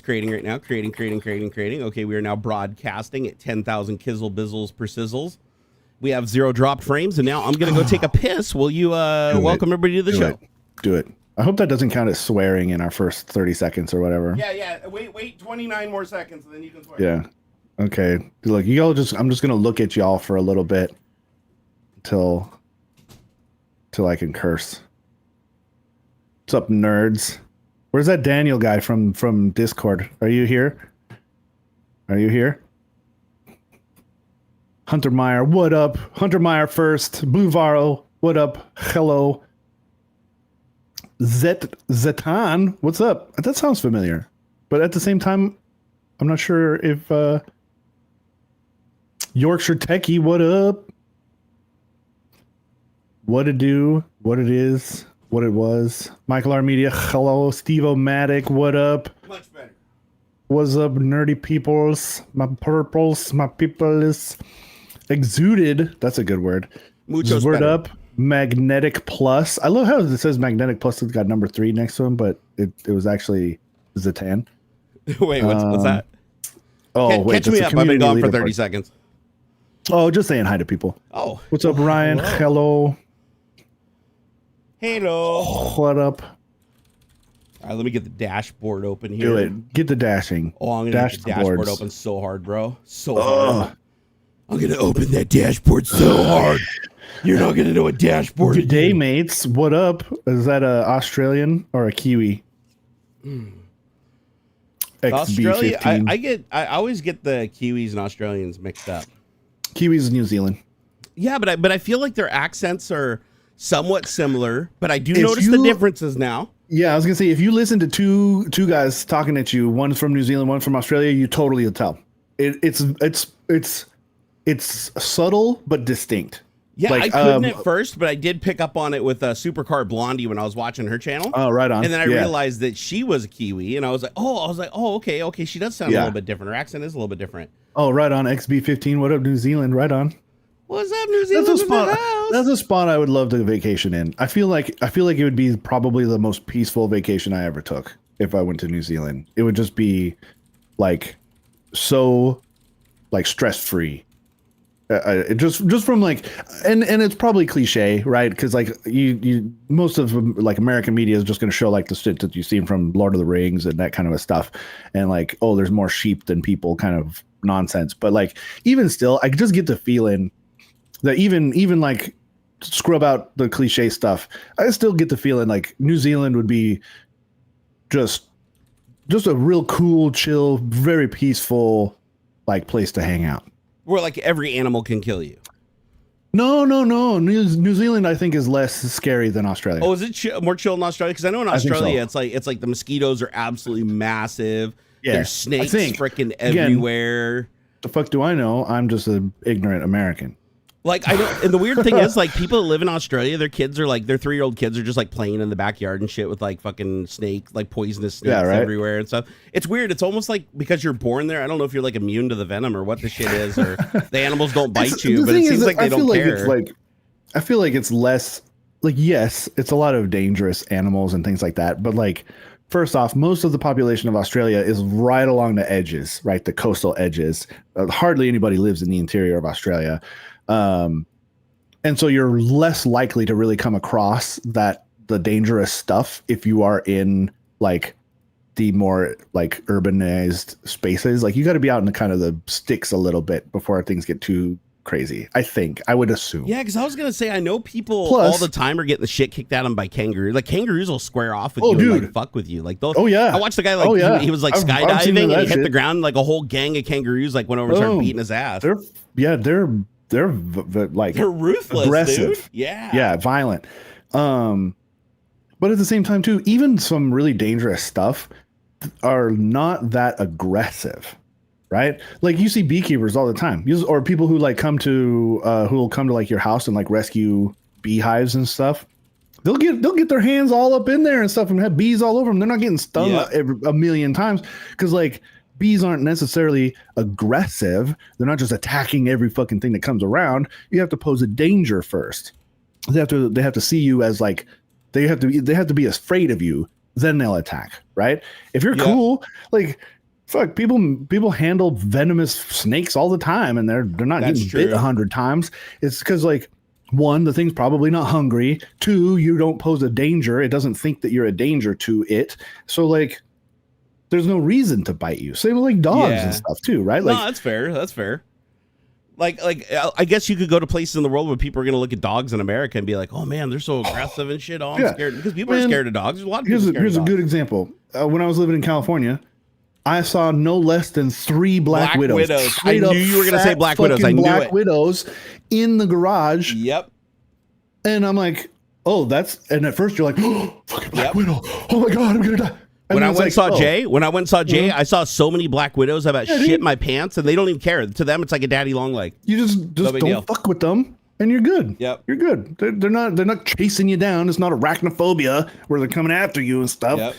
creating right now. Creating. Okay, we are now broadcasting at 10,000 kizzle bizzles per sizzles. We have 0 dropped frames, and now I'm going to go take a piss. Will you welcome everybody to the show? Do it. I hope that doesn't count as swearing in our first 30 seconds or whatever. Yeah. Wait 29 more seconds, and then you can swear. Yeah. Okay. Look, I'm just going to look at y'all for a little bit till I can curse. What's up, nerds? Where's that Daniel guy from Discord? Are you here? Hunter Meyer, what up? Hunter Meyer first. Blue Varo, what up? Hello. Zetan, what's up? That sounds familiar. But at the same time, I'm not sure if Yorkshire Techie, what up? What it do, what it is, what it was. Michael R. Media, hello. Steve-O-Matic, what up? Much better. What's up, nerdy peoples? My purples, my peoples. Exuded, that's a good word. Muchos word better. up. Magnetic Plus. I love how it says Magnetic Plus. It's got number 3 next to him, but it was actually Zatan. Wait, what's that? Oh, wait. Catch me up. I've been gone for 30 seconds. Oh, just saying hi to people. Oh. What's up, Ryan? Hello. What up? All right, let me get the dashboard open here. Do it. Get the dashing. Oh, I'm going to get the dashboard boards. open so hard, bro. So hard. I'm going to open that dashboard so hard. You're not going to know a dashboard. Good day, mates. What up? Is that a Australian or a Kiwi? Australia, I always get the Kiwis and Australians mixed up. Kiwis is New Zealand. Yeah, but I feel like their accents are somewhat similar, but I do notice the differences now. Yeah, I was gonna say, if you listen to two guys talking at you, one from New Zealand, one from Australia, you totally will tell. It's subtle but distinct. Yeah, I couldn't at first, but I did pick up on it with Supercar Blondie when I was watching her channel. Oh, right on. And then I realized that she was a Kiwi, and I was like, okay, she does sound a little bit different. Her accent is a little bit different. Oh, right on. XB15, what up, New Zealand? Right on. What's up, New Zealand? That's a spot I would love to vacation in. I feel like it would be probably the most peaceful vacation I ever took if I went to New Zealand. It would just be so stress-free. Just from and it's probably cliche, right? Because you most of American media is just going to show the shit that you've seen from Lord of the Rings and that kind of stuff, and there's more sheep than people kind of nonsense. But even still, I just get the feeling that even scrub out the cliche stuff, I still get the feeling New Zealand would be just a real cool, chill, very peaceful place to hang out. Where every animal can kill you. No. New Zealand, I think, is less scary than Australia. Oh, is it more chill in Australia? Because I know in Australia, it's like the mosquitoes are absolutely massive. Yeah, there's snakes freaking everywhere. The fuck do I know? I'm just an ignorant American. I don't, and the weird thing is, people that live in Australia, their kids are their 3-year-old kids are just playing in the backyard and shit with fucking snake, poisonous snakes everywhere and stuff. It's weird. It's almost because you're born there. I don't know if you're immune to the venom or what the shit is, or the animals don't bite you, but it seems like they don't care. I feel like it's less yes, it's a lot of dangerous animals and things like that, but first off, most of the population of Australia is right along the edges, right? The coastal edges. Hardly anybody lives in the interior of Australia. And so you're less likely to really come across the dangerous stuff if you are in the more urbanized spaces. You got to be out in the kind of the sticks a little bit before things get too crazy. I would assume. Yeah, because I was gonna say, I know people all the time are getting the shit kicked out of them by kangaroos. Kangaroos will square off with you and fuck with you. I watched the guy he was skydiving and he hit the ground, a whole gang of kangaroos went over and started beating his ass. They're ruthless, aggressive, dude. Yeah, violent. But at the same time too, even some really dangerous stuff are not that aggressive, right? You see beekeepers all the time, or people who come to who will come to your house and rescue beehives and stuff. They'll get their hands all up in there and stuff and have bees all over them. They're not getting stung a million times because bees aren't necessarily aggressive. They're not just attacking every fucking thing that comes around. You have to pose a danger first. They have to see you as they have to be afraid of you then they'll attack, right? If you're cool, like fuck, people handle venomous snakes all the time, and they're not getting bit 100 times. It's because like, one, the thing's probably not hungry. Two, you don't pose a danger. It doesn't think that you're a danger to it. So like, there's no reason to bite you. Same with like dogs and stuff too, right? Like, no, that's fair. That's fair. Like I guess you could go to places in the world where people are going to look at dogs in America and be like, oh man, they're so aggressive and shit. Oh, I'm scared, because people are scared of dogs. There's a lot of people scared of dogs. Here's a good example. When I was living in California, I saw no less than 3 black widows. I knew you were going to say black widows. I knew black widows in the garage. Yep. And I'm like, oh, and at first you're like, oh, fucking black widow. Oh my God, I'm going to die. When I went and saw Jay, I saw so many black widows about shit my pants, and they don't even care. To them, it's like a daddy long leg. You just don't fuck with them, and you're good. Yep, you're good. They're not chasing you down. It's not arachnophobia where they're coming after you and stuff. Yep.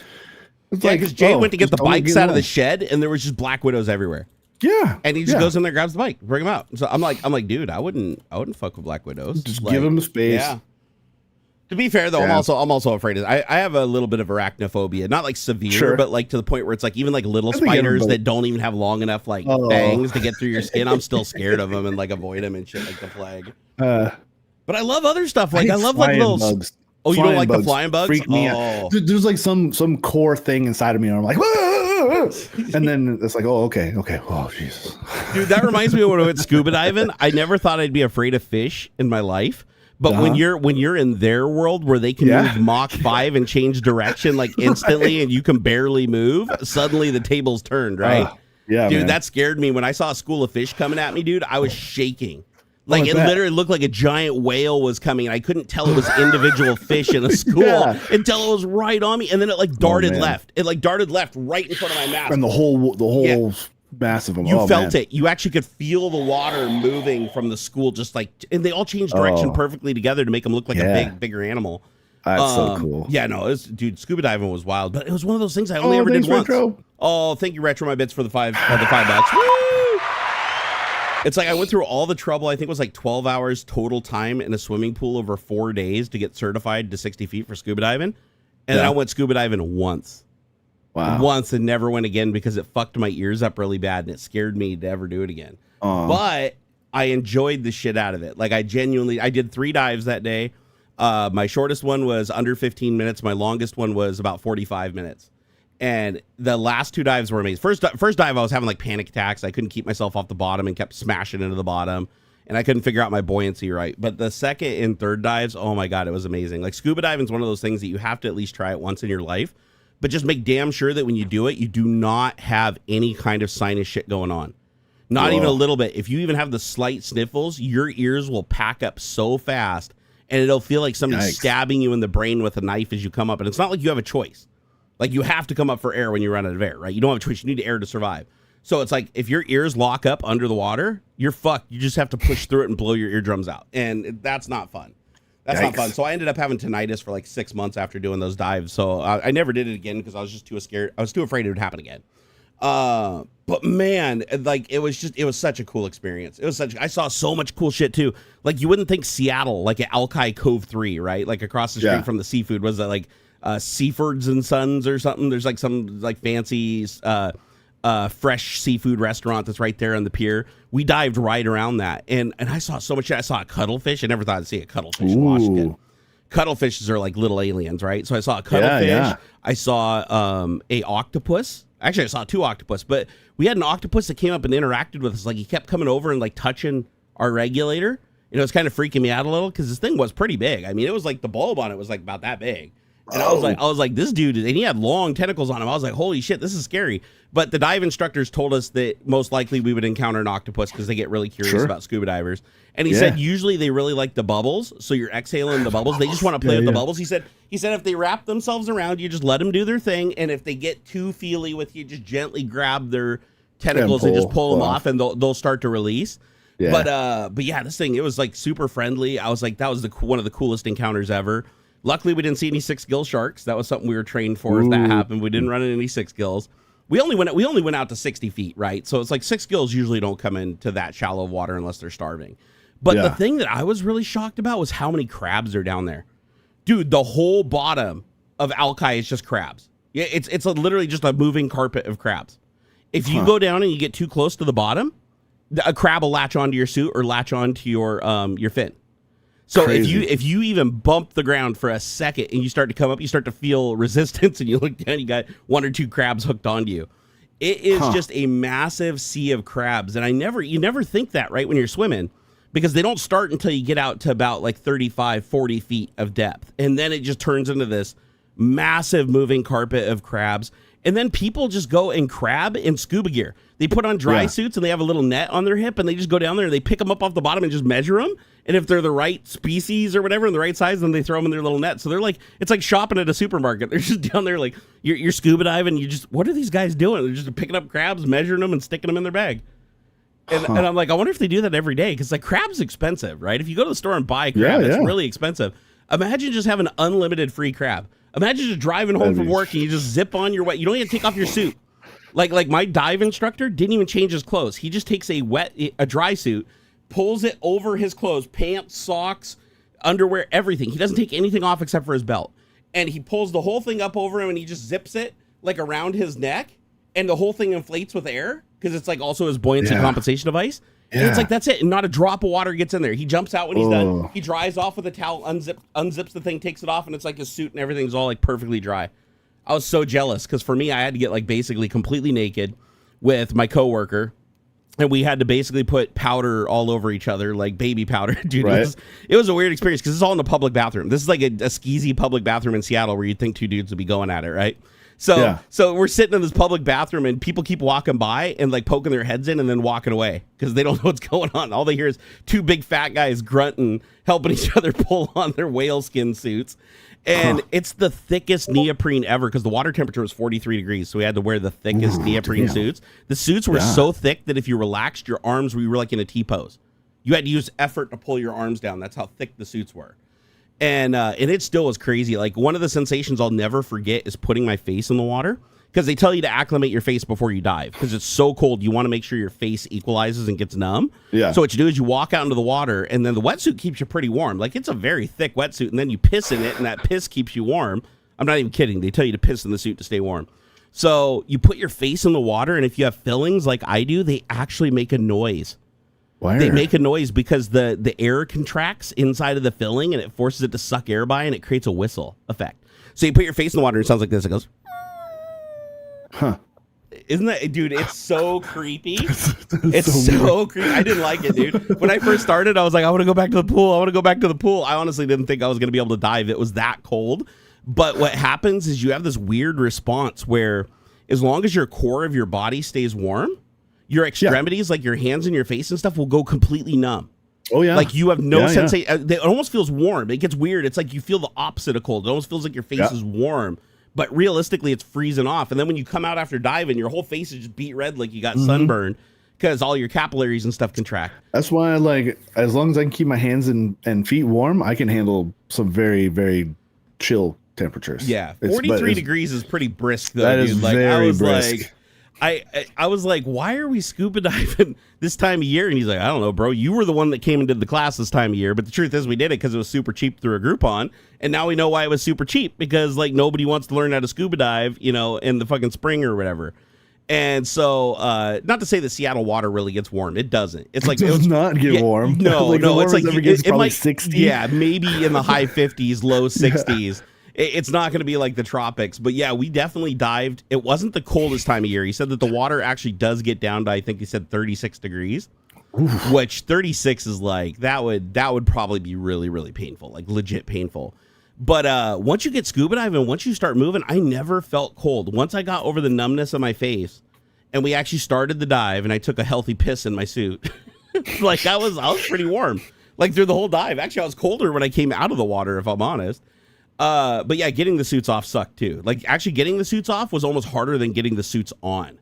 It's like, because Jay went to get the bikes out of the shed, and there was just black widows everywhere. Yeah, and he just goes in there, grabs the bike, bring them out. So I'm like, dude, I wouldn't fuck with black widows. Just give them the space. Yeah. To be fair, though, I'm also afraid of it. I have a little bit of arachnophobia, not like severe, but like to the point where it's like even like little spiders that don't even have long enough like fangs to get through your skin. I'm still scared of them and like avoid them and shit like the plague. But I love other stuff. Like I love like little bugs. Oh, you don't like the flying bugs? Freak me out. There's like some core thing inside of me, and I'm like, and then it's like, oh, okay. Oh, Jesus. Dude, that reminds me of when I went scuba diving. I never thought I'd be afraid of fish in my life. But when you're in their world where they can move Mach 5 and change direction like instantly and you can barely move, suddenly the tables turned, right? Yeah, dude, man. that scared me. When I saw a school of fish coming at me, dude, I was shaking. Like it literally looked like a giant whale was coming, and I couldn't tell it was individual fish in a school until it was right on me, and then it like darted left. It like darted left right in front of my mouth. And the whole massive of them. You felt it. You actually could feel the water moving from the school, just like, and they all changed direction perfectly together to make them look like a bigger animal. That's so cool. Yeah, no, dude, scuba diving was wild, but it was one of those things I only ever did once. Retro. Oh, thank you, Retro, my bits for the $5. Woo! It's like I went through all the trouble. I think it was like 12 hours total time in a swimming pool over 4 days to get certified to 60 feet for scuba diving, and then I went scuba diving once. Wow. Once and never went again because it fucked my ears up really bad and it scared me to ever do it again. But I enjoyed the shit out of it. Like I did 3 dives that day. My shortest one was under 15 minutes. My longest one was about 45 minutes. And the last 2 dives were amazing. First dive, I was having like panic attacks. I couldn't keep myself off the bottom and kept smashing into the bottom. And I couldn't figure out my buoyancy right. But the second and third dives, oh my God, it was amazing. Like scuba diving is one of those things that you have to at least try it once in your life. But just make damn sure that when you do it, you do not have any kind of sinus shit going on. Not even a little bit. If you even have the slight sniffles, your ears will pack up so fast, and it'll feel like somebody's stabbing you in the brain with a knife as you come up. And it's not like you have a choice. Like you have to come up for air when you run out of air, right? You don't have a choice. You need air to survive. So it's like if your ears lock up under the water, you're fucked. You just have to push through it and blow your eardrums out. And that's not fun. That's not fun. So I ended up having tinnitus for like 6 months after doing those dives. So I never did it again because I was just too scared. I was too afraid it would happen again. But man, like it was such a cool experience. I saw so much cool shit too. Like you wouldn't think Seattle, like at Alki Cove 3, right? Like across the street from the seafood, was that like Seafords and Sons or something? There's like some like fancy fresh seafood restaurant that's right there on the pier. We dived right around that, and I saw so much shit. I saw a cuttlefish. I never thought I'd see a cuttlefish in Washington. Cuttlefishes are like little aliens, right? So I saw a cuttlefish. Yeah. I saw a octopus. Actually, I saw 2 octopus, but we had an octopus that came up and interacted with us. Like he kept coming over and like touching our regulator. You know, it's kind of freaking me out a little because this thing was pretty big. I mean, it was like the bulb on it was like about that big. And I was like, this dude, and he had long tentacles on him. I was like, holy shit, this is scary. But the dive instructors told us that most likely we would encounter an octopus because they get really curious about scuba divers. And he said usually they really like the bubbles, so you're exhaling the bubbles. They just want to play with the bubbles. He said if they wrap themselves around you, just let them do their thing. And if they get too feely with you, just gently grab their tentacles and just pull them off, and they'll start to release. Yeah. But yeah, this thing, it was like super friendly. I was like, that was one of the coolest encounters ever. Luckily, we didn't see any 6-gill sharks. That was something we were trained for. If that happened, we didn't run into any 6-gills. We only went out to 60 feet, right? So it's like 6-gills usually don't come into that shallow water unless they're starving. But the thing that I was really shocked about was how many crabs are down there. Dude, the whole bottom of alki is just crabs. Yeah, it's literally just a moving carpet of crabs. If you go down and you get too close to the bottom, a crab will latch onto your suit or latch onto your fin. So Crazy. if you even bump the ground for a second and you start to come up, you start to feel resistance, and you look down, you got 1 or 2 crabs hooked onto you. It is just a massive sea of crabs, and you never think that, right, when you're swimming, because they don't start until you get out to about like 35, 40 feet of depth, and then it just turns into this massive moving carpet of crabs. And then people just go and crab in scuba gear. They put on dry suits and they have a little net on their hip, and they just go down there and they pick them up off the bottom and just measure them. And if they're the right species or whatever and the right size, then they throw them in their little net. So they're like, it's like shopping at a supermarket. They're just down there like, you're scuba diving. What are these guys doing? They're just picking up crabs, measuring them, and sticking them in their bag. And I'm like, I wonder if they do that every day, because like crab's expensive, right? If you go to the store and buy crab, it's really expensive. Imagine just having unlimited free crab. Imagine just driving home from work and you just zip on your wet. You don't even take off your suit. Like my dive instructor didn't even change his clothes. He just takes a dry suit, pulls it over his clothes, pants, socks, underwear, everything. He doesn't take anything off except for his belt. And he pulls the whole thing up over him and he just zips it like around his neck, and the whole thing inflates with air because it's like also his buoyancy compensation device. And it's like, that's it. And not a drop of water gets in there. He jumps out when he's done. He dries off with a towel, unzips the thing, takes it off, and it's like his suit and everything's all like perfectly dry. I was so jealous because for me, I had to get like basically completely naked with my coworker, and we had to basically put powder all over each other, like baby powder. Dude, it was a weird experience because it's all in the public bathroom. This is like a skeezy public bathroom in Seattle where you'd think 2 dudes would be going at it, right? So we're sitting in this public bathroom and people keep walking by and like poking their heads in and then walking away because they don't know what's going on. All they hear is 2 big fat guys grunting, helping each other pull on their whale skin suits. And it's the thickest neoprene ever because the water temperature was 43 degrees. So we had to wear the thickest neoprene suits. The suits were so thick that if you relaxed your arms, we were like in a T-pose. You had to use effort to pull your arms down. That's how thick the suits were. And it still was crazy. Like, one of the sensations I'll never forget is putting my face in the water, because they tell you to acclimate your face before you dive because it's so cold. You want to make sure your face equalizes and gets numb. Yeah. So what you do is you walk out into the water, and then the wetsuit keeps you pretty warm. Like, it's a very thick wetsuit, and then you piss in it, and that piss keeps you warm. I'm not even kidding. They tell you to piss in the suit to stay warm. So you put your face in the water, and if you have fillings like I do, they actually make a noise. Why? They make a noise because the air contracts inside of the filling, and it forces it to suck air by, and it creates a whistle effect. So you put your face in the water, and it sounds like this. It goes, huh. Isn't that, dude, it's so creepy. It's so creepy. I didn't like it, dude. When I first started, I was like, I want to go back to the pool. I want to go back to the pool. I honestly didn't think I was going to be able to dive. It was that cold. But what happens is you have this weird response where as long as your core of your body stays warm, your extremities, like your hands and your face and stuff, will go completely numb. Oh, yeah. Like you have no sensation. It almost feels warm. It gets weird. It's like you feel the opposite of cold. It almost feels like your face is warm. But realistically, it's freezing off. And then when you come out after diving, your whole face is just beat red like you got sunburned because all your capillaries and stuff contract. That's why I like, as long as I can keep my hands and feet warm, I can handle some very, very chill temperatures. Yeah. 43 degrees is pretty brisk, though. That is very brisk. I was like, why are we scuba diving this time of year? And he's like, I don't know, bro. You were the one that came and did the class this time of year. But the truth is we did it because it was super cheap through a Groupon. And now we know why it was super cheap, because like nobody wants to learn how to scuba dive, you know, in the fucking spring or whatever. And so, not to say that Seattle water really gets warm. It doesn't. It's like, it does not get warm. No, like no. It's like it might 60. Yeah, maybe in the high 50s, low 60s. It's not going to be like the tropics, but yeah, we definitely dived. It wasn't the coldest time of year. He said that the water actually does get down to, I think he said 36 degrees, which 36 is like, that would probably be really, really painful, like legit painful. But once you get scuba diving, once you start moving, I never felt cold. Once I got over the numbness of my face and we actually started the dive and I took a healthy piss in my suit, like I was pretty warm, like through the whole dive. Actually, I was colder when I came out of the water, if I'm honest. But yeah, getting the suits off sucked too. Like actually getting the suits off was almost harder than getting the suits on.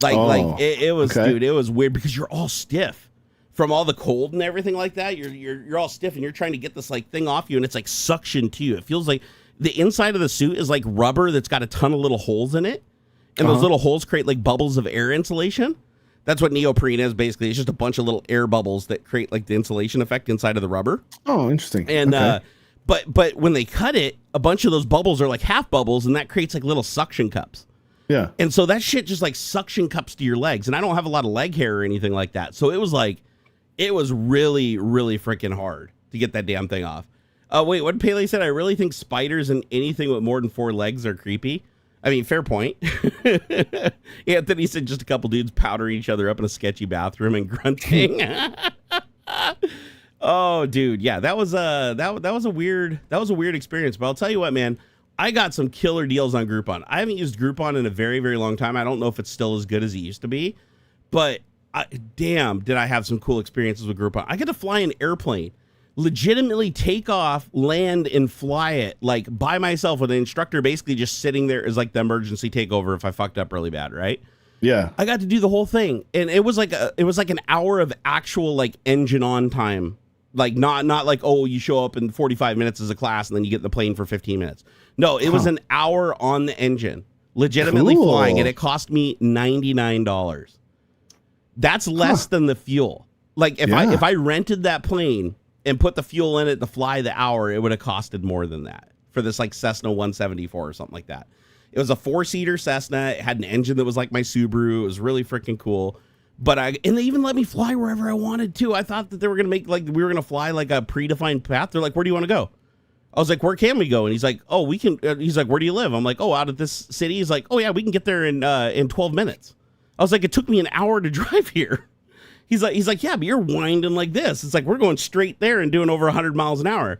Like it was, dude, it was weird because you're all stiff from all the cold and everything like that. You're all stiff and you're trying to get this like thing off you, and it's like suction to you. It feels like the inside of the suit is like rubber that's got a ton of little holes in it. And those little holes create like bubbles of air insulation. That's what neoprene is basically. It's just a bunch of little air bubbles that create like the insulation effect inside of the rubber. Oh, interesting. And, But when they cut it, a bunch of those bubbles are like half bubbles, and that creates like little suction cups. Yeah. And so that shit just like suction cups to your legs. And I don't have a lot of leg hair or anything like that. So it was really, really freaking hard to get that damn thing off. Wait, what Pele said? I really think spiders and anything with more than 4 legs are creepy. I mean, fair point. Anthony said just a couple dudes powdering each other up in a sketchy bathroom and grunting. Oh, dude, yeah, that was a weird experience. But I'll tell you what, man, I got some killer deals on Groupon. I haven't used Groupon in a very, very long time. I don't know if it's still as good as it used to be, but damn, did I have some cool experiences with Groupon. I get to fly an airplane, legitimately take off, land, and fly it like by myself with an instructor basically just sitting there as like the emergency takeover if I fucked up really bad, right? Yeah. I got to do the whole thing, and it was like an hour of actual like engine on time. Like not like, oh, you show up in 45 minutes as a class and then you get in the plane for 15 minutes. No, it was an hour on the engine, legitimately flying, and it cost me $99. That's less than the fuel. Like if I rented that plane and put the fuel in it to fly the hour, it would have costed more than that for this like Cessna 174 or something like that. It was a 4-seater Cessna. It had an engine that was like my Subaru. It was really freaking cool. But and they even let me fly wherever I wanted to. I thought that they were going to make like we were going to fly like a predefined path. They're like, where do you want to go? I was like, where can we go? And he's like, oh, we can. He's like, where do you live? I'm like, oh, out of this city. He's like, oh, yeah, we can get there in 12 minutes. I was like, it took me an hour to drive here. He's like, yeah, but you're winding like this. It's like we're going straight there and doing over 100 miles an hour.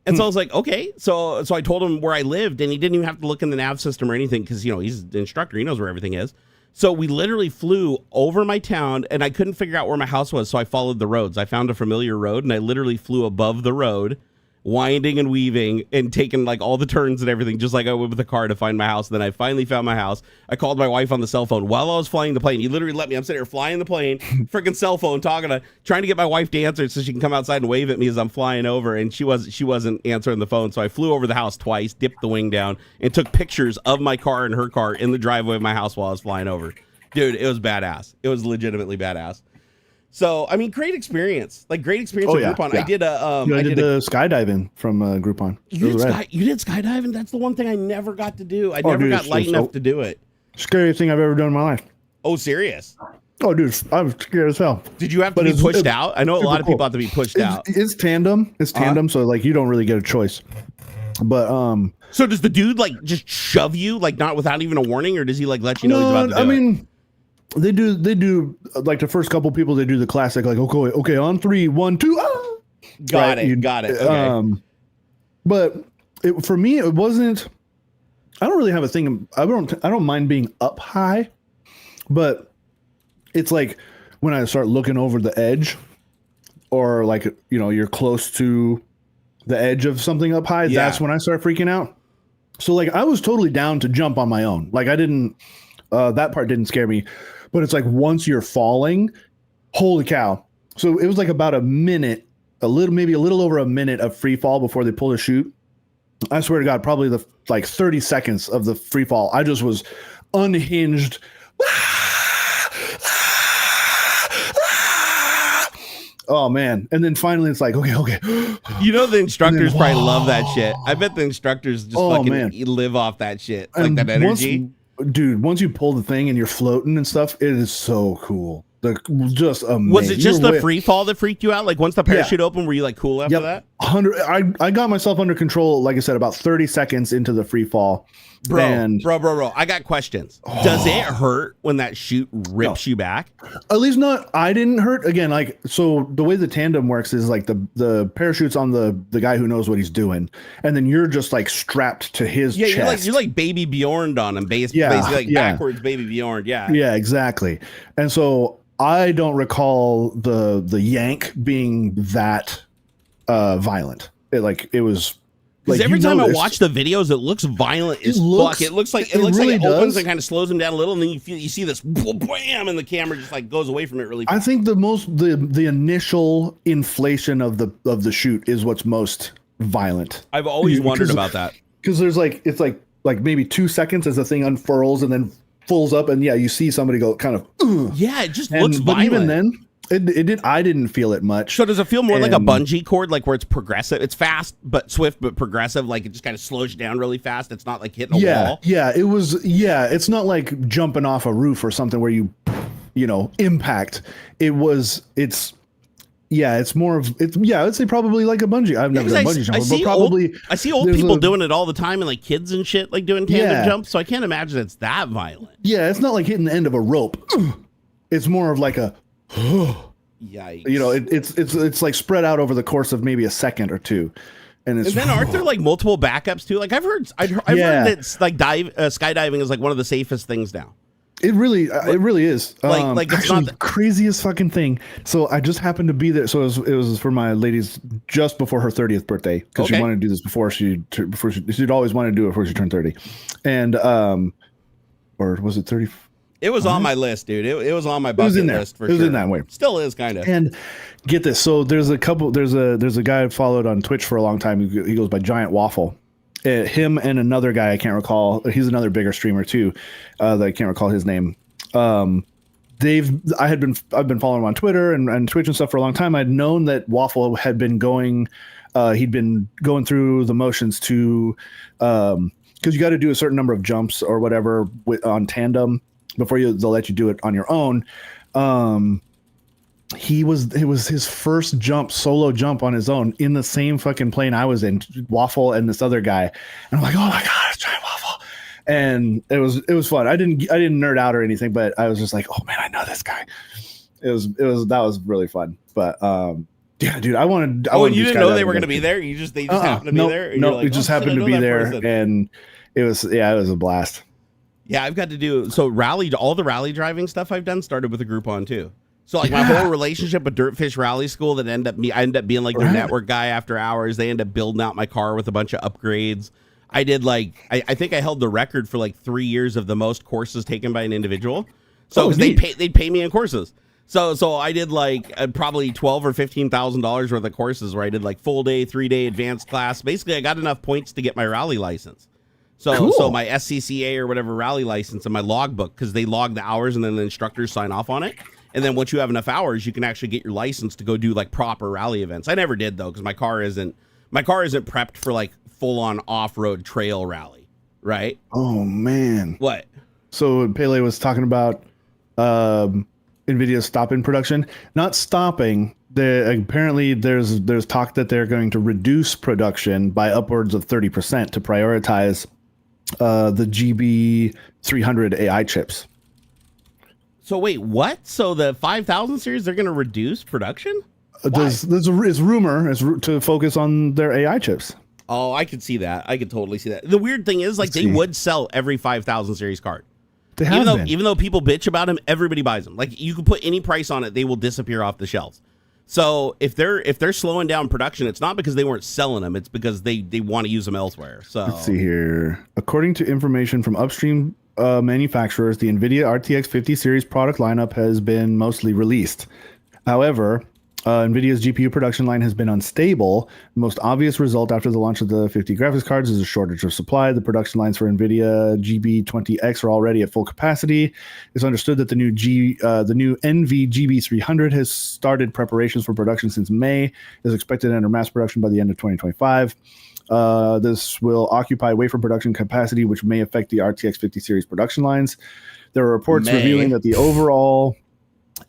And so I was like, okay. So I told him where I lived, and he didn't even have to look in the nav system or anything because, he's the instructor. He knows where everything is. So we literally flew over my town, and I couldn't figure out where my house was, so I followed the roads. I found a familiar road, and I literally flew above the road, winding and weaving and taking like all the turns and everything, just like I would with a car to find my house. And then I finally found my house. I called my wife on the cell phone while I was flying the plane. He literally let me. I'm sitting here flying the plane, freaking cell phone, trying to get my wife to answer so she can come outside and wave at me as I'm flying over. And she wasn't answering the phone. So I flew over the house twice, dipped the wing down, and took pictures of my car and her car in the driveway of my house while I was flying over. Dude, it was badass. It was legitimately badass. So, I mean, great experience. Like, great experience with Groupon. Yeah. I did I did the skydiving from Groupon. You did skydiving? That's the one thing I never got to do. I never got light enough to do it. Scariest thing I've ever done in my life. Oh, serious? Oh, dude, I was scared as hell. Did you have to be pushed out? I know a lot of people have to be pushed out. It's tandem. It's tandem, so, like, you don't really get a choice. But, So does the dude, like, just shove you, like, not without even a warning, or does he, like, let you know he's about to do it? I mean... They do like the first couple people. They do the classic like okay on 3, 1, 2. Ah! Got it. Okay. But for me, it wasn't. I don't really have a thing. I don't mind being up high, but it's like when I start looking over the edge, or like you're close to the edge of something up high. Yeah. That's when I start freaking out. So like I was totally down to jump on my own. Like I didn't. That part didn't scare me. But it's like once you're falling, holy cow. So it was like about a minute, maybe a little over a minute of free fall before they pull the chute. I swear to God, probably the like 30 seconds of the free fall, I just was unhinged. Oh man. And then finally it's like, okay. The instructors probably love that shit. I bet the instructors just live off that shit. Like that energy. Once you pull the thing and you're floating and stuff, it is so cool. Just amazing. Was it just the free fall that freaked you out? Like once the parachute opened, were you like cool after that? 100. I got myself under control, like I said, about 30 seconds into the free fall. Bro, I got questions. Does it hurt when that chute rips you back? At least not. I didn't hurt. Again, like, so the way the tandem works is like the parachute's on the guy who knows what he's doing, and then you're just like strapped to his chest. You're like Baby Bjorn on him, basically like backwards Baby Bjorn. Yeah. Yeah, exactly. And so I don't recall the yank being that violent. It was. Because every time I watch the videos, it looks violent as fuck. It looks like it opens and kind of slows him down a little, and then you see this bam, and the camera just like goes away from it really fast. I think the initial inflation of the shoot is what's most violent. I've always wondered about that. Because there's it's like maybe 2 seconds as the thing unfurls and then fulls up, and you see somebody go kind of. Yeah, it just looks violent. It did. I didn't feel it much. So does it feel more like a bungee cord, like where it's progressive? It's fast but swift but progressive. Like it just kind of slows you down really fast. It's not like hitting a wall. Yeah, it was. Yeah, it's not like jumping off a roof or something where you impact. It's more of it's. Yeah, I'd say probably like a bungee. I've never done bungee jumping, but probably I see old people doing it all the time, and like kids and shit, like doing tandem jumps. So I can't imagine it's that violent. Yeah, it's not like hitting the end of a rope. It's more of like a. Yikes. It's like spread out over the course of maybe a second or two. And then aren't there like multiple backups too? Like I've heard that like skydiving is like one of the safest things now. It really is. Like it's actually, not the craziest fucking thing. So I just happened to be there. So it was for my lady's just before her 30th birthday, because she wanted to do this before she'd always wanted to do it before she turned 30, and or was it 30? It was on my list, dude. It was on my bucket list for sure. It was in that way. Still is kind of. And get this. So there's a guy I followed on Twitch for a long time. He goes by Giant Waffle. Him and another guy I can't recall. He's another bigger streamer too. That I can't recall his name. I've been following him on Twitter and Twitch and stuff for a long time. I'd known that Waffle had been going. He'd been going through the motions to, because you got to do a certain number of jumps or whatever on tandem before they'll let you do it on your own. It was his first solo jump on his own in the same fucking plane I was in, Waffle and this other guy. And I'm like, oh my God, it's Giant Waffle. And it was fun. I didn't nerd out or anything, but I was just like, oh man, I know this guy. That was really fun. But yeah, dude, I wanted. Oh, and you didn't know they were going to be there? They just happened to be there? No, it just happened to be there. And it was a blast. Yeah, I've got to do all the rally driving stuff I've done started with a Groupon too. So like my whole relationship with Dirtfish Rally School I end up being like their network guy after hours. They end up building out my car with a bunch of upgrades. I did I think I held the record for like 3 years of the most courses taken by an individual. So they'd pay me in courses. So I did like probably $12,000 or $15,000 worth of courses where I did like full day, 3-day advanced class. Basically, I got enough points to get my rally license. So my SCCA or whatever rally license and my logbook, because they log the hours and then the instructors sign off on it. And then once you have enough hours, you can actually get your license to go do like proper rally events. I never did though, because my car isn't prepped for like full on off-road trail rally, right? Oh man. What? So Pele was talking about Nvidia stopping production, not stopping. Apparently there's talk that they're going to reduce production by upwards of 30% to prioritize the GB300 AI chips. So wait, what? So the 5000 series, they're going to reduce production? It's rumor to focus on their AI chips. Oh, I could see that. I could totally see that. The weird thing is, like, they would sell every 5000 series card. They have even though people bitch about them, everybody buys them. Like, you can put any price on it, they will disappear off the shelves. So if they're slowing down production, it's not because they weren't selling them. It's because they want to use them elsewhere. So let's see here. According to information from upstream manufacturers, the Nvidia RTX 50 series product lineup has been mostly released. However, Nvidia's GPU production line has been unstable. The most obvious result after the launch of the 50 graphics cards is a shortage of supply. The production lines for Nvidia GB20X are already at full capacity. It's understood that the new NV GB300 has started preparations for production since May. It is expected to enter mass production by the end of 2025. This will occupy wafer production capacity, which may affect the RTX 50 series production lines. There are reports revealing that the overall...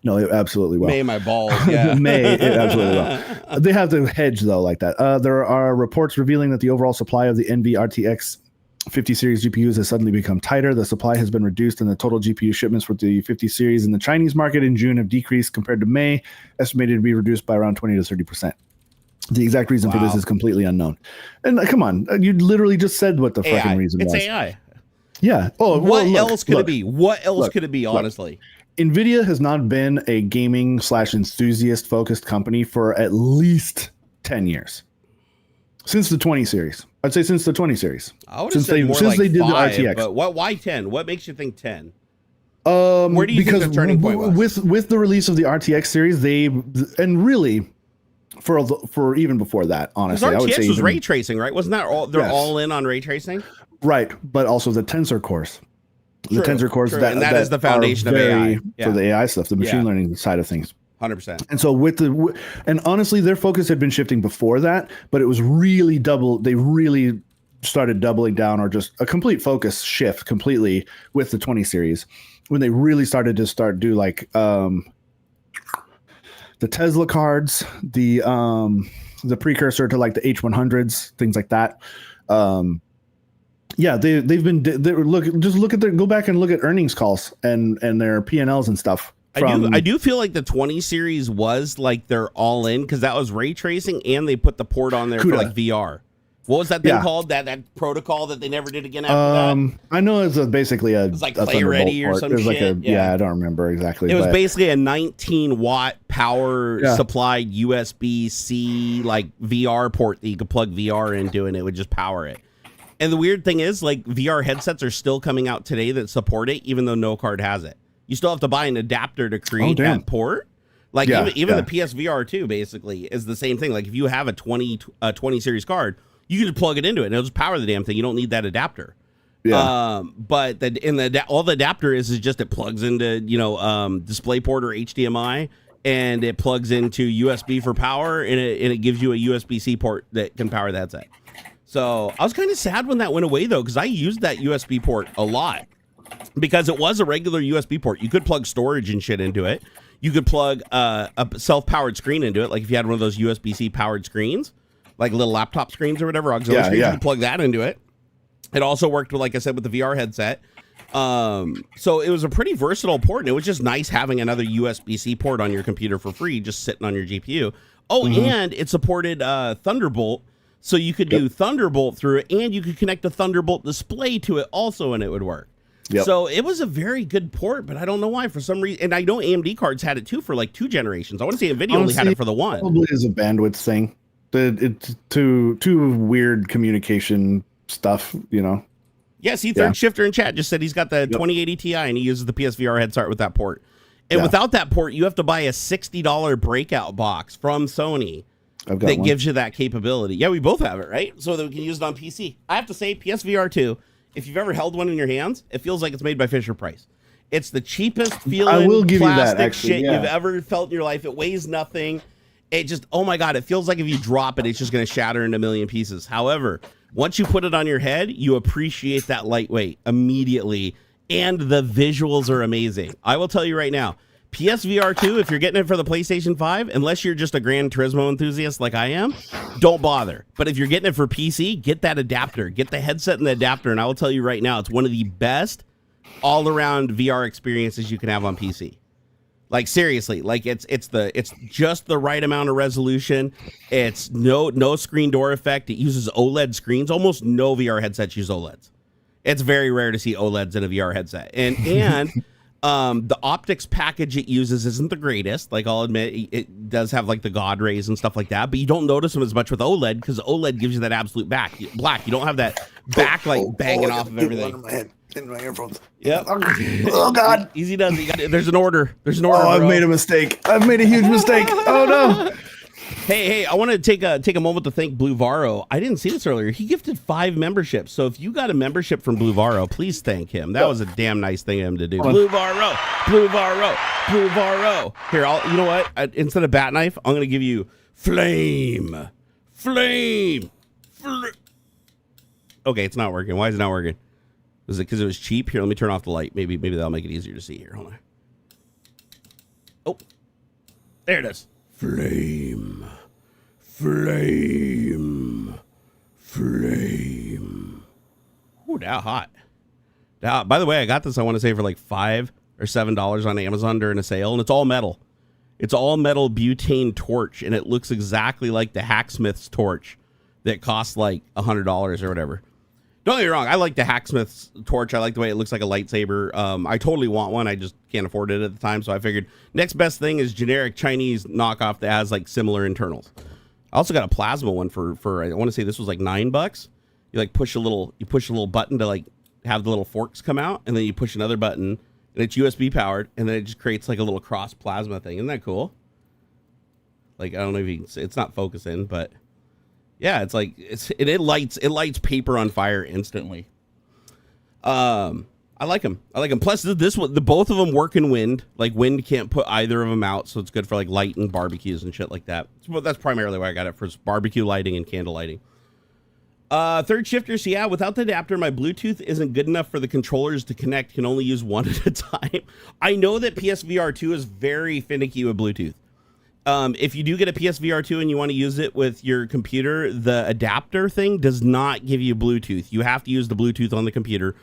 No, it absolutely will. May my balls, yeah. It absolutely will. They have to hedge, though, like that. There are reports revealing that the overall supply of the NV RTX 50 series GPUs has suddenly become tighter. The supply has been reduced, and the total GPU shipments for the 50 series in the Chinese market in June have decreased compared to May, estimated to be reduced by around 20 to 30%. The exact reason for this is completely unknown. And come on, you literally just said what the fucking reason was. It's AI. Yeah. Oh, what else could it be? What else could it be, honestly? Nvidia has not been a gaming / enthusiast focused company for at least 10 years. Since the 20 series. I'd say since the 20 series. I would have said more like they did 5, the RTX. But why 10? What makes you think 10? Where do you think the turning point was? With the release of the RTX series, really for even before that, honestly, RTX I would say was ray tracing, right? Wasn't that all? They're all in on ray tracing, right? But also the tensor cores. The tensor cores that is the foundation of AI for the AI stuff, the machine learning side of things. 100%. And so and honestly, their focus had been shifting before that, but it was really they really started doubling down, or just a complete focus shift completely with the 20 series when they really started to do like the Tesla cards, the precursor to like the H100s, things like that. Yeah, go back and look at earnings calls and their P&Ls and stuff. I do feel like the 20 series was like they're all in, because that was ray tracing, and they put the port on there for like VR. What was that thing called? That protocol that they never did again after that? I know it's basically it's like Play Ready or some shit. I don't remember exactly. It was basically a 19-watt power supplied USB-C like VR port that you could plug VR into, and it would just power it. And the weird thing is, like, VR headsets are still coming out today that support it, even though no card has it. You still have to buy an adapter to create that port. Like, even the PSVR 2 basically is the same thing. Like, if you have a 20 series card, you can just plug it into it and it'll just power the damn thing. You don't need that adapter. Yeah. But all the adapter is just it plugs into, DisplayPort or HDMI, and it plugs into USB for power, and it gives you a USB-C port that can power the headset. So I was kind of sad when that went away, though, because I used that USB port a lot, because it was a regular USB port. You could plug storage and shit into it. You could plug a self-powered screen into it, like if you had one of those USB-C powered screens, like little laptop screens or whatever, auxiliary screens. You could plug that into it. It also worked with, like I said, with the VR headset. So it was a pretty versatile port, and it was just nice having another USB-C port on your computer for free, just sitting on your GPU. Oh, and it supported Thunderbolt. So you could do Thunderbolt through it, and you could connect a Thunderbolt display to it also, and it would work. So it was a very good port, but I don't know why, for some reason. And I know AMD cards had it too for like 2 generations. I want to say Nvidia only had it for the 1. Probably is a bandwidth thing. It's too weird communication stuff, Yeah, see, Third Shifter in chat just said he's got the 2080 Ti, and he uses the PSVR headset with that port. And without that port, you have to buy a $60 breakout box from Sony that gives you that capability. Yeah, we both have it, right? So that we can use it on PC. I have to say, PSVR 2, if you've ever held one in your hands, it feels like it's made by Fisher-Price. It's the cheapest feeling plastic shit you've ever felt in your life. It weighs nothing. It just, oh my God, it feels like if you drop it, it's just going to shatter into a million pieces. However, once you put it on your head, you appreciate that lightweight immediately, and the visuals are amazing. I will tell you right now, PSVR 2, if you're getting it for the PlayStation 5, unless you're just a Gran Turismo enthusiast like I am, don't bother. But if you're getting it for PC, get that adapter. Get the headset and the adapter, and I will tell you right now, it's one of the best all-around VR experiences you can have on PC. Like, seriously, like it's just the right amount of resolution. It's no screen door effect. It uses OLED screens. Almost no VR headsets use OLEDs. It's very rare to see OLEDs in a VR headset. And the optics package it uses isn't the greatest. Like, I'll admit, it does have like the God rays and stuff like that, but you don't notice them as much with OLED, because OLED gives you that absolute black. You don't have that back banging off of everything. In my earphones. Yep. Oh God. Easy does it. There's an order. Oh, I've made a mistake. I've made a huge mistake. Oh no. Hey, I want to take a moment to thank Blue Varro. I didn't see this earlier. He gifted 5 memberships. So if you got a membership from Blue Varro, please thank him. That was a damn nice thing of him to do. Blue Varro. Here, you know what? Instead of bat knife, I'm gonna give you flame. Okay, it's not working. Why is it not working? Was it because it was cheap? Here, let me turn off the light. Maybe that'll make it easier to see here. Hold on. Oh, there it is. Flame. Ooh, that hot. By the way, I got this, I want to say, for like $5 or $7 on Amazon during a sale, and it's all metal. It's all metal butane torch, and it looks exactly like the Hacksmith's torch that costs like $100 or whatever. Don't get me wrong, I like the Hacksmith's torch. I like the way it looks like a lightsaber. I totally want one. I just can't afford it at the time, so I figured next best thing is generic Chinese knockoff that has like similar internals. I also got a plasma one for I want to say this was like $9. You like push a little button to like have the little forks come out, and then you push another button, and it's USB powered, and then it just creates like a little cross plasma thing. Isn't that cool? Like, I don't know if you can see, it's not focusing, but yeah, it's like it lights paper on fire instantly. I like them. Plus, this one, both of them work in wind. Like, wind can't put either of them out, so it's good for like light and barbecues and shit like that. So that's primarily why I got it, for barbecue lighting and candle lighting. Third shifters, so yeah, without the adapter, my Bluetooth isn't good enough for the controllers to connect. Can only use one at a time. I know that PSVR 2 is very finicky with Bluetooth. If you do get a PSVR 2 and you want to use it with your computer, the adapter thing does not give you Bluetooth. You have to use the Bluetooth on the computer.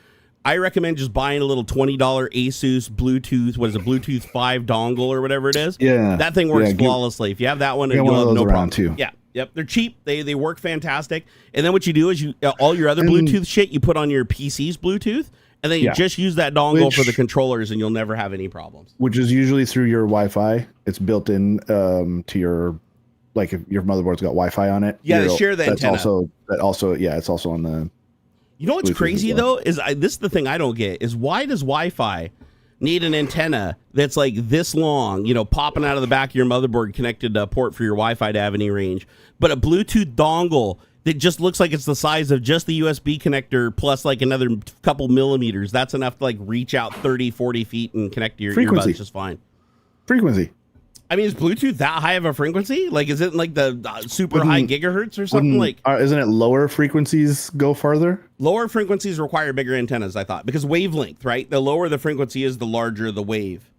I recommend just buying a little $20 Asus Bluetooth, Bluetooth 5 dongle or whatever it is. Yeah. That thing works flawlessly. If you have that one, you'll have no problem. Too. Yeah. Yep. They're cheap. They work fantastic. And then what you do is all your other Bluetooth shit, you put on your PC's Bluetooth, and then you just use that dongle for the controllers, and you'll never have any problems. Which is usually through your Wi-Fi. It's built in to your, like, if your motherboard's got Wi-Fi on it. Yeah, they share the antenna. It's also on the... You know what's Bluetooth crazy, though, is this is the thing I don't get, is why does Wi-Fi need an antenna that's like this long, popping out of the back of your motherboard connected to a port for your Wi-Fi to have any range, but a Bluetooth dongle that just looks like it's the size of just the USB connector plus like another couple millimeters. That's enough to like reach out 30, 40 feet and connect to your earbuds just fine. Frequency. I mean, is Bluetooth that high of a frequency? Like, is it like the super high gigahertz or something? Like, isn't it lower frequencies go farther? Lower frequencies require bigger antennas, I thought, because wavelength, right? The lower the frequency is, the larger the wave.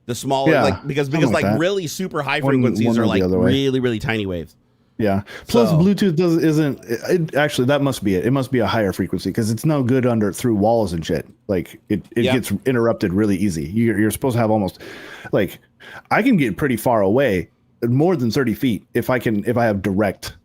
The smaller, because really super high frequencies are like really, really tiny waves. Yeah. Plus, Bluetooth isn't. Actually, that must be it. It must be a higher frequency because it's no good through walls and shit. Like it gets interrupted really easy. You're supposed to have almost like. I can get pretty far away, more than 30 feet, if I have direct,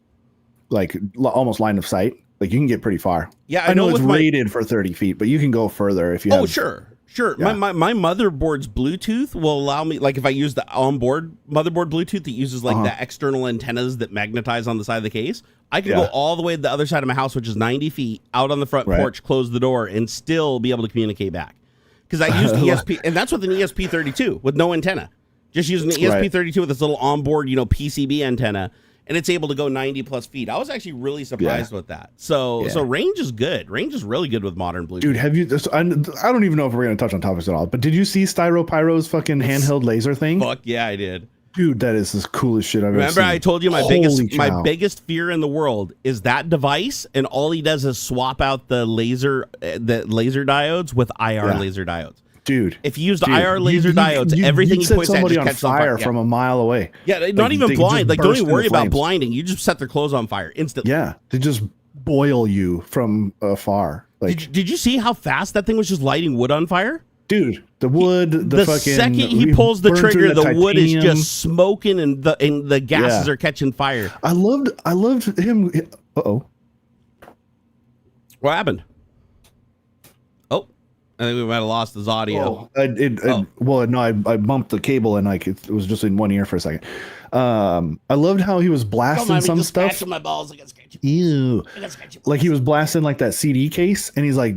like almost line of sight. Like you can get pretty far. Yeah, I know it's rated for 30 feet, but you can go further if you. Oh, sure. Yeah. My motherboard's Bluetooth will allow me, like if I use the onboard motherboard Bluetooth that uses like the external antennas that magnetize on the side of the case, I can go all the way to the other side of my house, which is 90 feet, out on the front porch, close the door, and still be able to communicate back. Because I used ESP, and that's with an ESP32 with no antenna. Just using the ESP32 with this little onboard, PCB antenna, and it's able to go 90 plus feet. I was actually really surprised with that. So range is good. Range is really good with modern Bluetooth. Dude, have you? I don't even know if we're gonna touch on topics at all. But did you see Styropyro's fucking handheld laser thing? Fuck yeah, I did. Dude, that is the coolest shit I've ever seen. Remember, I told you my biggest fear in the world is that device, and all he does is swap out the laser diodes with IR laser diodes. Dude, if you use the IR laser diodes, everything you point at just catches on fire from a mile away. Yeah, not even blind. Like, don't even worry about blinding. You just set their clothes on fire instantly. Yeah, they just boil you from afar. Like, did you see how fast that thing was just lighting wood on fire? Dude, the wood, the fucking... second he pulls the trigger, the wood is just smoking and the gases are catching fire. I loved him. Uh-oh. What happened? I think we might have lost his audio. I bumped the cable and it was just in one ear for a second. I loved how he was blasting some stuff. My balls. I Ew. Like he was blasting like that CD case, and he's like,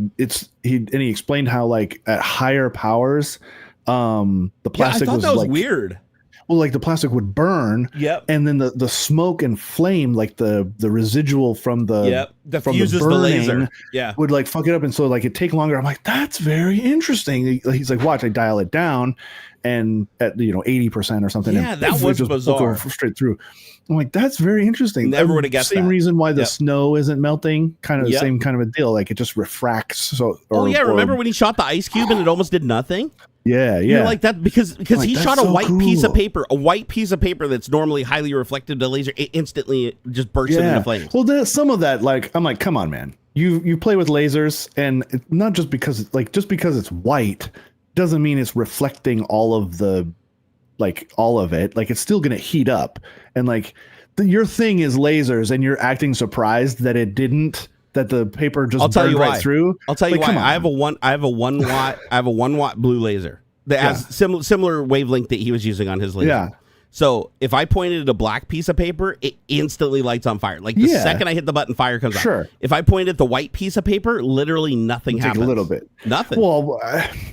he explained how like at higher powers, the plastic was like weird. Well, like the plastic would burn, and then the smoke and flame, like the residual from the diffuses the laser, would like fuck it up, and so like it'd take longer. I'm like, that's very interesting. He's like, watch, I dial it down, and at 80% or something. Yeah, that was just bizarre. Straight through. I'm like, that's very interesting. Never would have guessed that. Same reason why the snow isn't melting. Kind of the same kind of a deal. Like it just refracts. So. Remember when he shot the ice cube and it almost did nothing? Yeah. You're like that because he shot a white piece of paper, that's normally highly reflective to laser. It instantly just bursts into flames. Well, there's some of that, like, I'm like, come on, man. You play with lasers, and it's not just because it's white doesn't mean it's reflecting all of it. Like it's still gonna heat up, and like your thing is lasers, and you're acting surprised that it didn't. That the paper just burned right through. I'll tell you why. I have a 1 watt blue laser that has similar wavelength that he was using on his laser. Yeah. So if I pointed at a black piece of paper, it instantly lights on fire. Like the second I hit the button, fire comes out. If I point at the white piece of paper, literally nothing happens. A little bit. Nothing. Well,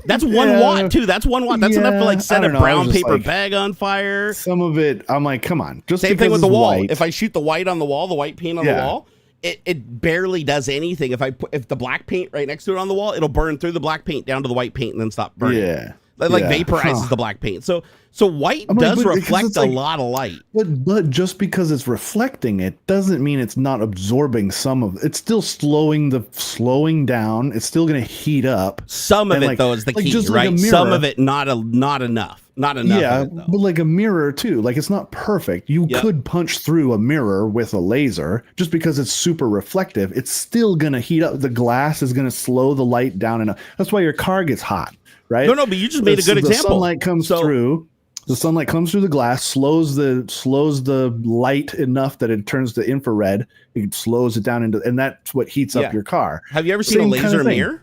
that's 1 watt too. That's 1 watt. That's enough to like set a brown paper bag on fire. Some of it, I'm like, come on. Same thing with the wall. White. If I shoot the white on the wall, the white paint on the wall, it barely does anything. If the black paint right next to it on the wall, it'll burn through the black paint down to the white paint and then stop burning. Yeah. Like vaporizes the black paint. So white does reflect a lot of light. But just because it's reflecting it doesn't mean it's not absorbing some of it. It's still slowing down. It's still going to heat up. Some of it though is the key, right? Some of it not enough. Not enough. Yeah, of it, but like a mirror too. Like it's not perfect. You could punch through a mirror with a laser just because it's super reflective. It's still going to heat up. The glass is going to slow the light down enough. That's why your car gets hot. Right? No, but you just made a good example. The sunlight comes through. The sunlight comes through the glass, slows the light enough that it turns to infrared. It slows it down and that's what heats up your car. Have you ever seen a laser mirror?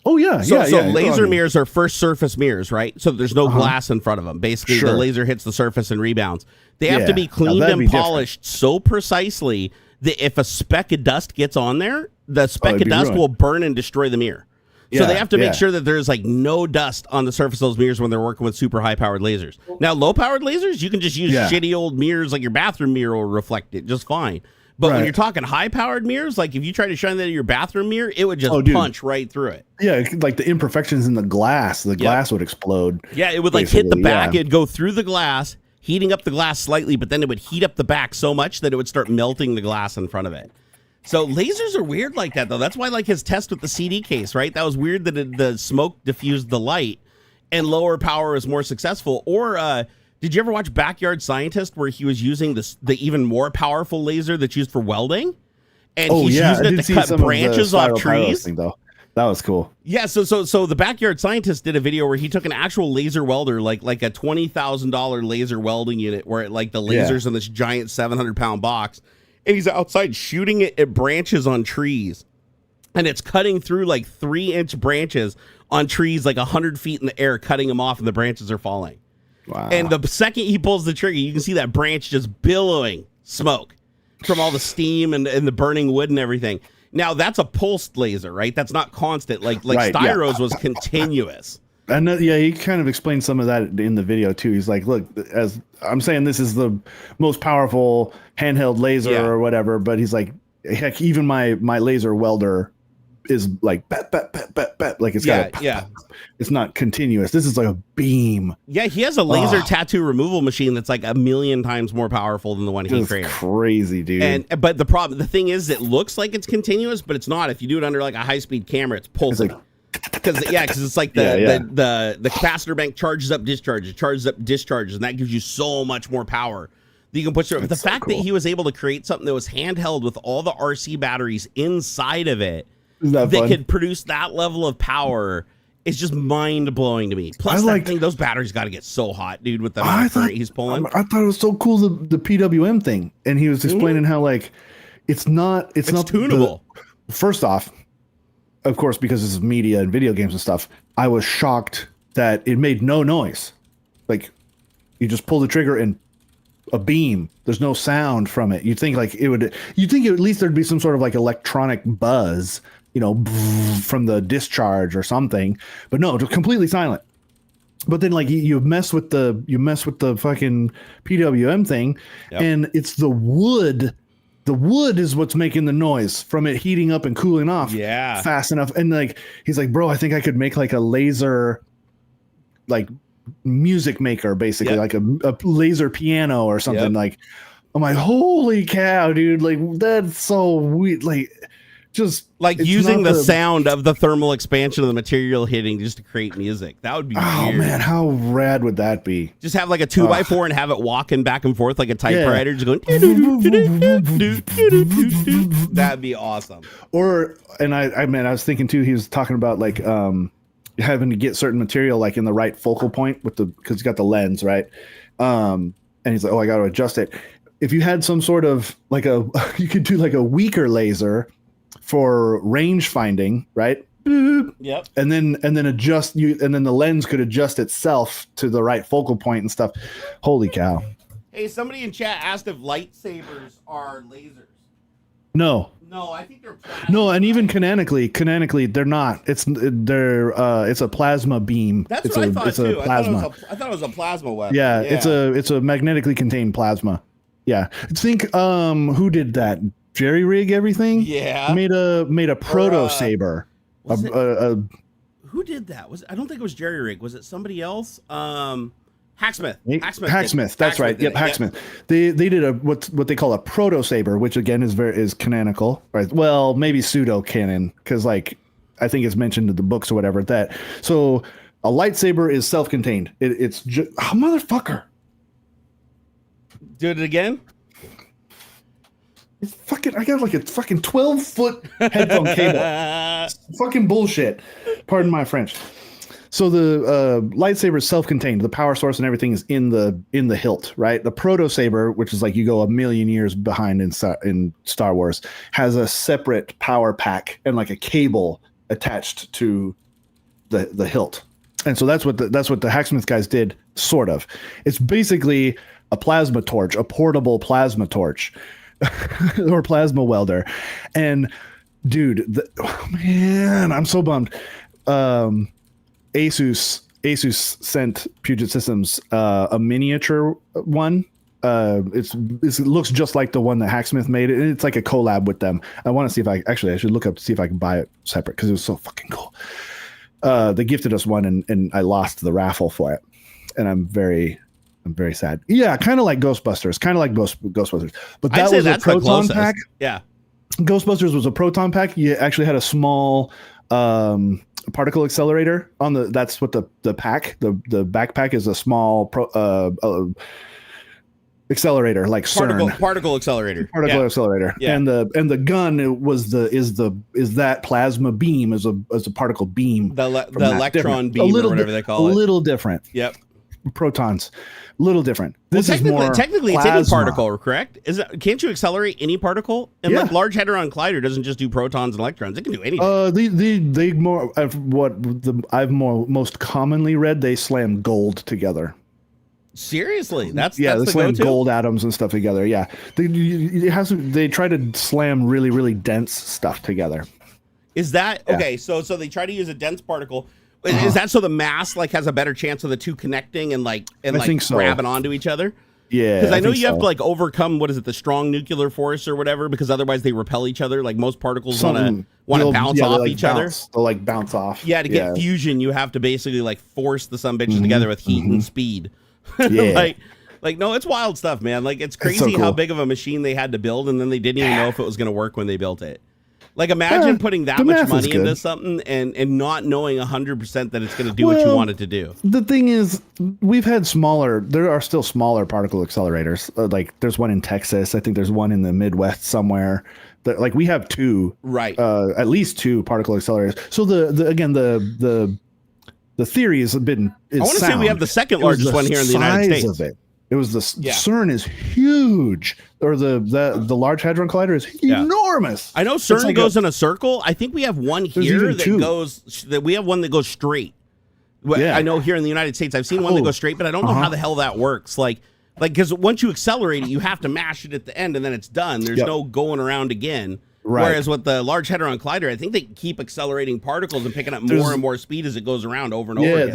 Oh yeah, so laser mirrors are first surface mirrors, right? So there's no glass in front of them. Basically, the laser hits the surface and rebounds. They have to be cleaned and polished so precisely that if a speck of dust gets on there, the speck of dust will burn and destroy the mirror. So they have to make sure that there's like no dust on the surface of those mirrors when they're working with super high powered lasers. Now, low powered lasers, you can just use shitty old mirrors, like your bathroom mirror will reflect it just fine. But when you're talking high powered mirrors, like if you try to shine that in your bathroom mirror, it would just punch right through it. Yeah, like the imperfections in the glass would explode. Yeah, it would like hit the back, it'd go through the glass, heating up the glass slightly, but then it would heat up the back so much that it would start melting the glass in front of it. So lasers are weird like that, though. That's why, like, his test with the CD case, right? That was weird that the smoke diffused the light and lower power is more successful. Or did you ever watch Backyard Scientist where he was using the even more powerful laser that's used for welding? And he's using it to cut branches off trees. Thing, though. That was cool. Yeah, so the Backyard Scientist did a video where he took an actual laser welder, like a $20,000 laser welding unit, where the laser's in this giant 700-pound box. And he's outside shooting it at branches on trees. And it's cutting through like 3-inch branches on trees like 100 feet in the air, cutting them off, and the branches are falling. Wow. And the second he pulls the trigger, you can see that branch just billowing smoke from all the steam and the burning wood and everything. Now, that's a pulsed laser, right? That's not constant. Like Styro's was continuous. And he kind of explained some of that in the video too. He's like, look, as I'm saying, this is the most powerful handheld laser or whatever, but he's like, heck, even my laser welder is like bat, like it's got it's not continuous. This is like a beam. Yeah, he has a laser tattoo removal machine that's like 1,000,000 times more powerful than the one he created. Crazy, dude. But the thing is, it looks like it's continuous, but it's not. If you do it under like a high-speed camera, it's pulsing. Because it's like the capacitor bank charges up, discharges, and that gives you so much more power that you can push through. But the fact that he was able to create something that was handheld with all the RC batteries inside of it that could produce that level of power is just mind blowing to me. Plus, those batteries got to get so hot, dude, with the current he's pulling. I thought it was so cool the PWM thing, and he was explaining how like it's not tunable. First off, of course, because this is media and video games and stuff, I was shocked that it made no noise. Like, you just pull the trigger and a beam. There's no sound from it. You'd think at least there'd be some sort of like electronic buzz, from the discharge or something. But no, just completely silent. But then like you mess with the fucking PWM thing, and it's the wood. The wood is what's making the noise from it heating up and cooling off fast enough. And like, he's like, bro, I think I could make like a laser, like music maker, basically like a laser piano or something. Like, I'm like, holy cow, dude. Like, that's so weird. Like, just like using the sound of the thermal expansion of the material hitting just to create music. That would be weird. Oh man, how rad would that be? Just have like a 2x4 and have it walking back and forth like a typewriter, just going. That'd be awesome. I was thinking too. He was talking about like having to get certain material like in the right focal point because he's got the lens, right? And he's like, oh, I got to adjust it. If you had some sort of like you could do like a weaker laser for range finding, right? Yep. And then adjust and then the lens could adjust itself to the right focal point and stuff. Holy cow. Hey, somebody in chat asked if lightsabers are lasers. No, I think they're plasma. No, and even canonically they're not. It's a plasma beam. That's what I thought too. I thought it was a plasma weapon. Yeah, it's a magnetically contained plasma. Yeah. Think who did that? jerry rig everything. Yeah, made a proto saber. Who did that? I don't think it was jerry rig. Was it somebody else? Hacksmith. That's right. Yep, Hacksmith. They did what they call a proto saber, which again is canonical, right? Well, maybe pseudo canon, because like I think it's mentioned in the books or whatever. So a lightsaber is self-contained. It's just motherfucker. Do it again. It's fucking. I got like a fucking 12-foot headphone cable. Fucking bullshit. Pardon my French. So the lightsaber is self-contained. The power source and everything is in the hilt, right? The proto saber, which is like you go a million years behind in Star Wars, has a separate power pack and like a cable attached to the hilt. And so that's what the Hacksmith guys did. Sort of. It's basically a plasma torch, a portable plasma torch. Or plasma welder. And dude, man, I'm so bummed. Asus sent Puget Systems a miniature one. It looks just like the one that Hacksmith made. It's like a collab with them. I want to see if I should look up to see if I can buy it separate because it was so fucking cool. They gifted us one and I lost the raffle for it, and I'm very sad. Yeah, kind of like Ghostbusters, but that was a proton pack. Yeah, Ghostbusters was a proton pack. You actually had a small particle accelerator on the. That's what the backpack is, a small accelerator, like CERN. Particle accelerator. Accelerator. Yeah. And the gun is that plasma beam is a particle beam. The electron beam or whatever they call it. A little different. Yep. Protons, a little different. This is more technically plasma. It's any particle, correct? Can't you accelerate any particle? And like Large Hadron Collider doesn't just do protons and electrons; it can do anything. They more I've most commonly read, they slam gold together. Seriously, that's they slam gold atoms and stuff together. Yeah, they try to slam really, really dense stuff together. Is that okay? So they try to use a dense particle. Is that so the mass like has a better chance of the two connecting and grabbing onto each other? Yeah, because I know you have to like overcome the strong nuclear force or whatever, because otherwise they repel each other. Like most particles want to bounce off each other. They'll like bounce off. Yeah, to get fusion, you have to basically like force the bitches together with heat and speed. Yeah. like no, it's wild stuff, man. Like it's crazy so cool. How big of a machine they had to build, and then they didn't even know if it was going to work when they built it. Like imagine putting that much money into something and not knowing 100% that it's going to do what you want it to do. The thing is, there are still smaller particle accelerators. Like there's one in Texas. I think there's one in the Midwest somewhere. Like we have two, right? At least two particle accelerators. So the theory has been. I want to say we have the second largest one here in the United States. Of it. It was CERN is huge, or the Large Hadron Collider is enormous. I know CERN goes in a circle. I think we have one here we have one that goes straight. I know here in the United States, I've seen one that goes straight, but I don't know how the hell that works. Like because once you accelerate it, you have to mash it at the end, and then it's done. There's no going around again. Right. Whereas with the Large Hadron Collider, I think they keep accelerating particles and picking up more and more speed as it goes around over and over again.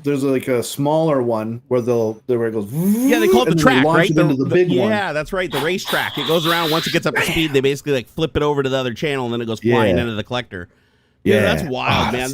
There's like a smaller one where it goes. Yeah, they call it the track, right? Into the big one. Yeah, that's right. The racetrack. It goes around. Once it gets up to speed, they basically like flip it over to the other channel, and then it goes flying into the collector. Yeah, that's wild, man.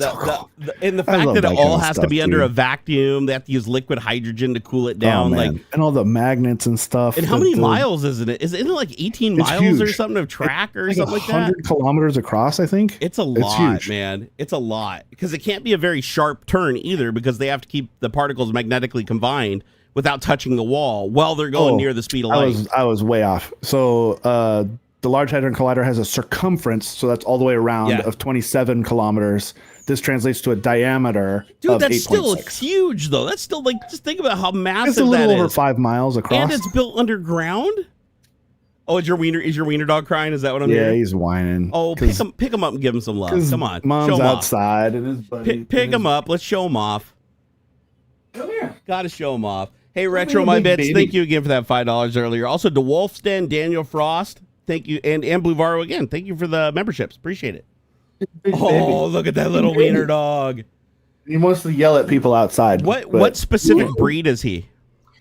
And the fact that it all has to be under a vacuum, they have to use liquid hydrogen to cool it down, and all the magnets and stuff. And how many miles is it? Is it like 18 miles or something of track or something like that? 100 kilometers across, I think. It's a lot, man. It's a lot because it can't be a very sharp turn either, because they have to keep the particles magnetically combined without touching the wall while they're going near the speed of light. I was way off. So the Large Hadron Collider has a circumference, so that's all the way around, of 27 kilometers. This translates to a diameter of 8.6. That's still huge, though. That's still, like, just think about how massive that is. It's a little over 5 miles across. And it's built underground? Oh, is your wiener dog crying? Is that what I'm hearing? Yeah, he's whining. Oh, pick him up and give him some love. Come on. Mom's outside. And his buddy, pick him up. Let's show him off. Come here. Gotta show him off. Hey, Retro My Bits, baby. Thank you again for that $5 earlier. Also, DeWolf's Den, Daniel Frost. Thank you, and Blue Varo again. Thank you for the memberships. Appreciate it. Oh, look at that little wiener dog. He wants to yell at people outside. What specific breed is he?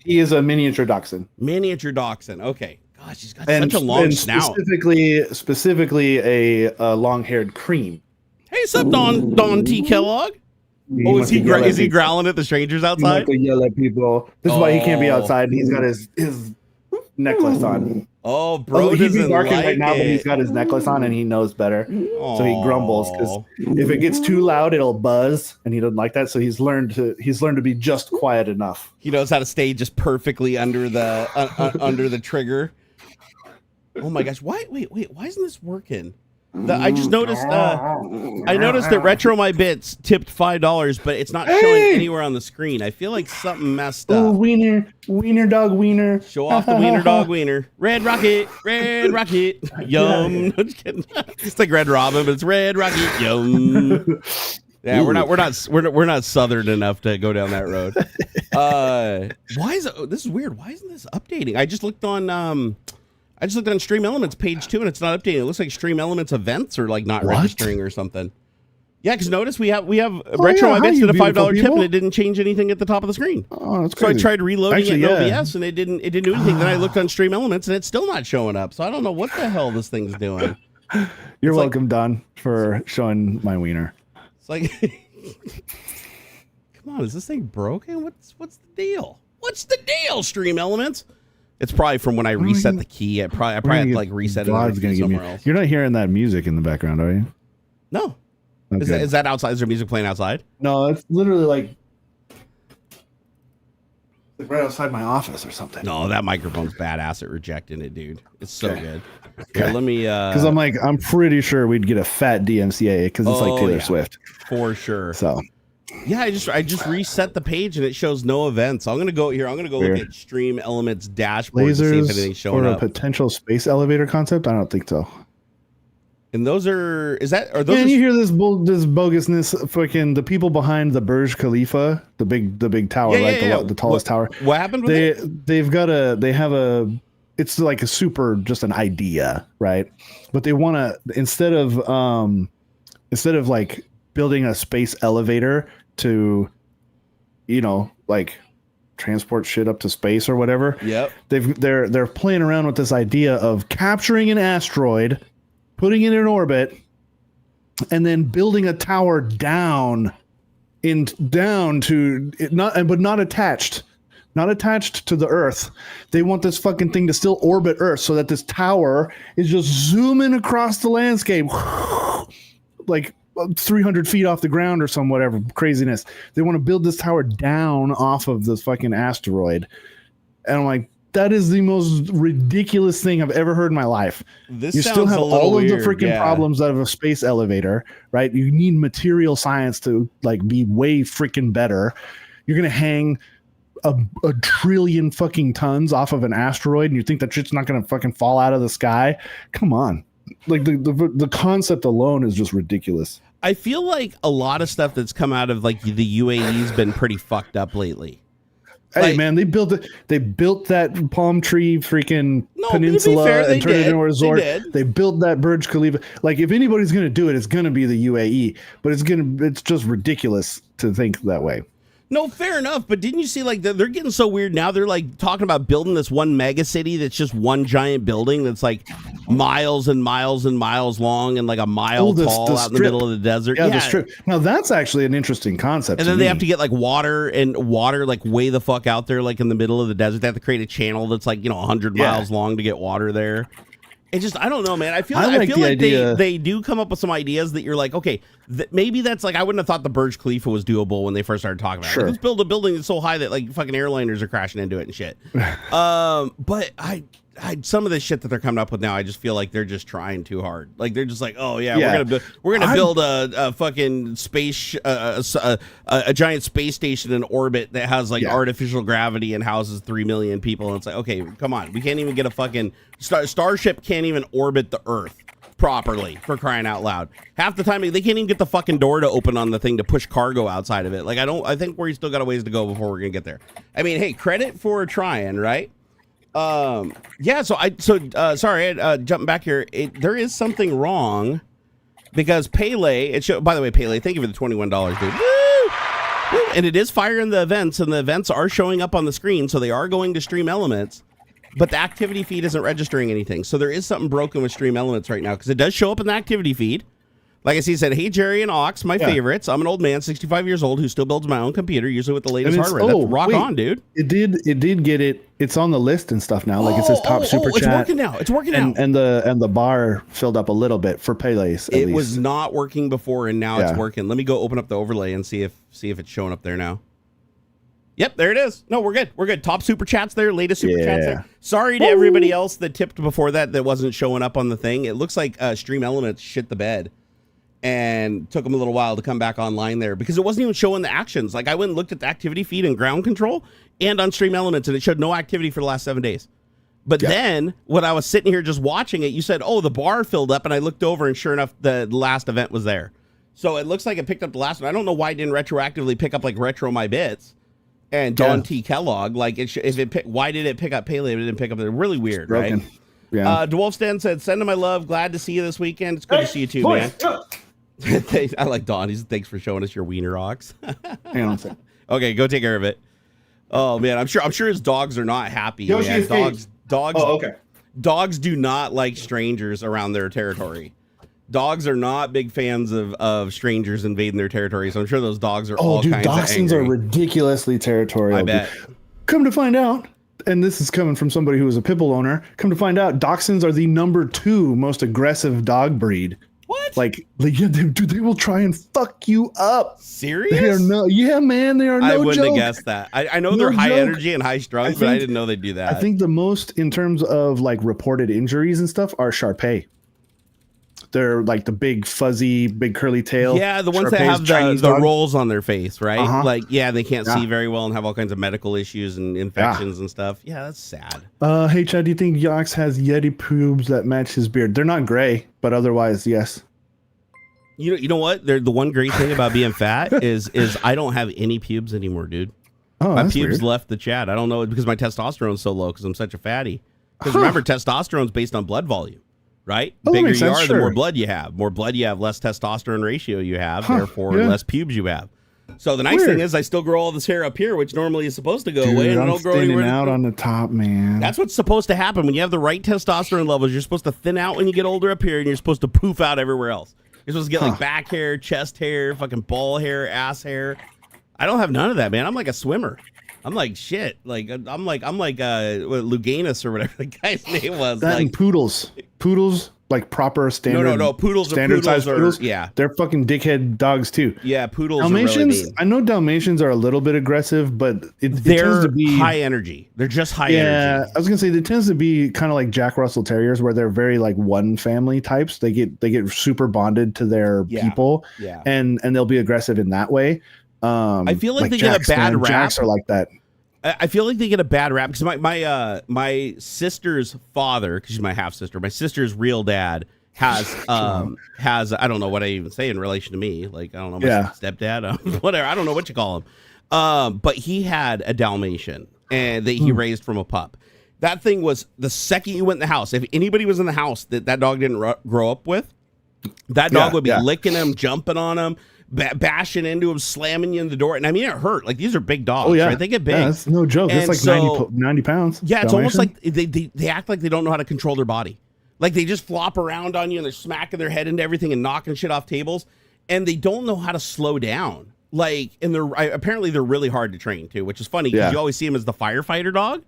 He is a miniature dachshund. Miniature dachshund. Okay, Gosh, he's got such a long snout. Specifically a long-haired cream. Hey, what's up, Don T. Kellogg? Oh, is he growling at the strangers outside? He yell at people. This is why he can't be outside. He's got his necklace on. Oh, bro, he's barking like right now, but he's got his necklace on and he knows better. So he grumbles because if it gets too loud, it'll buzz, and he doesn't like that. So he's learned to be just quiet enough. He knows how to stay just perfectly under the under the trigger. Oh my gosh! Wait! Why isn't this working? I just noticed. I noticed that Retro My Bits tipped $5, but it's not showing anywhere on the screen. I feel like something messed up. Oh, wiener dog wiener. Show off the wiener dog wiener. Red Rocket, yum. No, just kidding. It's like Red Robin, but it's Red Rocket, yum. Yeah, we're not southern enough to go down that road. Why is it? This is weird. Why isn't this updating? I just looked on Stream Elements page 2 and it's not updating. It looks like Stream Elements events are like not registering or something. Yeah, because notice we have Retro My Bits did a $5 tip and it didn't change anything at the top of the screen. Oh, that's crazy. So I tried reloading it in OBS and it didn't do anything. Then I looked on Stream Elements and it's still not showing up. So I don't know what the hell this thing's doing. You're welcome, Don, for showing my wiener. It's like, come on, is this thing broken? What's the deal? What's the deal, Stream Elements? It's probably from when I reset the key. I probably had to like reset it somewhere else. You're not hearing that music in the background, are you? No. Okay. Is that outside? Is there music playing outside? No, it's literally like right outside my office or something. No, that microphone's badass at rejecting it, dude. It's so good. Okay. Here, let me. Because I'm pretty sure we'd get a fat DMCA because it's like Taylor Swift for sure. So. Yeah, I just reset the page and it shows no events. So I'm gonna go here. I'm gonna go look at Stream Elements dashboard to see if anything's showing up. Or a potential space elevator concept? I don't think so. And those are you hear this bogusness? Fucking the people behind the Burj Khalifa, the big tower, the tallest tower. What happened with it? It's like just an idea, right? But they want to instead of like building a space elevator to, like transport shit up to space or whatever. Yep. They're playing around with this idea of capturing an asteroid, putting it in orbit, and then building a tower down to it, not attached to the Earth. They want this fucking thing to still orbit Earth so that this tower is just zooming across the landscape like 300 feet off the ground or some whatever craziness. They want to build this tower down off of this fucking asteroid. And I'm like, that is the most ridiculous thing I've ever heard in my life. You still have all of the freaking problems of a space elevator, right? You need material science to like be way freaking better. You're going to hang a trillion fucking tons off of an asteroid and you think that shit's not going to fucking fall out of the sky? Come on. Like the concept alone is just ridiculous. I feel like a lot of stuff that's come out of like the UAE's been pretty fucked up lately. Hey man, they built that palm tree freaking peninsula and turned it into a resort. They built that Burj Khalifa. Like if anybody's gonna do it, it's gonna be the UAE. But it's just ridiculous to think that way. No, fair enough. But didn't you see like they're getting so weird now? They're like talking about building this one mega city that's just one giant building that's like miles and miles and miles long and like a mile tall out in the middle of the desert. Yeah, the strip. Now that's actually an interesting concept. And then they have to get like water like way the fuck out there, like in the middle of the desert. They have to create a channel that's like 100 miles long to get water there. It just, I don't know, man. I feel like they do come up with some ideas that you're like, okay, maybe that's like, I wouldn't have thought the Burj Khalifa was doable when they first started talking about it. Like, let's build a building that's so high that like fucking airliners are crashing into it and shit. But some of the shit that they're coming up with now, I just feel like they're just trying too hard. Like they're just like, oh yeah. we're gonna build a fucking space, a giant space station in orbit that has like artificial gravity and houses 3 million people. And it's like, okay, come on, we can't even get a fucking Starship can't even orbit the Earth properly, for crying out loud. Half the time they can't even get the fucking door to open on the thing to push cargo outside of it. Like I think we still got a ways to go before we're gonna get there. I mean, hey, credit for trying, right? Sorry, jumping back here. There is something wrong because Pele, by the way, Pele, thank you for the $21, dude. Woo! And it is firing the events, and the events are showing up on the screen, so they are going to Stream Elements. but the activity feed isn't registering anything. So there is something broken with Stream Elements right now, because it does show up in the activity feed. Like I said, hey, Jerry and Aux, my favorites. I'm an old man, 65 years old, who still builds my own computer, usually with the latest hardware. That's rock on, dude. It did get it. It's on the list and stuff now. Like it says top super chat. It's working now. It's working now. And the bar filled up a little bit for Pele's. It was not working before, and now it's working. Let me go open up the overlay and see if it's showing up there now. Yep, there it is. No, we're good. We're good. Top super chats there. Latest super chats there. Sorry to everybody else that tipped before that wasn't showing up on the thing. It looks like Stream Elements shit the bed. And took them a little while to come back online there because it wasn't even showing the actions. Like I went and looked at the activity feed and ground control and on Stream Elements, and it showed no activity for the last 7 days. But then when I was sitting here just watching it, you said, oh, the bar filled up, and I looked over and sure enough, the last event was there. So it looks like it picked up the last one. I don't know why it didn't retroactively pick up like Retro My Bits and Don T. Kellogg. Like why did it pick up Pele? It didn't pick up. They're really weird, right? Yeah. DeWolfstan said, send him my love. Glad to see you this weekend. It's good to see you too, man. I like Don. Thanks for showing us your wiener, Ox. Hang on a second. Okay, go take care of it. Oh man, I'm sure his dogs are not happy. Man. Dogs do not like strangers around their territory. Dogs are not big fans of strangers invading their territory. So I'm sure those dogs are all kinds of angry. Dachshunds are ridiculously territorial. I bet. Come to find out, and this is coming from somebody who was a pit bull owner. Come to find out, Dachshunds are the #2 most aggressive dog breed. What? Like they will try and fuck you up. Serious? They are man. They are no joke. I wouldn't have guessed that. I know they're high energy and high strung, but I didn't know they'd do that. I think the most in terms of like reported injuries and stuff are Shar-Pei. They're like the big fuzzy, big curly tail. Yeah, the ones that have the rolls on their face, right? Like, they can't see very well and have all kinds of medical issues and infections and stuff. Yeah, that's sad. Hey, Chad, do you think Yox has Yeti pubes that match his beard? They're not gray, but otherwise, yes. You know what? The one great thing about being fat is I don't have any pubes anymore, dude. Oh, my pubes left the chat. I don't know, because my testosterone's so low because I'm such a fatty. Because remember, testosterone's based on blood volume. Right? The bigger you are, the more blood you have. More blood you have, less testosterone ratio you have, therefore less pubes you have. So the nice thing is I still grow all this hair up here, which normally is supposed to go away. And I don't grow anywhere out on the top, man. That's what's supposed to happen. When you have the right testosterone levels, you're supposed to thin out when you get older up here, and you're supposed to poof out everywhere else. You're supposed to get like back hair, chest hair, fucking ball hair, ass hair. I don't have none of that, man. I'm like a swimmer. I'm like shit. Like I'm like Luganus or whatever the guy's name was. That and poodles. Like proper standard. No. Poodles poodles. Yeah, they're fucking dickhead dogs too. Yeah, poodles. Dalmatians. Are really I know Dalmatians are a little bit aggressive, but it tends to be high energy. They're just high energy. Yeah, I was gonna say it tends to be kind of like Jack Russell Terriers, where they're very like one family types. They get super bonded to their people. Yeah, and they'll be aggressive in that way. I feel like they get a bad rap. Jacks are like that. I feel like they get a bad rap because my sister's father, because she's my half sister, my sister's real dad has I don't know what I even say in relation to me, like I don't know, my stepdad, whatever, I don't know what you call him, but he had a Dalmatian and that he raised from a pup. That thing was, the second you went in the house, if anybody was in the house that dog didn't grow up with, that dog would be licking him, jumping on him, bashing into him, slamming you in the door. And I mean, it hurt. Like, these are big dogs, right? They get big. Yeah, that's no joke. It's like 90 pounds. Yeah, it's almost like they act like they don't know how to control their body. Like, they just flop around on you and they're smacking their head into everything and knocking shit off tables. And they don't know how to slow down. Like, and apparently they're really hard to train too, which is funny because you always see them as the firefighter dog,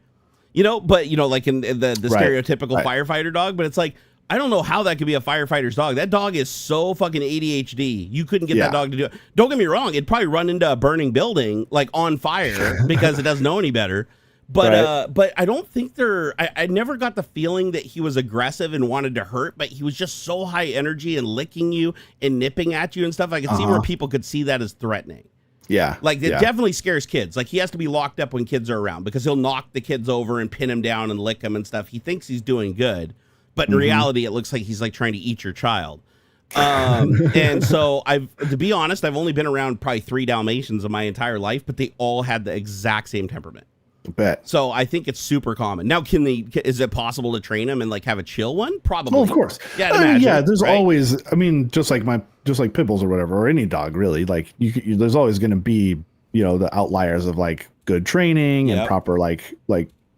but like in the stereotypical firefighter dog. But it's like, I don't know how that could be a firefighter's dog. That dog is so fucking ADHD. You couldn't get that dog to do it. Don't get me wrong. It'd probably run into a burning building, like on fire, because it doesn't know any better. But but I don't think I never got the feeling that he was aggressive and wanted to hurt, but he was just so high energy and licking you and nipping at you and stuff. I could see where people could see that as threatening. Yeah. Like, it definitely scares kids. Like, he has to be locked up when kids are around because he'll knock the kids over and pin him down and lick them and stuff. He thinks he's doing good. But in reality, it looks like he's like trying to eat your child. And so to be honest, I've only been around probably 3 Dalmatians in my entire life, but they all had the exact same temperament. I bet. So I think it's super common. Now, is it possible to train them and like have a chill one? Probably. Well, of course. Yeah, there's always, I mean, just like pit bulls or whatever, or any dog really, like there's always going to be, the outliers of like good training and proper like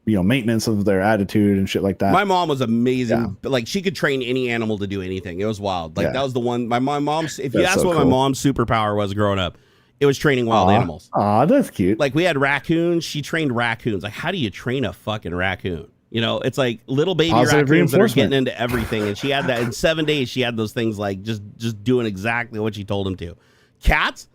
maintenance of their attitude and shit like that. My mom was amazing. Yeah. Like, she could train any animal to do anything. It was wild. Like, that was the one. My mom's, if you ask what my mom's superpower was growing up, it was training wild animals. Aw, that's cute. Like, we had raccoons. She trained raccoons. Like, how do you train a fucking raccoon? It's like little baby raccoons that are getting into everything. And she had that in 7 days. She had those things like just doing exactly what she told them to. Cats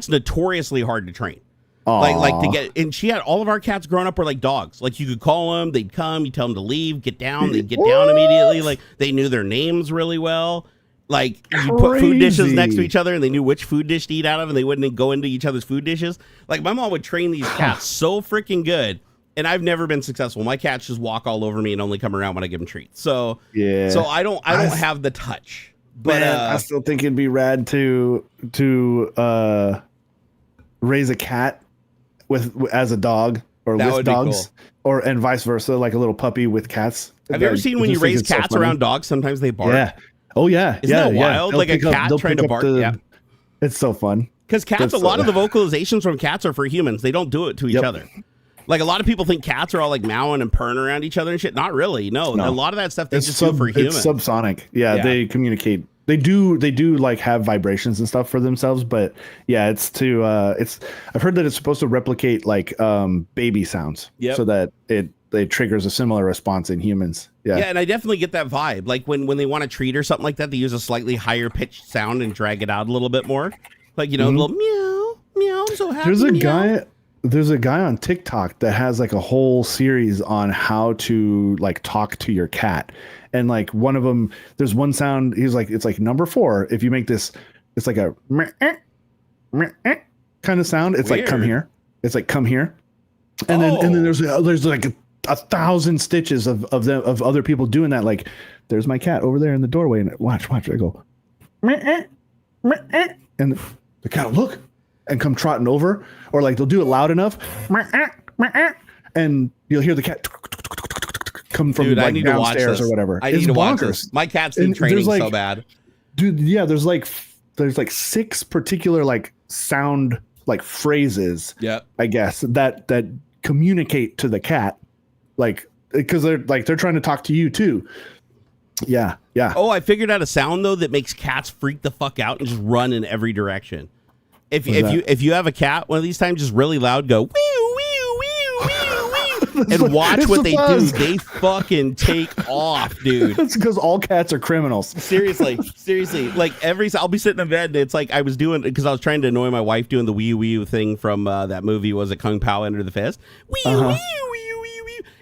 notoriously hard to train. Like to get, and she had all of our cats growing up were like dogs. Like, you could call them, they'd come, you tell them to leave, get down, they'd get down immediately. Like, they knew their names really well. Like, you put food dishes next to each other and they knew which food dish to eat out of, and they wouldn't go into each other's food dishes. Like, my mom would train these cats so freaking good, and I've never been successful. My cats just walk all over me and only come around when I give them treats. So I don't have the touch. But I still think it'd be rad to raise a cat as a dog or with dogs, cool. And vice versa, like a little puppy with cats. Have you ever seen when you raise cats around dogs? Sometimes they bark. Yeah. Oh yeah. Isn't that wild? Like a cat trying to bark. Yeah. It's so fun. Because cats, a lot of the vocalizations from cats are for humans. They don't do it to each other. Like, a lot of people think cats are all like mowing and purring around each other and shit. Not really. No. A lot of that stuff they just do for humans. It's subsonic. Yeah, they communicate. They do like have vibrations and stuff for themselves, but yeah, it's to I've heard that it's supposed to replicate like baby sounds, so that it triggers a similar response in humans. Yeah, and I definitely get that vibe. Like, when they want a treat or something like that, they use a slightly higher pitched sound and drag it out a little bit more. Like, a little meow, meow. I'm so happy. There's a guy on TikTok that has like a whole series on how to like talk to your cat. And like one of them, there's one sound. He's like, it's like number 4. If you make this, it's like a kind of sound. It's weird. Like come here. It's like come here. And then there's like 1,000 stitches of other people doing that. Like, there's my cat over there in the doorway, and watch. I go, and the cat will look and come trotting over, or like they'll do it loud enough, and you'll hear the cat come from like downstairs or whatever. I need to watch this. My cat's need training so bad. Dude, yeah, there's like 6 particular like sound like phrases, I guess, that communicate to the cat, like, because they're trying to talk to you too. Yeah. Oh, I figured out a sound though that makes cats freak the fuck out and just run in every direction. If you have a cat, one of these times, just really loud, go wee wee wee wee wee, and watch what they do. They fucking take off, dude. That's because all cats are criminals. Seriously. Like, I'll be sitting in bed, and it's like I was doing, because I was trying to annoy my wife doing the wee wee thing from that movie. Was it Kung Pao Enter the Fist? Wee wee wee.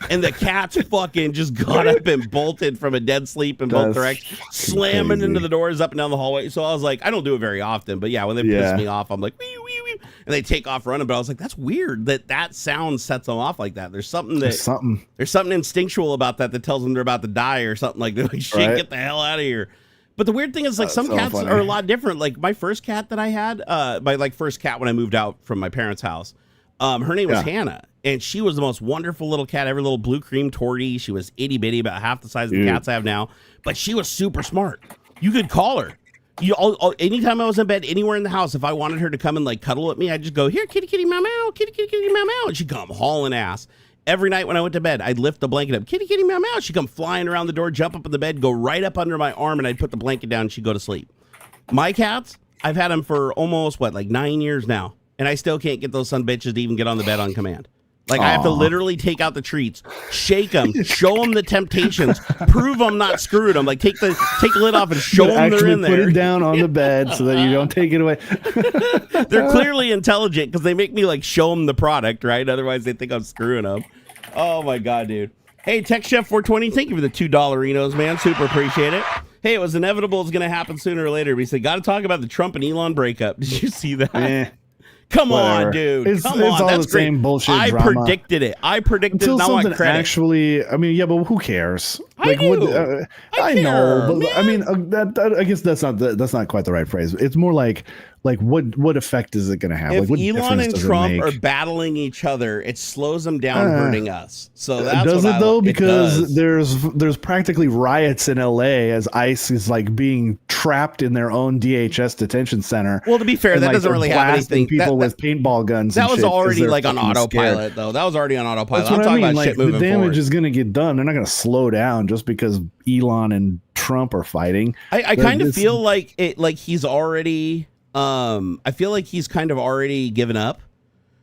And the cats fucking just got up and bolted from a dead sleep in both directions, slamming into the doors up and down the hallway. So I was like, I don't do it very often, but yeah, when they piss me off, I'm like, wee, wee, wee, and they take off running. But I was like, that's weird that sound sets them off like that. There's something instinctual about that tells them they're about to die or something. Like, they're like, shit, get the hell out of here. But the weird thing is, like, some cats are a lot different. Like, my first cat that I had, my first cat when I moved out from my parents' house, her name was Hannah. And she was the most wonderful little cat ever, little blue cream tortie. She was itty bitty, about half the size of the cats I have now. But she was super smart. You could call her. Anytime I was in bed, anywhere in the house, if I wanted her to come and like cuddle with me, I'd just go, here, kitty, kitty, meow, meow, kitty, kitty, kitty, meow, meow. And she'd come hauling ass. Every night when I went to bed, I'd lift the blanket up, kitty, kitty, meow, meow. She'd come flying around the door, jump up in the bed, go right up under my arm, and I'd put the blanket down and she'd go to sleep. My cats, I've had them for almost, 9 years now. And I still can't get those son bitches to even get on the bed on command. Like, I have to literally take out the treats, shake them, show them the temptations, prove I'm not screwed. I'm like, take the lid off and show them they're in there. Put it down on the bed so that you don't take it away. They're clearly intelligent because they make me like show them the product, right? Otherwise, they think I'm screwing them. Oh my god, dude. Hey, Tech Chef 420, thank you for the $2 man. Super appreciate it. Hey, it was inevitable. It's going to happen sooner or later. We said, got to talk about the Trump and Elon breakup. Did you see that? Come on, dude. It's all the same bullshit drama. I predicted it. Until something actually, I mean, yeah, but who cares? I do. I care, know, but man. I mean, I guess that's not quite the right phrase. It's more like what effect is it going to have? If what Elon and Trump are battling each other, it slows them down, hurting us. So that's does it though? Because it there's practically riots in LA as ICE is like being trapped in their own DHS detention center. Well, to be fair, that doesn't really have anything. People with paintball guns. That was already like on autopilot, though. That was already on autopilot. I'm talking about shit moving forward. The damage is going to get done. They're not going to slow down just because Elon and Trump are fighting. I kind of feel like he's already. I feel like he's kind of already given up.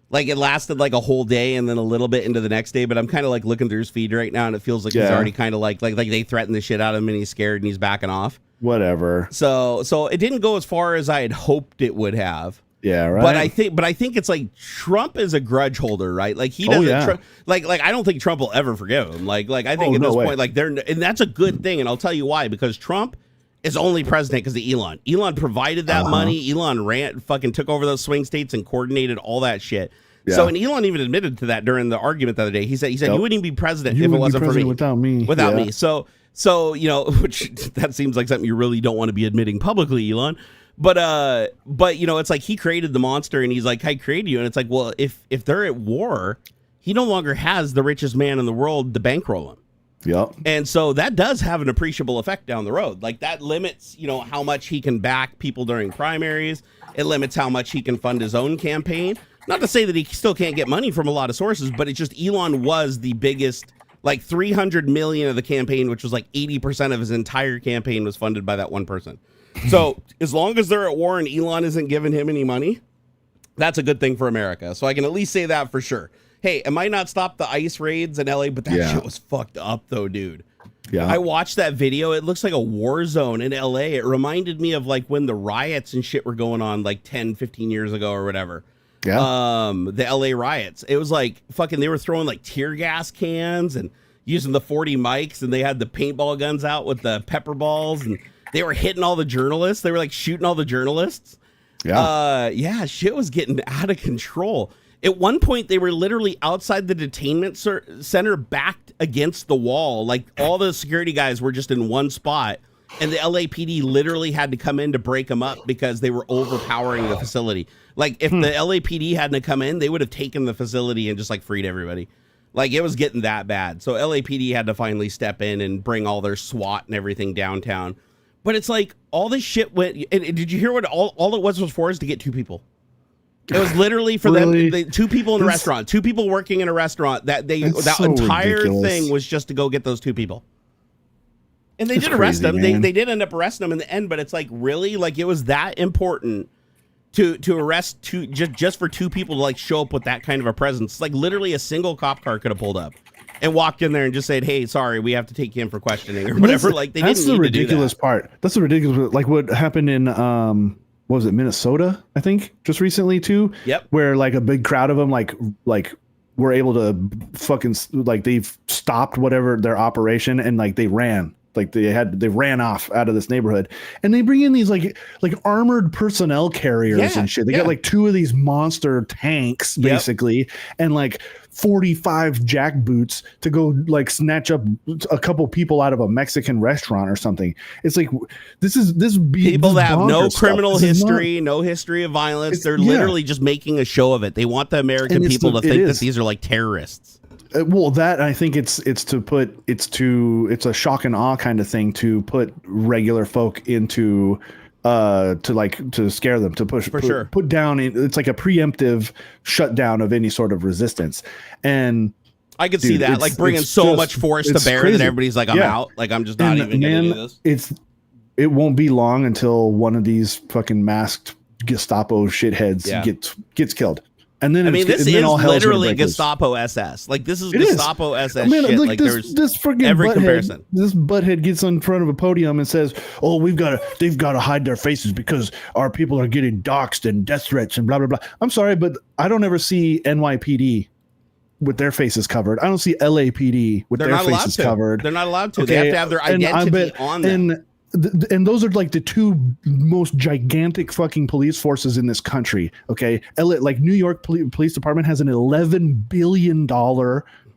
Like it lasted like a whole day and then a little bit into the next day, but I'm kind of like looking through his feed right now and it feels like he's already kind of like they threatened the shit out of him and he's scared and he's backing off. Whatever. So it didn't go as far as I had hoped it would have. Yeah, right. But I think it's like Trump is a grudge holder, right? Like he doesn't like I don't think Trump will ever forgive him. Like I think at this point, like and that's a good thing, and I'll tell you why, because Trump is only president because of Elon. Elon provided that money. Elon fucking took over those swing states and coordinated all that shit. Yeah. So, and Elon even admitted to that during the argument the other day. He said you wouldn't even be president if it wasn't for me. Without me. Without me. So which that seems like something you really don't want to be admitting publicly, Elon. But it's like he created the monster and he's like, I created you. And it's like, well, if they're at war, he no longer has the richest man in the world to bankroll him. Yep. And so that does have an appreciable effect down the road. Like that limits, how much he can back people during primaries. It limits how much he can fund his own campaign. Not to say that he still can't get money from a lot of sources, but it's just Elon was the biggest, like 300 million of the campaign, which was like 80% of his entire campaign was funded by that one person. So as long as they're at war and Elon isn't giving him any money, that's a good thing for America. So I can at least say that for sure. Hey, it might not stop the ICE raids in LA, but that shit was fucked up though, dude. Yeah. I watched that video. It looks like a war zone in LA. It reminded me of like when the riots and shit were going on like 10, 15 years ago or whatever. Yeah. The LA riots. It was like fucking, they were throwing like tear gas cans and using the 40 mics and they had the paintball guns out with the pepper balls and they were hitting all the journalists. They were like shooting all the journalists. Yeah. Shit was getting out of control. At one point, they were literally outside the detainment center backed against the wall. Like all the security guys were just in one spot. And the LAPD literally had to come in to break them up because they were overpowering the facility. Like if the LAPD hadn't come in, they would have taken the facility and just like freed everybody. Like it was getting that bad. So LAPD had to finally step in and bring all their SWAT and everything downtown. But it's like all this shit went. Did you hear what all it was for is to get two people? It was literally for them, two people in a restaurant, two people working in a restaurant. That entire thing was just to go get those two people. And they did arrest them. They did end up arresting them in the end. But it's like really, like it was that important to arrest just for two people to like show up with that kind of a presence. Like literally a single cop car could have pulled up and walked in there and just said, "Hey, sorry, we have to take you in for questioning or whatever." Like they didn't need to do that. That's the ridiculous part. That's the ridiculous. Like what happened in what was it, Minnesota, I think, just recently too? Yep. Where like a big crowd of them like were able to fucking like they've stopped whatever their operation and like they ran. Like they ran off out of this neighborhood and they bring in these like armored personnel carriers and shit. They got like two of these monster tanks basically and like 45 jackboots to go like snatch up a couple people out of a Mexican restaurant or something. It's like people that have no criminal history, no history of violence. They're literally just making a show of it. They want the American people to think that these are like terrorists. Well, that I think it's a shock and awe kind of thing to put regular folk into to scare them, to put down. It's like a preemptive shutdown of any sort of resistance. And I could see that, like bringing so much force to bear that everybody's like, I'm out. Like I'm just not even going to do this. It won't be long until one of these fucking masked Gestapo shitheads gets killed. And then this is literally Gestapo SS. Like this is Gestapo SS shit. Like this freaking every comparison. This butthead gets in front of a podium and says, "Oh, they've got to hide their faces because our people are getting doxxed and death threats and blah blah blah." I'm sorry, but I don't ever see NYPD with their faces covered. I don't see LAPD with their faces covered. They're not allowed to. Okay. They have to have their identity on them. And those are like the two most gigantic fucking police forces in this country. Okay. Like New York Police Department has an $11 billion.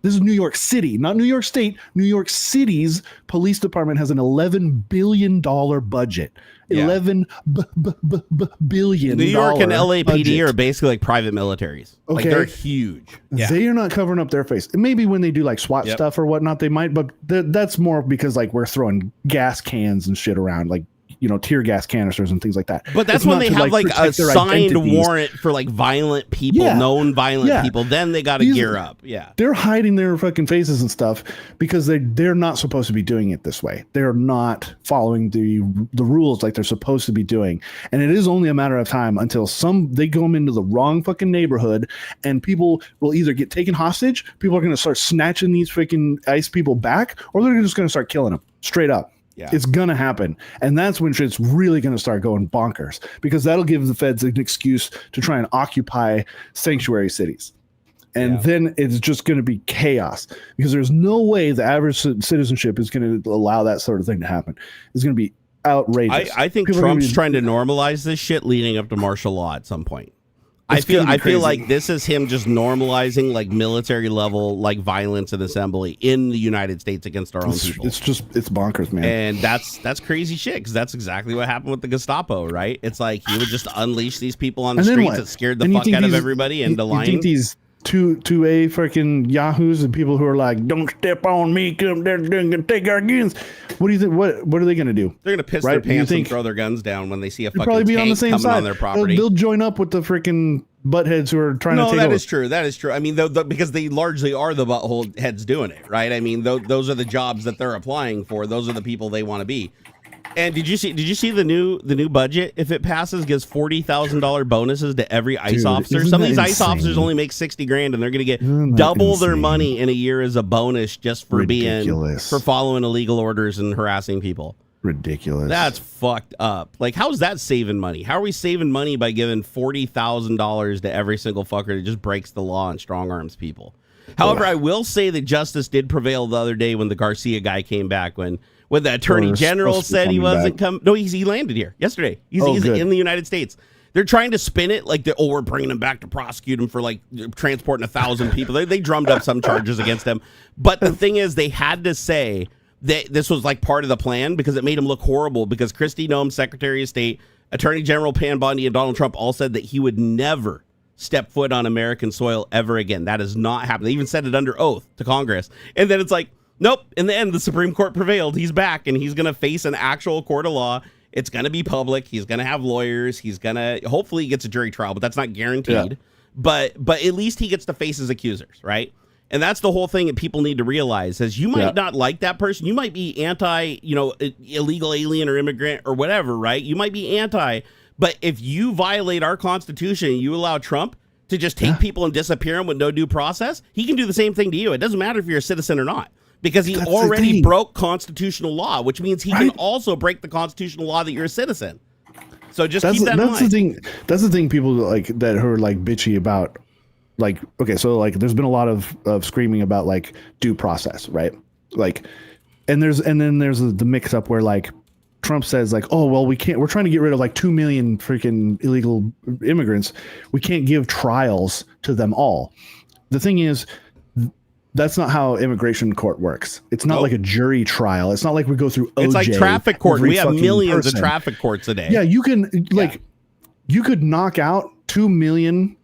This is New York City, not New York State. New York City's police department has an $11 billion budget. Yeah. billion. New York and LAPD budget. are basically like private militaries. Okay. Like they're huge. Yeah. They are not covering up their face. Maybe when they do like SWAT stuff or whatnot, they might, but that's more because like we're throwing gas cans and shit around, like, you know, tear gas canisters and things like that. But that's when they have like a signed warrant for like violent people, known violent people. Then they got to gear up. Yeah. They're hiding their fucking faces and stuff because they're not supposed to be doing it this way. They're not following the rules like they're supposed to be doing. And it is only a matter of time until they go into the wrong fucking neighborhood and people will either get taken hostage, people are going to start snatching these freaking ICE people back, or they're just going to start killing them straight up. Yeah. It's going to happen. And that's when shit's really going to start going bonkers, because that'll give the feds an excuse to try and occupy sanctuary cities. And then it's just going to be chaos, because there's no way the average citizenship is going to allow that sort of thing to happen. It's going to be outrageous. I think Trump's trying to normalize this shit leading up to martial law at some point. I feel like this is him just normalizing like military level like violence and assembly in the United States against our own people. It's bonkers, man. And that's crazy shit, because that's exactly what happened with the Gestapo, right? It's like he would just unleash these people on the streets that scared the fuck out of everybody into lying. You think these two freaking yahoos and people who are like, don't step on me, come down and take our guns. What do you think? What are they going to do? They're going to piss their pants and throw their guns down when they see a fucking probably be tank on the same coming side on their property. They'll join up with the freaking buttheads who are trying to take over. No, that is true. That is true. I mean, because they largely are the butthole heads doing it, right? I mean, those are the jobs that they're applying for. Those are the people they want to be. And did you see the new budget? If it passes, gives $40,000 bonuses to every ICE officer. Some of these ICE officers only make $60,000, and they're going to get double their money in a year as a bonus just for for following illegal orders and harassing people. Ridiculous. That's fucked up. Like, how's that saving money? How are we saving money by giving $40,000 to every single fucker that just breaks the law and strong arms people? However, I will say that justice did prevail the other day when the Garcia guy came back, when the attorney general said he wasn't coming. No, he landed here yesterday. He's in the United States. They're trying to spin it like, we're bringing him back to prosecute him for like transporting 1,000 people. They drummed up some charges against him. But the thing is, they had to say that this was like part of the plan, because it made him look horrible, because Kristi Noem, Secretary of State, Attorney General Pam Bondi, and Donald Trump all said that he would never step foot on American soil ever again. That has not happened. They even said it under oath to Congress. And then it's like, nope, in the end, the Supreme Court prevailed. He's back, and he's going to face an actual court of law. It's going to be public. He's going to have lawyers. He's going to, hopefully he gets a jury trial, but that's not guaranteed. Yeah. But at least he gets to face his accusers, right? And that's the whole thing that people need to realize, is you might not like that person. You might be anti, illegal alien or immigrant or whatever, right? You might be anti, but if you violate our Constitution and you allow Trump to just take people and disappear them with no due process, he can do the same thing to you. It doesn't matter if you're a citizen or not, because he already broke constitutional law, which means he can also break the constitutional law that you're a citizen. So just keep that in mind. That's the thing people like that who are like bitchy about. Like, okay, so like there's been a lot of screaming about like due process, right? Like, and then there's the mix up where like Trump says like, oh, well, we're trying to get rid of like 2 million freaking illegal immigrants. We can't give trials to them all. The thing is, that's not how immigration court works. It's not like a jury trial. It's not like we go through OJ. It's like traffic court. We have millions of traffic courts a day. Yeah, you can you could knock out 2 million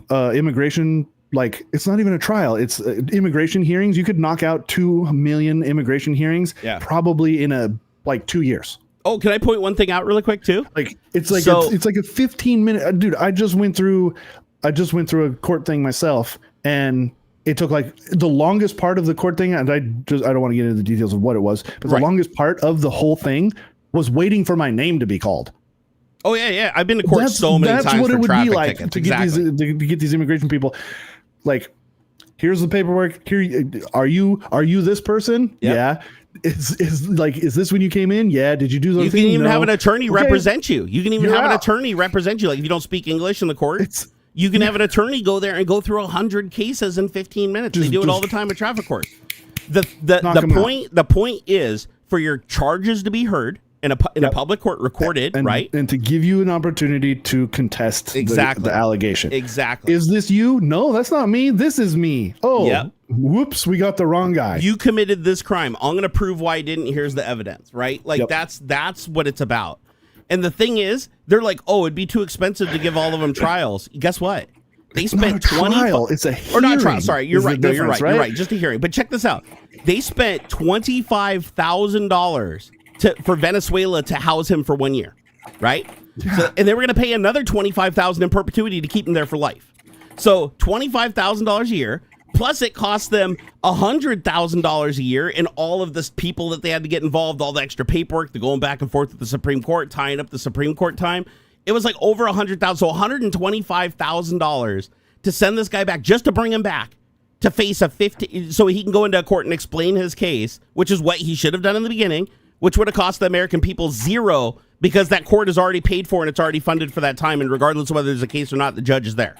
immigration, like it's not even a trial, it's immigration hearings. You could knock out 2 million immigration hearings probably in like 2 years. Oh, can I point one thing out really quick too? Like it's like it's like a 15-minute dude. I just went through a court thing myself, and it took like the longest part of the court thing, and I don't want to get into the details of what it was, but the longest part of the whole thing was waiting for my name to be called. Oh yeah. I've been to court so many times. That's what it would be like to get these immigration people. Like, here's the paperwork. Here, are you this person? Yep. Yeah. Is this when you came in? Yeah. Did you do those? You can even have an attorney represent you. You can even have an attorney represent you. Like if you don't speak English in the court, you can have an attorney go there and go through 100 cases in 15 minutes. They do it all the time at traffic court. The point is for your charges to be heard. in a public court, recorded, right? And to give you an opportunity to contest the allegation. Exactly. Is this you? No, that's not me. This is me. Oh, whoops, we got the wrong guy. You committed this crime. I'm going to prove why I didn't. Here's the evidence, right? Like that's what it's about. And the thing is, they're like, oh, it'd be too expensive to give all of them trials. Guess what? They spent 20 trial. It's a hearing. Or not trial. Sorry, you're right. No, you're right. Right? You're right. Just a hearing. But check this out. They spent $25,000 for Venezuela to house him for 1 year, right? Yeah. So, and they were going to pay another $25,000 in perpetuity to keep him there for life. So $25,000 a year, plus it cost them $100,000 a year in all of this people that they had to get involved, all the extra paperwork, the going back and forth with the Supreme Court, tying up the Supreme Court time. It was like over $100,000, so $125,000 to send this guy back just to bring him back to face a 50, so he can go into a court and explain his case, which is what he should have done in the beginning, which would have cost the American people zero because that court is already paid for and it's already funded for that time. And regardless of whether there's a case or not, the judge is there.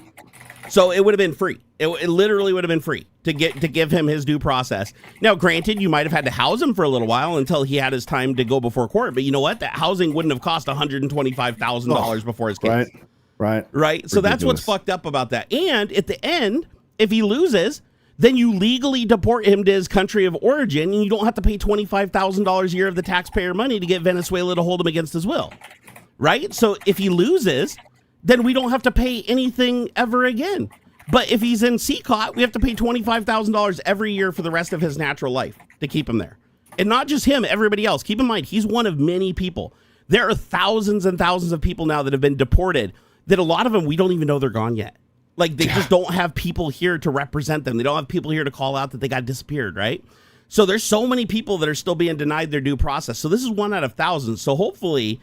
So it would have been free. It literally would have been free to give him his due process. Now, granted, you might have had to house him for a little while until he had his time to go before court. But you know what? That housing wouldn't have cost $125,000 before his case. Right. So ridiculous. That's what's fucked up about that. And at the end, if he loses, then you legally deport him to his country of origin, and you don't have to pay $25,000 a year of the taxpayer money to get Venezuela to hold him against his will, right? So if he loses, then we don't have to pay anything ever again. But if he's in CCOT, we have to pay $25,000 every year for the rest of his natural life to keep him there. And not just him, everybody else. Keep in mind, he's one of many people. There are thousands and thousands of people now that have been deported that a lot of them, we don't even know they're gone yet. Like, they just don't have people here to represent them. They don't have people here to call out that they got disappeared, right? So there's so many people that are still being denied their due process. So this is 1 out of thousands. So hopefully,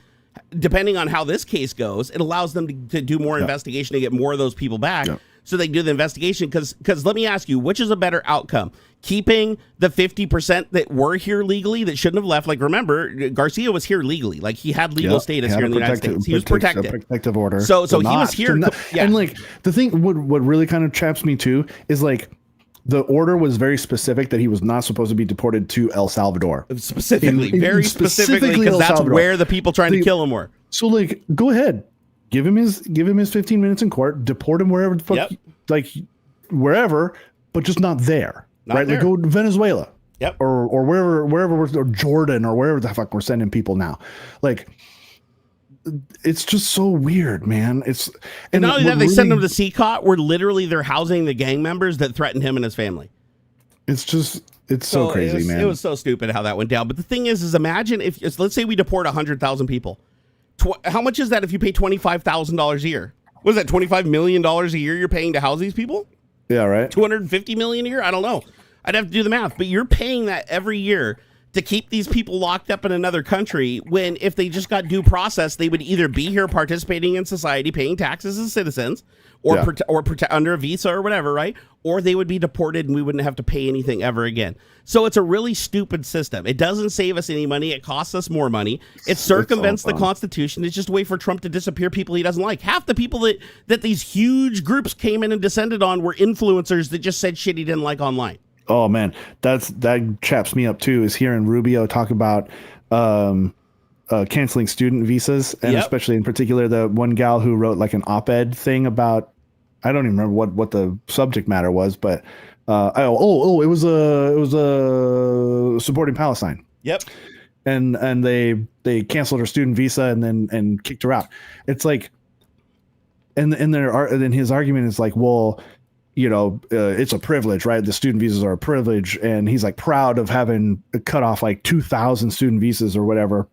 depending on how this case goes, it allows them to do more investigation to get more of those people back. So they can do the investigation. Because let me ask you, which is a better outcome? Keeping the 50% that were here legally that shouldn't have left. Like, remember, Garcia was here legally. Like, he had legal status here in the United States. He was protected. Protective order. So he was here. And like, the thing, what really kind of chaps me too is like, the order was very specific that he was not supposed to be deported to El Salvador. Specifically, very specifically, because that's where the people trying to kill him were. So like, go ahead, give him his 15 minutes in court, deport him wherever the fuck, like wherever, but just not there. Not right? There. Like, go to Venezuela. Or wherever or Jordan or wherever the fuck we're sending people now. Like, it's just so weird, man. And not only that, they send them to CCOT where literally they're housing the gang members that threatened him and his family. It's so crazy, man. It was so stupid how that went down. But the thing is imagine if, let's say we deport 100,000 people. How much is that if you pay $25,000 a year? What is that, $25 million a year you're paying to house these people? Yeah, right. $250 million a year? I don't know. I'd have to do the math. But you're paying that every year to keep these people locked up in another country when if they just got due process, they would either be here participating in society, paying taxes as citizens, or under a visa or whatever, right? Or they would be deported and we wouldn't have to pay anything ever again. So it's a really stupid system. It doesn't save us any money. It costs us more money. It circumvents the Constitution. It's just a way for Trump to disappear people he doesn't like. Half the people that these huge groups came in and descended on were influencers that just said shit he didn't like online. Oh man, that chaps me up too, is hearing Rubio talk about canceling student visas, and especially in particular the one gal who wrote like an op-ed thing about, I don't even remember what the subject matter was, but it was supporting Palestine. Yep. And they canceled her student visa and kicked her out. It's like, and his argument is like, well, you know, it's a privilege, right? The student visas are a privilege. And he's like proud of having cut off like 2,000 student visas or whatever.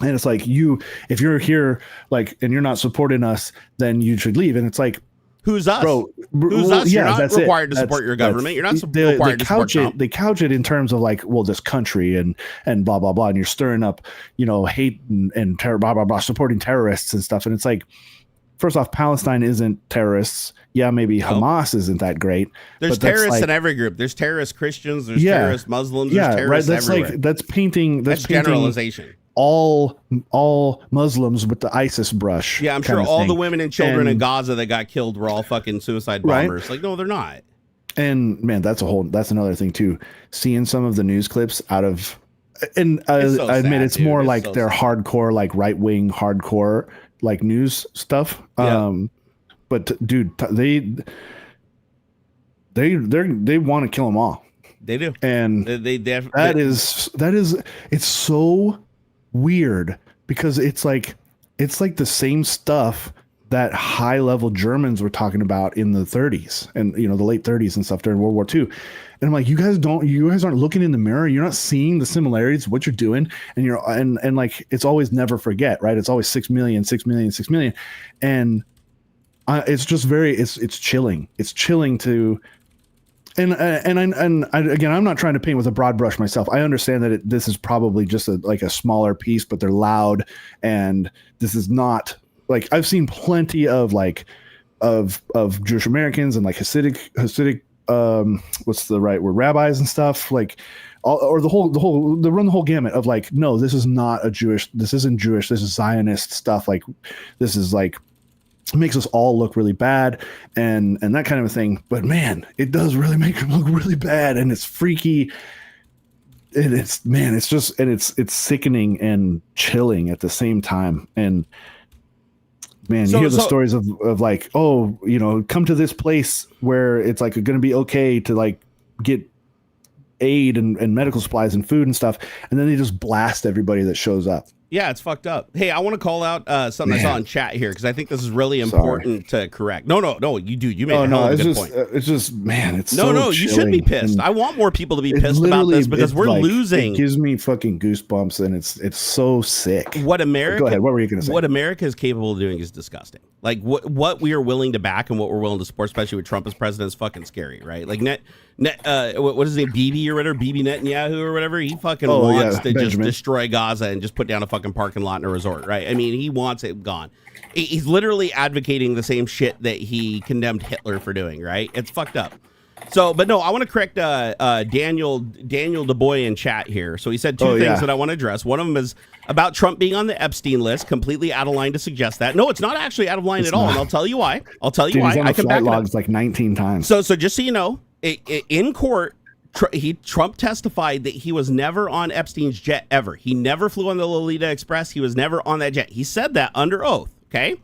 And it's like, if you're here, like, and you're not supporting us, then you should leave. And it's like, who's us? Bro, who's us? You're not required to support your government. You're not required to support Trump. They couch it in terms of like, well, this country and blah, blah, blah. And you're stirring up, you know, hate and terror, blah, blah, blah, supporting terrorists and stuff. And it's like, first off, Palestine isn't terrorists. Yeah, maybe Hamas isn't that great. There's terrorists in every group. There's terrorist Christians. There's terrorist Muslims. There's terrorists everywhere. Like, that's painting generalization. All Muslims with the ISIS brush. Yeah, I'm sure all the women and children in Gaza that got killed were all fucking suicide bombers. Right? Like, no, they're not. And man, that's another thing too. Seeing some of the news clips out of And I admit it's more it's like so they're sad. hardcore, like right-wing hardcore, like news stuff. Yeah. But dude, they want to kill them all. They do. And that is it's so weird because it's like the same stuff that high level Germans were talking about in the 30s and the late 30s and stuff during World War II. And I'm like, you guys aren't looking in the mirror. You're not seeing the similarities of what you're doing. And and like, it's always never forget, right? It's always 6 million, 6 million, 6 million. And it's just it's chilling. It's chilling to, and again, I'm not trying to paint with a broad brush myself. I understand that this is probably just a smaller piece, but they're loud. And this is not like, I've seen plenty of of Jewish Americans and like Hasidic, what's the right word, rabbis and stuff, like they run the whole gamut of like, no, this isn't Jewish, this is Zionist stuff, like this is like makes us all look really bad and that kind of a thing. But man, it does really make them look really bad, and it's freaky, and it's sickening and chilling at the same time. And man, you hear the stories of like, oh, come to this place where it's like going to be okay to like get aid and medical supplies and food and stuff, and then they just blast everybody that shows up. Yeah, it's fucked up. Hey, I want to call out something I saw in chat here because I think this is really important to correct. No, you do. You made a hell of a good point. It's just, man, it's no. You should be pissed. I want more people to be pissed about this because we're losing. It gives me fucking goosebumps, and it's so sick. Go ahead. What were you going to say? What America is capable of doing is disgusting. Like what we are willing to back and what we're willing to support, especially with Trump as president, is fucking scary, right? Like what is his name, Bibi or whatever, Bibi Netanyahu or whatever. He fucking wants to just destroy Gaza and just put down a fucking parking lot in a resort, right? I mean, he wants it gone. He's literally advocating the same shit that he condemned Hitler for doing, right? It's fucked up. So, but no, I want to correct Daniel DeBoy in chat here. So he said two things that I want to address. One of them is about Trump being on the Epstein list, completely out of line to suggest that. No, it's not actually out of line at all, and I'll tell you why. He's on I can back logs like 19 times. So just so you know, in court, Trump testified that he was never on Epstein's jet ever. He never flew on the Lolita Express. He was never on that jet. He said that under oath. Okay.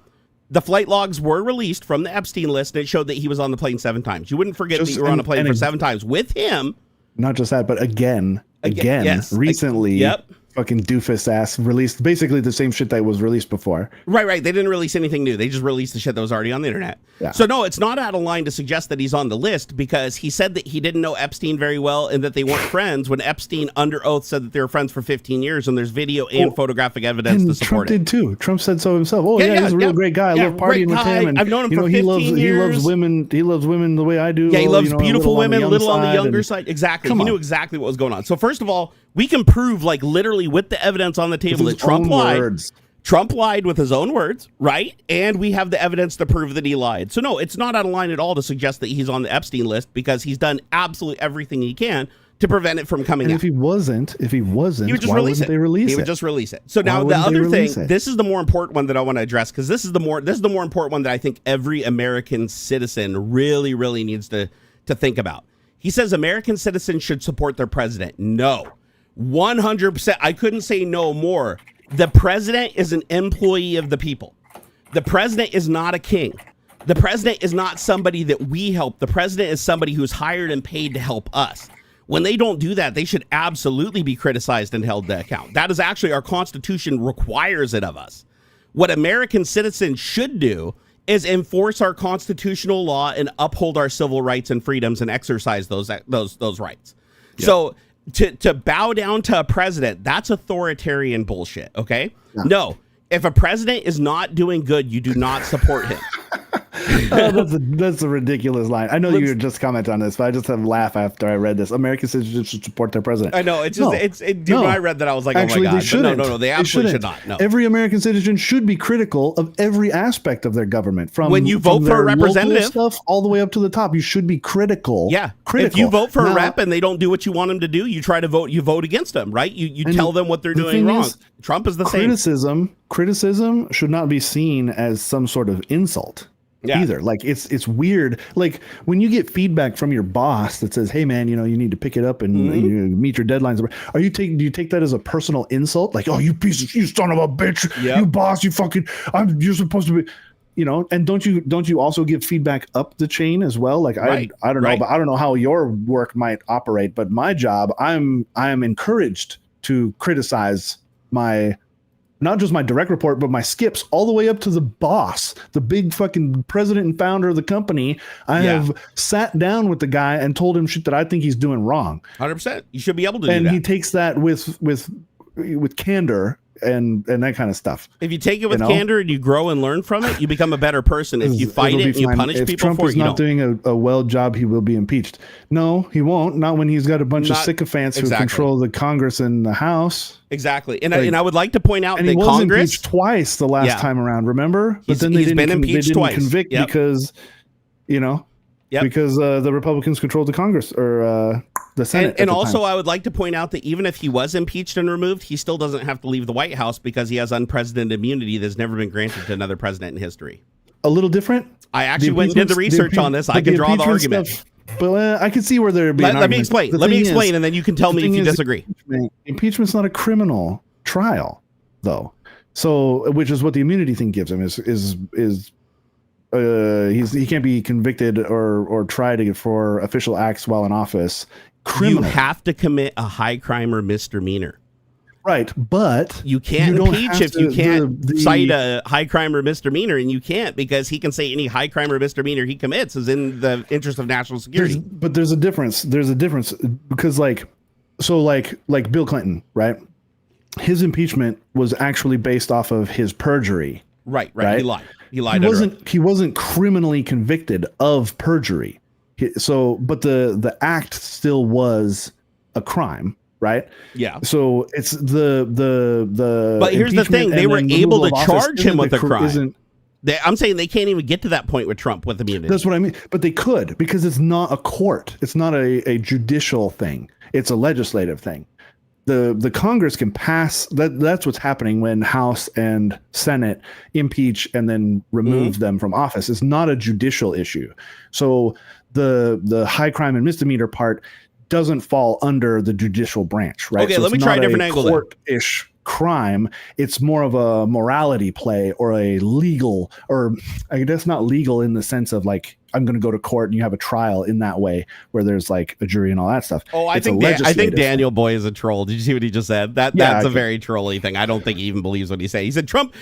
The flight logs were released from the Epstein list, and it showed that he was on the plane 7 times. You wouldn't forget that you were on a plane for 7 times with him. Not just that, but again, yes, recently. Yep. Fucking doofus ass released basically the same shit that was released before. Right. They didn't release anything new. They just released the shit that was already on the internet. Yeah. So no, it's not out of line to suggest that he's on the list because he said that he didn't know Epstein very well and that they weren't friends when Epstein under oath said that they were friends for 15 years and there's video and photographic evidence to support Trump did too. Trump said so himself. Oh yeah, he's a real great guy. I love partying with him. And I've known him for 15 years. He loves women. He loves women the way I do. Yeah, he loves beautiful women, little on the younger side. Exactly. He knew exactly what was going on. So first of all, we can prove, like, literally with the evidence on the table that Trump lied. Trump lied with his own words, right? And we have the evidence to prove that he lied. So no, it's not out of line at all to suggest that he's on the Epstein list because he's done absolutely everything he can to prevent it from coming out. If he wasn't, he would just why wouldn't they release it? He would just release it. So now the other thing, this is the more important one that I want to address because this is the more important one that I think every American citizen really, really needs to think about. He says American citizens should support their president. No. 100%. I couldn't say no more. The president is an employee of the people. The president is not a king. The president is not somebody that we help. The president is somebody who's hired and paid to help us. When they don't do that, they should absolutely be criticized and held to account. That is actually our Constitution requires it of us. What American citizens should do is enforce our constitutional law and uphold our civil rights and freedoms and exercise those rights. Yep. So to bow down to a president, that's authoritarian bullshit, okay? Yeah. No, if a president is not doing good, you do not support him. That's a ridiculous line. I know you just comment on this, but I just have to laugh after I read this. American citizens should support their president. I know. It's just when I read that, I was like, actually, oh my God. No, they absolutely should not. No. Every American citizen should be critical of every aspect of their government. From when you vote for a representative stuff all the way up to the top, you should be critical. Yeah. If you vote for a rep and they don't do what you want them to do, you vote against them, right? You tell them what they're doing wrong. Trump is the same. Criticism should not be seen as some sort of insult. either. Like it's weird. Like when you get feedback from your boss that says, "Hey man, you need to pick it up and you meet your deadlines." Do you take that as a personal insult? Like, "Oh, you son of a bitch, you boss, you fucking, you're supposed to be." And don't you also give feedback up the chain as well? Like I don't know, but I don't know how your work might operate, but my job, I am encouraged to criticize not just my direct report, but my skips all the way up to the boss, the big fucking president and founder of the company. I have sat down with the guy and told him shit that I think he's doing wrong. 100%. You should be able to do that. And he takes that with candor and that kind of stuff. If you take it with candor and you grow and learn from it, you become a better person. If you fight it and you punish people Trump for it, is not doing a well job, he will be impeached. No, he won't. Not when he's got a bunch of sycophants who control the Congress and the House. Exactly. And I would like to point out that he was Congress impeached twice the last time around, remember? But then they didn't convict because, because the Republicans controlled the Congress or the Senate. And also, I would like to point out that even if he was impeached and removed, he still doesn't have to leave the White House because he has unprecedented immunity that's never been granted to another president in history. A little different? I actually went and did the research on this. I can draw the argument. But I can see where there be an Let me explain. Let me explain, and then you can tell me if you disagree. Impeachment's not a criminal trial, though. So, which is what the immunity thing gives him he can't be convicted or tried for official acts while in office. Criminal. You have to commit a high crime or misdemeanor. Right, but you can't impeach if you can't cite a high crime or misdemeanor, and you can't because he can say any high crime or misdemeanor he commits is in the interest of national security. But there's a difference. There's a difference because like Bill Clinton, right? His impeachment was actually based off of his perjury. Right. He lied. He wasn't criminally convicted of perjury. But the act still was a crime, right? Yeah. So it's the But here's the thing: they were able to charge him with a crime. I'm saying they can't even get to that point with Trump with immunity. That's what I mean. But they could because it's not a court. It's not a judicial thing. It's a legislative thing. The Congress can pass that's what's happening when House and Senate impeach and then remove them from office. It's not a judicial issue. So the high crime and misdemeanor part doesn't fall under the judicial branch, right? Okay, so let me try a different angle. Court-ish crime. It's more of a morality play or a legal, or I guess not legal in the sense of like I'm going to go to court and you have a trial in that way where there's like a jury and all that stuff. Oh, I think Daniel Boy is a troll. Did you see what he just said? That's a very trolly thing. I don't think he even believes what he said. He said Trump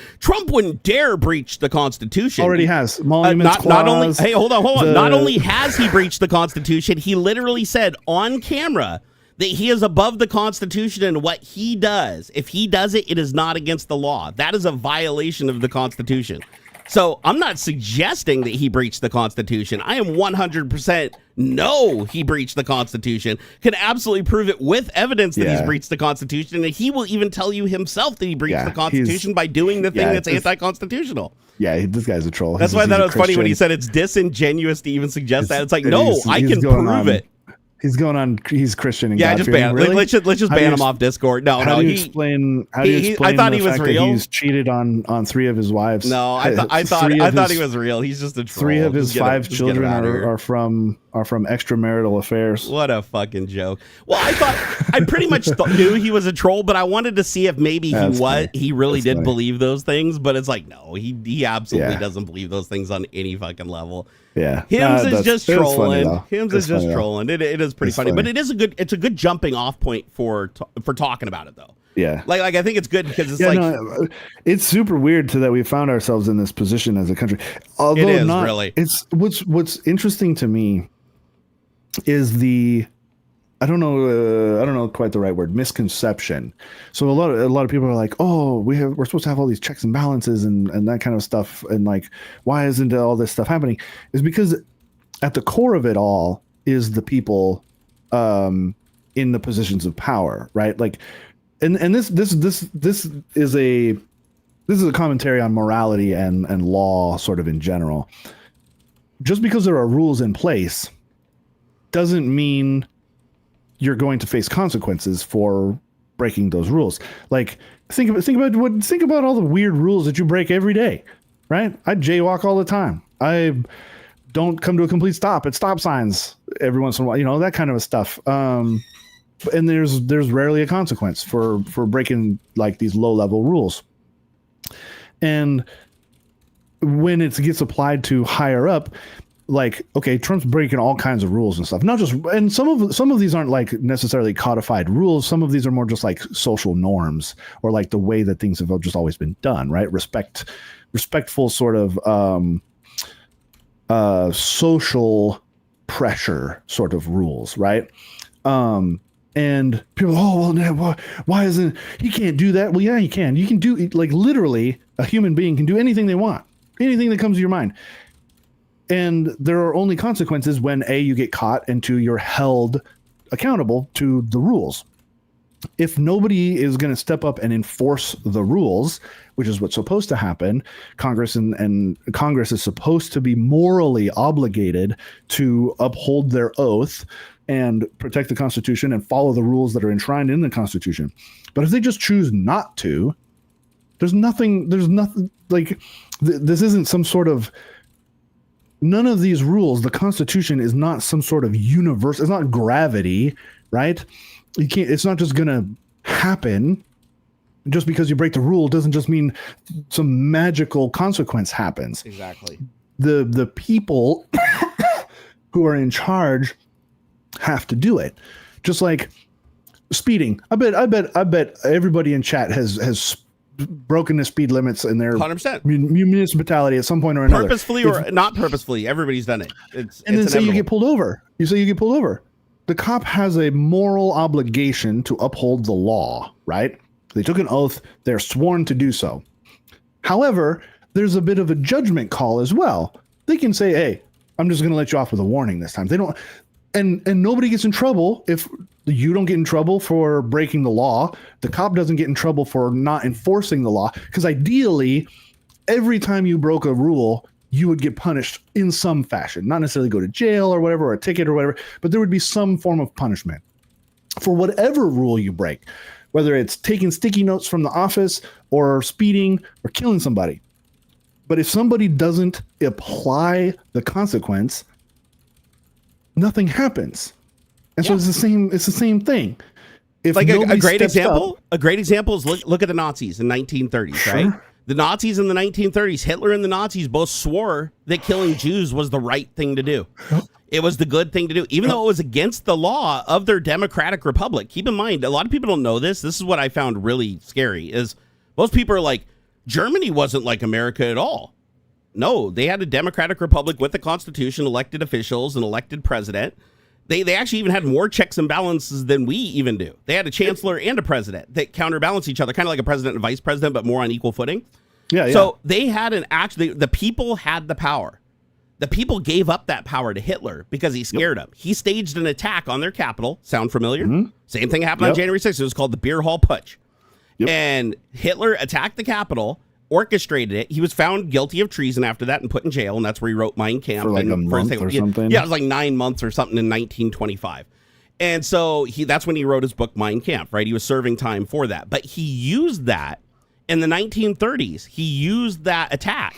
wouldn't dare breach the Constitution. Already has. Not only. Hey, hold on. Not only has he breached the Constitution, he literally said on camera that he is above the Constitution and what he does. If he does it, it is not against the law. That is a violation of the Constitution. So I'm not suggesting that he breached the Constitution. I am 100% no, he breached the Constitution. Can absolutely prove it with evidence that he's breached the Constitution. And he will even tell you himself that he breached the Constitution by doing the thing that's anti-constitutional. Yeah, this guy's a troll. That's why I thought it was funny when he said it's disingenuous to even suggest that. It's like, no, I can prove it. He's going on. He's Christian. And just ban him. Really? Let's just ban him off Discord. No, how do you explain? I thought he was real. He's cheated on 3 of his wives. No, I thought he was real. He's just a troll. 3 of his 5 children are from extramarital affairs. What a fucking joke. Well, I pretty much knew he was a troll, but I wanted to see if maybe he really did believe those things. But it's like, no, he absolutely doesn't believe those things on any fucking level. Yeah, Hims is just trolling. Hims is just trolling. It is pretty funny, but it's a good jumping off point for talking about it though. Yeah, like I think it's good because it's it's super weird that we found ourselves in this position as a country. Although it is really. It's what's interesting to me is I don't know quite the right word, misconception. So a lot of people are like, oh, we're supposed to have all these checks and balances and that kind of stuff, and like, why isn't all this stuff happening? Is because at the core of it all is the people in the positions of power, right? Like, and this is a commentary on morality and law sort of in general. Just because there are rules in place doesn't mean you're going to face consequences for breaking those rules. Like think about all the weird rules that you break every day, right? I jaywalk all the time. I don't come to a complete stop at stop signs every once in a while, you know, that kind of stuff. And there's rarely a consequence for breaking like these low level rules. And when it gets applied to higher up, like, okay, Trump's breaking all kinds of rules and stuff. Not just, and some of these aren't like necessarily codified rules. Some of these are more just like social norms or like the way that things have just always been done, right? Respectful sort of social pressure sort of rules, right? And people, oh, well, why isn't he can't do that? Well, yeah, he can. You can do, like, literally a human being can do anything they want, anything that comes to your mind. And there are only consequences when A, you get caught, and two, you're held accountable to the rules. If nobody is going to step up and enforce the rules, which is what's supposed to happen, Congress and Congress is supposed to be morally obligated to uphold their oath and protect the Constitution and follow the rules that are enshrined in the Constitution. But if they just choose not to, there's nothing like this isn't some sort of, none of these rules, the Constitution is not some sort of universe. It's not gravity, right? You can't, it's not just going to happen. Just because you break the rule doesn't just mean some magical consequence happens. Exactly. The people who are in charge have to do it. Just like speeding. I bet everybody in chat has broken the speed limits in their 100% municipality at some point or another. Purposefully or not purposefully, everybody's done it. It's then say you get pulled over. You say you get pulled over. The cop has a moral obligation to uphold the law, right? They took an oath. They're sworn to do so. However, there's a bit of a judgment call as well. They can say, hey, I'm just going to let you off with a warning this time. They don't, and nobody gets in trouble if you don't get in trouble for breaking the law. The cop doesn't get in trouble for not enforcing the law, because ideally, every time you broke a rule, you would get punished in some fashion. Not necessarily go to jail or whatever, or a ticket or whatever, but there would be some form of punishment for whatever rule you break, whether it's taking sticky notes from the office or speeding or killing somebody. But if somebody doesn't apply the consequence, nothing happens. And so it's the same thing. If like a great example is look at the Nazis in 1930s, Sure. right? The Nazis in the 1930s, Hitler and the Nazis both swore that killing Jews was the right thing to do. It was the good thing to do, even though it was against the law of their democratic republic. Keep in mind, a lot of people don't know this. This is what I found really scary, is most people are like, Germany wasn't like America at all. No, they had a democratic republic with a constitution, elected officials, an elected president. They actually even had more checks and balances than we even do. They had a chancellor and a president that counterbalance each other, kind of like a president and vice president, but more on equal footing. Yeah. So they had the people had the power. The people gave up that power to Hitler because he scared them. He staged an attack on their capital. Sound familiar? Mm-hmm. Same thing happened on January 6th. It was called the Beer Hall Putsch. And Hitler attacked the Capitol, orchestrated it. He was found guilty of treason after that and put in jail, and that's where he wrote Mein Kampf. For like a month or something? Yeah, it was like 9 months or something in 1925. And so that's when he wrote his book Mein Kampf, right? He was serving time for that. But he used that in the 1930s. He used that attack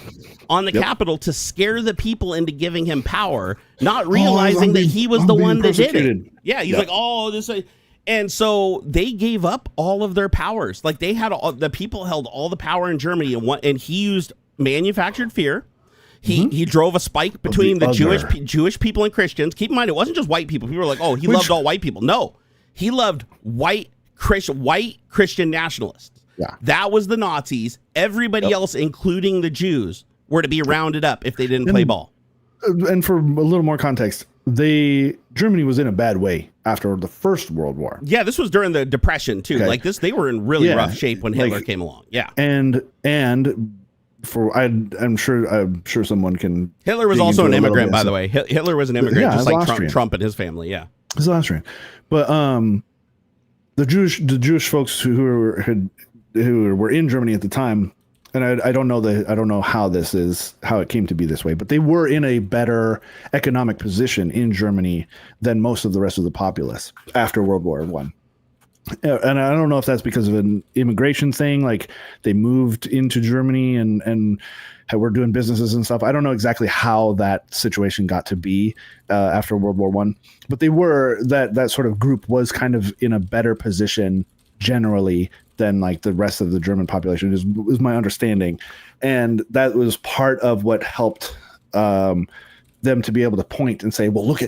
on the Capitol to scare the people into giving him power, not realizing that he was the one that did it. Yeah, he's like, oh, this... And so they gave up all of their powers. Like they had the people held all the power in Germany, and he used manufactured fear. He drove a spike between the Jewish people and Christians. Keep in mind, it wasn't just white people. People were like, oh, he loved all white people. No, he loved white Christian nationalists. Yeah. That was the Nazis. Everybody else, including the Jews, were to be rounded up if they didn't play ball. And for a little more context, Germany was in a bad way after the First World War. Yeah, this was during the Depression too. Okay. Like this, they were in really rough shape when Hitler came along. Yeah, and for I'm sure someone can. Hitler was also an immigrant, by the way. Hitler was an immigrant, just like Trump and his family. Yeah, he's Austrian, but the Jewish folks who were in Germany at the time. And I don't know how it came to be this way, but they were in a better economic position in Germany than most of the rest of the populace after World War I. and I don't know if that's because of an immigration thing, like they moved into Germany and we're doing businesses and stuff. I don't know exactly how that situation got to be after World War I, but they were that sort of group was kind of in a better position generally than like the rest of the German population is my understanding, and that was part of what helped them to be able to point and say, well, look,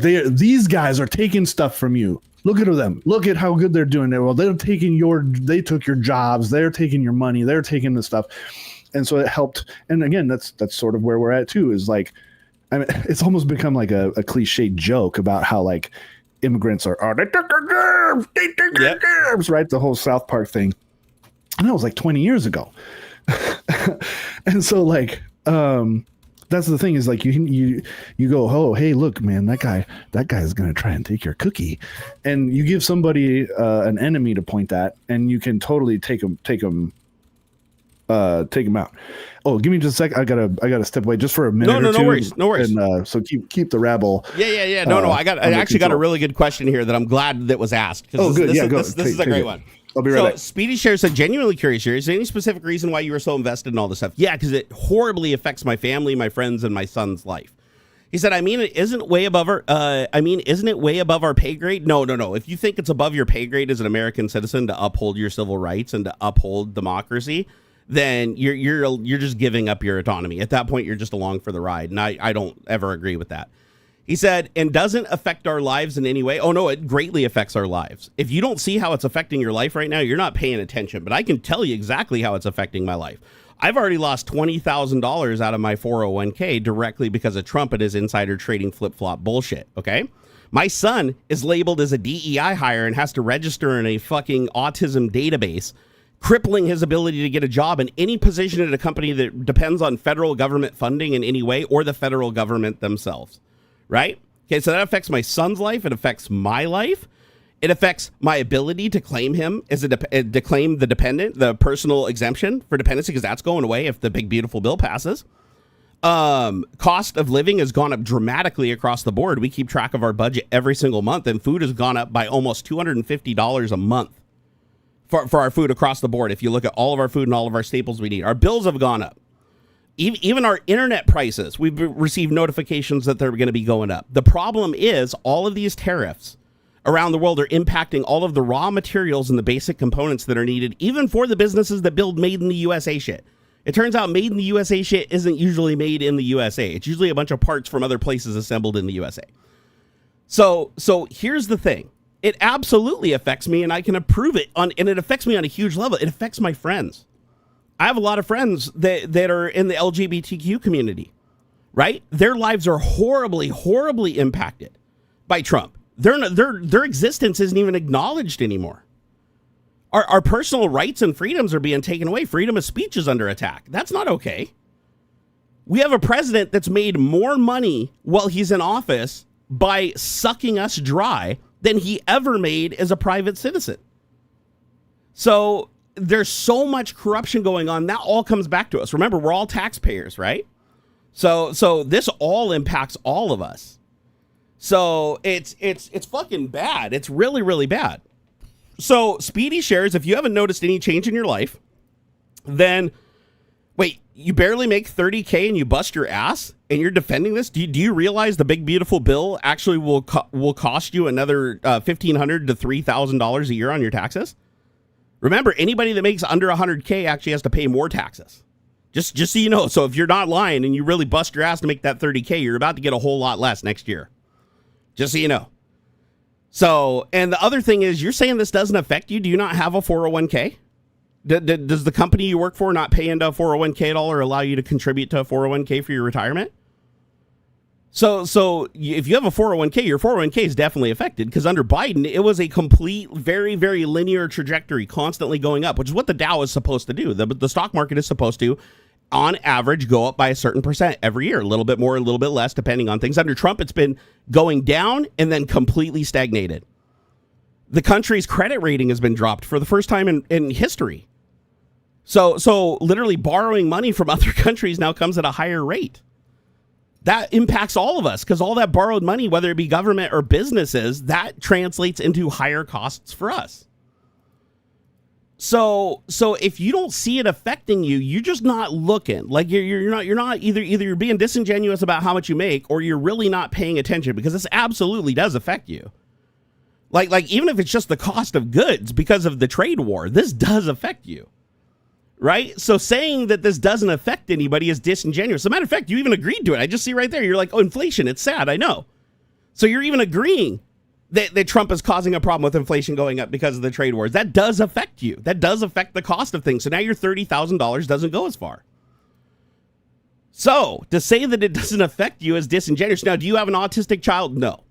these guys are taking stuff from you. Look at them. Look at how good they're doing it. Well, they took your jobs. They're taking your money. They're taking the stuff. And so it helped. And again, that's sort of where we're at too, is like, I mean, it's almost become like a cliche joke about how like immigrants are, they took our jobs, they took our jobs, right? The whole South Park thing. And that was like 20 years ago. And so like, that's the thing is like you go, oh, hey, look, man, that guy is going to try and take your cookie. And you give somebody an enemy to point at, and you can totally take them out. Oh, give me just a sec. I gotta step away just for a minute. No worries. And so keep the rabble. Yeah. No. I actually got a really good question here that I'm glad that was asked. Oh, good. This is a great one. I'll be right back. Speedy Share said, genuinely curious here. Is there any specific reason why you were so invested in all this stuff? Yeah, because it horribly affects my family, my friends, and my son's life. He said, isn't it way above our pay grade? No. If you think it's above your pay grade as an American citizen to uphold your civil rights and to uphold democracy, then you're just giving up your autonomy. At that point, you're just along for the ride. And I don't ever agree with that. He said, and doesn't affect our lives in any way. Oh, no, it greatly affects our lives. If you don't see how it's affecting your life right now, you're not paying attention. But I can tell you exactly how it's affecting my life. I've already lost $20,000 out of my 401k directly because of Trump and his insider trading flip-flop bullshit, okay? My son is labeled as a DEI hire and has to register in a fucking autism database, crippling his ability to get a job in any position at a company that depends on federal government funding in any way or the federal government themselves. Right? Okay, so that affects my son's life. It affects my life. It affects my ability to claim him as to claim the dependent, the personal exemption for dependency, because that's going away if the big beautiful bill passes. Cost of living has gone up dramatically across the board. We keep track of our budget every single month, and food has gone up by almost $250 a month for our food across the board. If you look at all of our food and all of our staples we need, our bills have gone up. Even our internet prices, we've received notifications that they're going to be going up. The problem is all of these tariffs around the world are impacting all of the raw materials and the basic components that are needed, even for the businesses that build made in the USA shit. It turns out made in the USA shit isn't usually made in the USA. It's usually a bunch of parts from other places assembled in the USA. So here's the thing. It absolutely affects me, and I can approve it, and it affects me on a huge level. It affects my friends. I have a lot of friends that are in the LGBTQ community, right? Their lives are horribly, horribly impacted by Trump. Their existence isn't even acknowledged anymore. Our personal rights and freedoms are being taken away. Freedom of speech is under attack. That's not okay. We have a president that's made more money while he's in office by sucking us dry than he ever made as a private citizen. So there's so much corruption going on. That all comes back to us. Remember, we're all taxpayers, right? So this all impacts all of us. So it's fucking bad. It's really, really bad. So Speedy shares, if you haven't noticed any change in your life, then wait, you barely make $30K and you bust your ass and you're defending this? Do you realize the big beautiful bill actually will cost you another $1,500 to $3,000 a year on your taxes? Remember, anybody that makes under 100K actually has to pay more taxes. Just so you know. So if you're not lying and you really bust your ass to make that 30K, you're about to get a whole lot less next year. Just so you know. So, and the other thing is, you're saying this doesn't affect you. Do you not have a 401K? Does the company you work for not pay into a 401K at all or allow you to contribute to a 401K for your retirement? So if you have a 401K, your 401K is definitely affected, because under Biden, it was a complete, very, very linear trajectory, constantly going up, which is what the Dow is supposed to do. The stock market is supposed to, on average, go up by a certain percent every year, a little bit more, a little bit less, depending on things. Under Trump, it's been going down and then completely stagnated. The country's credit rating has been dropped for the first time in history. So literally borrowing money from other countries now comes at a higher rate. That impacts all of us, because all that borrowed money, whether it be government or businesses, that translates into higher costs for us. So if you don't see it affecting you, you're just not looking. Like you're not either you're being disingenuous about how much you make, or you're really not paying attention, because this absolutely does affect you. Like even if it's just the cost of goods because of the trade war, this does affect you. Right? So saying that this doesn't affect anybody is disingenuous. As a matter of fact, you even agreed to it. I just see right there. You're like, oh, inflation, it's sad. I know. So you're even agreeing that Trump is causing a problem with inflation going up because of the trade wars. That does affect you. That does affect the cost of things. So now your $30,000 doesn't go as far. So to say that it doesn't affect you is disingenuous. Now, do you have an autistic child? No.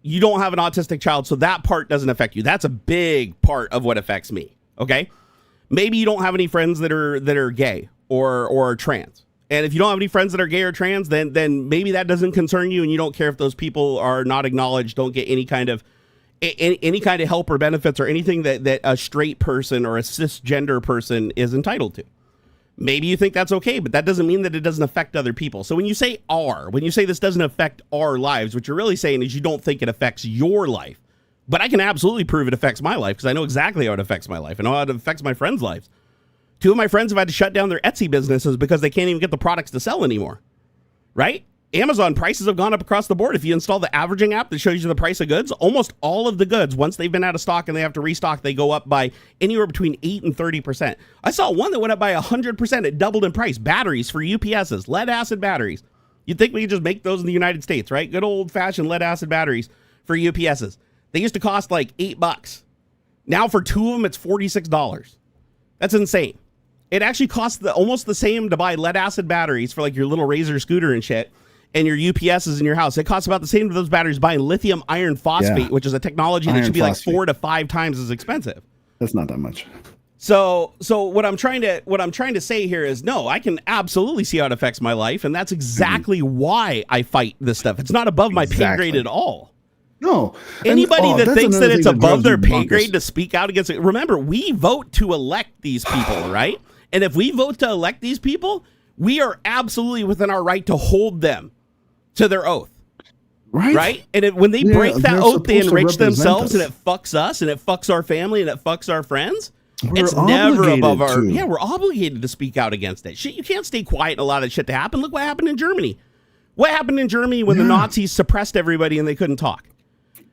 You don't have an autistic child, so that part doesn't affect you. That's a big part of what affects me. Okay? Maybe you don't have any friends that are gay or trans. And if you don't have any friends that are gay or trans, then maybe that doesn't concern you, and you don't care if those people are not acknowledged, don't get any kind of help or benefits or anything that a straight person or a cisgender person is entitled to. Maybe you think that's okay, but that doesn't mean that it doesn't affect other people. So when you say this doesn't affect our lives, what you're really saying is you don't think it affects your life. But I can absolutely prove it affects my life, because I know exactly how it affects my life. I know how it affects my friends' lives. 2 of my friends have had to shut down their Etsy businesses because they can't even get the products to sell anymore. Right? Amazon prices have gone up across the board. If you install the averaging app that shows you the price of goods, almost all of the goods, once they've been out of stock and they have to restock, they go up by anywhere between 8 and 30%. I saw one that went up by 100%. It doubled in price. Batteries for UPSs, lead acid batteries. You'd think we could just make those in the United States, right? Good old fashioned lead acid batteries for UPSs. They used to cost like $8. Now for 2 of them, it's $46. That's insane. It actually costs almost the same to buy lead acid batteries for like your little Razor scooter and shit, and your UPSs in your house. It costs about the same to those batteries buying lithium iron phosphate, which is a technology that should be like 4 to 5 times as expensive. That's not that much. So what I'm trying to say here is, no, I can absolutely see how it affects my life, and that's exactly why I fight this stuff. It's not above my pay grade at all. No. Anybody that thinks that it's above their pay grade to speak out against it. Remember, we vote to elect these people, right? And if we vote to elect these people, we are absolutely within our right to hold them to their oath. Right? And when they break that oath, they enrich themselves, and it fucks us, and it fucks our family, and it fucks our friends. It's never above our... Yeah, we're obligated to speak out against it. Shit, you can't stay quiet and allow that shit to happen. Look what happened in Germany. What happened in Germany when the Nazis suppressed everybody and they couldn't talk?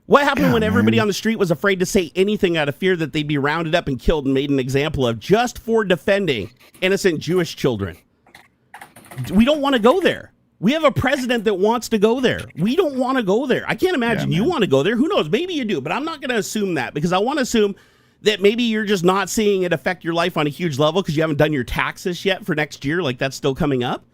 What happened when everybody on the street was afraid to say anything out of fear that they'd be rounded up and killed and made an example of just for defending innocent Jewish children? We don't want to go there. We have a president that wants to go there. We don't want to go there. I can't imagine you want to go there. Who knows? Maybe you do, but I'm not going to assume that, because I want to assume that maybe you're just not seeing it affect your life on a huge level because you haven't done your taxes yet for next year. Like, that's still coming up.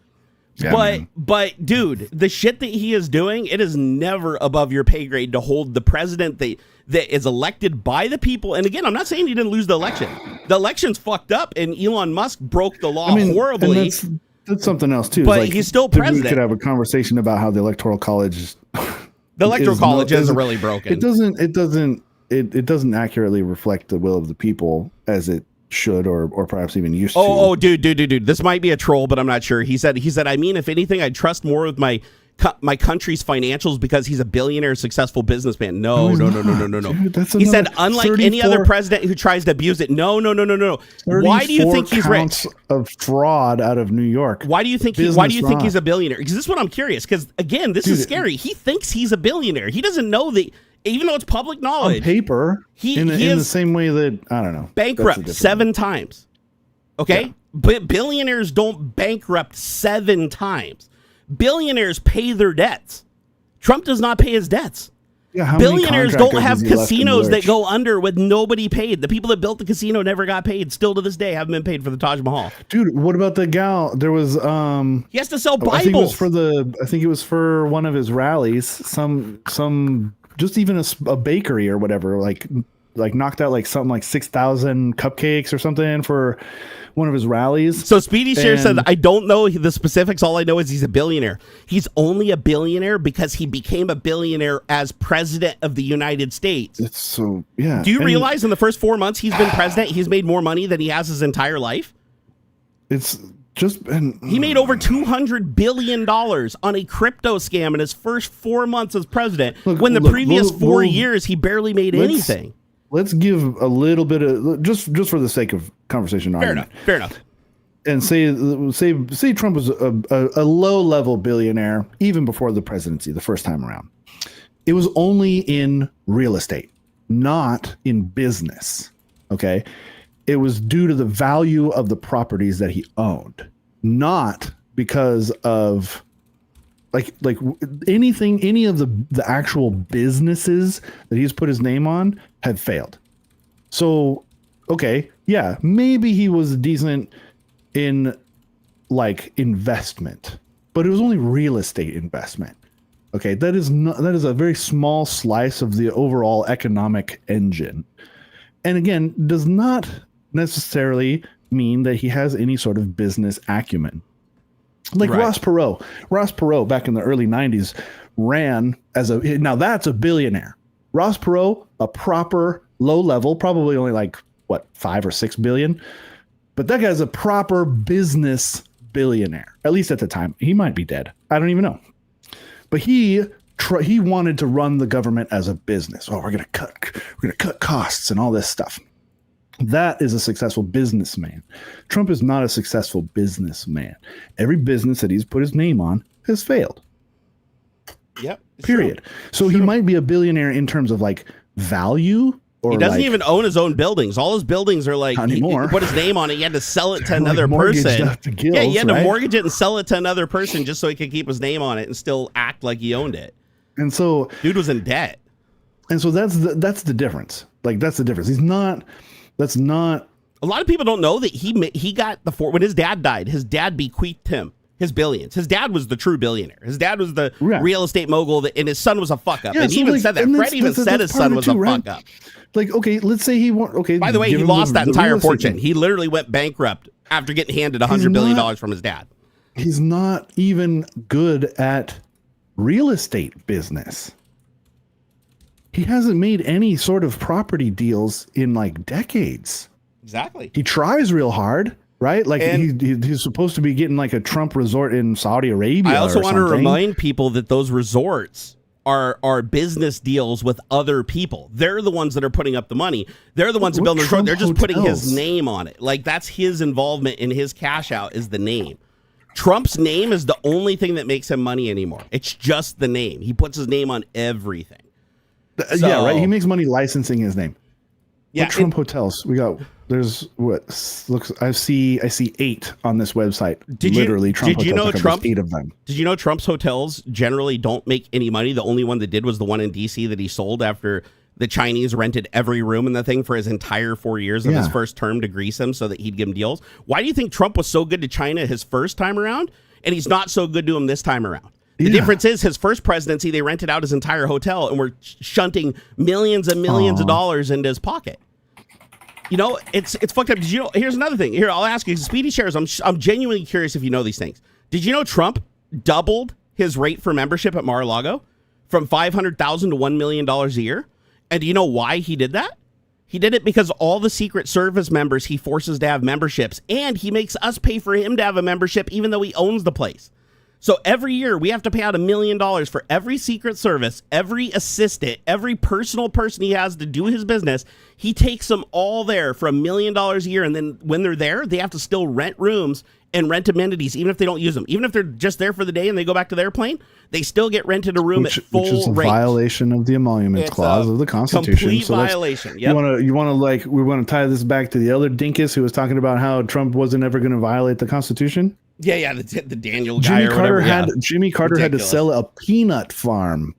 Yeah, but dude, the shit that he is doing, it is never above your pay grade to hold the president that is elected by the people. And again, I'm not saying he didn't lose the election. The election's fucked up, and Elon Musk broke the law horribly. That's something else too. But like, he's still president. We could have a conversation about how the electoral college is. The electoral college isn't really broken. It doesn't accurately reflect the will of the people as it should, or perhaps even used to. Oh, dude. This might be a troll, but I'm not sure. He said, I mean, if anything, I'd trust more with my country's financials because he's a billionaire, successful businessman. No. Dude, he said, unlike any other president who tries to abuse it. No. Why do you think he's rich? Of fraud out of New York. Why do you think he's a billionaire? Because this is what I'm curious. Because again, this is scary. He thinks he's a billionaire. He doesn't know that. Even though it's public knowledge, on paper, in the same way that, I don't know, bankrupt 7 times. Okay, but billionaires don't bankrupt 7 times. Billionaires pay their debts. Trump does not pay his debts. Yeah, billionaires don't have casinos that go under with nobody paid. The people that built the casino never got paid. Still to this day, haven't been paid for the Taj Mahal. Dude, what about the gal? There was he has to sell Bibles. I think it was for one of his rallies. Some. Just even a bakery or whatever, like knocked out like something like 6,000 cupcakes or something for one of his rallies. So Speedy Share said, I don't know the specifics. All I know is he's a billionaire. He's only a billionaire because he became a billionaire as president of the United States. It's so, yeah. Do you realize in the first 4 months he's been president, he's made more money than he has his entire life? It's just been... He made over $200 billion on a crypto scam in his first 4 months as president, when the previous 4 years he barely made anything. let's give a little bit of just for the sake of conversation. Fair enough. And say Trump was a low-level billionaire even before the presidency, the first time around. It was only in real estate, not in business. Okay, it was due to the value of the properties that he owned, not because of like anything. Any of the actual businesses that he's put his name on have failed. So, okay, yeah, maybe he was decent in like investment, but it was only real estate investment. Okay, that is a very small slice of the overall economic engine. And again, does not necessarily mean that he has any sort of business acumen. Like right. Ross Perot back in the early 90s ran as now that's a billionaire. Ross Perot, a proper low level, probably only like what, 5 or 6 billion. But that guy's a proper business billionaire, at least at the time. He might be dead. I don't even know. But he wanted to run the government as a business. Oh, we're gonna cut costs and all this stuff. That is a successful businessman. Trump is not a successful businessman. Every business that he's put his name on has failed. Yep. Period. True. So he might be a billionaire in terms of like value. Or he doesn't even own his own buildings. All his buildings are like, he put his name on it. He had to sell it to another person. He had to mortgage it and sell it to another person just so he could keep his name on it and still act like he owned it. And so, dude was in debt. And so that's the difference. Like that's the difference. That's not. A lot of people don't know that he got when his dad died. His dad bequeathed him his billions. His dad was the true billionaire. His dad was the real estate mogul, and his son was a fuck up. Yeah, and he even said that. Fred even said his son was a fuck up. Like, okay, let's say he won. Okay. By the way, he lost that entire fortune. He literally went bankrupt after getting handed $100 billion from his dad. He's not even good at real estate business. He hasn't made any sort of property deals in like decades. Exactly. He tries real hard, right? Like he's supposed to be getting like a Trump resort in Saudi Arabia. I also want to remind people that those resorts are business deals with other people. They're the ones that are putting up the money. They're the ones that build the resort. They're just putting his name on it. Like that's his involvement in his cash out is the name. Trump's name is the only thing that makes him money anymore. It's just the name. He puts his name on everything. So, yeah, right. He makes money licensing his name. Yeah, Trump hotels. We got. There's what looks. I see 8 on this website. Did you know Trump? 8 of them. Did you know Trump's hotels generally don't make any money? The only one that did was the one in D.C. that he sold after the Chinese rented every room in the thing for his entire 4 years of his first term to grease him so that he'd give him deals. Why do you think Trump was so good to China his first time around, and he's not so good to him this time around? The difference is his first presidency, they rented out his entire hotel and were shunting millions and millions of dollars into his pocket. You know, it's fucked up. Did you know? Here's another thing. Here, I'll ask you. Speedy shares. I'm genuinely curious if you know these things. Did you know Trump doubled his rate for membership at Mar-a-Lago from $500,000 to $1 million a year? And do you know why he did that? He did it because all the Secret Service members he forces to have memberships, and he makes us pay for him to have a membership, even though he owns the place. So every year we have to pay out $1 million for every Secret Service, every assistant, every personal person he has to do his business. He takes them all there for $1 million a year. And then when they're there, they have to still rent rooms and rent amenities, even if they don't use them. Even if they're just there for the day and they go back to their plane, they still get rented a room at full rate. Which is a violation of the emoluments clause of the Constitution. Complete violation. Yep. You want to tie this back to the other dinkus who was talking about how Trump wasn't ever going to violate the Constitution? Yeah, the Daniel guy or whatever. Jimmy Carter had to sell a peanut farm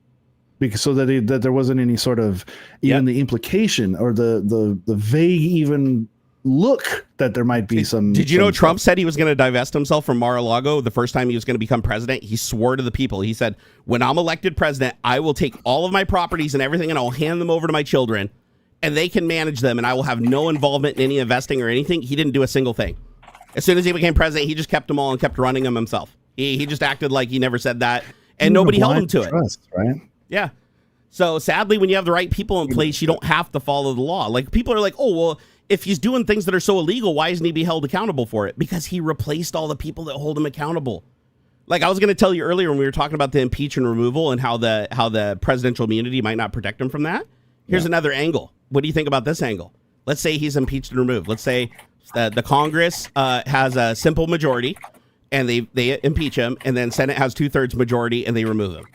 because so that there wasn't any sort of even the implication or the vague even look that there might be some. Did you know Trump said he was going to divest himself from Mar-a-Lago the first time he was going to become president? He swore to the people. He said, when I'm elected president, I will take all of my properties and everything and I'll hand them over to my children and they can manage them and I will have no involvement in any investing or anything. He didn't do a single thing. As soon as he became president, he just kept them all and kept running them himself. He just acted like he never said that, and nobody held him to trust, it. Right? Yeah. So sadly, when you have the right people in place, you don't have to follow the law. Like people are like, oh, well, if he's doing things that are so illegal, why isn't he be held accountable for it? Because he replaced all the people that hold him accountable. Like I was going to tell you earlier when we were talking about the impeach and removal and how the presidential immunity might not protect him from that. Here's another angle. what do you think about this angle? Let's say he's impeached and removed. Let's say the Congress has a simple majority, and they impeach him, and then Senate has 2/3 majority, and they remove him.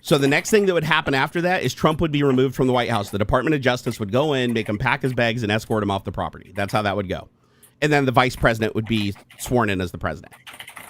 So the next thing that would happen after that is Trump would be removed from the White House. The Department of Justice would go in, make him pack his bags, and escort him off the property. That's how that would go. And then the vice president would be sworn in as the president.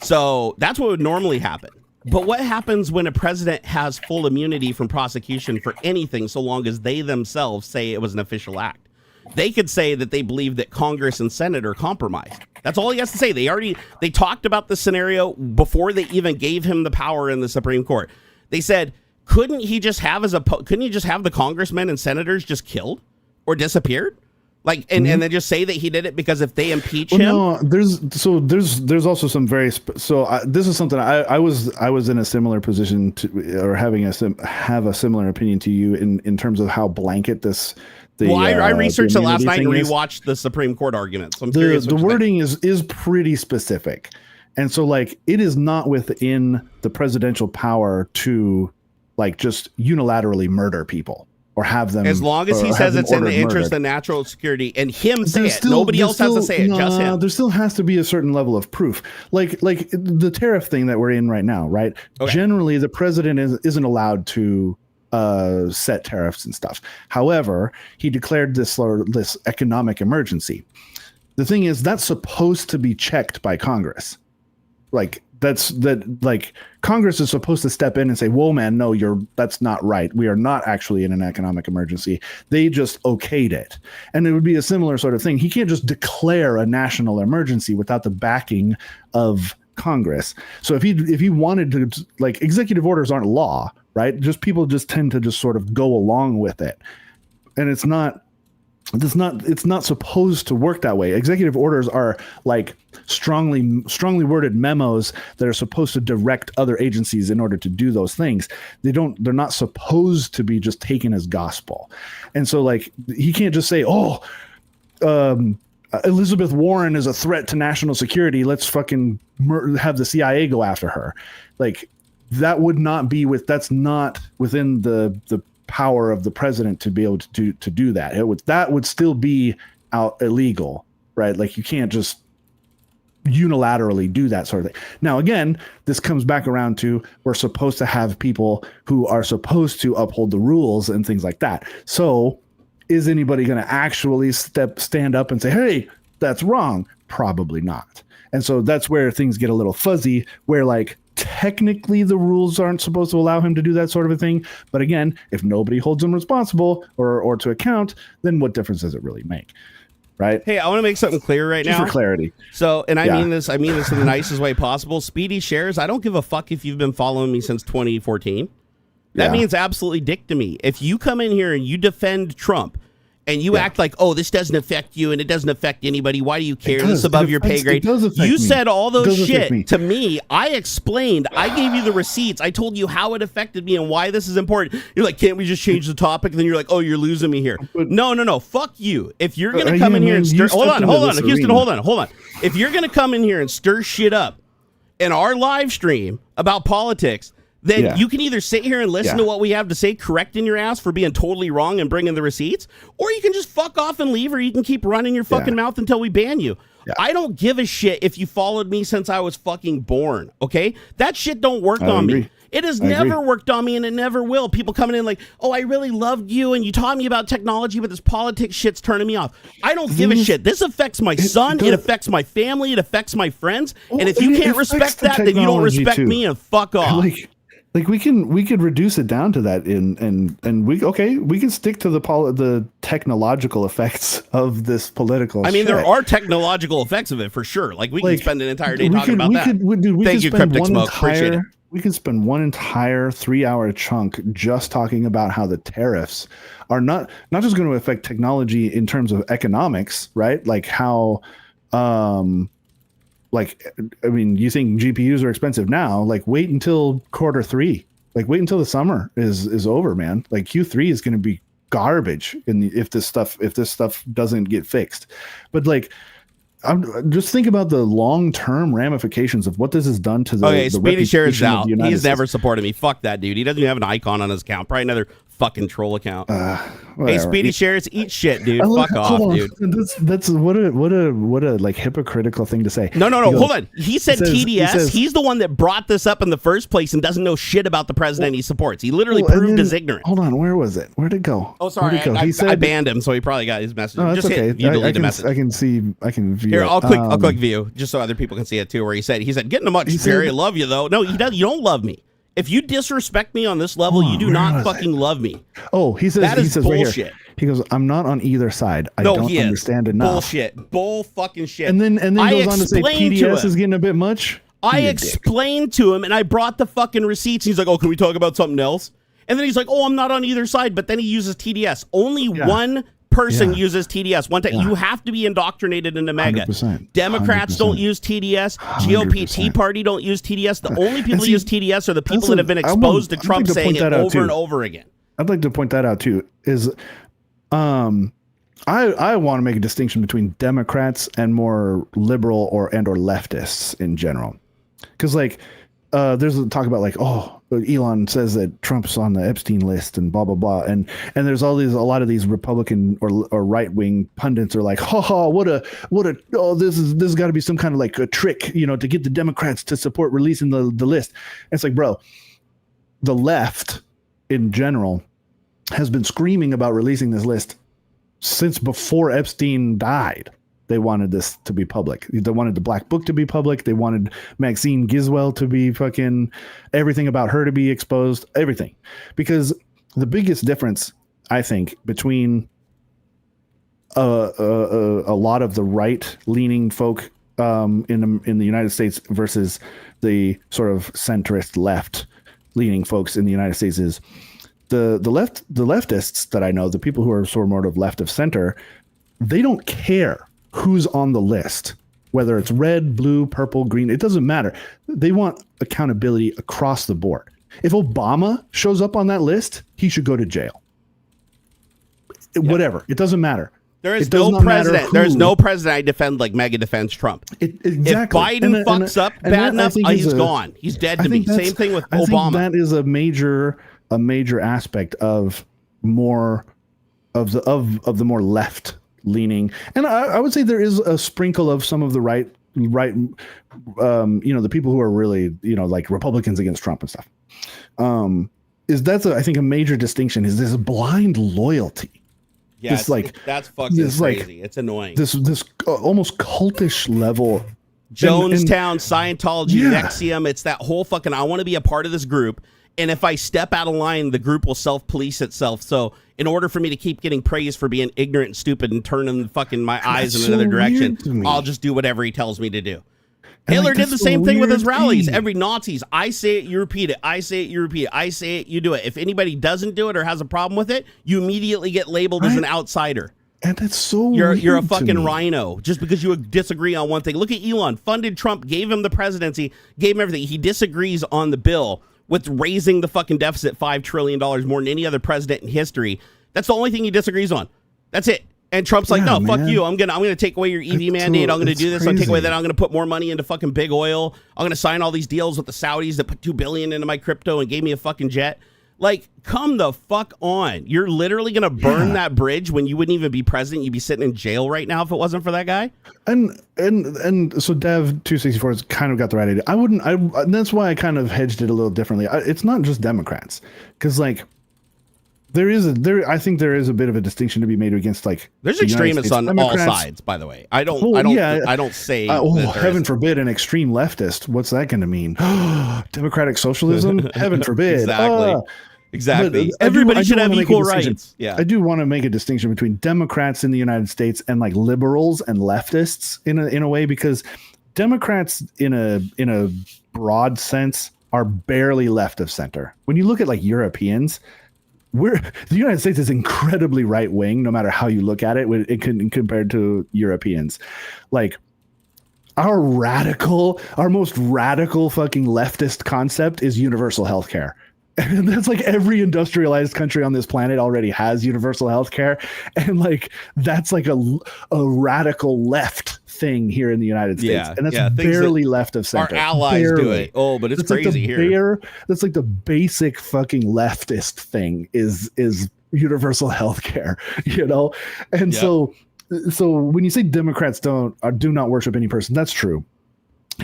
So that's what would normally happen. But what happens when a president has full immunity from prosecution for anything so long as they themselves say it was an official act? They could say that they believe that Congress and Senate are compromised. That's all he has to say. They talked about the scenario before they even gave him the power in the Supreme Court. They said, couldn't he just have the congressmen and senators just killed or disappeared? Like, and then just say that he did it because if they impeach him. No, there's also some very this is something I was in a similar position to, or have a similar opinion to you in terms of how blanket this. I researched it last night and rewatched the Supreme Court arguments. So I'm curious. The wording is pretty specific, and so like it is not within the presidential power to like just unilaterally murder people. Or have them, as long as he says it's in the interest of national security, and him say it. Nobody else has to say it, just him. There still has to be a certain level of proof, like the tariff thing that we're in right now, right? Okay. Generally, the president isn't allowed to set tariffs and stuff. However, he declared this economic emergency. The thing is, that's supposed to be checked by Congress. Like Congress is supposed to step in and say, whoa, man, no, that's not right. We are not actually in an economic emergency. They just okayed it. And it would be a similar sort of thing. He can't just declare a national emergency without the backing of Congress. So if he wanted to, like, executive orders aren't law, right? Just people just tend to just sort of go along with it. And it's not supposed to work that way. Executive orders are like strongly worded memos that are supposed to direct other agencies in order to do those things. They're not supposed to be just taken as gospel. And so like he can't just say, Elizabeth Warren is a threat to national security. Let's fucking have the CIA go after her. Like that would not be that's not within the power of the president to be able to do that. That would still be illegal, right? Like you can't just unilaterally do that sort of thing. Now, again, this comes back around to we're supposed to have people who are supposed to uphold the rules and things like that. So is anybody going to actually stand up and say, hey, that's wrong? Probably not. And so that's where things get a little fuzzy, where like technically the rules aren't supposed to allow him to do that sort of a thing. But again, if nobody holds him responsible or to account, then what difference does it really make? Right. Hey, I want to make something clear right now. For clarity. So, and I mean this in the nicest way possible. Speedy Shares, I don't give a fuck if you've been following me since 2014. That means absolutely dick to me. If you come in here and you defend Trump and you act like, oh, this doesn't affect you and it doesn't affect anybody, why do you care? This is above your pay grade. You said all those shit to me. I explained. I gave you the receipts. I told you how it affected me and why this is important. You're like, can't we just change the topic? And then you're like, oh, you're losing me here. No. Fuck you. If you're going to come in here and stir... Hold on, Houston, hold on. If you're going to come in here and stir shit up in our live stream about politics... then you can either sit here and listen to what we have to say, correcting your ass for being totally wrong and bringing the receipts, or you can just fuck off and leave, or you can keep running your fucking mouth until we ban you. Yeah. I don't give a shit if you followed me since I was fucking born, okay? That shit don't work on me. It has never worked on me, and it never will. People coming in like, oh, I really loved you, and you taught me about technology, but this politics shit's turning me off. I don't give a shit. This affects my son. It affects my family. It affects my friends. And if you can't respect that, then you don't respect me, and fuck off. Like we could reduce it down to that and we can stick to the technological effects of this political. I mean, there are technological effects of it for sure. Like we can spend an entire day talking about that. Thank you, Cryptic Smoke. Appreciate it. We could spend one entire 3-hour chunk just talking about how the tariffs are not just going to affect technology in terms of economics, right? Like how you think GPUs are expensive now, like wait until Q3, like wait until the summer is over, man. Like Q3 is going to be garbage if this stuff doesn't get fixed. But like, just think about the long-term ramifications of what this has done to the Speedy Shares out. He's States. Never supported me. Fuck that dude. He doesn't even have an icon on his account. Probably another fucking troll account. Hey, Speedy Shares, eat shit, dude. Fuck off, dude. That's what a like hypocritical thing to say. No. Hold on. He said TDS. He's the one that brought this up in the first place and doesn't know shit about the president he supports. He literally proved his ignorance. Hold on, where was it? Where'd it go? Oh, sorry. I banned him, so he probably got his message. No, that's just okay. hit, you delete the message. I can view. Here, it. I'll click view just so other people can see it too. Where he said, getting a much, Jerry. I love you though. No, he does. You don't love me. If you disrespect me on this level, you do not fucking love me. Oh, he says that is bullshit. Right here. He goes, I'm not on either side. I don't understand enough. Bull fucking shit. And then goes on to say PDS is getting a bit much. I explained to him and I brought the fucking receipts. He's like, oh, can we talk about something else? And then he's like, oh, I'm not on either side. But then he uses TDS. Only one person uses TDS one time. You have to be indoctrinated into MAGA. 100%. Democrats 100%. Don't use TDS. GOP Tea Party don't use TDS. The only people who use TDS are the people that have been exposed to Trump saying it over and over again. I'd like to point that out too. I want to make a distinction between Democrats and more liberal or leftists in general, because there's a talk about Elon says that Trump's on the Epstein list and blah blah blah, and there's a lot of these Republican or right wing pundits are like, this has got to be some kind of like a trick, to get the Democrats to support releasing the list. And it's like, bro, the left in general has been screaming about releasing this list since before Epstein died. They wanted this to be public. They wanted the Black Book to be public. They wanted Maxine Giswell to be fucking everything about her to be exposed, everything. Because the biggest difference, I think, between a lot of the right-leaning folk in the United States versus the sort of centrist left-leaning folks in the United States is the leftists that I know, the people who are sort of left of center, they don't care who's on the list, whether it's red, blue, purple, green, it doesn't matter. They want accountability across the board. If Obama shows up on that list, he should go to jail. Whatever. It doesn't matter. There is no president. There's no president I defend like MAGA defends Trump. Exactly. If Biden fucks up bad enough, he's gone. He's dead to me. Same thing with Obama. I think that is a major aspect of more of the more left leaning, and I would say there is a sprinkle of some of the right, the people who are really, like Republicans against Trump and stuff. I think a major distinction is this blind loyalty. Yeah, that's fucking crazy. It's annoying. This almost cultish level. Jonestown, Scientology, NXIVM. It's that whole fucking, I want to be a part of this group. And if I step out of line, the group will self-police itself. So in order for me to keep getting praised for being ignorant and stupid and turning fucking my eyes in another direction, I'll just do whatever he tells me to do. Hitler did the same thing with his rallies. Every Nazis, I say it, you repeat it. I say it, you repeat it. I say it, you do it. If anybody doesn't do it or has a problem with it, you immediately get labeled as an outsider. And that's so you're a fucking rhino just because you disagree on one thing. Look at Elon. Funded Trump, gave him the presidency, gave him everything. He disagrees on the bill with raising the fucking deficit $5 trillion more than any other president in history. That's the only thing he disagrees on. That's it. And Trump's like, no, fuck you. I'm gonna take away your EV mandate. I'm gonna do this. I'll take away that. I'm gonna put more money into fucking big oil. I'm gonna sign all these deals with the Saudis that put $2 billion into my crypto and gave me a fucking jet. Like, come the fuck on. You're literally gonna burn that bridge when you wouldn't even be president. You'd be sitting in jail right now if it wasn't for that guy. And so Dev 264 has kind of got the right idea. And that's why I kind of hedged it a little differently. It's not just Democrats, because like I think there is a bit of a distinction to be made against like there's extremists on Democrats. All sides, by the way. I don't say heaven forbid an extreme leftist. What's that going to mean? Democratic socialism? Heaven forbid. Exactly. Everybody should have equal rights. Yeah. I do want to make a distinction between Democrats in the United States and like liberals and leftists in a way, because Democrats in a broad sense are barely left of center. When you look at like Europeans, the United States is incredibly right wing, no matter how you look at it. Compared to Europeans, like our most radical fucking leftist concept is universal health care. And that's like every industrialized country on this planet already has universal health care. And like, that's like a radical left thing here in the United States, Yeah, and that's yeah, barely left of center. Our allies barely. do it. Oh, but it's that's crazy like here. That's like the basic fucking leftist thing is universal health care, you know? And so when you say Democrats do not worship any person, that's true.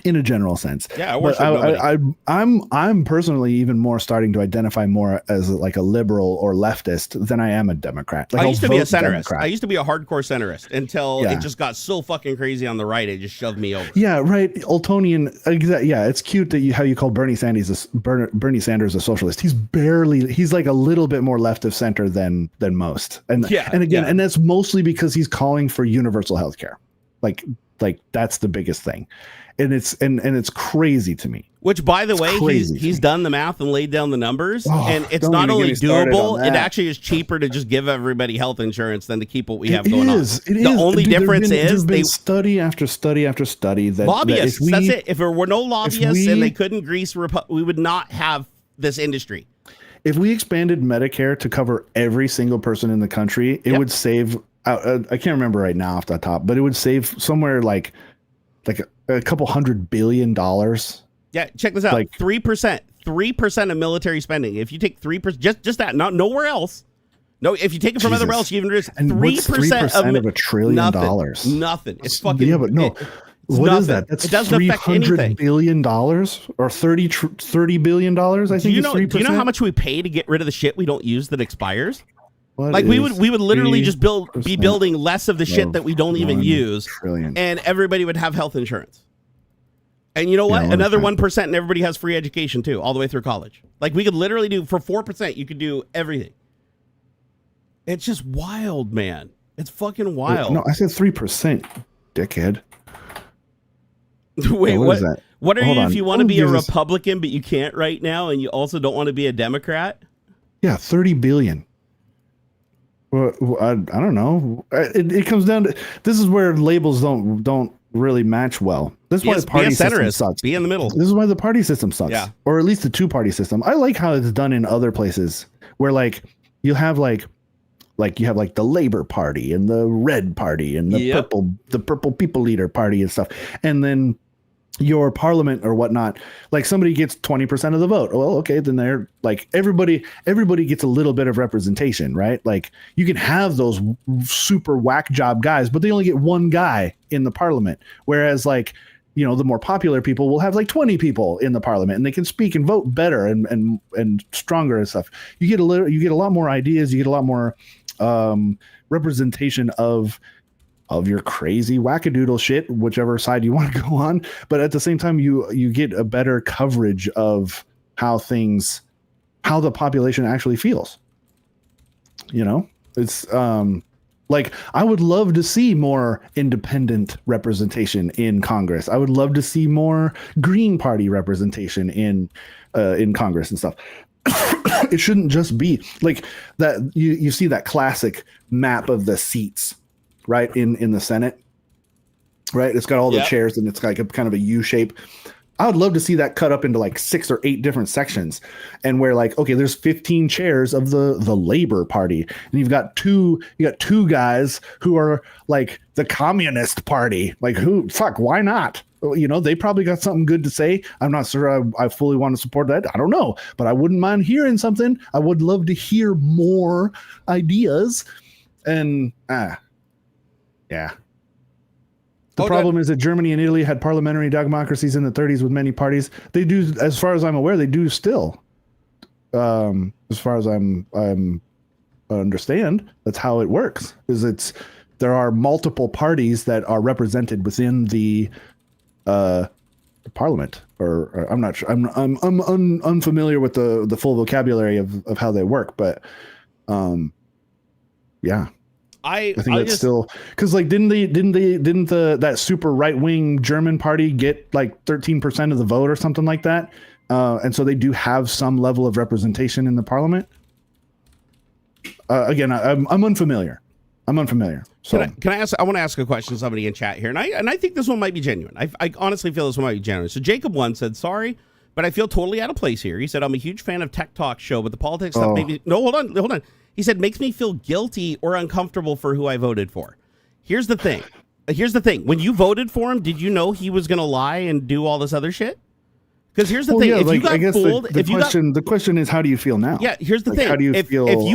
In a general sense. Yeah, I worship nobody. I'm personally even more starting to identify more as like a liberal or leftist than I am a Democrat. Like I used to be a centrist. Democrat. I used to be a hardcore centrist until it just got so fucking crazy on the right, it just shoved me over. Yeah, right. Oltonian. Yeah, it's cute that how you call Bernie Sanders a socialist. He's like a little bit more left of center than most. And and that's mostly because he's calling for universal health care. Like that's the biggest thing. And it's crazy to me. Which, by the way, he's done the math and laid down the numbers, and it's not only doable, it actually is cheaper to just give everybody health insurance than to keep what we have going on. The only difference is they study after study after study that lobbyists. That's it. If there were no lobbyists and they couldn't grease, we would not have this industry. If we expanded Medicare to cover every single person in the country, it would save. I can't remember right now off the top, but it would save somewhere like a couple $100 billion. Yeah, check this out. 3% of military spending. If you take 3%, just that, not nowhere else. No, if you take it from everywhere else, you even just 3% of $1 trillion. Nothing. It's fucking. Yeah, but no. What is that? That's $300 billion or $30 billion. I think. Do you know how much we pay to get rid of the shit we don't use that expires? We would literally just be building less of the shit that we don't even use, and everybody would have health insurance. And you know what? Another 1%, and everybody has free education too, all the way through college. Like we could literally do for 4%, you could do everything. It's just wild, man. It's fucking wild. No, I said 3%, dickhead. Wait, what is that? What are you if you want to be a Republican, but you can't right now, and you also don't want to be a Democrat? Yeah, 30 billion. Well, I don't know. It comes down to this is where labels don't really match well. This is why the party system sucks. Be in the middle. This is why the party system sucks. Yeah. Or at least the two-party system. I like how it's done in other places where you have the Labor Party and the Red Party and the purple People Leader Party and stuff, and then your parliament or whatnot, like somebody gets 20% of the vote. Well, okay, then they're like everybody gets a little bit of representation, right? Like you can have those super whack job guys, but they only get one guy in the parliament. Whereas the more popular people will have like 20 people in the parliament, and they can speak and vote better and stronger and stuff. You get a lot more ideas. You get a lot more representation of your crazy wackadoodle shit, whichever side you want to go on. But at the same time, you get a better coverage of how the population actually feels. It's I would love to see more independent representation in Congress. I would love to see more Green Party representation in Congress and stuff. It shouldn't just be like that. You see that classic map of the seats, right, in the Senate, right? It's got all the chairs, and it's like a kind of a U shape. I would love to see that cut up into like 6 or 8 different sections, and where okay, there's 15 chairs of the Labor Party, and you got two guys who are like the Communist Party. Like why not? They probably got something good to say. I'm not sure I fully want to support that. I don't know, but I wouldn't mind hearing something. I would love to hear more ideas, and yeah. The problem is that Germany and Italy had parliamentary democracies in the 30s with many parties. They do, as far as I'm aware, they do still. As far as I'm understand, that's how it works. There are multiple parties that are represented within the parliament. Or I'm not sure. I'm unfamiliar with the full vocabulary of how they work, but yeah. I think that's still because didn't that super right wing German party get like 13% of the vote or something like that, and so they do have some level of representation in the parliament. Again, I'm unfamiliar. So can I ask? I want to ask a question to somebody in chat here, and I think this one might be genuine. I honestly feel this one might be genuine. So Jacob one said, "Sorry, but I feel totally out of place here." He said, "I'm a huge fan of Tech Talk show, but the politics stuff maybe no. Hold on. He said, makes me feel guilty or uncomfortable for who I voted for. Here's the thing. here's the thing. When you voted for him, did you know he was going to lie and do all this other shit? Because here's the thing: if you got fooled, the question is, how do you feel now? Yeah, here's the thing: how do you feel? If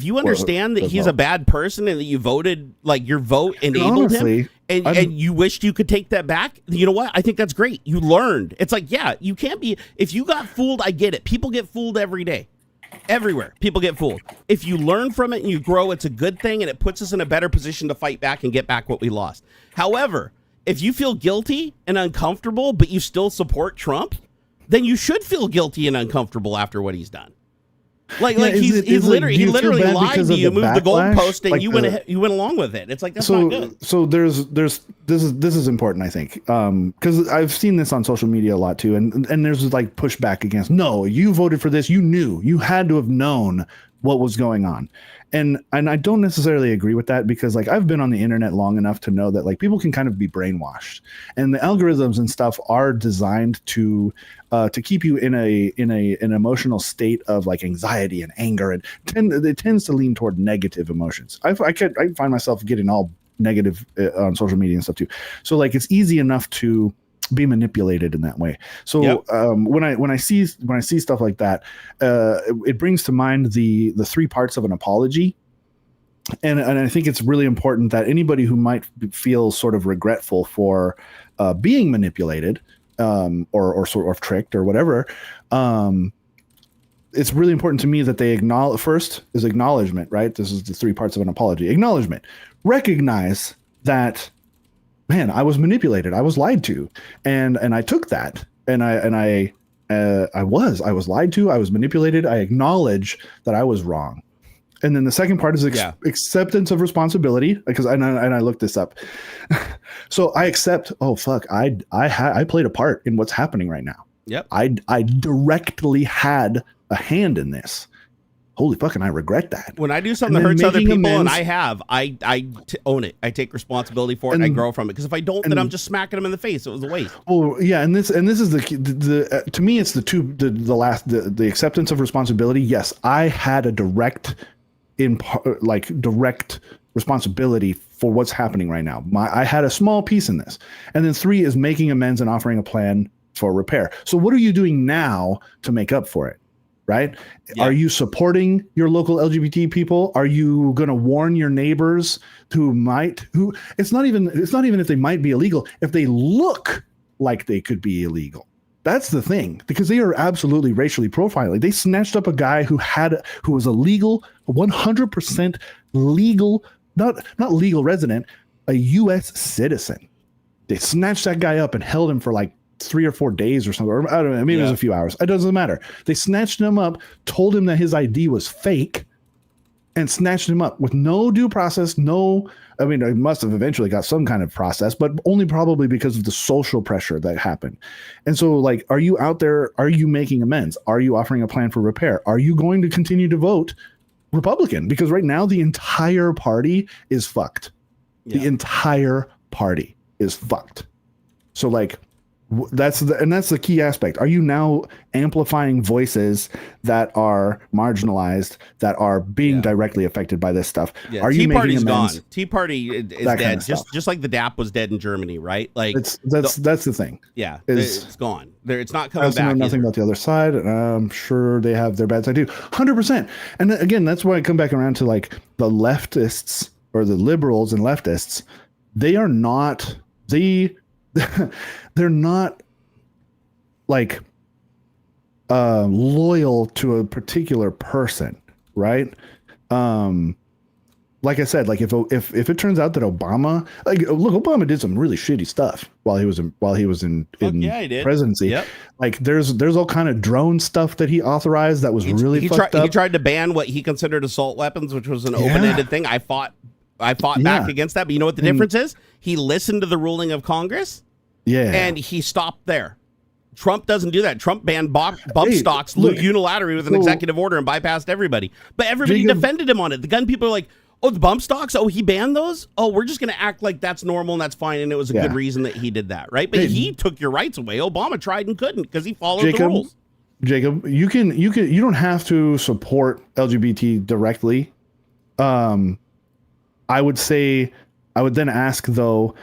you understand that he's a bad person and that you voted, like your vote enabled him, and you wished you could take that back, you know what? I think that's great. You learned. It's like, yeah, you can't be. If you got fooled, I get it. People get fooled every day, everywhere. People get fooled. If you learn from it and you grow, it's a good thing, and it puts us in a better position to fight back and get back what we lost. However, if you feel guilty and uncomfortable, but you still support Trump, then you should feel guilty and uncomfortable after what he's done. He literally lied to you, moved the goalpost, and you went along with it. It's like, that's not good. So this is important, I think, because I've seen this on social media a lot too, and there's like pushback against. No, you voted for this. You knew. You had to have known what was going on. And I don't necessarily agree with that, because like I've been on the internet long enough to know that like people can kind of be brainwashed, and the algorithms and stuff are designed to keep you in an emotional state of like anxiety and anger, and it tends to lean toward negative emotions. I find myself getting all negative on social media and stuff too. So like it's easy enough to be manipulated in that way. So yep. When I see stuff like that, it brings to mind the three parts of an apology, and I think it's really important that anybody who might feel sort of regretful for being manipulated or sort of tricked or whatever, it's really important to me that they acknowledge. First is acknowledgement, right? This is the three parts of an apology. Acknowledgement, recognize that, man, I was manipulated. I was lied to, and I took that, and I was lied to. I was manipulated. I acknowledge that I was wrong. And then the second part is acceptance of responsibility, because I looked this up. So I accept. Oh fuck! I played a part in what's happening right now. Yep. I directly had a hand in this. Holy fuck, and I regret that. When I do something that hurts other people, and I own it. I take responsibility for it, and I grow from it. Because if I don't, then I'm just smacking them in the face. It was a waste. Well, yeah, and this is the to me, it's the acceptance of responsibility. Yes, I had a direct responsibility for what's happening right now. I had a small piece in this. And then 3 is making amends and offering a plan for repair. So what are you doing now to make up for it? Right? Yeah. Are you supporting your local LGBT people? Are you going to warn your neighbors who it's not even if they might be illegal, if they look like they could be illegal. That's the thing, because they are absolutely racially profiling. They snatched up a guy who was a legal, 100% legal, not legal resident, a U.S. citizen. They snatched that guy up and held him for like 3 or 4 days or something. Or I don't know. Maybe it was a few hours. It doesn't matter. They snatched him up, told him that his ID was fake, and snatched him up with no due process. It must have eventually got some kind of process, but only probably because of the social pressure that happened. And so, like, are you out there? Are you making amends? Are you offering a plan for repair? Are you going to continue to vote Republican? Because right now the entire party is fucked. Yeah. The entire party is fucked. So, like, that's the key aspect. Are you now amplifying voices that are marginalized, that are being directly affected by this stuff? Yeah. Are you making amends? Gone. Tea Party is dead, just like the DAP was dead in Germany, right? Like that's the thing. Yeah, it's gone. It's not coming back. Nothing about the other side. And I'm sure they have their bad side too, 100%. And again, that's why I come back around to like the leftists or the liberals and leftists. They're not like loyal to a particular person, right? Like I said, like if it turns out that Obama, Obama did some really shitty stuff while he was in presidency. Yep. Like there's all kind of drone stuff that he authorized that was really fucked up. He tried to ban what he considered assault weapons, which was an open-ended thing. I fought back against that, but you know what the difference is? He listened to the ruling of Congress. Yeah. And he stopped there. Trump doesn't do that. Trump banned bump stocks unilaterally with an executive order and bypassed everybody. But everybody defended him on it. The gun people are like, oh, the bump stocks? Oh, he banned those? Oh, we're just going to act like that's normal and that's fine. And it was a good reason that he did that, right? But he took your rights away. Obama tried and couldn't because he followed the rules. Jacob, you don't have to support LGBT directly. I would say I would then ask though,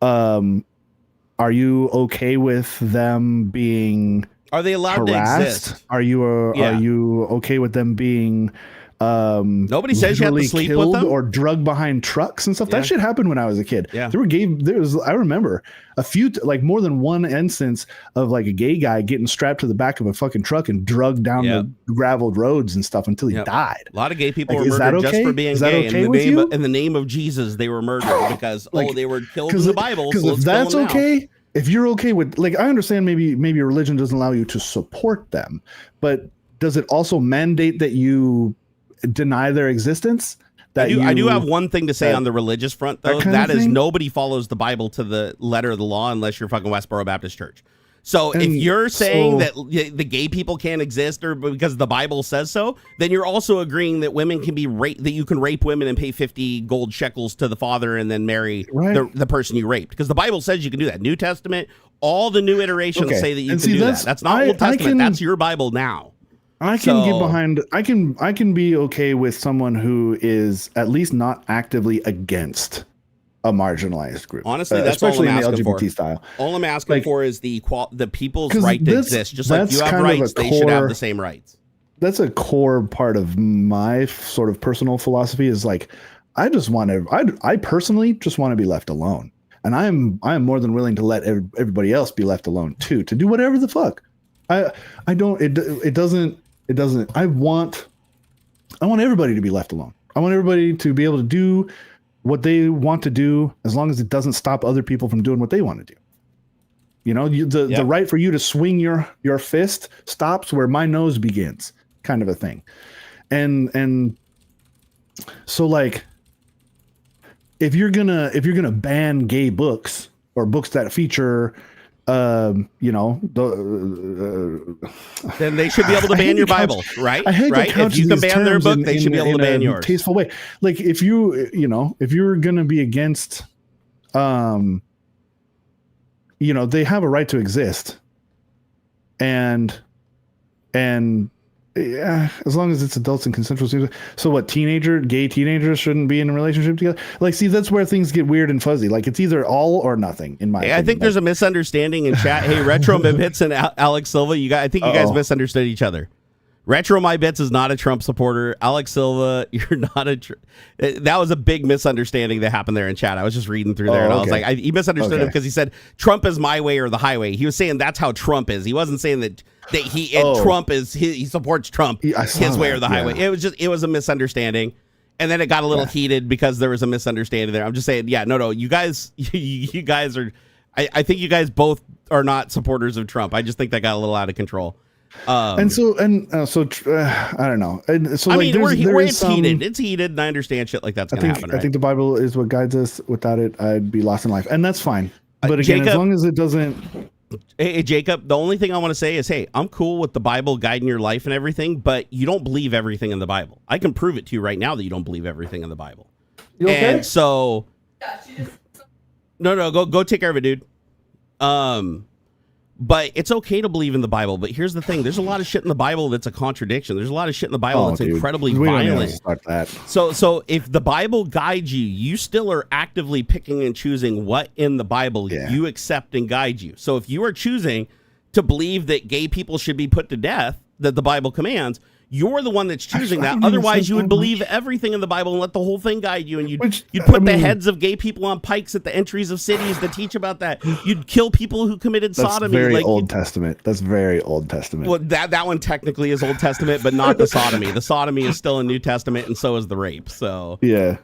are you okay with them being Are they allowed harassed? to exist? Are you okay with them being nobody says you have to sleep with them or drugged behind trucks and stuff? That shit happened when I was a kid. Yeah. I remember a few, like more than one instance of like a gay guy getting strapped to the back of a fucking truck and drugged down the graveled roads and stuff until he died. A lot of gay people were murdered just for being gay. In the name of Jesus, they were murdered because they were killed in the Bible. Because if that's okay, if you're okay with, like, I understand maybe religion doesn't allow you to support them, but does it also mandate that you deny their existence? I do have one thing to say on the religious front, though. That is, nobody follows the Bible to the letter of the law unless you're fucking Westboro Baptist Church. So if you're saying that the gay people can't exist or because the Bible says so, then you're also agreeing that women can be raped, that you can rape women and pay 50 gold shekels to the father and then marry the person you raped. Because the Bible says you can do that. New Testament, all the new iterations say that you can do that. That's not Old Testament. That's your Bible now. I can get behind. I can be okay with someone who is at least not actively against a marginalized group. Honestly, that's especially all I'm in the asking LGBT for. style. All I'm asking for is the people's right to exist. Just like you have rights, they should have the same rights. That's a core part of my sort of personal philosophy. Is like, I personally just want to be left alone, and I am more than willing to let everybody else be left alone too, to do whatever the fuck. I want everybody to be left alone. I want everybody to be able to do what they want to do, as long as it doesn't stop other people from doing what they want to do. You know, the right for you to swing your fist stops where my nose begins, kind of a thing. And so, like, if you're gonna ban gay books or books that feature then they should be able to ban your Bible, right? Right? If you can ban their book, they should be able to ban yours. Tasteful way. Like if you're gonna be against, they have a right to exist, and as long as it's adults and consensual. So what? Gay teenagers shouldn't be in a relationship together? Like, see, that's where things get weird and fuzzy. Like, it's either all or nothing. In my opinion. I think there's a misunderstanding in chat. Hey, Retro My Bits and Alex Silva, I think you guys misunderstood each other. Retro My Bits is not a Trump supporter. Alex Silva, you're not that was a big misunderstanding that happened there in chat. I was just reading through there, and I was like, he misunderstood him because he said Trump is my way or the highway. He was saying that's how Trump is. He wasn't saying that Trump is he supports Trump his way or the highway. It was a misunderstanding, and then it got a little heated because there was a misunderstanding there. I'm just saying, you guys, you guys are. I think you guys both are not supporters of Trump. I just think that got a little out of control. I don't know. And so, it's heated. It's heated, and I understand shit like that's going to happen. Right? I think the Bible is what guides us. Without it, I'd be lost in life, and that's fine. But again, Jacob, as long as it doesn't. Hey, Jacob, the only thing I want to say is, hey, I'm cool with the Bible guiding your life and everything, but you don't believe everything in the Bible. I can prove it to you right now that you don't believe everything in the Bible. You okay? And so, no, go take care of it, dude. But it's okay to believe in the Bible. But here's the thing. There's a lot of shit in the Bible that's a contradiction. There's a lot of shit in the Bible that's incredibly violent. So if the Bible guides you, you still are actively picking and choosing what in the Bible you accept and guide you. So if you are choosing to believe that gay people should be put to death, that the Bible commands, you're the one that's choosing that. Otherwise, you would believe everything in the Bible and let the whole thing guide you. And you'd put the heads of gay people on pikes at the entries of cities to teach about that. You'd kill people who committed sodomy. Very Old Testament. That's very Old Testament. Well, that one technically is Old Testament, but not the sodomy. The sodomy is still in New Testament, and so is the rape. So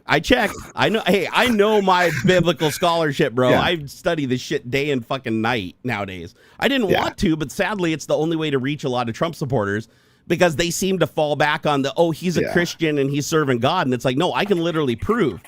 I checked. I know. Hey, I know my biblical scholarship, bro. I study this shit day and fucking night nowadays. I didn't want to, but sadly, it's the only way to reach a lot of Trump supporters. Because they seem to fall back on he's a Christian and he's serving God. And it's like, no, I can literally prove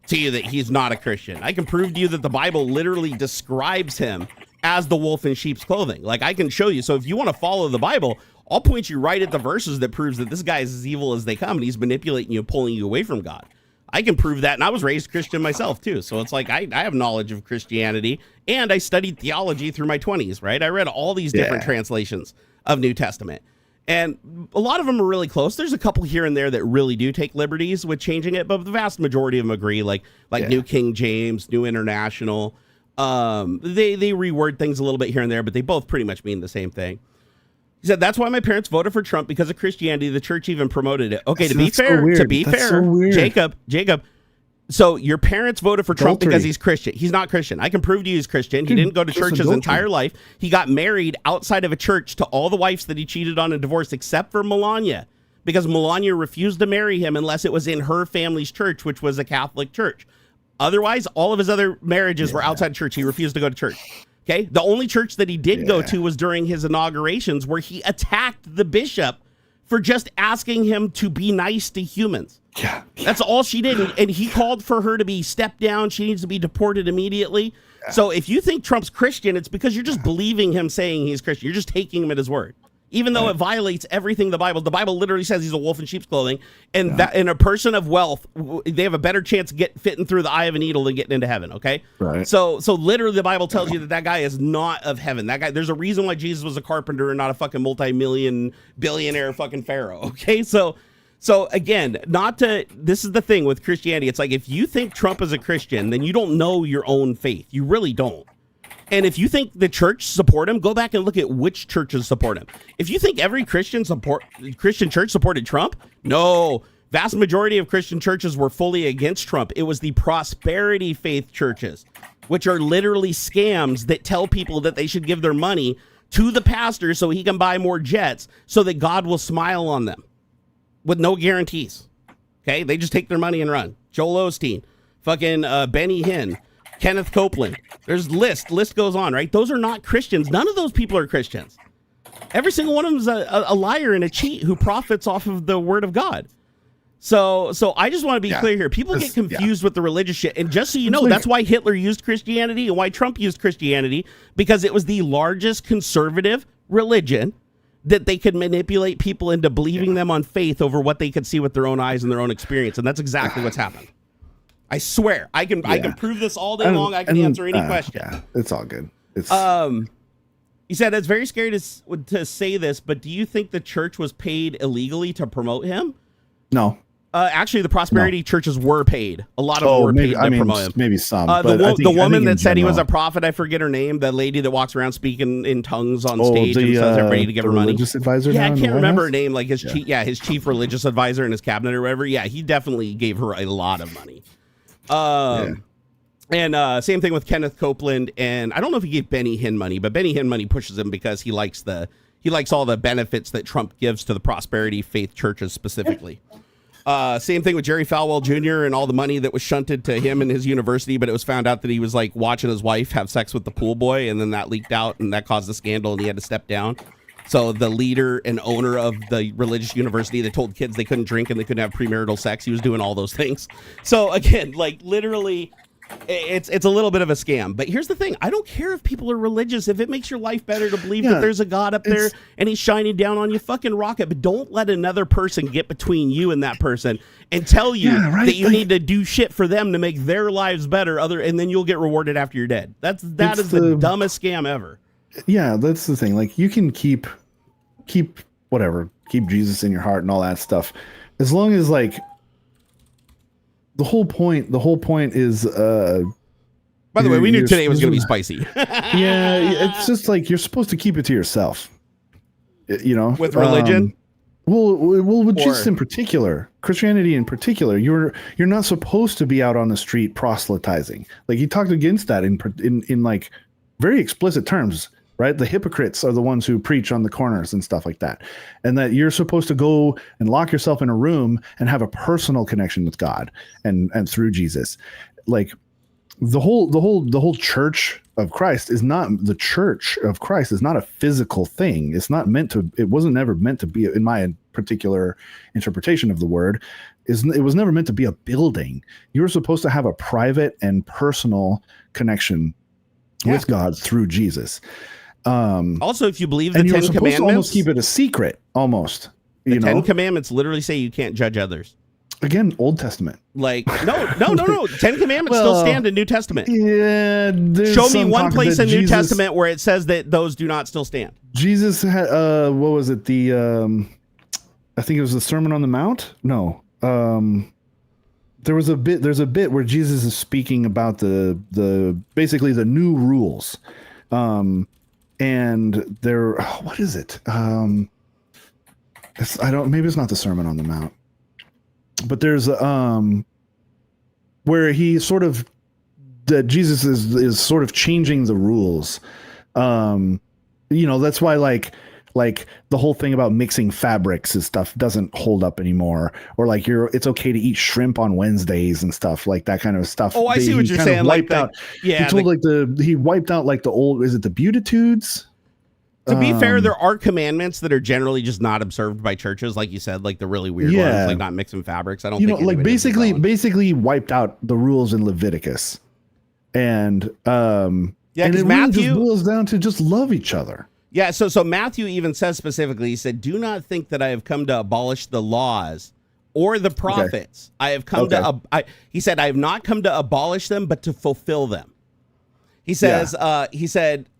to you that he's not a Christian. I can prove to you that the Bible literally describes him as the wolf in sheep's clothing. Like, I can show you. So if you want to follow the Bible, I'll point you right at the verses that proves that this guy is as evil as they come and he's manipulating you, pulling you away from God. I can prove that. And I was raised Christian myself, too. So it's like I have knowledge of Christianity and I studied theology through my 20s, right? I read all these different translations of New Testament. And a lot of them are really close. There's a couple here and there that really do take liberties with changing it, but the vast majority of them agree, like New King James, New International. They reword things a little bit here and there, but they both pretty much mean the same thing. He said, that's why my parents voted for Trump, because of Christianity. The church even promoted it. Okay, to be fair, Jacob, so your parents voted for Trump because he's Christian. He's not Christian. I can prove to you he's Christian. He didn't go to church his entire life. He got married outside of a church to all the wives that he cheated on and divorced, except for Melania, because Melania refused to marry him unless it was in her family's church, which was a Catholic church. Otherwise, all of his other marriages were outside church. He refused to go to church. Okay, the only church that he did go to was during his inaugurations, where he attacked the bishop for just asking him to be nice to humans. Yeah. That's all she did. And he called for her to be stepped down. She needs to be deported immediately. Yeah. So if you think Trump's Christian, it's because you're just believing him saying he's Christian. You're just taking him at his word, even though it violates everything the Bible literally says he's a wolf in sheep's clothing. And that in a person of wealth, they have a better chance of fitting through the eye of a needle than getting into heaven. Okay. Right. So literally the Bible tells you that guy is not of heaven. That guy, there's a reason why Jesus was a carpenter and not a fucking multi-million billionaire fucking Pharaoh. Okay. So again, this is the thing with Christianity. It's like, if you think Trump is a Christian, then you don't know your own faith. You really don't. And if you think the church support him, go back and look at which churches support him. If you think every Christian church supported Trump, no. Vast majority of Christian churches were fully against Trump. It was the prosperity faith churches, which are literally scams that tell people that they should give their money to the pastor so he can buy more jets so that God will smile on them, with no guarantees. Okay, they just take their money and run. Joel Osteen, fucking Benny Hinn, Kenneth Copeland. There's list goes on, right? Those are not Christians. None of those people are Christians. Every single one of them is a liar and a cheat who profits off of the word of God. So I just want to be clear here. People get confused with the religious shit. And just so you know, that's why Hitler used Christianity and why Trump used Christianity, because it was the largest conservative religion that they could manipulate people into believing them on faith over what they could see with their own eyes and their own experience. And that's exactly what's happened. I swear, I can prove this all day long. I can answer any question. Yeah, it's all good. It's he said it's very scary to say this, but do you think the church was paid illegally to promote him? No. Actually, the prosperity churches were paid. A lot of them were paid to promote him. Maybe some. The woman that said he was a prophet, I forget her name. The lady that walks around speaking in tongues on stage and tells everybody to give her money. Religious advisor. Yeah, I can't remember her name. Like his chief religious advisor in his cabinet or whatever. Yeah, he definitely gave her a lot of money. And same thing with Kenneth Copeland, and I don't know if he gave Benny Hinn money, but Benny Hinn money pushes him because he likes all the benefits that Trump gives to the prosperity faith churches specifically. Same thing with Jerry Falwell Jr. and all the money that was shunted to him and his university, but it was found out that he was like watching his wife have sex with the pool boy, and then that leaked out and that caused a scandal and he had to step down. So the leader and owner of the religious university that told kids they couldn't drink and they couldn't have premarital sex, he was doing all those things. So again, like literally, it's a little bit of a scam. But here's the thing. I don't care if people are religious. If it makes your life better to believe that there's a God up there and he's shining down on you, fucking rock it. But don't let another person get between you and that person and tell you that you need to do shit for them to make their lives better, and then you'll get rewarded after you're dead. That is the dumbest scam ever. Yeah, that's the thing. Like, you can keep Jesus in your heart and all that stuff, as long as like the whole point is by the way, we knew today was going to be spicy. Yeah, it's just like you're supposed to keep it to yourself, you know, with religion. With Jesus in particular, Christianity in particular, you're not supposed to be out on the street proselytizing. Like, he talked against that in like very explicit terms. Right? The hypocrites are the ones who preach on the corners and stuff like that. And that you're supposed to go and lock yourself in a room and have a personal connection with God and through Jesus. Like, the whole church of Christ is not a physical thing. It wasn't never meant to be, in my particular interpretation of the word, it was never meant to be a building. You were supposed to have a private and personal connection with God through Jesus. Also, if you believe the 10 Commandments, to almost keep it a secret. Almost, the 10 Commandments literally say you can't judge others. Again, Old Testament. Like, no. 10 Commandments still stand in New Testament. Yeah. Show me one place in New Testament where it says that those do not still stand. Jesus had, what was it? I think it was the Sermon on the Mount. No. There's a bit where Jesus is speaking about basically the new rules. And what is it? Maybe it's not the Sermon on the Mount. But there's where he sort of that Jesus is sort of changing the rules. That's why like the whole thing about mixing fabrics and stuff doesn't hold up anymore, or like it's okay to eat shrimp on Wednesdays and stuff like that kind of stuff. Oh, I see what you're saying. Like that. Yeah. He wiped out like the old, is it the Beatitudes? To be fair, there are commandments that are generally just not observed by churches, like you said, like the really weird ones, like not mixing fabrics. I don't think like basically wiped out the rules in Leviticus, and and it Matthew really just boils down to just love each other. Yeah, so Matthew even says specifically, he said, "Do not think that I have come to abolish the laws or the prophets. I have come he said, I have not come to abolish them, but to fulfill them." He says,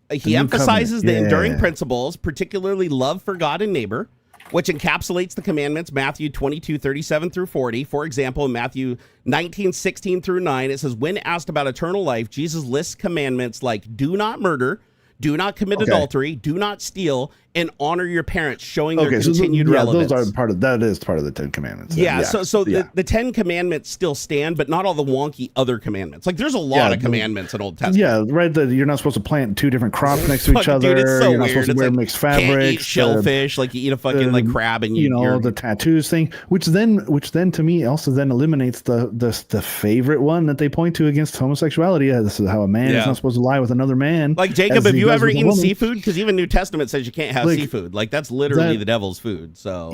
he emphasizes the enduring principles, particularly love for God and neighbor, which encapsulates the commandments, Matthew 22:37 through 40. For example, in Matthew 19:16 through 9, it says, when asked about eternal life, Jesus lists commandments like do not murder, do not commit adultery, do not steal, and honor your parents, showing their continued relevance. Those are part of the 10 Commandments. The 10 Commandments still stand, but not all the wonky other commandments. Like there's a lot of commandments in Old Testament. Yeah, right. You're not supposed to plant 2 different crops next to each other. Dude, it's so you're not weird. supposed to wear mixed fabrics. Can't eat shellfish, like you eat a fucking like crab, and the tattoos thing, which then to me also then eliminates the favorite one that they point to against homosexuality. This is how a man is not supposed to lie with another man. Like Jacob, have you ever eaten seafood? Because even New Testament says you can't have seafood. Like that's literally the devil's food. So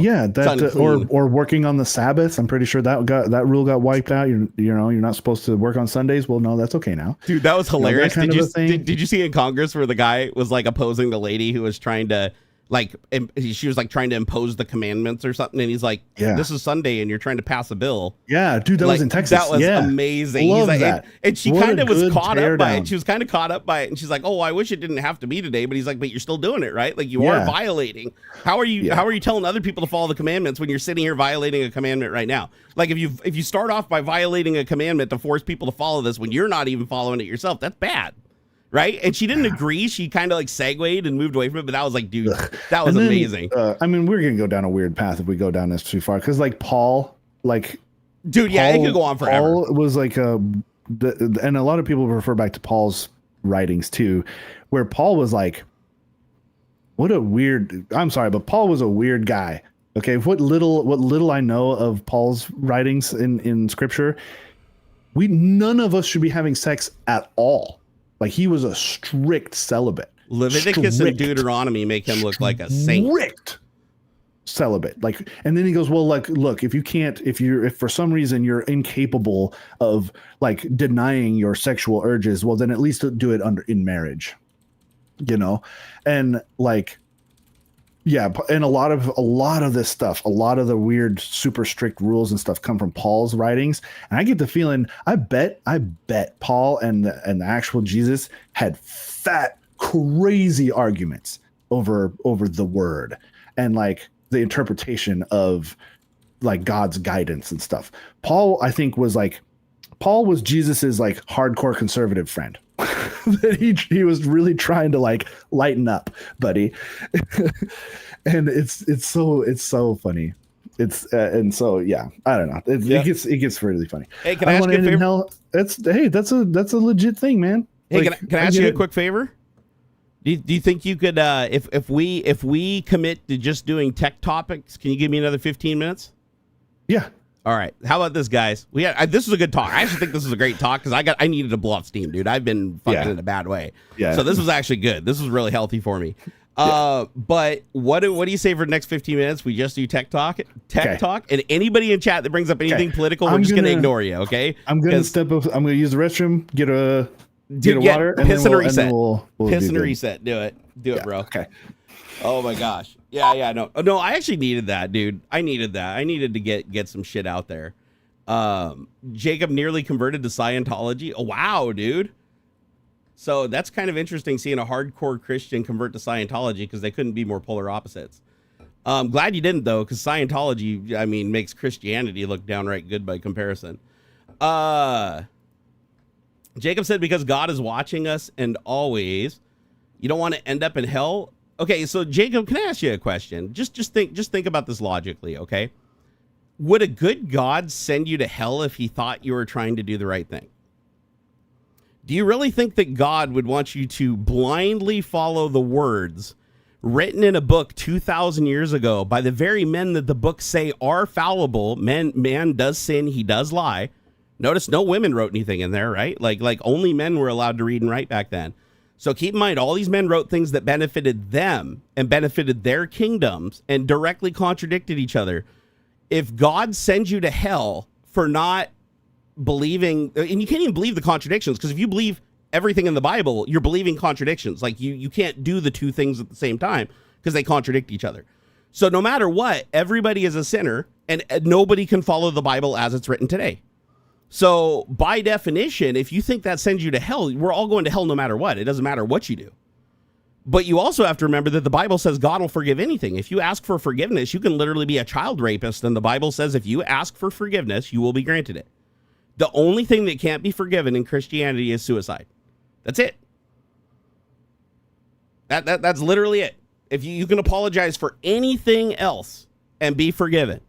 or working on the Sabbath. I'm pretty sure that rule got wiped out. You're not supposed to work on Sundays. Well, no, that's okay now. Dude, that was hilarious. Did you see in Congress where the guy was like opposing the lady who was trying to she was like trying to impose the commandments or something, and he's like, this is Sunday and you're trying to pass a bill. Yeah, dude, that was in Texas. That was amazing. Love that. And she kind of was caught up by it. She was kind of caught up by it, and she's like, oh, I wish it didn't have to be today, but he's like, but you're still doing it, right? Like you are violating. How are you telling other people to follow the commandments when you're sitting here violating a commandment right now? Like if you start off by violating a commandment to force people to follow this when you're not even following it yourself, that's bad. Right. And she didn't agree. She kind of like segued and moved away from it. But that was like, dude, that was amazing. I mean, we're going to go down a weird path if we go down this too far. Because like Paul, like. Dude, it could go on forever. Paul was like and a lot of people refer back to Paul's writings too, where Paul was like, I'm sorry, but Paul was a weird guy. Okay. What little I know of Paul's writings in scripture, none of us should be having sex at all. Like he was a strict celibate. Leviticus and Deuteronomy make him look like a saint. Strict celibate. Like, and then he goes, well, like, look, if for some reason you're incapable of like denying your sexual urges, well, then at least do it in marriage, and like, yeah. And a lot of this stuff, a lot of the weird, super strict rules and stuff come from Paul's writings. And I get the feeling, I bet Paul and the actual Jesus had fat, crazy arguments over the word and like the interpretation of like God's guidance and stuff. Paul, I think was Jesus's like hardcore conservative friend. That he was really trying to like lighten up, buddy. And it's so funny. And so yeah, I don't know. It gets really funny. Hey, can I ask you a favor? That's a legit thing, man. Hey, like, can I ask you a quick favor? Do you think you could if we commit to just doing tech topics, can you give me another 15 minutes? Yeah. All right. How about this, guys? This was a good talk. I actually think this was a great talk because I needed to blow off steam, dude. I've been fucking in a bad way. Yeah. So this was actually good. This was really healthy for me. But what do you say for the next 15 minutes? We just do tech talk, and anybody in chat that brings up anything political, we're just gonna ignore you. Okay. I'm gonna step up. I'm gonna use the restroom. Get a water. Piss and reset. Piss and reset. Do it. Do it, bro. Okay. Oh my gosh. Yeah. No. I actually needed that, dude. I needed that. I needed to get some shit out there. Jacob nearly converted to Scientology. Oh, wow, dude. So that's kind of interesting seeing a hardcore Christian convert to Scientology because they couldn't be more polar opposites. Glad you didn't, though, because Scientology, I mean, makes Christianity look downright good by comparison. Jacob said, because God is watching us and always, you don't want to end up in hell. Okay, so Jacob, can I ask you a question? Just think about this logically, okay? Would a good God send you to hell if he thought you were trying to do the right thing? Do you really think that God would want you to blindly follow the words written in a book 2,000 years ago by the very men that the books say are fallible? Man does sin, he does lie. Notice no women wrote anything in there, right? Like only men were allowed to read and write back then. So keep in mind, all these men wrote things that benefited them and benefited their kingdoms and directly contradicted each other. If God sends you to hell for not believing, and you can't even believe the contradictions, because if you believe everything in the Bible, you're believing contradictions. Like you can't do the two things at the same time because they contradict each other. So no matter what, everybody is a sinner and nobody can follow the Bible as it's written today. So by definition, if you think that sends you to hell, we're all going to hell no matter what. It doesn't matter what you do. But you also have to remember that the Bible says God will forgive anything. If you ask for forgiveness, you can literally be a child rapist. And the Bible says if you ask for forgiveness, you will be granted it. The only thing that can't be forgiven in Christianity is suicide. That's it. That's literally it. If you can apologize for anything else and be forgiven,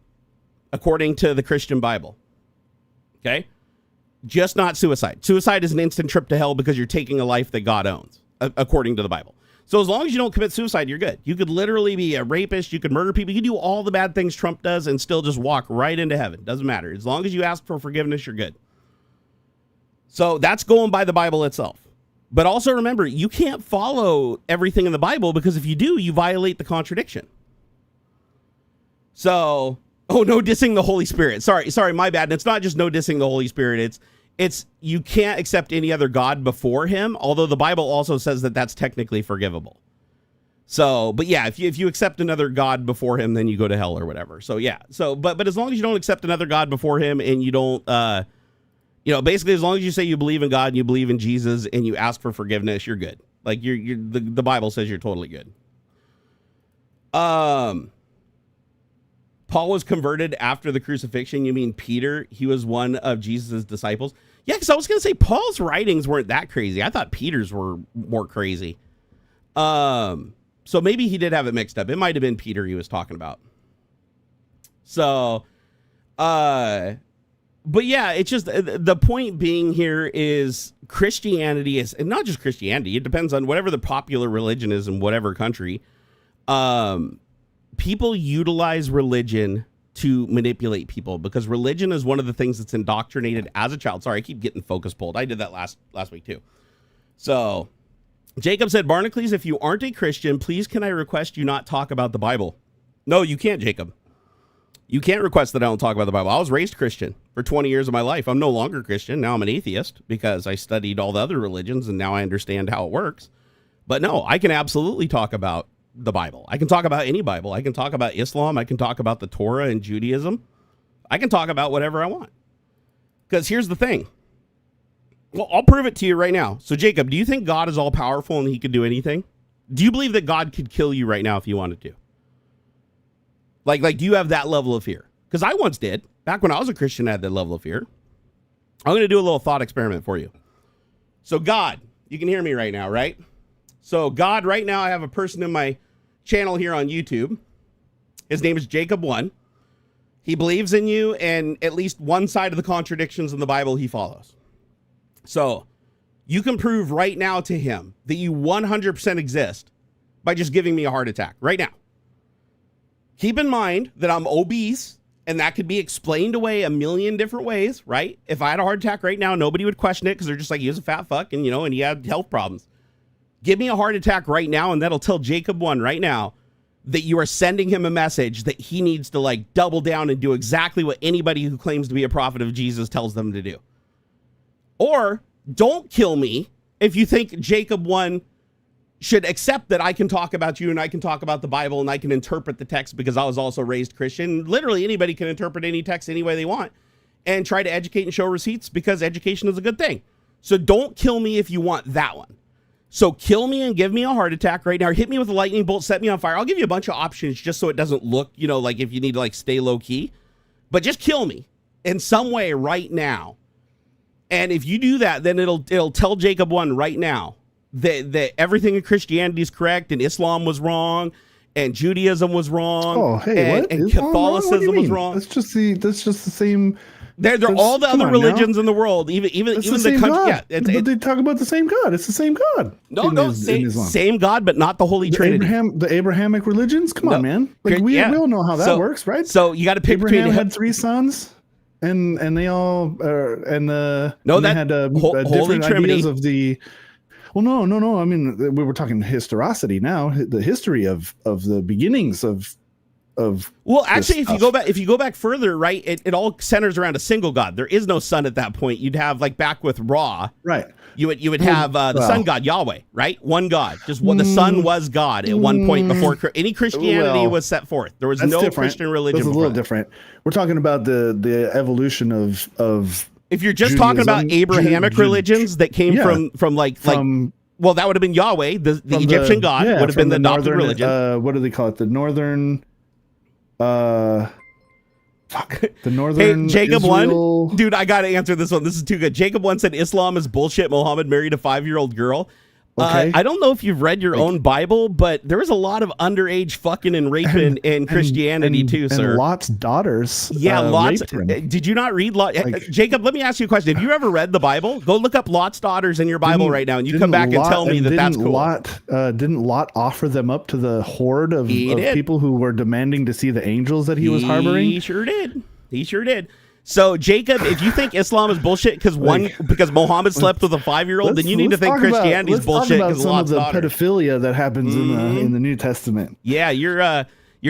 according to the Christian Bible. Okay? Just not suicide. Suicide is an instant trip to hell because you're taking a life that God owns, according to the Bible. So as long as you don't commit suicide, you're good. You could literally be a rapist. You could murder people. You could do all the bad things Trump does and still just walk right into heaven. Doesn't matter. As long as you ask for forgiveness, you're good. So that's going by the Bible itself. But also remember, you can't follow everything in the Bible because if you do, you violate the contradiction. So, oh, no dissing the Holy Spirit. Sorry, my bad. And it's not just no dissing the Holy Spirit. It's you can't accept any other God before him, although the Bible also says that that's technically forgivable. So, but yeah, if you accept another God before him, then you go to hell or whatever. So yeah, so but as long as you don't accept another God before him and you don't, basically as long as you say you believe in God and you believe in Jesus and you ask for forgiveness, you're good. Like the Bible says you're totally good. Paul was converted after the crucifixion. You mean Peter? He was one of Jesus' disciples. Yeah, because I was going to say Paul's writings weren't that crazy. I thought Peter's were more crazy. So maybe he did have it mixed up. It might have been Peter he was talking about. So, but yeah, it's just the point being here is Christianity is, and not just Christianity. It depends on whatever the popular religion is in whatever country. People utilize religion to manipulate people because religion is one of the things that's indoctrinated as a child. Sorry, I keep getting focus pulled. I did that last week too. So Jacob said, Barnacules, if you aren't a Christian, please can I request you not talk about the Bible? No, you can't, Jacob. You can't request that I don't talk about the Bible. I was raised Christian for 20 years of my life. I'm no longer Christian. Now I'm an atheist because I studied all the other religions and now I understand how it works. But no, I can absolutely talk about the Bible. I can talk about any Bible. I can talk about Islam. I can talk about the Torah and Judaism. I can talk about whatever I want. Because here's the thing. Well, I'll prove it to you right now. So, Jacob, do you think God is all powerful and he could do anything? Do you believe that God could kill you right now if he wanted to? Like, do you have that level of fear? Because I once did. Back when I was a Christian, I had that level of fear. I'm going to do a little thought experiment for you. So, God, you can hear me right now, right? So, God, right now, I have a person in my channel here on YouTube. His name is Jacob1. He believes in you, and at least one side of the contradictions in the Bible he follows. So you can prove right now to him that you 100% exist by just giving me a heart attack right now. Keep in mind that I'm obese, and that could be explained away a million different ways, right? If I had a heart attack right now, nobody would question it because they're just like, he was a fat fuck, and and he had health problems. Give me a heart attack right now, and that'll tell Jacob1 right now that you are sending him a message that he needs to double down and do exactly what anybody who claims to be a prophet of Jesus tells them to do. Or don't kill me if you think Jacob1 should accept that I can talk about you and I can talk about the Bible and I can interpret the text because I was also raised Christian. Literally anybody can interpret any text any way they want. and try to educate and show receipts because education is a good thing. So don't kill me if you want that one. So kill me and give me a heart attack right now. Or hit me with a lightning bolt, set me on fire. I'll give you a bunch of options just so it doesn't look, like if you need to like stay low key. But just kill me in some way right now. And if you do that, then it'll tell Jacob 1 right now that everything in Christianity is correct and Islam was wrong and Judaism was wrong. Oh, hey, what? And Catholicism was wrong. That's just the same. They're all the other religions in the world, even the country. God. Yeah, but they talk about the same God. It's the same God. Same God, but not the Holy Trinity. The Abrahamic religions. Come on, man. Like we all know how that works, right? So you got to pick Abraham between had 3 sons, and they all had Holy different Trinity. ideas of the. Well, no. I mean, we were talking historicity now. The history of the beginnings of. Well, actually, if you go back further, right, it all centers around a single God. There is no son at that point. You'd have like back with Ra, right? You would have the sun God Yahweh, right? One God, just one. The sun was God at one point before any Christianity was set forth. There was no Christian religion. That's a little different. We're talking about the evolution of. If you're just talking about Abrahamic religions that came from well, that would have been Yahweh, the Egyptian God would have been the adopted religion. What do they call it? The northern. The northern. Hey, Jacob Israel... 1, dude, I gotta answer this one. This is too good. Jacob 1 said Islam is bullshit. Muhammad married a 5-year-old girl. Okay. I don't know if you've read your own Bible, but there is a lot of underage fucking and raping in Christianity too, sir. And Lot's daughters. Yeah, Lot's. Did you not read Lot? Jacob, let me ask you a question. Have you ever read the Bible? Go look up Lot's daughters in your Bible right now, and you come back and tell me that's cool. Didn't Lot offer them up to the horde of people who were demanding to see the angels that he was harboring? He sure did. So, Jacob, if you think Islam is bullshit because Muhammad slept with a 5-year-old, then you need to think Christianity is bullshit because some of the pedophilia that happens in the New Testament. Yeah, you're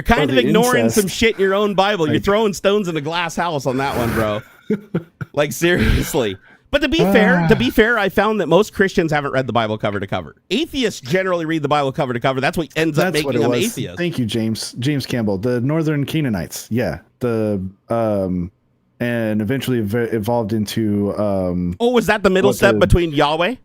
kind of ignoring some shit in your own Bible. You're throwing stones in a glass house on that one, bro. Like seriously. But to be fair, I found that most Christians haven't read the Bible cover to cover. Atheists generally read the Bible cover to cover. That's what ends up making them atheists. Thank you, James Campbell. The Northern Canaanites. Yeah. And eventually evolved into. Was that the middle step between Yahweh?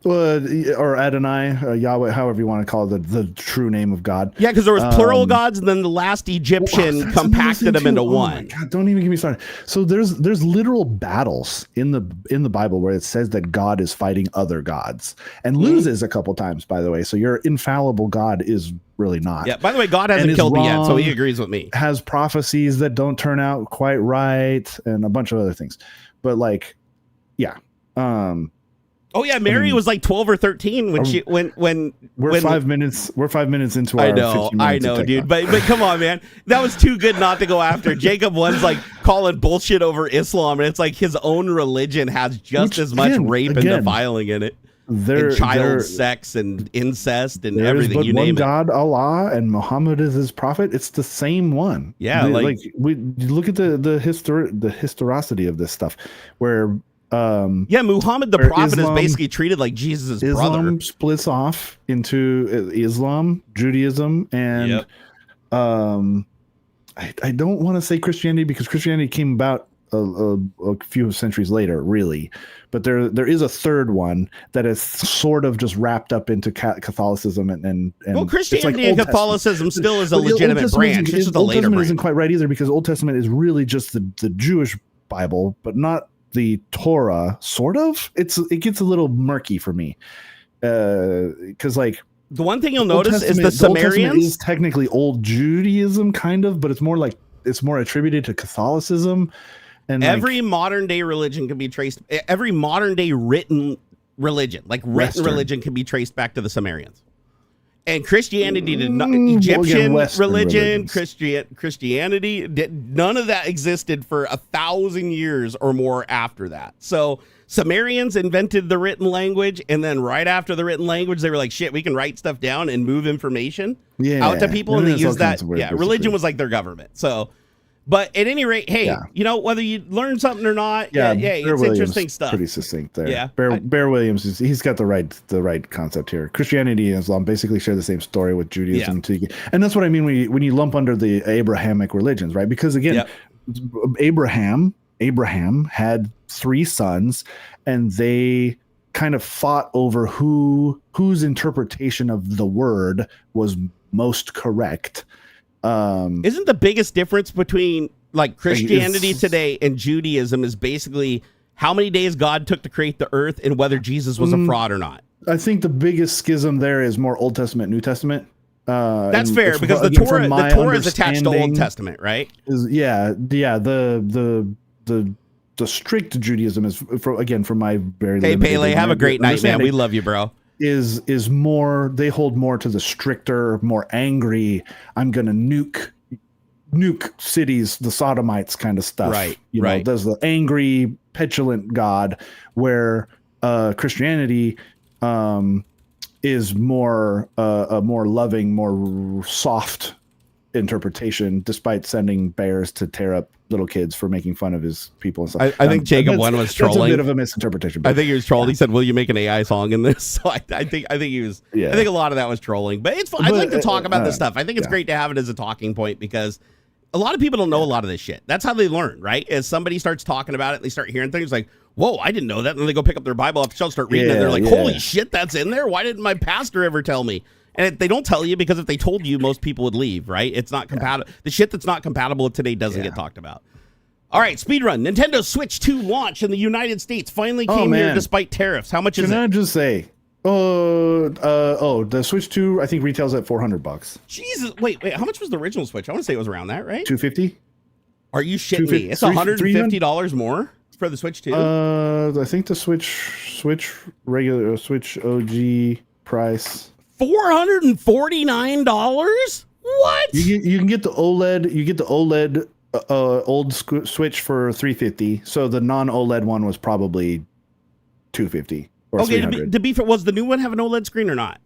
Or Adonai, Yahweh, however you want to call it, the true name of God. Yeah, because there was plural gods, and then the last Egyptian compacted them into one. My God, don't even get me started. So there's literal battles in the Bible where it says that God is fighting other gods and loses a couple times, by the way. So your infallible God is really not. Yeah. By the way, God hasn't killed me yet, so he agrees with me. Has prophecies that don't turn out quite right, and a bunch of other things. But yeah. Oh yeah, Mary was like 12 or 13 when we're 5 minutes into our 15 minutes. I know, dude. But come on, man. That was too good not to go after. Jacob 1's like calling bullshit over Islam, and it's like his own religion has just as much rape and defiling in it. And child sex and incest and everything. You name it. God, Allah, and Muhammad is his prophet. It's the same one. Yeah, we look at the historicity of this stuff, where Muhammad the prophet is basically treated like Jesus' brother. Islam splits off into Islam, Judaism, and I don't want to say Christianity because Christianity came about a few centuries later, really. But there is a third one that is sort of just wrapped up into Catholicism and Christianity and Catholicism still is a legitimate branch. It's just a later branch. Old Testament isn't quite right either because Old Testament is really just the Jewish Bible, but not the Torah. Sort of. It gets a little murky for me because like. The one thing you'll notice is the Sumerians is technically old Judaism, kind of, but it's more attributed to Catholicism. And every modern day religion can be traced. Every modern day written religion, religion, can be traced back to the Sumerians. And Christianity did not. Egyptian religion, Christianity, none of that existed for 1,000 years or more after that. So Sumerians invented the written language, and then right after the written language, they were like, "Shit, we can write stuff down and move information out to people," and they used that. Yeah, religion was like their government. So. But at any rate, hey, whether you learn something or not, it's interesting stuff. Pretty succinct there. Yeah, Bear Williams he's got the right concept here. Christianity and Islam basically share the same story with Judaism, and that's what I mean when you lump under the Abrahamic religions, right? Because again, Abraham Abraham had 3 sons, and they kind of fought over whose interpretation of the word was most correct. Isn't the biggest difference between like Christianity today and Judaism is basically how many days God took to create the earth and whether Jesus was a fraud or not? I think the biggest schism there is more Old Testament, New Testament. That's fair, because the Torah is attached to Old Testament, right? The strict Judaism is, from my very Hey, Pele, have a great night, man. We love you, bro. Is more, they hold more to the stricter, more angry, I'm gonna nuke cities, the Sodomites kind of stuff. Right. You know, there's the angry, petulant God, where Christianity is more a more loving, more soft interpretation, despite sending bears to tear up little kids for making fun of his people and stuff. I think Jacob one was trolling. That's a bit of a misinterpretation. I think he was trolling. He said, "Will you make an AI song in this?" So I think he was. Yeah. I think a lot of that was trolling. But it's fun. I'd like to talk about this stuff. I think it's great to have it as a talking point, because a lot of people don't know a lot of this shit. That's how they learn, right? As somebody starts talking about it, they start hearing things like, "Whoa, I didn't know that," and then they go pick up their Bible off the shelf, start reading, and they're like, "Holy shit, that's in there! Why didn't my pastor ever tell me?" And they don't tell you because if they told you, most people would leave, right? It's not compatible. The shit that's not compatible with today doesn't get talked about. All right, speedrun. Nintendo Switch 2 launch in the United States finally came here despite tariffs. How much is it? Can I just say, the Switch 2 I think retails at $400. Jesus, wait, how much was the original Switch? I want to say it was around that, right? $250. Are you shitting me? It's $150 more for the Switch 2? I think the Switch OG price $449. What? You can get the OLED. You get the OLED old Switch for $350. So the non-OLED one was probably $250 or $300. To be fair, was the new one have an OLED screen or not?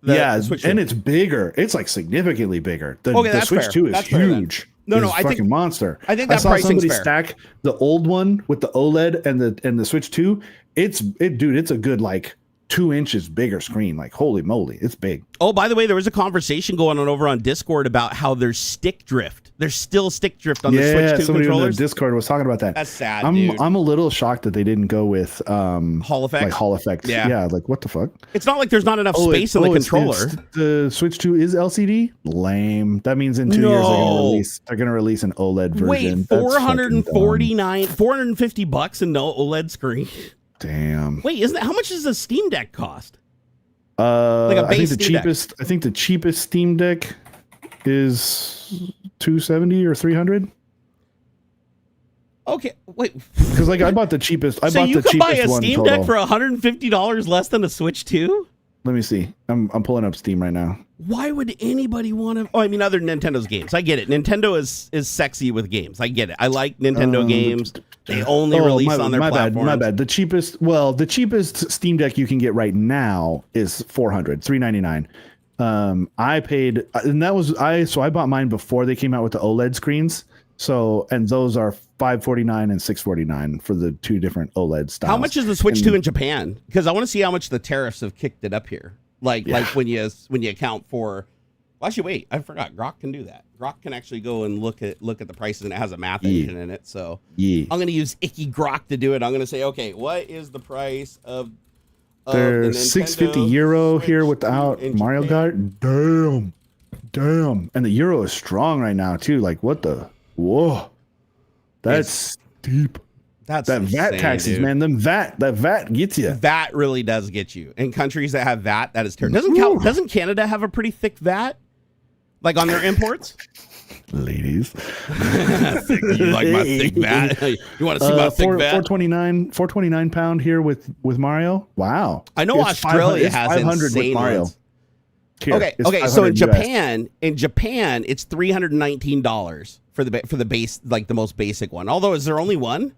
And it's bigger. It's like significantly bigger. The Switch 2 is huge. No, I think monster. I think that saw somebody fair. Stack the old one with the OLED and the Switch 2. It's a good like 2 inches bigger screen. Like, holy moly, it's big. Oh, by the way, there was a conversation going on over on Discord about how there's stick drift. There's still stick drift on the Switch 2 somebody controllers. In the Discord was talking about that. That's sad, dude. I'm a little shocked that they didn't go with Hall effect. Like Hall effect. Yeah, like what the fuck? It's not like there's not enough space in the controller. The Switch 2 is LCD? Lame. That means in 2 years they're gonna release an OLED version. Wait, $450 and no OLED screen. Damn. Wait, how much does a Steam Deck cost? Like a base I think the cheapest Steam Deck is $270 or $300. Okay, wait. Because like I bought the cheapest. So you could buy a Steam Deck for $150 less than a Switch 2? Let me see. I'm pulling up Steam right now. Why would anybody want to? Oh, I mean, other than Nintendo's games. I get it. Nintendo is sexy with games. I get it. I like Nintendo games. They only release on their platforms. My bad. The cheapest Steam Deck you can get right now is $399. I paid, and that was so I bought mine before they came out with the OLED screens. So, and those are $549 and $649 for the 2 different OLED styles. How much is the Switch 2 in Japan? Because I want to see how much the tariffs have kicked it up here. Like when you account for. Well, actually, wait, I forgot. Grok can do that. Grok can actually go and look at the prices, and it has a math engine in it. So I'm going to use Icky Grok to do it. I'm going to say, okay, what is the price of there's €650 here without Mario Kart? Damn. And the euro is strong right now too. Like what the? Whoa, that's steep. That insane, VAT taxes, dude. Man. That VAT gets you. VAT really does get you. In countries that have VAT, that is terrible. Doesn't Canada have a pretty thick VAT? Like on their imports? Ladies. You like my thick VAT? You want to see my thick VAT? £429 here with Mario. Wow. I know Australia has insane ones. Here, okay. So in Japan, it's $319 for the base, like the most basic one. Although, is there only one?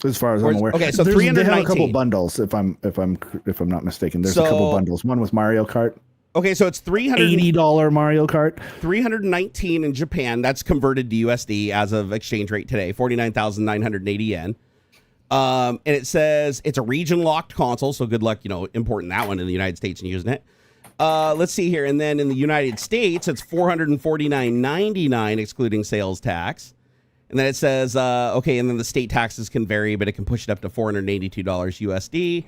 As far as I'm aware. Okay, so $319. They have a couple bundles, if I'm not mistaken. There's a couple bundles. One with Mario Kart. Okay, so it's $80 Mario Kart. $319 in Japan. That's converted to USD as of exchange rate today. 49,980 yen. And it says it's a region locked console. So good luck, importing that one in the United States and using it. Let's see here. And then in the United States, it's $449.99 excluding sales tax. And then it says, okay, and then the state taxes can vary, but it can push it up to $482 USD.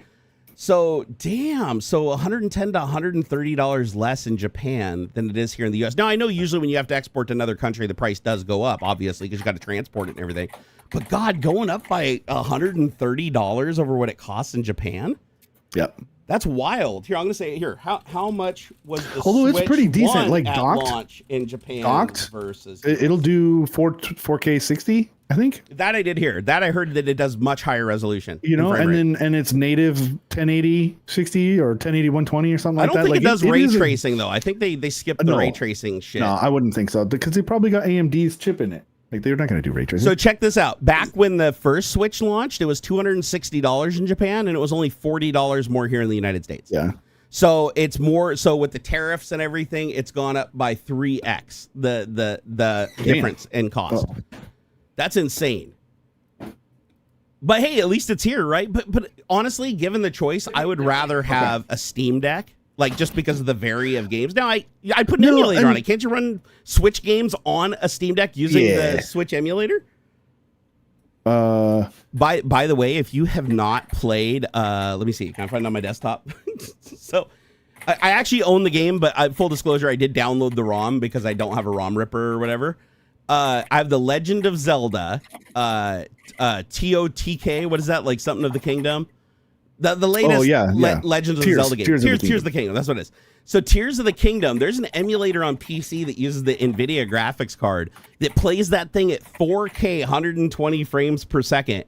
So, damn. So $110 to $130 less in Japan than it is here in the US. Now, I know usually when you have to export to another country, the price does go up, obviously, because you got to transport it and everything. But God, going up by $130 over what it costs in Japan? Yep. That's wild. Here, I'm going to say it here. How much was the Although Switch it's pretty decent, like at docked launch in Japan docked versus... It'll do 4K 60, I think. That I did hear. That I heard that it does much higher resolution. You know, and it's native 1080 60 or 1080 120 or something like that. I don't think like, it does ray tracing though. I think they skipped the ray tracing shit. No, I wouldn't think so because they probably got AMD's chip in it. Like they're not going to do ray tracing. So check this out. Back when the first Switch launched, it was $260 in Japan, and it was only $40 more here in the United States. Yeah. So it's more. So with the tariffs and everything, it's gone up by 3x the difference in cost. Oh. That's insane. But hey, at least it's here, right? But honestly, given the choice, I would rather have a Steam Deck. Like, just because of the variety of games. Now, I put an emulator on it. Can't you run Switch games on a Steam Deck using the Switch emulator? By the way, if you have not played, let me see. Can I find it on my desktop? So, I actually own the game, but full disclosure, I did download the ROM because I don't have a ROM ripper or whatever. I have the Legend of Zelda, TOTK. What is that? Like something of the Kingdom? The latest Legends of Zelda game. Tears of the Kingdom. That's what it is. So Tears of the Kingdom, there's an emulator on PC that uses the Nvidia graphics card that plays that thing at 4K 120 frames per second.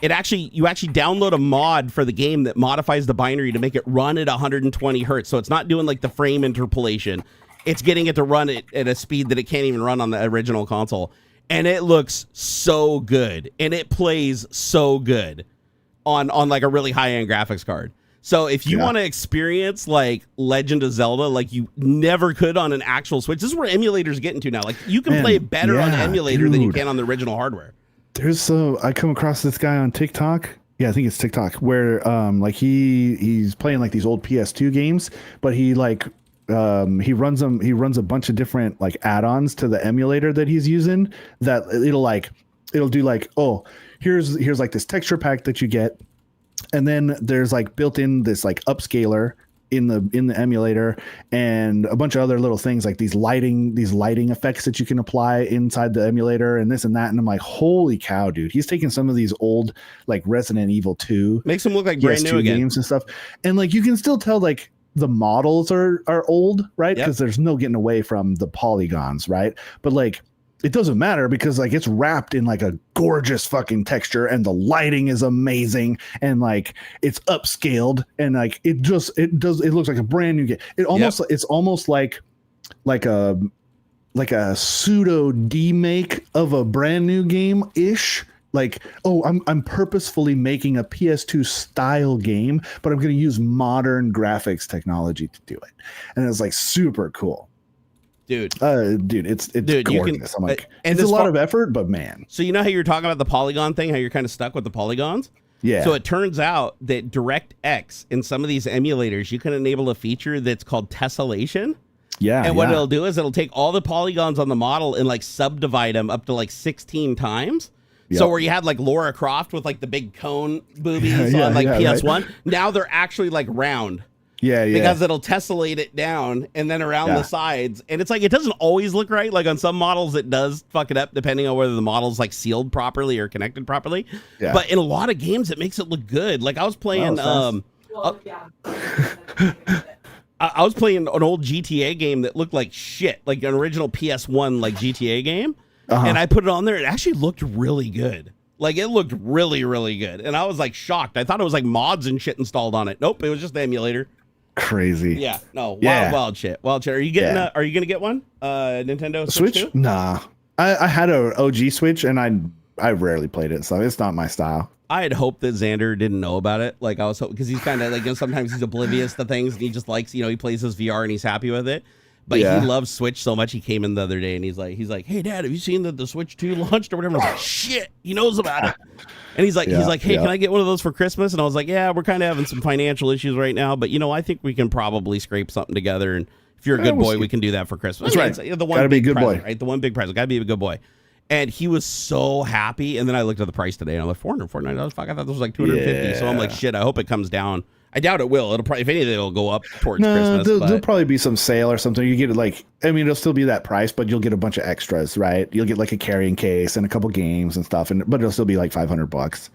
You actually download a mod for the game that modifies the binary to make it run at 120 hertz. So it's not doing like the frame interpolation. It's getting it to run at a speed that it can't even run on the original console. And it looks so good. And it plays so good on like a really high-end graphics card. So if you want to experience like Legend of Zelda like you never could on an actual Switch, this is where emulators get into now. Like you can play better on the emulator than you can on the original hardware. I come across this guy on TikTok. Yeah, I think it's TikTok where like he's playing like these old PS2 games, but he like he runs a bunch of different like add-ons to the emulator that he's using that it'll do like, oh, here's like this texture pack that you get, and then there's like built in this like upscaler in the emulator and a bunch of other little things like these lighting effects that you can apply inside the emulator and this and that. And I'm like, holy cow, dude, he's taking some of these old like Resident Evil 2 makes them look like brand new again games and stuff, and like you can still tell like the models are old, right? Because there's no getting away from the polygons, right? But like it doesn't matter because like it's wrapped in like a gorgeous fucking texture and the lighting is amazing and like it's upscaled and like it looks like a brand new game. It's almost like a pseudo demake of a brand new game ish. Like, oh, I'm purposefully making a PS2 style game, but I'm going to use modern graphics technology to do it. And it's like super cool. Dude, it's gorgeous. I'm like, it's a lot of effort, but man. So you know how you're talking about the polygon thing, how you're kind of stuck with the polygons? Yeah. So it turns out that DirectX in some of these emulators, you can enable a feature that's called tessellation. Yeah. And what it'll do is it'll take all the polygons on the model and like subdivide them up to like 16 times. Yep. So where you had like Lara Croft with like the big cone boobies on like PS1, right? Now they're actually like round. Yeah. Because it'll tessellate it down and then around the sides. And it's like, it doesn't always look right. Like on some models, it does fuck it up depending on whether the model's like sealed properly or connected properly. Yeah. But in a lot of games, it makes it look good. Like I was playing, I was playing an old GTA game that looked like shit, like an original PS1 like GTA game. And I put it on there. It actually looked really good. Like it looked really, really good. And I was like shocked. I thought it was like mods and shit installed on it. Nope, it was just the emulator. Crazy. Yeah. No. Wild shit. Wild shit. Are you getting? Are you gonna get one? Nintendo Switch? Nah. I had a OG Switch and I rarely played it, so it's not my style. I had hoped that Xander didn't know about it. Like I was hoping because he's kind of like sometimes he's oblivious to things and he just likes he plays his VR and he's happy with it. But he loves Switch so much. He came in the other day and he's like, hey Dad, have you seen that the Switch 2 launched or whatever? I was like, shit, he knows about it. And he's like, hey, can I get one of those for Christmas? And I was like, yeah, we're kind of having some financial issues right now, but I think we can probably scrape something together. And if you're a good boy, we can do that for Christmas. That's right. The one gotta be a good present, boy, right? The one big present. Gotta be a good boy. And he was so happy. And then I looked at the price today and I'm like, $449. Fuck, I thought this was like $250. So I'm like, shit, I hope it comes down. I doubt it will. It'll probably, if anything, it'll go up towards Christmas. There'll probably be some sale or something. You get it like, I mean, it'll still be that price, but you'll get a bunch of extras, right? You'll get like a carrying case and a couple games and stuff, but it'll still be like $500.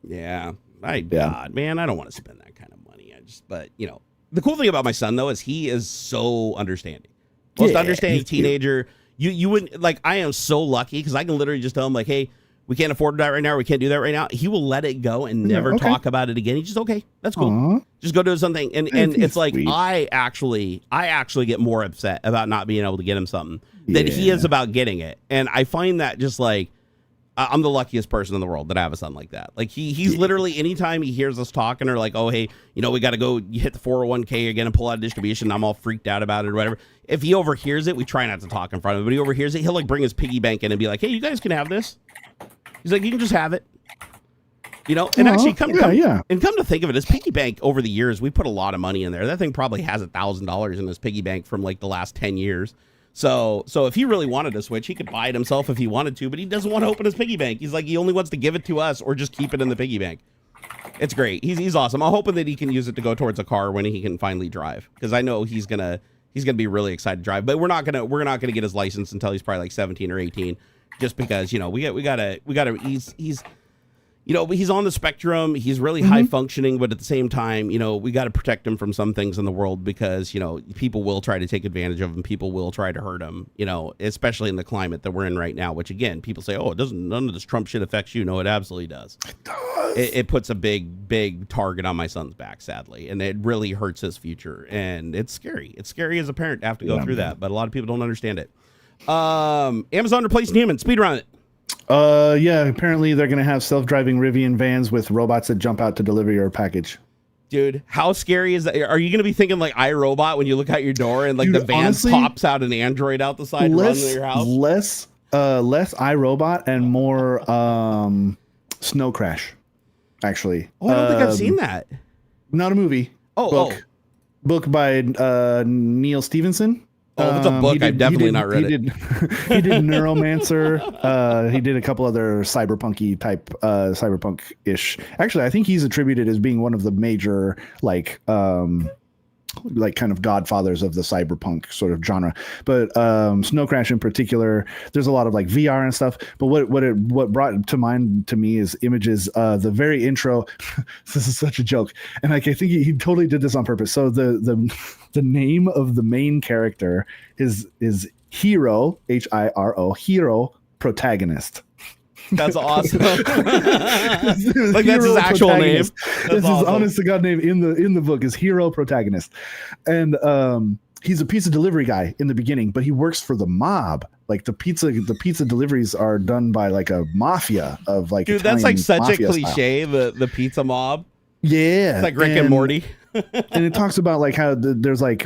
Yeah. God, man, I don't want to spend that kind of money. But you know, the cool thing about my son though is he is so understanding. Most understanding teenager. You wouldn't like. I am so lucky because I can literally just tell him like, "Hey, we can't afford that right now. We can't do that right now." He will let it go and never talk about it again. He's just okay. That's cool. Aww. Just go do something. And it's like sweet. I actually get more upset about not being able to get him something than he is about getting it. And I find that just like I'm the luckiest person in the world that I have a son like that. Like he's literally anytime he hears us talking or like, oh, hey, you know, we got to go hit the 401k again and pull out of distribution. I'm all freaked out about it or whatever. If he overhears it, we try not to talk in front of him, but he overhears it. He'll like bring his piggy bank in and be like, hey, you guys can have this. He's like, you can just have it. You know, and actually come to think of it, his piggy bank over the years, we put a lot of money in there. That thing probably has $1,000 in his piggy bank from like the last 10 years. So if he really wanted to switch, he could buy it himself if he wanted to, but he doesn't want to open his piggy bank. He's like, he only wants to give it to us or just keep it in the piggy bank. It's great. He's awesome. I'm hoping that he can use it to go towards a car when he can finally drive, because I know he's gonna be really excited to drive. But we're not gonna get his license until he's probably like 17 or 18, just because, you know, we gotta he's you know, he's on the spectrum. He's really high functioning, but at the same time, you know, we got to protect him from some things in the world because, you know, people will try to take advantage of him. People will try to hurt him, you know, especially in the climate that we're in right now, which again, people say, oh, none of this Trump shit affects you. No, it absolutely does. It does. It puts a big target on my son's back, sadly, and it really hurts his future. And it's scary. It's scary as a parent to have to go through that, but a lot of people don't understand it. Amazon replaced human. Speed run it. Apparently they're gonna have self-driving Rivian vans with robots that jump out to deliver your package. Dude, how scary is that? Are you gonna be thinking like iRobot when you look out your door and like the van pops out an android out the side and runs into your house? Less iRobot and more Snow Crash, actually. Oh, I don't think I've seen that. Not a movie. Book by Neil Stephenson. Oh, if it's a book, I've definitely not read it. He did Neuromancer. He did a couple other cyberpunky type, cyberpunk-ish. Actually, I think he's attributed as being one of the major, like kind of godfathers of the cyberpunk sort of genre. But Snow Crash in particular, there's a lot of like VR and stuff. But what brought to mind to me is images. The very intro. This is such a joke, and like I think he totally did this on purpose. So the name of the main character is Hero, Hiro, Hero Protagonist. That's awesome. Like that's his actual name. That's his honest to God name in the book is Hero Protagonist. And he's a pizza delivery guy in the beginning, but he works for the mob. Like the pizza deliveries are done by like a mafia of like, dude, Italian, that's like such a style. cliche, the pizza mob. Yeah. It's like Rick and Morty. And it talks about like how there's like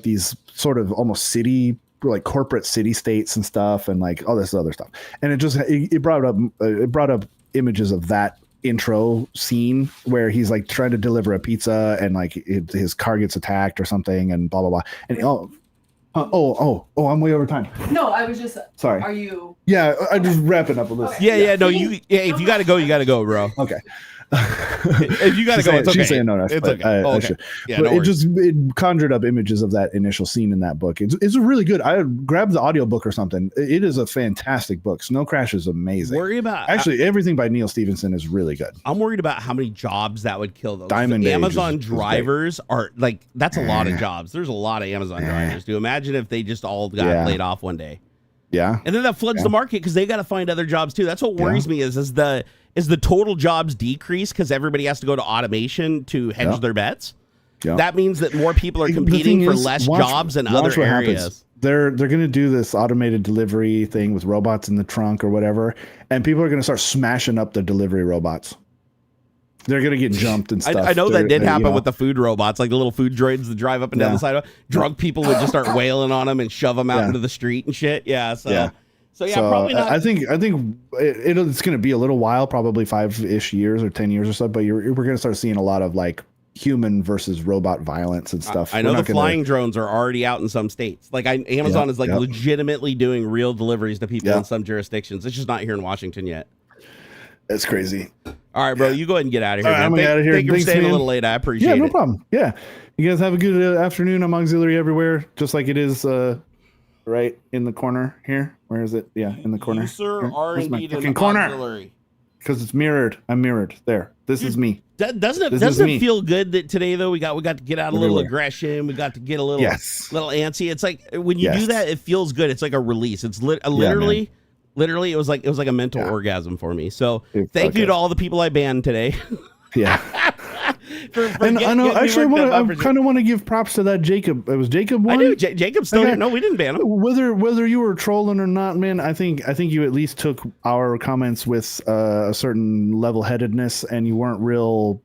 these sort of almost city, like corporate city states and stuff, and like all this other stuff. And it brought up images of that intro scene where he's like trying to deliver a pizza and like his car gets attacked or something and blah blah blah. And I'm way over time. No, I was just sorry. Are you? Yeah, I'm just wrapping up a list. Yeah. No, if you gotta go, you gotta go, bro. Okay. If you gotta go, it's okay. She's saying no, it's okay. Okay. Yeah, but it conjured up images of that initial scene in that book. It's a really good. I grabbed the audiobook or something. It is a fantastic book. Snow Crash is amazing. Actually, everything by Neil Stephenson is really good. I'm worried about how many jobs that would kill those. Amazon drivers are like, that's a lot of jobs. There's a lot of Amazon drivers. Do imagine if they just all got laid off one day. Yeah. And then that floods the market because they got to find other jobs too. That's what worries me is the total jobs decrease because everybody has to go to automation to hedge their bets. Yeah. That means that more people are competing for less jobs in other areas. Happens. They're going to do this automated delivery thing with robots in the trunk or whatever, and people are going to start smashing up the delivery robots. They're going to get jumped and stuff. I know that did happen with the food robots, like the little food droids that drive up and down the side. Drunk people would just start wailing on them and shove them out into the street and shit. Yeah. So probably not. I think it's going to be a little while, probably 5-ish years or 10 years or so. But we're going to start seeing a lot of like human versus robot violence and stuff. I know the flying drones are already out in some states. Like Amazon is like legitimately doing real deliveries to people in some jurisdictions. It's just not here in Washington yet. That's crazy. All right, bro, you go ahead and get out of here. I'm out of here. Thank you for staying a little late. I appreciate it. Yeah, no problem. Yeah. You guys have a good afternoon. I'm AuxxZillary everywhere, just like it is right in the corner here. Where is it? Yeah, in the corner. You, sir, are indeed in the corner. Because it's mirrored. I'm mirrored. There. This is me. Doesn't it feel good that today though we got to get out a little aggression. We got to get a little antsy. It's like when you do that, it feels good. It's like a release. It's literally it was like a mental orgasm for me. So thank you to all the people I banned today. Yeah. And I know actually I kind of want to give props to that Jacob. It was Jacob one. I do. Jacob's still here. No, we didn't ban him. Whether you were trolling or not, man, I think you at least took our comments with a certain level-headedness, and you weren't real,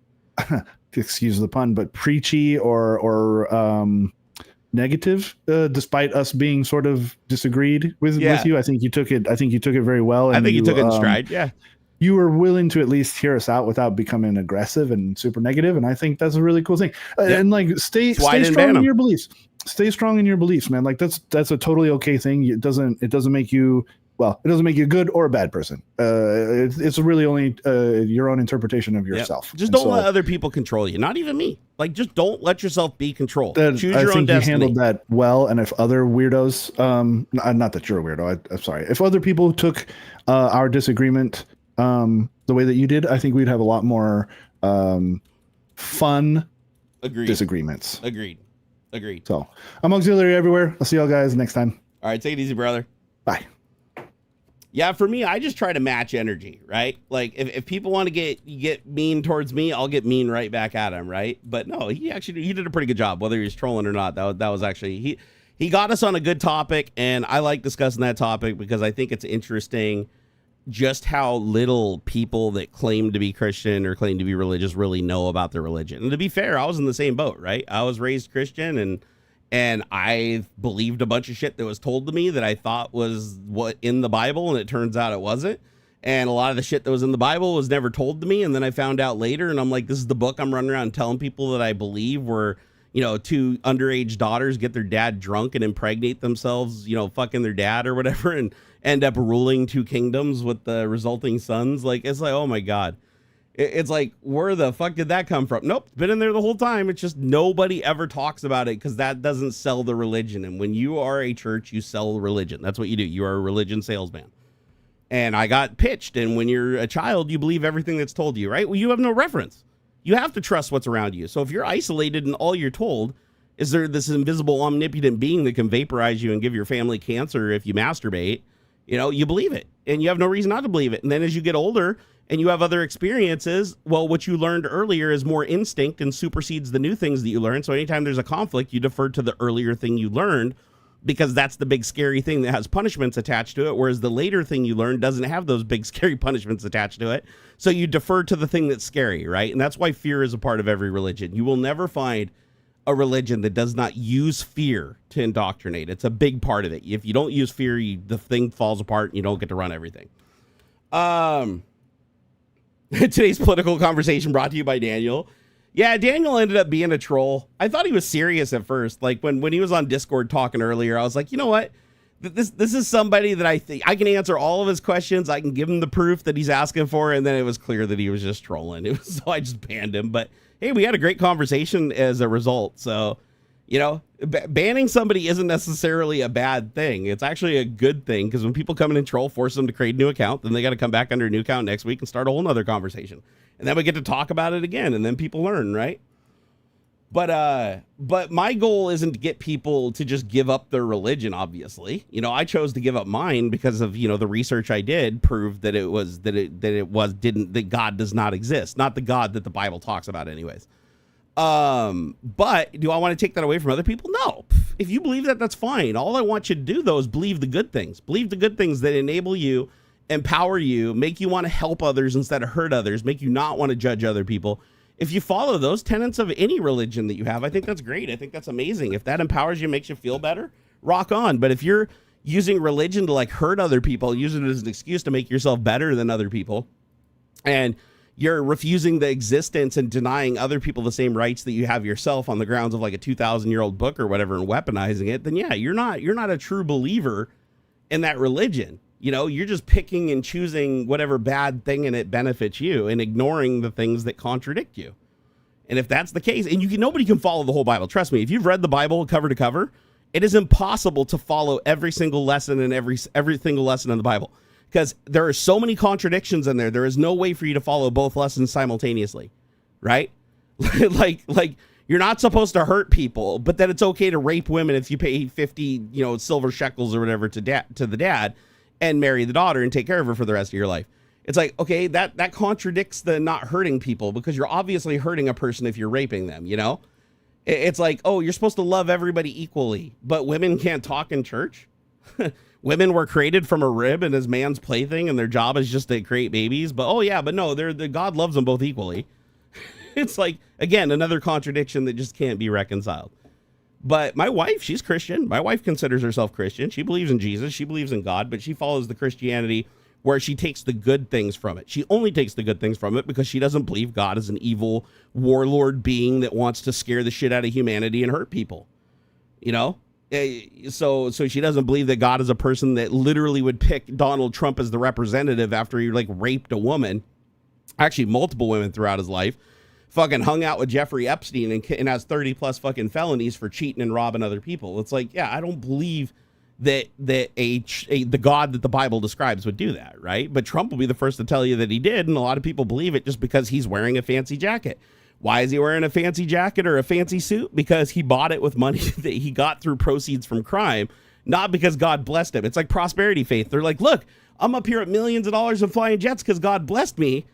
excuse the pun, but preachy or negative, despite us being sort of disagreed with you. I think you took it very well. And I think you took it in stride. Yeah. You were willing to at least hear us out without becoming aggressive and super negative, and I think that's a really cool thing. And like, stay strong in your beliefs. Stay strong in your beliefs, man. Like that's a totally okay thing. It doesn't make you a good or a bad person. It's really only your own interpretation of yourself. Just don't let other people control you. Not even me. Like, just don't let yourself be controlled. Choose your own destiny. You handled that well. And if other weirdos, not that you're a weirdo. I'm sorry. If other people took our disagreement the way that you did, I think we'd have a lot more fun disagreements. Agreed. So I'm AuxxZillary everywhere. I'll see y'all guys next time. All right, take it easy, brother. Bye. Yeah, for me, I just try to match energy, right? Like if people want to get mean towards me, I'll get mean right back at him, right? But no, he did a pretty good job, whether he was trolling or not. That was actually he got us on a good topic, and I like discussing that topic because I think it's interesting just how little people that claim to be Christian or claim to be religious really know about their religion. And to be fair, I was in the same boat, right? I was raised Christian, and I believed a bunch of shit that was told to me that I thought was what in the Bible, and it turns out it wasn't. And a lot of the shit that was in the Bible was never told to me, and then I found out later, and I'm like, this is the book I'm running around telling people that I believe were, two underage daughters get their dad drunk and impregnate themselves, fucking their dad or whatever, and end up ruling two kingdoms with the resulting sons. Like, it's like, oh my God. It's like, where the fuck did that come from? Nope, it's been in there the whole time. It's just nobody ever talks about it because that doesn't sell the religion. And when you are a church, you sell religion. That's what you do. You are a religion salesman. And I got pitched. And when you're a child, you believe everything that's told you, right? Well, you have no reference. You have to trust what's around you. So if you're isolated and all you're told is there this invisible omnipotent being that can vaporize you and give your family cancer if you masturbate, you believe it, and you have no reason not to believe it. And then as you get older and you have other experiences, well, what you learned earlier is more instinct and supersedes the new things that you learn. So anytime there's a conflict, you defer to the earlier thing you learned because that's the big scary thing that has punishments attached to it. Whereas the later thing you learned doesn't have those big scary punishments attached to it. So you defer to the thing that's scary, right? And that's why fear is a part of every religion. You will never find a religion that does not use fear to indoctrinate. It's a big part of it. If you don't use fear, the thing falls apart and you don't get to run everything. Today's political conversation brought to you by Daniel. Yeah, Daniel ended up being a troll. I thought he was serious at first. Like when he was on Discord talking earlier, I was like, you know what? This is somebody that I think I can answer all of his questions. I can give him the proof that he's asking for. And then it was clear that he was just trolling. So I just banned him. But hey, we had a great conversation as a result. So, banning somebody isn't necessarily a bad thing. It's actually a good thing because when people come in and troll, force them to create a new account, then they got to come back under a new account next week and start a whole nother conversation. And then we get to talk about it again, and then people learn, right? But my goal isn't to get people to just give up their religion, obviously. I chose to give up mine because of, the research I did proved that that God does not exist. Not the God that the Bible talks about anyways. But do I want to take that away from other people? No. If you believe that, that's fine. All I want you to do though is believe the good things. Believe the good things that enable you, empower you, make you want to help others instead of hurt others, make you not want to judge other people. If you follow those tenets of any religion that you have, I think that's great. I think that's amazing. If that empowers you, makes you feel better, rock on. But if you're using religion to hurt other people, use it as an excuse to make yourself better than other people, and you're refusing the existence and denying other people the same rights that you have yourself on the grounds of like a 2,000-year-old book or whatever and weaponizing it, then yeah, you're not a true believer in that religion. You know, you're just picking and choosing whatever bad thing in it benefits you and ignoring the things that contradict you. And if that's the case, and nobody can follow the whole Bible. Trust me, if you've read the Bible cover to cover, it is impossible to follow every single lesson and every single lesson in the Bible, because there are so many contradictions in there. There is no way for you to follow both lessons simultaneously, right? like you're not supposed to hurt people, but then it's okay to rape women if you pay 50, silver shekels or whatever to the dad and marry the daughter and take care of her for the rest of your life. It's like, okay, that contradicts the not hurting people, because you're obviously hurting a person if you're raping them, It's like, oh, you're supposed to love everybody equally, but women can't talk in church? Women were created from a rib and as man's plaything, and their job is just to create babies. But no, God loves them both equally. It's like, again, another contradiction that just can't be reconciled. But my wife, she's Christian. My wife considers herself Christian. She believes in Jesus. She believes in God, but she follows the Christianity where she takes the good things from it. She only takes the good things from it because she doesn't believe God is an evil warlord being that wants to scare the shit out of humanity and hurt people. So she doesn't believe that God is a person that literally would pick Donald Trump as the representative after he raped a woman, actually multiple women throughout his life, fucking hung out with Jeffrey Epstein and has 30 plus fucking felonies for cheating and robbing other people. It's like, yeah, I don't believe that the God that the Bible describes would do that, right? But Trump will be the first to tell you that he did, and a lot of people believe it just because he's wearing a fancy jacket. Why is he wearing a fancy jacket or a fancy suit? Because he bought it with money that he got through proceeds from crime, not because God blessed him. It's like prosperity faith. They're like, look, I'm up here at millions of dollars and flying jets because God blessed me.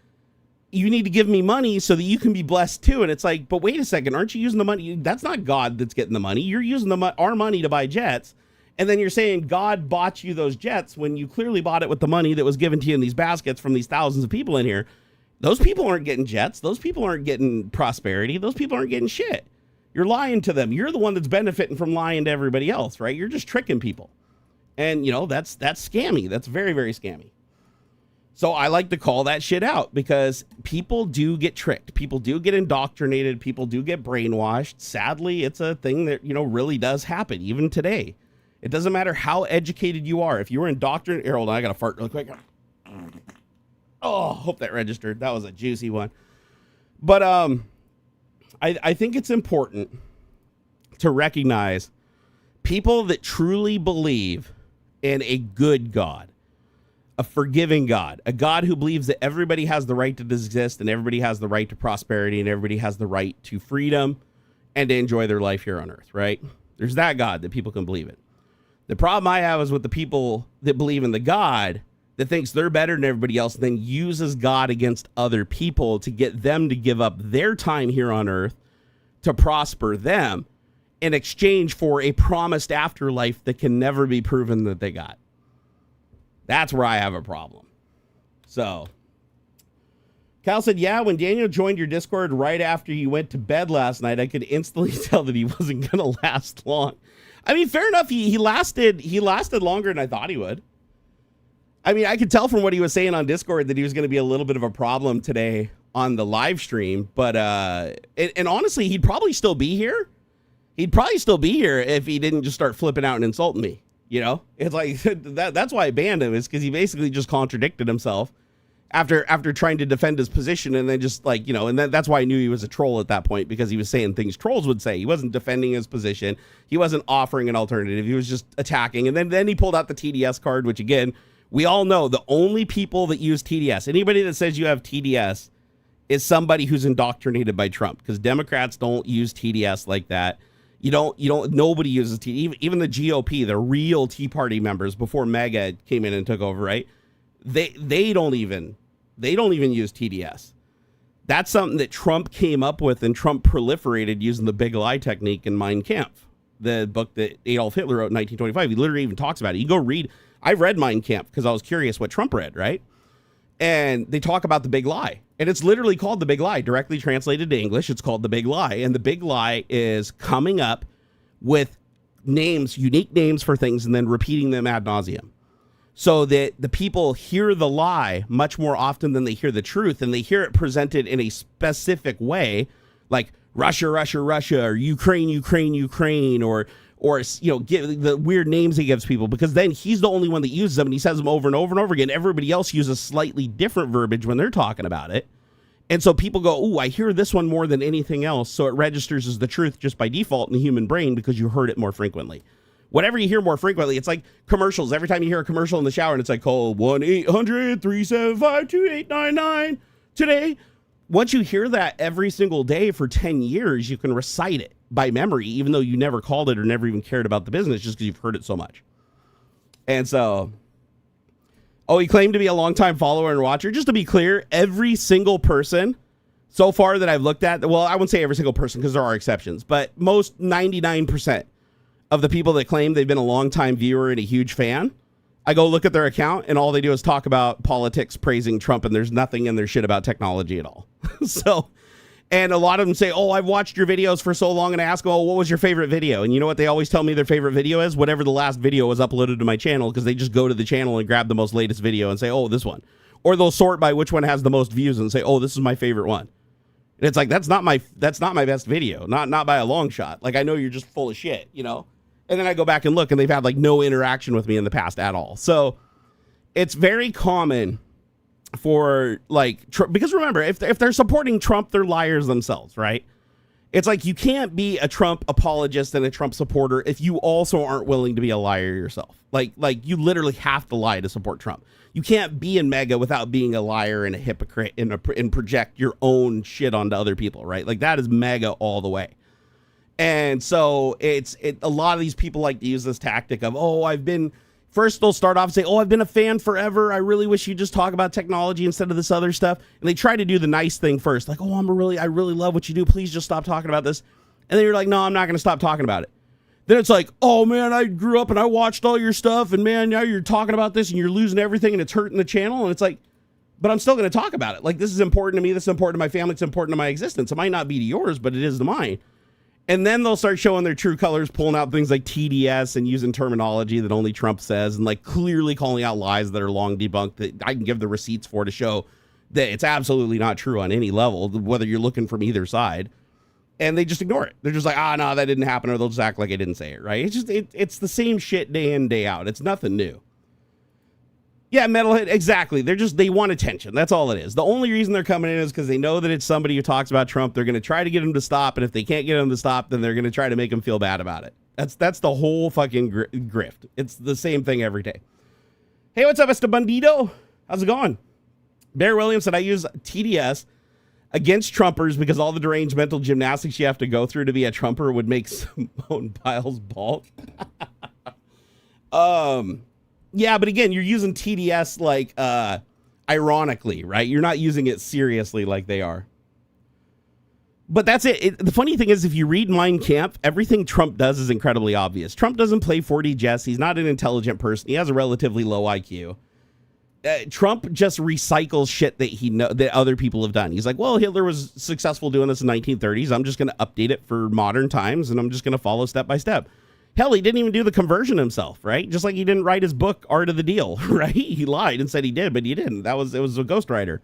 You need to give me money so that you can be blessed too. And it's like, but wait a second, aren't you using the money? That's not God that's getting the money. You're using our money to buy jets. And then you're saying God bought you those jets when you clearly bought it with the money that was given to you in these baskets from these thousands of people in here. Those people aren't getting jets. Those people aren't getting prosperity. Those people aren't getting shit. You're lying to them. You're the one that's benefiting from lying to everybody else, right? You're just tricking people. And, that's scammy. That's very, very scammy. So I like to call that shit out, because people do get tricked. People do get indoctrinated. People do get brainwashed. Sadly, it's a thing that, really does happen even today. It doesn't matter how educated you are. If you were indoctrinated, here, hold on, I got to fart real quick. Oh, hope that registered. That was a juicy one. But I think it's important to recognize people that truly believe in a good God, a forgiving God, a God who believes that everybody has the right to exist and everybody has the right to prosperity and everybody has the right to freedom and to enjoy their life here on earth, right? There's that God that people can believe in. The problem I have is with the people that believe in the God that thinks they're better than everybody else, and then uses God against other people to get them to give up their time here on earth to prosper them in exchange for a promised afterlife that can never be proven that they got. That's where I have a problem. So, Cal said, yeah, when Daniel joined your Discord right after you went to bed last night, I could instantly tell that he wasn't going to last long. I mean, fair enough. He lasted longer than I thought he would. I mean, I could tell from what he was saying on Discord that he was going to be a little bit of a problem today on the live stream. But and honestly, he'd probably still be here. He'd probably still be here if he didn't just start flipping out and insulting me. It's like that's why I banned him, is because he basically just contradicted himself after trying to defend his position, and then just and that's why I knew he was a troll at that point, because he was saying things trolls would say. He wasn't defending his position. He wasn't offering an alternative. He was just attacking. And then he pulled out the TDS card, which again, we all know the only people that use TDS, anybody that says you have TDS, is somebody who's indoctrinated by Trump, because Democrats don't use TDS like that. Nobody uses TDS. Even the GOP, the real Tea Party members before MAGA came in and took over, right? They don't even use TDS. That's something that Trump came up with, and Trump proliferated using the big lie technique in Mein Kampf, the book that Adolf Hitler wrote in 1925. He literally even talks about it. You go read. I read Mein Kampf because I was curious what Trump read, right? And they talk about the big lie, and it's literally called the big lie, directly translated to English. It's called the big lie. And the big lie is coming up with names, unique names for things, and then repeating them ad nauseum. so that the people hear the lie much more often than they hear the truth, and they hear it presented in a specific way, like Russia, Russia, Russia, or Ukraine, Ukraine, Ukraine, or give the weird names he gives people, because then he's the only one that uses them, and he says them over and over and over again. Everybody else uses slightly different verbiage when they're talking about it. And so people go, ooh, I hear this one more than anything else, so it registers as the truth just by default in the human brain because you heard it more frequently. Whatever you hear more frequently, it's like commercials. Every time you hear a commercial in the shower and it's like, call 1-800-375-2899 today. Once you hear that every single day for 10 years, you can recite it by memory, even though you never called it or never even cared about the business, just because you've heard it so much. And so, he claimed to be a longtime follower and watcher. Just to be clear, every single person so far that I've looked at, well, I wouldn't say every single person because there are exceptions, but most 99% of the people that claim they've been a longtime viewer and a huge fan, I go look at their account and all they do is talk about politics, praising Trump, and there's nothing in their shit about technology at all. So, and a lot of them say, oh, I've watched your videos for so long, and I ask them, oh, what was your favorite video? And you know what they always tell me their favorite video is? Whatever the last video was uploaded to my channel, because they just go to the channel and grab the most latest video and say, oh, this one. Or they'll sort by which one has the most views and say, oh, this is my favorite one. And it's like, that's not my best video, not by a long shot. Like, I know you're just full of shit, you know? And then I go back and look, and they've had like no interaction with me in the past at all. So it's very common for like, because remember, if they're supporting Trump, they're liars themselves, right? It's like you can't be a Trump apologist and a Trump supporter if you also aren't willing to be a liar yourself. Like you literally have to lie to support Trump. You can't be in MAGA without being a liar and a hypocrite and project your own shit onto other people, right? Like that is MAGA all the way. And so a lot of these people like to use this tactic of, first they'll start off and say, oh, I've been a fan forever. I really wish you'd just talk about technology instead of this other stuff. And they try to do the nice thing first. Like, oh, I really love what you do. Please just stop talking about this. And then you're like, no, I'm not going to stop talking about it. Then it's like, oh man, I grew up and I watched all your stuff, and man, now you're talking about this and you're losing everything and it's hurting the channel. And it's like, but I'm still going to talk about it. Like, this is important to me. This is important to my family. It's important to my existence. It might not be to yours, but it is to mine. And then they'll start showing their true colors, pulling out things like TDS and using terminology that only Trump says, and like clearly calling out lies that are long debunked that I can give the receipts for to show that it's absolutely not true on any level, whether you're looking from either side. And they just ignore it. They're just like, no, that didn't happen, or they'll just act like I didn't say it, right? It's just, it's the same shit day in, day out. It's nothing new. Yeah, metalhead, exactly. They want attention. That's all it is. The only reason they're coming in is because they know that it's somebody who talks about Trump. They're going to try to get him to stop, and if they can't get him to stop, then they're going to try to make him feel bad about it. That's the whole fucking grift. It's the same thing every day. Hey, what's up, Mr. Bandito? How's it going? Bear Williams said, I use TDS against Trumpers because all the deranged mental gymnastics you have to go through to be a Trumper would make Simone Biles bald. Yeah, but again, you're using TDS like ironically, right? You're not using it seriously like they are. But that's it. The funny thing is, if you read Mein Kampf, everything Trump does is incredibly obvious. Trump doesn't play 4D chess. He's not an intelligent person. He has a relatively low IQ. Trump just recycles shit that that other people have done. He's like, well, Hitler was successful doing this in the 1930s. I'm just going to update it for modern times, and I'm just going to follow step by step. Hell, he didn't even do the conversion himself, right? Just like he didn't write his book, Art of the Deal, right? He lied and said he did, but he didn't. It was a ghostwriter.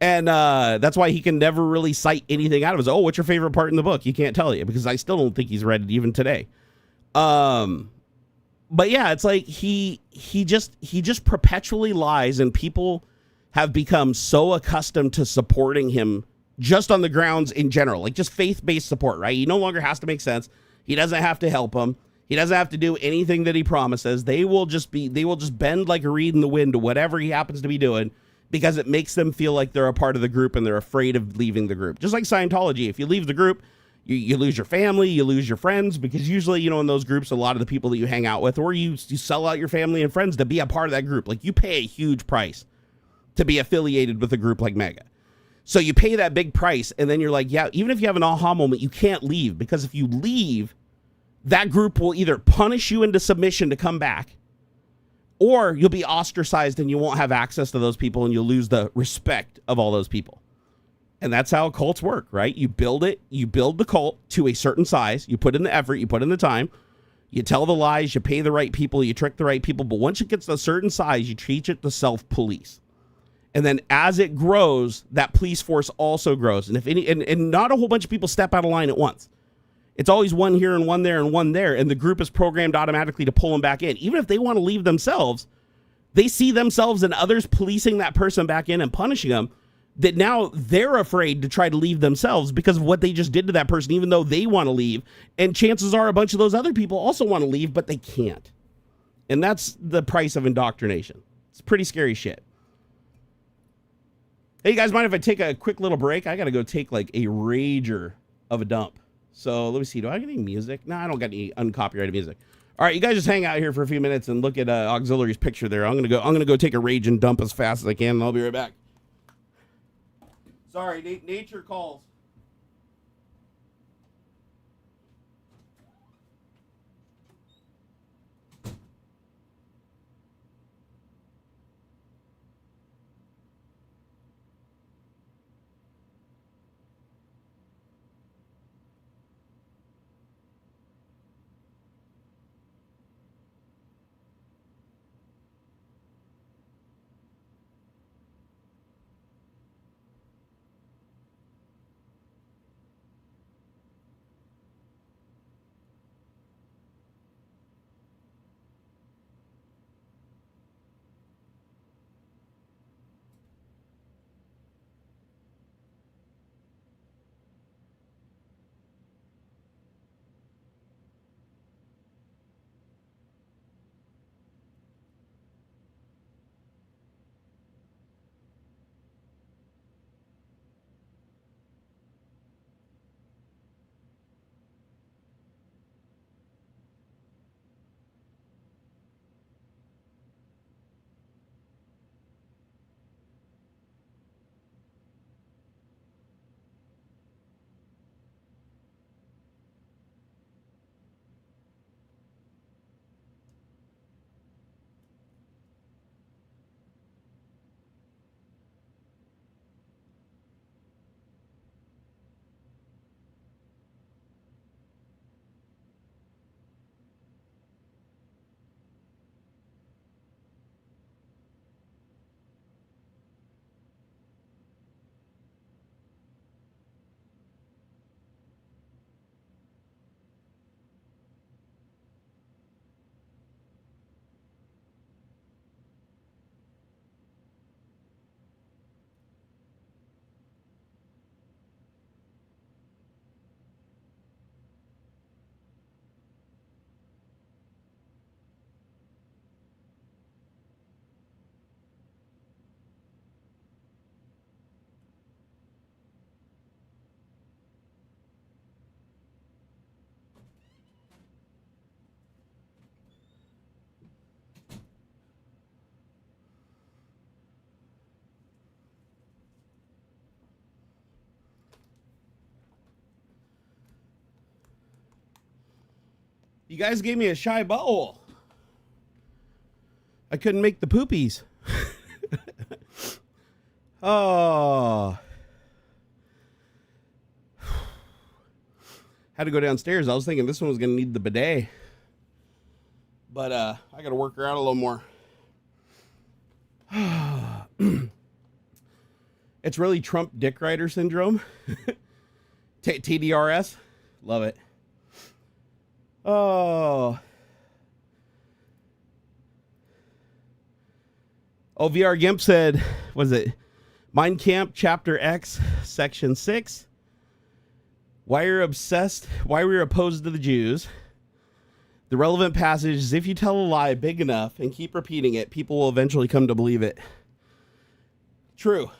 And that's why he can never really cite anything out of his, what's your favorite part in the book? He can't tell you, because I still don't think he's read it even today. But yeah, it's like he just perpetually lies, and people have become so accustomed to supporting him just on the grounds in general, like just faith-based support, right? He no longer has to make sense. He doesn't have to help them. He doesn't have to do anything that he promises. They will just bend like a reed in the wind to whatever he happens to be doing, because it makes them feel like they're a part of the group and they're afraid of leaving the group. Just like Scientology. If you leave the group, you lose your family, you lose your friends, because usually, in those groups, a lot of the people that you hang out with, or you sell out your family and friends to be a part of that group. Like, you pay a huge price to be affiliated with a group like MAGA. So you pay that big price, and then you're like, yeah, even if you have an aha moment, you can't leave, because if you leave, that group will either punish you into submission to come back, or you'll be ostracized and you won't have access to those people, and you'll lose the respect of all those people. And that's how cults work, right? You build the cult to a certain size, you put in the effort, you put in the time, You tell the lies, you pay the right people, you trick the right people, but once it gets to a certain size, you teach it to self-police. And then as it grows, that police force also grows. And if any, and not a whole bunch of people step out of line at once. It's always one here and one there and one there, and the group is programmed automatically to pull them back in. Even if they want to leave themselves, they see themselves and others policing that person back in and punishing them, that now they're afraid to try to leave themselves because of what they just did to that person, even though they want to leave. And chances are a bunch of those other people also want to leave, but they can't. And that's the price of indoctrination. It's pretty scary shit. Hey, you guys, mind if I take a quick little break? I got to go take like a rager of a dump. So let me see. Do I get any music? No, I don't got any uncopyrighted music. All right, you guys just hang out here for a few minutes and look at AuxXillary's picture there. I'm gonna go take a rage and dump as fast as I can, and I'll be right back. Sorry, nature calls. You guys gave me a shy butthole. I couldn't make the poopies. Oh. Had to go downstairs. I was thinking this one was going to need the bidet. But I got to work her out a little more. It's really Trump dick rider syndrome. TDRS. Love it. Oh. Oh, VR Gimp said, what is it? Mein Kampf, Chapter X, Section 6. Why you're obsessed, why we're opposed to the Jews. The relevant passage is if you tell a lie big enough and keep repeating it, people will eventually come to believe it. True.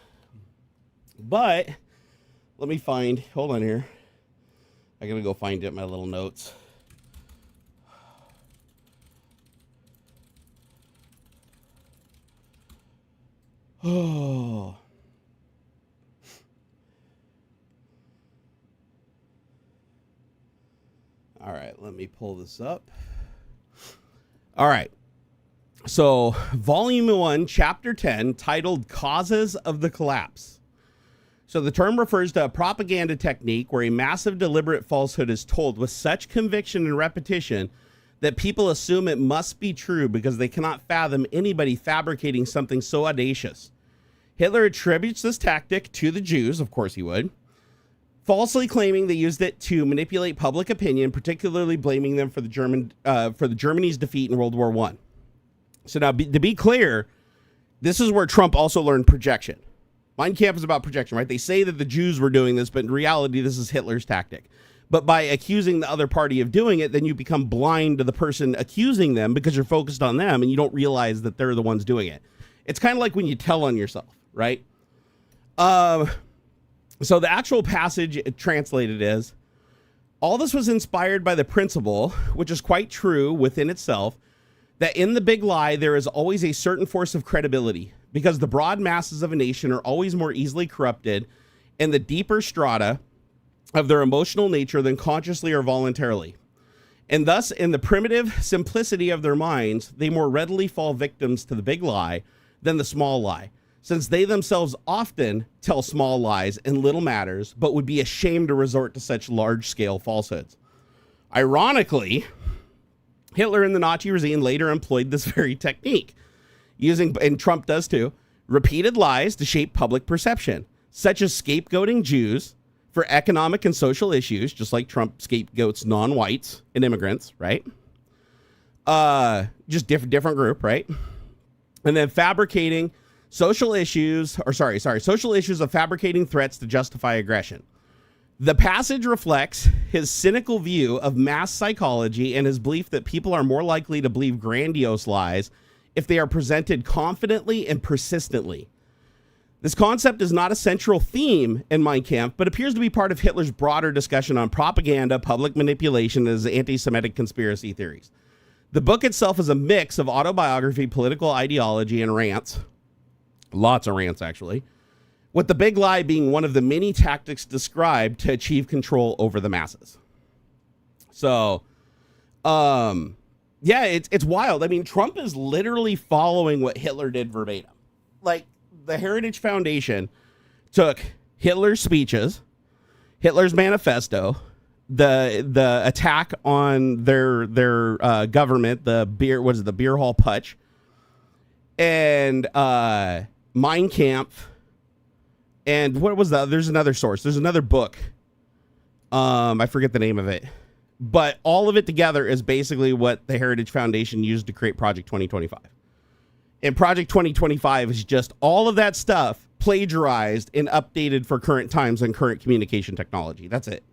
But, let me find, hold on here. I gotta go find it in my little notes. Oh. All right, let me pull this up. All right. So, Volume 1, Chapter 10, titled Causes of the Collapse. So, the term refers to a propaganda technique where a massive deliberate falsehood is told with such conviction and repetition that people assume it must be true because they cannot fathom anybody fabricating something so audacious. Hitler attributes this tactic to the Jews, of course he would, falsely claiming they used it to manipulate public opinion, particularly blaming them for the Germany's defeat in World War I. So now, to be clear, this is where Trump also learned projection. Mein Kampf is about projection, right? They say that the Jews were doing this, but in reality, this is Hitler's tactic. But by accusing the other party of doing it, then you become blind to the person accusing them because you're focused on them and you don't realize that they're the ones doing it. It's kind of like when you tell on yourself, right? So the actual passage translated is, all this was inspired by the principle, which is quite true within itself, that in the big lie, there is always a certain force of credibility because the broad masses of a nation are always more easily corrupted in the deeper strata of their emotional nature than consciously or voluntarily. And thus, in the primitive simplicity of their minds, they more readily fall victims to the big lie than the small lie, since they themselves often tell small lies in little matters, but would be ashamed to resort to such large-scale falsehoods. Ironically, Hitler and the Nazi regime later employed this very technique, using, and Trump does too, repeated lies to shape public perception, such as scapegoating Jews for economic and social issues, just like Trump scapegoats non-whites and immigrants, right? Just different group, right? And then fabricating social issues of fabricating threats to justify aggression. The passage reflects his cynical view of mass psychology and his belief that people are more likely to believe grandiose lies if they are presented confidently and persistently. This concept is not a central theme in Mein Kampf, but appears to be part of Hitler's broader discussion on propaganda, public manipulation, and his anti-Semitic conspiracy theories. The book itself is a mix of autobiography, political ideology, and rants. Lots of rants, actually. With the big lie being one of the many tactics described to achieve control over the masses. So, yeah, it's wild. I mean, Trump is literally following what Hitler did verbatim. Like, the Heritage Foundation took Hitler's speeches, Hitler's manifesto, the attack on their government, the beer hall putsch, and Mein Kampf, and what was there's another source. There's another book. I forget the name of it. But all of it together is basically what the Heritage Foundation used to create Project 2025. And Project 2025 is just all of that stuff plagiarized and updated for current times and current communication technology. That's it.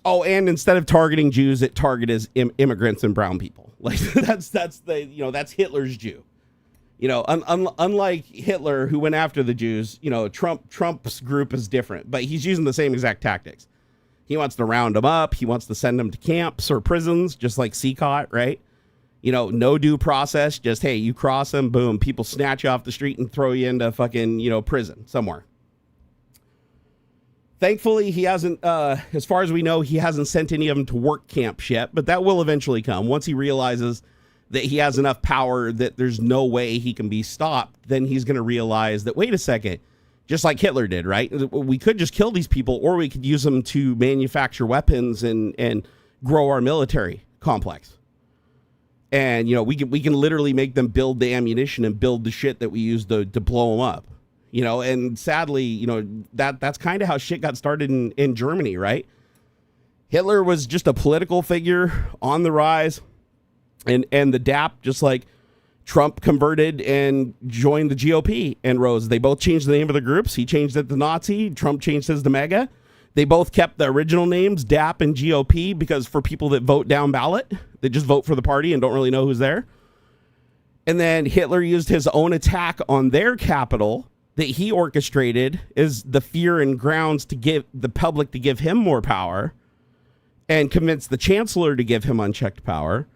Oh, and instead of targeting Jews, it targeted immigrants and brown people. Like that's Hitler's Jew. Unlike Hitler, who went after the Jews, Trump's group is different, but he's using the same exact tactics. He wants to round them up. He wants to send them to camps or prisons, just like Seacott, right? No due process. Just, hey, you cross them, boom, people snatch you off the street and throw you into fucking, prison somewhere. Thankfully, he hasn't, as far as we know, he hasn't sent any of them to work camps yet, but that will eventually come. Once he realizes that he has enough power that there's no way he can be stopped, then he's going to realize that, wait a second, just like Hitler did, right? We could just kill these people, or we could use them to manufacture weapons and grow our military complex. And, we can literally make them build the ammunition and build the shit that we use to blow them up. And sadly, that's kind of how shit got started in Germany, right? Hitler was just a political figure on the rise, and the DAP, just like Trump, converted and joined the GOP and rose. They both changed the name of the groups. He changed it to Nazi. Trump changed his to MAGA. They both kept the original names, DAP and GOP, because for people that vote down ballot, they just vote for the party and don't really know who's there. And then Hitler used his own attack on their capital that he orchestrated is the fear and grounds to give the public to give him more power and convince the chancellor to give him unchecked power.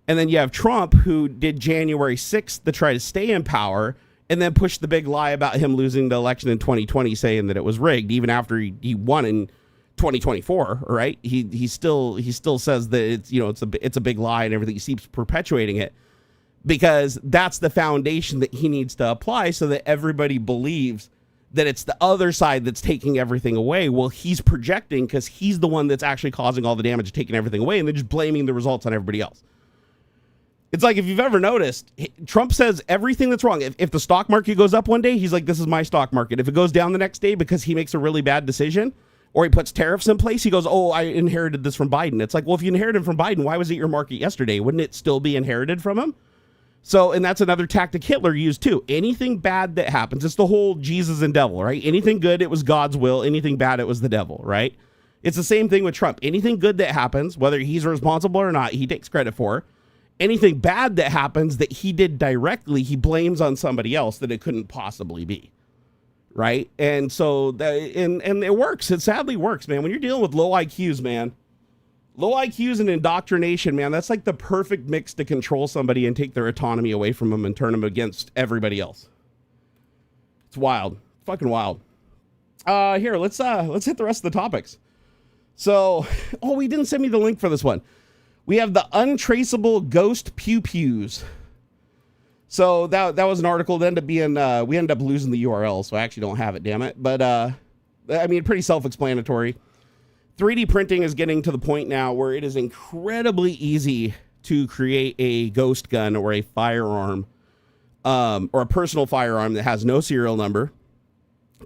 And then you have Trump, who did January 6th to try to stay in power and then pushed the big lie about him losing the election in 2020, saying that it was rigged, even after he won in 2024, right? He still says that it's a big lie and everything. He keeps perpetuating it because that's the foundation that he needs to apply so that everybody believes that it's the other side that's taking everything away. Well, he's projecting because he's the one that's actually causing all the damage, taking everything away, and then just blaming the results on everybody else. It's like, if you've ever noticed, Trump says everything that's wrong. If the stock market goes up one day, he's like, this is my stock market. If it goes down the next day because he makes a really bad decision or he puts tariffs in place, he goes, oh, I inherited this from Biden. It's like, well, if you inherited from Biden, why was it your market yesterday? Wouldn't it still be inherited from him? So, and that's another tactic Hitler used too. Anything bad that happens, it's the whole Jesus and devil, right? Anything good, it was God's will. Anything bad, it was the devil, right? It's the same thing with Trump. Anything good that happens, whether he's responsible or not, he takes credit for. Anything bad that happens that he did directly, he blames on somebody else that it couldn't possibly be, right? And so, and it works. It sadly works, man. When you're dealing with low IQs, man, low IQs and indoctrination, man, that's like the perfect mix to control somebody and take their autonomy away from them and turn them against everybody else. It's wild. Fucking wild. Here, let's hit the rest of the topics. So, we didn't send me the link for this one. We have the untraceable ghost Pew-Pews. So that was an article that ended up being, we ended up losing the URL, so I actually don't have it, damn it. But, I mean, pretty self-explanatory. 3D printing is getting to the point now where it is incredibly easy to create a ghost gun or a firearm, or a personal firearm that has no serial number.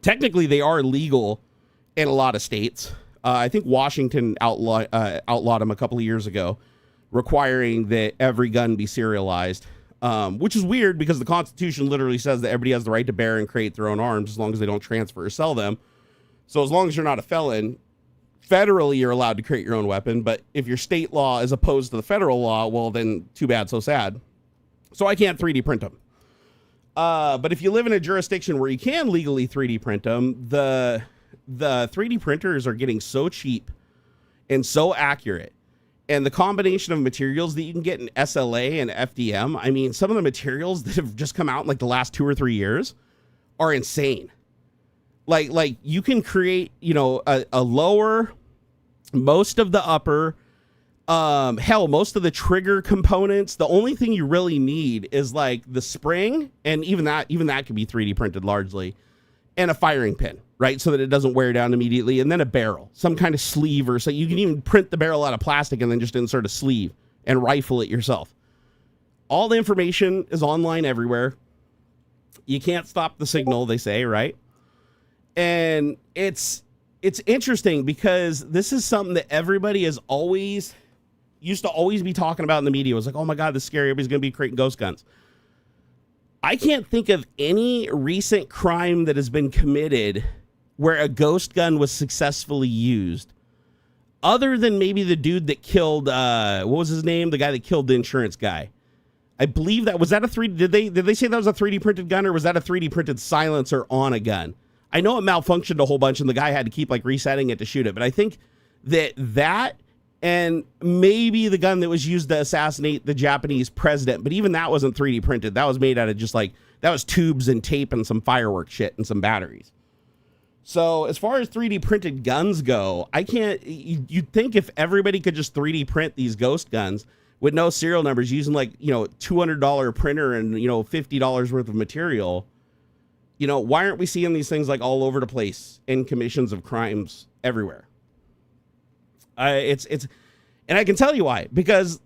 Technically, they are legal in a lot of states. I think Washington outlawed them a couple of years ago, requiring that every gun be serialized, which is weird because the Constitution literally says that everybody has the right to bear and create their own arms as long as they don't transfer or sell them. So as long as you're not a felon, federally you're allowed to create your own weapon. But if your state law is opposed to the federal law, well, then too bad, so sad. So I can't 3D print them. But if you live in a jurisdiction where you can legally 3D print them, the 3D printers are getting so cheap and so accurate. And the combination of materials that you can get in SLA and FDM, I mean, some of the materials that have just come out in like the last 2 or 3 years are insane. Like you can create, you know, a lower, most of the upper, hell, most of the trigger components. The only thing you really need is like the spring, and even that can be 3D printed largely, and a firing pin, right? So that it doesn't wear down immediately. And then a barrel, some kind of sleeve, or so you can even print the barrel out of plastic and then just insert a sleeve and rifle it yourself. All the information is online everywhere. You can't stop the signal, they say, right? And it's interesting because this is something that everybody is used to always be talking about in the media. It was like, oh my God, this is scary. Everybody's going to be creating ghost guns. I can't think of any recent crime that has been committed where a ghost gun was successfully used, other than maybe the dude that killed, what was his name? The guy that killed the insurance guy. I believe that, was that a 3D, did they say that was a 3D printed gun, or was that a 3D printed silencer on a gun? I know it malfunctioned a whole bunch and the guy had to keep like resetting it to shoot it, but I think that and maybe the gun that was used to assassinate the Japanese president, but even that wasn't 3D printed. That was made out of just like, that was tubes and tape and some fireworks shit and some batteries. So as far as 3D printed guns go, I can't, you'd think if everybody could just 3D print these ghost guns with no serial numbers using like, you know, $200 printer and, you know, $50 worth of material, you know, why aren't we seeing these things like all over the place in commissions of crimes everywhere? And I can tell you why, because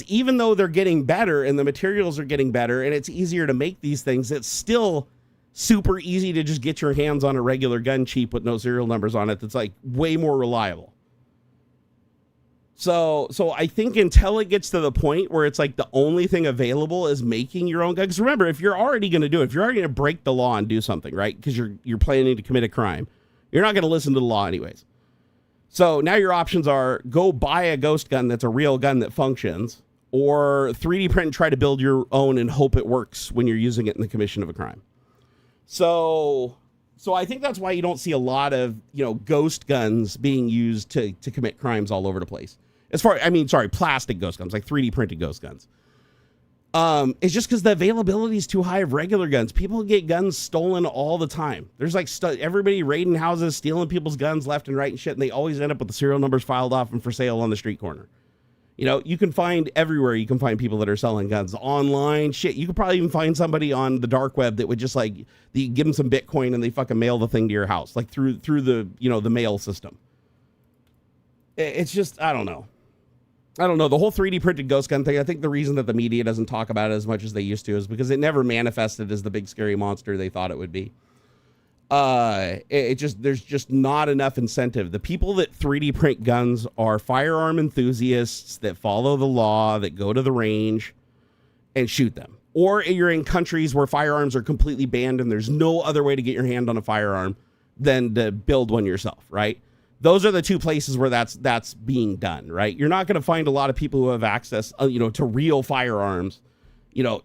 even though they're getting better and the materials are getting better and it's easier to make these things, it's still super easy to just get your hands on a regular gun cheap with no serial numbers on it. That's like way more reliable. So I think until it gets to the point where it's like the only thing available is making your own gun. Because remember, if you're already going to do it, if you're already going to break the law and do something, right? Because you're planning to commit a crime, you're not going to listen to the law anyways. So now your options are go buy a ghost gun that's a real gun that functions, or 3D print and try to build your own and hope it works when you're using it in the commission of a crime. So I think that's why you don't see a lot of, you know, ghost guns being used to commit crimes all over the place. Plastic ghost guns, like 3D printed ghost guns. It's just because the availability is too high of regular guns. People get guns stolen all the time. There's like everybody raiding houses, stealing people's guns left and right and shit, and they always end up with the serial numbers filed off and for sale on the street corner. You know, you can find everywhere. You can find people that are selling guns online. Shit, you could probably even find somebody on the dark web that would just like you give them some Bitcoin and they fucking mail the thing to your house, like through the the mail system. It's just I don't know. The whole 3D printed ghost gun thing. I think the reason that the media doesn't talk about it as much as they used to is because it never manifested as the big scary monster they thought it would be. There's just not enough incentive. The people that 3D print guns are firearm enthusiasts that follow the law, that go to the range and shoot them. Or you're in countries where firearms are completely banned and there's no other way to get your hand on a firearm than to build one yourself, right? Those are the two places where that's being done, right? You're not going to find a lot of people who have access, to real firearms,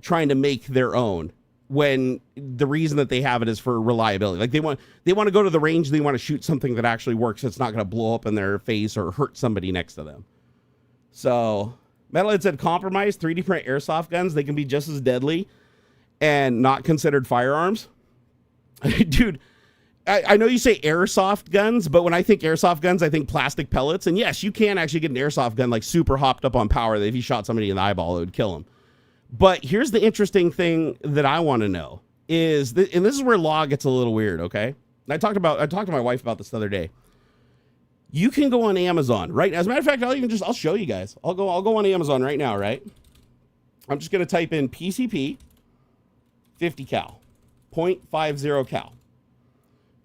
trying to make their own, when the reason that they have it is for reliability. Like they want to go to the range, they want to shoot something that actually works. It's not going to blow up in their face or hurt somebody next to them. So Metalhead said compromise 3D print airsoft guns. They can be just as deadly and not considered firearms. Dude, I know you say airsoft guns, but when I think airsoft guns, I think plastic pellets. And yes, you can actually get an airsoft gun like super hopped up on power that if you shot somebody in the eyeball, it would kill them. But here's the interesting thing that I want to know is that, and this is where law gets a little weird. Okay. And I talked to my wife about this the other day. You can go on Amazon, right? As a matter of fact, I'll show you guys. I'll go on Amazon right now. Right. I'm just going to type in PCP 50 cal 0.50 cal.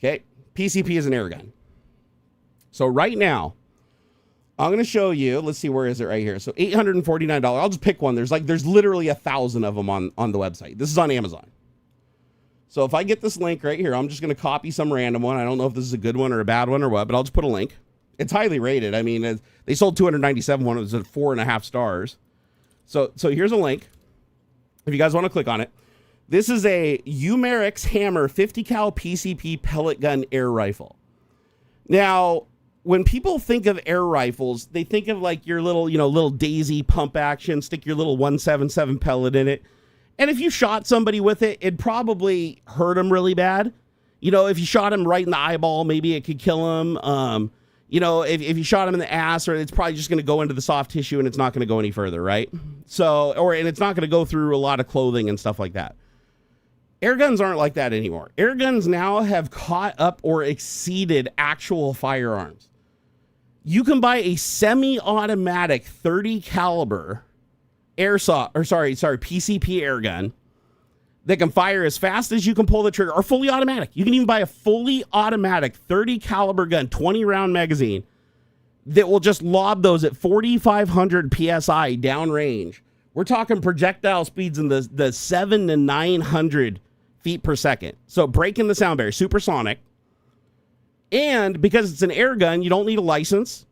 Okay. PCP is an air gun. So right now, I'm going to show you, let's see, where is it right here? So $849. I'll just pick one. There's literally 1,000 of them on the website. This is on Amazon. So if I get this link right here, I'm just going to copy some random one. I don't know if this is a good one or a bad one or what, but I'll just put a link. It's highly rated. I mean, they sold 297 one. It was at 4.5 stars. So here's a link. If you guys want to click on it. This is a Umerix Hammer 50 cal PCP pellet gun air rifle. Now, when people think of air rifles, they think of like your little daisy pump action, stick your little 177 pellet in it. And if you shot somebody with it, it'd probably hurt them really bad. If you shot him right in the eyeball, maybe it could kill him. If you shot him in the ass, or it's probably just going to go into the soft tissue and it's not going to go any further, right? And it's not going to go through a lot of clothing and stuff like that. Air guns aren't like that anymore. Air guns now have caught up or exceeded actual firearms. You can buy a semi-automatic 30 caliber PCP air gun that can fire as fast as you can pull the trigger, or fully automatic. You can even buy a fully automatic 30 caliber gun, 20 round magazine that will just lob those at 4,500 PSI downrange. We're talking projectile speeds in the 700 to 900 feet per second. So breaking the sound barrier, supersonic. And because it's an air gun, you don't need a license.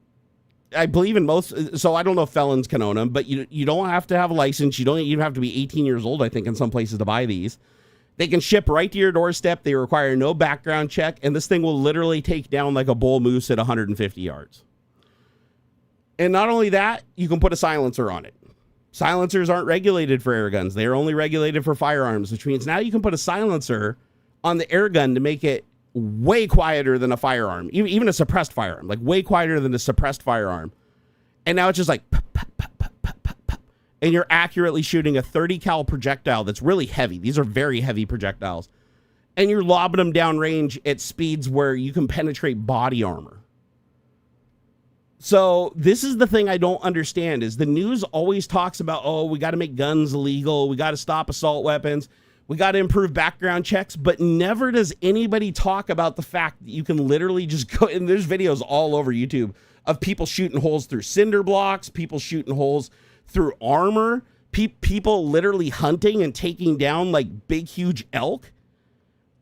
I believe in most, so I don't know if felons can own them, but you don't have to have a license. You don't even have to be 18 years old, I think, in some places to buy these. They can ship right to your doorstep. They require no background check, and this thing will literally take down like a bull moose at 150 yards. And not only that, you can put a silencer on it. Silencers aren't regulated for air guns. They're only regulated for firearms, which means now you can put a silencer on the air gun to make it way quieter than a firearm, even a suppressed firearm, like way quieter than a suppressed firearm. And now it's just like, pop, pop, pop, pop, pop, pop, pop, and you're accurately shooting a 30 cal projectile that's really heavy. These are very heavy projectiles. And you're lobbing them downrange at speeds where you can penetrate body armor. So this is the thing I don't understand is the news always talks about, oh, we got to make guns illegal. We got to stop assault weapons. We got to improve background checks, but never does anybody talk about the fact that you can literally just go, and there's videos all over YouTube of people shooting holes through cinder blocks, people shooting holes through armor, people literally hunting and taking down like big, huge elk.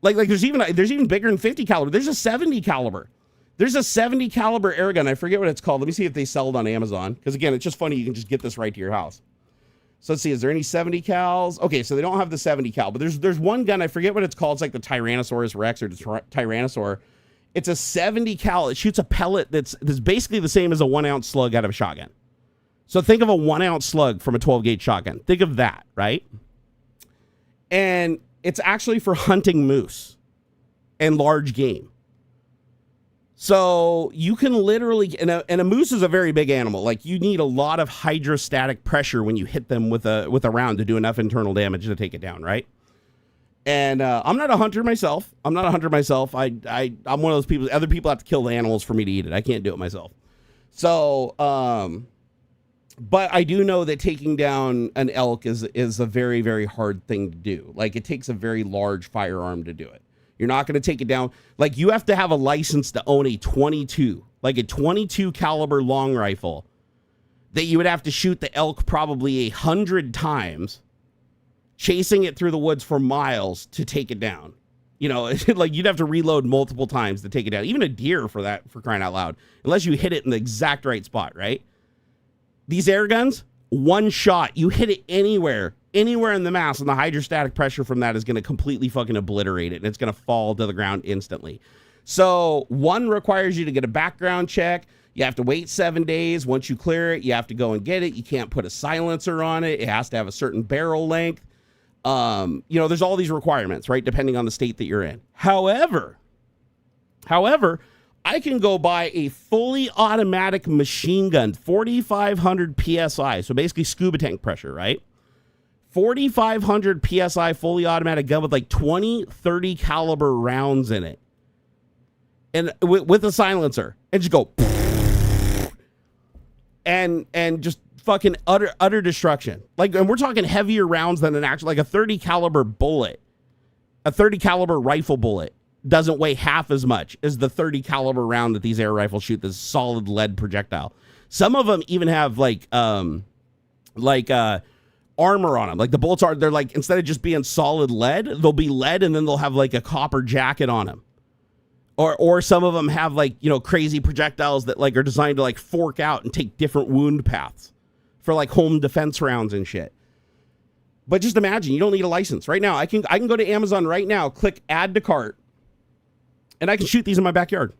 Like there's even bigger than 50 caliber. There's a 70 caliber. There's a 70 caliber air gun. I forget what it's called. Let me see if they sell it on Amazon. Because again, it's just funny. You can just get this right to your house. So let's see, is there any 70 cals? Okay, so they don't have the 70 cal, but there's one gun, I forget what it's called. It's like the Tyrannosaurus Rex or the Tyrannosaur. It's a 70 cal. It shoots a pellet that's basically the same as a 1 ounce slug out of a shotgun. So think of a 1 ounce slug from a 12 gauge shotgun. Think of that, right? And it's actually for hunting moose and large game. So you can literally, and a moose is a very big animal. Like you need a lot of hydrostatic pressure when you hit them with a round to do enough internal damage to take it down, right? And I'm not a hunter myself. I'm one of those people. Other people have to kill the animals for me to eat it. I can't do it myself. So, but I do know that taking down an elk is a very, very hard thing to do. Like it takes a very large firearm to do it. You're not going to take it down. Like you have to have a license to own a 22 caliber long rifle that you would have to shoot the elk probably 100 times, chasing it through the woods for miles to take it down. You know, like you'd have to reload multiple times to take it down. Even a deer for crying out loud, unless you hit it in the exact right spot, right? These air guns, one shot, you hit it anywhere in the mass, and the hydrostatic pressure from that is going to completely fucking obliterate it, and it's going to fall to the ground instantly. So one requires you to get a background check. You have to wait 7 days. Once you clear it, you have to go and get it. You can't put a silencer on it. It has to have a certain barrel length. You know, there's all these requirements, right? Depending on the state that you're in. However, I can go buy a fully automatic machine gun, 4,500 PSI. So basically scuba tank pressure, right? 4,500 PSI fully automatic gun with like 20, 30 caliber rounds in it. And with a silencer. And just go. And just fucking utter destruction. Like, and we're talking heavier rounds than an actual, like a 30 caliber bullet. A 30 caliber rifle bullet doesn't weigh half as much as the 30 caliber round that these air rifles shoot, this solid lead projectile. Some of them even have armor on them. Like the bullets they're like, instead of just being solid lead, they'll be lead and then they'll have like a copper jacket on them. Or some of them have like, you know, crazy projectiles that like are designed to like fork out and take different wound paths for like home defense rounds and shit. But just imagine, you don't need a license. Right now, I can go to Amazon right now, click add to cart, and I can shoot these in my backyard.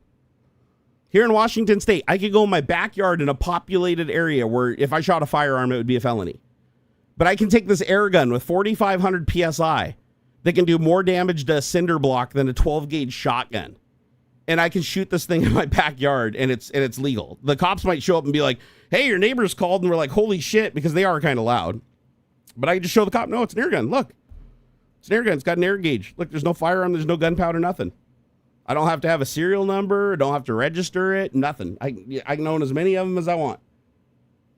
Here in Washington State, I could go in my backyard in a populated area where if I shot a firearm, it would be a felony. But I can take this air gun with 4,500 PSI that can do more damage to a cinder block than a 12-gauge shotgun. And I can shoot this thing in my backyard, and it's legal. The cops might show up and be like, hey, your neighbors called, and we're like, holy shit, because they are kind of loud. But I can just show the cop, no, it's an air gun. Look, it's an air gun. It's got an air gauge. Look, there's no firearm. There's no gunpowder, nothing. I don't have to have a serial number. I don't have to register it, nothing. I can own as many of them as I want.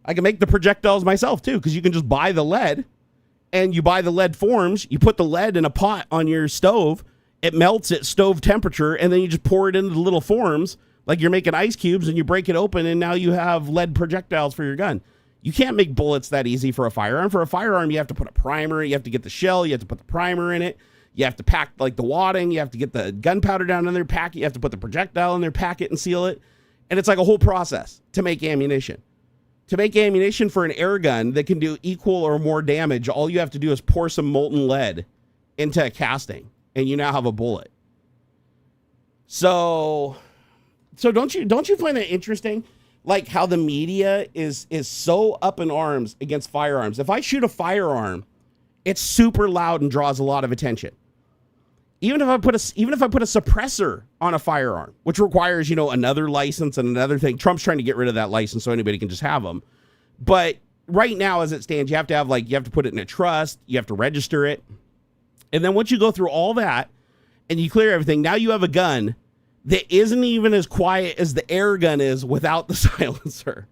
I can make the projectiles myself, too, because you can just buy the lead, and you buy the lead forms. You put the lead in a pot on your stove. It melts at stove temperature, and then you just pour it into the little forms like you're making ice cubes, and you break it open, and now you have lead projectiles for your gun. You can't make bullets that easy for a firearm. For a firearm, you have to put a primer. You have to get the shell. You have to put the primer in it. You have to pack like the wadding. You have to get the gunpowder down in there, pack it. You have to put the projectile in there, pack it, and seal it. And it's like a whole process to make ammunition. To make ammunition for an air gun that can do equal or more damage, all you have to do is pour some molten lead into a casting, and you now have a bullet. So don't you find that interesting? Like how the media is so up in arms against firearms. If I shoot a firearm, it's super loud and draws a lot of attention. Even if I put a suppressor on a firearm, which requires, you know, another license and another thing. Trump's trying to get rid of that license so anybody can just have them. But right now, as it stands, you have to put it in a trust. You have to register it. And then once you go through all that and you clear everything, now you have a gun that isn't even as quiet as the air gun is without the silencer.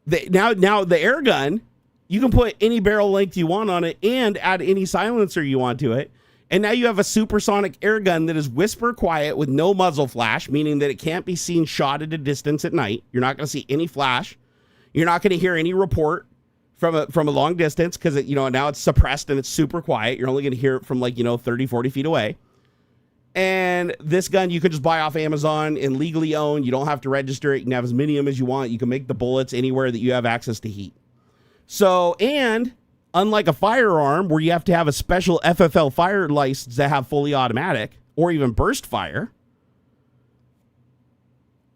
Now the air gun, you can put any barrel length you want on it and add any silencer you want to it. And now you have a supersonic air gun that is whisper quiet with no muzzle flash, meaning that it can't be seen shot at a distance at night. You're not going to see any flash. You're not going to hear any report from a long distance because now it's suppressed and it's super quiet. You're only going to hear it from 30, 40 feet away. And this gun you can just buy off Amazon and legally own. You don't have to register it. You can have as many of them as you want. You can make the bullets anywhere that you have access to heat. So, and unlike a firearm where you have to have a special FFL fire license to have fully automatic or even burst fire,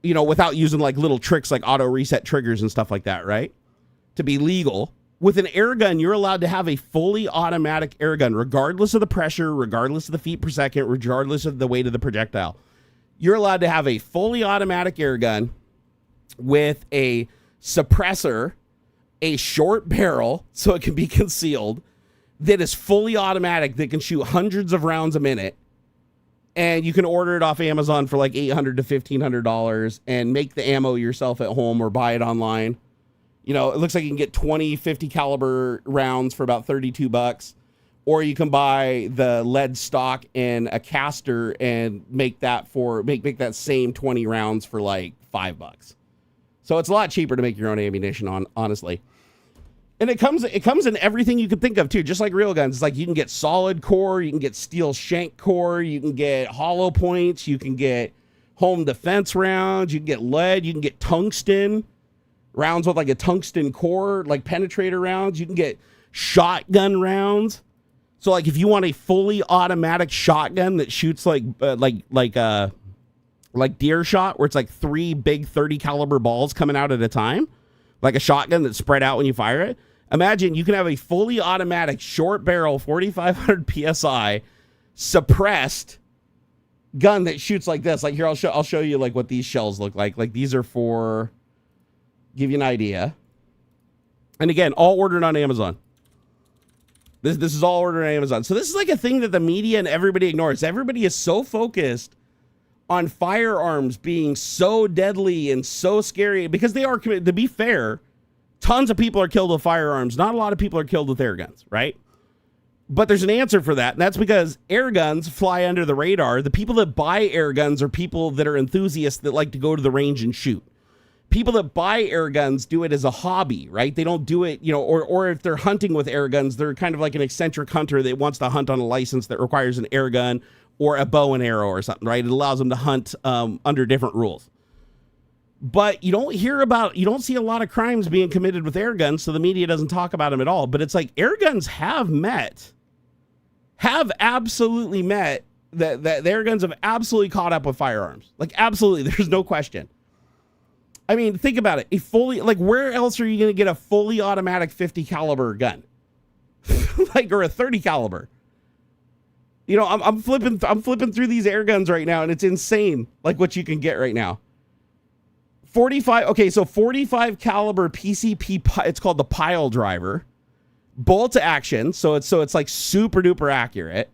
without using little tricks like auto reset triggers and stuff like that, right? To be legal. With an air gun, you're allowed to have a fully automatic air gun, regardless of the pressure, regardless of the feet per second, regardless of the weight of the projectile. you're allowed to have a fully automatic air gun with a suppressor, a short barrel so it can be concealed, that is fully automatic, that can shoot hundreds of rounds a minute. And you can order it off Amazon for like $800 to $1,500 and make the ammo yourself at home or buy it online. You know, it looks like you can get 20, 50 caliber rounds for about $32. Or you can buy the lead stock and a caster and make that make that same 20 rounds for like $5. So it's a lot cheaper to make your own ammunition, honestly. And it comes in everything you could think of too, just like real guns. It's like you can get solid core, you can get steel shank core, you can get hollow points, you can get home defense rounds, you can get lead, you can get tungsten rounds with like a tungsten core, like penetrator rounds, you can get shotgun rounds. So like if you want a fully automatic shotgun that shoots like deer shot, where it's like 3 big 30 caliber balls coming out at a time, like a shotgun that's spread out when you fire it. Imagine you can have a fully automatic short barrel 4,500 PSI suppressed gun that shoots like this. Like here, I'll show you like what these shells look like. Like these are for, give you an idea. And again, all ordered on Amazon. This is all ordered on Amazon. So this is like a thing that the media and everybody ignores. Everybody is so focused on firearms being so deadly and so scary because they are, to be fair, tons of people are killed with firearms. Not a lot of people are killed with air guns, right? But there's an answer for that. And that's because air guns fly under the radar. The people that buy air guns are people that are enthusiasts that like to go to the range and shoot. People that buy air guns do it as a hobby, right? They don't do it, you know, or if they're hunting with air guns, they're kind of like an eccentric hunter that wants to hunt on a license that requires an air gun or a bow and arrow or something, right? It allows them to hunt under different rules. But you don't see a lot of crimes being committed with air guns, so the media doesn't talk about them at all. But it's like air guns have absolutely met, that the air guns have absolutely caught up with firearms. Like absolutely, there's no question. I mean, think about it. Where else are you going to get a fully automatic 50 caliber gun? Or a 30 caliber? You know, I'm flipping through these air guns right now, and it's insane, like what you can get right now. 45 caliber PCP, it's called the pile driver. Bolt action, so it's like super duper accurate.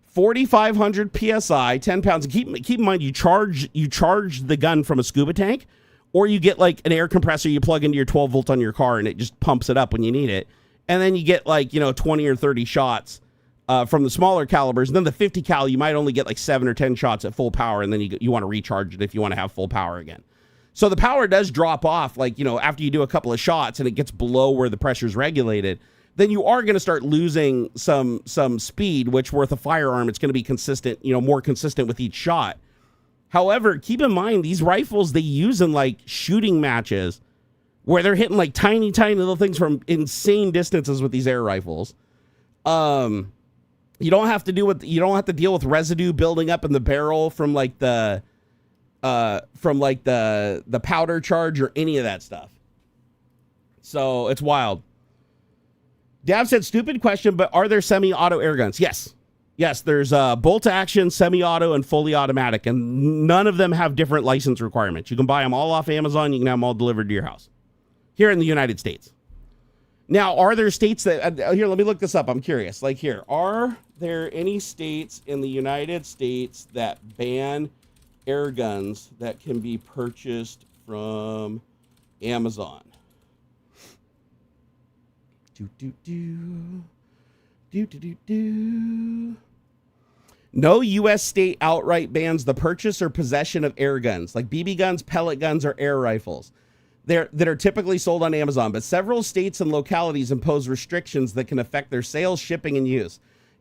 4,500 PSI, 10 pounds. And keep in mind, you charge the gun from a scuba tank, or you get like an air compressor you plug into your 12 volt on your car, and it just pumps it up when you need it. And then you get 20 or 30 shots from the smaller calibers. And then the 50 cal, you might only get like 7 or 10 shots at full power, and then you want to recharge it if you want to have full power again. So the power does drop off, after you do a couple of shots and it gets below where the pressure is regulated. Then you are going to start losing some speed, which with a firearm, it's going to be consistent, more consistent with each shot. However, keep in mind, these rifles they use in like shooting matches where they're hitting like tiny, tiny little things from insane distances with these air rifles. You don't have to deal with residue building up in the barrel from the powder charge or any of that stuff. So it's wild. Dav said, stupid question, but are there semi-auto air guns? Yes, there's bolt action, semi-auto, and fully automatic, and none of them have different license requirements. You can buy them all off Amazon. You can have them all delivered to your house here in the United States. Now, are there states that here? Let me look this up. I'm curious. Like here, are there any states in the United States that ban air guns that can be purchased from Amazon? No U.S. state outright bans the purchase or possession of air guns, like BB guns, pellet guns, or air rifles, that are typically sold on Amazon. But several states and localities impose restrictions that can affect their sales, shipping, and use.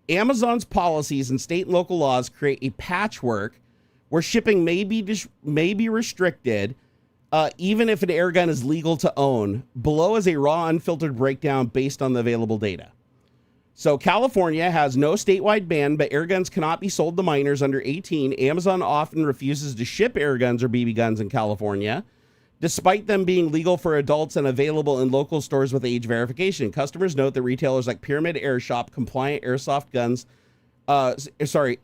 Amazon's policies and state and local laws create a patchwork where shipping may be restricted, even if an air gun is legal to own. Below is a raw, unfiltered breakdown based on the available data. So California has no statewide ban, but air guns cannot be sold to minors under 18. Amazon often refuses to ship air guns or BB guns in California, despite them being legal for adults and available in local stores with age verification. Customers note that retailers like Pyramid Air Shop compliant airsoft guns,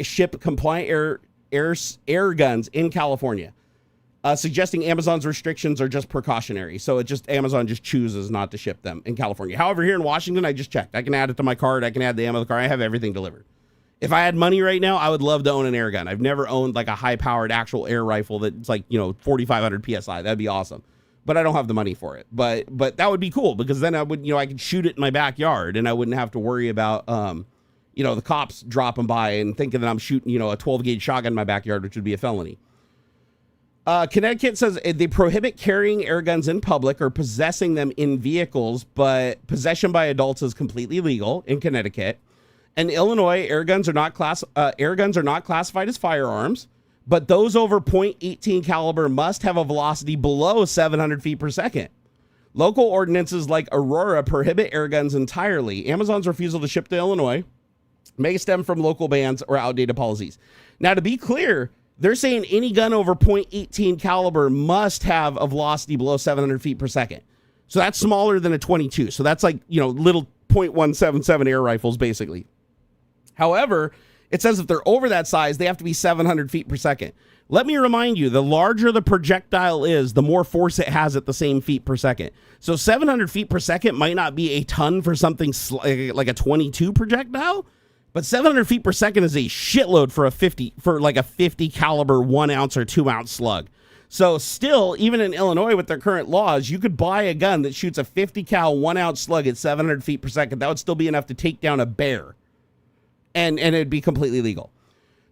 ship compliant air guns in California, suggesting Amazon's restrictions are just precautionary. So Amazon just chooses not to ship them in California. However, here in Washington, I just checked. I can add it to my card. I can add the ammo to the car. I have everything delivered. If I had money right now, I would love to own an air gun. I've never owned like a high-powered actual air rifle that's like, 4,500 PSI. That'd be awesome. But I don't have the money for it. But that would be cool because then I would, I could shoot it in my backyard and I wouldn't have to worry about, the cops dropping by and thinking that I'm shooting, a 12-gauge shotgun in my backyard, which would be a felony. Connecticut says they prohibit carrying air guns in public or possessing them in vehicles, but possession by adults is completely legal in Connecticut. In Illinois, air guns are not classified as firearms, but those over .18 caliber must have a velocity below 700 feet per second. Local ordinances like Aurora prohibit air guns entirely. Amazon's refusal to ship to Illinois may stem from local bans or outdated policies. Now, to be clear, they're saying any gun over .18 caliber must have a velocity below 700 feet per second. So that's smaller than a 22. So that's like, little .177 air rifles, basically. However, it says if they're over that size, they have to be 700 feet per second. Let me remind you, the larger the projectile is, the more force it has at the same feet per second. So 700 feet per second might not be a ton for something like a 22 projectile, but 700 feet per second is a shitload for a 50 caliber 1 ounce or 2 ounce slug. So still, even in Illinois with their current laws, you could buy a gun that shoots a 50 cal 1 ounce slug at 700 feet per second. That would still be enough to take down a bear. And it'd be completely legal.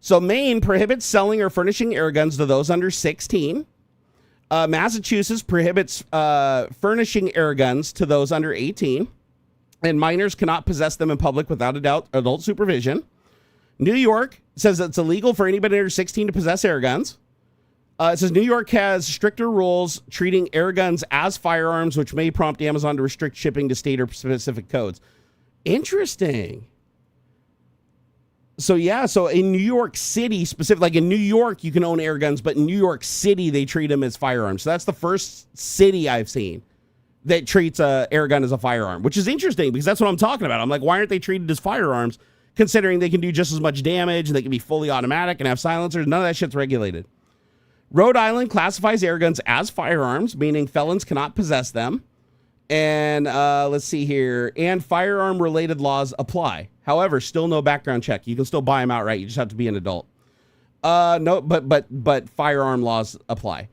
So Maine prohibits selling or furnishing air guns to those under 16. Massachusetts prohibits furnishing air guns to those under 18. And minors cannot possess them in public without adult supervision. New York says it's illegal for anybody under 16 to possess air guns. It says New York has stricter rules treating air guns as firearms, which may prompt Amazon to restrict shipping to state or specific codes. Interesting. So in New York City, specifically, like in New York, you can own air guns, but in New York City, they treat them as firearms. So that's the first city I've seen that treats a air gun as a firearm, which is interesting because that's what I'm talking about. I'm like, why aren't they treated as firearms, considering they can do just as much damage and they can be fully automatic and have silencers? None of that shit's regulated. Rhode Island classifies air guns as firearms, meaning felons cannot possess them. And let's see here. And firearm-related laws apply. However, still no background check. You can still buy them outright. You just have to be an adult. No, but firearm laws apply.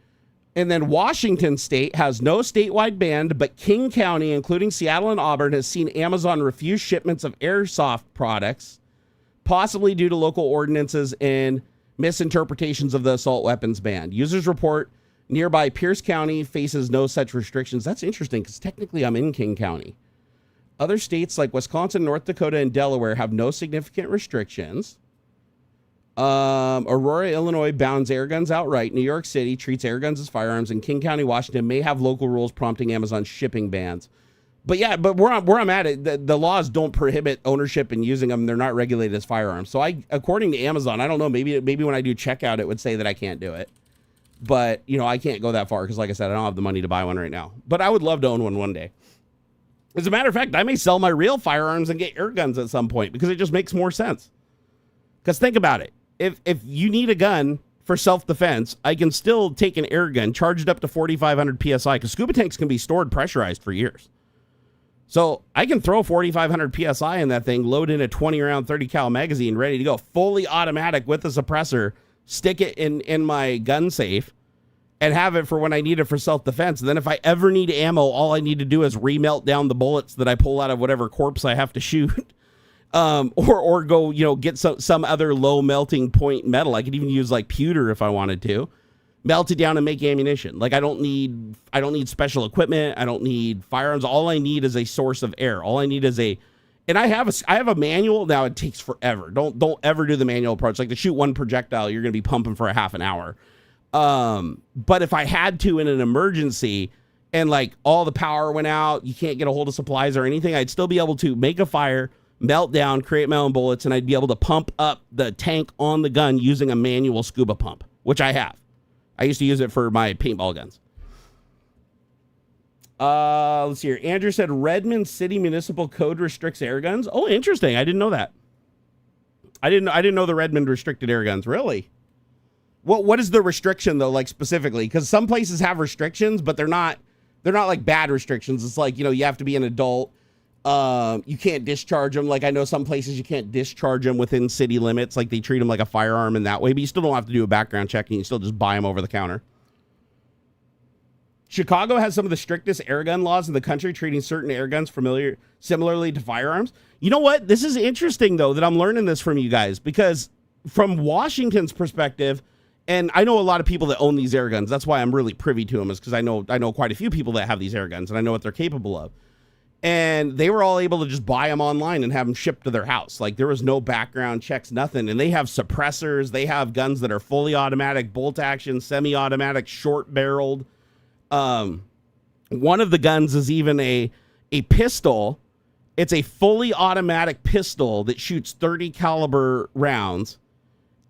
And then Washington State has no statewide ban, but King County, including Seattle and Auburn, has seen Amazon refuse shipments of airsoft products, possibly due to local ordinances and misinterpretations of the assault weapons ban. Users report nearby Pierce County faces no such restrictions. That's interesting because technically I'm in King County. Other states like Wisconsin, North Dakota, and Delaware have no significant restrictions. Aurora, Illinois bans air guns outright. New York City treats air guns as firearms, and King County, Washington may have local rules prompting Amazon shipping bans. But where I'm at it, the laws don't prohibit ownership and using them. They're not regulated as firearms. So according to Amazon, I don't know, maybe when I do checkout, it would say that I can't do it. But, I can't go that far because, like I said, I don't have the money to buy one right now. But I would love to own one day. As a matter of fact, I may sell my real firearms and get air guns at some point because it just makes more sense. Because think about it. If you need a gun for self-defense, I can still take an air gun, charge it up to 4,500 PSI, because scuba tanks can be stored pressurized for years. So I can throw 4,500 PSI in that thing, load in a 20-round 30 cal magazine, ready to go, fully automatic with a suppressor, stick it in my gun safe, and have it for when I need it for self-defense. And then if I ever need ammo, all I need to do is remelt down the bullets that I pull out of whatever corpse I have to shoot. Or go, get some other low melting point metal. I could even use like pewter if I wanted to. Melt it down and make ammunition. Like I don't need special equipment. I don't need firearms. All I need is a source of air. All I need is and I have a manual. Now it takes forever. Don't ever do the manual approach. Like to shoot one projectile, you're going to be pumping for a half an hour. But if I had to in an emergency and like all the power went out, you can't get a hold of supplies or anything, I'd still be able to make a fire, melt down, create my own bullets, and I'd be able to pump up the tank on the gun using a manual scuba pump, which I have. I used to use it for my paintball guns. Let's see here. Andrew said Redmond City Municipal Code restricts air guns. Oh, interesting. I didn't know that. I didn't know the Redmond restricted air guns. Really? What is the restriction though, like specifically? Because some places have restrictions, but they're not like bad restrictions. It's like, you have to be an adult. You can't discharge them. Like I know some places you can't discharge them within city limits. Like they treat them like a firearm in that way, but you still don't have to do a background check and you still just buy them over the counter. Chicago has some of the strictest air gun laws in the country, treating certain air guns similarly to firearms. You know what? This is interesting though, that I'm learning this from you guys, because from Washington's perspective, and I know a lot of people that own these air guns. That's why I'm really privy to them, is because I know quite a few people that have these air guns and I know what they're capable of. And they were all able to just buy them online and have them shipped to their house. Like there was no background checks, nothing. And they have suppressors. They have guns that are fully automatic, bolt action, semi-automatic, short barreled. One of the guns is even a pistol. It's a fully automatic pistol that shoots 30 caliber rounds.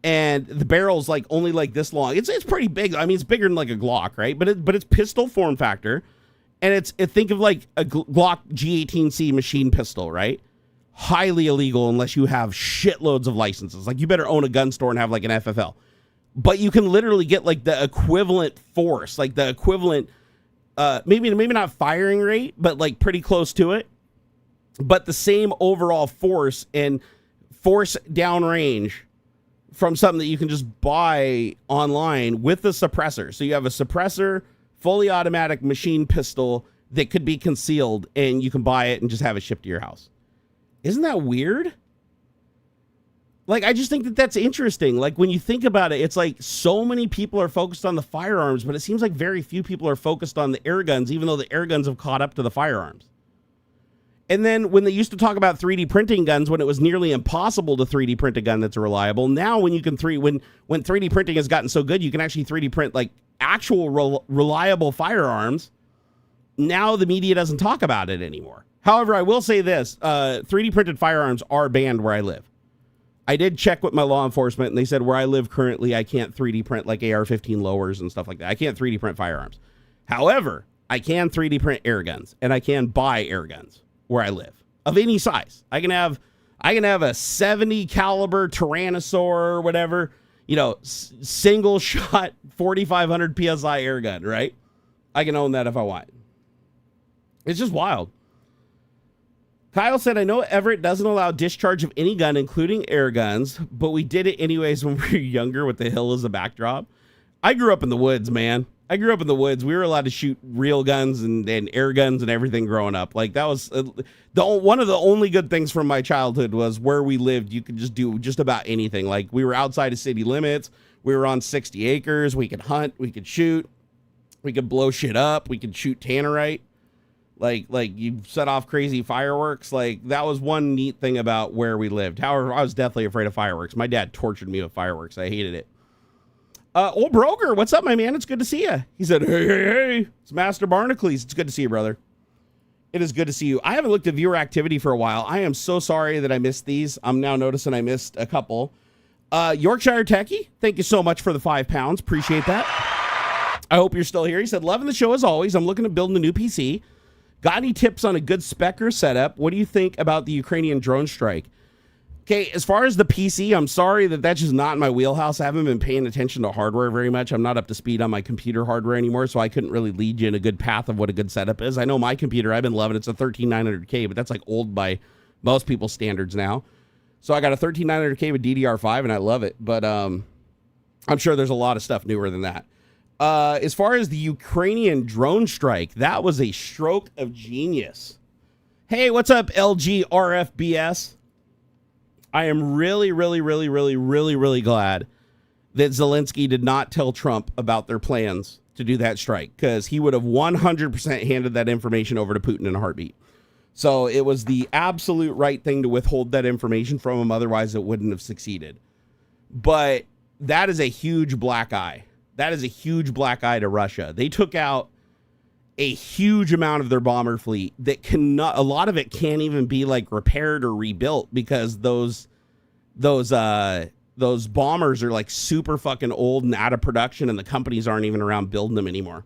And the barrel's like only like this long. It's pretty big. I mean, it's bigger than like a Glock, right? But it's pistol form factor. And think of like a Glock G18C machine pistol, right? Highly illegal unless you have shitloads of licenses. Like you better own a gun store and have like an FFL. But you can literally get like the equivalent force, like the equivalent, maybe not firing rate, but like pretty close to it. But the same overall force and force downrange from something that you can just buy online with a suppressor. So you have a suppressor, fully automatic machine pistol that could be concealed, and you can buy it and just have it shipped to your house. Isn't that weird? Like, I just think that that's interesting. Like, when you think about it, it's like so many people are focused on the firearms, but it seems like very few people are focused on the air guns, even though the air guns have caught up to the firearms. And then when they used to talk about 3D printing guns, when it was nearly impossible to 3D print a gun that's reliable, now when you can when 3D printing has gotten so good, you can actually 3D print like actual reliable firearms. Now the media doesn't talk about it anymore. However, I will say this, 3D printed firearms are banned where I live. I did check with my law enforcement, and they said where I live currently, I can't 3D print like AR-15 lowers and stuff like that. I can't 3D print firearms. However, I can 3D print air guns, and I can buy air guns where I live of any size. I can have a 70 caliber Tyrannosaur or whatever, single shot 4,500 PSI air gun, right? I can own that if I want. It's just wild. Kyle said, I know Everett doesn't allow discharge of any gun, including air guns, but we did it anyways when we were younger with the hill as a backdrop. I grew up in the woods, man. We were allowed to shoot real guns and air guns and everything growing up. Like that was one of the only good things from my childhood was where we lived. You could just do just about anything. Like we were outside of city limits. We were on 60 acres. We could hunt. We could shoot. We could blow shit up. We could shoot tannerite. Like you set off crazy fireworks. Like that was one neat thing about where we lived. However, I was definitely afraid of fireworks. My dad tortured me with fireworks. I hated it. Old Broker, what's up, my man? It's good to see you. He said, hey, it's Master Barnacules. It's good to see you, brother. It is good to see you. I haven't looked at viewer activity for a while. I am so sorry that I missed these. I'm now noticing I missed a couple. Yorkshire Techie, thank you so much for the £5. Appreciate that. I hope you're still here. He said, loving the show as always. I'm looking at building a new PC. Got any tips on a good spec or setup? What do you think about the Ukrainian drone strike? Okay, as far as the PC, I'm sorry that's just not in my wheelhouse. I haven't been paying attention to hardware very much. I'm not up to speed on my computer hardware anymore, so I couldn't really lead you in a good path of what a good setup is. I know my computer, I've been loving it. It's a 13900K, but that's like old by most people's standards now. So I got a 13900K with DDR5, and I love it, but I'm sure there's a lot of stuff newer than that. As far as the Ukrainian drone strike, that was a stroke of genius. Hey, what's up, LG RFBS? I am really, really, really, really, really, really glad that Zelensky did not tell Trump about their plans to do that strike, because he would have 100% handed that information over to Putin in a heartbeat. So it was the absolute right thing to withhold that information from him. Otherwise, it wouldn't have succeeded. But that is a huge black eye. That is a huge black eye to Russia. They took out a huge amount of their bomber fleet that cannot, a lot of it can't even be like repaired or rebuilt, because those bombers are like super fucking old and out of production, and the companies aren't even around building them anymore.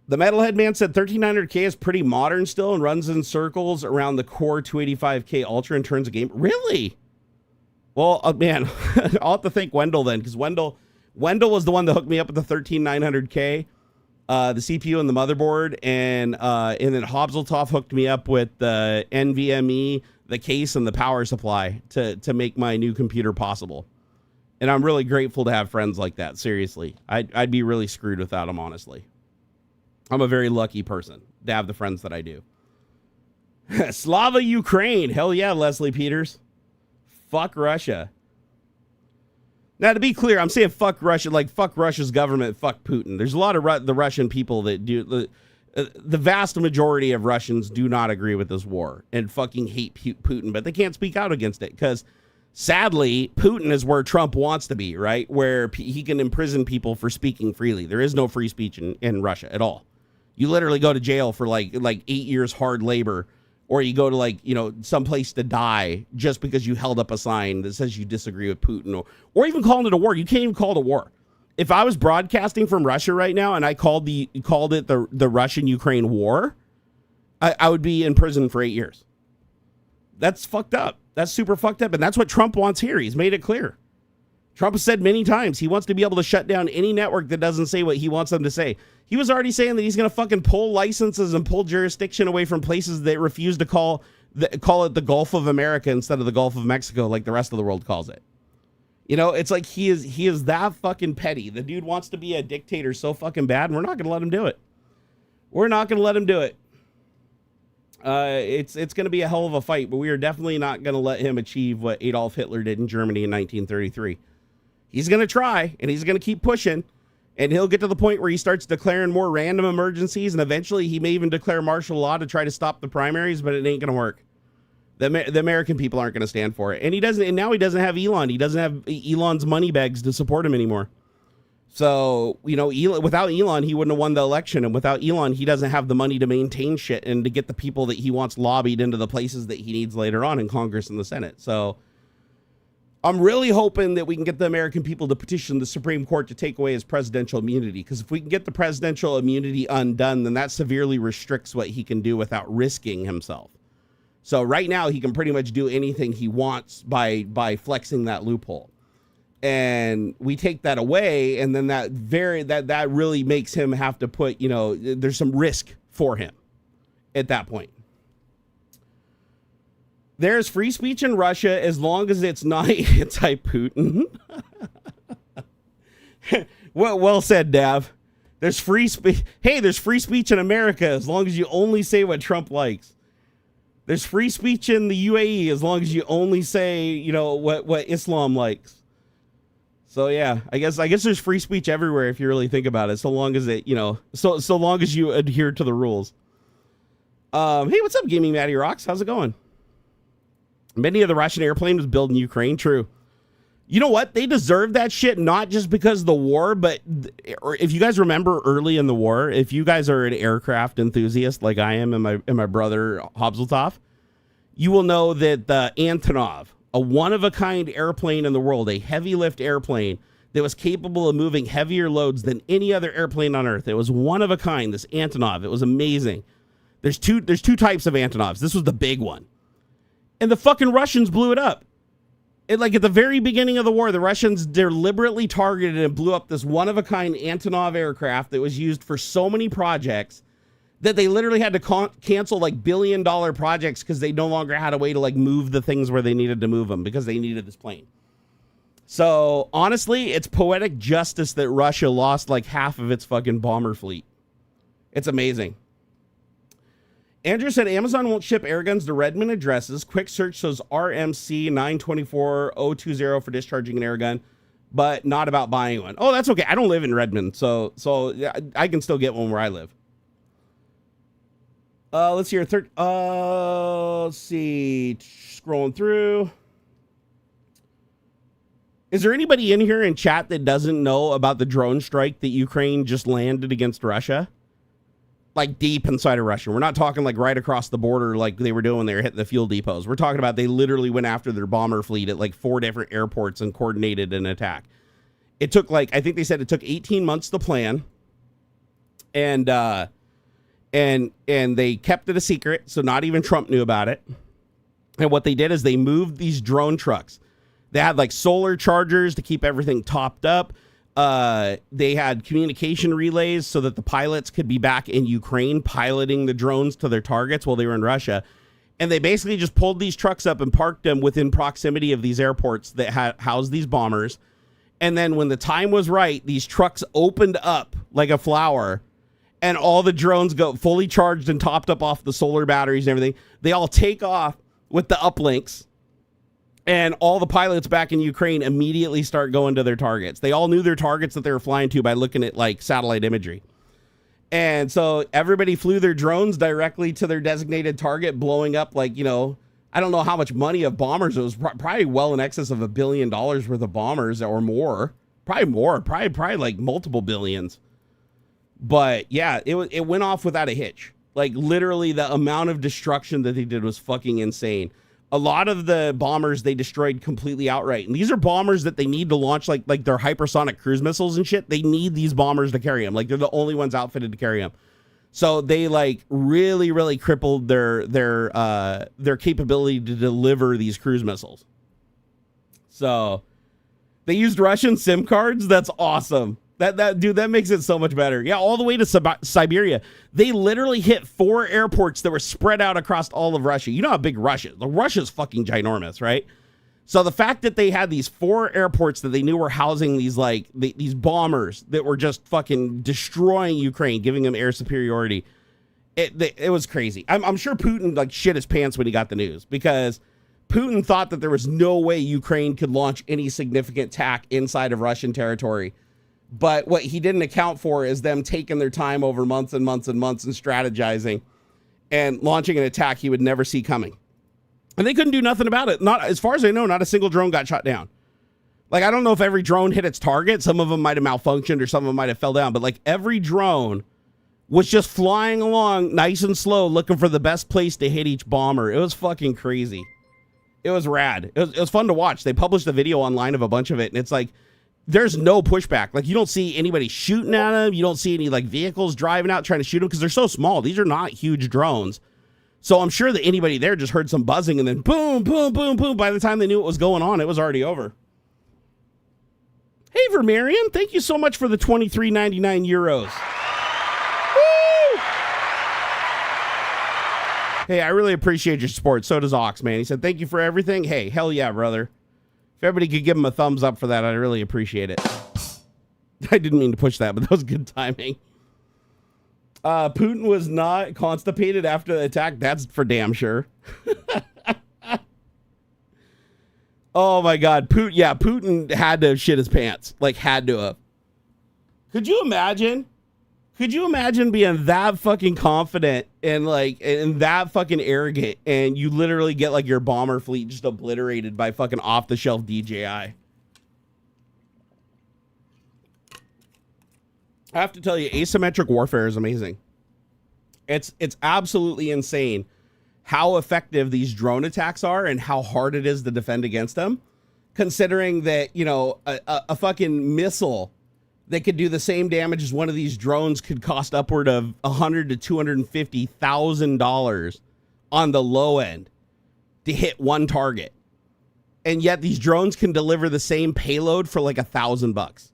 The Metalhead Man said 13900K is pretty modern still and runs in circles around the core 285K Ultra and turns a game. Really? Well, man, I'll have to thank Wendell then, because Wendell was the one that hooked me up with the 13900K, the CPU and the motherboard, and then AuxxZillary hooked me up with the NVMe, the case, and the power supply to make my new computer possible. And I'm really grateful to have friends like that. Seriously, I'd be really screwed without them, honestly. I'm a very lucky person to have the friends that I do. Slava Ukraine. Hell yeah, Leslie Peters. Fuck Russia. Now, to be clear, I'm saying fuck Russia, like fuck Russia's government, fuck Putin. There's a lot of the Russian people that do. The vast majority of Russians do not agree with this war and fucking hate Putin, but they can't speak out against it because, sadly, Putin is where Trump wants to be, right? Where he can imprison people for speaking freely. There is no free speech in Russia at all. You literally go to jail for like 8 years hard labor, or you go to someplace to die just because you held up a sign that says you disagree with Putin, or even calling it a war. You can't even call it a war. If I was broadcasting from Russia right now and I called it the Russian-Ukraine war, I would be in prison for 8 years. That's fucked up. That's super fucked up. And that's what Trump wants here. He's made it clear. Trump has said many times he wants to be able to shut down any network that doesn't say what he wants them to say. He was already saying that he's going to fucking pull licenses and pull jurisdiction away from places that refuse to call it the Gulf of America instead of the Gulf of Mexico like the rest of the world calls it. You know, it's like he is that fucking petty. The dude wants to be a dictator so fucking bad, and we're not going to let him do it. We're not going to let him do it. It's going to be a hell of a fight, but we are definitely not going to let him achieve what Adolf Hitler did in Germany in 1933. He's going to try, and he's going to keep pushing, and he'll get to the point where he starts declaring more random emergencies, and eventually he may even declare martial law to try to stop the primaries, but it ain't going to work. The American people aren't going to stand for it. And now he doesn't have Elon. He doesn't have Elon's money bags to support him anymore. So, without Elon, he wouldn't have won the election. And without Elon, he doesn't have the money to maintain shit and to get the people that he wants lobbied into the places that he needs later on in Congress and the Senate. So I'm really hoping that we can get the American people to petition the Supreme Court to take away his presidential immunity. Because if we can get the presidential immunity undone, then that severely restricts what he can do without risking himself. So right now he can pretty much do anything he wants by flexing that loophole. And we take that away, and then that really makes him have to put, there's some risk for him at that point. There's free speech in Russia as long as it's not anti-Putin. well said, Dav. There's free speech. Hey, there's free speech in America as long as you only say what Trump likes. There's free speech in the UAE as long as you only say, what Islam likes. So yeah, I guess there's free speech everywhere if you really think about it, so long as it, so long as you adhere to the rules. Hey, what's up, Gaming Matty Rocks? How's it going? Many of the Russian airplane was built in Ukraine. True. You know what? They deserve that shit, not just because of the war, but if you guys remember early in the war, if you guys are an aircraft enthusiast like I am and my brother AuxxZillary, you will know that the Antonov, a one-of-a-kind airplane in the world, a heavy lift airplane that was capable of moving heavier loads than any other airplane on Earth. It was one of a kind, this Antonov. It was amazing. There's two types of Antonovs. This was the big one. And the fucking Russians blew it up. At the very beginning of the war, the Russians deliberately targeted and blew up this one-of-a-kind Antonov aircraft that was used for so many projects that they literally had to cancel billion-dollar projects because they no longer had a way to move the things where they needed to move them because they needed this plane. So honestly, it's poetic justice that Russia lost half of its fucking bomber fleet. It's amazing. Andrew said Amazon won't ship air guns to Redmond addresses. Quick search shows RMC 924020 for discharging an air gun, but not about buying one. Oh, that's okay. I don't live in Redmond, so I can still get one where I live. Let's see here. Let's see. Scrolling through. Is there anybody in here in chat that doesn't know about the drone strike that Ukraine just landed against Russia? Deep inside of Russia. We're not talking right across the border like they were doing when they were hitting the fuel depots. We're talking about they literally went after their bomber fleet at 4 different airports and coordinated an attack. It took I think they said it took 18 months to plan. And they kept it a secret, so not even Trump knew about it. And what they did is they moved these drone trucks. They had like solar chargers to keep everything topped up. They had communication relays so that the pilots could be back in Ukraine piloting the drones to their targets while they were in Russia. And they basically just pulled these trucks up and parked them within proximity of these airports that housed these bombers. And then when the time was right, these trucks opened up like a flower, and all the drones go fully charged and topped up off the solar batteries and everything. They all take off with the uplinks. And all the pilots back in Ukraine immediately start going to their targets. They all knew their targets that they were flying to by looking at like satellite imagery. And so everybody flew their drones directly to their designated target, blowing up like, I don't know how much money of bombers. It was probably well in excess of $1 billion worth of bombers or more. Probably like multiple billions. But yeah, it went off without a hitch. Like literally the amount of destruction that they did was fucking insane. A lot of the bombers they destroyed completely outright. And these are bombers that they need to launch like their hypersonic cruise missiles and shit. They need these bombers to carry them. Like they're the only ones outfitted to carry them. So they like really, really crippled their capability to deliver these cruise missiles. So they used Russian SIM cards. That's awesome. That makes it so much better. Yeah, all the way to Siberia. They literally hit 4 airports that were spread out across all of Russia. You know how big Russia is. Russia's fucking ginormous, right? So the fact that they had these 4 airports that they knew were housing these these bombers that were just fucking destroying Ukraine, giving them air superiority, it was crazy. I'm sure Putin like shit his pants when he got the news, because Putin thought that there was no way Ukraine could launch any significant attack inside of Russian territory. But what he didn't account for is them taking their time over months and months and months and strategizing and launching an attack he would never see coming. And they couldn't do nothing about it. Not as far as I know, not a single drone got shot down. Like, I don't know if every drone hit its target. Some of them might have malfunctioned or some of them might have fell down. But like every drone was just flying along nice and slow, looking for the best place to hit each bomber. It was fucking crazy. It was rad. It was fun to watch. They published a video online of a bunch of it. And it's like, there's no pushback. Like, you don't see anybody shooting at them. You don't see any like vehicles driving out trying to shoot them because they're so small. These are not huge drones. So I'm sure that anybody there just heard some buzzing and then boom, boom, boom, boom. By the time they knew what was going on, it was already over. Hey, Vermarion, thank you so much for the 23.99 euros. Woo! Hey, I really appreciate your support. So does Ox, man. He said, thank you for everything. Hey, hell yeah, brother. If everybody could give him a thumbs up for that, I'd really appreciate it. I didn't mean to push that, but that was good timing. Putin was not constipated after the attack. That's for damn sure. Oh my God. Putin had to shit his pants. Like, had to have. Could you imagine? Could you imagine being that fucking confident and like and that fucking arrogant, and you literally get like your bomber fleet just obliterated by fucking off the shelf DJI? I have to tell you, asymmetric warfare is amazing. It's absolutely insane how effective these drone attacks are and how hard it is to defend against them, considering that, you know, a fucking missile that could do the same damage as one of these drones could cost upward of $100,000 to $250,000 on the low end to hit one target. And yet these drones can deliver the same payload for like $1,000.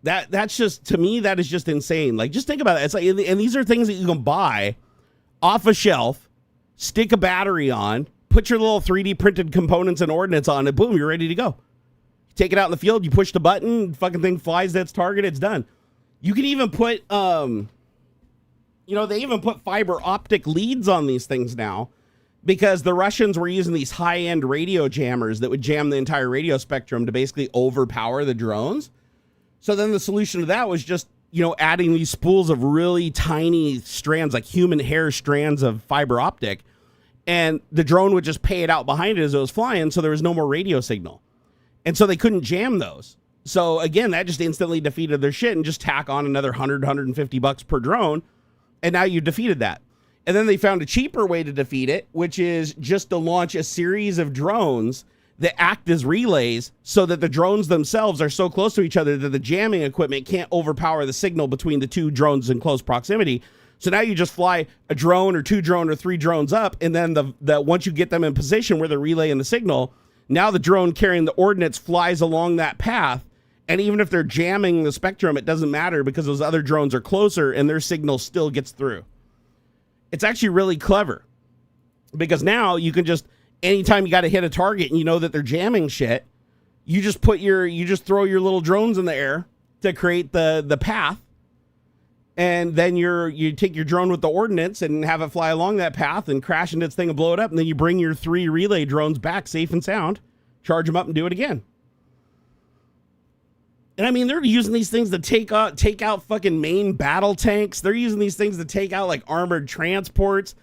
That's just, to me, that is just insane. Like, just think about it. It's like, and these are things that you can buy off a shelf, stick a battery on, put your little 3D printed components and ordnance on it, boom, you're ready to go. Take it out in the field, you push the button, fucking thing flies to its target, it's done. You can even put, they even put fiber optic leads on these things now, because the Russians were using these high-end radio jammers that would jam the entire radio spectrum to basically overpower the drones. So then the solution to that was just, adding these spools of really tiny strands, like human hair strands of fiber optic, and the drone would just pay it out behind it as it was flying, so there was no more radio signal. And so they couldn't jam those. So again, that just instantly defeated their shit, and just tack on another $100-$150 per drone. And now you defeated that. And then they found a cheaper way to defeat it, which is just to launch a series of drones that act as relays, so that the drones themselves are so close to each other that the jamming equipment can't overpower the signal between the two drones in close proximity. So now you just fly a drone or 2 drone or 3 drones up, and then the once you get them in position where the relay and the signal, Now the drone carrying the ordnance flies along that path. And even if they're jamming the spectrum, it doesn't matter because those other drones are closer and their signal still gets through. It's actually really clever because now you can just, anytime you got to hit a target and you know that they're jamming shit, you just throw your little drones in the air to create the path. And then you take your drone with the ordnance and have it fly along that path and crash into its thing and blow it up. And then you bring your 3 relay drones back safe and sound, charge them up and do it again. And I mean, they're using these things to take out fucking main battle tanks. They're using these things to take out like armored transports.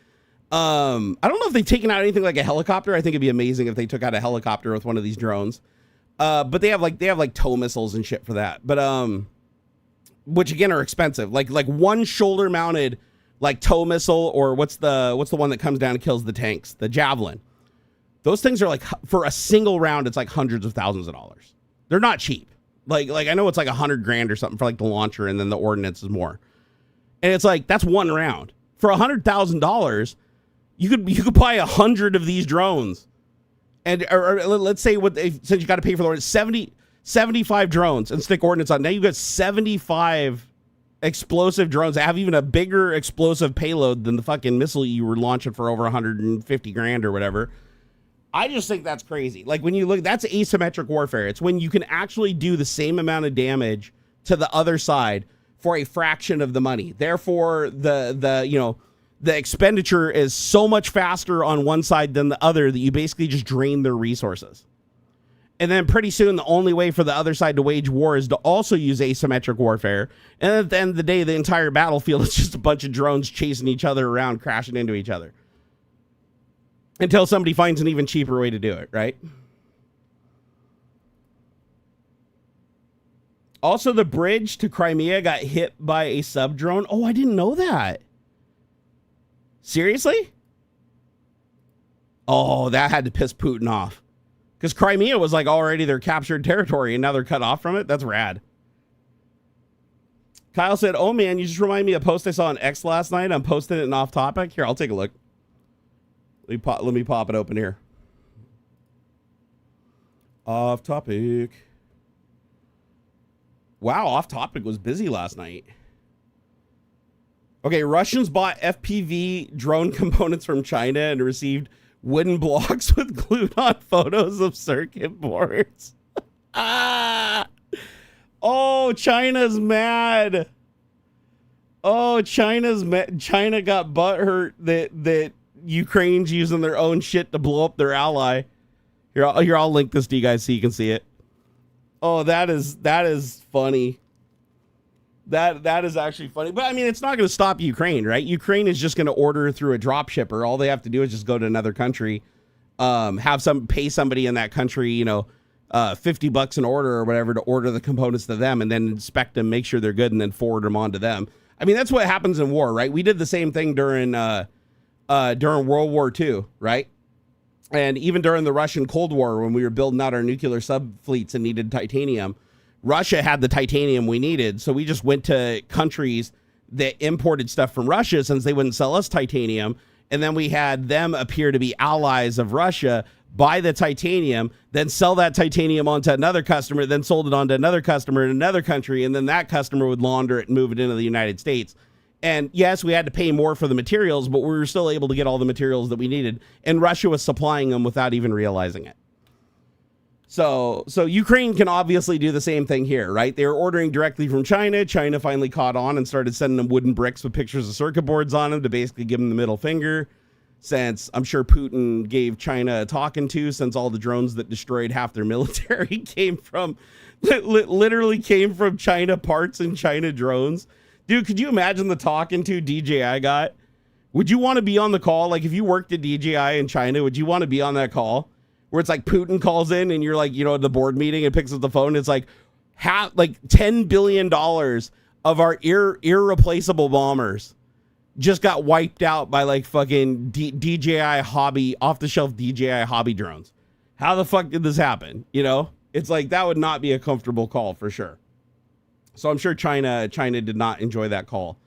I don't know if they've taken out anything like a helicopter. I think it'd be amazing if they took out a helicopter with one of these drones. But they have like tow missiles and shit for that. But which again are expensive. Like one shoulder mounted like tow missile, or what's the one that comes down and kills the tanks? The Javelin. Those things are like, for a single round, it's like hundreds of thousands of dollars. They're not cheap. Like I know it's like $100,000 or something for like the launcher, and then the ordnance is more. And it's like, that's one round. For $100,000, you could buy 100 of these drones. And or let's say since you got to pay for the ordnance, 75 drones and stick ordnance on. Now you've got 75 explosive drones that have even a bigger explosive payload than the fucking missile you were launching for over $150,000 or whatever. I just think that's crazy. Like when you look, that's asymmetric warfare. It's when you can actually do the same amount of damage to the other side for a fraction of the money. Therefore, the expenditure is so much faster on one side than the other that you basically just drain their resources. And then pretty soon, the only way for the other side to wage war is to also use asymmetric warfare. And at the end of the day, the entire battlefield is just a bunch of drones chasing each other around, crashing into each other. Until somebody finds an even cheaper way to do it, right? Also, the bridge to Crimea got hit by a sub drone. Oh, I didn't know that. Seriously? Oh, that had to piss Putin off. Because Crimea was like already their captured territory, and now they're cut off from it. That's rad. Kyle said, oh man, you just remind me of a post I saw on X last night. I'm posting it in Off Topic. Here, I'll take a look. Let me pop it open here. Off Topic. Wow, Off Topic was busy last night. Okay, Russians bought FPV drone components from China and received wooden blocks with glued on photos of circuit boards. Ah! Oh, China's mad. Oh, China's mad. China got butthurt that Ukraine's using their own shit to blow up their ally. Here, I'll link this to you guys so you can see it. Oh, that is funny. That is actually funny. But I mean, it's not going to stop Ukraine, right? Ukraine is just going to order through a drop shipper. All they have to do is just go to another country, pay somebody in that country, $50 an order or whatever to order the components to them, and then inspect them, make sure they're good, and then forward them on to them. I mean, that's what happens in war, right? We did the same thing during World War II, right? And even during the Russian Cold War, when we were building out our nuclear subfleets and needed titanium, Russia had the titanium we needed. So we just went to countries that imported stuff from Russia since they wouldn't sell us titanium. And then we had them appear to be allies of Russia, buy the titanium, then sell that titanium onto another customer, then sold it on to another customer in another country. And then that customer would launder it and move it into the United States. And yes, we had to pay more for the materials, but we were still able to get all the materials that we needed. And Russia was supplying them without even realizing it. So Ukraine can obviously do the same thing here, right? They were ordering directly from China. China finally caught on and started sending them wooden bricks with pictures of circuit boards on them to basically give them the middle finger. Since I'm sure Putin gave China a talking to, since all the drones that destroyed half their military literally came from China parts and China drones. Dude, could you imagine the talking to DJI got? Would you want to be on the call? Like if you worked at DJI in China, would you want to be on that call? Where it's like Putin calls in and you're like, at the board meeting and picks up the phone. It's like $10 billion of our irreplaceable bombers just got wiped out by like fucking DJI hobby, off the shelf DJI hobby drones. How the fuck did this happen? It's like, that would not be a comfortable call for sure. So I'm sure China did not enjoy that call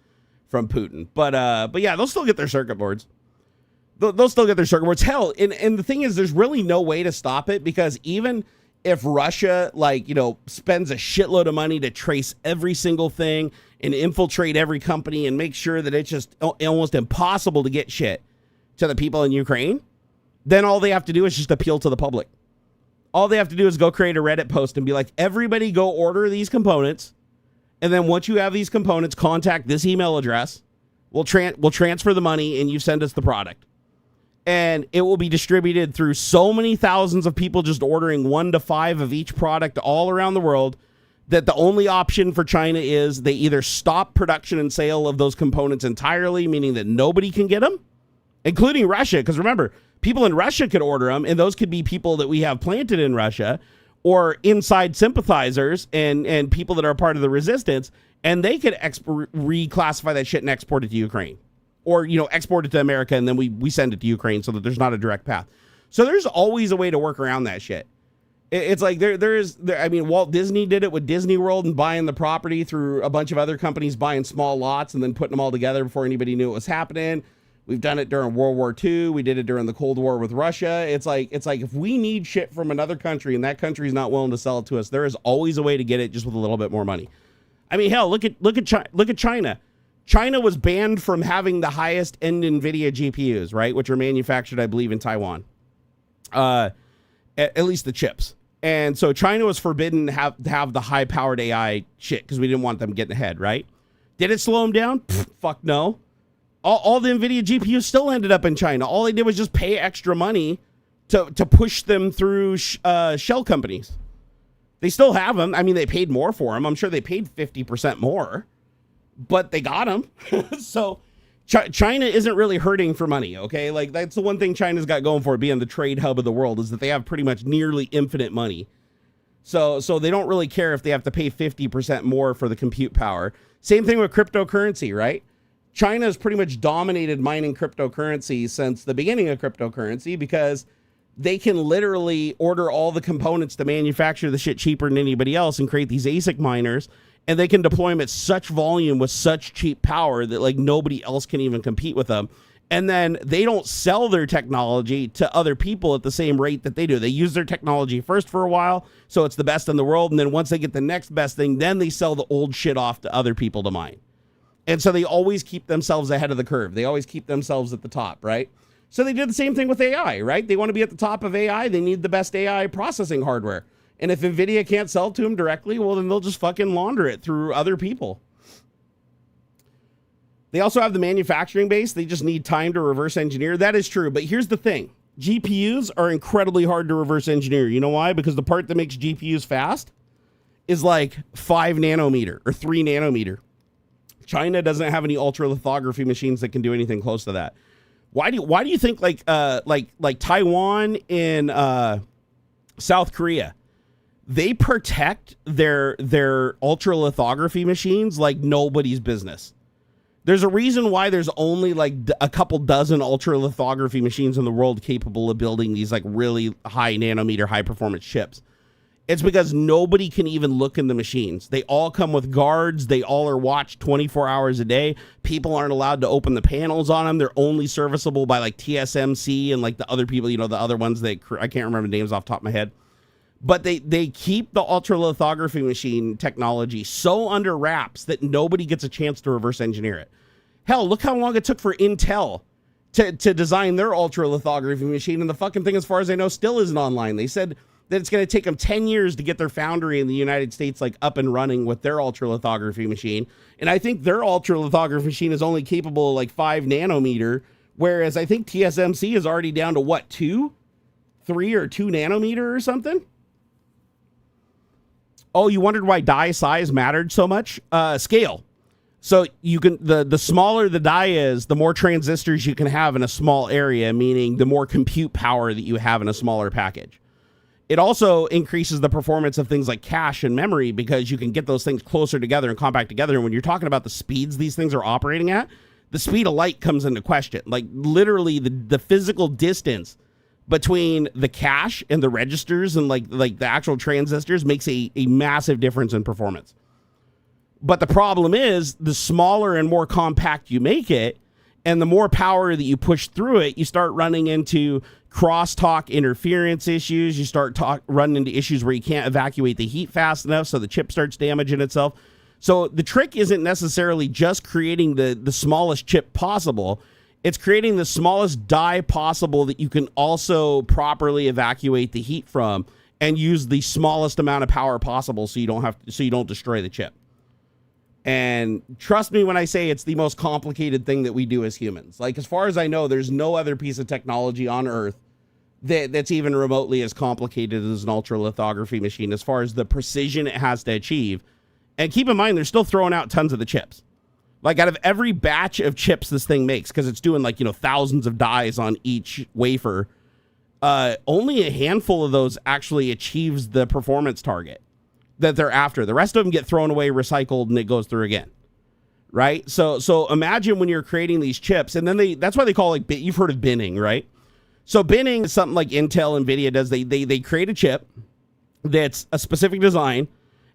from Putin. But yeah, they'll still get their circuit boards. they'll still get their circuit boards. Hell, and the thing is, there's really no way to stop it, because even if Russia, like, you know, spends a shitload of money to trace every single thing and infiltrate every company and make sure that it's just almost impossible to get shit to the people in Ukraine, then all they have to do is just appeal to the public. All they have to do is go create a Reddit post and be like, everybody go order these components. And then once you have these components, contact this email address. We'll transfer the money and you send us the product. And it will be distributed through so many thousands of people just ordering 1 to 5 of each product all around the world, that the only option for China is they either stop production and sale of those components entirely, meaning that nobody can get them, including Russia. Because remember, people in Russia could order them, and those could be people that we have planted in Russia, or inside sympathizers and people that are part of the resistance, and they could reclassify that shit and export it to Ukraine. Or, you know, export it to America, and then we send it to Ukraine so that there's not a direct path. So there's always a way to work around that shit. It's like I mean, Walt Disney did it with Disney World and buying the property through a bunch of other companies buying small lots and then putting them all together before anybody knew it was happening. We've done it during World War II. We did it during the Cold War with Russia. It's like if we need shit from another country and that country's not willing to sell it to us, there is always a way to get it just with a little bit more money. I mean, hell, look at China. China was banned from having the highest end Nvidia GPUs, right, which are manufactured, I believe, in Taiwan. At least the chips. And so China was forbidden to have the high-powered AI shit because we didn't want them getting ahead, right? Did it slow them down? Fuck no. All the Nvidia GPUs still ended up in China. All they did was just pay extra money to push them through shell companies. They still have them. I mean, they paid more for them. I'm sure they paid 50% more. But they got them. So China isn't really hurting for money, okay? Like, that's the one thing China's got going for it, being the trade hub of the world, is that they have pretty much nearly infinite money. So they don't really care if they have to pay 50% more for the compute power. Same thing with cryptocurrency, right? China has pretty much dominated mining cryptocurrency since the beginning of cryptocurrency, because they can literally order all the components to manufacture the shit cheaper than anybody else and create these ASIC miners. And they can deploy them at such volume with such cheap power that, like, nobody else can even compete with them. And then they don't sell their technology to other people at the same rate that they do. They use their technology first for a while, so it's the best in the world. And then once they get the next best thing, then they sell the old shit off to other people to mine. And so they always keep themselves ahead of the curve. They always keep themselves at the top, right? So they did the same thing with AI, right? They want to be at the top of AI. They need the best AI processing hardware. And if Nvidia can't sell it to them directly, well, then they'll just fucking launder it through other people. They also have the manufacturing base. They just need time to reverse engineer. That is true. But here's the thing. GPUs are incredibly hard to reverse engineer. You know why? Because the part that makes GPUs fast is like 5 nanometer or 3 nanometer. China doesn't have any ultralithography machines that can do anything close to that. Why do you think like Taiwan and South Korea, they protect their ultralithography machines like nobody's business? There's a reason why there's only like a couple dozen ultralithography machines in the world capable of building these like really high nanometer, high performance chips. It's because nobody can even look in the machines. They all come with guards. They all are watched 24 hours a day. People aren't allowed to open the panels on them. They're only serviceable by like TSMC and like the other people, you know, the other ones that I can't remember the names off the top of my head. But they keep the ultralithography machine technology so under wraps that nobody gets a chance to reverse engineer it. Hell, look how long it took for Intel to design their ultralithography machine, and the fucking thing, as far as I know, still isn't online. They said that it's going to take them 10 years to get their foundry in the United States like up and running with their ultralithography machine. And I think their ultralithography machine is only capable of like 5 nanometer, whereas I think TSMC is already down to what, 2, 3 or 2 nanometer or something? Oh, you wondered why die size mattered so much? Scale. So you can the smaller the die is, the more transistors you can have in a small area, meaning the more compute power that you have in a smaller package. It also increases the performance of things like cache and memory because you can get those things closer together and compact together. And when you're talking about the speeds these things are operating at, the speed of light comes into question. Like literally the physical distance between the cache and the registers and like the actual transistors makes a massive difference in performance. But the problem is, the smaller and more compact you make it, And the more power that you push through it, you start running into crosstalk interference issues. You start running into issues where you can't evacuate the heat fast enough, so the chip starts damaging itself. So the trick isn't necessarily just creating the smallest chip possible. It's creating the smallest die possible that you can also properly evacuate the heat from and use the smallest amount of power possible so you don't destroy the chip. And trust me when I say it's the most complicated thing that we do as humans. Like, as far as I know, there's no other piece of technology on Earth that's even remotely as complicated as an ultralithography machine as far as the precision it has to achieve. And keep in mind, they're still throwing out tons of the chips. Like, out of every batch of chips this thing makes, because it's doing like, thousands of dies on each wafer, only a handful of those actually achieves the performance target that they're after. The rest of them get thrown away, recycled, and it goes through again. Right? So imagine when you're creating these chips, and then that's why they call it, you've heard of binning, right? So binning is something like Intel, Nvidia does. They create a chip that's a specific design,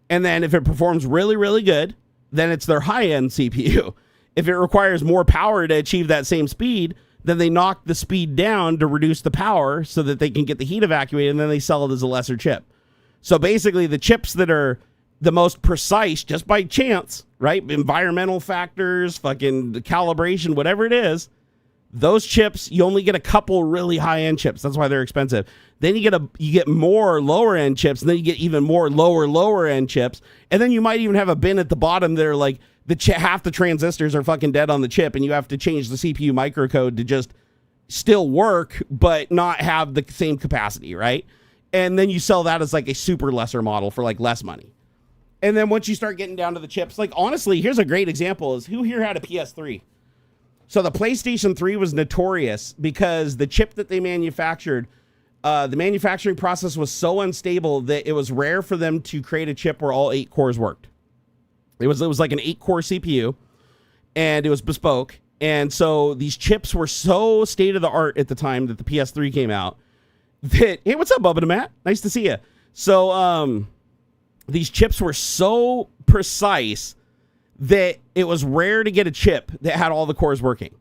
and then if it performs really, really good, then it's their high-end CPU. If it requires more power to achieve that same speed, then they knock the speed down to reduce the power so that they can get the heat evacuated, and then they sell it as a lesser chip. So basically, the chips that are the most precise, just by chance, right? Environmental factors, fucking calibration, whatever it is, those chips, you only get a couple really high-end chips. That's why they're expensive. Then you get more lower-end chips, and then you get even more lower-end chips. And then you might even have a bin at the bottom that are like, half the transistors are fucking dead on the chip, and you have to change the CPU microcode to just still work, but not have the same capacity, right? And then you sell that as like a super lesser model for like less money. And then once you start getting down to the chips, like honestly, here's a great example is who here had a PS3? So the PlayStation 3 was notorious because the chip that they manufactured, the manufacturing process was so unstable that it was rare for them to create a chip where all 8 cores worked. It was like an 8-core CPU, and it was bespoke. And so these chips were so state-of-the-art at the time that the PS3 came out that, hey, what's up, Bubba and Matt? Nice to see you. So these chips were so precise that it was rare to get a chip that had all the cores working.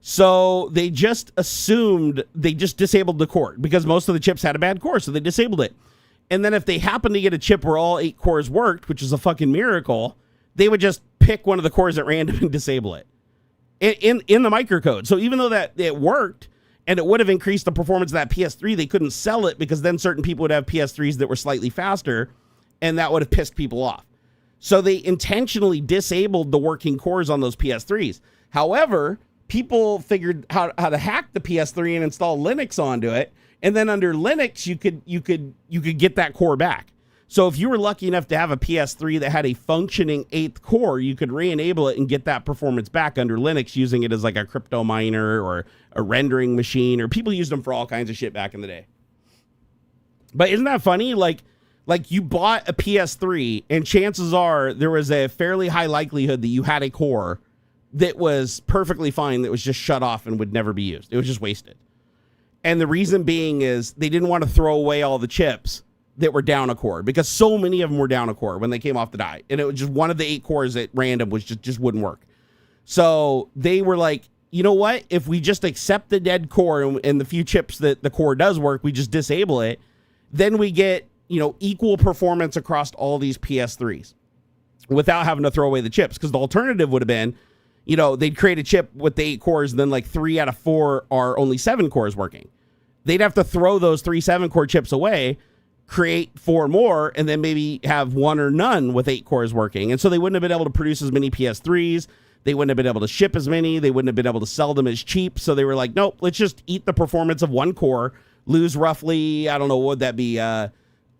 So they just assumed, they just disabled the core because most of the chips had a bad core, so they disabled it. And then if they happened to get a chip where all 8 cores worked, which is a fucking miracle, they would just pick one of the cores at random and disable it in the microcode. So even though that it worked and it would have increased the performance of that PS3, they couldn't sell it because then certain people would have PS3s that were slightly faster, and that would have pissed people off. So they intentionally disabled the working cores on those PS3s. However, people figured how to hack the PS3 and install Linux onto it. And then under Linux, you could get that core back. So if you were lucky enough to have a PS3 that had a functioning 8th core, you could re-enable it and get that performance back under Linux using it as like a crypto miner or a rendering machine, or people used them for all kinds of shit back in the day. But isn't that funny? Like you bought a PS3 and chances are there was a fairly high likelihood that you had a core that was perfectly fine, that was just shut off and would never be used. It was just wasted. And the reason being is they didn't want to throw away all the chips that were down a core, because so many of them were down a core when they came off the die. And it was just one of the 8 cores at random was just wouldn't work. So they were like, you know what? If we just accept the dead core and the few chips that the core does work, we just disable it, then we get, equal performance across all these PS3s without having to throw away the chips. Because the alternative would have been, they'd create a chip with the 8 cores, and then like 3 out of 4 are only 7 cores working. They'd have to throw those 3 7-core chips away, create 4 more, and then maybe have 1 or none with 8 cores working. And so they wouldn't have been able to produce as many PS3s. They wouldn't have been able to ship as many. They wouldn't have been able to sell them as cheap. So they were like, nope, let's just eat the performance of 1 core, lose roughly, I don't know, what would that be,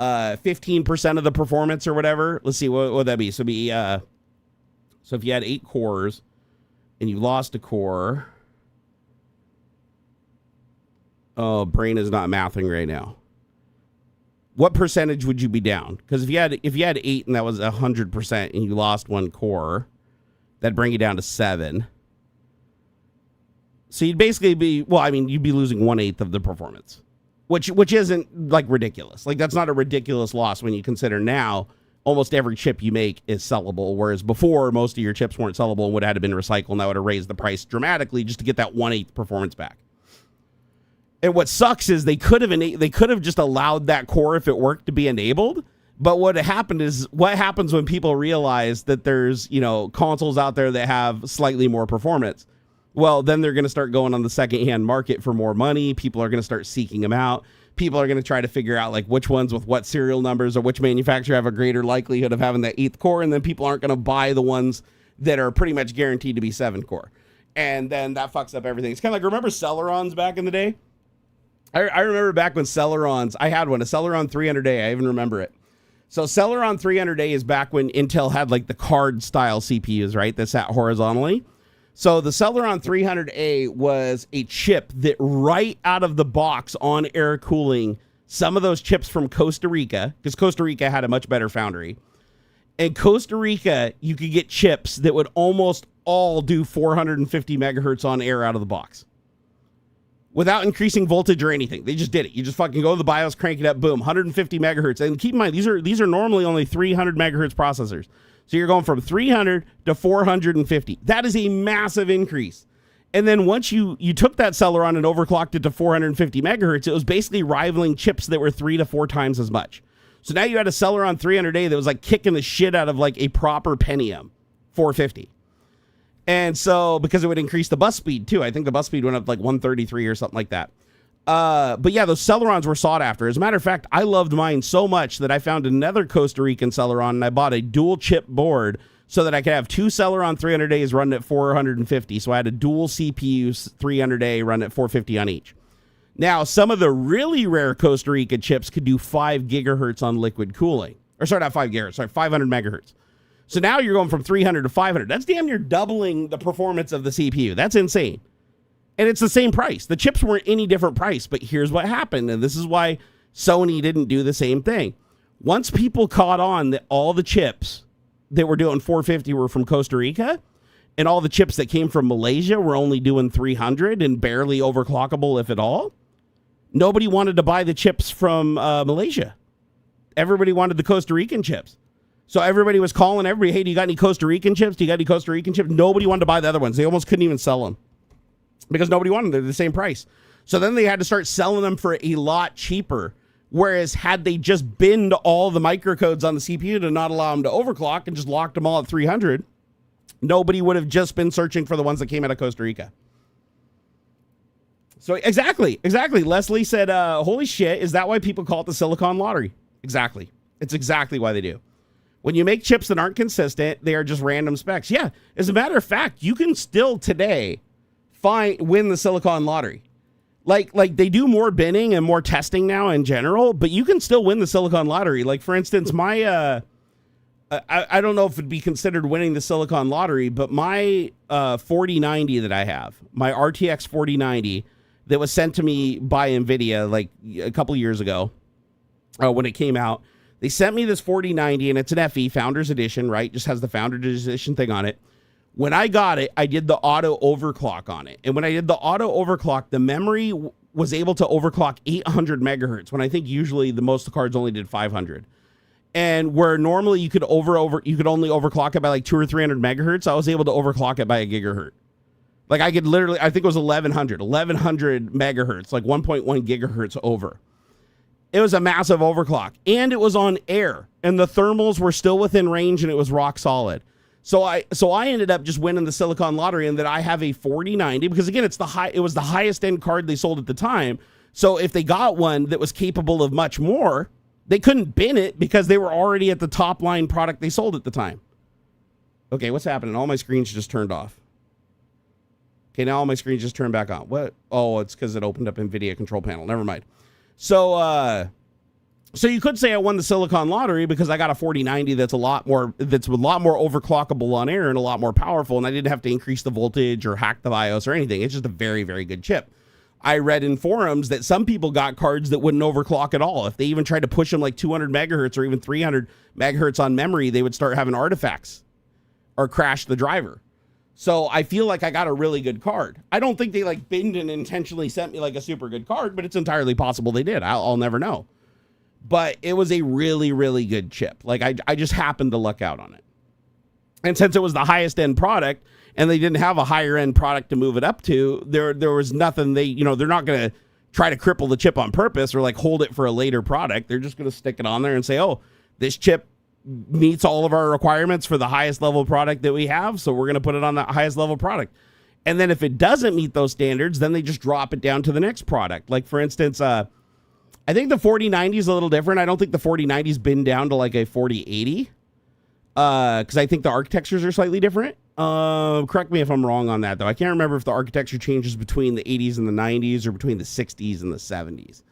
15% of the performance or whatever. Let's see, what would that be? So so if you had 8 cores and you lost a core, oh, brain is not mathing right now. What percentage would you be down? Because if you had 8 and that was 100% and you lost 1 core, that'd bring you down to 7. So you'd basically be, you'd be losing 1/8 of the performance, which isn't like ridiculous. Like, that's not a ridiculous loss when you consider now almost every chip you make is sellable, whereas before most of your chips weren't sellable and would have had to been recycled, and that would have raised the price dramatically just to get that 1/8 performance back. And what sucks is they could have just allowed that core, if it worked, to be enabled. But what happened is, what happens when people realize that there's, consoles out there that have slightly more performance? Well, then they're going to start going on the secondhand market for more money. People are going to start seeking them out. People are going to try to figure out like which ones with what serial numbers or which manufacturer have a greater likelihood of having that 8th core. And then people aren't going to buy the ones that are pretty much guaranteed to be 7 core. And then that fucks up everything. It's kind of like, remember Celerons back in the day? I remember back when Celerons, I had one, a Celeron 300A. I even remember it. So Celeron 300A is back when Intel had like the card style CPUs, right? That sat horizontally. So the Celeron 300A was a chip that right out of the box on air cooling, some of those chips from Costa Rica, because Costa Rica had a much better foundry. In Costa Rica, you could get chips that would almost all do 450 megahertz on air out of the box, without increasing voltage or anything. They just did it. You just fucking go to the BIOS, crank it up, boom, 150 megahertz. And keep in mind, these are normally only 300 megahertz processors. So you're going from 300 to 450. That is a massive increase. And then once you took that Celeron and overclocked it to 450 megahertz, it was basically rivaling chips that were 3 to 4 times as much. So now you had a Celeron 300A that was like kicking the shit out of like a proper Pentium 450. And so, because it would increase the bus speed too. I think the bus speed went up like 133 or something like that. But yeah, those Celerons were sought after. As a matter of fact, I loved mine so much that I found another Costa Rican Celeron and I bought a dual chip board so that I could have 2 Celeron 300As running at 450. So I had a dual CPU 300A run at 450 on each. Now, some of the really rare Costa Rica chips could do 5 gigahertz on liquid cooling. Or sorry, not 5 gigahertz, sorry, 500 megahertz. So now you're going from 300 to 500. That's damn near doubling the performance of the CPU. That's insane. And it's the same price. The chips weren't any different price, but here's what happened. And this is why Sony didn't do the same thing. Once people caught on that all the chips that were doing 450 were from Costa Rica, and all the chips that came from Malaysia were only doing 300 and barely overclockable, if at all, nobody wanted to buy the chips from Malaysia. Everybody wanted the Costa Rican chips. So everybody was calling everybody, hey, do you got any Costa Rican chips? Do you got any Costa Rican chips? Nobody wanted to buy the other ones. They almost couldn't even sell them because nobody wanted them. They're the same price. So then they had to start selling them for a lot cheaper. Whereas had they just binned all the microcodes on the CPU to not allow them to overclock and just locked them all at 300, nobody would have just been searching for the ones that came out of Costa Rica. So exactly. Leslie said, holy shit, is that why people call it the silicon lottery? Exactly. It's exactly why they do. When you make chips that aren't consistent, they are just random specs. Yeah, as a matter of fact, you can still today win the silicon lottery. Like they do more binning and more testing now in general, but you can still win the silicon lottery. Like, for instance, my I don't know if it'd be considered winning the silicon lottery, but my 4090 that I have, my RTX 4090 that was sent to me by Nvidia like a couple years ago when it came out. They sent me this 4090, and it's an FE, Founders Edition, right? Just has the Founders Edition thing on it. When I got it, I did the auto overclock on it. And when I did the auto overclock, the memory was able to overclock 800 megahertz, when I think usually the most cards only did 500. And where normally you could you could only overclock it by like 200 or 300 megahertz, I was able to overclock it by a gigahertz. Like I could literally, I think it was 1100 megahertz, like 1.1 gigahertz over. It was a massive overclock, and it was on air, and the thermals were still within range, and it was rock solid. So I ended up just winning the silicon lottery, and that I have a 4090 because again, it was the highest end card they sold at the time. So if they got one that was capable of much more, they couldn't bin it because they were already at the top line product they sold at the time. Okay, what's happening? All my screens just turned off. Okay, now all my screens just turned back on. What? Oh, it's because it opened up NVIDIA control panel. Never mind. So you could say I won the silicon lottery because I got a 4090 that's a lot more overclockable on air and a lot more powerful, and I didn't have to increase the voltage or hack the BIOS or anything. It's just a very, very good chip. I read in forums that some people got cards that wouldn't overclock at all. If they even tried to push them like 200 megahertz or even 300 megahertz on memory, they would start having artifacts or crash the driver. So I feel like I got a really good card. I don't think they like binned and intentionally sent me like a super good card, but it's entirely possible they did. I'll never know. but it was a really, really good chip. Like I just happened to luck out on it. And since it was the highest end product and they didn't have a higher end product to move it up to, there was nothing they're not going to try to cripple the chip on purpose or like hold it for a later product. They're just going to stick it on there and say, oh, this chip meets all of our requirements for the highest level product that we have. So we're going to put it on the highest level product. And then if it doesn't meet those standards, then they just drop it down to the next product. Like for instance, I think the 4090 is a little different. I don't think the 4090's been down to like a 4080. Because I think the architectures are slightly different. Correct me if I'm wrong on that, though. I can't remember if the architecture changes between the 80s and the 90s or between the 60s and the 70s.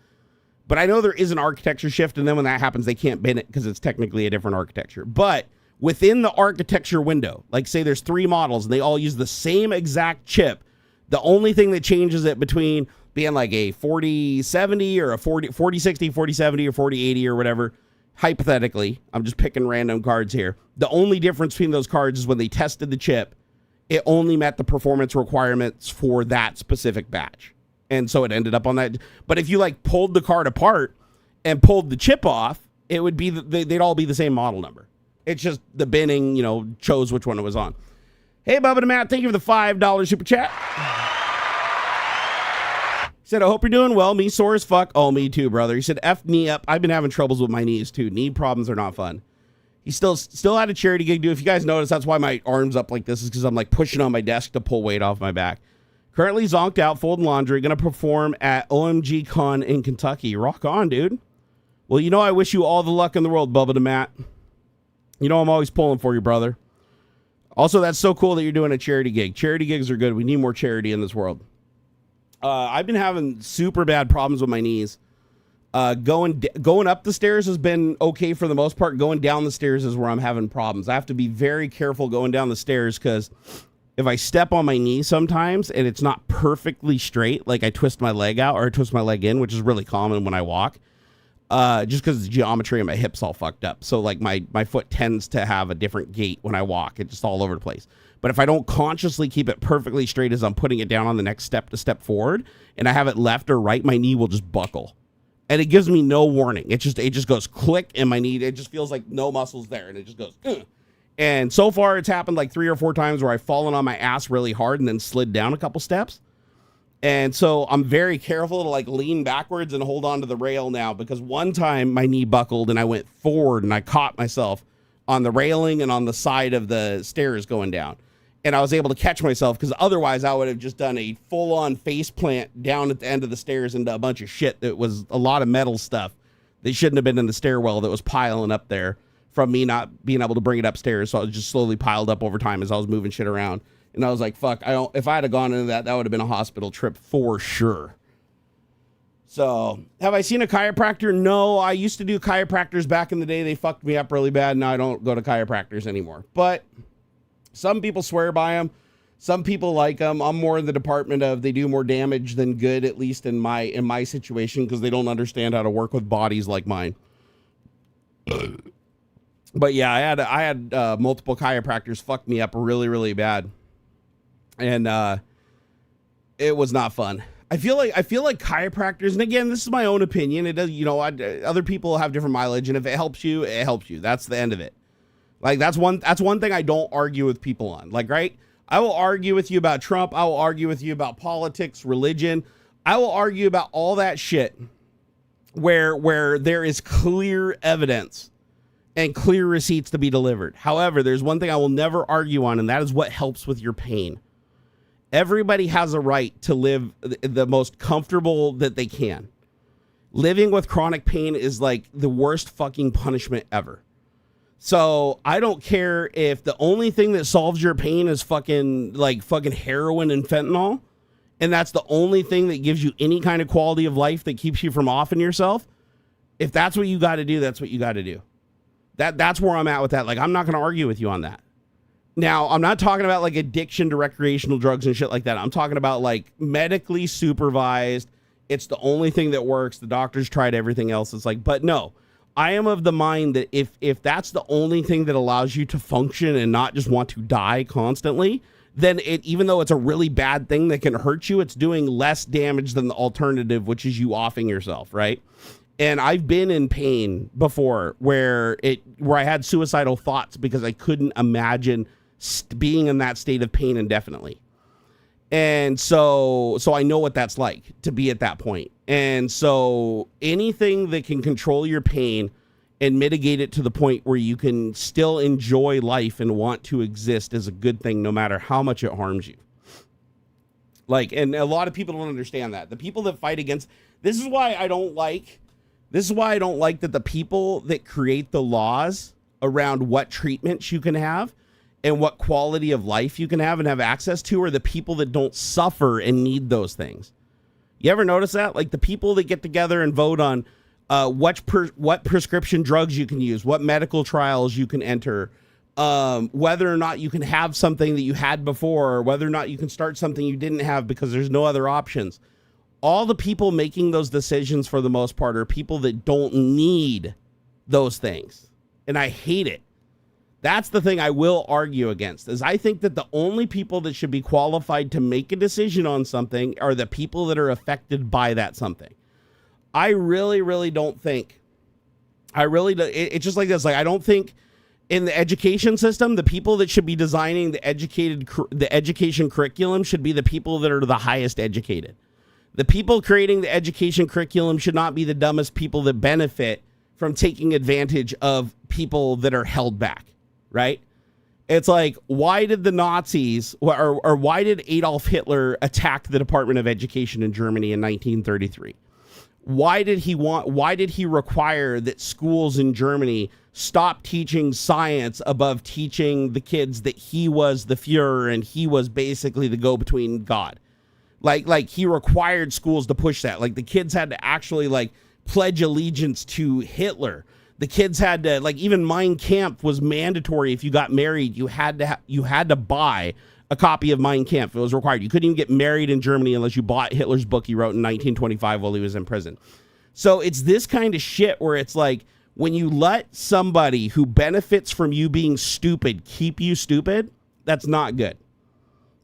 But I know there is an architecture shift, and then when that happens, they can't bin it because it's technically a different architecture. But within the architecture window, like say there's 3 models, and they all use the same exact chip, the only thing that changes it between being like a 4070 or a 4060, 4070, or 4080 or whatever, hypothetically, I'm just picking random cards here. The only difference between those cards is when they tested the chip, it only met the performance requirements for that specific batch. And so it ended up on that. But if you like pulled the card apart and pulled the chip off, it would be, they'd all be the same model number. It's just the binning, chose which one it was on. Hey, Bubba and Matt, thank you for the $5 super chat. He said, I hope you're doing well. Me sore as fuck. Oh, me too, brother. He said, F knee up. I've been having troubles with my knees too. Knee problems are not fun. He still had a charity gig, dude. If you guys notice, that's why my arm's up like this, is because I'm like pushing on my desk to pull weight off my back. Currently zonked out, folding laundry. Going to perform at OMG Con in Kentucky. Rock on, dude. Well, I wish you all the luck in the world, Bubba to Matt. I'm always pulling for you, brother. Also, that's so cool that you're doing a charity gig. Charity gigs are good. We need more charity in this world. I've been having super bad problems with my knees. Going up the stairs has been okay for the most part. Going down the stairs is where I'm having problems. I have to be very careful going down the stairs because if I step on my knee sometimes and it's not perfectly straight, like I twist my leg out or I twist my leg in, which is really common when I walk, just because the geometry of my hips all fucked up. So like my foot tends to have a different gait when I walk. It's just all over the place. But if I don't consciously keep it perfectly straight as I'm putting it down on the next step to step forward, and I have it left or right, my knee will just buckle. And it gives me no warning. It just goes click, and my knee, it just feels like no muscles there, and it just goes, ugh. And so far, it's happened like 3 or 4 times where I've fallen on my ass really hard and then slid down a couple steps. And so I'm very careful to like lean backwards and hold on to the rail now, because one time my knee buckled and I went forward and I caught myself on the railing and on the side of the stairs going down. And I was able to catch myself, because otherwise I would have just done a full-on face plant down at the end of the stairs into a bunch of shit that was a lot of metal stuff that shouldn't have been in the stairwell that was piling up there from me not being able to bring it upstairs. So it was just slowly piled up over time as I was moving shit around. And I was like, fuck, if I had gone into that would have been a hospital trip for sure. So, have I seen a chiropractor? No, I used to do chiropractors back in the day. They fucked me up really bad. Now I don't go to chiropractors anymore. But some people swear by them. Some people like them. I'm more in the department of they do more damage than good, at least in my situation, because they don't understand how to work with bodies like mine. But yeah, I had multiple chiropractors fuck me up really, really bad. And it was not fun. I feel like chiropractors, and again, this is my own opinion. It does, other people have different mileage, and if it helps you, it helps you. That's the end of it. Like that's one thing I don't argue with people on. Like, right? I will argue with you about Trump. I will argue with you about politics, religion. I will argue about all that shit where there is clear evidence and clear receipts to be delivered. However, there's one thing I will never argue on, and that is what helps with your pain. Everybody has a right to live the most comfortable that they can. Living with chronic pain is like the worst fucking punishment ever. So I don't care if the only thing that solves your pain is fucking heroin and fentanyl, and that's the only thing that gives you any kind of quality of life that keeps you from offing yourself. If that's what you got to do, that's what you got to do. That's where I'm at with that. Like, I'm not going to argue with you on that. Now, I'm not talking about like addiction to recreational drugs and shit like that. I'm talking about like medically supervised. It's the only thing that works. The doctors tried everything else. It's like, but no, I am of the mind that if that's the only thing that allows you to function and not just want to die constantly, then even though it's a really bad thing that can hurt you, it's doing less damage than the alternative, which is you offing yourself, right? And I've been in pain before where I had suicidal thoughts because I couldn't imagine being in that state of pain indefinitely. And so I know what that's like to be at that point. And so anything that can control your pain and mitigate it to the point where you can still enjoy life and want to exist is a good thing, no matter how much it harms you. Like, and a lot of people don't understand that. The people that fight against, this is why I don't like that the people that create the laws around what treatments you can have and what quality of life you can have and have access to are the people that don't suffer and need those things. You ever notice that? Like the people that get together and vote on what prescription drugs you can use, what medical trials you can enter, whether or not you can have something that you had before, or whether or not you can start something you didn't have because there's no other options. All the people making those decisions for the most part are people that don't need those things. And I hate it. That's the thing I will argue against, is I think that the only people that should be qualified to make a decision on something are the people that are affected by that something. I really, really don't think, it's just like this. Like, I don't think in the education system, the people that should be designing the education curriculum should be the people that are the highest educated. The people creating the education curriculum should not be the dumbest people that benefit from taking advantage of people that are held back, right? It's like, why did the Nazis or why did Adolf Hitler attack the Department of Education in Germany in 1933? Why did he require that schools in Germany stop teaching science above teaching the kids that he was the Fuhrer and he was basically the go-between God? Like he required schools to push that. Like the kids had to actually like pledge allegiance to Hitler. The kids had to, like, even Mein Kampf was mandatory. If you got married, you had to buy a copy of Mein Kampf. It was required. You couldn't even get married in Germany unless you bought Hitler's book he wrote in 1925 while he was in prison. So it's this kind of shit where it's like, when you let somebody who benefits from you being stupid keep you stupid, that's not good.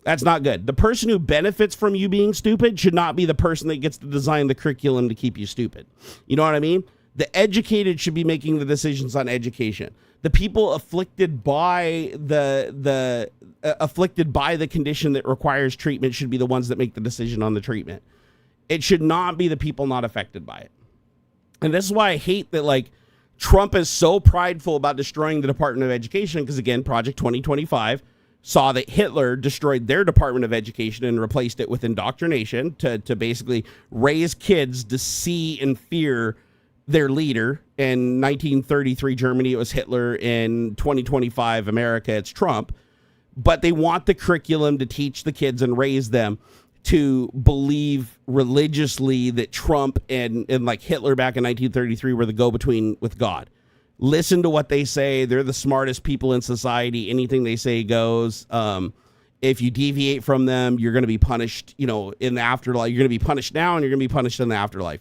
That's not good. The person who benefits from you being stupid should not be the person that gets to design the curriculum to keep you stupid. You know what I mean? The educated should be making the decisions on education. The people afflicted by the condition that requires treatment should be the ones that make the decision on the treatment. It should not be the people not affected by it. And this is why I hate that, like, Trump is so prideful about destroying the Department of Education, because, again, Project 2025 saw that Hitler destroyed their Department of Education and replaced it with indoctrination to basically raise kids to see and fear their leader. In 1933 Germany, it was Hitler. In 2025 America, it's Trump. But they want the curriculum to teach the kids and raise them to believe religiously that Trump and like Hitler back in 1933 were the go-between with God. Listen to what they say. They're the smartest people in society. Anything they say goes. If you deviate from them, you're going to be punished, in the afterlife. You're going to be punished now, and you're going to be punished in the afterlife.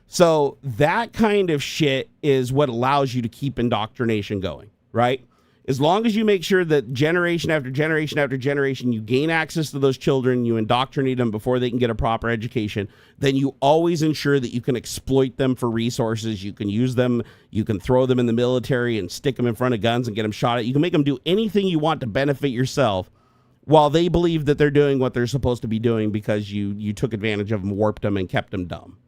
So that kind of shit is what allows you to keep indoctrination going, right? As long as you make sure that generation after generation after generation, you gain access to those children, you indoctrinate them before they can get a proper education, then you always ensure that you can exploit them for resources. You can use them. You can throw them in the military and stick them in front of guns and get them shot at. You can make them do anything you want to benefit yourself while they believe that they're doing what they're supposed to be doing because you took advantage of them, warped them, and kept them dumb.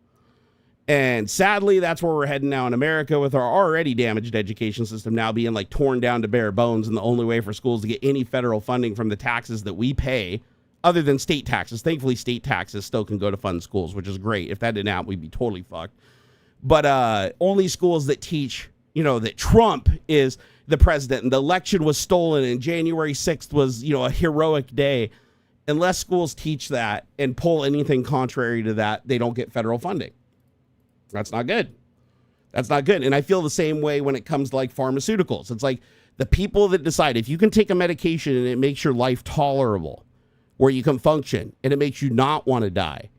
And sadly, that's where we're heading now in America, with our already damaged education system now being like torn down to bare bones. And the only way for schools to get any federal funding from the taxes that we pay, other than state taxes. Thankfully, state taxes still can go to fund schools, which is great. If that didn't happen, we'd be totally fucked. But only schools that teach, that Trump is the president and the election was stolen and January 6th was, a heroic day. Unless schools teach that and pull anything contrary to that, they don't get federal funding. That's not good. That's not good. And I feel the same way when it comes to like pharmaceuticals. It's like the people that decide if you can take a medication and it makes your life tolerable, where you can function and it makes you not want to die,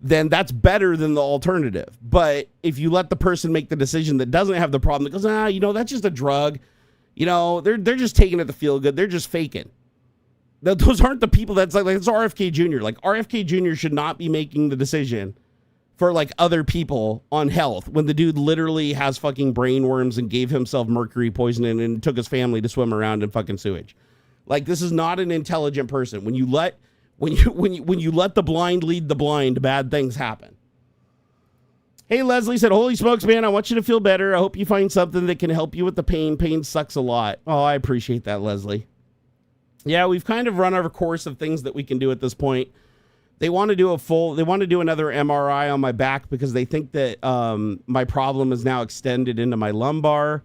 then that's better than the alternative. But if you let the person make the decision that doesn't have the problem, that goes, that's just a drug. They're just taking it to feel good. They're just faking. Those aren't the people that's like it's RFK Jr. Like RFK Jr. should not be making the decision for like other people on health when the dude literally has fucking brain worms and gave himself mercury poisoning and took his family to swim around in fucking sewage. Like, this is not an intelligent person. When you let the blind lead the blind, bad things happen. Hey, Leslie said, holy smokes, man, I want you to feel better. I hope you find something that can help you with the pain. Pain sucks a lot. Oh, I appreciate that, Leslie. Yeah, we've kind of run our course of things that we can do at this point. They want to do another MRI on my back because they think that my problem is now extended into my lumbar.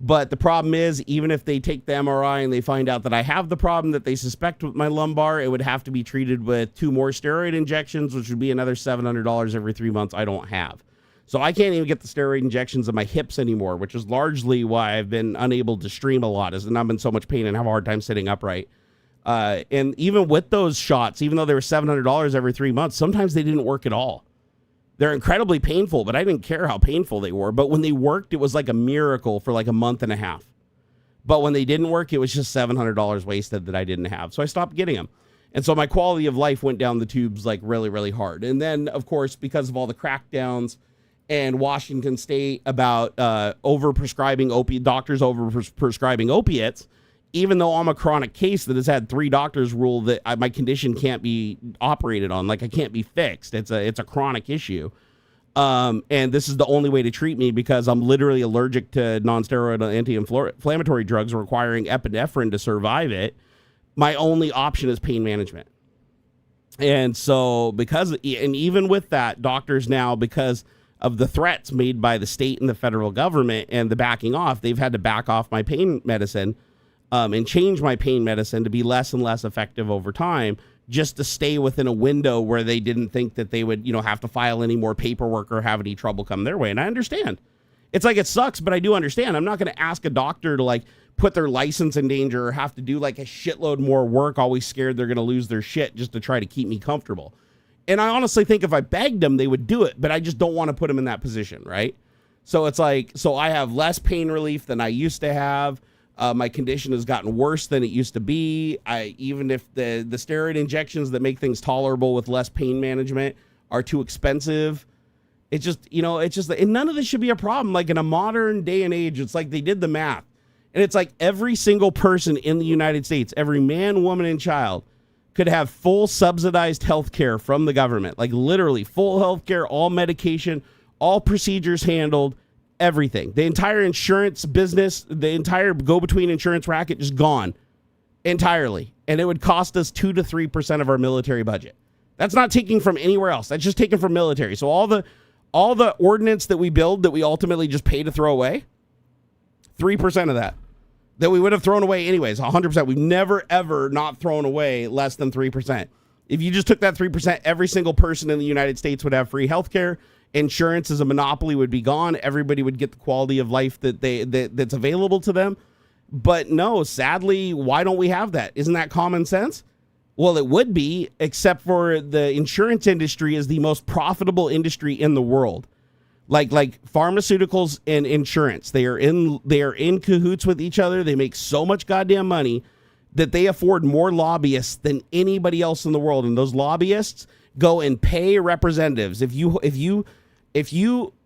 But the problem is, even if they take the MRI and they find out that I have the problem that they suspect with my lumbar, it would have to be treated with 2 more steroid injections, which would be another $700 every 3 months I don't have. So I can't even get the steroid injections in my hips anymore, which is largely why I've been unable to stream a lot, and I'm in so much pain and have a hard time sitting upright. And even with those shots, even though they were $700 every 3 months, sometimes they didn't work at all. They're incredibly painful, but I didn't care how painful they were. But when they worked, it was like a miracle for like a month and a half. But when they didn't work, it was just $700 wasted that I didn't have. So I stopped getting them. And so my quality of life went down the tubes like really, really hard. And then, of course, because of all the crackdowns and Washington State about doctors over-prescribing opiates, even though I'm a chronic case that has had 3 doctors rule that my condition can't be operated on, like I can't be fixed. It's a chronic issue. And this is the only way to treat me because I'm literally allergic to non-steroidal anti-inflammatory drugs requiring epinephrine to survive it. My only option is pain management. And so even with that, doctors now, because of the threats made by the state and the federal government and the backing off, they've had to back off my pain medicine. And change my pain medicine to be less and less effective over time, just to stay within a window where they didn't think that they would, have to file any more paperwork or have any trouble come their way. And I understand. It's like, it sucks, but I do understand. I'm not going to ask a doctor to like put their license in danger or have to do like a shitload more work, always scared they're going to lose their shit just to try to keep me comfortable. And I honestly think if I begged them, they would do it, but I just don't want to put them in that position, right? So it's like, so I have less pain relief than I used to have. My condition has gotten worse than it used to be. Even if the steroid injections that make things tolerable with less pain management are too expensive, and none of this should be a problem. Like in a modern day and age, it's like they did the math. And it's like every single person in the United States, every man, woman, and child could have full subsidized health care from the government. Like literally full health care, all medication, all procedures handled, everything. The entire insurance business, the entire go-between insurance racket just gone entirely. And it would cost us 2 to 3% of our military budget. That's not taking from anywhere else. That's just taken from military. So all the ordnance that we build that we ultimately just pay to throw away, 3% of that we would have thrown away anyways, 100%. We've never, ever not thrown away less than 3%. If you just took that 3%, every single person in the United States would have free health care. Insurance as a monopoly would be gone. Everybody would get the quality of life that's available to them. But no, sadly, why don't we have that? Isn't that common sense? Well, it would be, except for the insurance industry is the most profitable industry in the world. Like pharmaceuticals and insurance, they are in cahoots with each other. They make so much goddamn money that they afford more lobbyists than anybody else in the world. And those lobbyists go and pay representatives. If you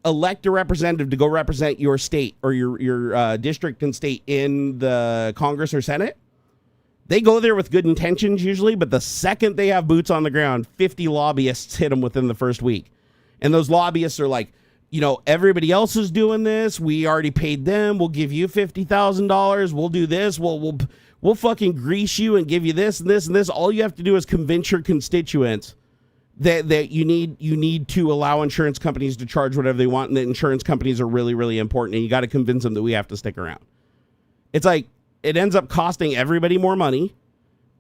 elect a representative to go represent your state or your district and state in the Congress or Senate, they go there with good intentions usually, but the second they have boots on the ground, 50 lobbyists hit them within the first week. And those lobbyists are like, everybody else is doing this. We already paid them. We'll give you $50,000. We'll do this. We'll fucking grease you and give you this and this and this. All you have to do is convince your constituents that you need to allow insurance companies to charge whatever they want, and that insurance companies are really, really important, and you got to convince them that we have to stick around. It's like it ends up costing everybody more money,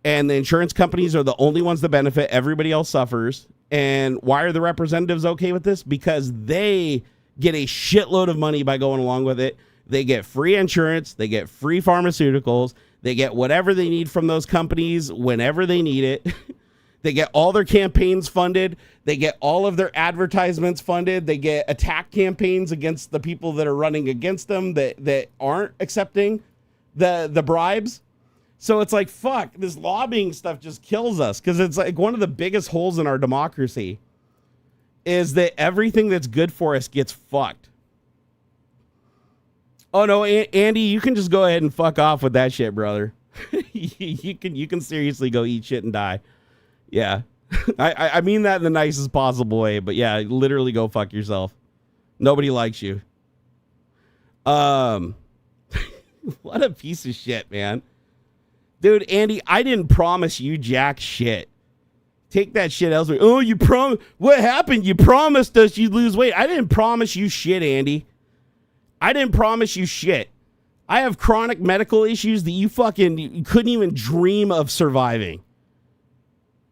and the insurance companies are the only ones that benefit. Everybody else suffers. And why are the representatives okay with this? Because they get a shitload of money by going along with it. They get free insurance. They get free pharmaceuticals. They get whatever they need from those companies whenever they need it. They get all their campaigns funded. They get all of their advertisements funded. They get attack campaigns against the people that are running against them that aren't accepting the bribes. So it's like, fuck, this lobbying stuff just kills us because it's like one of the biggest holes in our democracy is that everything that's good for us gets fucked. Oh no, Andy, you can just go ahead and fuck off with that shit, brother. you can seriously go eat shit and die. Yeah. I mean that in the nicest possible way, but yeah, literally go fuck yourself. Nobody likes you. What a piece of shit, man. Dude, Andy, I didn't promise you jack shit. Take that shit elsewhere. Oh, you promised. What happened? You promised us you'd lose weight. I didn't promise you shit, Andy. I didn't promise you shit. I have chronic medical issues that you couldn't even dream of surviving.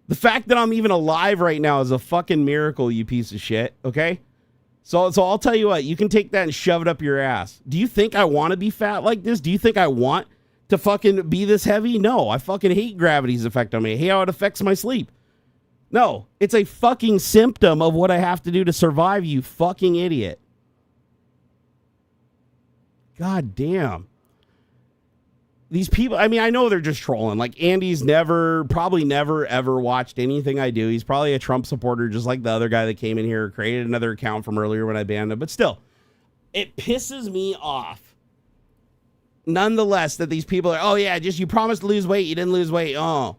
The fact that I'm even alive right now is a fucking miracle, you piece of shit, okay? So I'll tell you what, you can take that and shove it up your ass. Do you think I want to be fat like this? Do you think I want to fucking be this heavy? No, I fucking hate gravity's effect on me. I hate how it affects my sleep. No, it's a fucking symptom of what I have to do to survive, you fucking idiot. God damn. These people, I mean, I know they're just trolling. Like, Andy's probably never, ever watched anything I do. He's probably a Trump supporter, just like the other guy that came in here, created another account from earlier when I banned him. But still, it pisses me off. Nonetheless, that these people are, oh yeah, just you promised to lose weight, you didn't lose weight. Oh.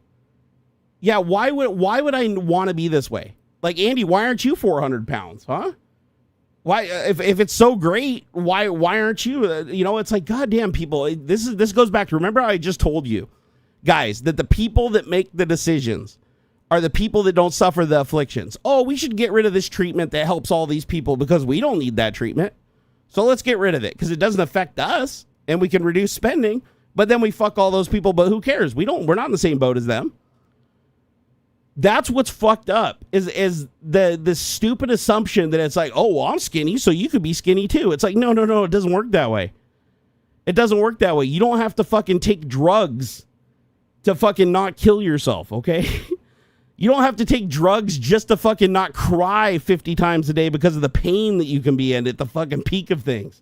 Yeah, why would I want to be this way? Like, Andy, why aren't you 400 pounds, huh? Why, if it's so great, why aren't you? It's like, goddamn, people. This goes back to, remember how I just told you, guys, that the people that make the decisions are the people that don't suffer the afflictions. Oh, we should get rid of this treatment that helps all these people because we don't need that treatment. So let's get rid of it because it doesn't affect us and we can reduce spending. But then we fuck all those people. But who cares? We're not in the same boat as them. That's what's fucked up is the stupid assumption that it's like, oh, well, I'm skinny, so you could be skinny too. It's like, no, it doesn't work that way. It doesn't work that way. You don't have to fucking take drugs to fucking not kill yourself, okay? You don't have to take drugs just to fucking not cry 50 times a day because of the pain that you can be in at the fucking peak of things.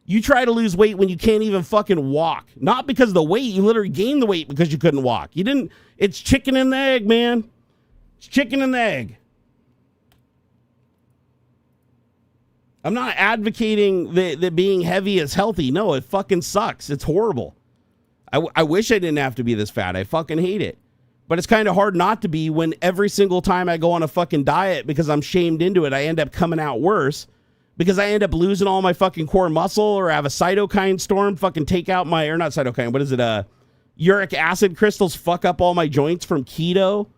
You try to lose weight when you can't even fucking walk. Not because of the weight. You literally gained the weight because you couldn't walk. You didn't. It's chicken and the egg, man. It's chicken and the egg. I'm not advocating that being heavy is healthy. No, it fucking sucks. It's horrible. I wish I didn't have to be this fat. I fucking hate it. But it's kind of hard not to be when every single time I go on a fucking diet because I'm shamed into it, I end up coming out worse. Because I end up losing all my fucking core muscle or have a cytokine storm fucking take out my, or not cytokine, what is it? Uric acid crystals fuck up all my joints from keto.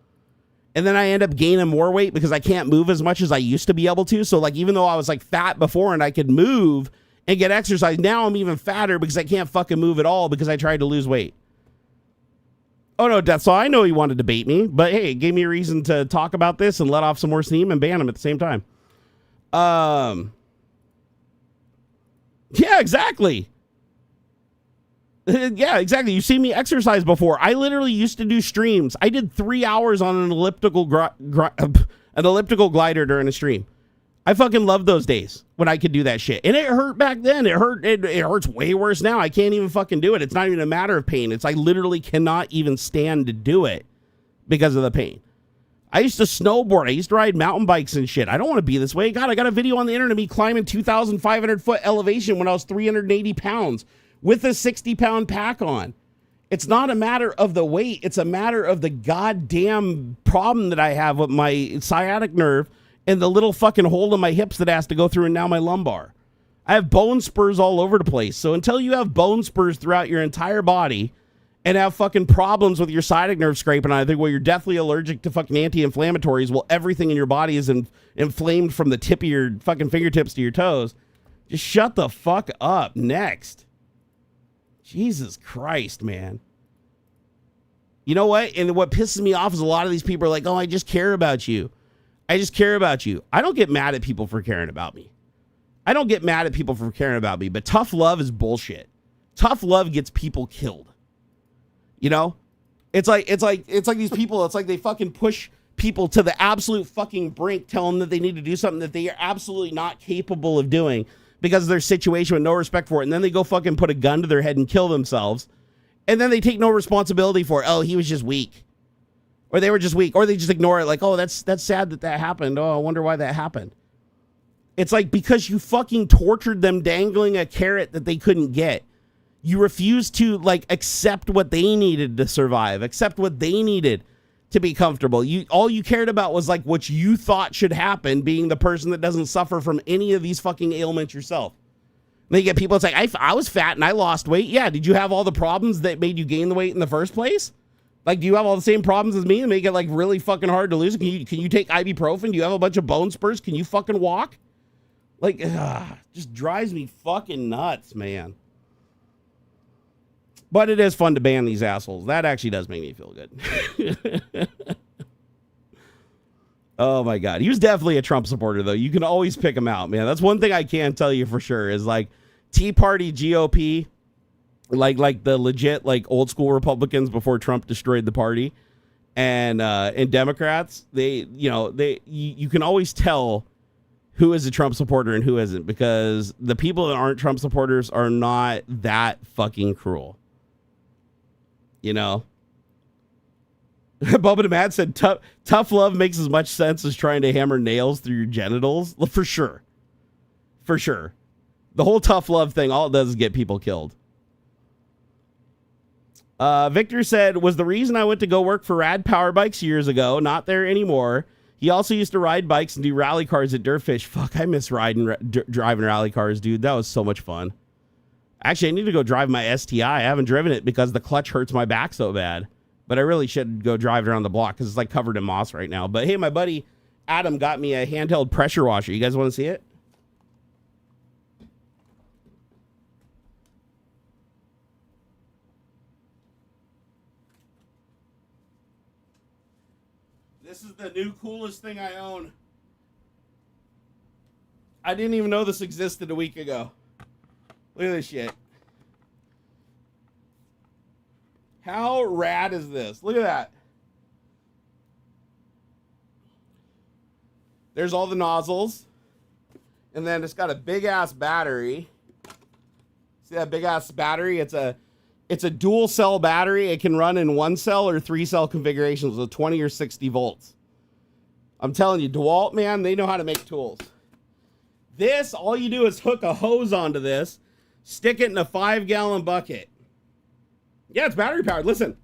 And then I end up gaining more weight because I can't move as much as I used to be able to. So like, even though I was like fat before and I could move and get exercise, now I'm even fatter because I can't fucking move at all because I tried to lose weight. Oh no, Death Saw, I know he wanted to bait me, but hey, it gave me a reason to talk about this and let off some more steam and ban him at the same time. Yeah, exactly. Yeah, exactly. You've seen me exercise before. I literally used to do streams. I did 3 hours on an elliptical glider during a stream. I fucking loved those days when I could do that shit. And it hurt back then. It hurts way worse now. I can't even fucking do it. It's not even a matter of pain. It's I literally cannot even stand to do it because of the pain. I used to snowboard. I used to ride mountain bikes and shit. I don't want to be this way. God, I got a video on the internet of me climbing 2,500 foot elevation when I was 380 pounds with a 60-pound pack on. It's not a matter of the weight. It's a matter of the goddamn problem that I have with my sciatic nerve and the little fucking hole in my hips that has to go through and now my lumbar. I have bone spurs all over the place. So until you have bone spurs throughout your entire body and have fucking problems with your sciatic nerve scraping, I think, well, you're deathly allergic to fucking anti-inflammatories. Well, everything in your body is inflamed from the tip of your fucking fingertips to your toes. Just shut the fuck up. Next. Jesus Christ, man. You know what? And what pisses me off is a lot of these people are like, oh, I just care about you. I just care about you. I don't get mad at people for caring about me. I don't get mad at people for caring about me, but tough love is bullshit. Tough love gets people killed. You know, it's like these people, it's like they fucking push people to the absolute fucking brink, tell them that they need to do something that they are absolutely not capable of doing because of their situation with no respect for it. And then they go fucking put a gun to their head and kill themselves. And then they take no responsibility for it. Oh, he was just weak. Or they were just weak, or they just ignore it like, oh, that's sad that happened. Oh, I wonder why that happened. It's like, because you fucking tortured them dangling a carrot that they couldn't get. You refused to like accept what they needed to survive, accept what they needed to be comfortable. All you cared about was like what you thought should happen, being the person that doesn't suffer from any of these fucking ailments yourself. And then you get people, it's like, I was fat and I lost weight. Yeah, did you have all the problems that made you gain the weight in the first place? Like, do you have all the same problems as me and make it like really fucking hard to lose? Can you take ibuprofen? Do you have a bunch of bone spurs? Can you fucking walk? Like, just drives me fucking nuts, man. But it is fun to ban these assholes. That actually does make me feel good. Oh my God. He was definitely a Trump supporter though. You can always pick him out, man. That's one thing I can tell you for sure is like Tea Party, GOP, like the legit, like old school Republicans before Trump destroyed the party, and Democrats, you can always tell who is a Trump supporter and who isn't, because the people that aren't Trump supporters are not that fucking cruel. You know? Bubba the Mad said, tough love makes as much sense as trying to hammer nails through your genitals. For sure. For sure. The whole tough love thing, all it does is get people killed. Victor said, was the reason I went to go work for Rad Power Bikes years ago. Not there anymore. He also used to ride bikes and do rally cars at Dirtfish. Fuck, I miss driving rally cars, dude. That was so much fun. Actually, I need to go drive my STI. I haven't driven it because the clutch hurts my back so bad. But I really should go drive it around the block because it's like covered in moss right now. But hey, my buddy Adam got me a handheld pressure washer. You guys want to see it? This is the new coolest thing I own. I didn't even know this existed a week ago. Look at this shit. How rad is this? Look at that. There's all the nozzles. And then it's got a big ass battery. See that big ass battery? It's a dual cell battery. It can run in 1 cell or 3 cell configurations with 20 or 60 volts. I'm telling you, DeWalt, man, they know how to make tools. This, all you do is hook a hose onto this, stick it in a 5-gallon bucket. Yeah, it's battery powered. Listen.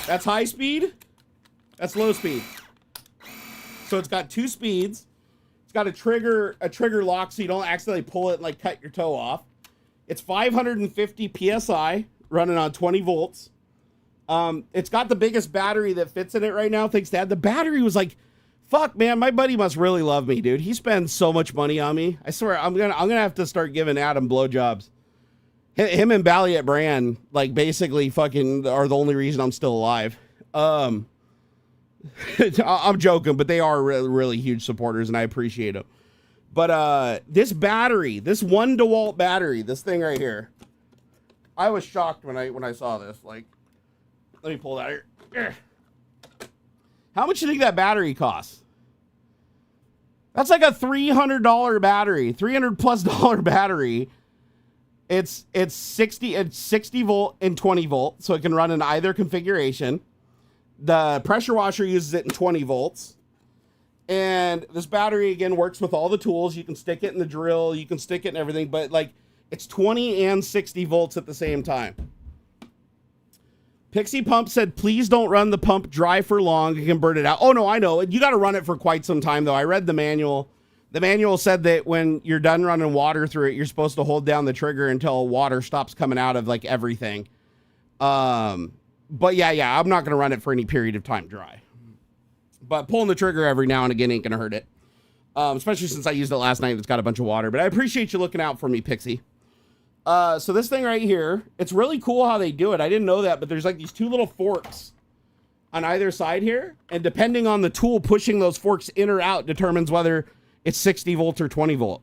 That's high speed. That's low speed. So it's got 2 speeds. It's got a trigger lock so you don't accidentally pull it and like cut your toe off. It's 550 PSI running on 20 volts. It's got the biggest battery that fits in it right now. Thanks, Dad. The battery was like, fuck, man, my buddy must really love me, dude. He spends so much money on me. I swear, I'm gonna have to start giving Adam blowjobs. Him and Balliet Brand, like, basically fucking are the only reason I'm still alive. I'm joking, but they are really, really huge supporters, and I appreciate them. But this battery, this 1 DeWalt battery, this thing right here, I was shocked when I saw this. Like, let me pull that here. How much do you think that battery costs? That's like a $300 battery, $300+ battery. It's 60 volt and 20 volt, so it can run in either configuration. The pressure washer uses it in 20 volts. And this battery, again, works with all the tools. You can stick it in the drill, you can stick it in everything, but like it's 20 and 60 volts at the same time. Pixie Pump said, please don't run the pump dry for long. You can burn it out. Oh, no, I know. You got to run it for quite some time, though. I read the manual. The manual said that when you're done running water through it, you're supposed to hold down the trigger until water stops coming out of, like, everything. But, yeah, I'm not going to run it for any period of time dry. But pulling the trigger every now and again ain't going to hurt it. Especially since I used it last night and it's got a bunch of water. But I appreciate you looking out for me, Pixie. So this thing right here, it's really cool how they do it. I didn't know that, but there's like these 2 little forks on either side here. And depending on the tool pushing those forks in or out determines whether it's 60 volts or 20 volt.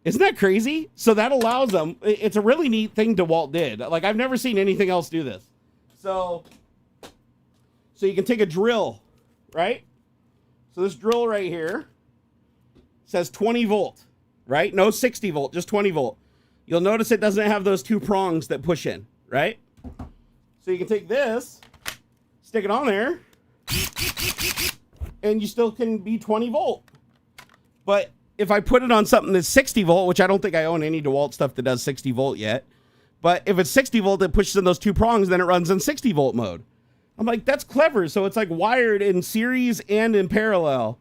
Isn't that crazy? So that allows them, it's a really neat thing DeWalt did. Like, I've never seen anything else do this. So you can take a drill, right? So this drill right here says 20 volt, right? No 60 volt, just 20 volt. You'll notice it doesn't have those 2 prongs that push in, right? So you can take this, stick it on there, and you still can be 20 volt. But if I put it on something that's 60 volt, which I don't think I own any DeWalt stuff that does 60 volt yet, but if it's 60 volt, it pushes in those two prongs, then it runs in 60 volt mode. I'm like, that's clever. So it's like wired in series and in parallel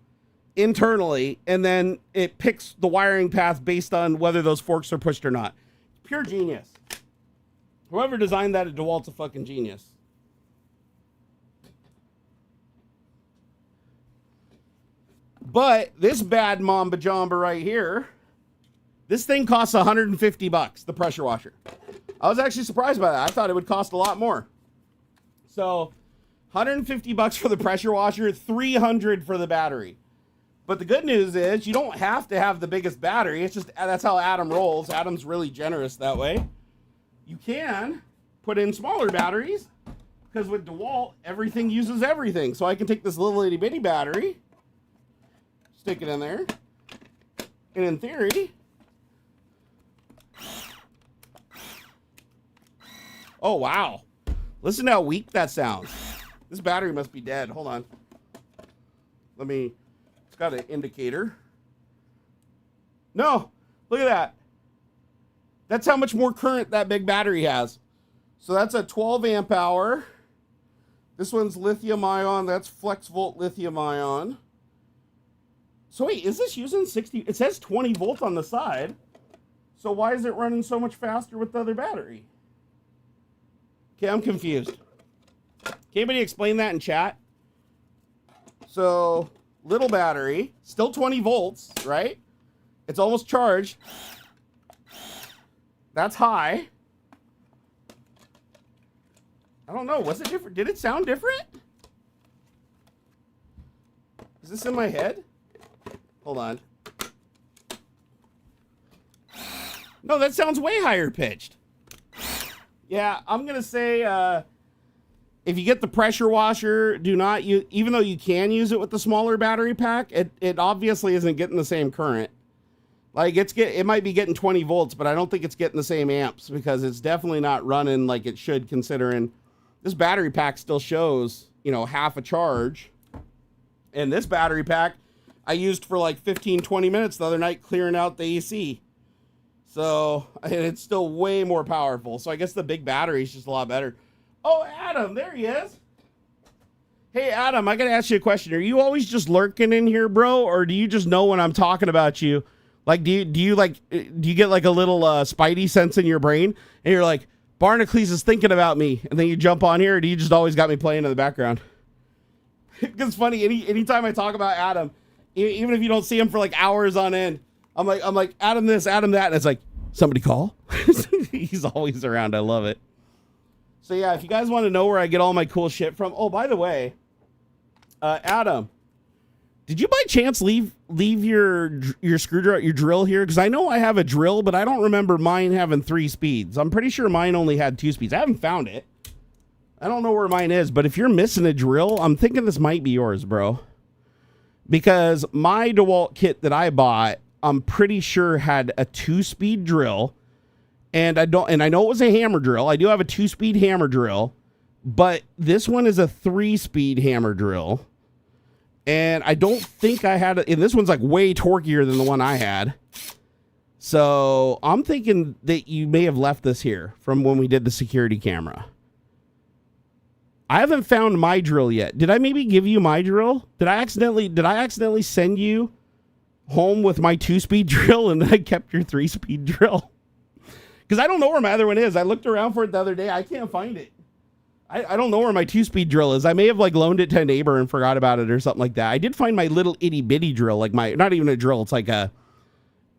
internally, and then it picks the wiring path based on whether those forks are pushed or not. Pure genius. Whoever designed that at DeWalt's a fucking genius. But this bad mamba jamba right here, this thing costs $150, the pressure washer. I was actually surprised by that. I thought it would cost a lot more. So $150 for the pressure washer, $300 for the battery. But the good news is you don't have to have the biggest battery. It's just, that's how Adam rolls. Adam's really generous that way. You can put in smaller batteries, because with DeWalt, everything uses everything. So I can take this little itty bitty battery, stick it in there, and in theory, oh wow, listen to how weak that sounds. This battery must be dead. Hold on. It's got an indicator. No, look at that. That's how much more current that big battery has. So that's a 12 amp hour. This one's lithium ion. That's flex volt lithium ion. So wait, is this using 60? It says 20 volt on the side. So why is it running so much faster with the other battery? Okay, I'm confused. Can anybody explain that in chat? So, little battery, still 20 volts, right? It's almost charged. That's high. I don't know. Was it different? Did it sound different? Is this in my head? Hold on. No, that sounds way higher pitched. Yeah, I'm going to say if you get the pressure washer, do not use, even though you can use it with the smaller battery pack, it obviously isn't getting the same current. Like it might be getting 20 volts, but I don't think it's getting the same amps, because it's definitely not running like it should, considering this battery pack still shows, half a charge. And this battery pack I used for like 15, 20 minutes the other night clearing out the AC. So, and it's still way more powerful. So I guess the big battery is just a lot better. Oh, Adam, there he is. Hey, Adam, I got to ask you a question. Are you always just lurking in here, bro? Or do you just know when I'm talking about you? Like, do you get like a little spidey sense in your brain? And you're like, Barnacules is thinking about me. And then you jump on here, or do you just always got me playing in the background? It's funny, anytime I talk about Adam, even if you don't see him for like hours on end, I'm like, Adam this, Adam that, and it's like, somebody call? He's always around. I love it. So yeah, if you guys want to know where I get all my cool shit from, oh, by the way, Adam, did you by chance leave your screwdriver, your drill here? Because I know I have a drill, but I don't remember mine having 3 speeds. I'm pretty sure mine only had 2 speeds. I haven't found it. I don't know where mine is, but if you're missing a drill, I'm thinking this might be yours, bro. Because my DeWalt kit that I bought, I'm pretty sure had a 2-speed drill, and I know it was a hammer drill. I do have a 2-speed hammer drill, but this one is a 3-speed hammer drill, and I don't think I had and this one's like way torquier than the one I had. So I'm thinking that you may have left this here from when we did the security camera. I haven't found my drill yet. Did I maybe give you my drill? Did I accidentally send you home with my 2-speed drill and then I kept your 3-speed drill? Because I don't know where my other one is. I looked around for it the other day. I can't find it. I don't know where my 2-speed drill is. I may have like loaned it to a neighbor and forgot about it or something like that. I did find my little itty bitty drill, like not even a drill. It's like a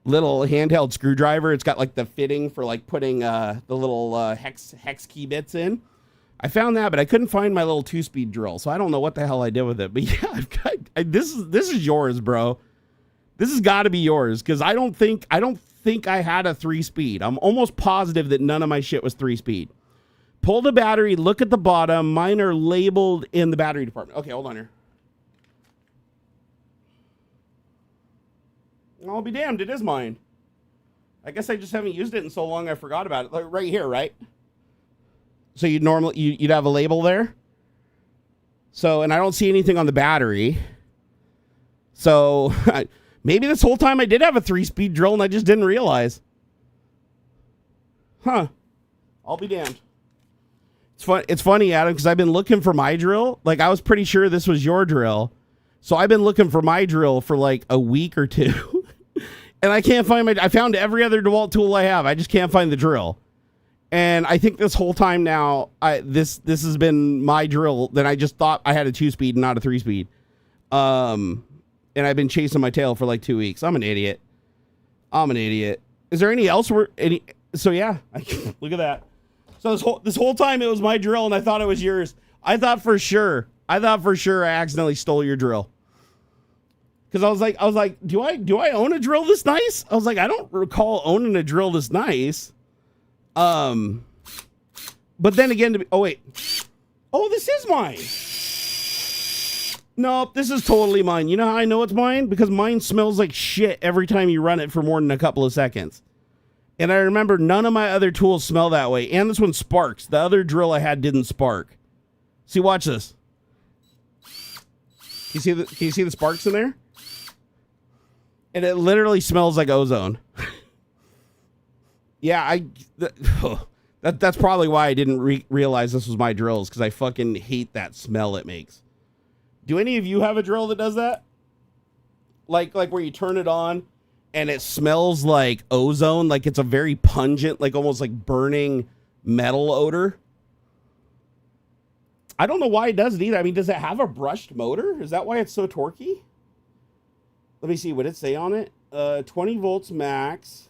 little handheld screwdriver. It's got like the fitting for like putting the little hex key bits in. I found that, but I couldn't find my little 2-speed drill. So I don't know what the hell I did with it. But yeah, this is yours, bro. This has got to be yours, because I don't think I had a 3-speed. I'm almost positive that none of my shit was 3-speed. Pull the battery, look at the bottom. Mine are labeled in the battery department. Okay, hold on here. I'll be damned, it is mine. I guess I just haven't used it in so long I forgot about it. Like right here, right? So you'd have a label there? So, and I don't see anything on the battery. So maybe this whole time I did have a 3-speed drill and I just didn't realize. Huh. I'll be damned. It's funny, Adam, because I've been looking for my drill. Like, I was pretty sure this was your drill. So I've been looking for my drill for like a week or two. And I can't find I found every other DeWalt tool I have. I just can't find the drill. And I think this whole time now, this has been my drill. Then I just thought I had a 2-speed and not a 3-speed. And I've been chasing my tail for like 2 weeks. I'm an idiot. Is there any else? So yeah, look at that. So this whole time it was my drill and I thought it was yours. I thought for sure I accidentally stole your drill. Cause I was like, do I own a drill this nice? I was like, I don't recall owning a drill this nice. But then again, oh wait. Oh, this is mine. Nope, this is totally mine. You know how I know it's mine? Because mine smells like shit every time you run it for more than a couple of seconds. And I remember none of my other tools smell that way. And this one sparks. The other drill I had didn't spark. See, watch this. Can you see the sparks in there? And it literally smells like ozone. Yeah, that's probably why I didn't realize this was my drills, because I fucking hate that smell it makes. Do any of you have a drill that does that? Like where you turn it on and it smells like ozone, like it's a very pungent, like almost like burning metal odor. I don't know why it does it either. I mean, does it have a brushed motor? Is that why it's so torquey? Let me see what it say on it. 20 volts max,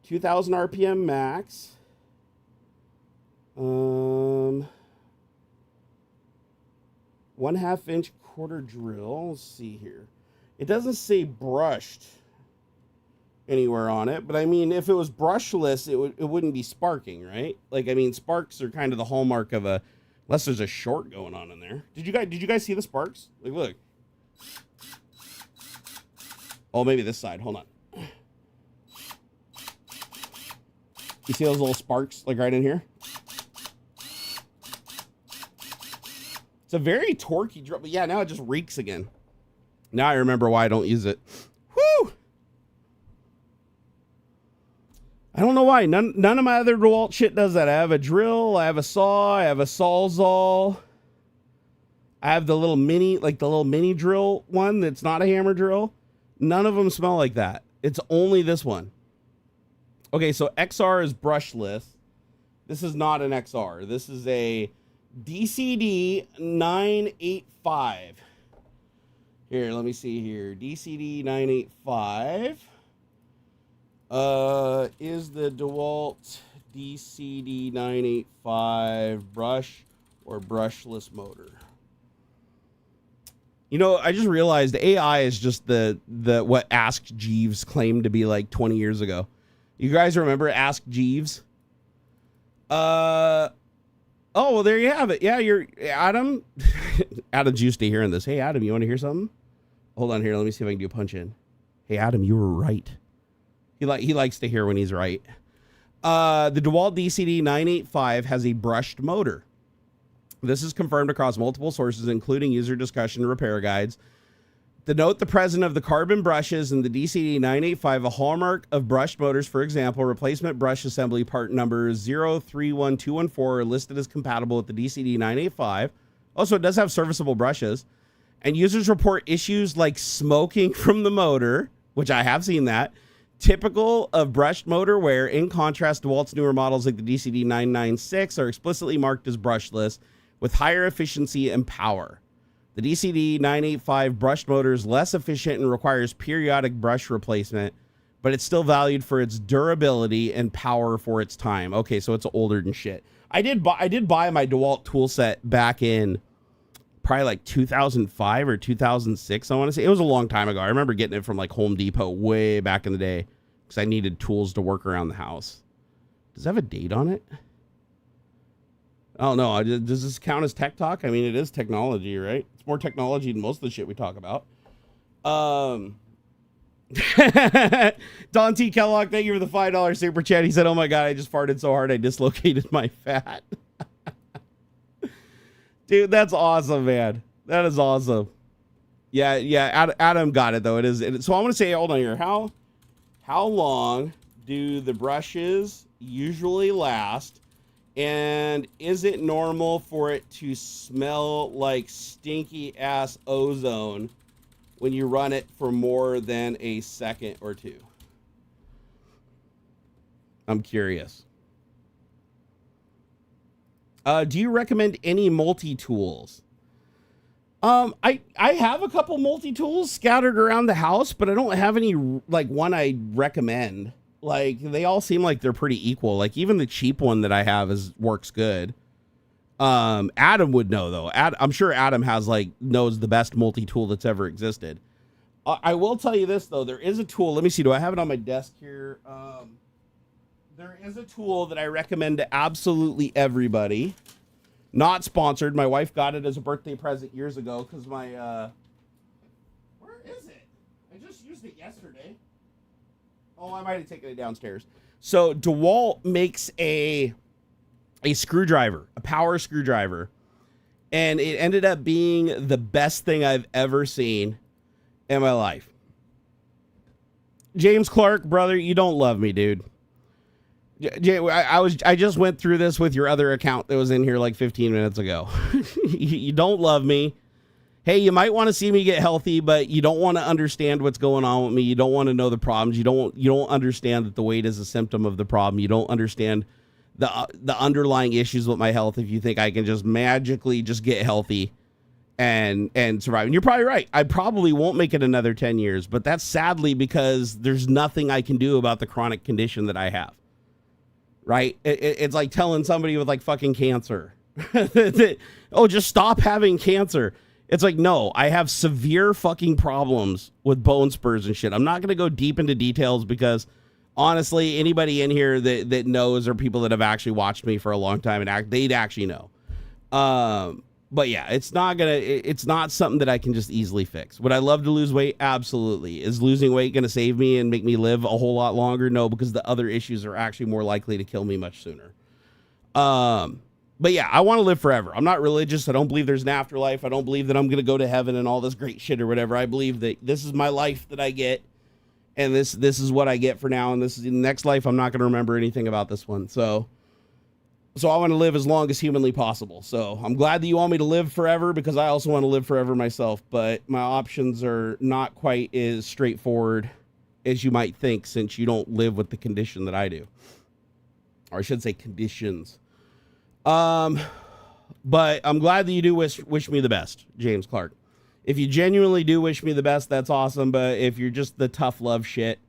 2000 RPM max. 1/2 inch quarter drill. Let's see here. It doesn't say brushed anywhere on it, but I mean, if it was brushless, it wouldn't be sparking, right? Like, I mean, sparks are kind of the hallmark of unless there's a short going on in there. Did you guys see the sparks? Like, look. Oh, maybe this side. Hold on. You see those little sparks, like right in here? It's a very torquey drill, but yeah, now it just reeks again. Now I remember why I don't use it. Woo! I don't know why. None of my other DeWalt shit does that. I have a drill, I have a saw, I have a sawzall. I have the little mini drill one that's not a hammer drill. None of them smell like that. It's only this one. Okay, so XR is brushless. This is not an XR. This is a DCD 985. Here, let me see here. DCD 985 is the DeWalt DCD 985 brush or brushless motor. You know, I just realized AI is just the what Ask Jeeves claimed to be like 20 years ago. You guys remember Ask Jeeves? Oh, well, there you have it. Yeah, you're Adam. Adam's used to hearing this. Hey, Adam, you want to hear something? Hold on here. Let me see if I can do a punch in. Hey, Adam, you were right. He likes to hear when he's right. The DeWalt DCD 985 has a brushed motor. This is confirmed across multiple sources, including user discussion and repair guides. Denote the presence of the carbon brushes in the DCD 985, a hallmark of brushed motors. For example, replacement brush assembly part numbers 031214 are listed as compatible with the DCD 985. Also, it does have serviceable brushes. And users report issues like smoking from the motor, which I have seen that, typical of brushed motor wear. In contrast, DeWalt's newer models like the DCD 996 are explicitly marked as brushless with higher efficiency and power. The DCD 985 brushed motor is less efficient and requires periodic brush replacement, but it's still valued for its durability and power for its time. Okay, so it's older than shit. I did buy my DeWalt tool set back in probably like 2005 or 2006, I want to say. It was a long time ago. I remember getting it from like Home Depot way back in the day because I needed tools to work around the house. Does it have a date on it? Oh, no. Does this count as tech talk? I mean, it is technology, right? It's more technology than most of the shit we talk about. Don T. Kellogg, thank you for the $5 super chat. He said, oh my God, I just farted so hard I dislocated my fat. Dude, that's awesome, man. That is awesome. Yeah. Adam got it though. It is. So I'm gonna say, hold on here. How long do the brushes usually last? And is it normal for it to smell like stinky ass ozone when you run it for more than a second or two? I'm curious. Do you recommend any multi-tools? I have a couple multi-tools scattered around the house, but I don't have any like one I recommend. Like they all seem like they're pretty equal. Like even the cheap one that I have works good. Adam would know though. I'm sure Adam knows the best multi-tool that's ever existed. I will tell you this though. There is a tool. Let me see. Do I have it on my desk here? There is a tool that I recommend to absolutely everybody. Not sponsored. My wife got it as a birthday present years ago because my where is it? I just used it yesterday. Oh, I might have taken it downstairs. So DeWalt makes a screwdriver, a power screwdriver, and it ended up being the best thing I've ever seen in my life. James Clark, brother, you don't love me, dude. I just went through this with your other account that was in here like 15 minutes ago. You don't love me. Hey, you might want to see me get healthy, but you don't want to understand what's going on with me. You don't want to know the problems. You don't understand that the weight is a symptom of the problem. You don't understand the underlying issues with my health if you think I can just magically just get healthy and survive. And you're probably right. I probably won't make it another 10 years, but that's sadly because there's nothing I can do about the chronic condition that I have. Right? It's like telling somebody with like fucking cancer, oh, just stop having cancer. It's like, no, I have severe fucking problems with bone spurs and shit. I'm not going to go deep into details because honestly, anybody in here that knows or people that have actually watched me for a long time and they'd actually know. But yeah, it's not something that I can just easily fix. Would I love to lose weight? Absolutely. Is losing weight going to save me and make me live a whole lot longer? No, because the other issues are actually more likely to kill me much sooner. But yeah, I want to live forever. I'm not religious. I don't believe there's an afterlife. I don't believe that I'm going to go to heaven and all this great shit or whatever. I believe that this is my life that I get. And this is what I get for now. And this is in the next life. I'm not going to remember anything about this one. So I want to live as long as humanly possible. So I'm glad that you want me to live forever because I also want to live forever myself. But my options are not quite as straightforward as you might think since you don't live with the condition that I do. Or I should say conditions. But I'm glad that you do wish me the best, James Clark. If you genuinely do wish me the best, that's awesome. But if you're just the tough love shit,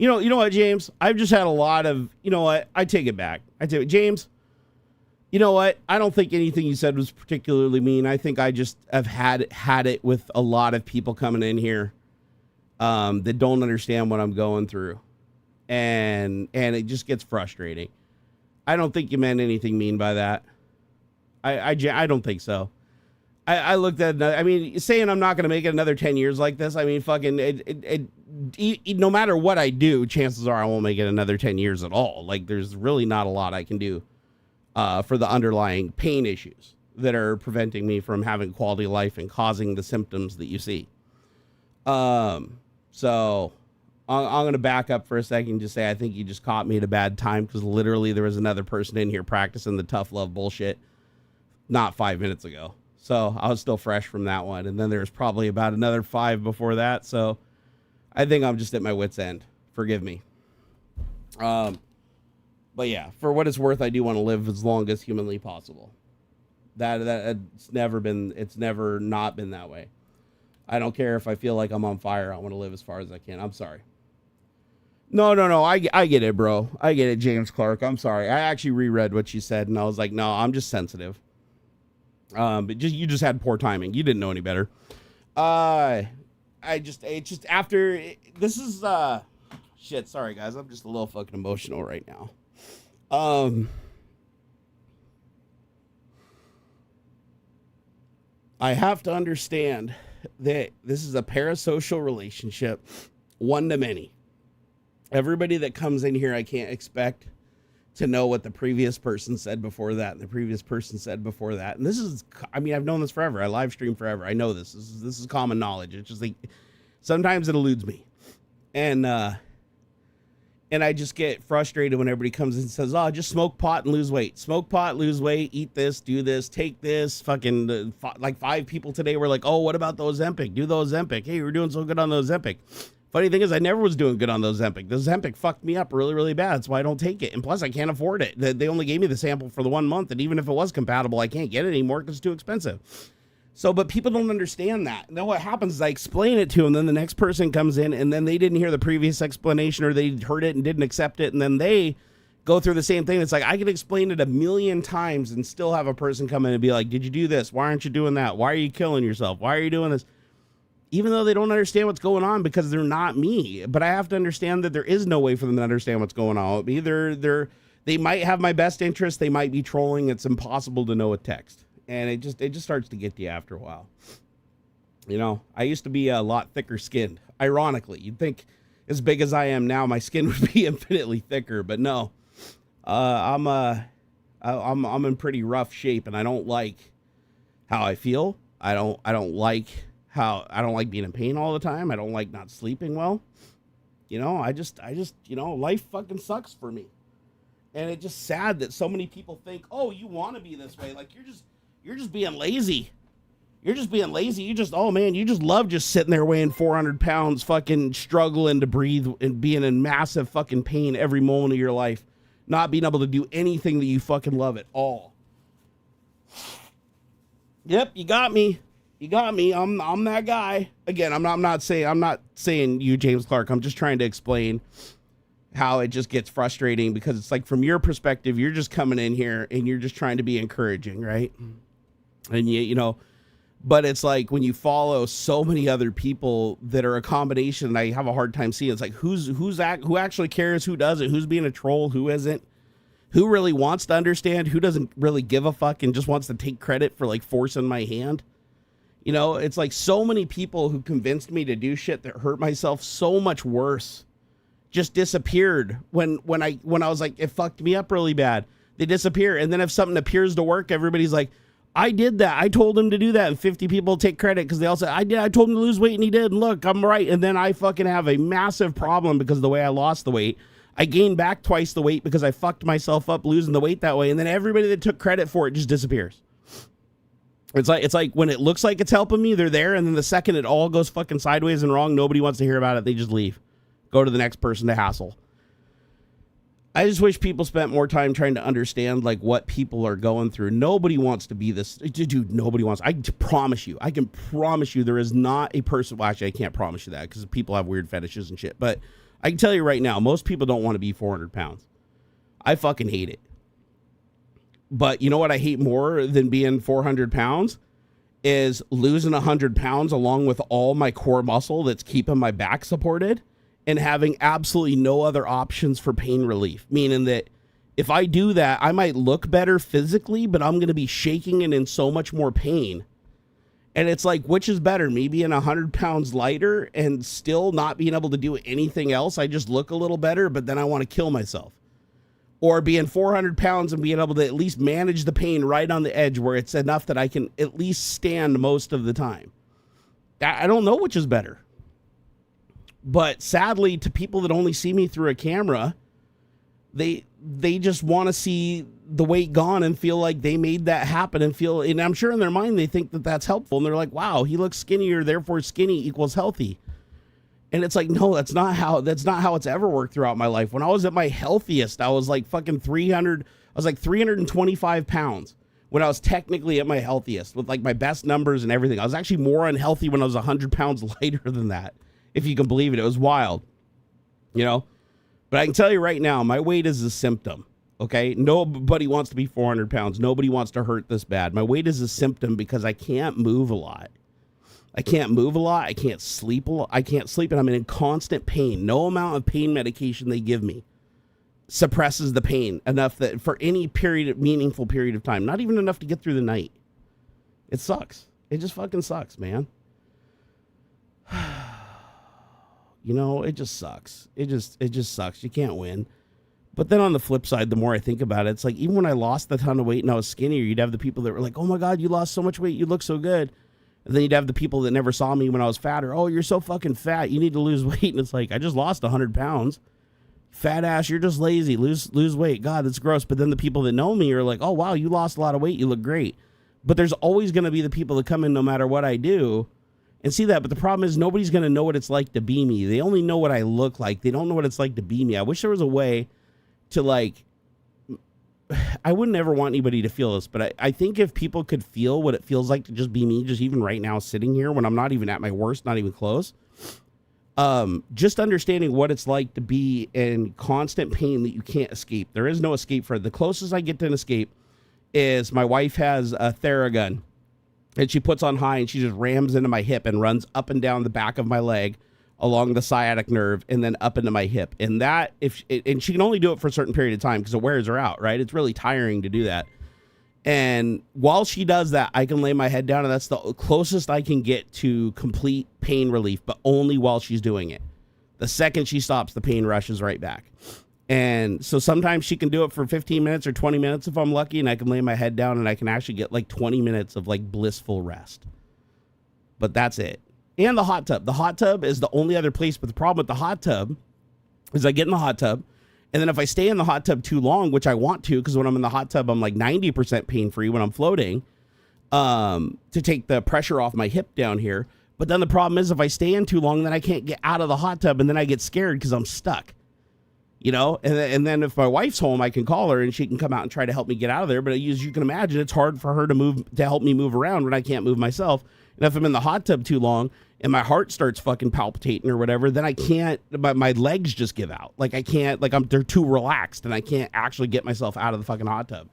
you know what, James? I've just had a lot of, you know what? I take it back. James, you know what? I don't think anything you said was particularly mean. I think I just have had it with a lot of people coming in here that don't understand what I'm going through. And it just gets frustrating. I don't think you meant anything mean by that. I don't think so. I looked at, I mean, saying I'm not going to make it another 10 years like this. I mean, fucking, no matter what I do, chances are I won't make it another 10 years at all. Like, there's really not a lot I can do for the underlying pain issues that are preventing me from having quality of life and causing the symptoms that you see. So I'm going to back up for a second and just say I think you just caught me at a bad time because literally there was another person in here practicing the tough love bullshit not 5 minutes ago. So I was still fresh from that one. And then there's probably about another 5 before that. So I think I'm just at my wit's end. Forgive me. But yeah, for what it's worth, I do want to live as long as humanly possible. It's never not been that way. I don't care if I feel like I'm on fire. I want to live as far as I can. I'm sorry. No. I get it, bro. I get it, James Clark. I'm sorry. I actually reread what you said and I was like, no, I'm just sensitive. But you just had poor timing. You didn't know any better. It's just after this is shit. Sorry guys, I'm just a little fucking emotional right now. I have to understand that this is a parasocial relationship, one to many. Everybody that comes in here, I can't expect to know what the previous person said before that and the previous person said before that. And this is, I mean, I've known this forever. I live stream forever. I know this. This is common knowledge. It's just like sometimes it eludes me. And I just get frustrated when everybody comes in and says, oh, just smoke pot and lose weight. Smoke pot, lose weight, eat this, do this, take this. Fucking like 5 people today were like, oh, what about the Ozempic? Do the Ozempic. Hey, we're doing so good on the Ozempic. Funny thing is, I never was doing good on the Ozempic. The Ozempic fucked me up really, really bad. That's why I don't take it. And plus, I can't afford it. They only gave me the sample for the 1 month. And even if it was compatible, I can't get it anymore because it's too expensive. So, but people don't understand that. And then what happens is I explain it to them. Then the next person comes in and then they didn't hear the previous explanation or they heard it and didn't accept it. And then they go through the same thing. It's like, I can explain it 1,000,000 times and still have a person come in and be like, did you do this? Why aren't you doing that? Why are you killing yourself? Why are you doing this? Even though they don't understand what's going on because they're not me. But I have to understand that there is no way for them to understand what's going on with me. They might have my best interest. They might be trolling. It's impossible to know with text. And it just starts to get to you after a while. You know, I used to be a lot thicker skinned. Ironically, you'd think as big as I am now, my skin would be infinitely thicker. But no, I'm in pretty rough shape, and I don't like how I feel. I don't like being in pain all the time. I don't like not sleeping well. You know, I just, you know, life fucking sucks for me. And it's just sad that so many people think, oh, you want to be this way. Like you're just being lazy. You're just being lazy. You just love just sitting there weighing 400 pounds, fucking struggling to breathe and being in massive fucking pain every moment of your life. Not being able to do anything that you fucking love at all. Yep, you got me. You got me. I'm that guy. Again, I'm not saying you, James Clark. I'm just trying to explain how it just gets frustrating because it's like from your perspective, you're just coming in here and you're just trying to be encouraging, right? And you know, but it's like when you follow so many other people that are a combination, I have a hard time seeing. It's like who actually cares, who doesn't, who's being a troll, who isn't, who really wants to understand, who doesn't really give a fuck and just wants to take credit for like forcing my hand. You know, it's like so many people who convinced me to do shit that hurt myself so much worse just disappeared when I was like, it fucked me up really bad. They disappear. And then if something appears to work, everybody's like, I did that. I told him to do that. And 50 people take credit because they all say, I did. I told him to lose weight and he did. And look, I'm right. And then I fucking have a massive problem because of the way I lost the weight. I gained back twice the weight because I fucked myself up losing the weight that way. And then everybody that took credit for it just disappears. It's like when it looks like it's helping me, they're there. And then the second it all goes fucking sideways and wrong, nobody wants to hear about it. They just leave. Go to the next person to hassle. I just wish people spent more time trying to understand like what people are going through. Nobody wants to be this. Dude, nobody wants. I can promise you there is not a person. Well, actually, I can't promise you that because people have weird fetishes and shit. But I can tell you right now, most people don't want to be 400 pounds. I fucking hate it. But you know what I hate more than being 400 pounds is losing 100 pounds along with all my core muscle that's keeping my back supported and having absolutely no other options for pain relief. Meaning that if I do that, I might look better physically, but I'm going to be shaking and in so much more pain. And it's like, which is better? Me being 100 pounds lighter and still not being able to do anything else. I just look a little better, but then I want to kill myself. Or being 400 pounds and being able to at least manage the pain right on the edge where it's enough that I can at least stand most of the time. I don't know which is better. But sadly, to people that only see me through a camera, they just want to see the weight gone and feel like they made that happen and I'm sure in their mind they think that that's helpful. And they're like, wow, he looks skinnier, therefore skinny equals healthy. And it's like, no, that's not how it's ever worked throughout my life. When I was at my healthiest, I was like fucking 325 pounds when I was technically at my healthiest with like my best numbers and everything. I was actually more unhealthy when I was 100 pounds lighter than that. If you can believe it, it was wild, you know, but I can tell you right now, my weight is a symptom. Okay. Nobody wants to be 400 pounds. Nobody wants to hurt this bad. My weight is a symptom because I can't move a lot. I can't sleep a lot. I can't sleep and I'm in constant pain. No amount of pain medication they give me suppresses the pain enough that for any meaningful period of time, not even enough to get through the night. It sucks. It just fucking sucks, man. You know, it just sucks. It just sucks. You can't win. But then on the flip side, the more I think about it, it's like even when I lost a ton of weight and I was skinnier, you'd have the people that were like, oh my God, you lost so much weight. You look so good. And then you'd have the people that never saw me when I was fatter. Oh, you're so fucking fat. You need to lose weight. And it's like, I just lost 100 pounds. Fat ass, you're just lazy. Lose weight. God, that's gross. But then the people that know me are like, oh, wow, you lost a lot of weight. You look great. But there's always going to be the people that come in no matter what I do and see that. But the problem is nobody's going to know what it's like to be me. They only know what I look like. They don't know what it's like to be me. I wish there was a way to like, I wouldn't ever want anybody to feel this, but I think if people could feel what it feels like to just be me, just even right now sitting here when I'm not even at my worst, not even close, just understanding what it's like to be in constant pain that you can't escape. There is no escape for it. The closest I get to an escape is my wife has a Theragun and she puts on high and she just rams into my hip and runs up and down the back of my leg along the sciatic nerve and then up into my hip. And that and she can only do it for a certain period of time because it wears her out, right? It's really tiring to do that. And while she does that, I can lay my head down and that's the closest I can get to complete pain relief, but only while she's doing it. The second she stops, the pain rushes right back. And so sometimes she can do it for 15 minutes or 20 minutes if I'm lucky, and I can lay my head down and I can actually get like 20 minutes of like blissful rest. But that's it. And the hot tub. The hot tub is the only other place, but the problem with the hot tub is I get in the hot tub, and then if I stay in the hot tub too long, which I want to, because when I'm in the hot tub, I'm like 90% pain-free when I'm floating, to take the pressure off my hip down here. But then the problem is if I stay in too long, then I can't get out of the hot tub, and then I get scared because I'm stuck. You know, and then if my wife's home, I can call her and she can come out and try to help me get out of there. But as you can imagine, it's hard for her to help me move around when I can't move myself. And if I'm in the hot tub too long and my heart starts fucking palpitating or whatever, then I can't, my legs just give out. Like I can't, like they're too relaxed and I can't actually get myself out of the fucking hot tub.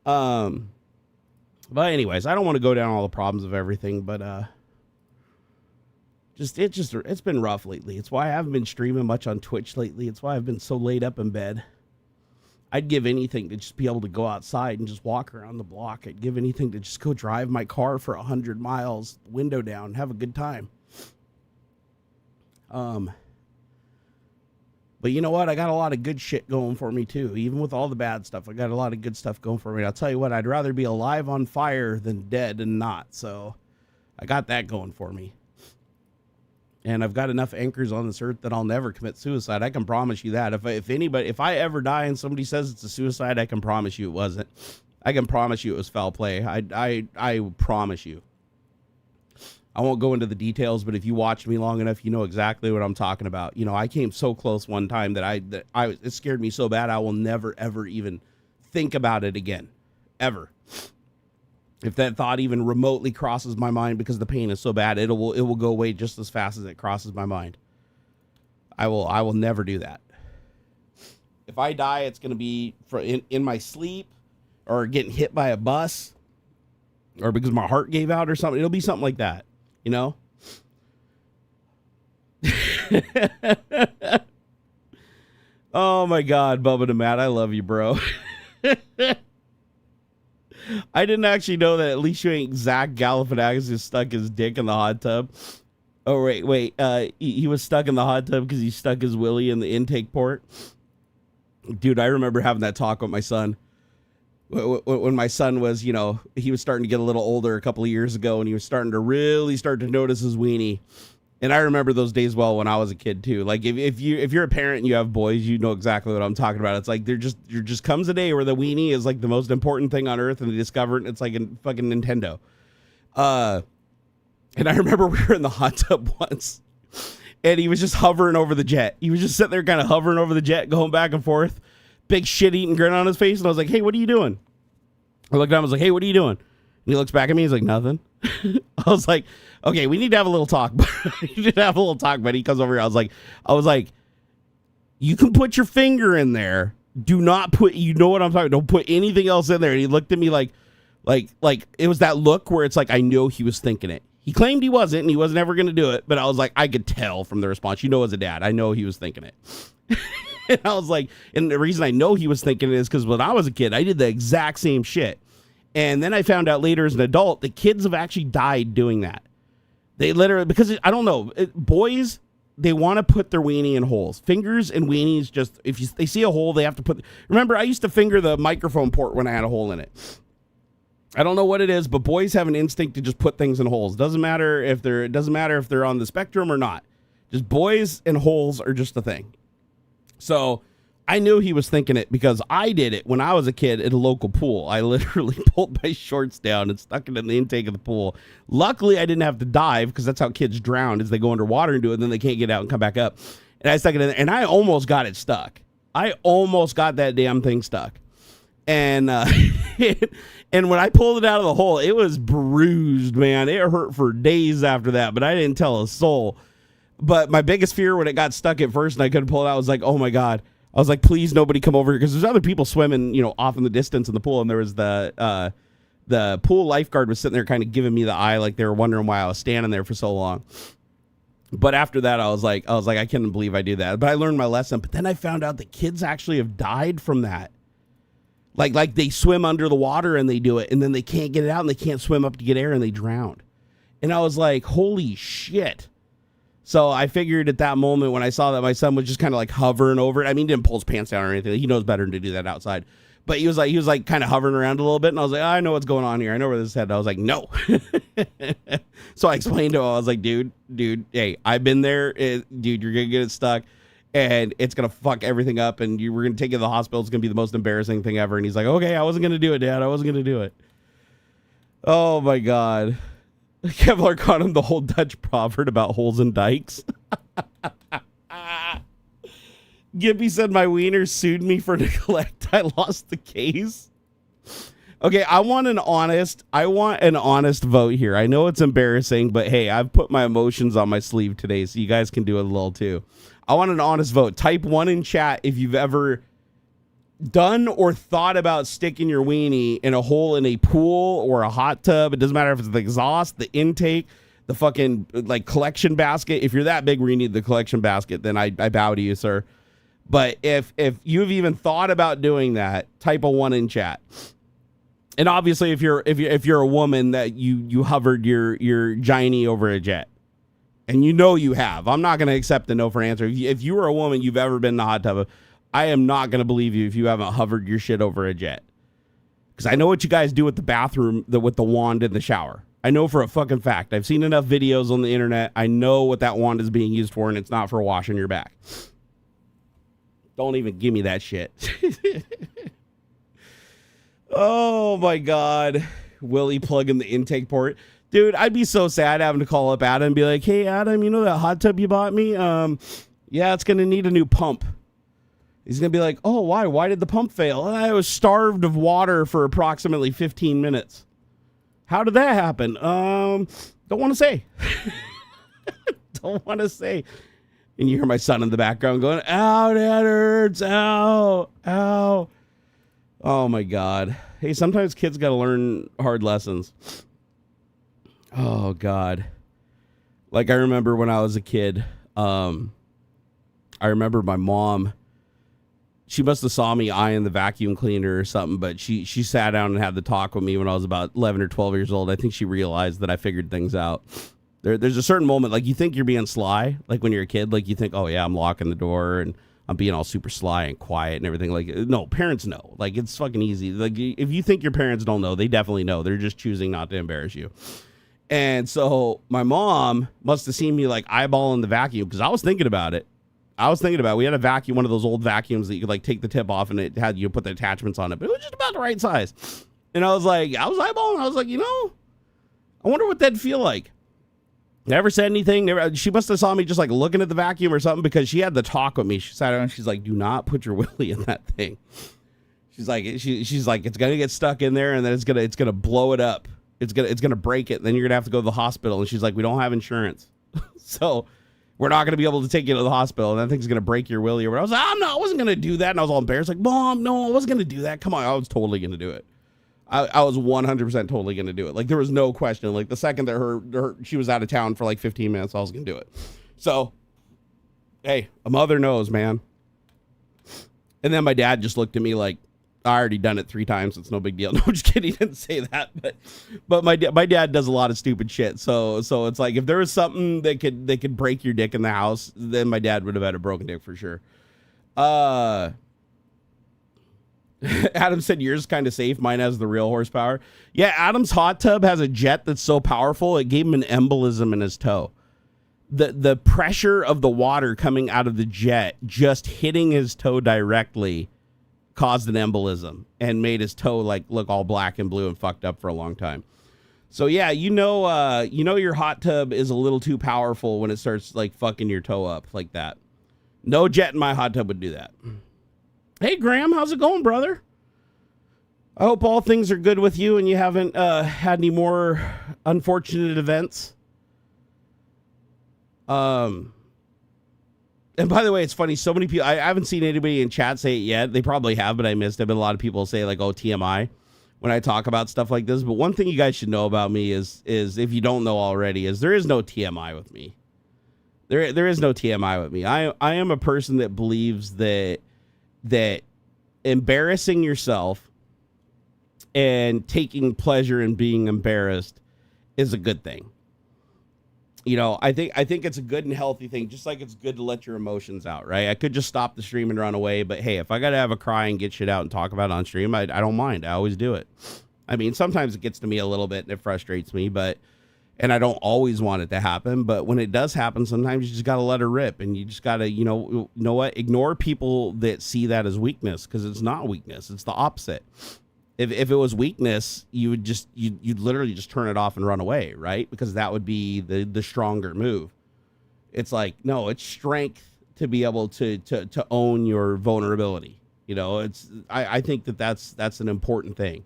But anyways, I don't want to go down all the problems of everything, but, it's been rough lately. It's why I haven't been streaming much on Twitch lately. It's why I've been so laid up in bed. I'd give anything to just be able to go outside and just walk around the block. I'd give anything to just go drive my car for 100 miles, window down, have a good time. But you know what? I got a lot of good shit going for me too. Even with all the bad stuff, I got a lot of good stuff going for me. I'll tell you what, I'd rather be alive on fire than dead and not. So I got that going for me. And I've got enough anchors on this earth that I'll never commit suicide. I can promise you that. If I ever die and somebody says it's a suicide, I can promise you it wasn't. I can promise you it was foul play. I promise you. I won't go into the details, but if you watch me long enough, you know exactly what I'm talking about. You know, I came so close one time that it scared me so bad I will never ever even think about it again, ever. If that thought even remotely crosses my mind because the pain is so bad, it will go away just as fast as it crosses my mind. I will never do that. If I die, it's going to be in my sleep or getting hit by a bus or because my heart gave out or something. It'll be something like that, you know? Oh my God, Bubba and Matt, I love you, bro. I didn't actually know that at least you ain't Zach Galifianakis who stuck his dick in the hot tub. Oh, wait. He was stuck in the hot tub because he stuck his willy in the intake port. Dude, I remember having that talk with my son. When my son was, you know, he was starting to get a little older a couple of years ago, and he was starting to really start to notice his weenie. And I remember those days well when I was a kid too. Like if you're a parent and you have boys, you know exactly what I'm talking about. It's like there just comes a day where the weenie is like the most important thing on earth, and they discover it. And it's like a fucking Nintendo. And I remember we were in the hot tub once, and he was just hovering over the jet. He was just sitting there kind of hovering over the jet, going back and forth, big shit-eating grin on his face. And I was like, "Hey, what are you doing?" I looked at him. I was like, "Hey, what are you doing?" And he looks back at me. He's like, "Nothing." I was like, "Okay, we need to have a little talk." We need to have a little talk, but he comes over here. I was like, "You can put your finger in there. Do not put, you know what I'm talking. Don't put anything else in there." And he looked at me like it was that look where it's like, I know he was thinking it. He claimed he wasn't, and he wasn't ever going to do it. But I was like, I could tell from the response. You know, as a dad, I know he was thinking it. And I was like, and the reason I know he was thinking it is because when I was a kid, I did the exact same shit. And then I found out later as an adult that kids have actually died doing that. They literally, because I don't know, boys they want to put their weenie in holes. Fingers and weenies, just if they see a hole, they have to put. Remember, I used to finger the microphone port when I had a hole in it. I don't know what it is, but boys have an instinct to just put things in holes. It doesn't matter if they're on the spectrum or not. Just boys and holes are just a thing. So I knew he was thinking it because I did it when I was a kid at a local pool. I literally pulled my shorts down and stuck it in the intake of the pool. Luckily, I didn't have to dive because that's how kids drown, is they go underwater and do it, and then they can't get out and come back up. And I stuck it in there, and I almost got it stuck. I almost got that damn thing stuck. And and when I pulled it out of the hole, it was bruised, man. It hurt for days after that, but I didn't tell a soul. But my biggest fear when it got stuck at first and I couldn't pull it out, I was like, oh my God. I was like, please, nobody come over here, because there's other people swimming, off in the distance in the pool, and there was the pool lifeguard was sitting there kind of giving me the eye, like they were wondering why I was standing there for so long. But after that, I was like, I can't believe I do that. But I learned my lesson. But then I found out that kids actually have died from that. Like they swim under the water and they do it, and then they can't get it out and they can't swim up to get air and they drown. And I was like, holy shit. So I figured at that moment when I saw that my son was just kind of like hovering over it. I mean, he didn't pull his pants down or anything. He knows better than to do that outside. But he was like kind of hovering around a little bit. And I was like, I know what's going on here. I know where this is headed. I was like, no. So I explained to him, I was like, dude, hey, I've been there. Dude, you're going to get it stuck. And it's going to fuck everything up, and we're going to take you to the hospital. It's going to be the most embarrassing thing ever. And he's like, okay, I wasn't going to do it, Dad. I wasn't going to do it. Oh, my God. Kevlar caught him the whole Dutch proverb about holes in dikes. Gibby said my wiener sued me for neglect. I lost the case. Okay, I want an honest vote here. I know it's embarrassing, but hey, I've put my emotions on my sleeve today, so you guys can do it a little too. I want an honest vote. Type 1 in chat if you've ever done or thought about sticking your weenie in a hole in a pool or a hot tub. It doesn't matter if it's the exhaust, the intake, the fucking like collection basket. If you're that big where you need the collection basket, then I bow to you, sir. But if you've even thought about doing that, type a 1 in chat. And obviously, if you're a woman that you hovered your giny over a jet, and you have, I'm not going to accept the no for an answer. If you were a woman, you've ever been in the hot tub, I am not going to believe you if you haven't hovered your shit over a jet. Because I know what you guys do with the bathroom, with the wand in the shower. I know for a fucking fact. I've seen enough videos on the internet. I know what that wand is being used for, and it's not for washing your back. Don't even give me that shit. Oh my God. Willie plugging the intake port. Dude, I'd be so sad having to call up Adam and be like, hey, Adam, you know that hot tub you bought me? Yeah, it's going to need a new pump. He's going to be like, oh, why? Why did the pump fail? I was starved of water for approximately 15 minutes. How did that happen? Don't want to say. Don't want to say. And you hear my son in the background going, ow, that hurts. Ow, ow. Oh, my God. Hey, sometimes kids got to learn hard lessons. Oh, God. Like, I remember when I was a kid, I remember my mom, she must have saw me eyeing the vacuum cleaner or something, but she sat down and had the talk with me when I was about 11 or 12 years old. I think she realized that I figured things out. There's a certain moment, like, you think you're being sly, like when you're a kid, like you think, oh, yeah, I'm locking the door and I'm being all super sly and quiet and everything. Like, no, parents know. Like, it's fucking easy. Like, if you think your parents don't know, they definitely know. They're just choosing not to embarrass you. And so my mom must have seen me like eyeballing the vacuum, because I was thinking about it. We had a vacuum, one of those old vacuums that you could like take the tip off and it had you put the attachments on it, but it was just about the right size. And I was eyeballing. I was like, I wonder what that'd feel like. Never said anything. She must have saw me just like looking at the vacuum or something, because she had the talk with me. She sat down and she's like, do not put your willy in that thing. She's like, she's like, it's gonna get stuck in there and then it's gonna blow it up. It's gonna break it. Then you're gonna have to go to the hospital. And she's like, we don't have insurance, so we're not gonna be able to take you to the hospital. And that thing's gonna break your willy. Or I was like, I wasn't gonna do that. And I was all embarrassed, like, Mom, no, I wasn't gonna do that. Come on, I was totally gonna do it. I was 100% totally gonna do it. Like, there was no question. Like, the second that she was out of town for like 15 minutes, I was gonna do it. So, hey, a mother knows, man. And then my dad just looked at me like, I already done it 3 times. It's no big deal. No, I'm just kidding. He didn't say that, but my dad does a lot of stupid shit. So it's like if there was something that could break your dick in the house, then my dad would have had a broken dick for sure. Adam said yours kind of safe. Mine has the real horsepower. Yeah, Adam's hot tub has a jet that's so powerful it gave him an embolism in his toe. The pressure of the water coming out of the jet just hitting his toe directly caused an embolism and made his toe like look all black and blue and fucked up for a long time. So yeah, your hot tub is a little too powerful when it starts like fucking your toe up like that. No jet in my hot tub would do that. Hey Graham, how's it going, brother? I hope all things are good with you and you haven't had any more unfortunate events. And by the way, it's funny. So many people, I haven't seen anybody in chat say it yet. They probably have, but I missed it. But a lot of people say like, oh, TMI when I talk about stuff like this. But one thing you guys should know about me is if you don't know already, is there is no TMI with me. There is no TMI with me. I am a person that believes that embarrassing yourself and taking pleasure in being embarrassed is a good thing. You know, I think it's a good and healthy thing, just like it's good to let your emotions out, right? I could just stop the stream and run away, but hey, if I got to have a cry and get shit out and talk about it on stream, I don't mind. I always do it. I mean, sometimes it gets to me a little bit and it frustrates me, and I don't always want it to happen, but when it does happen, sometimes you just got to let it rip, and you just got to, you know what? Ignore people that see that as weakness, because it's not weakness. It's the opposite. If it was weakness, you'd literally just turn it off and run away, right? Because that would be the stronger move. It's like, no, it's strength to be able to own your vulnerability. You know, I think that's an important thing.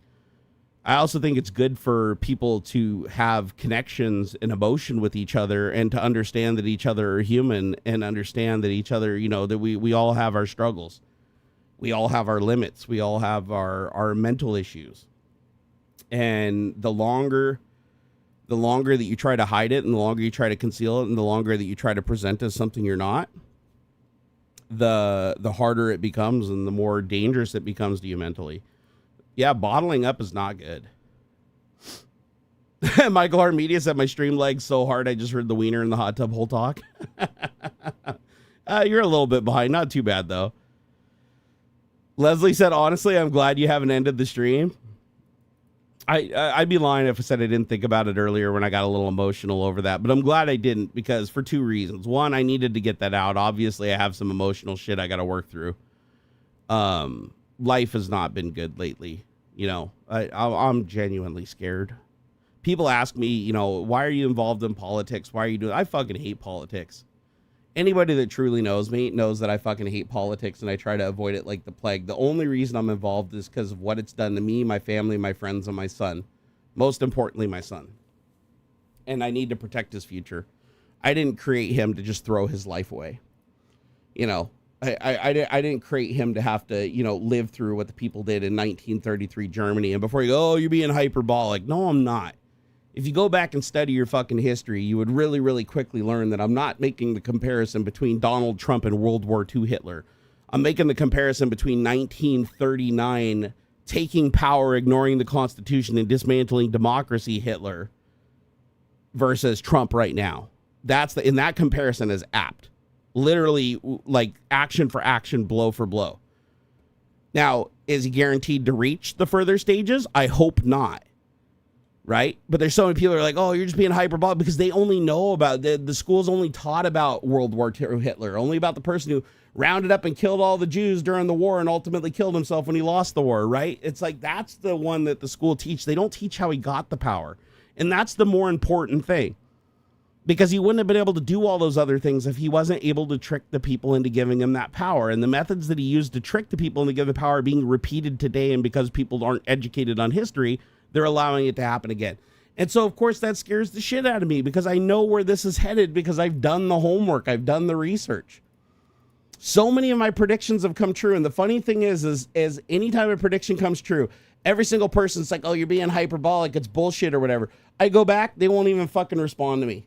I also think it's good for people to have connections and emotion with each other and to understand that each other are human and understand that each other, you know, that we all have our struggles. We all have our limits. We all have our mental issues. And the longer that you try to hide it and the longer you try to conceal it and the longer that you try to present as something you're not, the harder it becomes and the more dangerous it becomes to you mentally. Yeah, bottling up is not good. Michael R. Media said my stream lagged so hard I just heard the wiener in the hot tub whole talk. You're a little bit behind. Not too bad, though. Leslie said, honestly, I'm glad you haven't ended the stream. I'd be lying if I said I didn't think about it earlier when I got a little emotional over that. But I'm glad I didn't, because for 2 reasons. One, I needed to get that out. Obviously, I have some emotional shit I got to work through. Life has not been good lately. You know, I'm genuinely scared. People ask me, you know, why are you involved in politics? Why are you doing? I fucking hate politics. Anybody that truly knows me knows that I fucking hate politics and I try to avoid it like the plague. The only reason I'm involved is because of what it's done to me, my family, my friends, and my son. Most importantly, my son. And I need to protect his future. I didn't create him to just throw his life away. You know, I didn't create him to have to, you know, live through what the people did in 1933 Germany. And before you go, oh, you're being hyperbolic. No, I'm not. If you go back and study your fucking history, you would really, really quickly learn that I'm not making the comparison between Donald Trump and World War II Hitler. I'm making the comparison between 1939 taking power, ignoring the Constitution, and dismantling democracy Hitler versus Trump right now. And that comparison is apt. Literally, like action for action, blow for blow. Now, is he guaranteed to reach the further stages? I hope not. Right? But there's so many people who are like, oh, you're just being hyperbolic, because they only know about the schools only taught about World War II Hitler, only about the person who rounded up and killed all the Jews during the war and ultimately killed himself when he lost the war, right? It's like, that's the one that the school teach. They don't teach how he got the power. And that's the more important thing, because he wouldn't have been able to do all those other things if he wasn't able to trick the people into giving him that power. And the methods that he used to trick the people into give the power are being repeated today. And because people aren't educated on history, they're allowing it to happen again. And so, of course, that scares the shit out of me, because I know where this is headed, because I've done the homework. I've done the research. So many of my predictions have come true. And the funny thing is anytime a prediction comes true, every single person's like, oh, you're being hyperbolic. It's bullshit or whatever. I go back. They won't even fucking respond to me.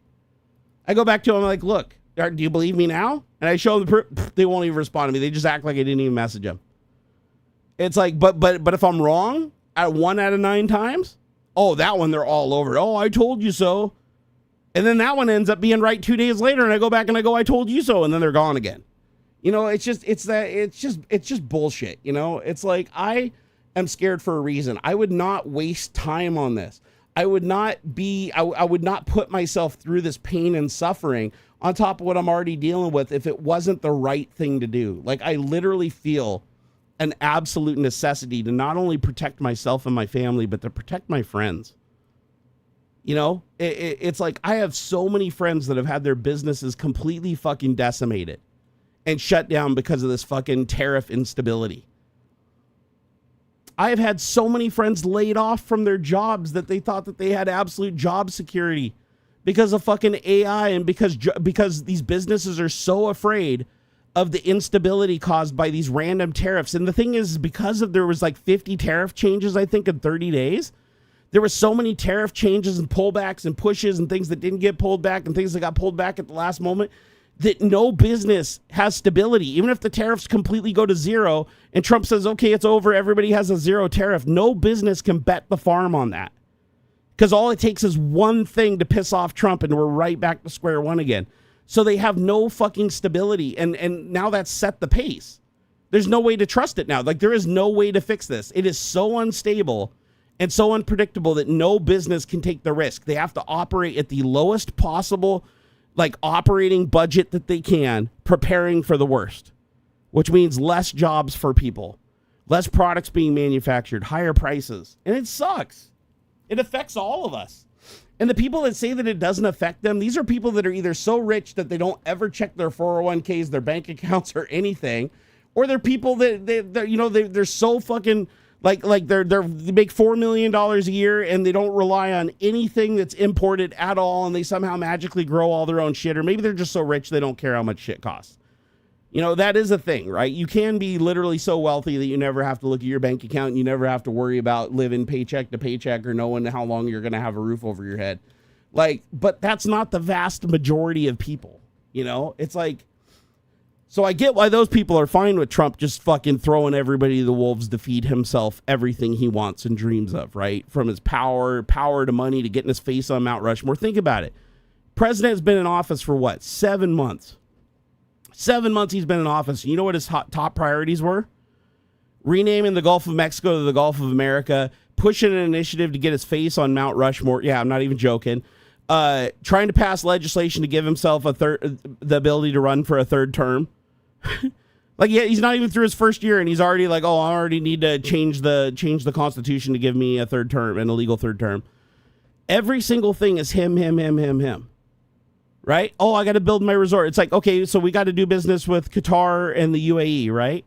I go back to them. I'm like, look, do you believe me now? And I show them the proof. They won't even respond to me. They just act like I didn't even message them. It's like, but if I'm wrong at 1 out of 9 times, oh, that one they're all over. Oh, I told you so. And then that one ends up being right 2 days later, and I go back and I go, I told you so, and then they're gone again. You know, it's just bullshit. You know, it's like, I am scared for a reason. I would not waste time on this. I would not put myself through this pain and suffering on top of what I'm already dealing with if it wasn't the right thing to do. Like, I literally feel an absolute necessity to not only protect myself and my family, but to protect my friends. You know, it's like, I have so many friends that have had their businesses completely fucking decimated and shut down because of this fucking tariff instability. I have had so many friends laid off from their jobs that they thought that they had absolute job security because of fucking AI, and because these businesses are so afraid of the instability caused by these random tariffs. And the thing is, because there was like 50 tariff changes, I think, in 30 days, there were so many tariff changes and pullbacks and pushes and things that didn't get pulled back and things that got pulled back at the last moment, that no business has stability. Even if the tariffs completely go to zero and Trump says, okay, it's over, everybody has a zero tariff, no business can bet the farm on that. Because all it takes is one thing to piss off Trump and we're right back to square one again. So they have no fucking stability. And now that's set the pace. There's no way to trust it now. Like, there is no way to fix this. It is so unstable and so unpredictable that no business can take the risk. They have to operate at the lowest possible, like, operating budget that they can, preparing for the worst, which means less jobs for people, less products being manufactured, higher prices. And it sucks. It affects all of us. And the people that say that it doesn't affect them, these are people that are either so rich that they don't ever check their 401ks, their bank accounts, or anything, or they're people that they're so fucking like they make $4 million a year and they don't rely on anything that's imported at all, and they somehow magically grow all their own shit, or maybe they're just so rich they don't care how much shit costs. You know, that is a thing, right? You can be literally so wealthy that you never have to look at your bank account and you never have to worry about living paycheck to paycheck or knowing how long you're going to have a roof over your head. Like, but that's not the vast majority of people, you know? It's like, so I get why those people are fine with Trump just fucking throwing everybody to the wolves to feed himself everything he wants and dreams of, right? From his power to money to getting his face on Mount Rushmore. Think about it. President has been in office for what? 7 months. 7 months he's been in office. You know what his top priorities were? Renaming the Gulf of Mexico to the Gulf of America, pushing an initiative to get his face on Mount Rushmore. Yeah, I'm not even joking. Trying to pass legislation to give himself the ability to run for a third term. Like, yeah, he's not even through his first year and he's already like, oh, I already need to change the Constitution to give me a third term, an illegal third term. Every single thing is him. Right? Oh, I got to build my resort. It's like, okay, so we got to do business with Qatar and the UAE, right?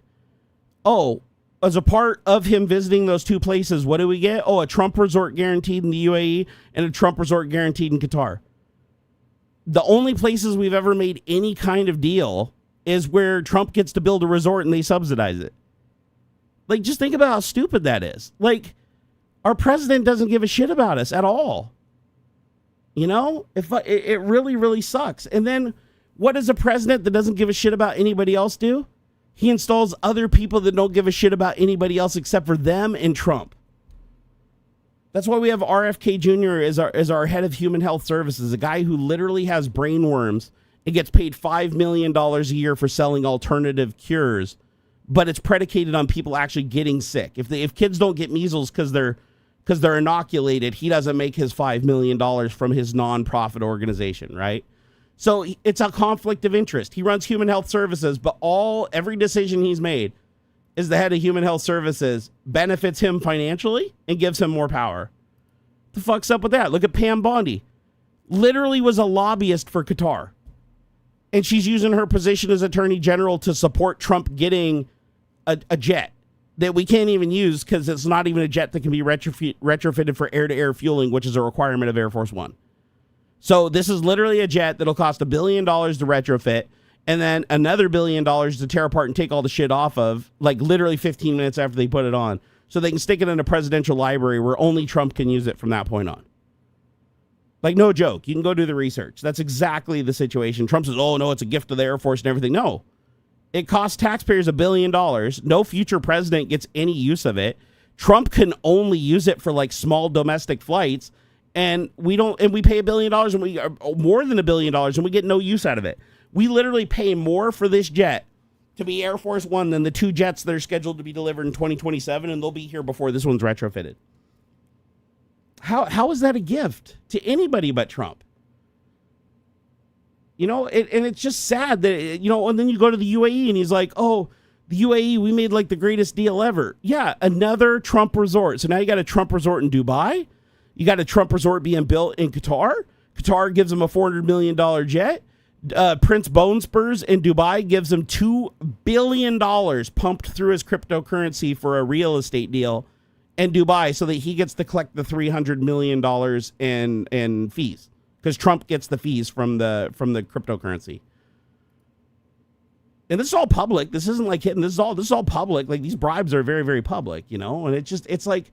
Oh, as a part of him visiting those two places, what do we get? Oh, a Trump resort guaranteed in the UAE and a Trump resort guaranteed in Qatar. The only places we've ever made any kind of deal is where Trump gets to build a resort and they subsidize it. Like, just think about how stupid that is. Like, our president doesn't give a shit about us at all. You know, it really, really sucks. And then what does a president that doesn't give a shit about anybody else do? He installs other people that don't give a shit about anybody else except for them and Trump. That's why we have RFK Jr. as our head of human health services, a guy who literally has brain worms and gets paid $5 million a year for selling alternative cures, but it's predicated on people actually getting sick. If kids don't get measles because they're inoculated, he doesn't make his $5 million from his nonprofit organization, right? So it's a conflict of interest. He runs human health services, but every decision he's made is the head of human health services benefits him financially and gives him more power. The fuck's up with that? Look at Pam Bondi. Literally was a lobbyist for Qatar. And she's using her position as attorney general to support Trump getting a jet that we can't even use because it's not even a jet that can be retrofitted for air-to-air fueling, which is a requirement of Air Force One. So this is literally a jet that'll cost $1 billion to retrofit and then another $1 billion to tear apart and take all the shit off of, like, literally 15 minutes after they put it on, so they can stick it in a presidential library where only Trump can use it from that point on. Like, no joke. You can go do the research. That's exactly the situation. Trump says, oh, no, it's a gift to the Air Force and everything. No. It costs taxpayers $1 billion. No future president gets any use of it. Trump can only use it for like small domestic flights, and we pay $1 billion, and we are more than $1 billion, and we get no use out of it. We literally pay more for this jet to be Air Force One than the 2 jets that are scheduled to be delivered in 2027, and they'll be here before this one's retrofitted. How is that a gift to anybody but Trump? You know, and it's just sad that, you know, and then you go to the UAE and he's like, oh, the UAE, we made like the greatest deal ever. Yeah, another Trump resort. So now you got a Trump resort in Dubai. You got a Trump resort being built in Qatar. Qatar gives them a $400 million jet. Prince Bonespurs in Dubai gives him $2 billion pumped through his cryptocurrency for a real estate deal in Dubai so that he gets to collect the $300 million in fees. Because Trump gets the fees from the cryptocurrency. And this is all public. This isn't like hitting. This is all public. Like, these bribes are very, very public, you know? And it's like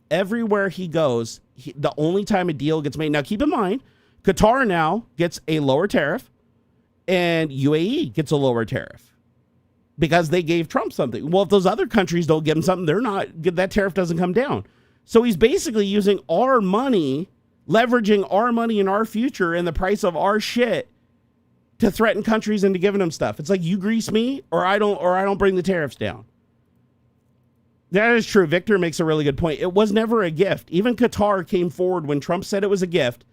everywhere he goes, the only time a deal gets made. Now, keep in mind, Qatar now gets a lower tariff and UAE gets a lower tariff because they gave Trump something. Well, if those other countries don't give him something, that tariff doesn't come down. So he's basically using our money, leveraging our money in our future and the price of our shit to threaten countries into giving them stuff. It's like, you grease me or I don't bring the tariffs down. That is true. Victor makes a really good point. It was never a gift. Even Qatar came forward when Trump said it was a gift.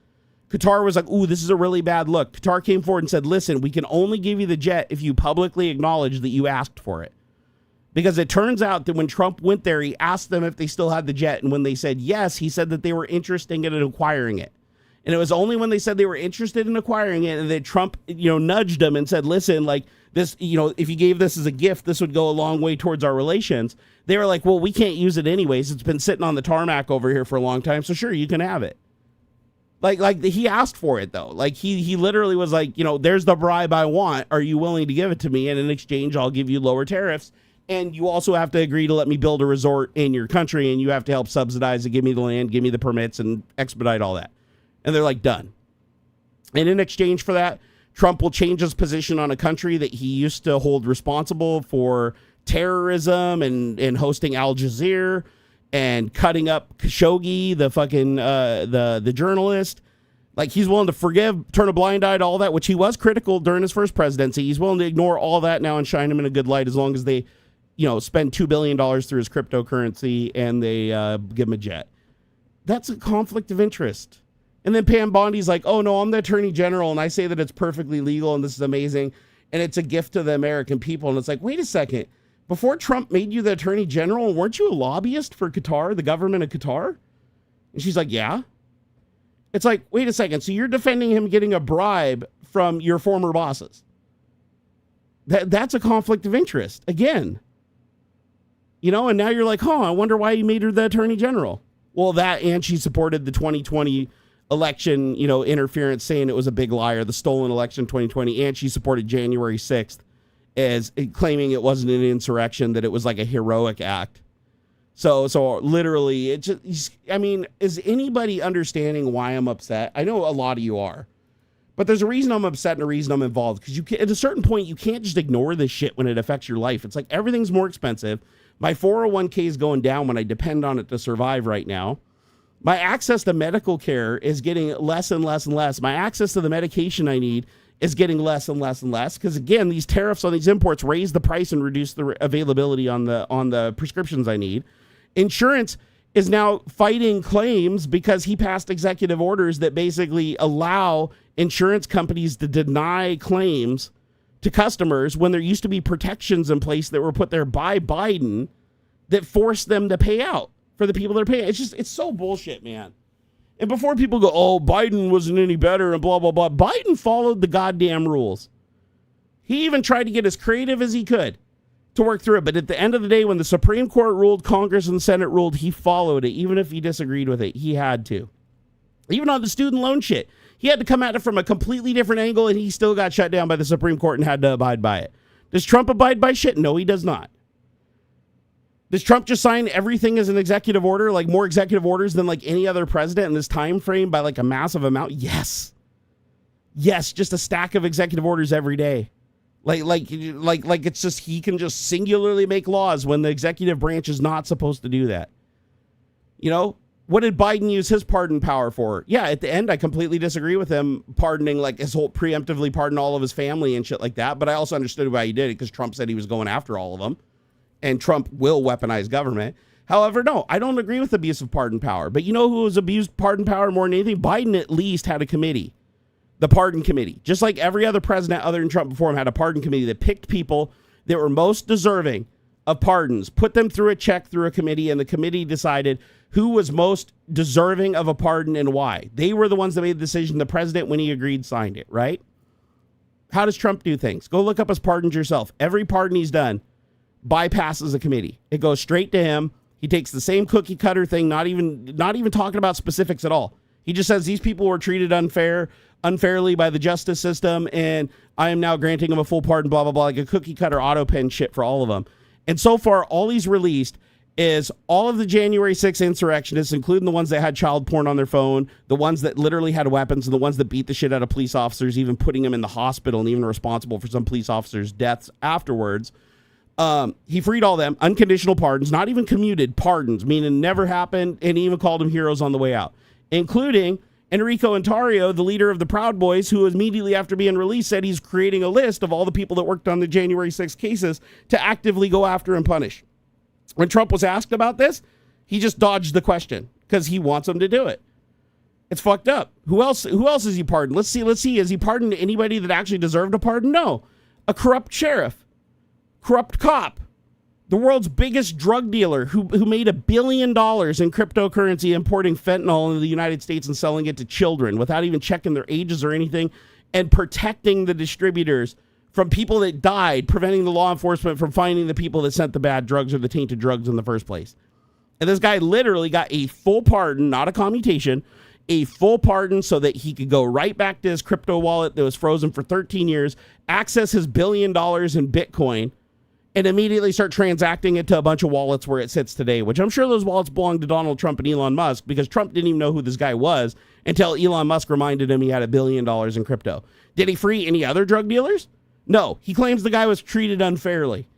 Qatar was like, ooh, this is a really bad look. Qatar came forward and said, listen, we can only give you the jet if you publicly acknowledge that you asked for it. Because it turns out that when Trump went there, he asked them if they still had the jet. And when they said yes, he said that they were interested in acquiring it. And it was only when they said they were interested in acquiring it and that Trump, you know, nudged them and said, listen, like this, you know, if you gave this as a gift, this would go a long way towards our relations. They were like, well, we can't use it anyways. It's been sitting on the tarmac over here for a long time. So sure, you can have it. Like he asked for it though. Like he literally was like, you know, there's the bribe I want. Are you willing to give it to me? And in exchange, I'll give you lower tariffs. And you also have to agree to let me build a resort in your country, and you have to help subsidize it, give me the land, give me the permits, and expedite all that. And they're like, done. And in exchange for that, Trump will change his position on a country that he used to hold responsible for terrorism and hosting AuxxZillary and cutting up Khashoggi, the fucking the journalist. Like, he's willing to forgive, turn a blind eye to all that, which he was critical during his first presidency. He's willing to ignore all that now and shine him in a good light as long as they, you know, spend $2 billion through his cryptocurrency and they give him a jet. That's a conflict of interest. And then Pam Bondi's like, oh, no, I'm the attorney general, and I say that it's perfectly legal, and this is amazing, and it's a gift to the American people. And it's like, wait a second. Before Trump made you the attorney general, weren't you a lobbyist for Qatar, the government of Qatar? And she's like, yeah. It's like, wait a second. So you're defending him getting a bribe from your former bosses. That's a conflict of interest. Again. You know, and now you're like, I wonder why you made her the attorney general. Well, that, and she supported the 2020 election, you know, interference, saying it was a big liar, the stolen election 2020, and she supported January 6th as claiming it wasn't an insurrection, that it was like a heroic act. So literally, it just, I mean, is anybody understanding why I'm upset? I know a lot of you are, but there's a reason I'm upset and a reason I'm involved, because at a certain point, you can't just ignore this shit when it affects your life. It's like everything's more expensive. My 401k is going down when I depend on it to survive right now. My access to medical care is getting less and less and less. My access to the medication I need is getting less and less and less. Because again, these tariffs on these imports raise the price and reduce the availability on the prescriptions I need. Insurance is now fighting claims because he passed executive orders that basically allow insurance companies to deny claims to customers when there used to be protections in place that were put there by Biden that forced them to pay out for the people that are paying. It's so bullshit, man. And before people go, oh, Biden wasn't any better and blah, blah, blah. Biden followed the goddamn rules. He even tried to get as creative as he could to work through it. But at the end of the day, when the Supreme Court ruled, Congress and the Senate ruled, he followed it. Even if he disagreed with it, he had to. Even on the student loan shit, he had to come at it from a completely different angle, and he still got shut down by the Supreme Court and had to abide by it. Does Trump abide by shit? No, he does not. Does Trump just sign everything as an executive order, like more executive orders than like any other president in this time frame by like a massive amount? Yes. Yes, just a stack of executive orders every day. Like it's just he can just singularly make laws when the executive branch is not supposed to do that. You know, what did Biden use his pardon power for? Yeah, at the end, I completely disagree with him pardoning, like his whole preemptively pardon all of his family and shit like that. But I also understood why he did it because Trump said he was going after all of them, and Trump will weaponize government. However, no, I don't agree with abuse of pardon power. But you know who was abused pardon power more than anything? Biden at least had a committee, the pardon committee. Just like every other president other than Trump before him had a pardon committee that picked people that were most deserving of pardons, put them through a check through a committee, and the committee decided who was most deserving of a pardon and why. They were the ones that made the decision. The president, when he agreed, signed it, right? How does Trump do things? Go look up his pardons yourself. Every pardon he's done bypasses a committee. It goes straight to him. He takes the same cookie cutter thing, not even talking about specifics at all. He just says these people were treated unfairly by the justice system, and I am now granting them a full pardon, blah, blah, blah, like a cookie cutter auto pen shit for all of them. And so far, all he's released is all of the January 6th insurrectionists, including the ones that had child porn on their phone, the ones that literally had weapons, and the ones that beat the shit out of police officers, even putting them in the hospital and even responsible for some police officers' deaths afterwards. He freed all them, unconditional pardons, not even commuted pardons, meaning never happened, and he even called them heroes on the way out, including Enrico Ontario, the leader of the Proud Boys, who immediately after being released said he's creating a list of all the people that worked on the January 6th cases to actively go after and punish. When Trump was asked about this, he just dodged the question because he wants them to do it. It's fucked up. Who else is he pardoned? Let's see. Has he pardoned anybody that actually deserved a pardon? No. A corrupt sheriff, corrupt cop, the world's biggest drug dealer who made $1 billion in cryptocurrency importing fentanyl into the United States and selling it to children without even checking their ages or anything, and protecting the distributors from people that died, preventing the law enforcement from finding the people that sent the bad drugs or the tainted drugs in the first place. And this guy literally got a full pardon, not a commutation, a full pardon so that he could go right back to his crypto wallet that was frozen for 13 years, access his $1 billion in Bitcoin, and immediately start transacting it to a bunch of wallets where it sits today, which I'm sure those wallets belong to Donald Trump and Elon Musk, because Trump didn't even know who this guy was until Elon Musk reminded him he had $1 billion in crypto. Did he free any other drug dealers? No. He claims the guy was treated unfairly.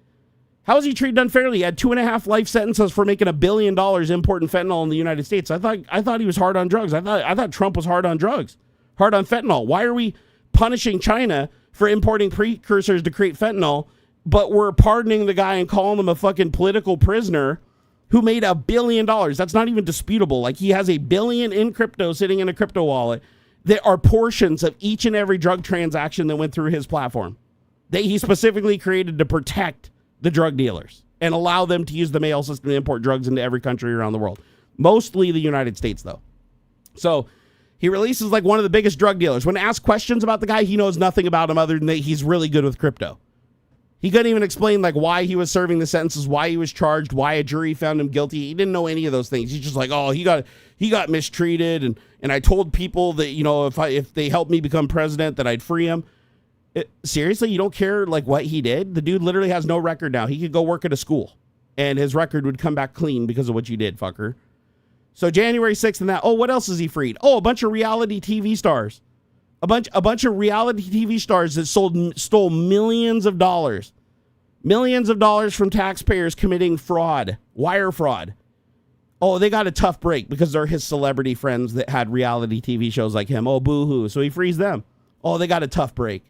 How was he treated unfairly? He had 2.5 life sentences for making $1 billion importing fentanyl in the United States. I thought he was hard on drugs. I thought Trump was hard on drugs, hard on fentanyl. Why are we punishing China for importing precursors to create fentanyl, but we're pardoning the guy and calling him a fucking political prisoner who made $1 billion? That's not even disputable. Like, he has $1 billion in crypto sitting in a crypto wallet that are portions of each and every drug transaction that went through his platform that he specifically created to protect the drug dealers and allow them to use the mail system to import drugs into every country around the world. Mostly the United States, though. So he releases like one of the biggest drug dealers. When asked questions about the guy, he knows nothing about him other than that he's really good with crypto. He couldn't even explain like why he was serving the sentences, why he was charged, why a jury found him guilty. He didn't know any of those things. He's just like, oh, he got mistreated, and I told people that, you know, if they helped me become president, that I'd free him. Seriously, you don't care like what he did? The dude literally has no record now. He could go work at a school and his record would come back clean because of what you did, fucker. So January 6th and that. Oh, what else is he freed? Oh, a bunch of reality TV stars. A bunch of reality TV stars that stole millions of dollars from taxpayers committing fraud, wire fraud. Oh, they got a tough break because they're his celebrity friends that had reality TV shows like him. Oh, boo-hoo. So he frees them. Oh, they got a tough break.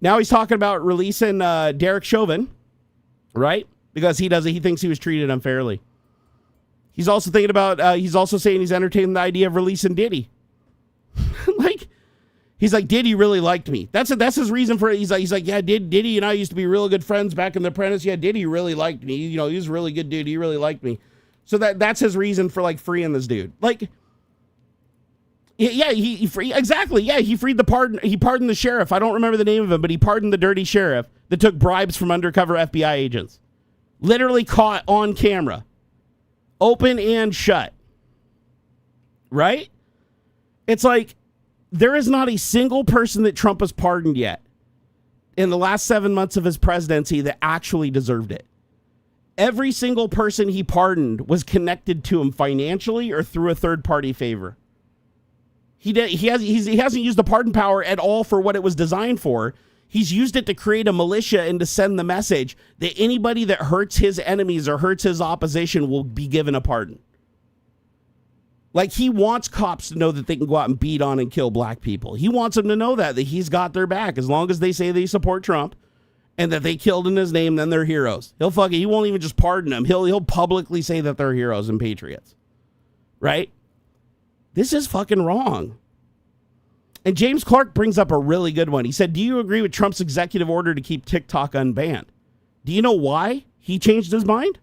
Now he's talking about releasing Derek Chauvin, right? Because he thinks he was treated unfairly. He's also thinking about, he's also saying he's entertaining the idea of releasing Diddy. Like, he's like, Diddy really liked me. That's his reason for it. He's like, yeah, Diddy and I used to be real good friends back in The Apprentice. Yeah, Diddy really liked me. You know, he was a really good dude. He really liked me. So that's his reason for like freeing this dude. Like, yeah, he freed the pardon. He pardoned the sheriff. I don't remember the name of him, but he pardoned the dirty sheriff that took bribes from undercover FBI agents. Literally caught on camera. Open and shut. Right? It's like, there is not a single person that Trump has pardoned yet in the last 7 months of his presidency that actually deserved it. Every single person he pardoned was connected to him financially or through a third-party favor. He hasn't used the pardon power at all for what it was designed for. He's used it to create a militia and to send the message that anybody that hurts his enemies or hurts his opposition will be given a pardon. Like, he wants cops to know that they can go out and beat on and kill black people. He wants them to know that he's got their back. As long as they say they support Trump and that they killed in his name, then they're heroes. He won't even just pardon them. He'll publicly say that they're heroes and patriots. Right? This is fucking wrong. And James Clark brings up a really good one. He said, do you agree with Trump's executive order to keep TikTok unbanned? Do you know why he changed his mind?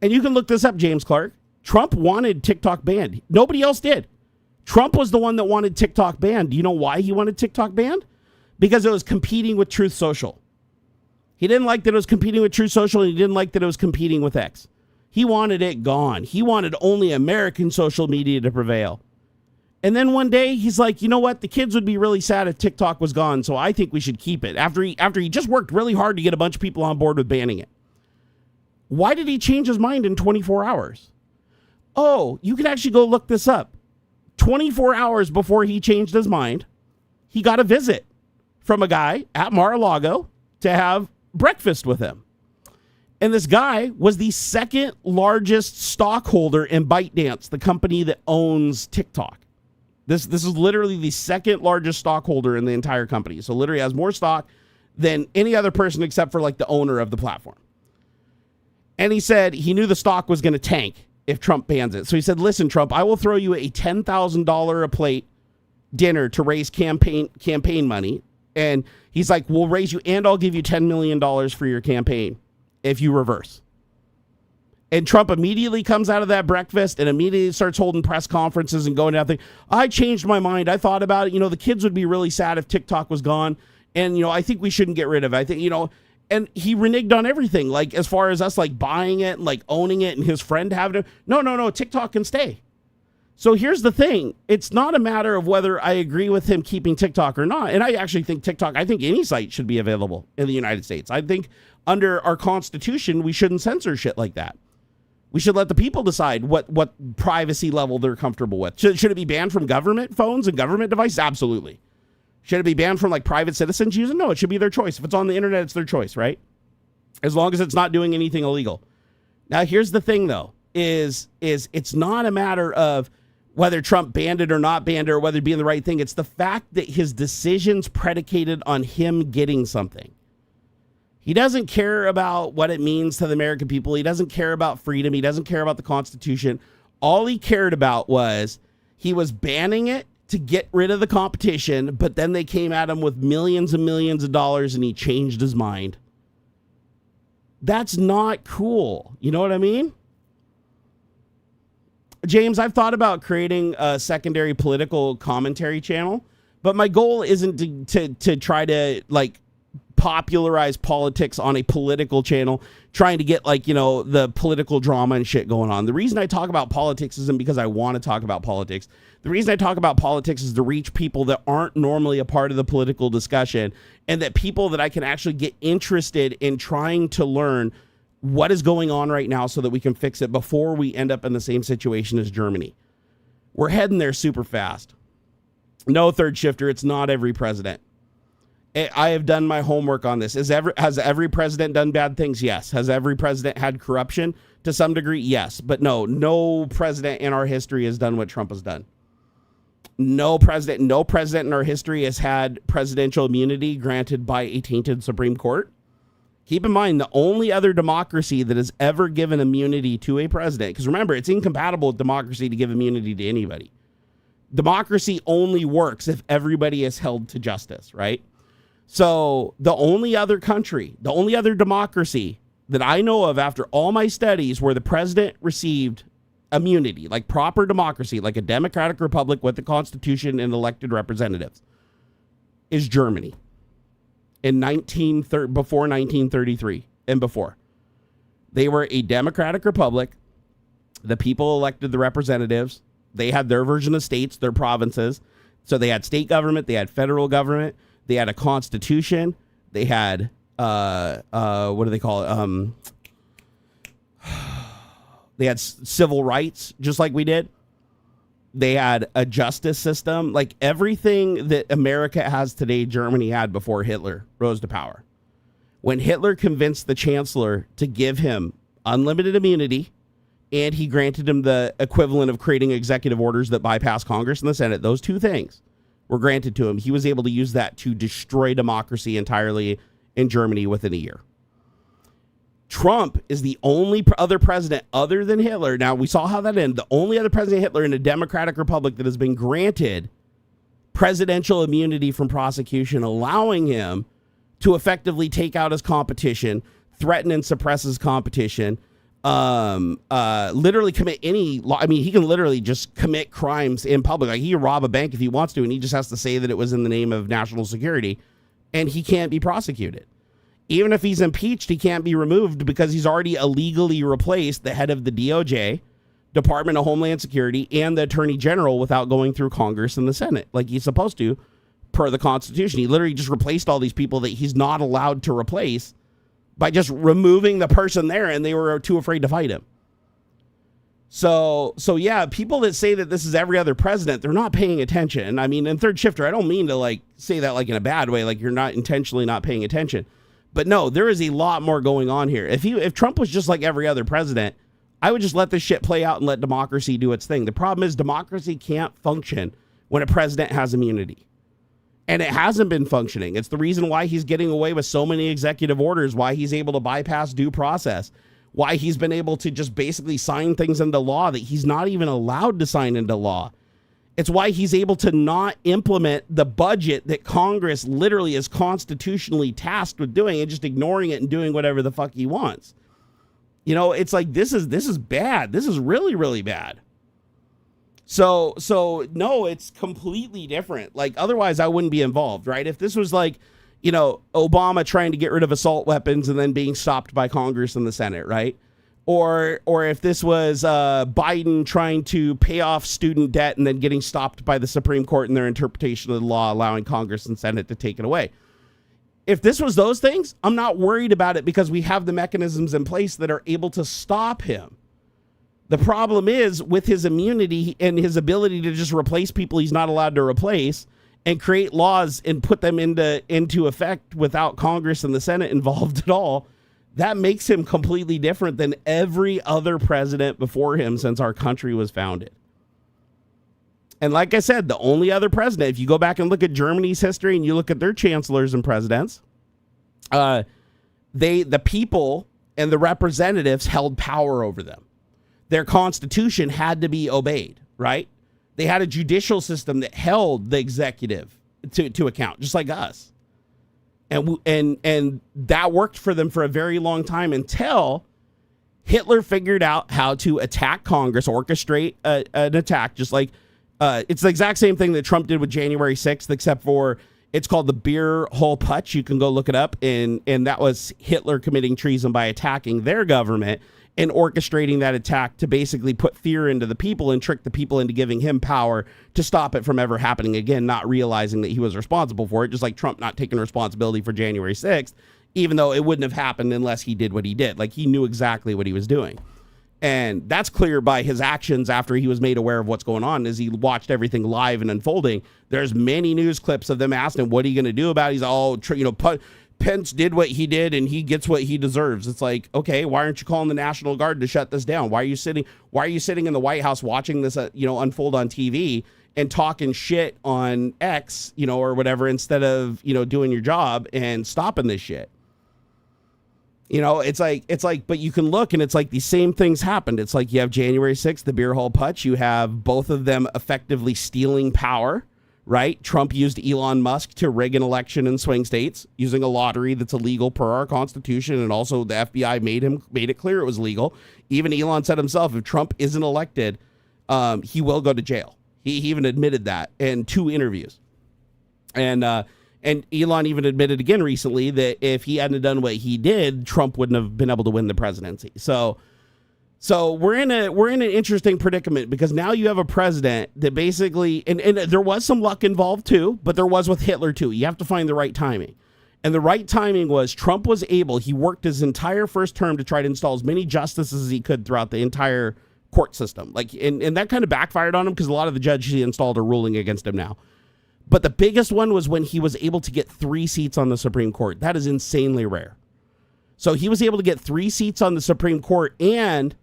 And you can look this up, James Clark. Trump wanted TikTok banned. Nobody else did. Trump was the one that wanted TikTok banned. Do you know why he wanted TikTok banned? Because it was competing with Truth Social. He didn't like that it was competing with Truth Social, and he didn't like that it was competing with X. He wanted it gone. He wanted only American social media to prevail. And then one day he's like, you know what? The kids would be really sad if TikTok was gone, so I think we should keep it. After he just worked really hard to get a bunch of people on board with banning it. Why did he change his mind in 24 hours? Oh, you can actually go look this up. 24 hours before he changed his mind, he got a visit from a guy at Mar-a-Lago to have breakfast with him. And this guy was the second largest stockholder in ByteDance, the company that owns TikTok. This is literally the second largest stockholder in the entire company. So literally has more stock than any other person except for like the owner of the platform. And he said he knew the stock was going to tank if Trump bans it. So he said, listen, Trump, I will throw you a $10,000 a plate dinner to raise campaign money. And he's like, we'll raise you and I'll give you $10 million for your campaign if you reverse. And Trump immediately comes out of that breakfast and immediately starts holding press conferences and going down things. I changed my mind. I thought about it. The kids would be really sad if TikTok was gone. And, I think we shouldn't get rid of it. I think, and he reneged on everything. Like, as far as us, like, buying it and, like, owning it and his friend having it. No, TikTok can stay. So here's the thing. It's not a matter of whether I agree with him keeping TikTok or not. And I actually think I think any site should be available in the United States. I think under our Constitution, we shouldn't censor shit like that. We should let the people decide what privacy level they're comfortable with. Should it be banned from government phones and government devices? Absolutely. Should it be banned from like private citizens using? No, it should be their choice. If it's on the internet, it's their choice, right? As long as it's not doing anything illegal. Now, here's the thing, though, is it's not a matter of whether Trump banned it or not banned it or whether it being the right thing. It's the fact that his decision's predicated on him getting something. He doesn't care about what it means to the American people. He doesn't care about freedom. He doesn't care about the Constitution. All he cared about was he was banning it to get rid of the competition, but then they came at him with millions and millions of dollars and he changed his mind. That's not cool. You know what I mean? James, I've thought about creating a secondary political commentary channel, but my goal isn't to try to like popularize politics on a political channel, trying to get like, the political drama and shit going on. The reason I talk about politics isn't because I want to talk about politics. The reason I talk about politics is to reach people that aren't normally a part of the political discussion, and that people that I can actually get interested in trying to learn what is going on right now so that we can fix it before we end up in the same situation as Germany. We're heading there super fast. No, third shifter, it's not every president. I have done my homework on this. Has every president done bad things? Yes. Has every president had corruption to some degree? Yes. But no president in our history has done what Trump has done. No president in our history has had presidential immunity granted by a tainted Supreme Court. Keep in mind, the only other democracy that has ever given immunity to a president, because remember, it's incompatible with democracy to give immunity to anybody. Democracy only works if everybody is held to justice, right? So the only other democracy that I know of after all my studies where the president received immunity, like proper democracy, like a democratic republic with the Constitution and elected representatives, is Germany. Before 1933 and before. They were a democratic republic. The people elected the representatives. They had their version of states, their provinces. So they had state government, they had federal government, they had a constitution, they had what do they call it? They had civil rights, just like we did. They had a justice system. Like everything that America has today, Germany had before Hitler rose to power. When Hitler convinced the chancellor to give him unlimited immunity, and he granted him the equivalent of creating executive orders that bypass Congress and the Senate, those two things were granted to him. He was able to use that to destroy democracy entirely in Germany within a year. Trump is the only other president other than Hitler. Now, we saw how that ended. The only other president, Hitler, in a democratic republic that has been granted presidential immunity from prosecution, allowing him to effectively take out his competition, threaten and suppress his competition, literally commit any law. I mean, he can literally just commit crimes in public. Like, he can rob a bank if he wants to, and he just has to say that it was in the name of national security, and he can't be prosecuted. Even if he's impeached, he can't be removed because he's already illegally replaced the head of the DOJ, Department of Homeland Security, and the Attorney General without going through Congress and the Senate like he's supposed to per the Constitution. He literally just replaced all these people that he's not allowed to replace by just removing the person there, and they were too afraid to fight him. So yeah, people that say that this is every other president, they're not paying attention. I mean, in Third Shifter, I don't mean to like say that like in a bad way, like you're not intentionally not paying attention. But no, there is a lot more going on here. If Trump was just like every other president, I would just let this shit play out and let democracy do its thing. The problem is democracy can't function when a president has immunity. And it hasn't been functioning. It's the reason why he's getting away with so many executive orders, why he's able to bypass due process, why he's been able to just basically sign things into law that he's not even allowed to sign into law. It's why he's able to not implement the budget that Congress literally is constitutionally tasked with doing and just ignoring it and doing whatever the fuck he wants. You know, it's like, this is bad. This is really, really bad. So no, it's completely different. Like, otherwise I wouldn't be involved, right? If this was like, you know, Obama trying to get rid of assault weapons and then being stopped by Congress and the Senate, right? Or if this was Biden trying to pay off student debt and then getting stopped by the Supreme Court in their interpretation of the law, allowing Congress and Senate to take it away. If this was those things, I'm not worried about it because we have the mechanisms in place that are able to stop him. The problem is with his immunity and his ability to just replace people he's not allowed to replace and create laws and put them into effect without Congress and the Senate involved at all. That makes him completely different than every other president before him since our country was founded. And like I said, the only other president, if you go back and look at Germany's history and you look at their chancellors and presidents, the people and the representatives held power over them. Their constitution had to be obeyed, right? They had a judicial system that held the executive to account, just like us. And that worked for them for a very long time until Hitler figured out how to attack Congress, orchestrate an attack, just like it's the exact same thing that Trump did with January 6th, except for it's called the beer hole putsch. You can go look it up. And that was Hitler committing treason by attacking their government and orchestrating that attack to basically put fear into the people and trick the people into giving him power to stop it from ever happening again, not realizing that he was responsible for it, just like Trump not taking responsibility for January 6th, even though it wouldn't have happened unless he did what he did. Like, he knew exactly what he was doing. And that's clear by his actions after he was made aware of what's going on, as he watched everything live and unfolding. There's many news clips of them asking him, what are you going to do about it? He's all, Pence did what he did and he gets what he deserves. It's like, okay, why aren't you calling the National Guard to shut this down? Why are you sitting in the White House watching this, unfold on TV and talking shit on X, or whatever, instead of, doing your job and stopping this shit? It's like, but you can look and it's like these same things happened. It's like you have January 6th, the beer hall putsch. You have both of them effectively stealing power, right? Trump used Elon Musk to rig an election in swing states using a lottery that's illegal per our Constitution. And also the FBI made it clear it was legal. Even Elon said himself, if Trump isn't elected, he will go to jail. He even admitted that in 2 interviews. And Elon even admitted again recently that if he hadn't done what he did, Trump wouldn't have been able to win the presidency. So we're in an interesting predicament because now you have a president that basically, and there was some luck involved too, but there was with Hitler too. You have to find the right timing. And the right timing was Trump was able, he worked his entire first term to try to install as many justices as he could throughout the entire court system. Like, and that kind of backfired on him because a lot of the judges he installed are ruling against him now. But the biggest one was when he was able to get 3 seats on the Supreme Court. That is insanely rare. So he was able to get 3 seats on the Supreme Court, and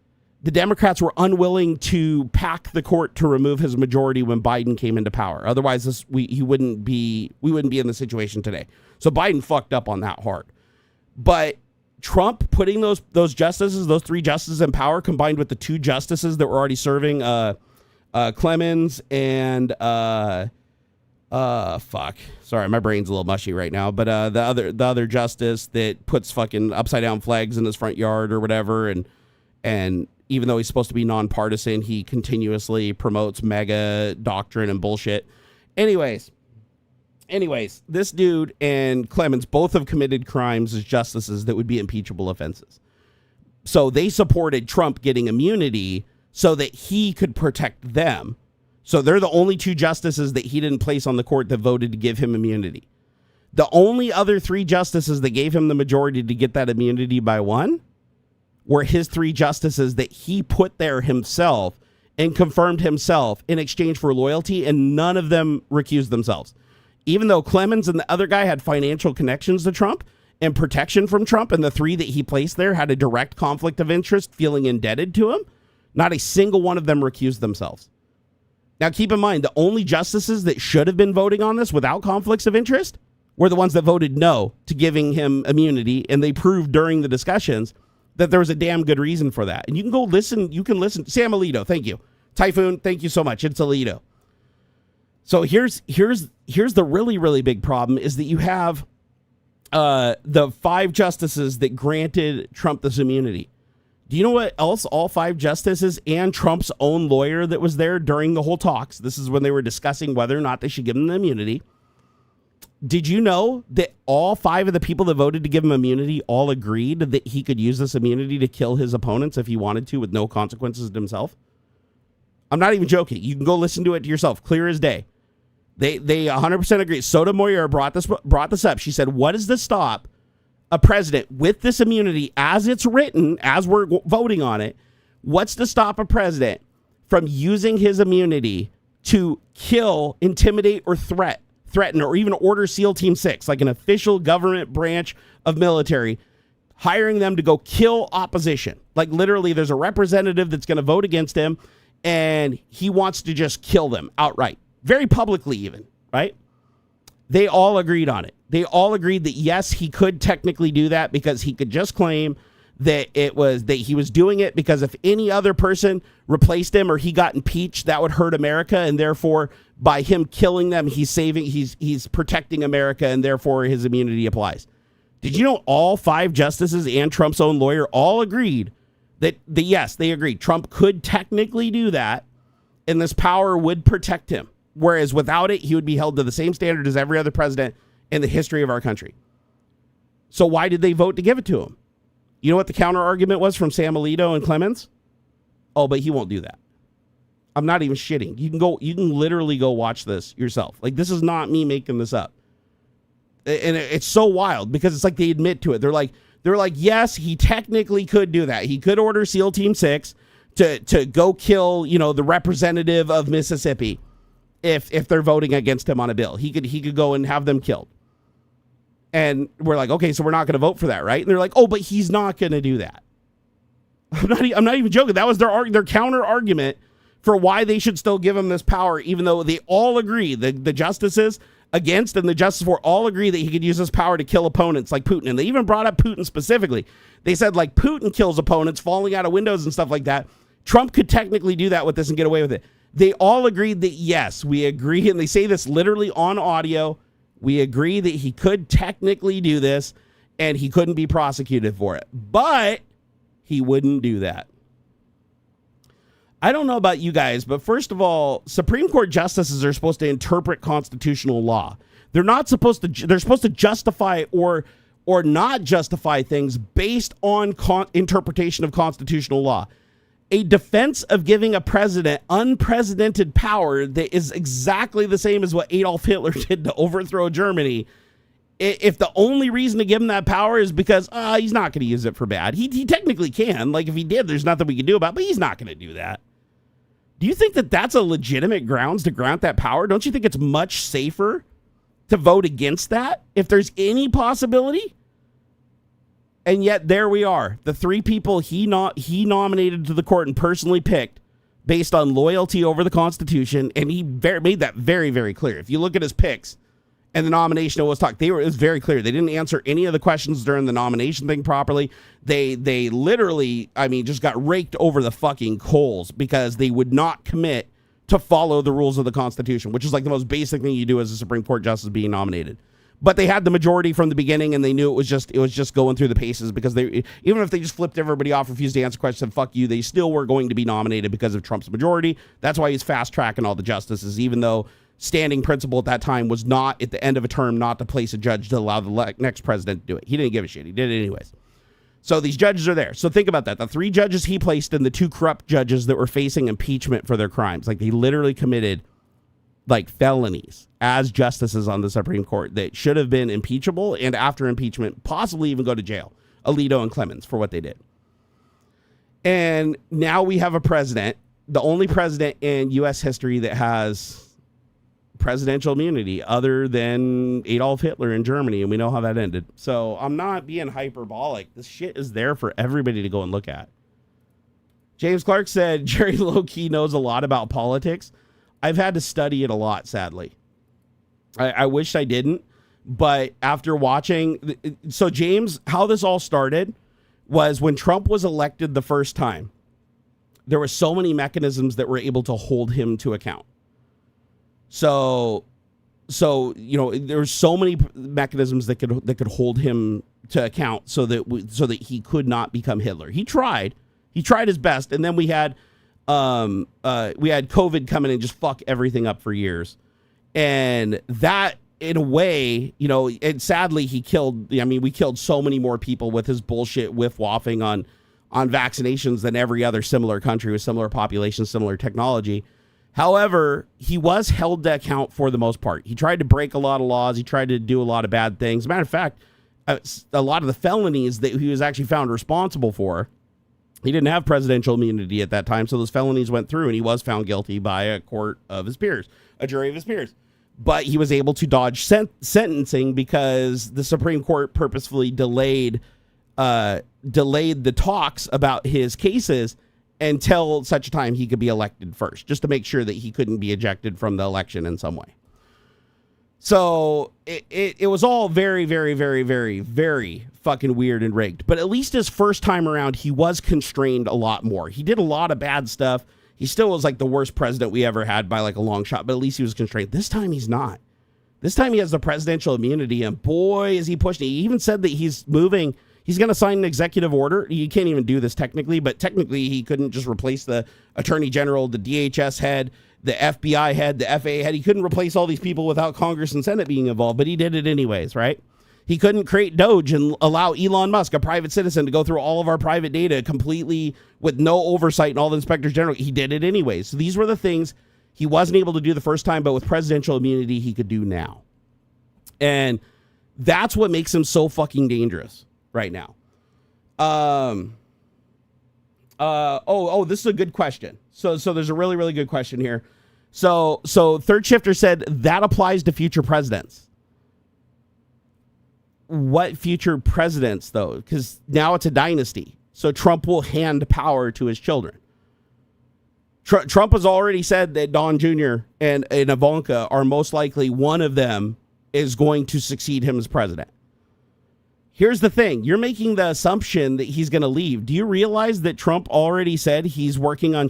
the Democrats were unwilling to pack the court to remove his majority when Biden came into power. Otherwise, we wouldn't be in the situation today. So Biden fucked up on that hard. But Trump putting those justices, those 3 justices in power, combined with the 2 justices that were already serving, Clemens and sorry, my brain's a little mushy right now. But the other justice that puts fucking upside down flags in his front yard or whatever, and even though he's supposed to be nonpartisan, he continuously promotes mega doctrine and bullshit. Anyways, this dude and Clemens both have committed crimes as justices that would be impeachable offenses. So they supported Trump getting immunity so that he could protect them. So they're the only 2 justices that he didn't place on the court that voted to give him immunity. The only other 3 justices that gave him the majority to get that immunity by 1 were his 3 justices that he put there himself and confirmed himself in exchange for loyalty, and none of them recused themselves. Even though Clemens and the other guy had financial connections to Trump and protection from Trump, and the 3 that he placed there had a direct conflict of interest, feeling indebted to him, not a single one of them recused themselves. Now, keep in mind, the only justices that should have been voting on this without conflicts of interest were the ones that voted no to giving him immunity, and they proved during the discussions that there was a damn good reason for that. And you can go listen. You can listen. Sam Alito, thank you. Typhoon, thank you so much. It's Alito. So here's the really, really big problem is that you have the 5 justices that granted Trump this immunity. Do you know what else all 5 justices and Trump's own lawyer that was there during the whole talks, this is when they were discussing whether or not they should give him the immunity. Did you know that all 5 of the people that voted to give him immunity all agreed that he could use this immunity to kill his opponents if he wanted to with no consequences to himself? I'm not even joking. You can go listen to it yourself. Clear as day. They 100% agree. Sotomayor brought this up. She said, what does this stop a president with this immunity as it's written, as we're voting on it? What's to stop a president from using his immunity to kill, intimidate, or threaten, or even order SEAL Team 6, like an official government branch of military, hiring them to go kill opposition? Like, literally, there's a representative that's going to vote against him, and he wants to just kill them outright, very publicly even, right? They all agreed on it. They all agreed that, yes, he could technically do that because he could just claim that he was doing it because if any other person replaced him or he got impeached, that would hurt America, and therefore by him killing them, he's protecting America, and therefore his immunity applies. Did you know all 5 justices and Trump's own lawyer all agreed that yes, they agreed Trump could technically do that, and this power would protect him, whereas without it, he would be held to the same standard as every other president in the history of our country. So why did they vote to give it to him? You know what the counter argument was from Sam Alito and Clemens? Oh, but he won't do that. I'm not even shitting. You can literally go watch this yourself. Like, this is not me making this up. And it's so wild because it's like they admit to it. They're like, yes, he technically could do that. He could order SEAL Team 6 to go kill, the representative of Mississippi if they're voting against him on a bill. He could go and have them killed. And we're like, okay, so we're not going to vote for that, right? And they're like, oh, but he's not going to do that. I'm not even joking. That was their counter argument for why they should still give him this power, even though they all agree, the justices against and the justice for all agree that he could use this power to kill opponents like Putin. And they even brought up Putin specifically. They said, like, Putin kills opponents falling out of windows and stuff like that. Trump could technically do that with this and get away with it. They all agreed that, yes, we agree, and they say this literally on audio, we agree that he could technically do this and he couldn't be prosecuted for it, but he wouldn't do that. I don't know about you guys, but first of all, Supreme Court justices are supposed to interpret constitutional law. They're supposed to justify or not justify things based on interpretation of constitutional law. A defense of giving a president unprecedented power that is exactly the same as what Adolf Hitler did to overthrow Germany if the only reason to give him that power is because he's not going to use it for bad. He technically can. Like, if he did, there's nothing we can do about it, but he's not going to do that. Do you think that that's a legitimate grounds to grant that power? Don't you think it's much safer to vote against that if there's any possibility? And yet there we are. The three people he nominated to the court and personally picked based on loyalty over the Constitution, and he made that very, very clear. If you look at his picks and the nomination was talked, it was very clear. They didn't answer any of the questions during the nomination thing properly. They literally, just got raked over the fucking coals because they would not commit to follow the rules of the Constitution, which is like the most basic thing you do as a Supreme Court justice being nominated. But they had the majority from the beginning, and they knew it was just going through the paces, because they, even if they just flipped everybody off, refused to answer questions, and fuck you, they still were going to be nominated because of Trump's majority. That's why he's fast tracking all the justices, even though standing principle at that time was not, at the end of a term, not to place a judge to allow the next president to do it. He didn't give a shit. He did it anyways. So these judges are there. So think about that. The three judges he placed and the two corrupt judges that were facing impeachment for their crimes, like, they literally committed like felonies as justices on the Supreme Court that should have been impeachable, and after impeachment possibly even go to jail. Alito and Clemens, for what they did. And now we have a president, the only president in U.S. history that has presidential immunity other than Adolf Hitler in Germany, and we know how that ended. So I'm not being hyperbolic. This shit is there for everybody to go and look at. James Clark said Jerry low-key knows a lot about politics. I've had to study it a lot, sadly. I wish I didn't, but after watching... So, James, how this all started was when Trump was elected the first time, there were so many mechanisms that were able to hold him to account. So there were so many mechanisms that could hold him to account so that he could not become Hitler. He tried his best, and then we had COVID come in and just fuck everything up for years. And that, in a way, and sadly we killed so many more people with his bullshit whiff-waffing on vaccinations than every other similar country with similar population, similar technology. However, he was held to account for the most part. He tried to break a lot of laws. He tried to do a lot of bad things. As a matter of fact, a lot of the felonies that he was actually found responsible for, he didn't have presidential immunity at that time, so those felonies went through, and he was found guilty by a court of his peers, a jury of his peers. But he was able to dodge sentencing because the Supreme Court purposefully delayed the talks about his cases until such a time he could be elected first, just to make sure that he couldn't be ejected from the election in some way. So it was all very, very, very, very, very fucking weird and rigged. But at least his first time around, he was constrained a lot more. He did a lot of bad stuff. He still was like the worst president we ever had by like a long shot, but at least he was constrained. This time he's not. This time he has the presidential immunity, and boy, is he pushing it. He even said that he's going to sign an executive order. You can't even do this technically, but technically he couldn't just replace the attorney general, the DHS head, the FBI head, the FAA head. He couldn't replace all these people without Congress and Senate being involved, but he did it anyways, right? He couldn't create Doge and allow Elon Musk, a private citizen, to go through all of our private data completely with no oversight and all the inspectors general. He did it anyways. So these were the things he wasn't able to do the first time, but with presidential immunity, he could do now. And that's what makes him so fucking dangerous right now. This is a good question. So there's a really, really good question here. So Third Shifter said that applies to future presidents. What future presidents, though? Because now it's a dynasty. So Trump will hand power to his children. Trump has already said that Don Jr. and Ivanka are most likely one of them is going to succeed him as president. Here's the thing. You're making the assumption that he's going to leave. Do you realize that Trump already said he's working on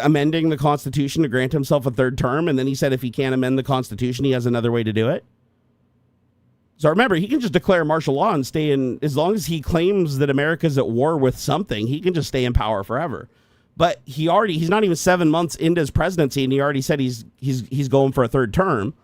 amending the Constitution to grant himself a third term? And then he said if he can't amend the Constitution, he has another way to do it. So remember, he can just declare martial law and stay in, as long as he claims that America's at war with something, he can just stay in power forever. But he's not even 7 months into his presidency, and he already said he's going for a third term.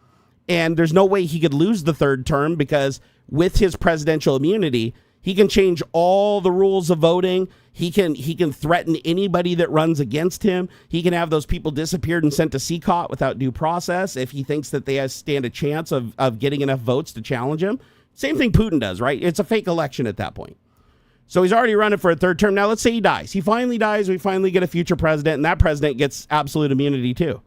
And there's no way he could lose the third term, because with his presidential immunity, He can change all the rules of voting. He can threaten anybody that runs against him. He can have those people disappeared and sent to CCOT without due process if he thinks that they stand a chance of getting enough votes to challenge him. Same thing Putin does, right? It's a fake election at that point. So he's already running for a third term. Now let's say he dies. He finally dies. We finally get a future president, and that president gets absolute immunity too.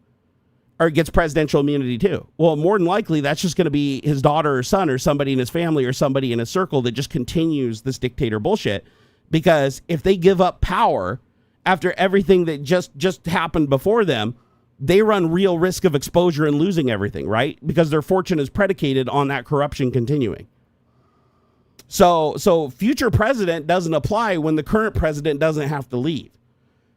Or gets presidential immunity too. Well, more than likely, that's just going to be his daughter or son or somebody in his family or somebody in his circle that just continues this dictator bullshit. Because if they give up power after everything that just happened before them, they run real risk of exposure and losing everything, right? Because their fortune is predicated on that corruption continuing. So future president doesn't apply when the current president doesn't have to leave.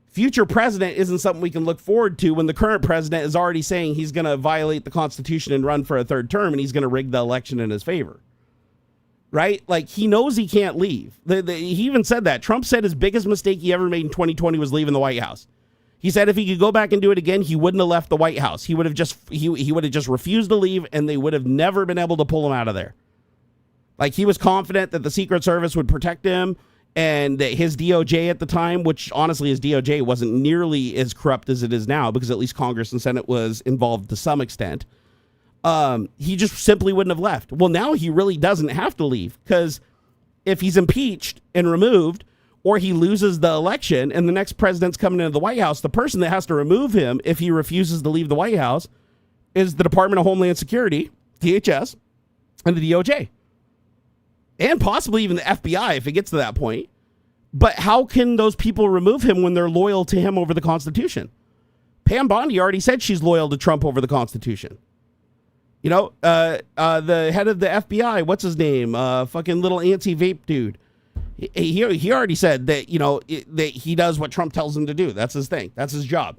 Future president isn't something we can look forward to when the current president is already saying he's going to violate the Constitution and run for a third term, and he's going to rig the election in his favor. Right? Like, he knows he can't leave. He even said that. Trump said his biggest mistake he ever made in 2020 was leaving the White House. He said if he could go back and do it again, he wouldn't have left the White House. He would have just refused to leave, and they would have never been able to pull him out of there. Like, he was confident that the Secret Service would protect him, and that his DOJ at the time, which honestly his DOJ wasn't nearly as corrupt as it is now, because at least Congress and Senate was involved to some extent, he just simply wouldn't have left. Well, now he really doesn't have to leave, because if he's impeached and removed, or he loses the election and the next president's coming into the White House, the person that has to remove him if he refuses to leave the White House is the Department of Homeland Security, DHS, and the DOJ. And possibly even the FBI if it gets to that point. But how can those people remove him when they're loyal to him over the Constitution? Pam Bondi already said she's loyal to Trump over the Constitution. You know, the head of the FBI, what's his name? Fucking little anti-vape dude. He already said that, you know, that he does what Trump tells him to do. That's his thing. That's his job.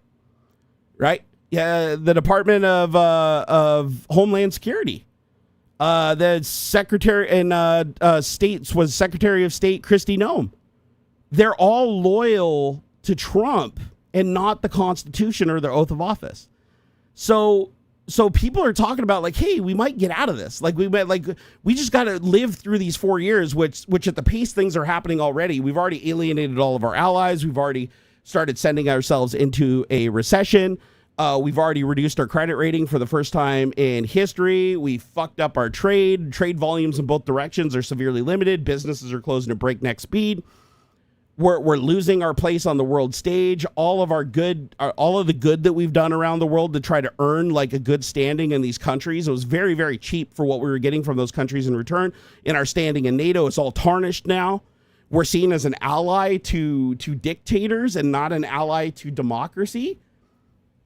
Right? Yeah, the Department of Homeland Security. The Secretary in States was Secretary of State Kristi Noem. They're all loyal to Trump and not the Constitution or their oath of office. So people are talking about like, hey, we might get out of this. Like we just got to live through these 4 years, which at the pace things are happening already. We've already alienated all of our allies. We've already started sending ourselves into a recession. We've already reduced our credit rating for the first time in history. We fucked up our trade. Trade volumes in both directions are severely limited. Businesses are closing at breakneck speed. We're losing our place on the world stage. All of the good that we've done around the world to try to earn like a good standing in these countries, it was very, very cheap for what we were getting from those countries in return. In our standing in NATO, it's all tarnished now. We're seen as an ally to dictators and not an ally to democracy.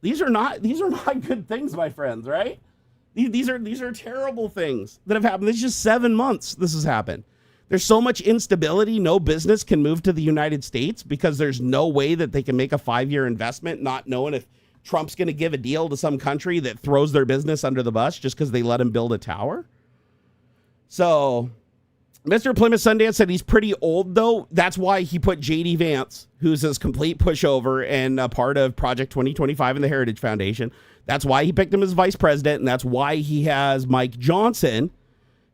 These are not good things, my friends, right? These are terrible things that have happened. This is just 7 months this has happened. There's so much instability, no business can move to the United States because there's no way that they can make a 5-year investment not knowing if Trump's going to give a deal to some country that throws their business under the bus just because they let him build a tower. So Mr. Plymouth Sundance said he's pretty old, though. That's why he put J.D. Vance, who's his complete pushover and a part of Project 2025 and the Heritage Foundation. That's why he picked him as vice president, and that's why he has Mike Johnson,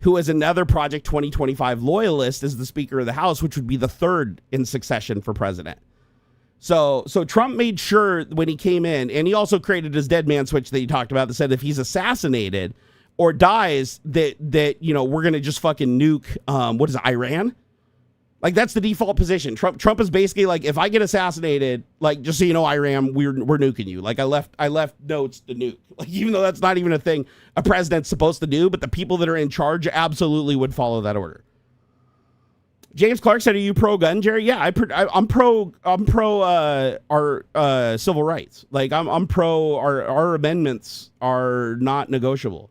who is another Project 2025 loyalist, as the Speaker of the House, which would be the third in succession for president. So Trump made sure when he came in, and he also created his dead man switch that he talked about that said if he's assassinated or dies, that you know, we're going to just fucking nuke, what is it, Iran? Like, that's the default position. Trump is basically like, if I get assassinated, like, just so you know, Iran, we're nuking you. Like, I left notes to nuke. Like, even though that's not even a thing a president's supposed to do, but the people that are in charge absolutely would follow that order. James Clark said, "Are you pro-gun, Jerry?" Yeah, I'm pro our civil rights. Like, I'm pro our amendments are not negotiable.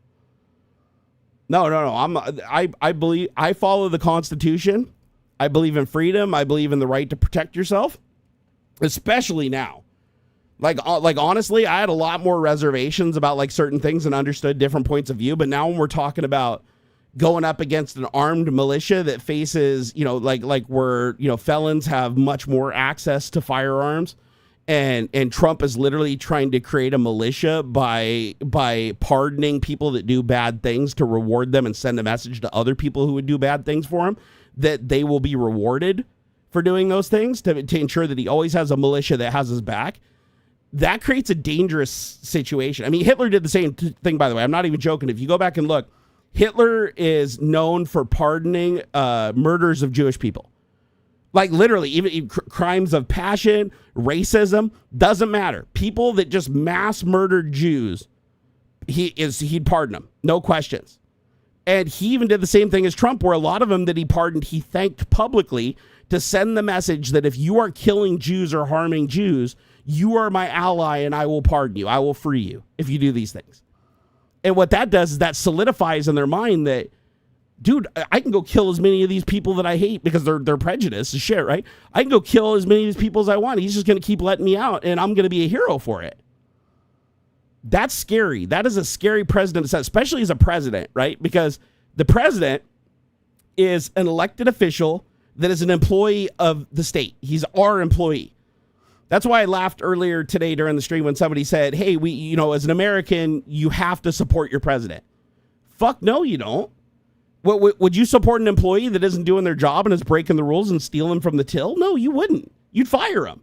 No. I follow the Constitution. I believe in freedom. I believe in the right to protect yourself, especially now. Like honestly, I had a lot more reservations about like certain things and understood different points of view. But now when we're talking about going up against an armed militia that faces, you know, like where, you know, felons have much more access to firearms, and Trump is literally trying to create a militia by pardoning people that do bad things to reward them and send a message to other people who would do bad things for him. that they will be rewarded for doing those things, to ensure that he always has a militia that has his back, that creates a dangerous situation. I mean, Hitler did the same thing, by the way. I'm not even joking. If you go back and look, Hitler is known for pardoning murders of Jewish people. Like literally, even crimes of passion, racism, doesn't matter. People that just mass murdered Jews, he'd pardon them, no questions. And he even did the same thing as Trump, where a lot of them that he pardoned, he thanked publicly to send the message that if you are killing Jews or harming Jews, you are my ally and I will pardon you. I will free you if you do these things. And what that does is that solidifies in their mind that, dude, I can go kill as many of these people that I hate because they're prejudiced as shit, right? I can go kill as many of these people as I want. He's just going to keep letting me out, and I'm going to be a hero for it. That's scary. That is a scary president to set, especially as a president, right? Because the president is an elected official that is an employee of the state. He's our employee. That's why I laughed earlier today during the stream when somebody said, hey, as an American, you have to support your president. Fuck no, you don't. Would you support an employee that isn't doing their job and is breaking the rules and stealing from the till? No, you wouldn't. You'd fire him.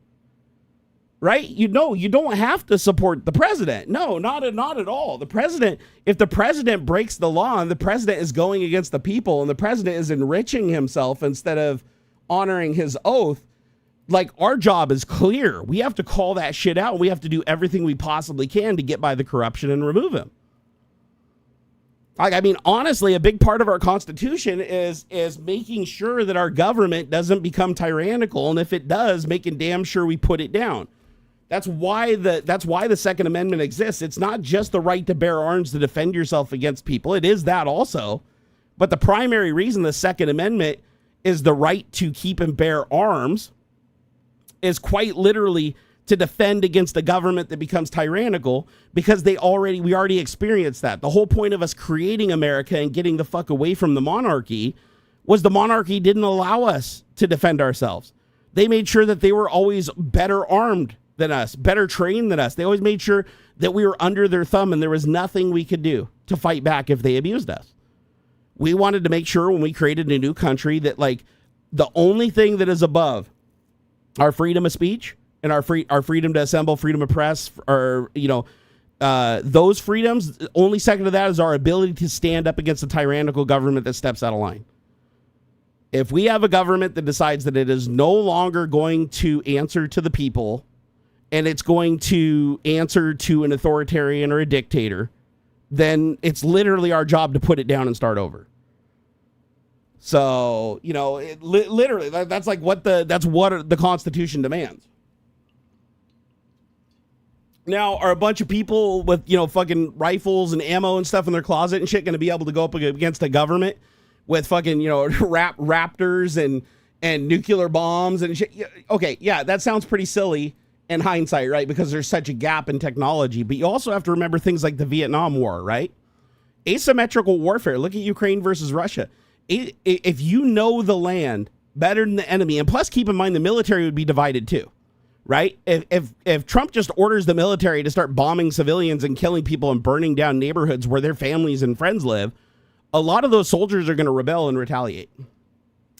Right? You don't have to support the president. No, not at all. The president, if the president breaks the law and the president is going against the people and the president is enriching himself instead of honoring his oath, like, our job is clear. We have to call that shit out. We have to do everything we possibly can to get by the corruption and remove him. Like, I mean, honestly, a big part of our Constitution is making sure that our government doesn't become tyrannical, and if it does, making damn sure we put it down. That's why the Second Amendment exists. It's not just the right to bear arms to defend yourself against people. It is that also. But the primary reason the Second Amendment is the right to keep and bear arms is quite literally to defend against a government that becomes tyrannical, because we already experienced that. The whole point of us creating America and getting the fuck away from the monarchy was the monarchy didn't allow us to defend ourselves. They made sure that they were always better armed than us, better trained than us. They always made sure that we were under their thumb and there was nothing we could do to fight back if they abused us. We wanted to make sure when we created a new country that, like, the only thing that is above our freedom of speech and our freedom to assemble, freedom of press, or, those freedoms, only second to that is our ability to stand up against a tyrannical government that steps out of line. If we have a government that decides that it is no longer going to answer to the people and it's going to answer to an authoritarian or a dictator, then it's literally our job to put it down and start over. So, literally, that's what the Constitution demands. Now, are a bunch of people with, fucking rifles and ammo and stuff in their closet and shit going to be able to go up against a government with fucking, raptors and nuclear bombs and shit? Okay, yeah, that sounds pretty silly in hindsight, right? Because there's such a gap in technology. But you also have to remember things like the Vietnam War, right? Asymmetrical warfare. Look at Ukraine versus Russia. If you know the land better than the enemy, and plus keep in mind the military would be divided too, right? If Trump just orders the military to start bombing civilians and killing people and burning down neighborhoods where their families and friends live, a lot of those soldiers are going to rebel and retaliate.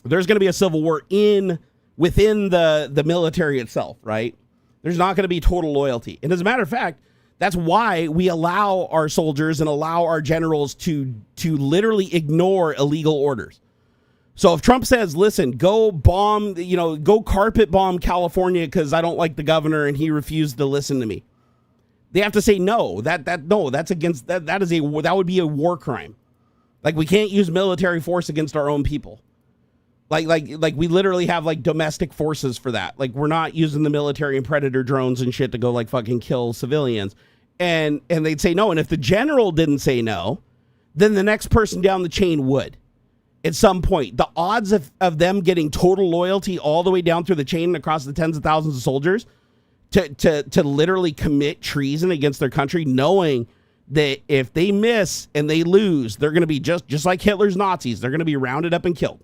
There's going to be a civil war within the military itself, right? There's not going to be total loyalty. And as a matter of fact, that's why we allow our soldiers and allow our generals to literally ignore illegal orders. So if Trump says, listen, go carpet bomb California because I don't like the governor and he refused to listen to me, they have to say no. That's against that would be a war crime. Like, we can't use military force against our own people. Like we literally have like domestic forces for that. Like, we're not using the military and predator drones and shit to go like fucking kill civilians. And they'd say no. And if the general didn't say no, then the next person down the chain would. At some point, the odds of them getting total loyalty all the way down through the chain and across the tens of thousands of soldiers to literally commit treason against their country, knowing that if they miss and they lose, they're going to be just like Hitler's Nazis. They're going to be rounded up and killed.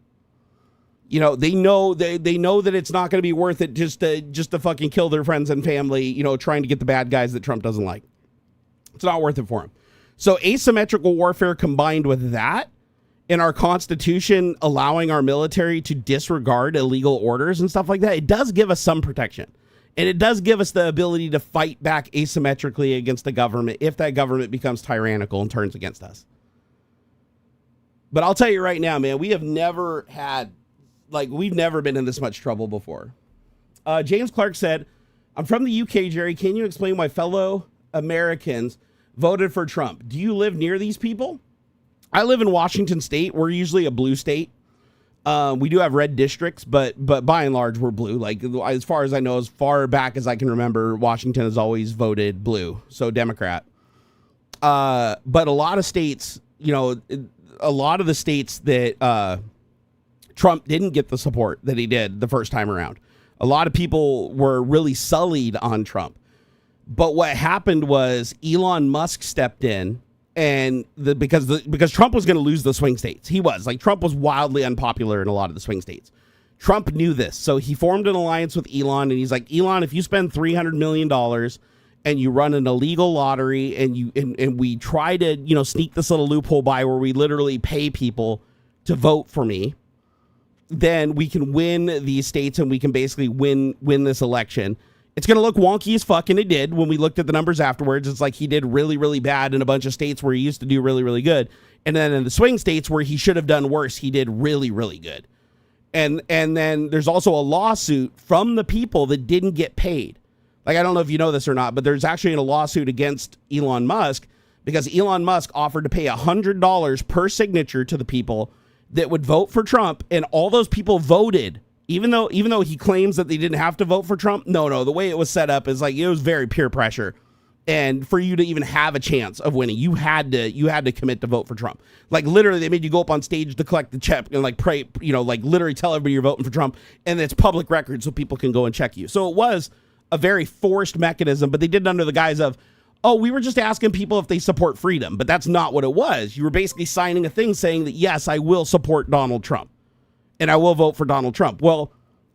They know that it's not going to be worth it just to fucking kill their friends and family, trying to get the bad guys that Trump doesn't like. It's not worth it for him. So asymmetrical warfare combined with that in our Constitution allowing our military to disregard illegal orders and stuff like that, it does give us some protection. And it does give us the ability to fight back asymmetrically against the government if that government becomes tyrannical and turns against us. But I'll tell you right now, man, we've never been in this much trouble before. James Clark said, I'm from the UK, Jerry. Can you explain why fellow Americans voted for Trump? Do you live near these people? I live in Washington State. We're usually a blue state. We do have red districts, but by and large, we're blue. Like, as far as I know, as far back as I can remember, Washington has always voted blue, so Democrat. But a lot of states, a lot of the states that Trump didn't get the support that he did the first time around. A lot of people were really sullied on Trump. But what happened was Elon Musk stepped in, and because Trump was going to lose the swing states. Trump was wildly unpopular in a lot of the swing states. Trump knew this, so he formed an alliance with Elon, and he's like, Elon, if you spend $300 million and you run an illegal lottery and we try to, sneak this little loophole by where we literally pay people to vote for me, then we can win these states and we can basically win this election. It's going to look wonky as fuck, and it did. When we looked at the numbers afterwards, it's like he did really, really bad in a bunch of states where he used to do really, really good. And then in the swing states where he should have done worse, he did really, really good. And then there's also a lawsuit from the people that didn't get paid. Like, I don't know if you know this or not, but there's actually a lawsuit against Elon Musk because Elon Musk offered to pay $100 per signature to the people that would vote for Trump, and all those people voted. Even though he claims that they didn't have to vote for Trump, no, the way it was set up is like it was very peer pressure, and for you to even have a chance of winning, you had to commit to vote for Trump. Like, literally, they made you go up on stage to collect the check and like pray, like literally tell everybody you're voting for Trump, and it's public record so people can go and check you. So it was a very forced mechanism, but they did it under the guise of, oh, we were just asking people if they support freedom, but that's not what it was. You were basically signing a thing saying that yes, I will support Donald Trump. And I will vote for Donald Trump. Well,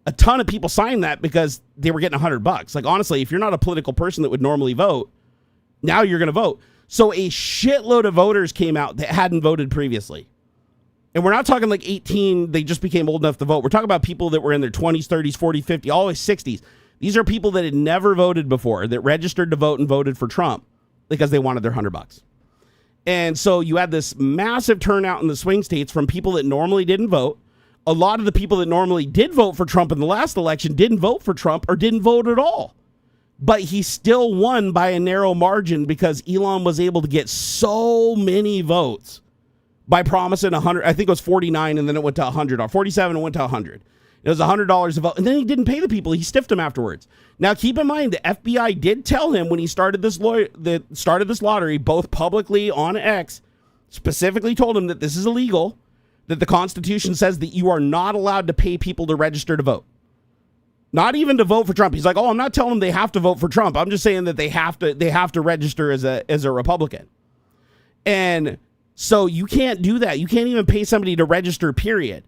a ton of people signed that because they were getting $100. Like, honestly, if you're not a political person that would normally vote, now you're going to vote. So a shitload of voters came out that hadn't voted previously. And we're not talking like 18, they just became old enough to vote. We're talking about people that were in their 20s, 30s, 40s, 50s, always 60s. These are people that had never voted before, that registered to vote and voted for Trump because they wanted their $100. And so you had this massive turnout in the swing states from people that normally didn't vote. A lot of the people that normally did vote for Trump in the last election didn't vote for Trump or didn't vote at all. But he still won by a narrow margin because Elon was able to get so many votes by promising 100. I think it was 49 and then it went to 100, or 47 and went to 100. It was $100 a vote. And then he didn't pay the people. He stiffed them afterwards. Now, keep in mind, the FBI did tell him when he started this lottery, both publicly on X, specifically told him that this is illegal, that the Constitution says that you are not allowed to pay people to register to vote. Not even to vote for Trump. He's like, oh, I'm not telling them they have to vote for Trump. I'm just saying that they have to register as a Republican. And so you can't do that. You can't even pay somebody to register, period.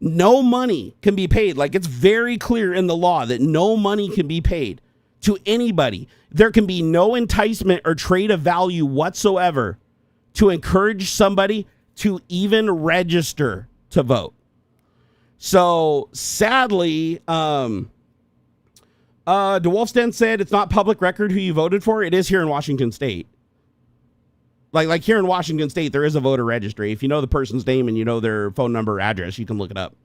No money can be paid. Like, it's very clear in the law that no money can be paid to anybody. There can be no enticement or trade of value whatsoever to encourage somebody to even register to vote. So sadly, DeWolf's said it's not public record who you voted for. It is here in Washington State. Like here in Washington State, there is a voter registry. If you know the person's name and you know their phone number or address, you can look it up.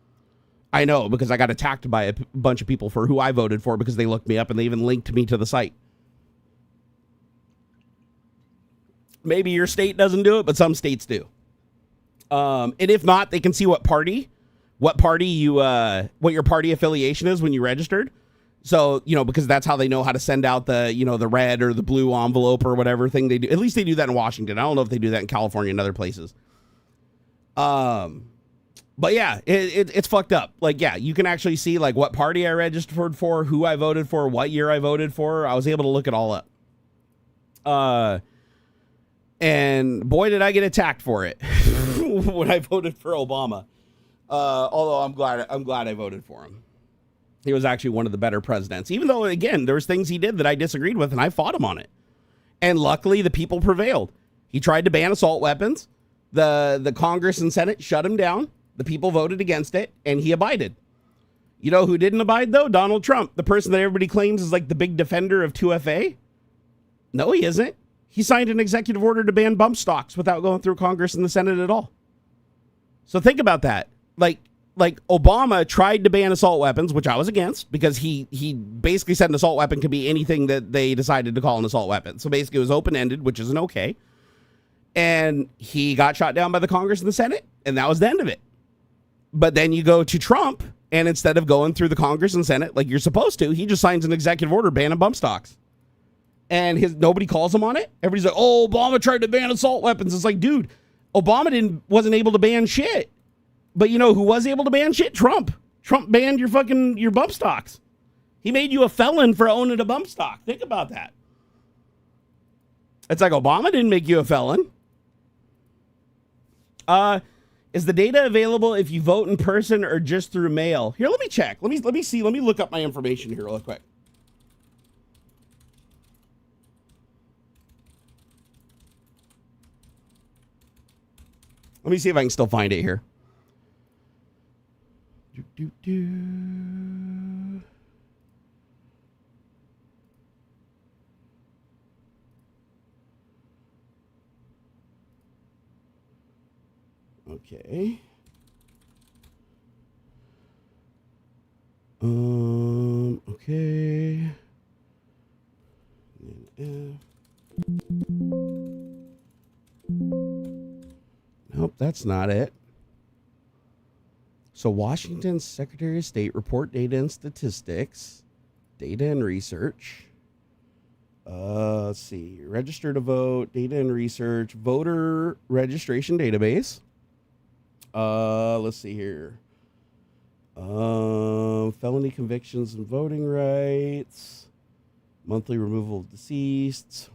I know because I got attacked by a bunch of people for who I voted for because they looked me up and they even linked me to the site. Maybe your state doesn't do it, but some states do. And if not, they can see what your party affiliation is when you registered. So, because that's how they know how to send out the red or the blue envelope or whatever thing they do. At least they do that in Washington. I don't know if they do that in California and other places. But yeah, it's fucked up. Like, yeah, you can actually see like what party I registered for, who I voted for, what year I voted for. I was able to look it all up. And boy, did I get attacked for it when I voted for Obama. Although I'm glad I voted for him. He was actually one of the better presidents, even though, again, there was things he did that I disagreed with, and I fought him on it. And luckily, the people prevailed. He tried to ban assault weapons. The Congress and Senate shut him down. The people voted against it, and he abided. You know who didn't abide, though? Donald Trump, the person that everybody claims is like the big defender of 2FA. No, he isn't. He signed an executive order to ban bump stocks without going through Congress and the Senate at all. So think about that. Like Obama tried to ban assault weapons, which I was against, because he basically said an assault weapon could be anything that they decided to call an assault weapon. So basically it was open-ended, which isn't okay. And he got shot down by the Congress and the Senate, and that was the end of it. But then you go to Trump, and instead of going through the Congress and Senate like you're supposed to, he just signs an executive order banning bump stocks. And nobody calls him on it. Everybody's like, oh, Obama tried to ban assault weapons. It's like, dude, Obama wasn't able to ban shit. But you know who was able to ban shit? Trump. Trump banned your bump stocks. He made you a felon for owning a bump stock. Think about that. It's like Obama didn't make you a felon. Is the data available if you vote in person or just through mail? Here, let me check. Let me see. Let me look up my information here real quick. Let me see if I can still find it here. Okay. Okay. Nope, that's not it. So Washington's Secretary of State report data and statistics, data and research. Let's see, register to vote, data and research, voter registration database. Let's see here. Felony convictions and voting rights, monthly removal of deceased.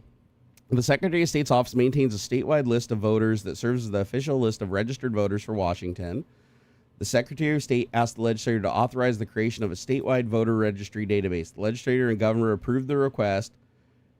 The Secretary of State's office maintains a statewide list of voters that serves as the official list of registered voters for Washington. The Secretary of State asked the legislature to authorize the creation of a statewide voter registry database. The legislature and governor approved the request.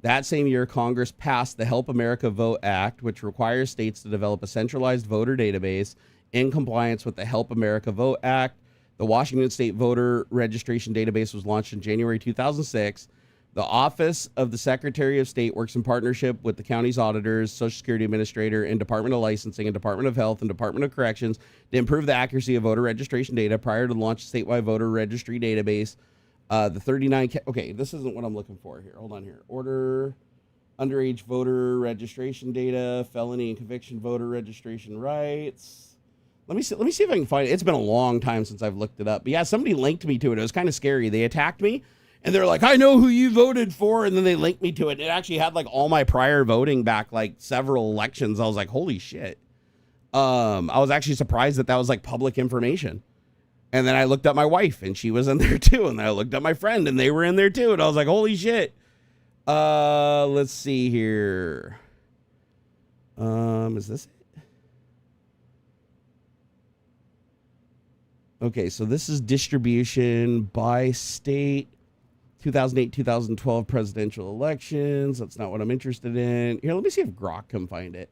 That same year, Congress passed the Help America Vote Act, which requires states to develop a centralized voter database in compliance with the Help America Vote Act. The Washington State Voter Registration Database was launched in January 2006. The Office of the Secretary of State works in partnership with the county's auditors, Social Security Administrator, and Department of Licensing, and Department of Health, and Department of Corrections to improve the accuracy of voter registration data prior to the launch of the statewide voter registry database. The 39... Okay, this isn't what I'm looking for here. Hold on here. Order underage voter registration data, felony and conviction voter registration rights. Let me see if I can find it. It's been a long time since I've looked it up. But yeah, somebody linked me to it. It was kind of scary. They attacked me. And they're like, I know who you voted for. And then they linked me to it. It actually had like all my prior voting back like several elections. I was like, holy shit. I was actually surprised that was like public information. And then I looked up my wife and she was in there too. And then I looked up my friend and they were in there too. And I was like, holy shit. Let's see here. Is this it? Okay, so this is distribution by state. 2008, 2012 presidential elections. That's not what I'm interested in. Here, let me see if Grok can find it.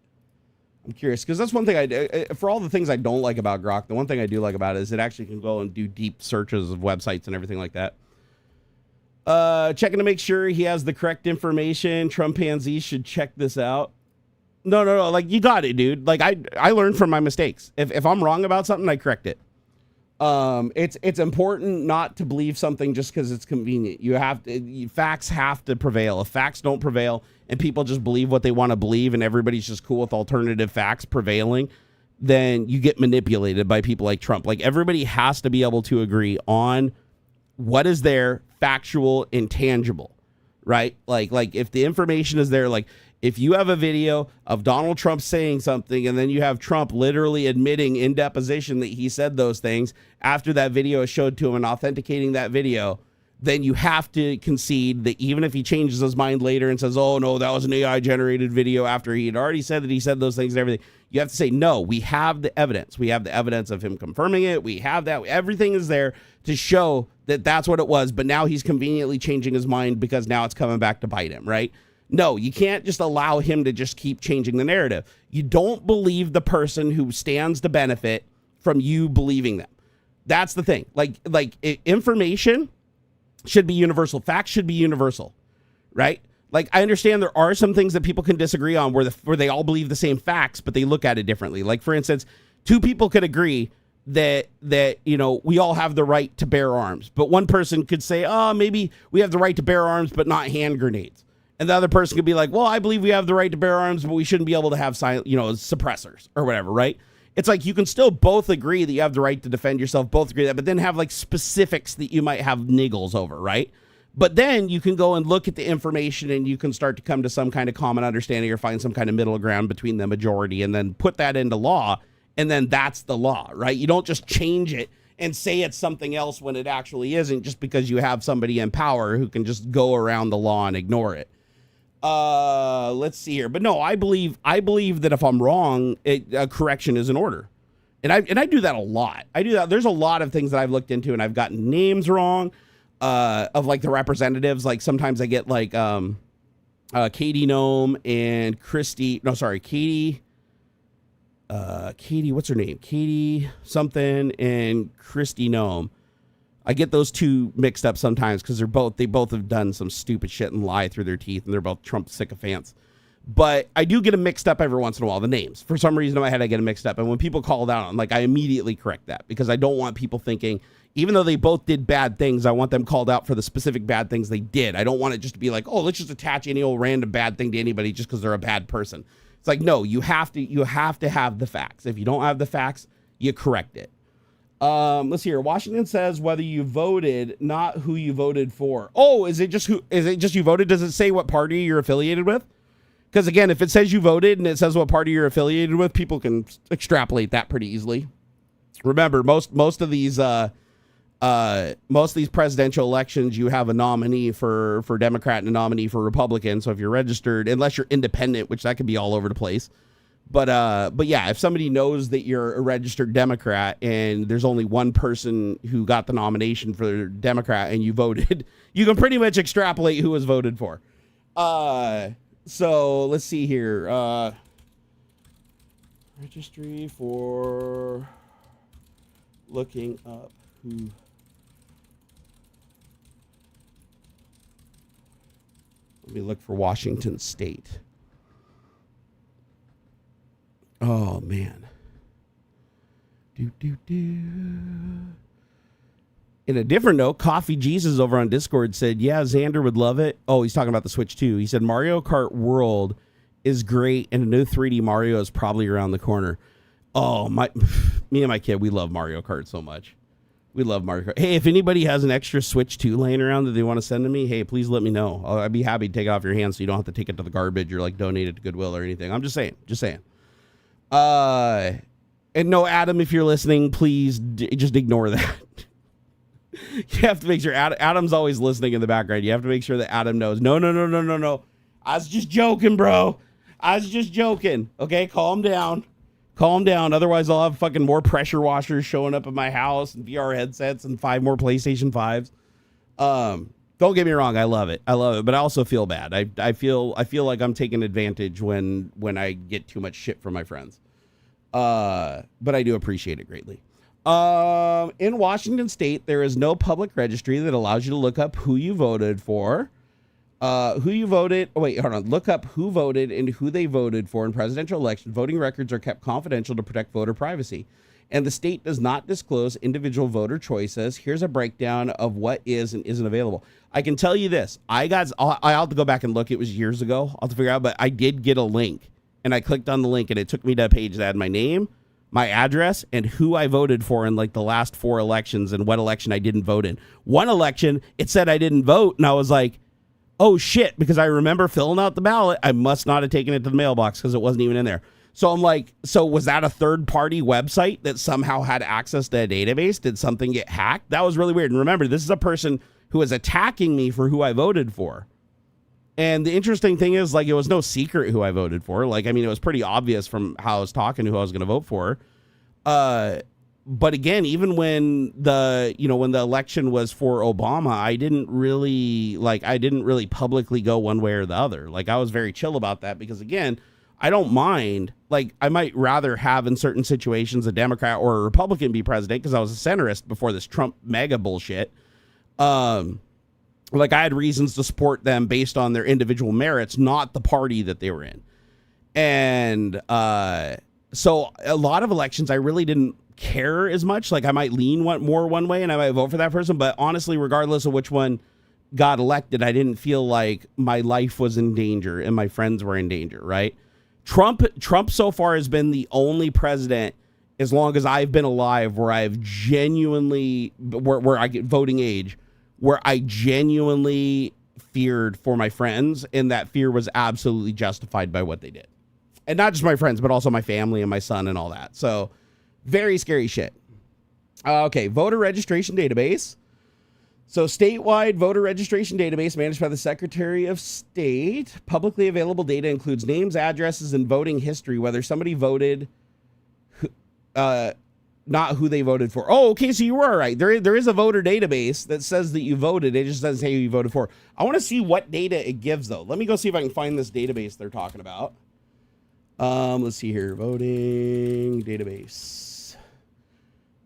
I'm curious, because that's one thing I do. For all the things I don't like about Grok, the one thing I do like about it is it actually can go and do deep searches of websites and everything like that. Checking to make sure he has the correct information. Trumpanzees should check this out. No. Like, you got it, dude. Like, I learned from my mistakes. If I'm wrong about something, I correct it. It's important not to believe something just because it's convenient. Facts have to prevail. If facts don't prevail and people just believe what they want to believe and everybody's just cool with alternative facts prevailing, then you get manipulated by people like Trump. Like, everybody has to be able to agree on what is there, factual and tangible, right? Like if the information is there, like if you have a video of Donald Trump saying something and then you have Trump literally admitting in deposition that he said those things after that video is showed to him and authenticating that video, then you have to concede that even if he changes his mind later and says, oh, no, that was an AI generated video after he had already said that he said those things and everything, you have to say, no, we have the evidence. We have the evidence of him confirming it. We have that. Everything is there to show that that's what it was. But now he's conveniently changing his mind because now it's coming back to bite him, right? No, you can't just allow him to just keep changing the narrative. You don't believe the person who stands to benefit from you believing them. That's the thing. Information should be universal. Facts should be universal, right? Like, I understand there are some things that people can disagree on where they all believe the same facts, but they look at it differently. Like, for instance, two people could agree that we all have the right to bear arms, but one person could say, oh, maybe we have the right to bear arms, but not hand grenades. And the other person could be like, well, I believe we have the right to bear arms, but we shouldn't be able to have suppressors or whatever, right? It's like you can still both agree that you have the right to defend yourself, both agree that, but then have like specifics that you might have niggles over, right? But then you can go and look at the information and you can start to come to some kind of common understanding or find some kind of middle ground between the majority and then put that into law. And then that's the law, right? You don't just change it and say it's something else when it actually isn't, just because you have somebody in power who can just go around the law and ignore it. Let's see here. But no, I believe that if I'm wrong, a correction is in order. And I do that a lot. I do that. There's a lot of things that I've looked into and I've gotten names wrong of like the representatives. Like sometimes I get like Katie Nome and Katie, what's her name? Katie something and Christy Nome. I get those two mixed up sometimes because they both have done some stupid shit and lie through their teeth, and they're both Trump sycophants. But I do get them mixed up every once in a while, the names. For some reason in my head, I get them mixed up. And when people call it out, I immediately correct that because I don't want people thinking, even though they both did bad things, I want them called out for the specific bad things they did. I don't want it just to be like, oh, let's just attach any old random bad thing to anybody just because they're a bad person. It's like, no, you have to have the facts. If you don't have the facts, you correct it. Let's see here. Washington says whether you voted, not who you voted for. Oh, is it just you voted? Does it say what party you're affiliated with? Because again, if it says you voted and it says what party you're affiliated with, people can extrapolate that pretty easily. Remember, most of these presidential elections, you have a nominee for Democrat and a nominee for Republican. So if you're registered, unless you're independent, which that could be all over the place. But yeah, if somebody knows that you're a registered Democrat and there's only one person who got the nomination for Democrat and you voted, you can pretty much extrapolate who was voted for. So let's see here. Registry for looking up who. Let me look for Washington State. Oh, man. In a different note, Coffee Jesus over on Discord said, yeah, Xander would love it. Oh, he's talking about the Switch 2. He said Mario Kart World is great, and a new 3D Mario is probably around the corner. Oh, me and my kid, we love Mario Kart so much. We love Mario Kart. Hey, if anybody has an extra Switch 2 laying around that they want to send to me, hey, please let me know. I'd be happy to take it off your hands so you don't have to take it to the garbage or like donate it to Goodwill or anything. I'm just saying. And no, Adam, if you're listening, please just ignore that. You have to make sure Adam's always listening in the background. You have to make sure that Adam knows. No. I was just joking, bro. I was just joking. Okay, calm down. Otherwise, I'll have fucking more pressure washers showing up at my house and VR headsets and 5 more PlayStation 5s. Don't get me wrong. I love it. But I also feel bad. I feel like I'm taking advantage when I get too much shit from my friends. But I do appreciate it greatly. In Washington State, there is no public registry that allows you to look up who you voted for. Look up who voted and who they voted for in presidential elections. Voting records are kept confidential to protect voter privacy. And the state does not disclose individual voter choices. Here's a breakdown of what is and isn't available. I can tell you this. I'll have to go back and look. It was years ago. I'll have to figure out, but I did get a link. And I clicked on the link, and it took me to a page that had my name, my address, and who I voted for in like the last 4 elections and what election I didn't vote in. One election, it said I didn't vote, and I was like, oh, shit, because I remember filling out the ballot. I must not have taken it to the mailbox because it wasn't even in there. So I'm like, so was that a third-party website that somehow had access to a database? Did something get hacked? That was really weird. And remember, this is a person who is attacking me for who I voted for. And the interesting thing is, like, it was no secret who I voted for. Like, I mean, it was pretty obvious from how I was talking who I was going to vote for. But but again, even when the election was for Obama, I didn't really publicly go one way or the other. Like, I was very chill about that because, again, I don't mind. Like, I might rather have in certain situations a Democrat or a Republican be president because I was a centrist before this Trump mega bullshit. Like, I had reasons to support them based on their individual merits, not the party that they were in. And so a lot of elections, I really didn't care as much. Like, I might lean more one way and I might vote for that person. But honestly, regardless of which one got elected, I didn't feel like my life was in danger and my friends were in danger, right? Trump so far has been the only president, as long as I've been alive, where I've genuinely, where I get voting age, where I genuinely feared for my friends, and that fear was absolutely justified by what they did. And not just my friends, but also my family and my son and all that. So, very scary shit. Okay, voter registration database. So, statewide voter registration database managed by the Secretary of State. Publicly available data includes names, addresses, and voting history, whether somebody voted, not who they voted for. Oh, okay, so you were right. There is a voter database that says that you voted. It just doesn't say who you voted for. I want to see what data it gives, though. Let me go see if I can find this database they're talking about. Let's see here. Voting database.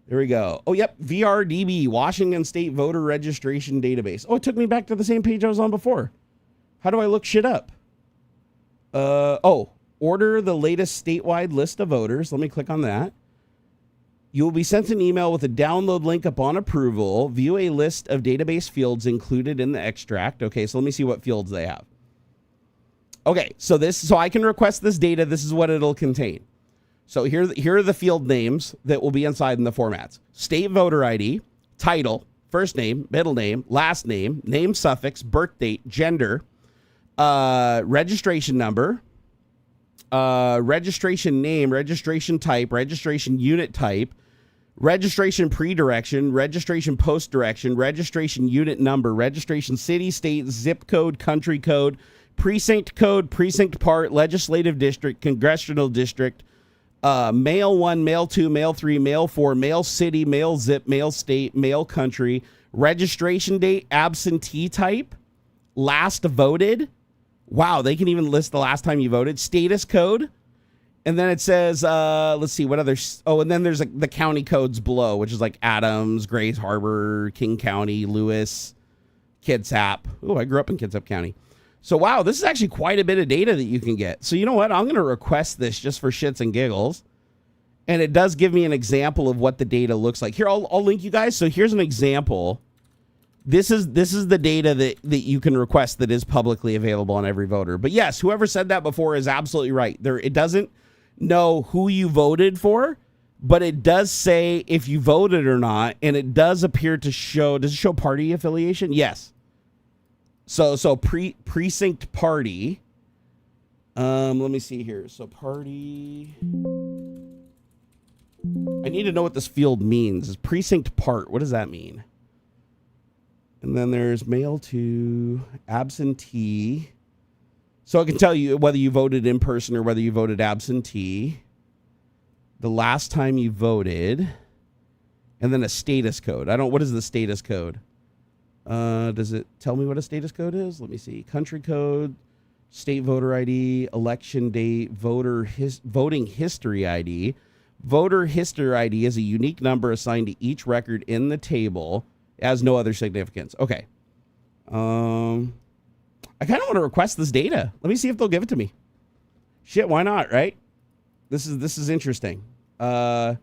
There we go. Oh, yep. VRDB, Washington State Voter Registration Database. Oh, it took me back to the same page I was on before. How do I look shit up? Order the latest statewide list of voters. Let me click on that. You will be sent an email with a download link upon approval. View a list of database fields included in the extract. Okay, so let me see what fields they have. Okay, so I can request this data. This is what it'll contain. So here are the field names that will be inside in the formats. State voter ID, title, first name, middle name, last name, name suffix, birth date, gender, registration number, registration name, registration type, registration unit type, registration pre-direction, registration post-direction, registration unit number, registration city, state, zip code, country code, precinct code, precinct part, legislative district, congressional district, mail 1, mail 2, mail 3, mail 4, mail city, mail zip, mail state, mail country, registration date, absentee type, last voted. Wow, they can even list the last time you voted. Status code. And then it says, let's see, what others? Oh, and then there's like the county codes below, which is like Adams, Grays Harbor, King County, Lewis, Kitsap. Oh, I grew up in Kitsap County. So, wow, this is actually quite a bit of data that you can get. So, you know what? I'm going to request this just for shits and giggles. And it does give me an example of what the data looks like. Here, I'll link you guys. So, here's an example. This is the data that you can request that is publicly available on every voter. But yes, whoever said that before is absolutely right. It doesn't know who you voted for, but it does say if you voted or not, and it does appear to show. Does it show party affiliation? Yes. So precinct party. Let me see here. So party. I need to know what this field means. Is precinct part? What does that mean? And then there's mail to absentee. So it can tell you whether you voted in person or whether you voted absentee. The last time you voted. And then a status code. What is the status code? Does it tell me what a status code is? Let me see. Country code, state voter ID, election date, voting history ID. Voter history ID is a unique number assigned to each record in the table. It has no other significance. Okay. I kind of want to request this data. Let me see if they'll give it to me. Shit, why not, right? This is interesting. I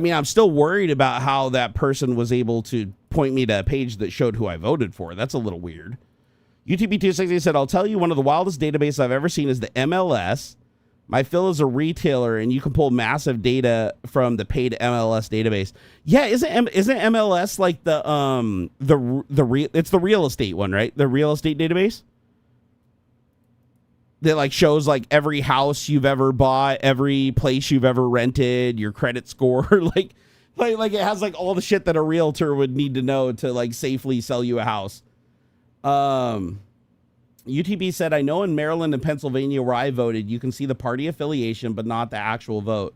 mean, I'm still worried about how that person was able to point me to a page that showed who I voted for. That's a little weird. UTB260 said, I'll tell you, one of the wildest databases I've ever seen is the MLS. My Phil is a retailer, and you can pull massive data from the paid MLS database. Yeah, isn't MLS like it's the real estate one, right? The real estate database that like shows like every house you've ever bought, every place you've ever rented, your credit score, like it has like all the shit that a realtor would need to know to like safely sell you a house. UTB said, I know in Maryland and Pennsylvania where I voted, you can see the party affiliation, but not the actual vote.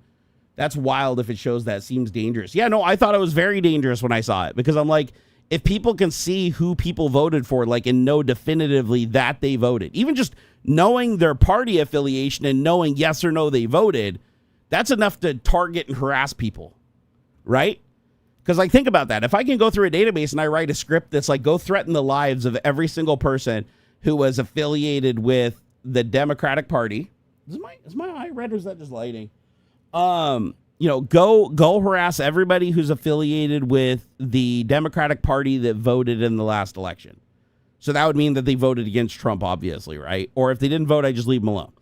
That's wild if it shows that. Seems dangerous. Yeah, no, I thought it was very dangerous when I saw it, because I'm like, if people can see who people voted for, like, and know definitively that they voted, even just knowing their party affiliation and knowing yes or no they voted, that's enough to target and harass people, right? Because, like, think about that. If I can go through a database and I write a script that's like, go threaten the lives of every single person who was affiliated with the Democratic Party. Is my eye red or is that just lighting? Go harass everybody who's affiliated with the Democratic Party that voted in the last election. So that would mean that they voted against Trump, obviously, right? Or if they didn't vote, I just leave them alone.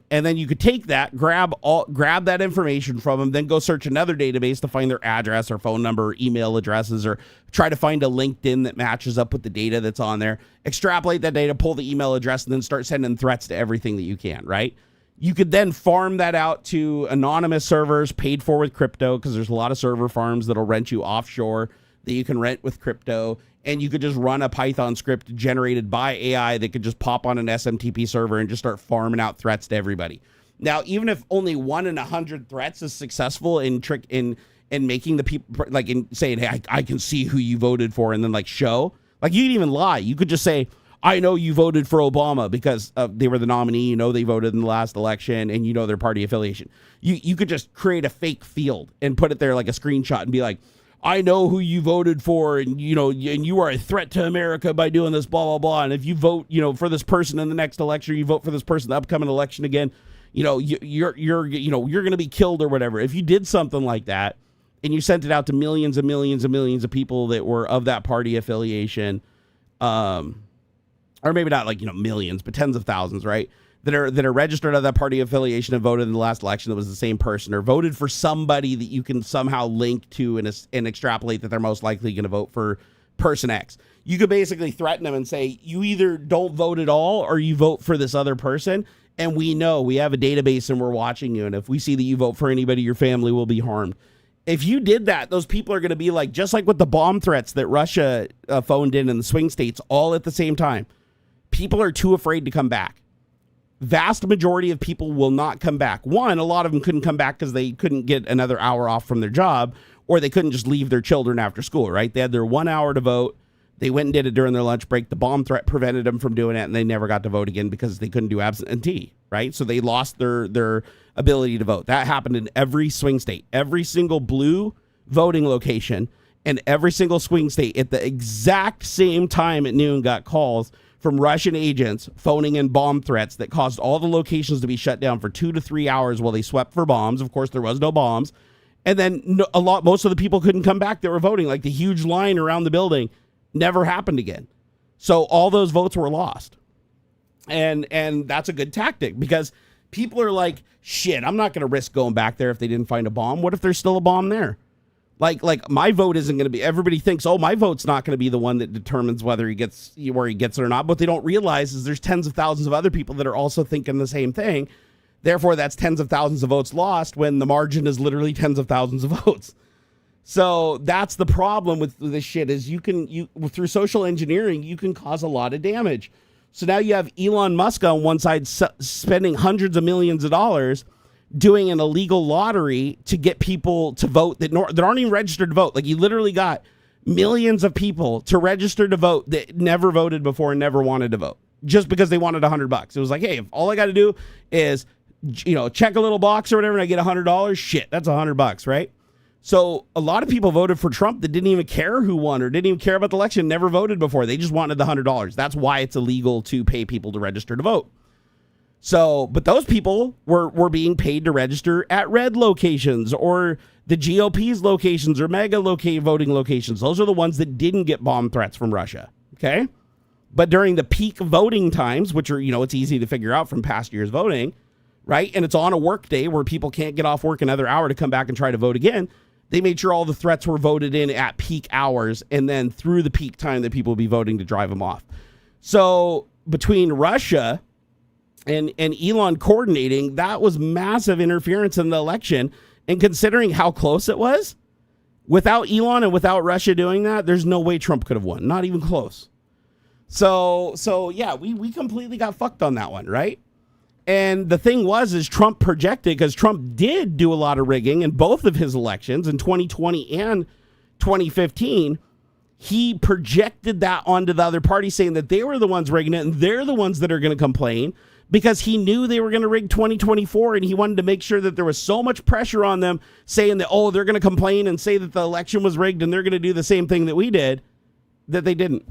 And then you could take that, grab that information from them, then go search another database to find their address or phone number or email addresses, or try to find a LinkedIn that matches up with the data that's on there, extrapolate that data, pull the email address, and then start sending threats to everything that you can, right? You could then farm that out to anonymous servers paid for with crypto, because there's a lot of server farms that'll rent you offshore that you can rent with crypto. And you could just run a Python script generated by AI that could just pop on an SMTP server and just start farming out threats to everybody. Now, even if only 1 in 100 threats is successful in making the people, like, in saying, hey, I can see who you voted for, and then like show, like, you could even lie. You could just say, I know you voted for Obama because they were the nominee. You know they voted in the last election, and you know their party affiliation. You could just create a fake field and put it there like a screenshot and be like, I know who you voted for, and you are a threat to America by doing this, blah blah blah. And if you vote, for this person in the next election, you vote for this person in the upcoming election again, you're going to be killed or whatever. If you did something like that and you sent it out to millions and millions and millions of people that were of that party affiliation, or maybe not like millions, but tens of thousands, right? That are registered of that party affiliation and voted in the last election that was the same person, or voted for somebody that you can somehow link to and extrapolate that they're most likely going to vote for person X. You could basically threaten them and say, you either don't vote at all or you vote for this other person. And we have a database and we're watching you. And if we see that you vote for anybody, your family will be harmed. If you did that, those people are going to be like, just like with the bomb threats that Russia phoned in the swing states all at the same time. People are too afraid to come back. Vast majority of people will not come back. One, a lot of them couldn't come back because they couldn't get another hour off from their job, or they couldn't just leave their children after school, right? They had their 1 hour to vote. They went and did it during their lunch break. The bomb threat prevented them from doing it, and they never got to vote again because they couldn't do absentee, right? So they lost their ability to vote. That happened in every swing state. Every single blue voting location and every single swing state at the exact same time at noon got calls from Russian agents phoning in bomb threats that caused all the locations to be shut down for 2 to 3 hours while they swept for bombs. Of course, there was no bombs. And then most of the people couldn't come back that were voting. Like, the huge line around the building never happened again. So all those votes were lost. And that's a good tactic, because people are like, shit, I'm not going to risk going back there if they didn't find a bomb. What if there's still a bomb there? Like my vote isn't going to be, everybody thinks, oh, my vote's not going to be the one that determines whether he gets where he gets it or not. What they don't realize is there's tens of thousands of other people that are also thinking the same thing. Therefore, that's tens of thousands of votes lost when the margin is literally tens of thousands of votes. So that's the problem with this shit, is you through social engineering, you can cause a lot of damage. So now you have Elon Musk on one side spending hundreds of millions of dollars doing an illegal lottery to get people to vote that aren't even registered to vote. Like, you literally got millions of people to register to vote that never voted before and never wanted to vote, just because they wanted $100. It was like, hey, if all I got to do is, check a little box or whatever, and I get $100, shit, that's $100, right? So a lot of people voted for Trump that didn't even care who won or didn't even care about the election, never voted before. They just wanted the $100. That's why it's illegal to pay people to register to vote. So, but those people were being paid to register at red locations or the GOP's locations or mega voting locations. Those are the ones that didn't get bomb threats from Russia. Okay. But during the peak voting times, which are, it's easy to figure out from past years voting, right? And it's on a work day where people can't get off work another hour to come back and try to vote again. They made sure all the threats were voted in at peak hours, and then through the peak time that people would be voting to drive them off. So between Russia and Elon coordinating, that was massive interference in the election. And considering how close it was, without Elon and without Russia doing that, there's no way Trump could have won. Not even close. So yeah, we completely got fucked on that one, right? And the thing is Trump projected, because Trump did do a lot of rigging in both of his elections in 2020 and 2015. He projected that onto the other party, saying that they were the ones rigging it and they're the ones that are going to complain, because he knew they were going to rig 2024, and he wanted to make sure that there was so much pressure on them saying that, oh, they're going to complain and say that the election was rigged and they're going to do the same thing that we did, that they didn't.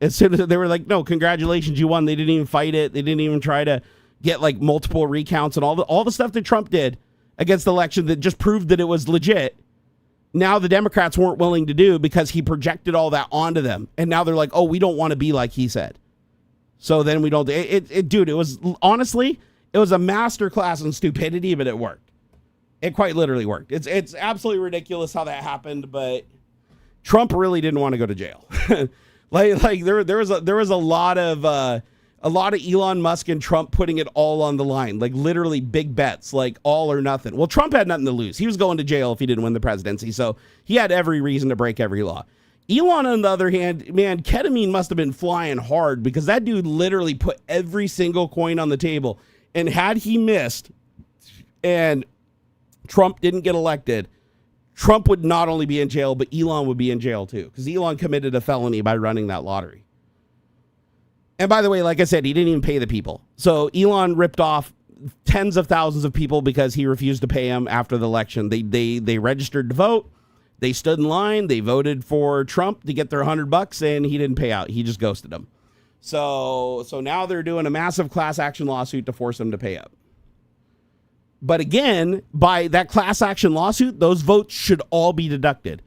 As soon as they were like, no, congratulations, you won. They didn't even fight it. They didn't even try to get like multiple recounts and all the stuff that Trump did against the election that just proved that it was legit. Now the Democrats weren't willing to do, because he projected all that onto them. And now they're like, oh, we don't want to be like he said. So then we don't, dude, it was, honestly, it was a masterclass in stupidity, but it worked. It quite literally worked. It's absolutely ridiculous how that happened, but Trump really didn't want to go to jail. like there was a lot of Elon Musk and Trump putting it all on the line, like literally big bets, like all or nothing. Well, Trump had nothing to lose. He was going to jail if he didn't win the presidency, so he had every reason to break every law. Elon, on the other hand, man, ketamine must have been flying hard, because that dude literally put every single coin on the table. And had he missed and Trump didn't get elected, Trump would not only be in jail, but Elon would be in jail too, because Elon committed a felony by running that lottery. And by the way, like I said, he didn't even pay the people. So Elon ripped off tens of thousands of people because he refused to pay them after the election. They registered to vote. They stood in line. They voted for Trump to get their $100, and he didn't pay out. He just ghosted them. So now they're doing a massive class action lawsuit to force him to pay up. But again, by that class action lawsuit, those votes should all be deducted,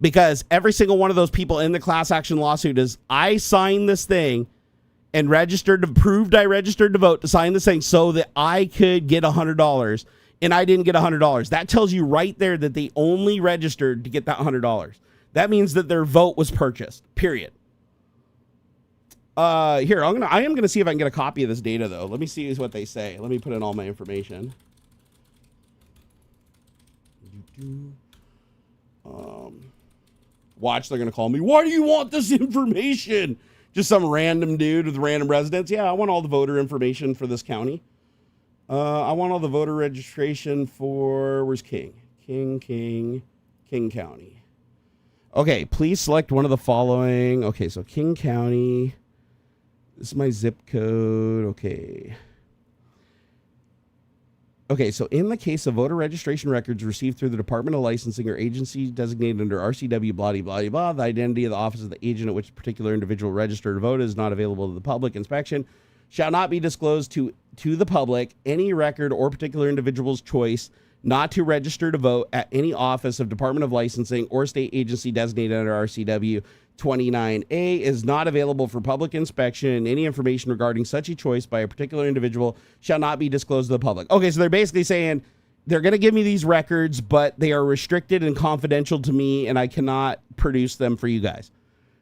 because every single one of those people in the class action lawsuit is, I signed this thing and proved I registered to vote to sign this thing so that I could get $100. And I didn't get $100. That tells you right there that they only registered to get that $100. That means that their vote was purchased, period. Here, I am gonna see if I can get a copy of this data, though. Let me see what they say. Let me put in all my information. Watch, they're gonna call me. Why do you want this information? Just some random dude with random residence. Yeah, I want all the voter information for this county. I want all the voter registration for, where's King County. Okay, please select one of the following. Okay, so King County. This is my zip code. Okay, so in the case of voter registration records received through the Department of Licensing or agency designated under RCW, blah, blah, blah, the identity of the office of the agent at which a particular individual registered to vote is not available to the public inspection, shall not be disclosed to the public. Any record or particular individual's choice not to register to vote at any office of Department of Licensing or state agency designated under RCW 29A is not available for public inspection, and any information regarding such a choice by a particular individual shall not be disclosed to the public. Okay, so they're basically saying they're going to give me these records, but they are restricted and confidential to me, and I cannot produce them for you guys.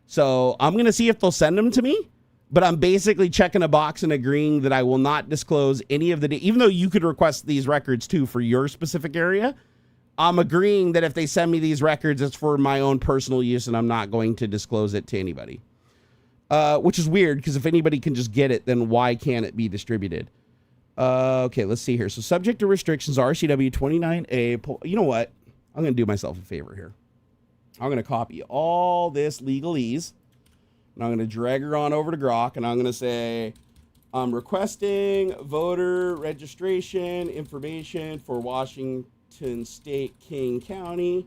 So I'm going to see if they'll send them to me, but I'm basically checking a box and agreeing that I will not disclose any of the, even though you could request these records too for your specific area, I'm agreeing that if they send me these records, it's for my own personal use, and I'm not going to disclose it to anybody. Which is weird, because if anybody can just get it, then why can't it be distributed? Okay, let's see here. So subject to restrictions, RCW 29A. You know what? I'm going to do myself a favor here. I'm going to copy all this legalese, and I'm going to drag her on over to Grok, and I'm going to say, I'm requesting voter registration information for Washington State, King County,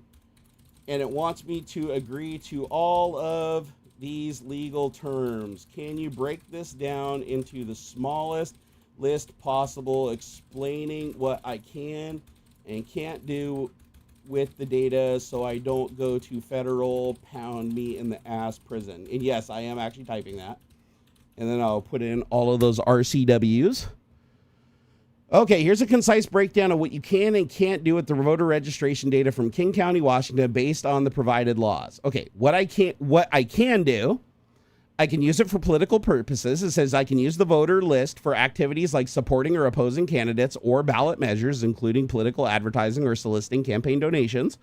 and it wants me to agree to all of these legal terms. Can you break this down into the smallest list possible, explaining what I can and can't do with the data so I don't go to federal pound me in the ass prison? And yes, I am actually typing that. And then I'll put in all of those RCWs. Okay, here's a concise breakdown of what you can and can't do with the voter registration data from King County, Washington, based on the provided laws. Okay, what I can do, I can use it for political purposes. It says I can use the voter list for activities like supporting or opposing candidates or ballot measures, including political advertising or soliciting campaign donations.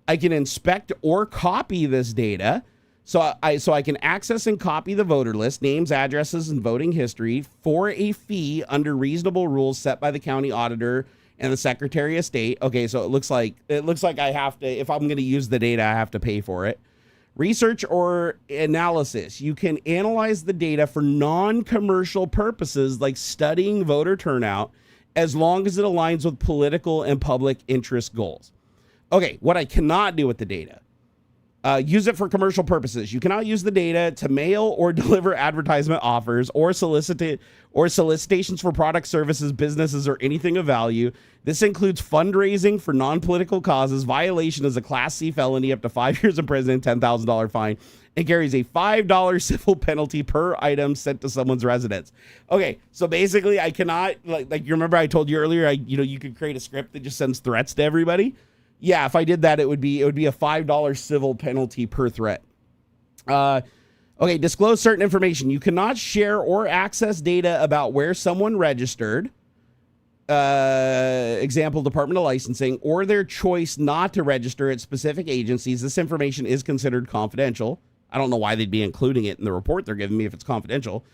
I can inspect or copy this data So I can access and copy the voter list, names, addresses, and voting history for a fee under reasonable rules set by the county auditor and the Secretary of State. Okay, so it looks like I have to, if I'm going to use the data, I have to pay for it. Research or analysis. You can analyze the data for non-commercial purposes like studying voter turnout as long as it aligns with political and public interest goals. Okay, what I cannot do with the data. Use it for commercial purposes. You cannot use the data to mail or deliver advertisement offers or solicitations for products, services, businesses, or anything of value. This includes fundraising for non-political causes. Violation is a Class C felony, up to 5 years in prison, $10,000 fine, and carries a $5 civil penalty per item sent to someone's residence. Okay, so basically, I cannot like you remember I told you earlier, you could create a script that just sends threats to everybody. Yeah, if I did that, it would be a $5 civil penalty per threat. Okay, disclose certain information. You cannot share or access data about where someone registered, example, Department of Licensing, or their choice not to register at specific agencies. This information is considered confidential. I don't know why they'd be including it in the report they're giving me if it's confidential.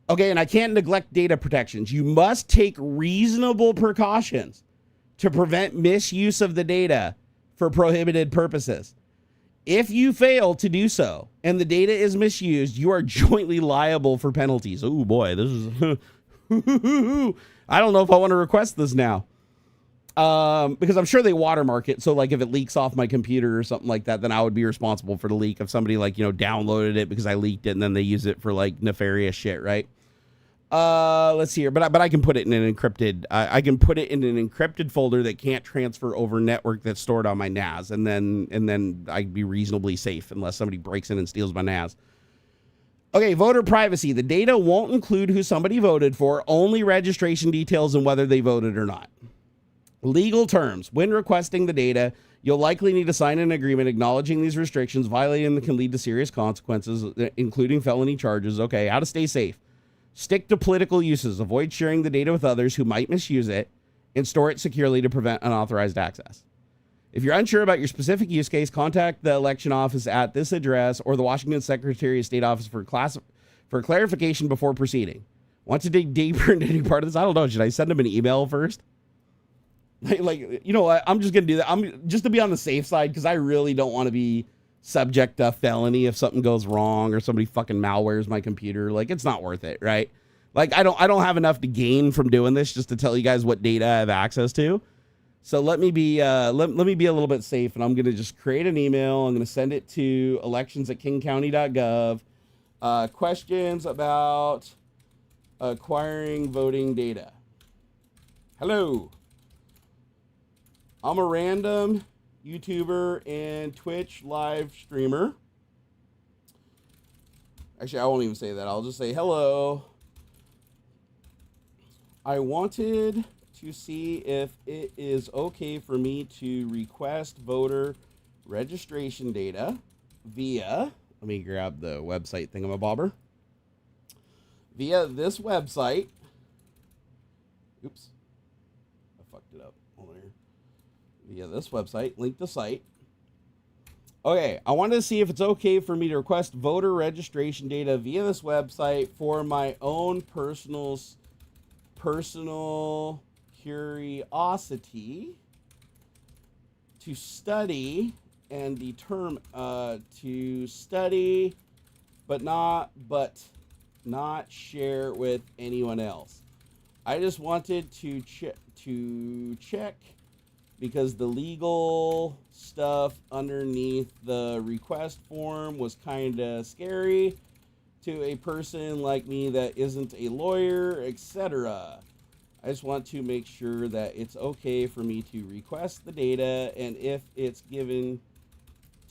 Okay, and I can't neglect data protections. You must take reasonable precautions to prevent misuse of the data for prohibited purposes. If you fail to do so and the data is misused, you are jointly liable for penalties. Oh boy, this is I don't know if I want to request this now. Because I'm sure they watermark it. So like if it leaks off my computer or something like that, then I would be responsible for the leak. If somebody downloaded it because I leaked it and then they use it for like nefarious shit, right? Let's see here, but I can put it in an encrypted. I can put it in an encrypted folder that can't transfer over network that's stored on my NAS, and then I'd be reasonably safe unless somebody breaks in and steals my NAS. Okay, voter privacy. The data won't include who somebody voted for, only registration details and whether they voted or not. Legal terms. When requesting the data, you'll likely need to sign an agreement acknowledging these restrictions. Violating them can lead to serious consequences, including felony charges. Okay, how to stay safe. Stick to political uses. Avoid sharing the data with others who might misuse it, and store it securely to prevent unauthorized access. If you're unsure about your specific use case, contact the election office at this address or the Washington Secretary of State office for clarification before proceeding. Want to dig deeper into any part of this? I don't know. Should I send them an email first? You know what? I'm just going to do that. I'm just to be on the safe side because I really don't want to be subject to a felony if something goes wrong or somebody fucking malwares my computer. Like, it's not worth it, right? Like, I don't have enough to gain from doing this just to tell you guys what data I have access to. So let me be let me be a little bit safe, and I'm going to just create an email. I'm going to send it to elections@kingcounty.gov. Questions about acquiring voting data. Hello. I'm a random YouTuber and Twitch live streamer. Actually, I won't even say that. I'll just say hello. I wanted to see if it is okay for me to request voter registration data via, let me grab the website thingamabobber, via this website. Oops. I fucked it up. Hold on here. Via this website, link the site. Okay, I wanted to see if it's okay for me to request voter registration data via this website for my own personal curiosity to study and determine to study but not share with anyone else. I just wanted to check because the legal stuff underneath the request form was kind of scary to a person like me that isn't a lawyer, etc. I just want to make sure that it's okay for me to request the data, and if it's given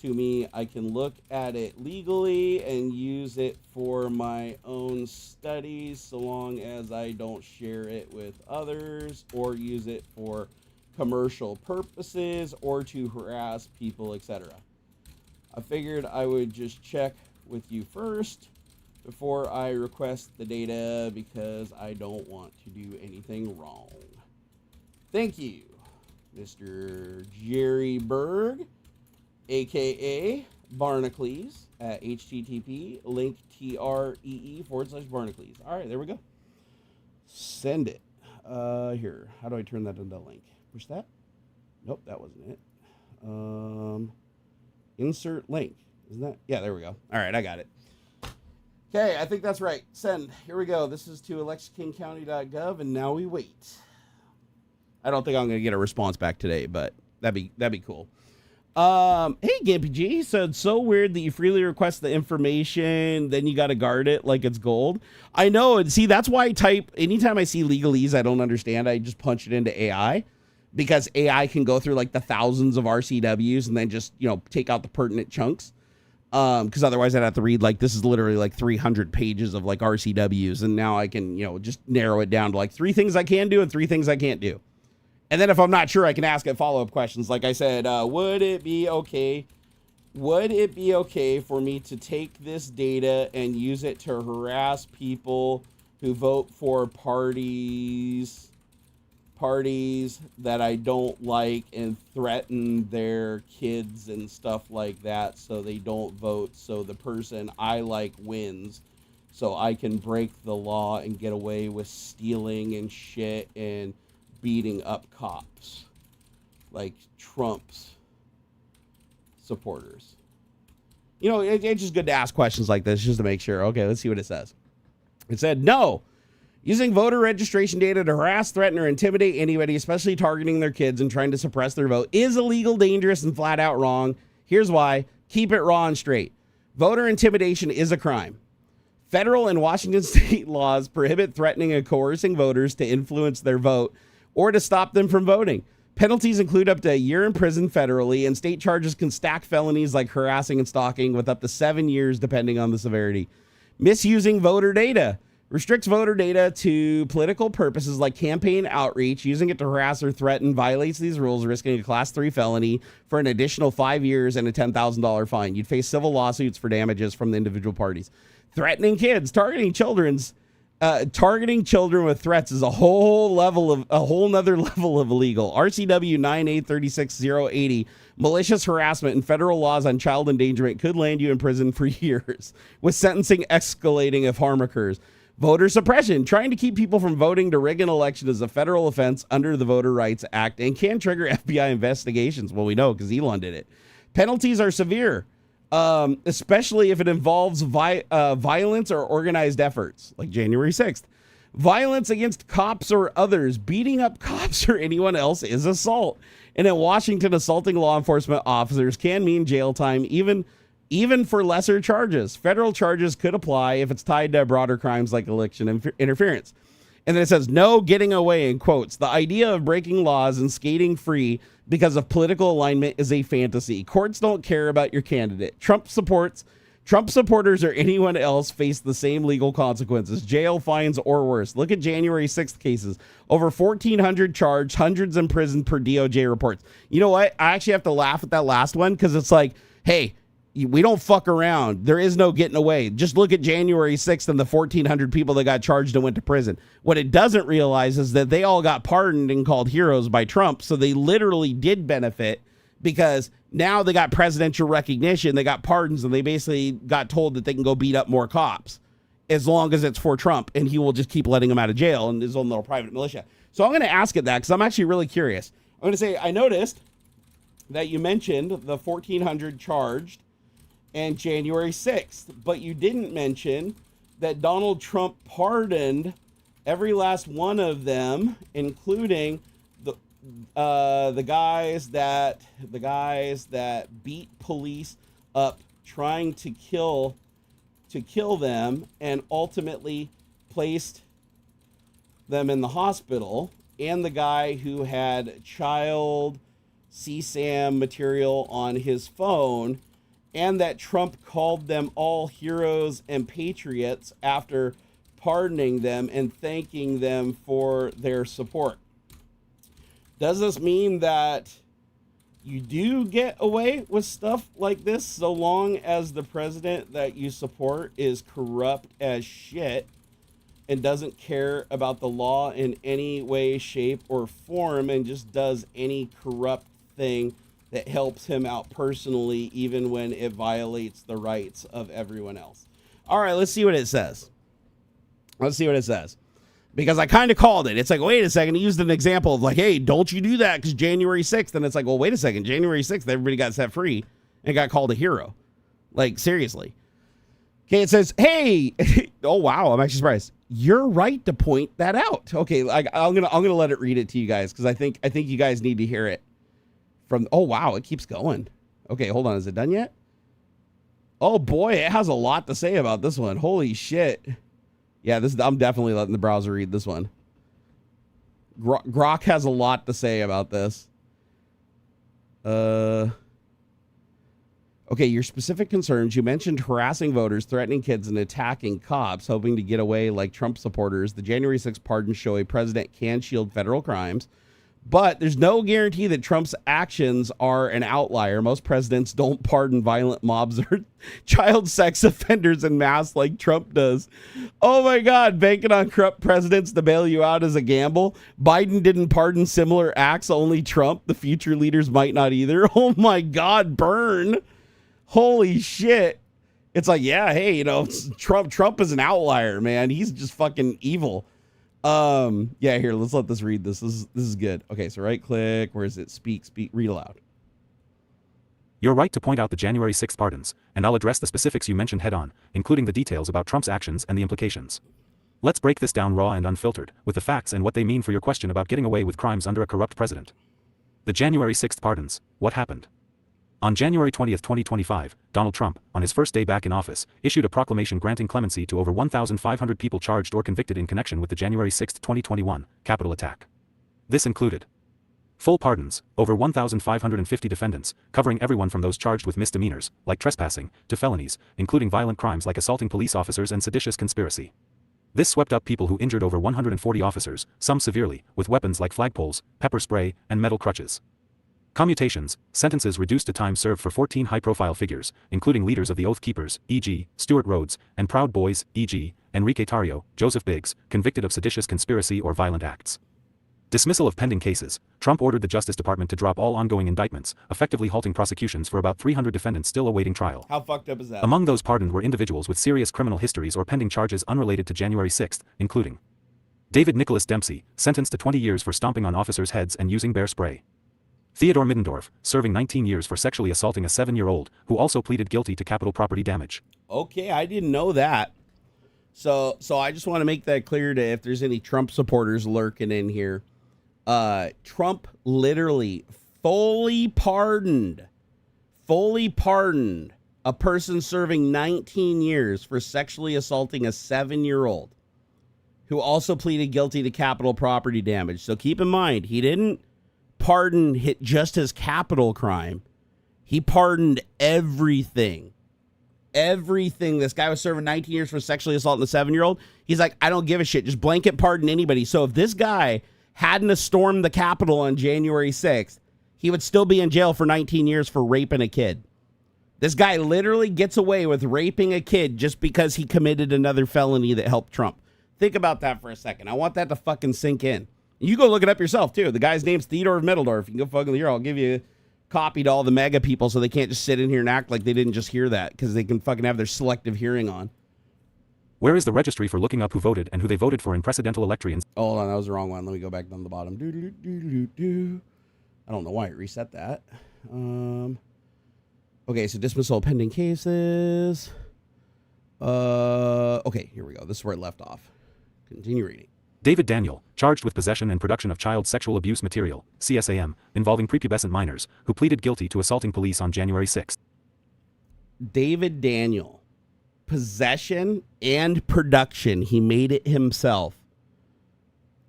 to me, I can look at it legally and use it for my own studies so long as I don't share it with others or use it for commercial purposes or to harass people, etc. I figured I would just check with you first before I request the data because I don't want to do anything wrong. Thank you, Mr. Jerry Berg, aka Barnacules at http link tree/Barnacules. All right, there we go. Send it. Here, how do I turn that into a link? Push that. Nope, that wasn't it. Insert link. Isn't that? Yeah, there we go. All right, I got it. Okay, I think that's right. Send. Here we go. This is to electionkingcounty.gov, and now we wait. I don't think I'm going to get a response back today, but that'd be cool. Hey, Gimpy G, he said, so weird that you freely request the information, then you got to guard it like it's gold. I know, and see, that's why I type, anytime I see legalese I don't understand, I just punch it into AI, because AI can go through like the thousands of RCWs and then just, take out the pertinent chunks. Because otherwise I'd have to read, like, this is literally like 300 pages of like RCWs, and now I can, just narrow it down to like 3 things I can do and 3 things I can't do. And then if I'm not sure, I can ask it follow-up questions. Like I said, would it be okay for me to take this data and use it to harass people who vote for parties that I don't like and threaten their kids and stuff like that so they don't vote, so the person I like wins, so I can break the law and get away with stealing and shit and beating up cops like Trump's supporters? It's just good to ask questions like this just to make sure. Okay, let's see what it says. It said, no, using voter registration data to harass, threaten, or intimidate anybody, especially targeting their kids and trying to suppress their vote, is illegal, dangerous, and flat out wrong. Here's why. Keep it raw and straight. Voter intimidation is a crime. Federal and Washington state laws prohibit threatening and coercing voters to influence their vote or to stop them from voting. Penalties include up to a year in prison federally, and state charges can stack felonies like harassing and stalking with up to 7 years depending on the severity. Misusing voter data restricts voter data to political purposes like campaign outreach. Using it to harass or threaten violates these rules, risking a class 3 felony for an additional 5 years and a $10,000 fine. You'd face civil lawsuits for damages from the individual parties. Threatening kids, targeting children with threats is a whole nother level of illegal. RCW 9836080, malicious harassment and federal laws on child endangerment could land you in prison for years, with sentencing escalating if harm occurs. Voter suppression, trying to keep people from voting to rig an election, is a federal offense under the Voter Rights Act and can trigger FBI investigations. Well, we know because Elon did it. Penalties are severe. Especially if it involves violence or organized efforts, like January 6th. Violence against cops or others, beating up cops or anyone else, is assault. And in Washington, assaulting law enforcement officers can mean jail time, even for lesser charges. Federal charges could apply if it's tied to broader crimes like election interference. And then it says, no getting away, in quotes. The idea of breaking laws and skating free because of political alignment is a fantasy. Courts don't care about your candidate. Trump supporters or anyone else face the same legal consequences, jail, fines, or worse. Look at January 6th cases. Over 1,400 charged, hundreds imprisoned per DOJ reports. You know what? I actually have to laugh at that last one because it's like, hey, we don't fuck around. There is no getting away. Just look at January 6th and the 1,400 people that got charged and went to prison. What it doesn't realize is that they all got pardoned and called heroes by Trump. So they literally did benefit because now they got presidential recognition. They got pardons and they basically got told that they can go beat up more cops as long as it's for Trump, and he will just keep letting them out of jail in his own little private militia. So I'm going to ask it that because I'm actually really curious. I'm going to say, I noticed that you mentioned the 1,400 charged and January 6th, but you didn't mention that Donald Trump pardoned every last one of them, including the guys that beat police up trying to kill them and ultimately placed them in the hospital, and the guy who had child CSAM material on his phone, and that Trump called them all heroes and patriots after pardoning them and thanking them for their support. Does this mean that you do get away with stuff like this so long as the president that you support is corrupt as shit and doesn't care about the law in any way, shape, or form and just does any corrupt thing that helps him out personally, even when it violates the rights of everyone else. All right, let's see what it says. Let's see what it says. Because I kind of called it. It's like, wait a second. He used an example of like, hey, don't you do that because January 6th. And it's like, well, wait a second. January 6th, everybody got set free and got called a hero. Like, seriously. Okay, it says, hey. Oh, wow. I'm actually surprised. You're right to point that out. Okay, I'm gonna let it read it to you guys because I think you guys need to hear it. Oh, wow. It keeps going. Okay, hold on. Is it done yet? Oh, boy. It has a lot to say about this one. Holy shit. Yeah, I'm definitely letting the browser read this one. Grok has a lot to say about this. Okay, your specific concerns. You mentioned harassing voters, threatening kids, and attacking cops, hoping to get away like Trump supporters. The January 6th pardons show a president can shield federal crimes. But there's no guarantee that Trump's actions are an outlier. Most presidents don't pardon violent mobs or child sex offenders en masse like Trump does. Oh my God, banking on corrupt presidents to bail you out is a gamble. Biden didn't pardon similar acts, only Trump. The future leaders might not either. Oh my God, burn. Holy shit. It's like, yeah, hey, you know, Trump is an outlier, man. He's just fucking evil. Yeah, here, let's let this read this. This is good. Okay, so right click, where is it? Speak, read aloud. You're right to point out the January 6th pardons, and I'll address the specifics you mentioned head on, including the details about Trump's actions and the implications. Let's break this down raw and unfiltered, with the facts and what they mean for your question about getting away with crimes under a corrupt president. The January 6th pardons, what happened? On January 20, 2025, Donald Trump, on his first day back in office, issued a proclamation granting clemency to over 1,500 people charged or convicted in connection with the January 6, 2021, Capitol attack. This included full pardons, over 1,550 defendants, covering everyone from those charged with misdemeanors, like trespassing, to felonies, including violent crimes like assaulting police officers and seditious conspiracy. This swept up people who injured over 140 officers, some severely, with weapons like flagpoles, pepper spray, and metal crutches. Commutations, sentences reduced to time served for 14 high-profile figures, including leaders of the Oath Keepers, e.g., Stuart Rhodes, and Proud Boys, e.g., Enrique Tarrio, Joseph Biggs, convicted of seditious conspiracy or violent acts. Dismissal of pending cases. Trump ordered the Justice Department to drop all ongoing indictments, effectively halting prosecutions for about 300 defendants still awaiting trial. How fucked up is that? Among those pardoned were individuals with serious criminal histories or pending charges unrelated to January 6th, including David Nicholas Dempsey, sentenced to 20 years for stomping on officers' heads and using bear spray. Theodore Middendorf, serving 19 years for sexually assaulting a 7-year-old, who also pleaded guilty to capital property damage. Okay, I didn't know that. So I just want to make that clear to if there's any Trump supporters lurking in here. Trump literally fully pardoned a person serving 19 years for sexually assaulting a 7-year-old who also pleaded guilty to capital property damage. So keep in mind, he didn't pardon hit just his capital crime. He pardoned everything. This guy was serving 19 years for sexually assaulting a 7-year-old. He's like, I don't give a shit. Just blanket pardon anybody. So if this guy hadn't stormed the Capitol on January 6th, he would still be in jail for 19 years for raping a kid. This guy literally gets away with raping a kid just because he committed another felony that helped Trump. Think about that for a second. I want that to fucking sink in. You go look it up yourself, too. The guy's name's Theodore Middendorf. You can go fucking here. I'll give you a copy to all the mega people so they can't just sit in here and act like they didn't just hear that because they can fucking have their selective hearing on. Where is the registry for looking up who voted and who they voted for in precedental elections? Oh, hold on. That was the wrong one. Let me go back down the bottom. I don't know why it reset that. Okay, so dismissal of pending cases. Okay, here we go. This is where it left off. Continue reading. David Daniel, charged with possession and production of child sexual abuse material, CSAM, involving prepubescent minors, who pleaded guilty to assaulting police on January 6th. David Daniel, possession and production, he made it himself,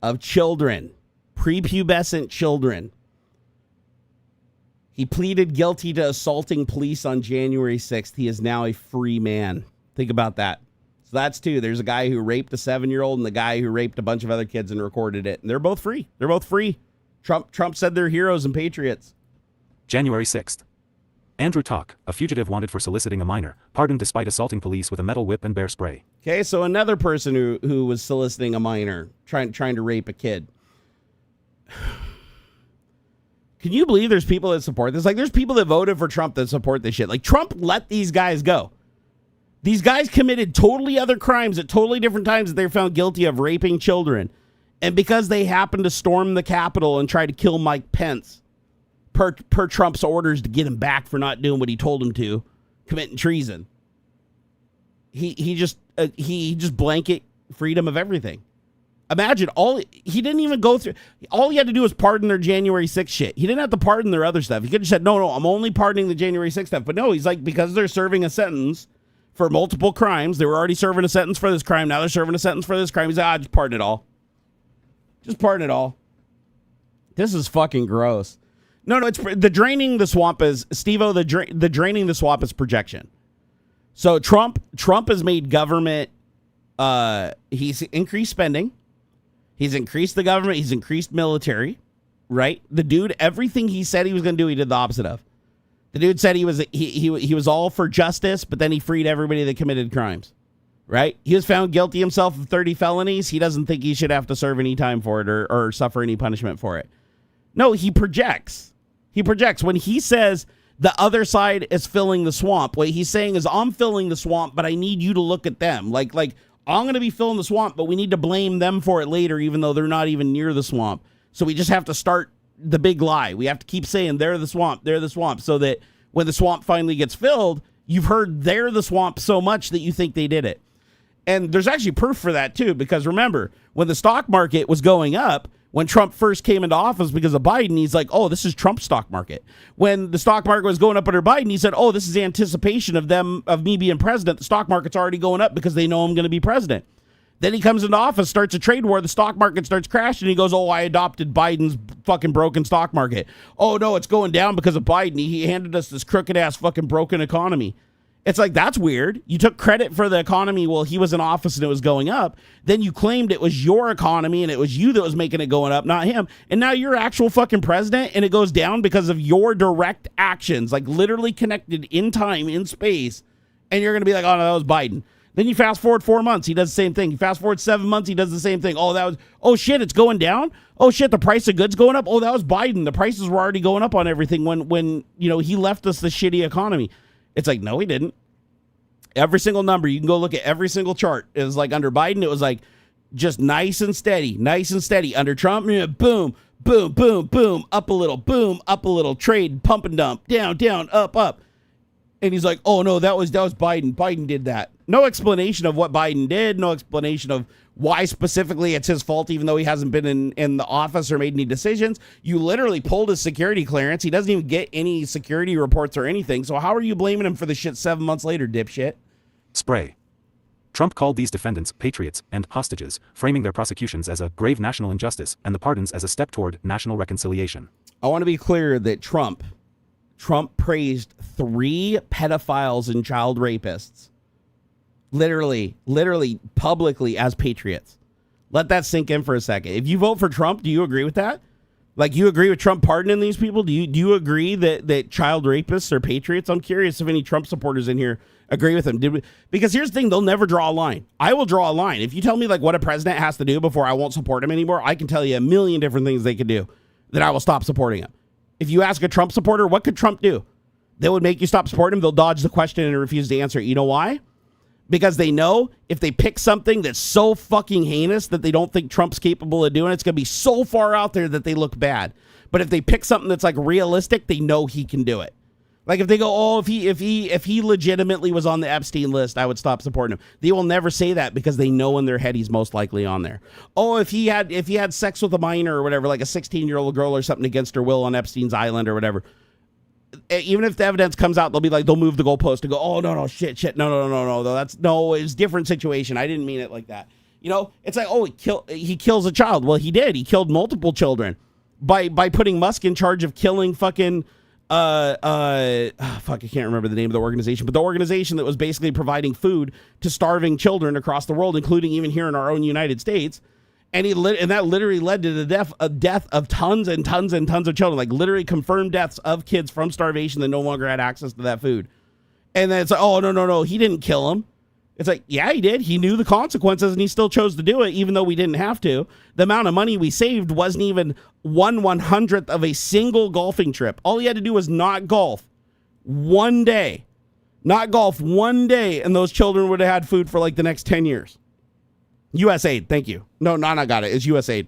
of children, prepubescent children. He pleaded guilty to assaulting police on January 6th. He is now a free man. Think about that. So that's two. There's a guy who raped a 7-year-old and the guy who raped a bunch of other kids and recorded it. And they're both free. They're both free. Trump said they're heroes and patriots. January 6th. Andrew Talk, a fugitive wanted for soliciting a minor, pardoned despite assaulting police with a metal whip and bear spray. Okay, so another person who was soliciting a minor, trying to rape a kid. Can you believe there's people that support this? Like, there's people that voted for Trump that support this shit. Like, Trump let these guys go. These guys committed totally other crimes at totally different times that they're found guilty of raping children. And because they happened to storm the Capitol and try to kill Mike Pence per Trump's orders to get him back for not doing what he told him to, committing treason. He just blanket freedom of everything. Imagine he didn't even go through. All he had to do was pardon their January 6th shit. He didn't have to pardon their other stuff. He could have said, no, I'm only pardoning the January 6th stuff. But no, he's like, because they're serving a sentence for multiple crimes. They were already serving a sentence for this crime. Now they're serving a sentence for this crime. He's like, just pardon it all. Just pardon it all. This is fucking gross. No, it's the draining the swamp is, Steve-O, the draining the swamp is projection. So Trump has made government, he's increased spending. He's increased the government. He's increased military, right? The dude, everything he said he was going to do, he did the opposite of. The dude said he was all for justice, but then he freed everybody that committed crimes, right? He was found guilty himself of 30 felonies. He doesn't think he should have to serve any time for it or suffer any punishment for it. No, he projects. He projects. When he says the other side is filling the swamp, what he's saying is, I'm filling the swamp, but I need you to look at them. Like I'm going to be filling the swamp, but we need to blame them for it later, even though they're not even near the swamp. So we just have to start the big lie. We have to keep saying they're the swamp, so that when the swamp finally gets filled, you've heard they're the swamp so much that you think they did it. And there's actually proof for that too, because remember, when the stock market was going up, when Trump first came into office because of Biden, he's like, oh, this is Trump's stock market. When the stock market was going up under Biden, he said, oh, this is anticipation of me being president. The stock market's already going up because they know I'm going to be president. Then he comes into office, starts a trade war, the stock market starts crashing, he goes, oh, I adopted Biden's fucking broken stock market. Oh, no, it's going down because of Biden. He handed us this crooked-ass fucking broken economy. It's like, that's weird. You took credit for the economy while he was in office and it was going up. Then you claimed it was your economy and it was you that was making it going up, not him. And now you're actual fucking president and it goes down because of your direct actions, like literally connected in time, in space. And you're going to be like, oh, no, that was Biden. Then you fast forward 4 months, he does the same thing. You fast forward 7 months, he does the same thing. Oh shit, it's going down. Oh shit, the price of goods going up. Oh, that was Biden. The prices were already going up on everything when he left us the shitty economy. It's like, no, he didn't. Every single number, you can go look at every single chart. It was like under Biden, it was like just nice and steady. Under Trump, boom, boom, boom, boom, up a little, boom, up a little, trade, pump and dump, down, down, up. And he's like, oh no, that was Biden. Biden did that. No explanation of what Biden did. No explanation of why specifically it's his fault, even though he hasn't been in the office or made any decisions. You literally pulled his security clearance. He doesn't even get any security reports or anything. So how are you blaming him for the shit 7 months later, dipshit? Spray. Trump called these defendants patriots and hostages, framing their prosecutions as a grave national injustice and the pardons as a step toward national reconciliation. I want to be clear that Trump praised 3 pedophiles and child rapists, literally publicly, as patriots. Let that sink in for a second. If you vote for Trump, do you agree with that? Like, you agree with Trump pardoning these people? Do you agree that child rapists are patriots? I'm curious if any Trump supporters in here agree with him. Because here's the thing, they'll never draw a line. I will draw a line. If you tell me like what a president has to do before I won't support him anymore, I can tell you a million different things they could do that I will stop supporting him. If you ask a Trump supporter, what could Trump do? They would make you stop supporting him. They'll dodge the question and refuse to answer it. You know why? Because they know if they pick something that's so fucking heinous that they don't think Trump's capable of doing, it's going to be so far out there that they look bad. But if they pick something that's like realistic, they know he can do it. Like if they go, oh, if he legitimately was on the Epstein list, I would stop supporting him. They will never say that because they know in their head he's most likely on there. Oh, if he had sex with a minor or whatever, like a 16-year-old girl or something against her will on Epstein's island or whatever, even if the evidence comes out, they'll move the goalpost and go, oh no, shit, no, it's a different situation. I didn't mean it like that. You know, it's like, oh, he kills a child. Well, he did. He killed multiple children by putting Musk in charge of killing fucking I can't remember the name of the organization, but the organization that was basically providing food to starving children across the world, including even here in our own United States. And that literally led to the death of tons and tons and tons of children, like literally confirmed deaths of kids from starvation that no longer had access to that food. And then it's like, oh, no, he didn't kill them. It's like, yeah, he did. He knew the consequences and he still chose to do it, even though we didn't have to. The amount of money we saved wasn't even 1/100th of a single golfing trip. All he had to do was not golf one day. Not golf one day, and those children would have had food for like the next 10 years. USAID, thank you. No, I got it. It's USAID.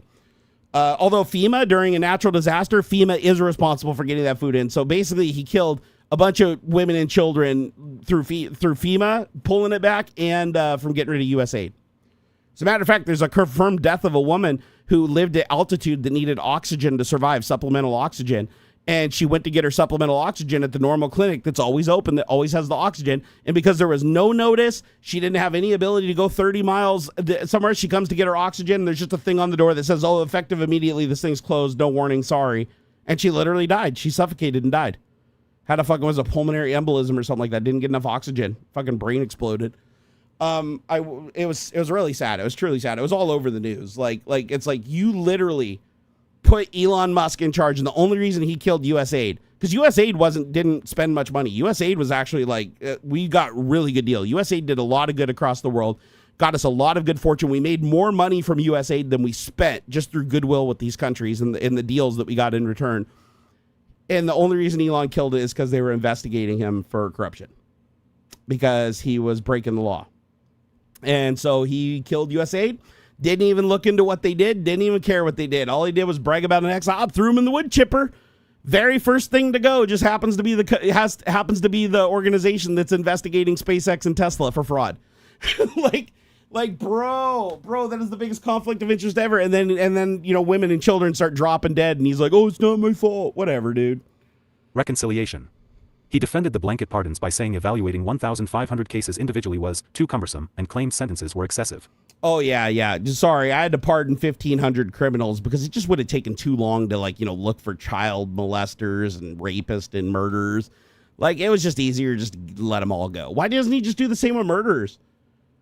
Although FEMA, during a natural disaster, FEMA is responsible for getting that food in. So basically, he killed a bunch of women and children through FEMA, pulling it back, and from getting rid of USAID. As a matter of fact, there's a confirmed death of a woman who lived at altitude that needed oxygen to survive, supplemental oxygen. And she went to get her supplemental oxygen at the normal clinic that's always open, that always has the oxygen. And because there was no notice, she didn't have any ability to go 30 miles somewhere. She comes to get her oxygen. There's just a thing on the door that says, oh, effective immediately. This thing's closed. No warning. Sorry. And she literally died. She suffocated and died. Had was a pulmonary embolism or something like that. Didn't get enough oxygen. Fucking brain exploded. It was really sad. It was truly sad. It was all over the news. It's like you literally put Elon Musk in charge, and the only reason he killed USAID, because USAID didn't spend much money. USAID was actually we got really good deal. USAID did a lot of good across the world, got us a lot of good fortune. We made more money from USAID than we spent just through goodwill with these countries and the deals that we got in return. And the only reason Elon killed it is because they were investigating him for corruption, because he was breaking the law. And so he killed USAID. Didn't even look into what they did. Didn't even care what they did. All he did was brag about an exile. Threw him in the wood chipper. Very first thing to go just happens to be the organization that's investigating SpaceX and Tesla for fraud. bro, that is the biggest conflict of interest ever. And then women and children start dropping dead, and he's like, oh, it's not my fault. Whatever, dude. Reconciliation. He defended the blanket pardons by saying evaluating 1,500 cases individually was too cumbersome and claimed sentences were excessive. Oh, yeah. Sorry, I had to pardon 1,500 criminals because it just would have taken too long to, look for child molesters and rapists and murderers. It was just easier just to let them all go. Why doesn't he just do the same with murderers?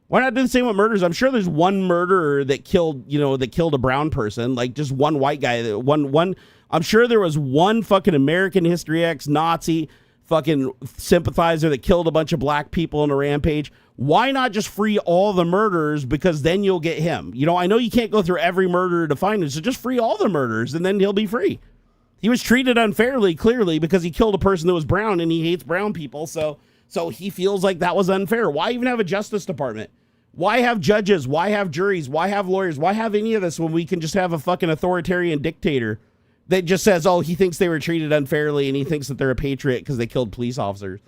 Why not do the same with murders? I'm sure there's one murderer that killed a brown person, just one white guy. I'm sure there was one fucking American History X Nazi fucking sympathizer that killed a bunch of black people in a rampage. Why not just free all the murderers? Because then you'll get him. I know you can't go through every murderer to find him, so just free all the murderers and then he'll be free. He was treated unfairly, clearly, because he killed a person that was brown and he hates brown people. So he feels like that was unfair. Why even have a Justice Department? Why have judges? Why have juries? Why have lawyers? Why have any of this when we can just have a fucking authoritarian dictator that just says, oh, he thinks they were treated unfairly and he thinks that they're a patriot because they killed police officers?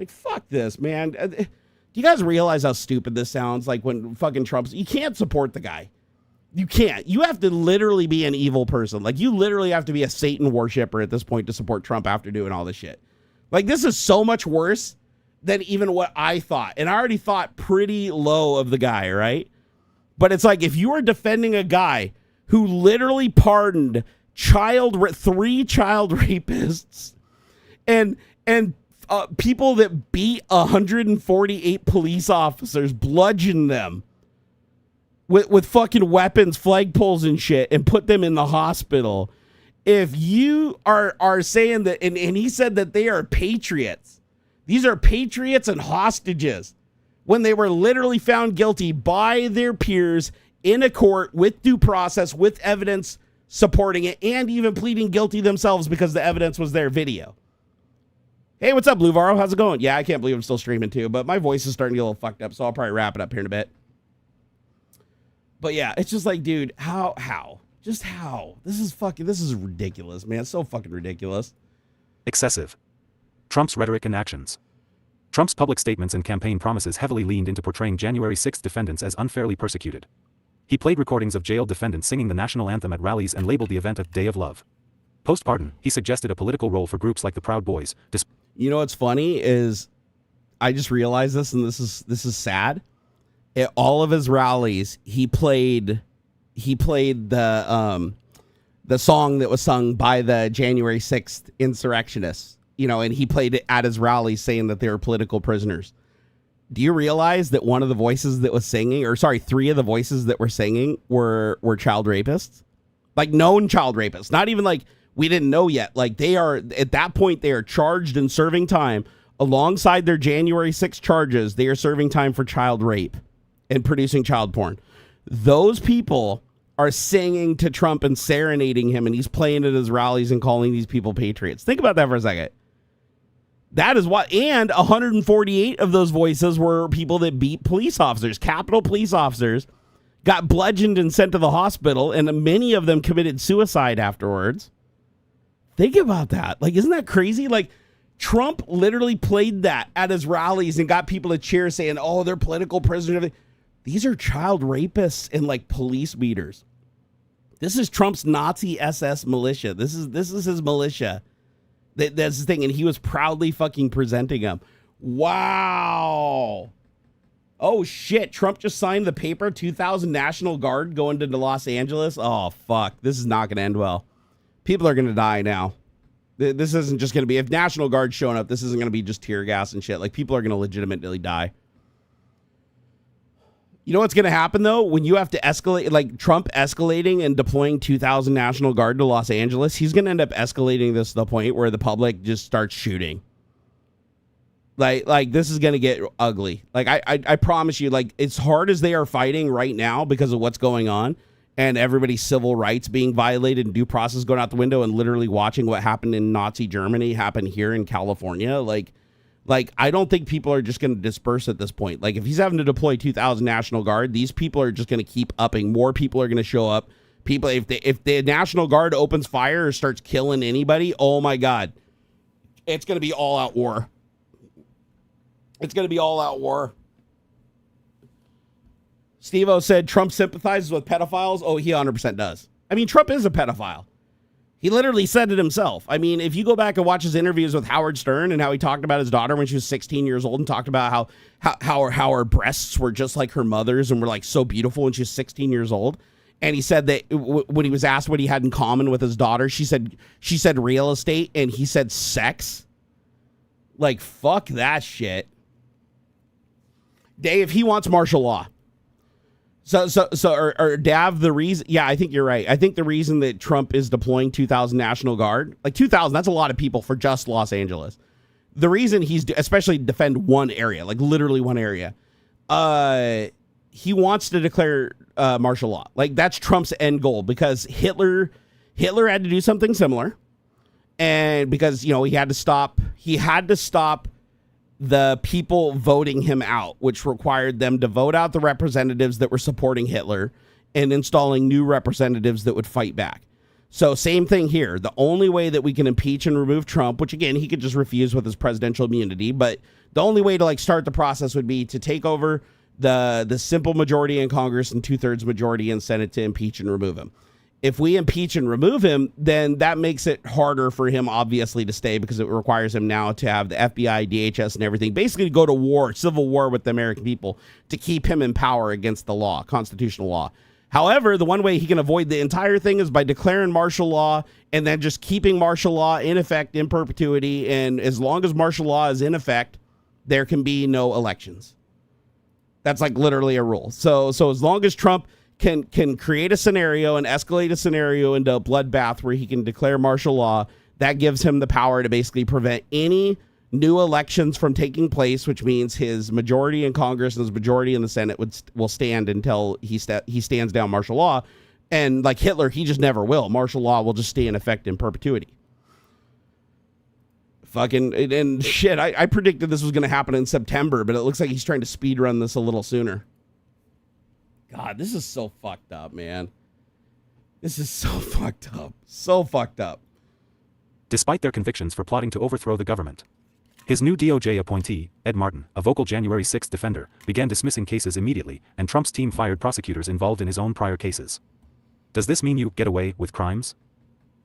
Fuck this, man. Do you guys realize how stupid this sounds? When fucking Trump's, you can't support the guy. You can't. You have to literally be an evil person. You literally have to be a Satan worshiper at this point to support Trump after doing all this shit. This is so much worse than even what I thought. And I already thought pretty low of the guy, right? But it's if you are defending a guy who literally pardoned 3 child rapists and people that beat 148 police officers, bludgeoned them with fucking weapons, flagpoles and shit, and put them in the hospital. If you are saying that, and he said that they are patriots, these are patriots and hostages, when they were literally found guilty by their peers in a court with due process, with evidence supporting it, and even pleading guilty themselves because the evidence was their video. Hey, what's up, Blue Varro? How's it going? Yeah, I can't believe I'm still streaming too, but my voice is starting to get a little fucked up, so I'll probably wrap it up here in a bit. But yeah, it's just dude, how? Just how? This is ridiculous, man. It's so fucking ridiculous. Excessive. Trump's rhetoric and actions. Trump's public statements and campaign promises heavily leaned into portraying January 6th defendants as unfairly persecuted. He played recordings of jailed defendants singing the national anthem at rallies and labeled the event a Day of Love. Post-pardon, he suggested a political role for groups like the Proud Boys. You know what's funny is I just realized this, and this is sad. At all of his rallies, he played the song that was sung by the January 6th insurrectionists, and he played it at his rallies saying that they were political prisoners. Do you realize that one of the voices that was singing, 3 of the voices that were singing were child rapists? Known child rapists. Not even we didn't know yet. They are, at that point, they are charged and serving time Alongside their January 6 charges, they are serving time for child rape and producing child porn. Those people are singing to Trump and serenading him, and he's playing at his rallies and calling these people patriots. Think about that for a second. That is what, and 148 of those voices were people that beat police officers, Capitol police officers, got bludgeoned and sent to the hospital, and many of them committed suicide afterwards. Think about that. Like, isn't that crazy? Like, Trump literally played that at his rallies and got people to cheer, saying, oh, they're political prisoners. These are child rapists and like police beaters. This is Trump's Nazi SS militia. This is his militia. That's the thing. And he was proudly fucking presenting them. Wow. Oh shit. Trump just signed the paper. 2,000 National Guard going to Los Angeles. Oh fuck. This is not going to end well. People are going to die now. This isn't just going to be, if National Guard's showing up, this isn't going to be just tear gas and shit. Like, people are going to legitimately die. You know what's going to happen, though? When you have to escalate, like Trump escalating and deploying 2,000 National Guard to Los Angeles, he's going to end up escalating this to the point where the public just starts shooting. Like this is going to get ugly. Like, I promise you, like, as hard as they are fighting right now because of what's going on and everybody's civil rights being violated and due process going out the window and literally watching what happened in Nazi Germany happen here in California, like, I don't think people are just going to disperse at this point. Like, if he's having to deploy 2,000 National Guard, these people are just going to keep upping. More people are going to show up. People, if the National Guard opens fire or starts killing anybody, oh my God, it's going to be all out war. It's going to be all out war. Steve-O said Trump sympathizes with pedophiles. Oh, he 100% does. I mean, Trump is a pedophile. He literally said it himself. I mean, if you go back and watch his interviews with Howard Stern and how he talked about his daughter when she was 16 years old and talked about how her breasts were just like her mother's and were like so beautiful when she was 16 years old. And he said that when he was asked what he had in common with his daughter, she said real estate and he said sex. Like, fuck that shit. Dave, he wants martial law. Or Dav, the reason, yeah, I think you're right. I think the reason that Trump is deploying 2,000 National Guard, like 2,000, that's a lot of people for just Los Angeles. The reason especially defend one area, like literally one area, he wants to declare martial law. Like, that's Trump's end goal, because Hitler had to do something similar, and because, you know, he had to stop the people voting him out, which required them to vote out the representatives that were supporting Hitler and installing new representatives that would fight back. So same thing here. The only way that we can impeach and remove Trump, which again, he could just refuse with his presidential immunity, but the only way to like start the process would be to take over the simple majority in Congress and 2/3 majority in Senate to impeach and remove him. If we impeach and remove him, then that makes it harder for him, obviously, to stay, because it requires him now to have the FBI, DHS, and everything, basically to go to war, civil war with the American people to keep him in power against the law, constitutional law. However, the one way he can avoid the entire thing is by declaring martial law and then just keeping martial law in effect in perpetuity. And as long as martial law is in effect, there can be no elections. That's like literally a rule. So as long as Trump can create a scenario and escalate a scenario into a bloodbath where he can declare martial law, that gives him the power to basically prevent any new elections from taking place, which means his majority in Congress and his majority in the Senate will stand until he stands down martial law. And like Hitler, he just never will. Martial law will just stay in effect in perpetuity. Fucking, and shit, I predicted this was going to happen in September, but it looks like he's trying to speed run this a little sooner. God, this is so fucked up, man. This is so fucked up. So fucked up. Despite their convictions for plotting to overthrow the government, his new DOJ appointee, Ed Martin, a vocal January 6 defender, began dismissing cases immediately, and Trump's team fired prosecutors involved in his own prior cases. Does this mean you get away with crimes?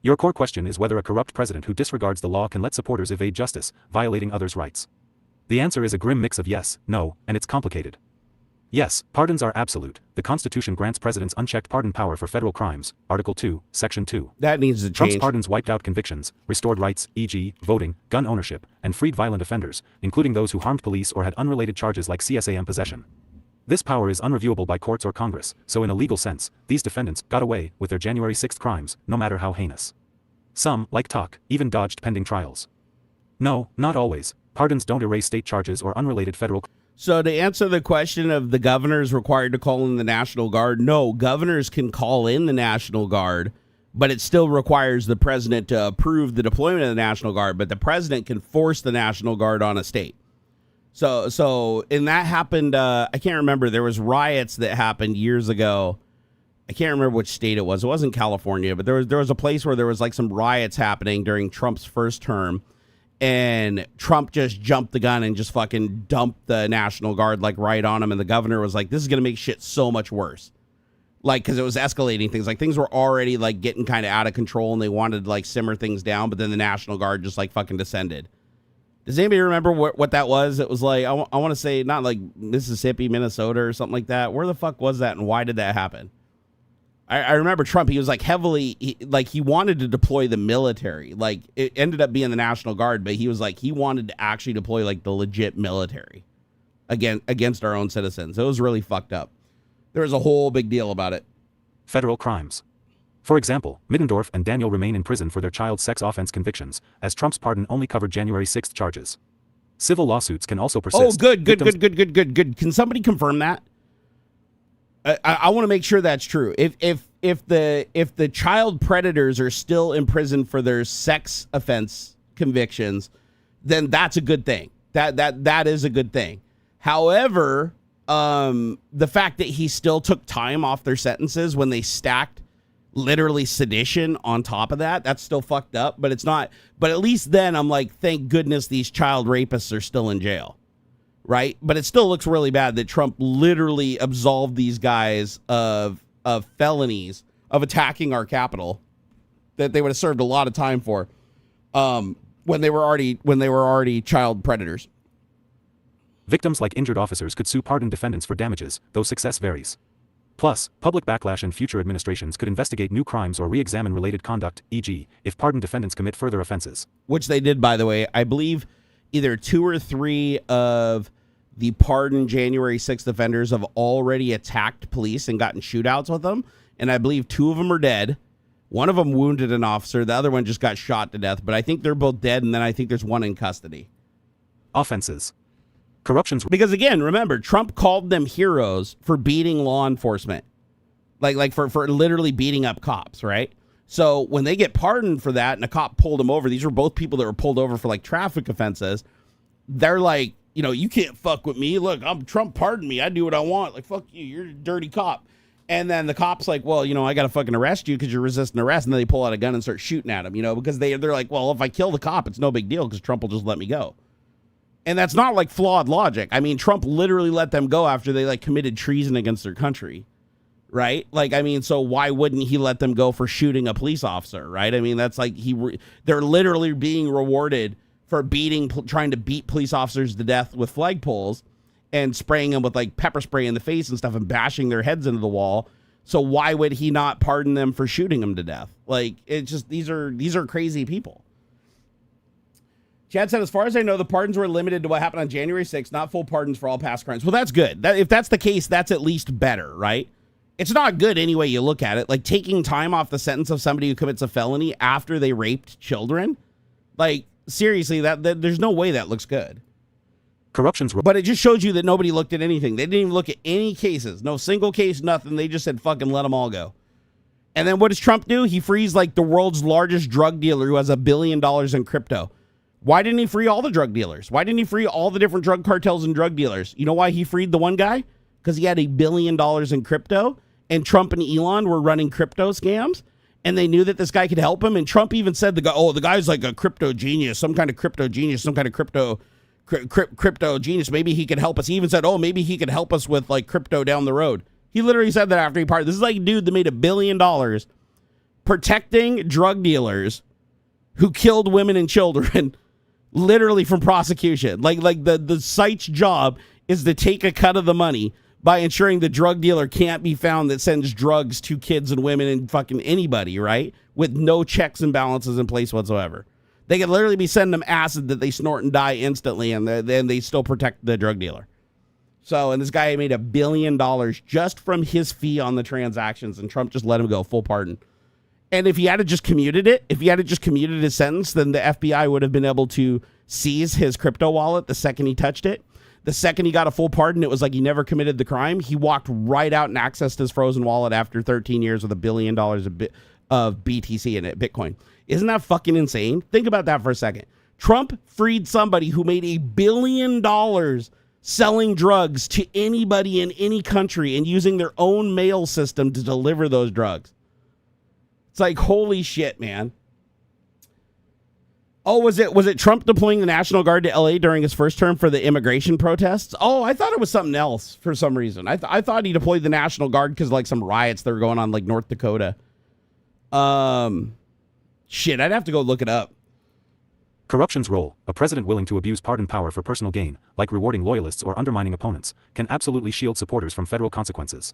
Your core question is whether a corrupt president who disregards the law can let supporters evade justice, violating others' rights. The answer is a grim mix of yes, no, and it's complicated. Yes, pardons are absolute. The Constitution grants presidents unchecked pardon power for federal crimes, Article 2, Section 2. That needs to change. Trump's pardons wiped out convictions, restored rights, e.g., voting, gun ownership, and freed violent offenders, including those who harmed police or had unrelated charges like CSAM possession. This power is unreviewable by courts or Congress, so in a legal sense, these defendants got away with their January 6 crimes, no matter how heinous. Some, like Tuck, even dodged pending trials. No, not always, Pardons don't erase state charges or unrelated federal. So to answer the question of the governors required to call in the National Guard, no, governors can call in the National Guard, but it still requires the president to approve the deployment of the National Guard, but the president can force the National Guard on a state. And that happened, I can't remember, there was riots that happened years ago. I can't remember which state it was. It wasn't California, but there was a place where there was like some riots happening during Trump's first term, and Trump just jumped the gun and just fucking dumped the National Guard like right on him, and the governor was like, this is going to make shit so much worse. Like, because it was escalating things. Like, things were already like getting kind of out of control, and they wanted to like simmer things down, but then the National Guard just like fucking descended. Does anybody remember what that was? It was like, I want to say not like Mississippi, Minnesota or something like that. Where the fuck was that, and why did that happen? I remember Trump, he was like heavily, he wanted to deploy the military. Like, it ended up being the National Guard, but he was like, he wanted to actually deploy like the legit military against our own citizens. It was really fucked up. There was a whole big deal about it. Federal crimes. For example, Middendorf and Daniel remain in prison for their child sex offense convictions, as Trump's pardon only covered January 6th charges. Civil lawsuits can also persist. Oh, good. Can somebody confirm that? I want to make sure that's true. If the child predators are still in prison for their sex offense convictions, then that's a good thing. That is a good thing. However, the fact that he still took time off their sentences when they stacked literally sedition on top of that's still fucked up, but it's not. But at least then I'm like, thank goodness these child rapists are still in jail. Right? But it still looks really bad that Trump literally absolved these guys of felonies of attacking our Capitol that they would have served a lot of time for when they were already child predators. Victims like injured officers could sue pardoned defendants for damages, though success varies. Plus, public backlash and future administrations could investigate new crimes or re-examine related conduct, e.g., if pardoned defendants commit further offenses. Which they did, by the way. I believe either 2 or 3 of the pardoned January 6th offenders have already attacked police and gotten shootouts with them. And I believe 2 of them are dead. One of them wounded an officer. The other one just got shot to death. But I think they're both dead, and then I think there's one in custody. Offenses. Corruptions. Because, again, remember, Trump called them heroes for beating law enforcement. Like for literally beating up cops, right? So when they get pardoned for that and a cop pulled them over, these were both people that were pulled over for like traffic offenses. They're like, you know, you can't fuck with me. Look, I'm Trump pardoned me. I do what I want. Like, fuck you. You're a dirty cop. And then the cop's like, well, you know, I got to fucking arrest you because you're resisting arrest. And then they pull out a gun and start shooting at him, you know, because they're like, well, if I kill the cop, it's no big deal because Trump will just let me go. And that's not like flawed logic. I mean, Trump literally let them go after they like committed treason against their country. Right? Like, I mean, so why wouldn't he let them go for shooting a police officer? Right? I mean, that's like they're literally being rewarded for trying to beat police officers to death with flagpoles and spraying them with like pepper spray in the face and stuff and bashing their heads into the wall. So why would he not pardon them for shooting them to death? Like, it's just, these are crazy people. Chad said, as far as I know, the pardons were limited to what happened on January 6th, not full pardons for all past crimes. Well, that's good. If that's the case, that's at least better, right? It's not good any way you look at it. Like, taking time off the sentence of somebody who commits a felony after they raped children. Like, seriously, that there's no way that looks good. But it just shows you that nobody looked at anything. They didn't even look at any cases. No single case, nothing. They just said, fucking let them all go. And then what does Trump do? He frees, like, the world's largest drug dealer who has $1 billion in crypto. Why didn't he free all the drug dealers? Why didn't he free all the different drug cartels and drug dealers? You know why he freed the one guy? Because he had $1 billion in crypto, and Trump and Elon were running crypto scams, and they knew that this guy could help him. And Trump even said, the guy's like a crypto genius, some kind of crypto genius, some kind of crypto genius. Maybe he could help us. He even said, maybe he could help us with like crypto down the road. He literally said that after he parted. This is like a dude that made $1 billion protecting drug dealers who killed women and children. Literally from prosecution. Like the site's job is to take a cut of the money by ensuring the drug dealer can't be found that sends drugs to kids and women and fucking anybody, right? With no checks and balances in place whatsoever. They could literally be sending them acid that they snort and die instantly, and then they still protect the drug dealer. So, and this guy made $1 billion just from his fee on the transactions, and Trump just let him go, full pardon. And if he had just commuted his sentence, then the FBI would have been able to seize his crypto wallet the second he touched it. The second he got a full pardon, it was like he never committed the crime. He walked right out and accessed his frozen wallet after 13 years with $1 billion of BTC in it, Bitcoin. Isn't that fucking insane? Think about that for a second. Trump freed somebody who made $1 billion selling drugs to anybody in any country and using their own mail system to deliver those drugs. It's like, holy shit, man. Oh, was it Trump deploying the National Guard to LA during his first term for the immigration protests? Oh, I thought it was something else for some reason. I thought he deployed the National Guard because like some riots that were going on like North Dakota. Shit, I'd have to go look it up. Corruption's role, a president willing to abuse pardon power for personal gain, like rewarding loyalists or undermining opponents, can absolutely shield supporters from federal consequences.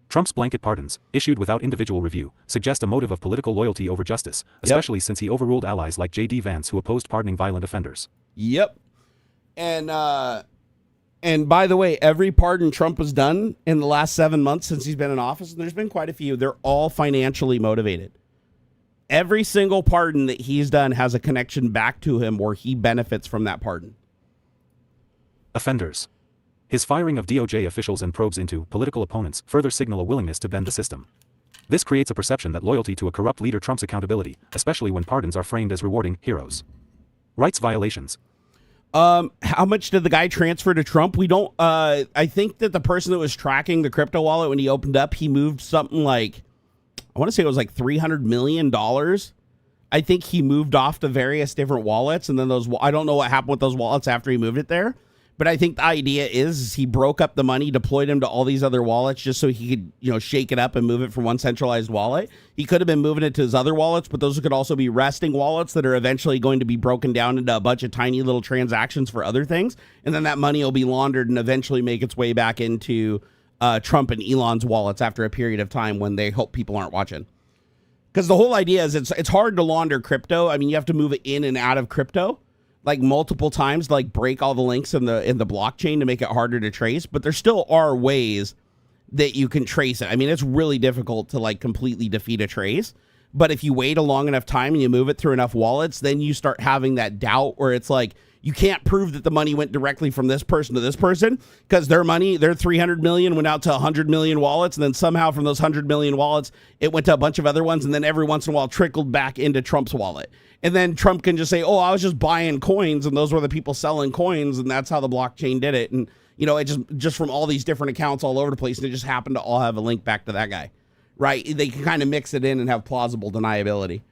Trump's blanket pardons, issued without individual review, suggest a motive of political loyalty over justice, especially since he overruled allies like J.D. Vance who opposed pardoning violent offenders. Yep. And by the way, every pardon Trump has done in the last 7 months since he's been in office, and there's been quite a few, they're all financially motivated. Every single pardon that he's done has a connection back to him where he benefits from that pardon. Offenders. His firing of DOJ officials and probes into political opponents further signal a willingness to bend the system. This creates a perception that loyalty to a corrupt leader trumps accountability, especially when pardons are framed as rewarding heroes. Rights violations. How much did the guy transfer to Trump? We don't, I think that the person that was tracking the crypto wallet when he opened up, he moved something like, I want to say it was like $300 million. I think he moved off to various different wallets, and then I don't know what happened with those wallets after he moved it there. But I think the idea is he broke up the money, deployed him to all these other wallets just so he could, shake it up and move it from one centralized wallet. He could have been moving it to his other wallets, but those could also be resting wallets that are eventually going to be broken down into a bunch of tiny little transactions for other things. And then that money will be laundered and eventually make its way back into Trump and Elon's wallets after a period of time when they hope people aren't watching. Because the whole idea is it's hard to launder crypto. I mean, you have to move it in and out of crypto like multiple times, like break all the links in the blockchain to make it harder to trace. But there still are ways that you can trace it. I mean, it's really difficult to like completely defeat a trace. But if you wait a long enough time and you move it through enough wallets, then you start having that doubt where it's like, you can't prove that the money went directly from this person to this person because their money, their 300 million went out to 100 million wallets. And then somehow from those 100 million wallets, it went to a bunch of other ones. And then every once in a while trickled back into Trump's wallet. And then Trump can just say, oh, I was just buying coins. And those were the people selling coins. And that's how the blockchain did it. And, it just from all these different accounts all over the place. And it just happened to all have a link back to that guy. Right? They can kind of mix it in and have plausible deniability.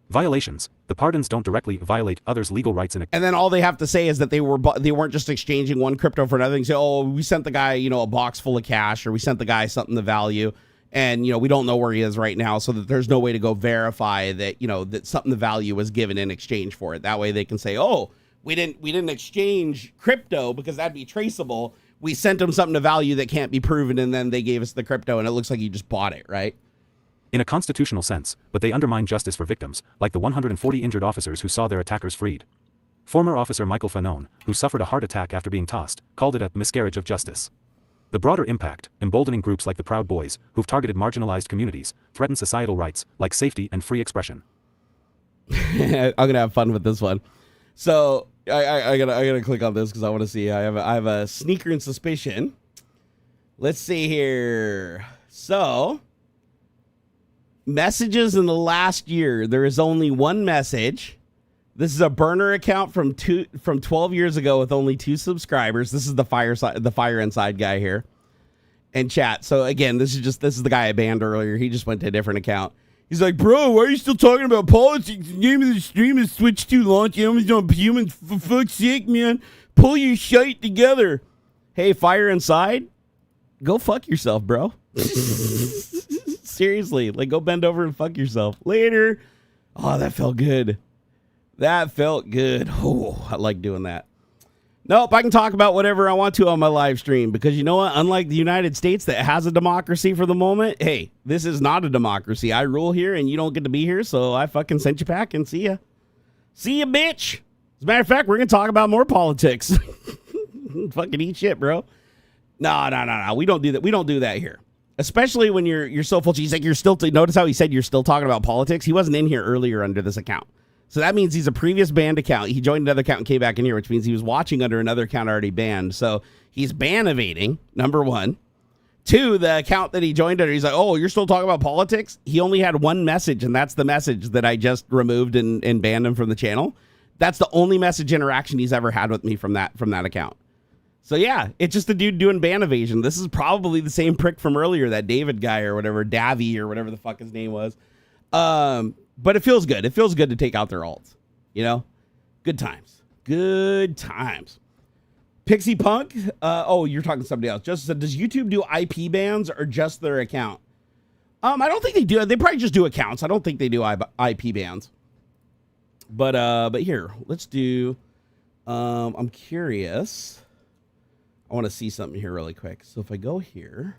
Violations. The pardons don't directly violate others' legal rights and then all they have to say is that they weren't just exchanging one crypto for another and say, oh, we sent the guy, a box full of cash, or we sent the guy something of value. And, we don't know where he is right now, so that there's no way to go verify that, that something of value was given in exchange for it. That way they can say, oh, we didn't exchange crypto because that'd be traceable. We sent him something of value that can't be proven, and then they gave us the crypto, and it looks like you just bought it, right? In a constitutional sense, but they undermine justice for victims, like the 140 injured officers who saw their attackers freed. Former officer Michael Fanone, who suffered a heart attack after being tossed, called it a miscarriage of justice. The broader impact, emboldening groups like the Proud Boys, who've targeted marginalized communities, threaten societal rights, like safety and free expression. I'm going to have fun with this one. So, I gotta click on this because I want to see. I have a sneaker suspicion. Let's see here. So, messages in the last year. There is only one message. This is a burner account from 12 years ago with only 2 subscribers. This is the Fire Inside guy here. And chat. So again, this is the guy I banned earlier. He just went to a different account. He's like, bro, why are you still talking about politics? The name of the stream is Switch to launch Amazon humans. For fuck's sake, man. Pull your shite together. Hey, Fire Inside, go fuck yourself, bro. Seriously, like go bend over and fuck yourself. Later. Oh, that felt good. That felt good. Oh, I like doing that. Nope, I can talk about whatever I want to on my live stream because you know what? Unlike the United States that has a democracy for the moment, hey, this is not a democracy. I rule here and you don't get to be here, so I fucking sent you back and see ya. See ya, bitch. As a matter of fact, we're going to talk about more politics. Fucking eat shit, bro. No. We don't do that. We don't do that here. Especially when you're so full. He's like, you're still, notice how he said you're still talking about politics? He wasn't in here earlier under this account. So that means he's a previous banned account. He joined another account and came back in here, which means he was watching under another account already banned. So he's ban evading, number one. Two, the account that he joined under, he's like, oh, you're still talking about politics? He only had one message, and that's the message that I just removed and banned him from the channel. That's the only message interaction he's ever had with me from that account. So yeah, it's just a dude doing ban evasion. This is probably the same prick from earlier, that David guy or whatever, Davy or whatever the fuck his name was. But it feels good. It feels good to take out their alts. You know? Good times. Good times. Pixie Punk? Oh, you're talking to somebody else. Just said, does YouTube do IP bans or just their account? I don't think they do. They probably just do accounts. I don't think they do IP bans. But here, let's do, I'm curious. I want to see something here really quick. So if I go here,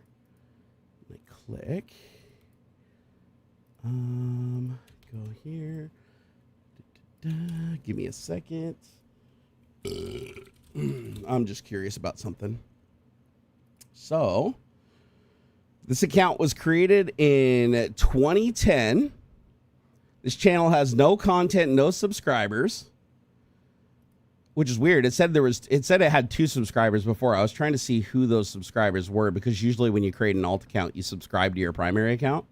I click, go here, give me a second. I'm just curious about something. So this account was created in 2010. This channel has no content, no subscribers, which is weird. It said it had 2 subscribers before. I was trying to see who those subscribers were, because usually when you create an alt account, you subscribe to your primary account.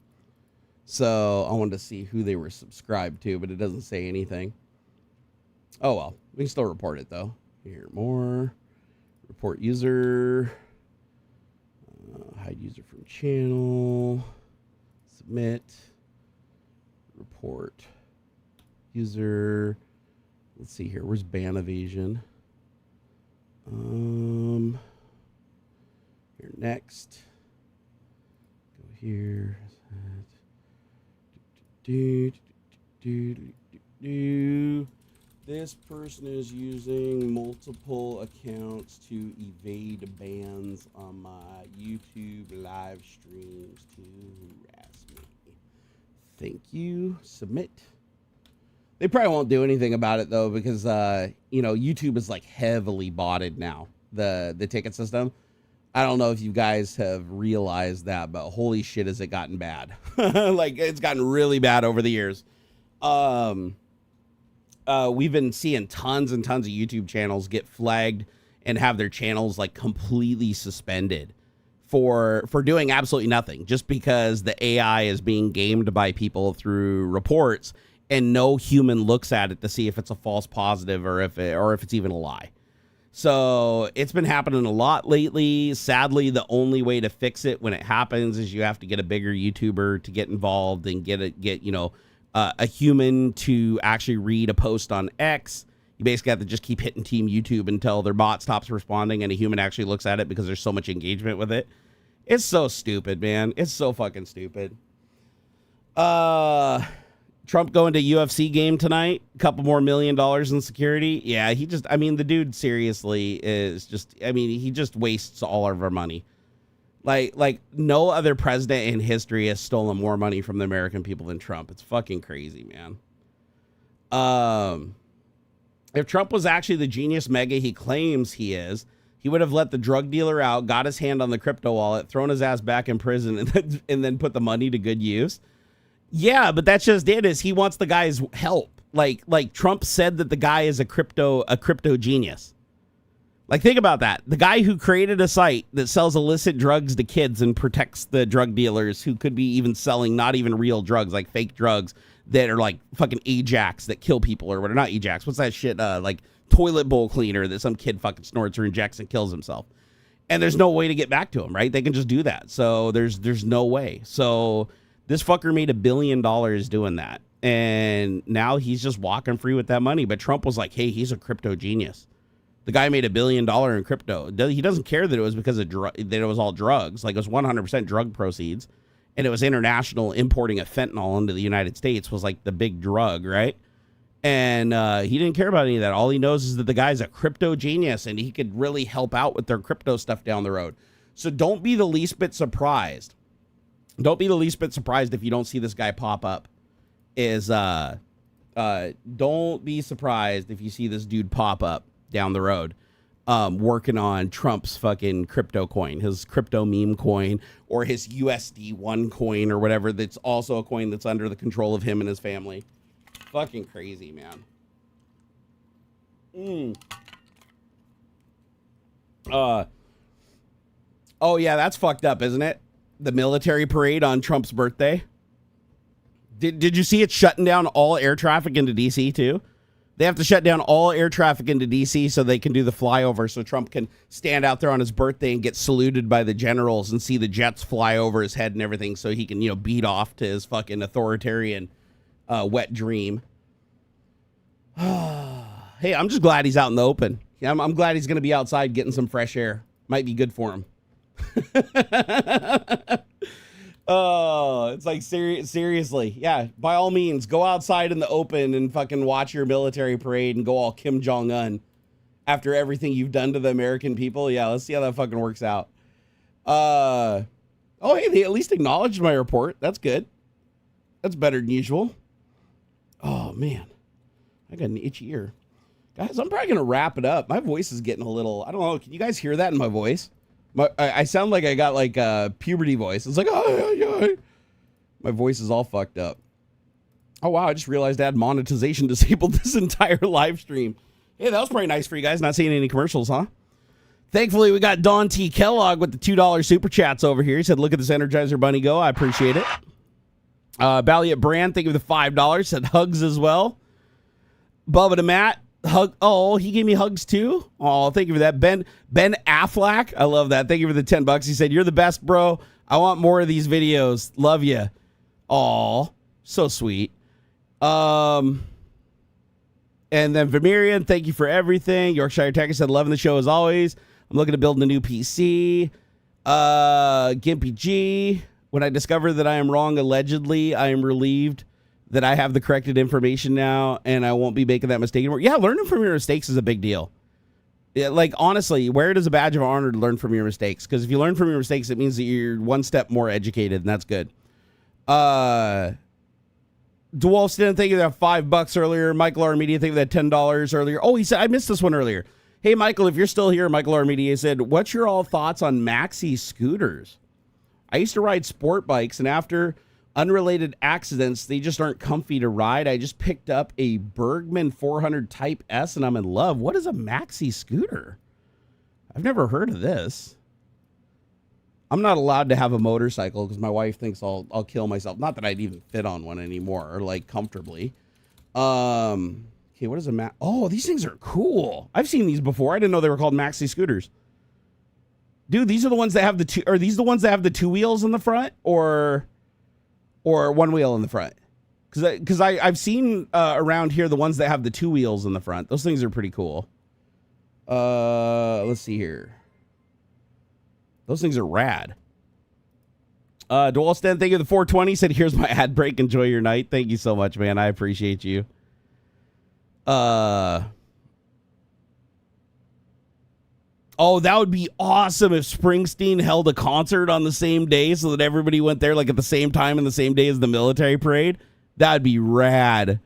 So I wanted to see who they were subscribed to, but it doesn't say anything. Oh, well, we can still report it though. Here, more, report user, hide user from channel, submit, report user. Let's see here. Where's ban evasion? Here, next. Go here. This person is using multiple accounts to evade bans on my YouTube live streams to harass me. Thank you. Submit. They probably won't do anything about it though, because YouTube is like heavily botted now, the ticket system. I don't know if you guys have realized that, but holy shit, has it gotten bad. Like, it's gotten really bad over the years. We've been seeing tons and tons of YouTube channels get flagged and have their channels like completely suspended for doing absolutely nothing, just because the AI is being gamed by people through reports and no human looks at it to see if it's a false positive or if it's even a lie. So it's been happening a lot lately. Sadly, the only way to fix it when it happens is you have to get a bigger YouTuber to get involved and get a human to actually read a post on X. You basically have to just keep hitting Team YouTube until their bot stops responding and a human actually looks at it, because there's so much engagement with it. It's so stupid, man. It's so fucking stupid. Trump going to UFC game tonight, a couple more $1 million in security. Yeah, the dude seriously is just, he just wastes all of our money. Like no other president in history has stolen more money from the American people than Trump. It's fucking crazy, man. If Trump was actually the genius mega he claims he is, he would have let the drug dealer out, got his hand on the crypto wallet, thrown his ass back in prison, and then put the money to good use. Yeah, but that's just it. Is he wants the guy's help? Like Trump said that the guy is a crypto genius. Like, think about that. The guy who created a site that sells illicit drugs to kids and protects the drug dealers who could be even selling not even real drugs, like fake drugs that are like fucking Ajax that kill people or whatever. Not Ajax. What's that shit? Like toilet bowl cleaner that some kid fucking snorts or injects and kills himself. And there's no way to get back to him, right? They can just do that. So there's no way. So this fucker made $1 billion doing that. And now he's just walking free with that money. But Trump was like, hey, he's a crypto genius. The guy made $1 billion in crypto. He doesn't care that it was because of that it was all drugs. Like, it was 100% drug proceeds. And it was international. Importing a fentanyl into the United States was like the big drug, right? And he didn't care about any of that. All he knows is that the guy's a crypto genius and he could really help out with their crypto stuff down the road. So don't be the least bit surprised. Don't be the least bit surprised if you don't see this guy pop up. Don't be surprised if you see this dude pop up down the road, working on Trump's fucking crypto coin, his crypto meme coin, or his USD1 coin or whatever. That's also a coin that's under the control of him and his family. fucking crazy, man. Oh yeah, that's fucked up, isn't it? The military parade on Trump's birthday. Did you see it shutting down all air traffic into DC too? They have to shut down all air traffic into DC so they can do the flyover, so Trump can stand out there on his birthday and get saluted by the generals and see the jets fly over his head and everything, so he can, you know, beat off to his fucking authoritarian wet dream. Hey, I'm just glad he's out in the open. Yeah, I'm glad he's going to be outside getting some fresh air. Might be good for him. Oh, it's like seriously. Yeah, by all means, go outside in the open and fucking watch your military parade and go all Kim Jong-un after everything you've done to the American people. Yeah, let's see how that fucking works out. Oh, hey, they at least acknowledged my report. That's good. That's better than usual. Oh, man. I got an itchy ear. Guys, I'm probably going to wrap it up. My voice is getting a little, I don't know. Can you guys hear that in my voice? I sound like I got like a puberty voice. It's like, oh. My voice is all fucked up. Oh, wow. I just realized I had monetization disabled this entire live stream. Yeah, that was probably nice for you guys. Not seeing any commercials, huh? Thankfully, we got Don T. Kellogg with the $2 super chats over here. He said, look at this Energizer Bunny go. I appreciate it. Balliot Brand, thank you for the $5. Said hugs as well. Bubba to Matt. Hug. Oh, he gave me hugs too. Oh, thank you for that. Ben Affleck. I love that. Thank you for the $10. He said, you're the best, bro. I want more of these videos. Love you. Oh, so sweet. And then Vermirion, thank you for everything. Yorkshire Tech said, loving the show as always. I'm looking to build a new PC. Gimpy G. When I discover that I am wrong, allegedly, I am relieved that I have the corrected information now and I won't be making that mistake anymore. Yeah, learning from your mistakes is a big deal. Yeah, like, honestly, wear it as a badge of honor to learn from your mistakes, because if you learn from your mistakes, it means that you're one step more educated, and that's good. DeWolfston, thank you for that $5 earlier. Michael R. Media, thank you for that $10 earlier. Oh, he said, I missed this one earlier. Hey, Michael, if you're still here, Michael R. Media said, what's your all thoughts on maxi scooters? I used to ride sport bikes, and after unrelated accidents, they just aren't comfy to ride. I just picked up a Bergman 400 Type S and I'm in love. What is a maxi scooter? I've never heard of this. I'm not allowed to have a motorcycle because my wife thinks I'll kill myself. Not that I'd even fit on one anymore, or like comfortably. Okay, what is a oh, these things are cool. I've seen these before. I didn't know they were called maxi scooters. Dude, these are the ones that have the two. Are these the ones that have the two wheels in the front, or one wheel in the front? Because I've seen around here the ones that have the two wheels in the front. Those things are pretty cool. Let's see here. Those things are rad. Dwalston, thank you for the 420. Said, here's my ad break. Enjoy your night. Thank you so much, man. I appreciate you. Oh, that would be awesome if Springsteen held a concert on the same day so that everybody went there like at the same time and the same day as the military parade. That'd be rad.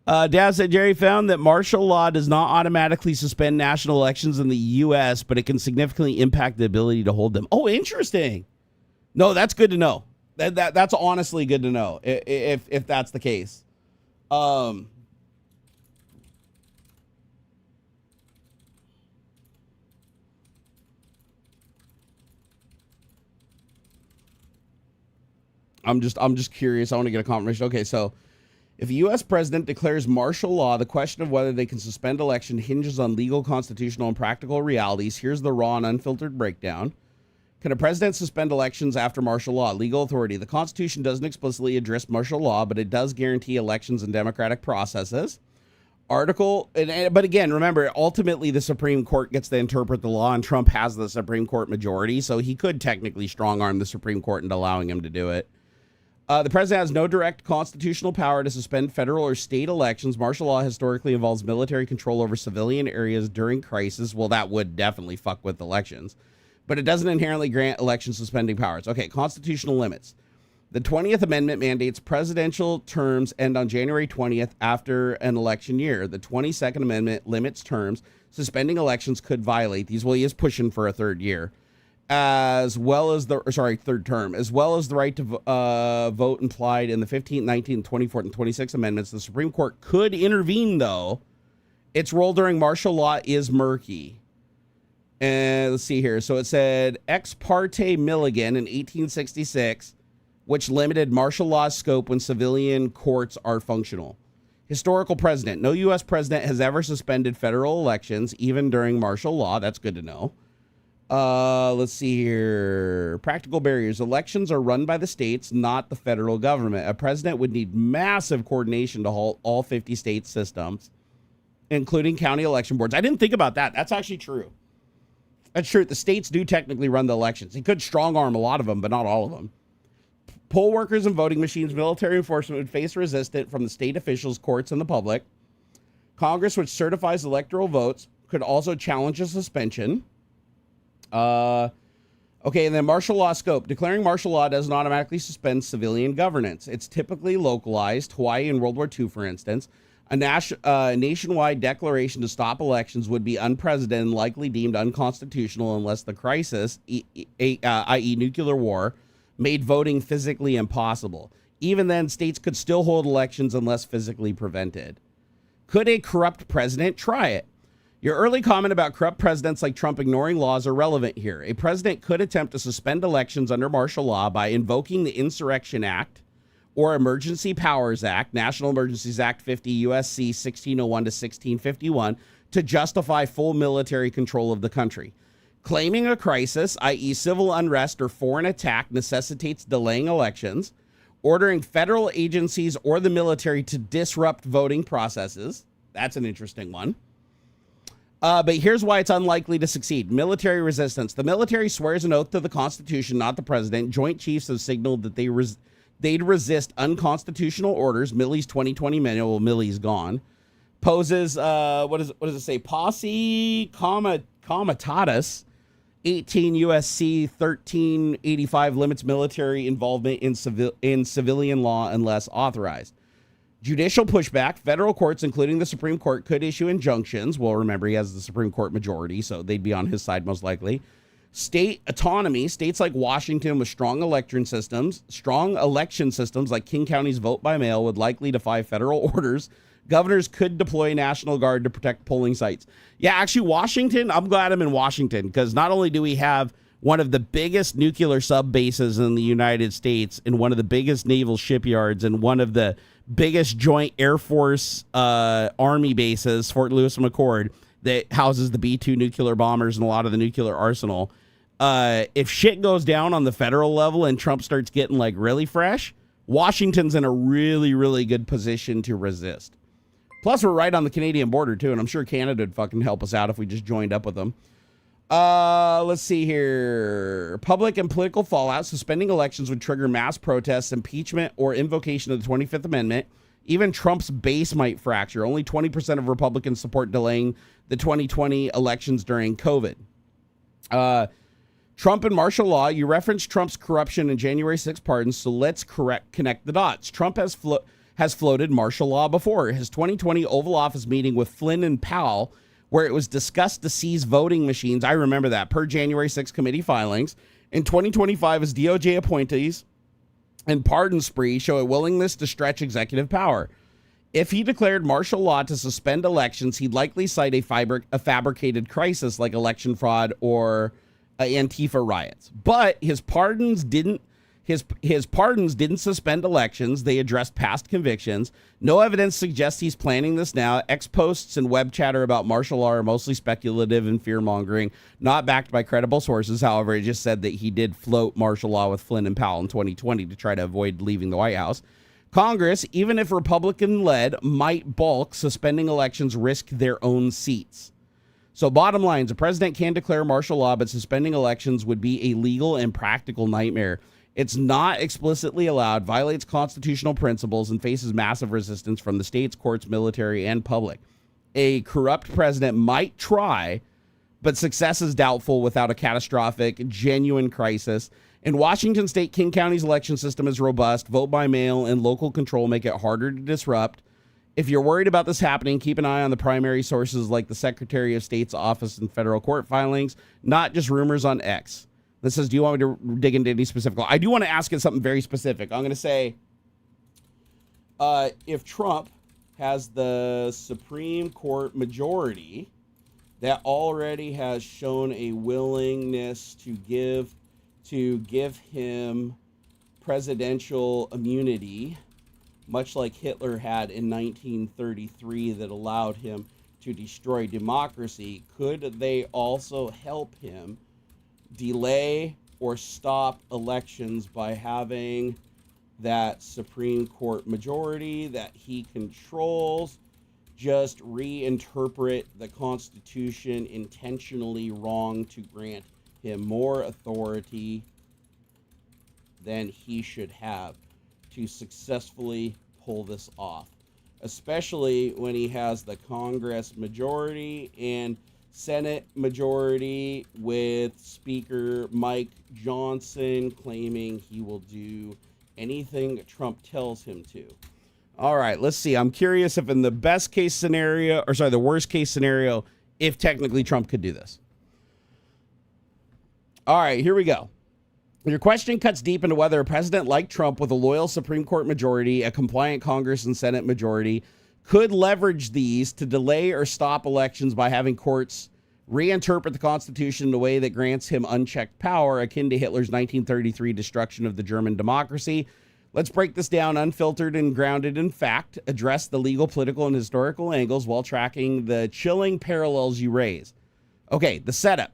Dad said Jerry found that martial law does not automatically suspend national elections in the U.S., but it can significantly impact the ability to hold them. Oh, interesting. No, that's good to know. That's honestly good to know if that's the case. I'm just curious. I want to get a confirmation. Okay, so if a U.S. president declares martial law, the question of whether they can suspend election hinges on legal, constitutional, and practical realities. Here's the raw and unfiltered breakdown. Can a president suspend elections after martial law? Legal authority. The Constitution doesn't explicitly address martial law, but it does guarantee elections and democratic processes. But again, remember, ultimately the Supreme Court gets to interpret the law, and Trump has the Supreme Court majority, so he could technically strong-arm the Supreme Court into allowing him to do it. The president has no direct constitutional power to suspend federal or state elections. Martial law historically involves military control over civilian areas during crisis. Well, that would definitely fuck with elections. But it doesn't inherently grant election suspending powers. Okay, constitutional limits. The 20th Amendment mandates presidential terms end on January 20th after an election year. The 22nd Amendment limits terms. Suspending elections could violate these. Well, he is pushing for a third year. as well as third term, as well as the right to vote implied in the 15th, 19th, 24th, and 26th Amendments. The Supreme Court could intervene, though. Its role during martial law is murky. And let's see here. So it said Ex parte Milligan in 1866, which limited martial law's scope when civilian courts are functional. Historical precedent. No U.S. president has ever suspended federal elections, even during martial law. That's good to know. Let's see here. Practical barriers. Elections are run by the states, not the federal government. A president would need massive coordination to halt all 50 state systems, including county election boards. I didn't think about that. That's actually true. That's true. The states do technically run the elections. He could strong arm a lot of them, but not all of them. Poll workers and voting machines, military enforcement would face resistance from the state officials, courts, and the public. Congress, which certifies electoral votes, could also challenge a suspension. Okay, and then martial law scope. Declaring martial law doesn't automatically suspend civilian governance. It's typically localized. Hawaii in World War II, for instance. A nationwide declaration to stop elections would be unprecedented and likely deemed unconstitutional unless the crisis, i.e. nuclear war, made voting physically impossible. Even then, states could still hold elections unless physically prevented. Could a corrupt president try it? Your early comment about corrupt presidents like Trump ignoring laws are relevant here. A president could attempt to suspend elections under martial law by invoking the Insurrection Act or Emergency Powers Act, National Emergencies Act 50 USC 1601 to 1651, to justify full military control of the country. Claiming a crisis, i.e. civil unrest or foreign attack, necessitates delaying elections, ordering federal agencies or the military to disrupt voting processes. That's an interesting one. But here's why it's unlikely to succeed. Military resistance. The military swears an oath to the Constitution, not the president. Joint Chiefs have signaled that they'd resist unconstitutional orders. Milley's 2020 manual, Milley's gone, poses, what does it say? Posse comitatus 18 USC 1385 limits military involvement in civilian law unless authorized. Judicial pushback. Federal courts, including the Supreme Court, could issue injunctions. Well, remember, he has the Supreme Court majority, so they'd be on his side most likely. State autonomy. States like Washington with strong election systems like King County's vote by mail would likely defy federal orders. Governors could deploy National Guard to protect polling sites. Yeah, actually, Washington, I'm glad I'm in Washington, because not only do we have one of the biggest nuclear sub bases in the United States and one of the biggest naval shipyards and one of the biggest joint Air Force Army bases, Fort Lewis and McChord, that houses the B-2 nuclear bombers and a lot of the nuclear arsenal. If shit goes down on the federal level and Trump starts getting like really fresh, Washington's in a really, really good position to resist. Plus, we're right on the Canadian border, too, and I'm sure Canada would fucking help us out if we just joined up with them. Let's see here. Public and political fallout. Suspending elections would trigger mass protests, impeachment, or invocation of the 25th Amendment. Even Trump's base might fracture. Only 20% of Republicans support delaying the 2020 elections during COVID. Trump and martial law. You referenced Trump's corruption and January 6 pardons, so let's connect the dots. Trump has floated martial law before. His 2020 Oval Office meeting with Flynn and Powell, where it was discussed to seize voting machines. I remember that, per January 6 committee filings. In 2025, his DOJ appointees and pardon spree show a willingness to stretch executive power. If he declared martial law to suspend elections, he'd likely cite a fabricated crisis like election fraud or Antifa riots. But his pardons didn't suspend elections. They addressed past convictions. No evidence suggests he's planning this now. Ex posts and web chatter about martial law are mostly speculative and fear-mongering, not backed by credible sources. However, it just said that he did float martial law with Flynn and Powell in 2020 to try to avoid leaving the White House. Congress, even if Republican-led, might balk. Suspending elections risk their own seats. So bottom line, the president can declare martial law, but suspending elections would be a legal and practical nightmare. It's not explicitly allowed, violates constitutional principles, and faces massive resistance from the states, courts, military, and public. A corrupt president might try, but success is doubtful without a catastrophic, genuine crisis. In Washington state, King County's election system is robust. Vote by mail and local control make it harder to disrupt. If you're worried about this happening, keep an eye on the primary sources like the Secretary of State's office and federal court filings, not just rumors on X. This says, do you want me to dig into any specific law? I do want to ask it something very specific. I'm going to say, if Trump has the Supreme Court majority that already has shown a willingness to give him presidential immunity, much like Hitler had in 1933 that allowed him to destroy democracy, could they also help him delay or stop elections by having that Supreme Court majority that he controls just reinterpret the Constitution intentionally wrong to grant him more authority than he should have to successfully pull this off, especially when he has the Congress majority and Senate majority with Speaker Mike Johnson claiming he will do anything Trump tells him to. All right, let's see. I'm curious if in the best case scenario, or sorry, the worst case scenario, if technically Trump could do this. All right, here we go. Your question cuts deep into whether a president like Trump with a loyal Supreme Court majority, a compliant Congress and Senate majority, could leverage these to delay or stop elections by having courts reinterpret the Constitution in a way that grants him unchecked power, akin to Hitler's 1933 destruction of the German democracy. Let's break this down unfiltered and grounded in fact, address the legal, political, and historical angles while tracking the chilling parallels you raise. Okay, the setup.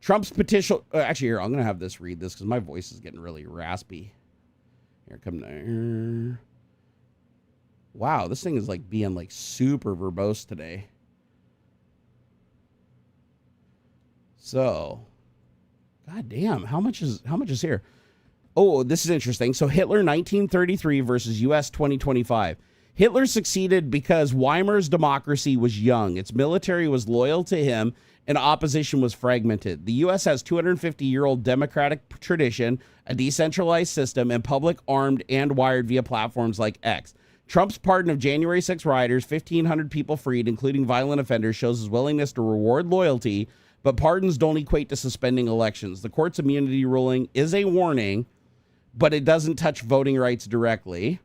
Trump's petition... actually, here, I'm going to have this read this because my voice is getting really raspy. Here, come down. Wow, this thing is like being like super verbose today. So, god damn, how much is here? Oh, this is interesting. So Hitler 1933 versus US 2025. Hitler succeeded because Weimar's democracy was young. Its military was loyal to him and opposition was fragmented. The US has 250-year-old democratic tradition, a decentralized system, and public armed and wired via platforms like X. Trump's pardon of January 6 rioters, 1,500 people freed, including violent offenders, shows his willingness to reward loyalty, but pardons don't equate to suspending elections. The court's immunity ruling is a warning, but it doesn't touch voting rights directly.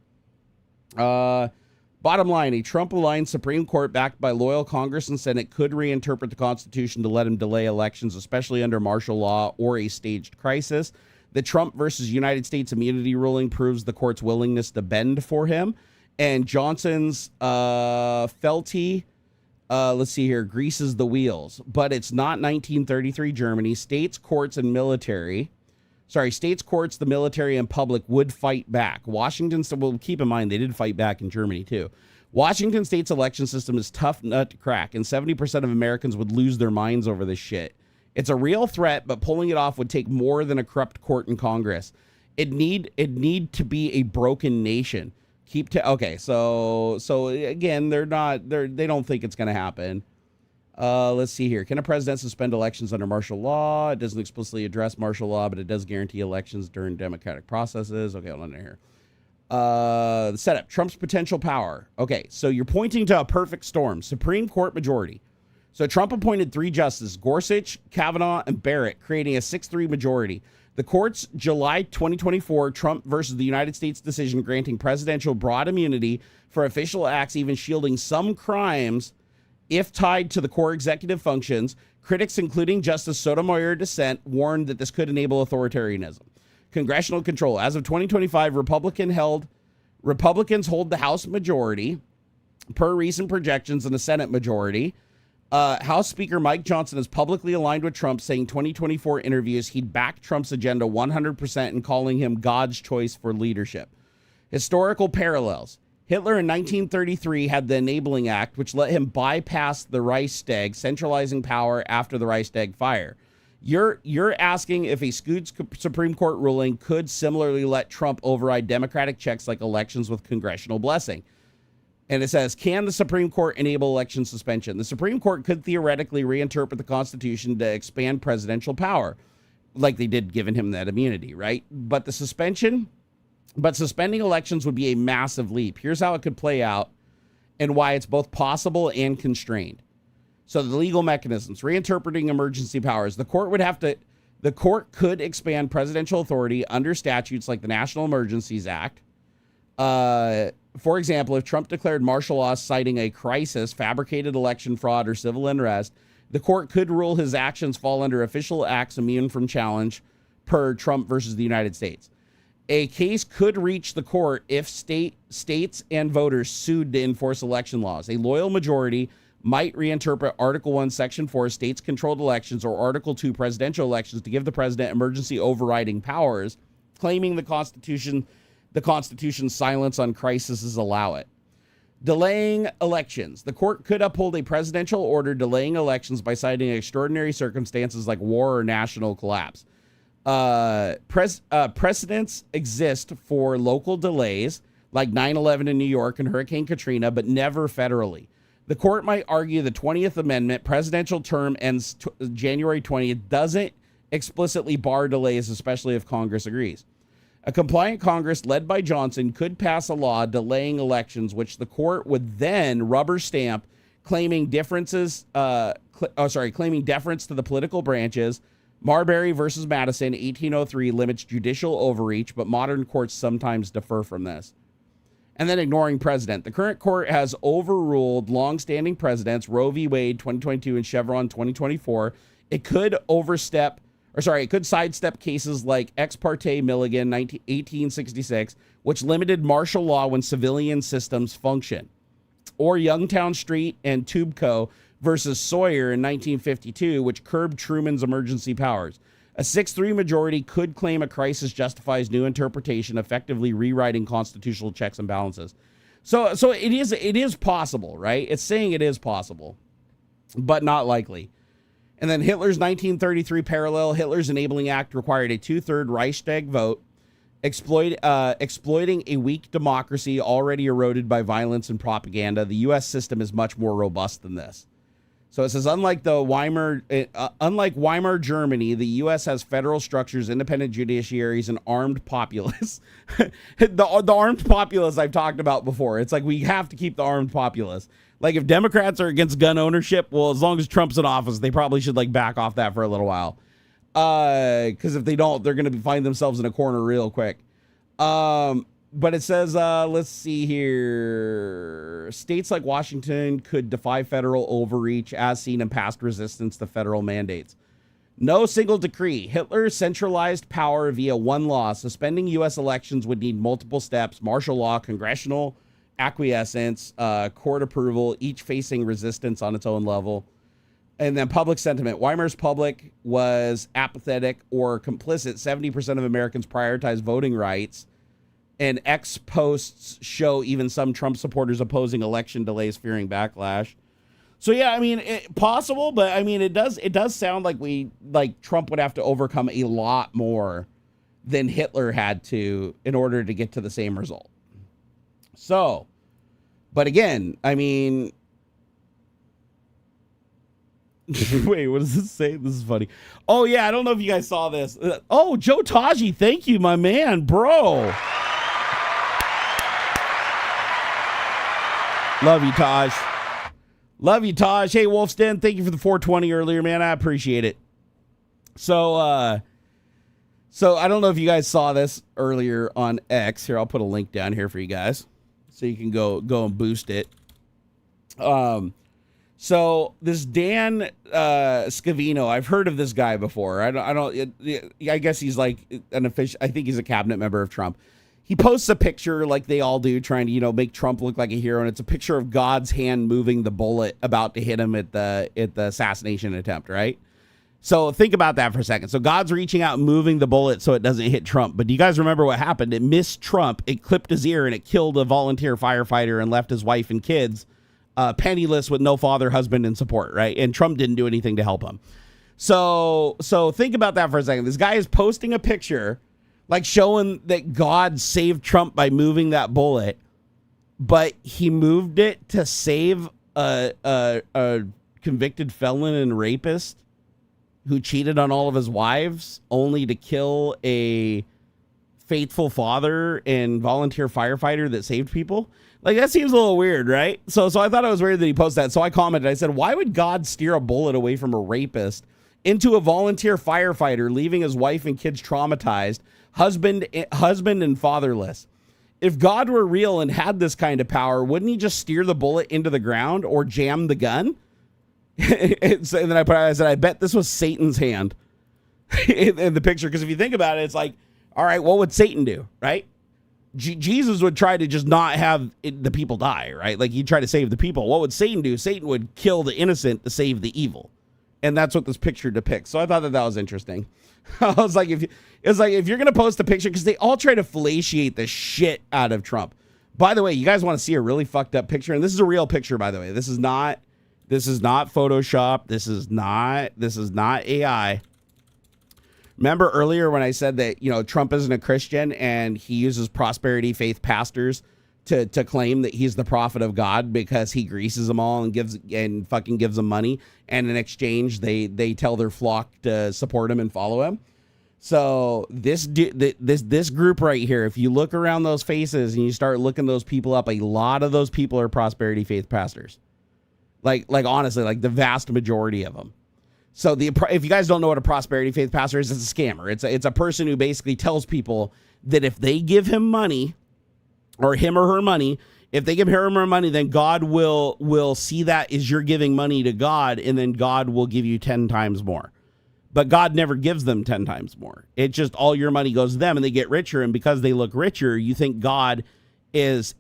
Bottom line, a Trump-aligned Supreme Court backed by loyal Congress and Senate could reinterpret the Constitution to let him delay elections, especially under martial law or a staged crisis. The Trump versus United States immunity ruling proves the court's willingness to bend for him. And Johnson's Felty, let's see here, greases the wheels. But it's not 1933 Germany. States, courts, the military, and public would fight back. Washington, well, keep in mind, they did fight back in Germany, too. Washington state's election system is tough nut to crack, and 70% of Americans would lose their minds over this shit. It's a real threat, but pulling it off would take more than a corrupt court and Congress. It need to be a broken nation. Okay, so again, they don't think it's going to happen. Let's see here. Can a president suspend elections under martial law? It doesn't explicitly address martial law, but it does guarantee elections during democratic processes. Okay, hold on here. The setup. Trump's potential power. Okay, so you're pointing to a perfect storm. Supreme Court majority. So Trump appointed 3 justices, Gorsuch, Kavanaugh, and Barrett, creating a 6-3 majority. The court's July 2024 Trump versus the United States decision granting presidential broad immunity for official acts, even shielding some crimes if tied to the core executive functions. Critics, including Justice Sotomayor dissent, warned that this could enable authoritarianism. Congressional control. As of 2025, Republicans hold the House majority, per recent projections, and the Senate majority. House Speaker Mike Johnson is publicly aligned with Trump, saying 2024 interviews he'd back Trump's agenda 100% and calling him God's choice for leadership. Historical parallels. Hitler in 1933 had the Enabling Act, which let him bypass the Reichstag, centralizing power after the Reichstag fire. You're asking if a skewed Supreme Court ruling could similarly let Trump override democratic checks like elections with congressional blessing. And it says, can the Supreme Court enable election suspension? The Supreme Court could theoretically reinterpret the Constitution to expand presidential power, like they did giving him that immunity, right? But suspending elections would be a massive leap. Here's how it could play out and why it's both possible and constrained. So the legal mechanisms, reinterpreting emergency powers. The court would have to The court could expand presidential authority under statutes like the National Emergencies Act. For example, if Trump declared martial law citing a crisis, fabricated election fraud, or civil unrest, the court could rule his actions fall under official acts immune from challenge per Trump versus the United States. A case could reach the court if states and voters sued to enforce election laws. A loyal majority might reinterpret Article 1, Section 4, states-controlled elections, or Article 2, presidential elections, to give the president emergency overriding powers, claiming the Constitution's silence on crises allow it. Delaying elections. The court could uphold a presidential order delaying elections by citing extraordinary circumstances like war or national collapse. Precedents exist for local delays like 9/11 in New York and Hurricane Katrina, but never federally. The court might argue the 20th Amendment presidential term ends January 20th doesn't explicitly bar delays, especially if Congress agrees. A compliant Congress led by Johnson could pass a law delaying elections, which the court would then rubber stamp, claiming deference to the political branches. Marbury versus Madison, 1803, limits judicial overreach, but modern courts sometimes defer from this. And then ignoring precedent. The current court has overruled longstanding precedents, Roe v. Wade 2022 and Chevron 2024. It could sidestep cases like Ex parte Milligan 1866, which limited martial law when civilian systems function, or Youngtown Street and Tubco versus Sawyer in 1952, which curbed Truman's emergency powers. A 6-3 majority could claim a crisis justifies new interpretation, effectively rewriting constitutional checks and balances. So it is possible, right? It's saying it is possible, but not likely. And then Hitler's 1933 parallel, Hitler's Enabling Act required a 2/3 Reichstag vote, exploiting a weak democracy already eroded by violence and propaganda. The U.S. system is much more robust than this. So it says, unlike Weimar Germany, the U.S. has federal structures, independent judiciaries, and armed populace. the armed populace I've talked about before. It's like we have to keep the armed populace. Like if Democrats are against gun ownership, well, as long as Trump's in office, they probably should like back off that for a little while. Because if they don't, they're going to find themselves in a corner real quick. But it says, let's see here. States like Washington could defy federal overreach as seen in past resistance to federal mandates. No single decree. Hitler centralized power via one law. Suspending U.S. elections would need multiple steps. Martial law, congressional acquiescence, court approval, each facing resistance on its own level. And then public sentiment. Weimar's public was apathetic or complicit. 70% of Americans prioritize voting rights. And X posts show even some Trump supporters opposing election delays, fearing backlash. So yeah, I mean, possible, but I mean, it does sound like Trump would have to overcome a lot more than Hitler had to in order to get to the same result. So, but again, I mean, wait, what does this say? This is funny. Oh yeah, I don't know if you guys saw this. Oh, Joe Taji, thank you, my man, bro. Love you, Taj. Love you, Taj. Hey, Wolfston, thank you for the 420 earlier, man. I appreciate it. So I don't know if you guys saw this earlier on X. Here, I'll put a link down here for you guys so you can go and boost it. So this Dan Scavino, I've heard of this guy before. I guess he's like an official. I think he's a cabinet member of Trump. He posts a picture like they all do, trying to, make Trump look like a hero. And it's a picture of God's hand moving the bullet about to hit him at the assassination attempt, right? So think about that for a second. So God's reaching out and moving the bullet so it doesn't hit Trump. But do you guys remember what happened? It missed Trump. It clipped his ear and it killed a volunteer firefighter and left his wife and kids penniless with no father, husband, and support, right? And Trump didn't do anything to help him. So think about that for a second. This guy is posting a picture like showing that God saved Trump by moving that bullet, but he moved it to save a convicted felon and rapist who cheated on all of his wives, only to kill a faithful father and volunteer firefighter that saved people. Like, that seems a little weird, right? So I thought it was weird that he posted that. So I commented, I said, why would God steer a bullet away from a rapist into a volunteer firefighter, leaving his wife and kids traumatized, husband and fatherless. If God were real and had this kind of power, wouldn't he just steer the bullet into the ground or jam the gun? And then I said, I bet this was Satan's hand in the picture. Because if you think about it, it's like, all right, what would Satan do, right? Jesus would try to just not have the people die, right? Like he'd try to save the people. What would Satan do? Satan would kill the innocent to save the evil. And that's what this picture depicts. So I thought that was interesting. I was like, if you're going to post a picture, because they all try to fellatiate the shit out of Trump. By the way, you guys want to see a really fucked up picture? And this is a real picture, by the way. This is not Photoshop. This is not AI. Remember earlier when I said that, Trump isn't a Christian and he uses prosperity faith pastors to claim that he's the prophet of God because he greases them all and fucking gives them money, and in exchange they tell their flock to support him and follow him. So this group right here, if you look around those faces and you start looking those people up, a lot of those people are prosperity faith pastors. Like honestly, like the vast majority of them. So if you guys don't know what a prosperity faith pastor is, it's a scammer. It's a person who basically tells people that if they give him money, or him or her money, if they give him or her money, then God will see that as you're giving money to God, and then God will give you 10 times more. But God never gives them 10 times more. It just all your money goes to them and they get richer, and because they look richer, you think God is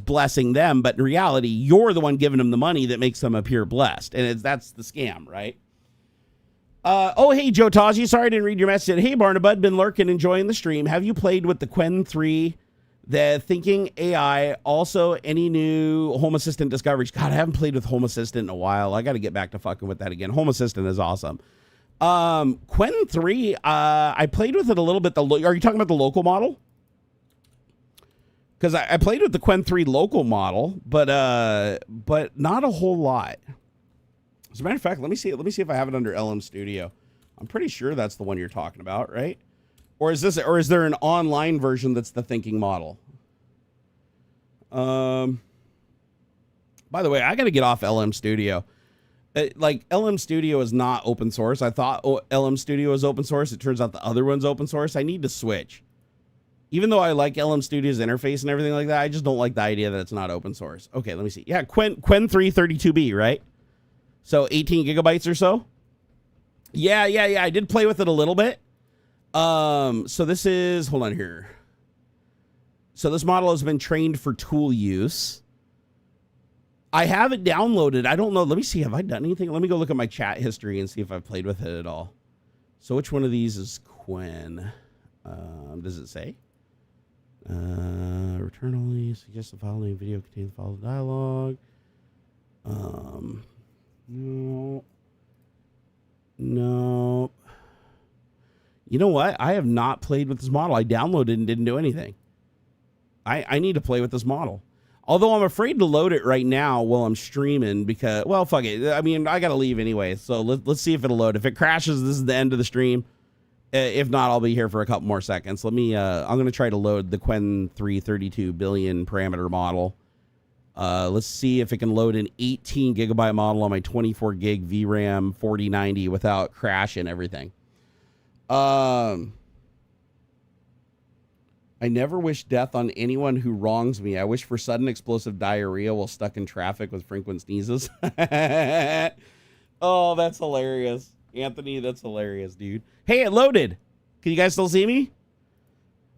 blessing them, but in reality, you're the one giving them the money that makes them appear blessed. And that's the scam, right? Hey, Joe Taji, sorry I didn't read your message. Hey, Barnabud, been lurking, enjoying the stream. Have you played with the Quen 3, the thinking AI, also any new Home Assistant discoveries? God, I haven't played with Home Assistant in a while. I got to get back to fucking with that again. Home Assistant is awesome. Quen 3, I played with it a little bit. Are you talking about the local model? Because I played with the Quen 3 local model, but not a whole lot. As a matter of fact, let me see if I have it under LM Studio. I'm pretty sure that's the one you're talking about, right? Or is there an online version that's the thinking model? By the way, I got to get off LM Studio. LM Studio is not open source. I thought LM Studio is open source. It turns out the other one's open source. I need to switch. Even though I like LM Studio's interface and everything like that, I just don't like the idea that it's not open source. Okay, let me see. Yeah, Quen 3 32B, right? So 18 gigabytes or so. Yeah. I did play with it a little bit. So this is, hold on here. So this model has been trained for tool use. I have it downloaded. I don't know. Let me see. Have I done anything? Let me go look at my chat history and see if I've played with it at all. So which one of these is Quen? Does it say? Return only. Suggest the following video contains the following dialogue. No. You know what? I have not played with this model. I downloaded and didn't do anything. I need to play with this model. Although I'm afraid to load it right now while I'm streaming because, well, fuck it. I mean, I got to leave anyway. So let's see if it'll load. If it crashes, this is the end of the stream. If not, I'll be here for a couple more seconds. I'm going to try to load the Quen 3 32 billion parameter model. Let's see if it can load an 18 gigabyte model on my 24 gig VRAM 4090 without crash and everything. I never wish death on anyone who wrongs me. I wish for sudden explosive diarrhea while stuck in traffic with frequent sneezes. Oh, that's hilarious. Anthony, that's hilarious, dude. Hey, it loaded. Can you guys still see me?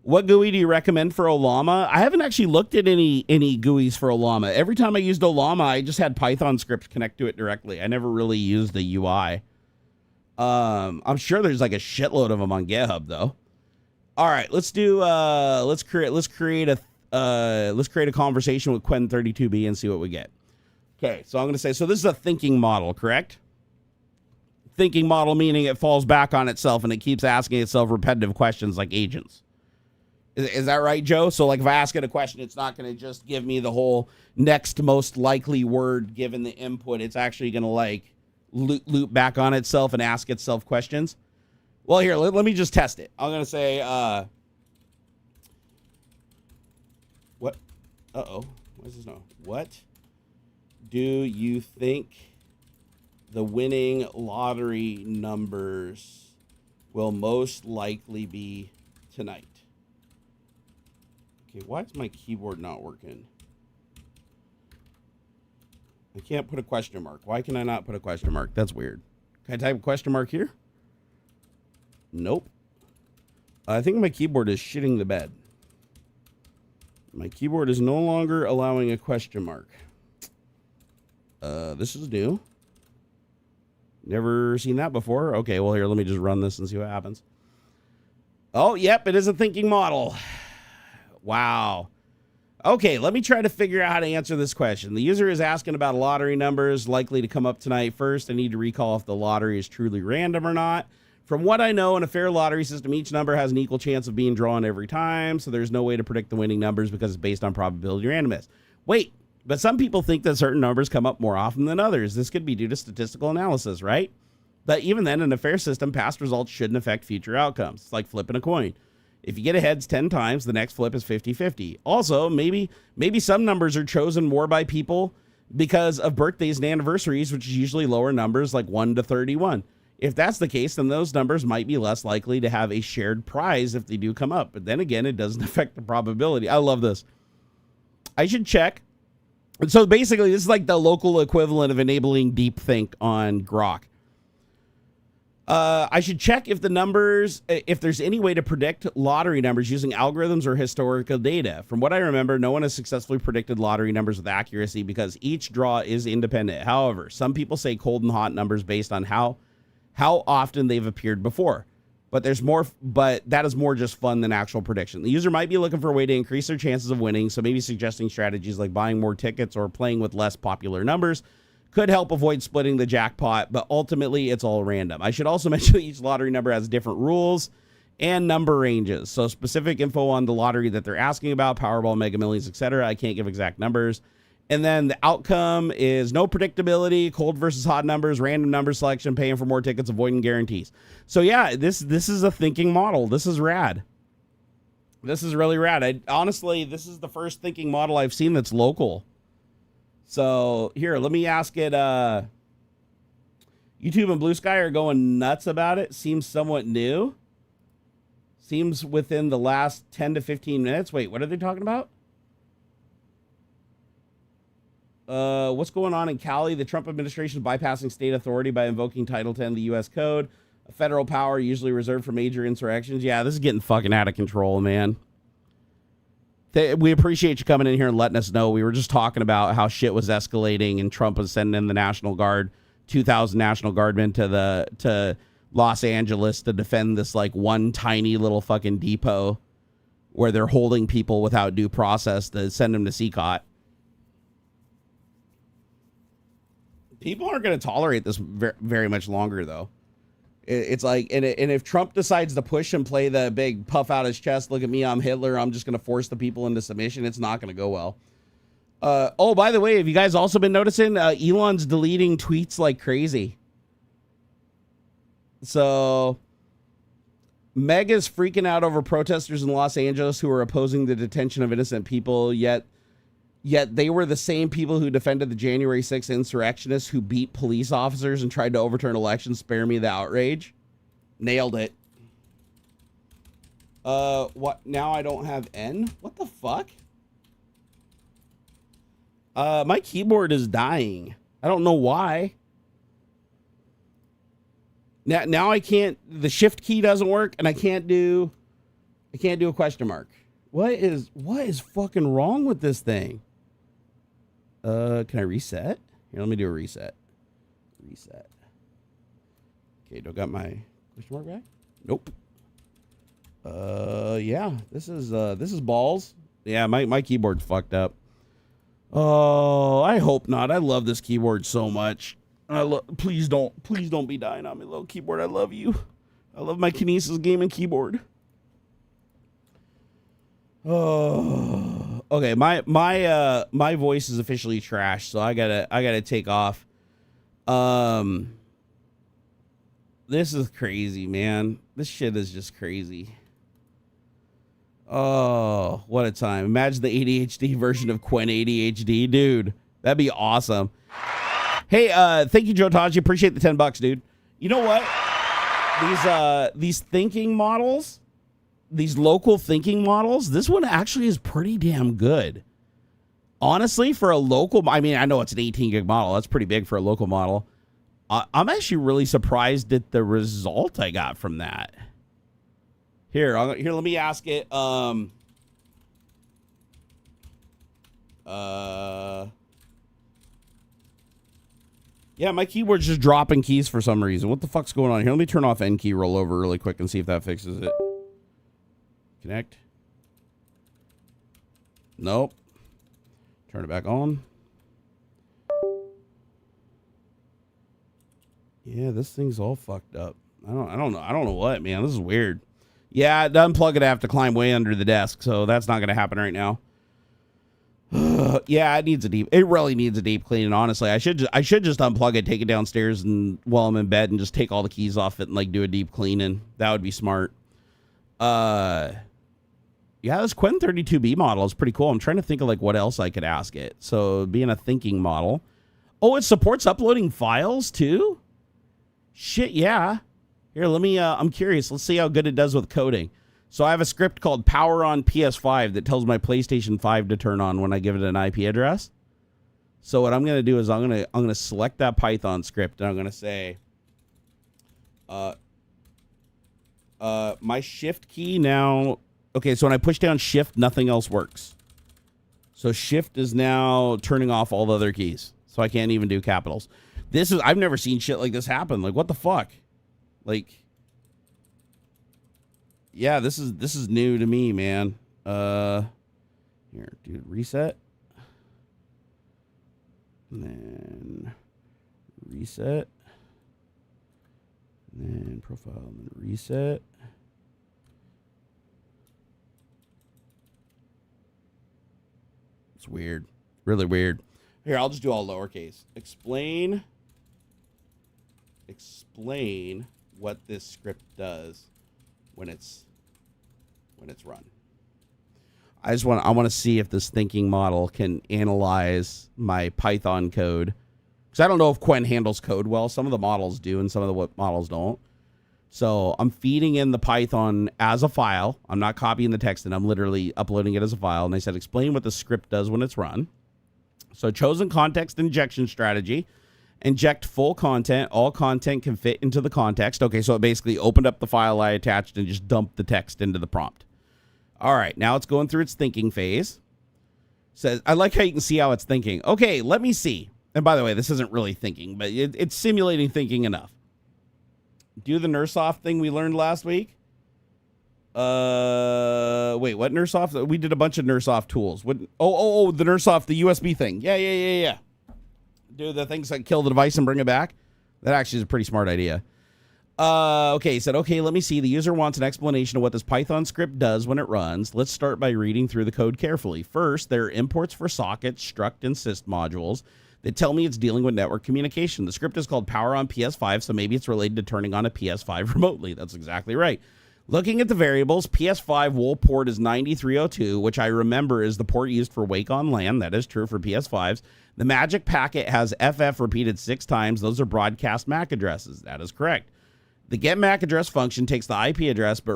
What GUI do you recommend for Olama? I haven't actually looked at any GUIs for Olama. Every time I used Olama, I just had Python scripts connect to it directly. I never really used the UI. I'm sure there's like a shitload of them on GitHub though. All right, let's create a conversation with Quen 32B and see what we get. Okay, so I'm going to say, so this is a thinking model, correct? Thinking model meaning it falls back on itself and it keeps asking itself repetitive questions like agents. Is that right, Joe? So like if I ask it a question, it's not going to just give me the whole next most likely word given the input. It's actually going to like loop back on itself and ask itself questions. Well, here, let me just test it. I'm going to say, what? Uh-oh. What is this now? What do you think the winning lottery numbers will most likely be tonight. Okay, why is my keyboard not working? I can't put a question mark. Why can I not put a question mark? That's weird. Can I type a question mark here? Nope. I think my keyboard is shitting the bed. My keyboard is no longer allowing a question mark. This is new. Never seen that before. Okay, well, here, let me just run this and see what happens. Oh, yep, it is a thinking model. Wow. Okay, let me try to figure out how to answer this question. The user is asking about lottery numbers likely to come up tonight. First, I need to recall if the lottery is truly random or not. From what I know, in a fair lottery system, each number has an equal chance of being drawn every time, so there's no way to predict the winning numbers because it's based on probability randomness. Wait, but some people think that certain numbers come up more often than others. This could be due to statistical analysis, right? But even then, in a fair system, past results shouldn't affect future outcomes. It's like flipping a coin. If you get a heads 10 times, the next flip is 50-50. Also, maybe some numbers are chosen more by people because of birthdays and anniversaries, which is usually lower numbers like 1 to 31. If that's the case, then those numbers might be less likely to have a shared prize if they do come up. But then again, it doesn't affect the probability. I love this. I should check. And so basically, this is like the local equivalent of enabling deepthink on Grok. I should check if the numbers, if there's any way to predict lottery numbers using algorithms or historical data. From what I remember, no one has successfully predicted lottery numbers with accuracy because each draw is independent. However, some people say cold and hot numbers based on how often they've appeared before. But that is more just fun than actual prediction. The user might be looking for a way to increase their chances of winning, so maybe suggesting strategies like buying more tickets or playing with less popular numbers could help avoid splitting the jackpot, but ultimately it's all random. I should also mention that each lottery number has different rules and number ranges. So specific info on the lottery that they're asking about, Powerball, Mega Millions, etc. I can't give exact numbers. And then the outcome is no predictability, cold versus hot numbers, random number selection, paying for more tickets, avoiding guarantees. So yeah, this is a thinking model. This is rad. This is really rad. Honestly, this is the first thinking model I've seen that's local. So here, let me ask it. YouTube and Blue Sky are going nuts about it. Seems somewhat new. Seems within the last 10 to 15 minutes. Wait, what are they talking about? What's going on in Cali? The Trump administration is bypassing state authority by invoking Title 10 of the U.S. Code, a federal power usually reserved for major insurrections. Yeah, this is getting fucking out of control, man. We appreciate you coming in here and letting us know. We were just talking about how shit was escalating and Trump was sending in the National Guard, 2,000 National Guardmen to Los Angeles to defend this like one tiny little fucking depot where they're holding people without due process to send them to CCOT. People aren't going to tolerate this very much longer, though. It's like, and if Trump decides to push and play the big puff out his chest, look at me, I'm Hitler, I'm just going to force the people into submission, it's not going to go well. Oh, by the way, have you guys also been noticing Elon's deleting tweets like crazy? So, Meg is freaking out over protesters in Los Angeles who are opposing the detention of innocent people, yet they were the same people who defended the January 6th insurrectionists who beat police officers and tried to overturn elections. Spare me the outrage. Nailed it. What? Now I don't have N? What the fuck? My keyboard is dying. I don't know why. Now I can't, the shift key doesn't work and I can't do a question mark. What is fucking wrong with this thing? Can I reset? Here, let me do a reset. Reset. Okay, do I got my question mark back? Nope. Yeah, this is balls. Yeah, my keyboard's fucked up. Oh, I hope not. I love this keyboard so much. Please don't be dying on me, little keyboard. I love you. I love my Kinesis gaming keyboard. Oh, okay. My voice is officially trashed, so I gotta take off. This is crazy, man. This shit is just crazy. Oh, what a time. Imagine the ADHD version of Quen ADHD, dude. That'd be awesome. Hey, thank you, Joe Taji. Appreciate the $10, dude. You know what? These thinking models, these local thinking models, this one actually is pretty damn good. Honestly, for a local, I mean, I know it's an 18 gig model. That's pretty big for a local model. I'm actually really surprised at the result I got from that. Here, let me ask it. Yeah, my keyboard's just dropping keys for some reason. What the fuck's going on here? Let me turn off N key rollover really quick and see if that fixes it. Connect. Nope. Turn it back on. Yeah, this thing's all fucked up. I don't know what, man. This is weird. Yeah, to unplug it, I have to climb way under the desk, so that's not gonna happen right now. Yeah, it really needs a deep cleaning, honestly. I should just unplug it, take it downstairs, and while I'm in bed, and just take all the keys off it and like do a deep cleaning. That would be smart. Yeah, this Quen 32B model is pretty cool. I'm trying to think of like what else I could ask it. So being a thinking model. Oh, it supports uploading files too? Shit, yeah. Here, let me, I'm curious. Let's see how good it does with coding. So I have a script called Power on PS5 that tells my PlayStation 5 to turn on when I give it an IP address. So what I'm going to do is I'm going to select that Python script, and I'm going to say, my shift key now. Okay, so when I push down shift, nothing else works. So shift is now turning off all the other keys. So I can't even do capitals. I've never seen shit like this happen. Like, what the fuck? Like, yeah, this is new to me, man. Here, dude, reset. And then reset. And then profile, and then reset. It's weird. Really weird. Here, I'll just do all lowercase. Explain what this script does when it's run. I want to see if this thinking model can analyze my Python code, because I don't know if Quen handles code well. Some of the models do, and some of the models don't. So I'm feeding in the Python as a file. I'm not copying the text, and I'm literally uploading it as a file. And I said, explain what the script does when it's run. So chosen context injection strategy. Inject full content. All content can fit into the context. Okay, so it basically opened up the file I attached and just dumped the text into the prompt. All right, now it's going through its thinking phase. Says, I like how you can see how it's thinking. Okay, let me see. And by the way, this isn't really thinking, but it's simulating thinking enough. Do the NERSoft thing we learned last week. Wait, what NERSoft? We did a bunch of NERSoft tools. What? Oh, the NERSoft, the USB thing. Yeah. Do the things that kill the device and bring it back. That actually is a pretty smart idea. Okay, he said, okay, let me see. The user wants an explanation of what this Python script does when it runs. Let's start by reading through the code carefully. First, there are imports for sockets, struct, and syst modules that tell me it's dealing with network communication. The script is called Power on PS5, so maybe it's related to turning on a PS5 remotely. That's exactly right. Looking at the variables, PS5 WOL port is 9302, which I remember is the port used for Wake on LAN. That is true for PS5s. The magic packet has FF repeated 6 times. Those are broadcast MAC addresses. That is correct. The get MAC address function takes the IP address but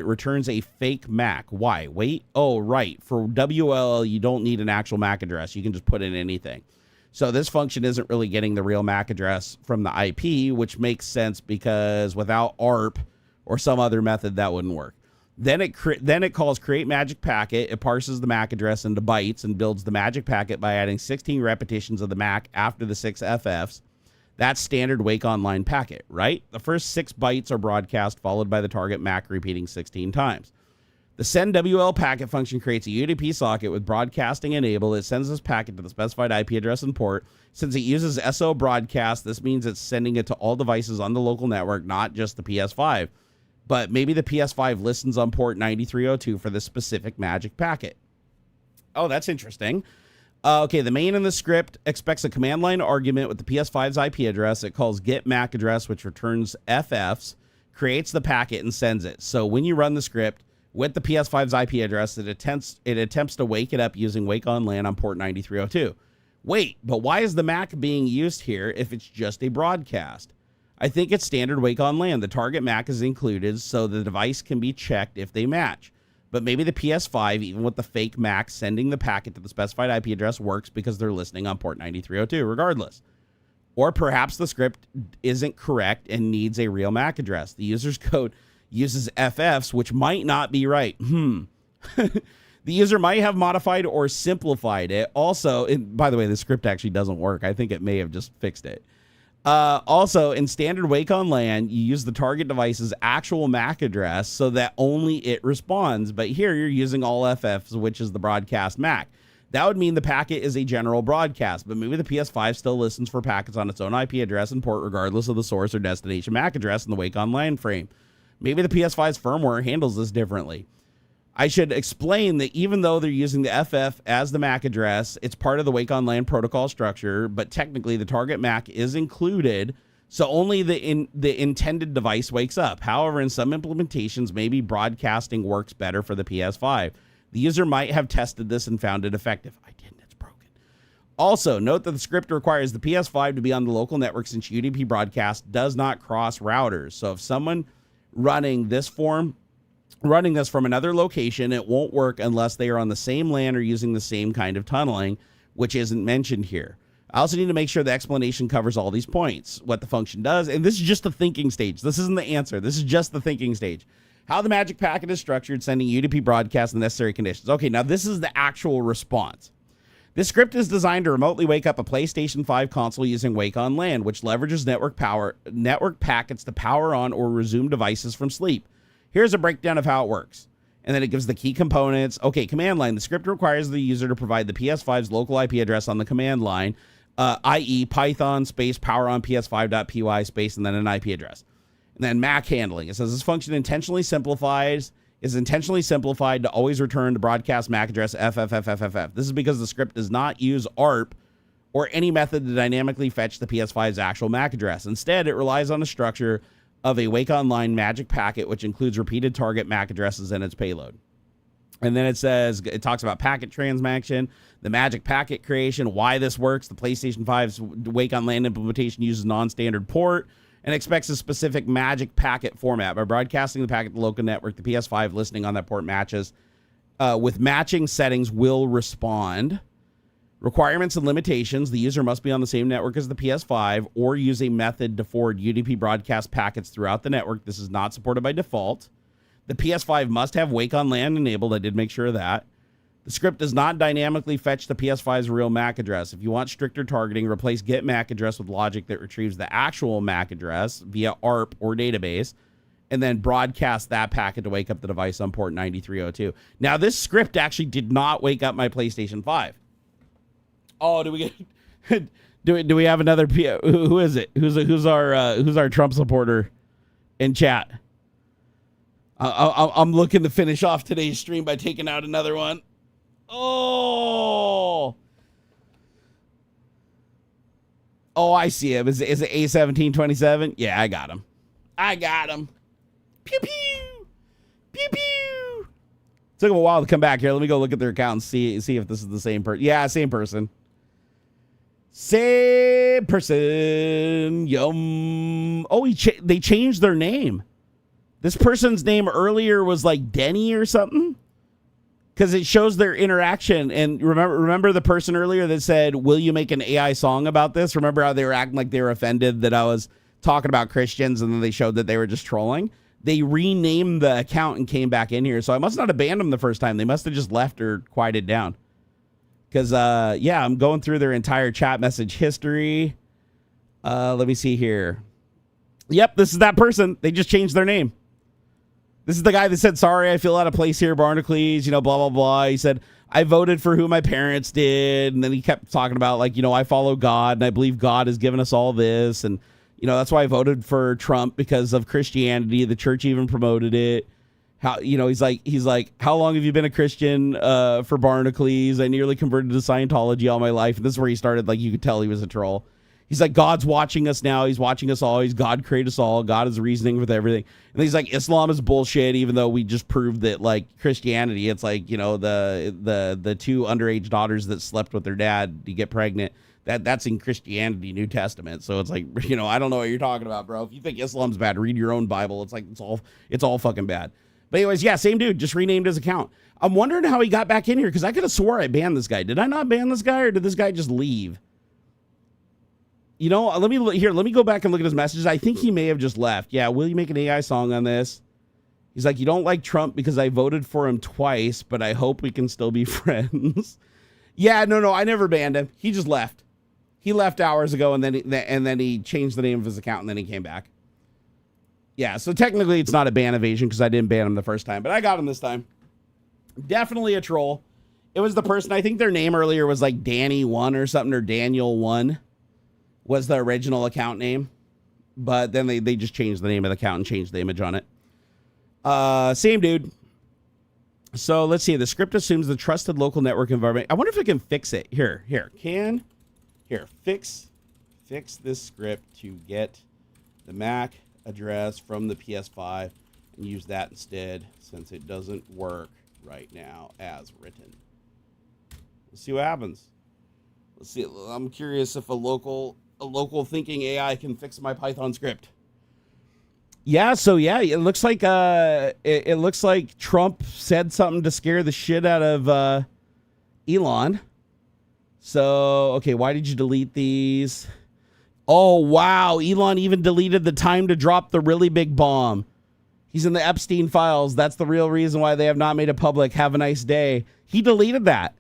returns a fake MAC. Why? Wait. Oh, right. For WLL, you don't need an actual MAC address. You can just put in anything. So this function isn't really getting the real MAC address from the IP, which makes sense because without ARP or some other method, that wouldn't work. Then it calls create magic packet. It parses the MAC address into bytes and builds the magic packet by adding 16 repetitions of the MAC after the 6 FFs. That's standard Wake Online packet, right? The first 6 bytes are broadcast, followed by the target MAC repeating 16 times. The send WL packet function creates a UDP socket with broadcasting enabled. It sends this packet to the specified IP address and port. Since it uses SO broadcast, this means it's sending it to all devices on the local network, not just the PS5. But maybe the PS5 listens on port 9302 for this specific magic packet. Oh, that's interesting. Okay, the main in the script expects a command line argument with the PS5's IP address. It calls get MAC address, which returns FFs, creates the packet, and sends it. So when you run the script with the PS5's IP address, it attempts to wake it up using Wake on LAN on port 9302. Wait, but why is the MAC being used here if it's just a broadcast? I think it's standard wake on LAN. The target MAC is included so the device can be checked if they match. But maybe the PS5, even with the fake MAC sending the packet to the specified IP address, works because they're listening on port 9302 regardless. Or perhaps the script isn't correct and needs a real MAC address. The user's code uses FFs, which might not be right. The user might have modified or simplified it. Also, by the way, the script actually doesn't work. I think it may have just fixed it. Also, in standard wake on LAN, you use the target device's actual MAC address so that only it responds. But here you're using all FFs, which is the broadcast MAC. That would mean the packet is a general broadcast, but maybe the PS5 still listens for packets on its own IP address and port regardless of the source or destination MAC address in the wake on LAN frame. Maybe the PS5's firmware handles this differently. I should explain that even though they're using the FF as the MAC address, it's part of the wake on LAN protocol structure, but technically the target MAC is included, so only the intended device wakes up. However, in some implementations, maybe broadcasting works better for the PS5. The user might have tested this and found it effective. I didn't, it's broken. Also, note that the script requires the PS5 to be on the local network since UDP broadcast does not cross routers. So if someone running this from another location, it won't work unless they are on the same LAN or using the same kind of tunneling, which isn't mentioned here. I also need to make sure the explanation covers all these points, what the function does, and this is just the thinking stage. This isn't the answer. This is just the thinking stage. How the magic packet is structured, sending UDP broadcast the necessary conditions. Okay, now this is the actual response. This script is designed to remotely wake up a PlayStation 5 console using Wake on LAN, which leverages network packets to power on or resume devices from sleep. Here's a breakdown of how it works. And then it gives the key components. Okay, command line. The script requires the user to provide the PS5's local IP address on the command line, i.e. Python space power on ps5.py space and then an IP address. And then MAC handling. It says this function is intentionally simplified to always return the broadcast MAC address FFFFFF. This is because the script does not use ARP or any method to dynamically fetch the PS5's actual MAC address. Instead, it relies on a structure of a wake online magic packet, which includes repeated target MAC addresses in its payload. And then it talks about packet transmission, the magic packet creation, why this works. The PlayStation 5's wake on LAN implementation uses non-standard port and expects a specific magic packet format. By broadcasting the packet to the local network, the PS5 listening on that port matches with matching settings will respond. Requirements and limitations. The user must be on the same network as the PS5 or use a method to forward UDP broadcast packets throughout the network. This is not supported by default. The PS5 must have Wake on LAN enabled. I did make sure of that. The script does not dynamically fetch the PS5's real MAC address. If you want stricter targeting, replace get MAC address with logic that retrieves the actual MAC address via ARP or database, and then broadcast that packet to wake up the device on port 9302. Now, this script actually did not wake up my PlayStation 5. Oh, do we get? Do we have another? Who is it? Who's our Trump supporter in chat? I'm looking to finish off today's stream by taking out another one. Oh, I see him. Is it A1727? Yeah, I got him. Pew pew, pew pew. Took him a while to come back here. Let me go look at their account and see if this is the same person. Yeah, same person. Same person. Yum. Oh, they changed their name. This person's name earlier was like Denny or something. Because it shows their interaction. And remember the person earlier that said, will you make an AI song about this? Remember how they were acting like they were offended that I was talking about Christians and then they showed that they were just trolling? They renamed the account and came back in here. So I must not have banned them the first time. They must have just left or quieted down. Because, yeah, I'm going through their entire chat message history. Let me see here. Yep, this is that person. They just changed their name. This is the guy that said, sorry, I feel out of place here, Barnacules, blah, blah, blah. He said, I voted for who my parents did. And then he kept talking about, like, I follow God, and I believe God has given us all this. And, that's why I voted for Trump, because of Christianity. The church even promoted it. How, he's like, how long have you been a Christian for Barnacules? I nearly converted to Scientology all my life. And this is where he started, like, you could tell he was a troll. He's like, God's watching us now. He's watching us all. God created us all. God is reasoning with everything. And he's like, Islam is bullshit, even though we just proved that, like, Christianity, it's like, the two underage daughters that slept with their dad to get pregnant. That's in Christianity, New Testament. So it's like, I don't know what you're talking about, bro. If you think Islam's bad, read your own Bible. It's like, it's all fucking bad. But anyways, yeah, same dude, just renamed his account. I'm wondering how he got back in here, because I could have swore I banned this guy. Did I not ban this guy, or did this guy just leave? Let me go back and look at his messages. I think he may have just left. Yeah, will you make an AI song on this? He's like, you don't like Trump because I voted for him twice, but I hope we can still be friends. Yeah, no, I never banned him. He just left. He left hours ago, and then he changed the name of his account, and then he came back. Yeah, so technically it's not a ban evasion because I didn't ban him the first time, but I got him this time. Definitely a troll. It was the person, I think their name earlier was like Danny1 or something, or Daniel1 was the original account name. But then they just changed the name of the account and changed the image on it. Same dude. So let's see. The script assumes the trusted local network environment. I wonder if I can fix it. Here. Fix this script to get the MAC address from the PS5 and use that instead, since it doesn't work right now as written. Let's see what happens. Let's see. I'm curious if a local thinking AI can fix my Python script. Yeah, so yeah, it looks like it looks like Trump said something to scare the shit out of Elon. So, okay, why did you delete these? Oh, wow, Elon even deleted the time to drop the really big bomb. He's in the Epstein files. That's the real reason why they have not made it public. Have a nice day. He deleted that.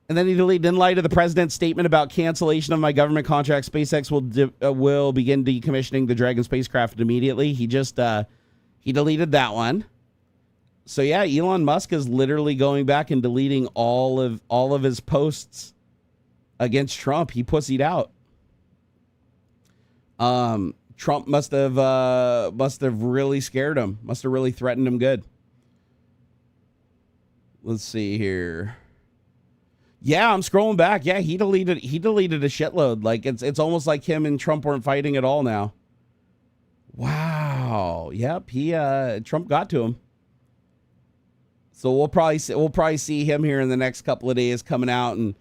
And then he deleted, in light of the president's statement about cancellation of my government contract, SpaceX will begin decommissioning the Dragon spacecraft immediately. He just, he deleted that one. So yeah, Elon Musk is literally going back and deleting all of his posts against Trump. He pussied out. Trump must have really scared him. Must have really threatened him good. Let's see here. Yeah, I'm scrolling back. Yeah, he deleted a shitload. Like it's almost like him and Trump weren't fighting at all now. Wow. Yep, Trump got to him. So we'll probably see him here in the next couple of days coming out and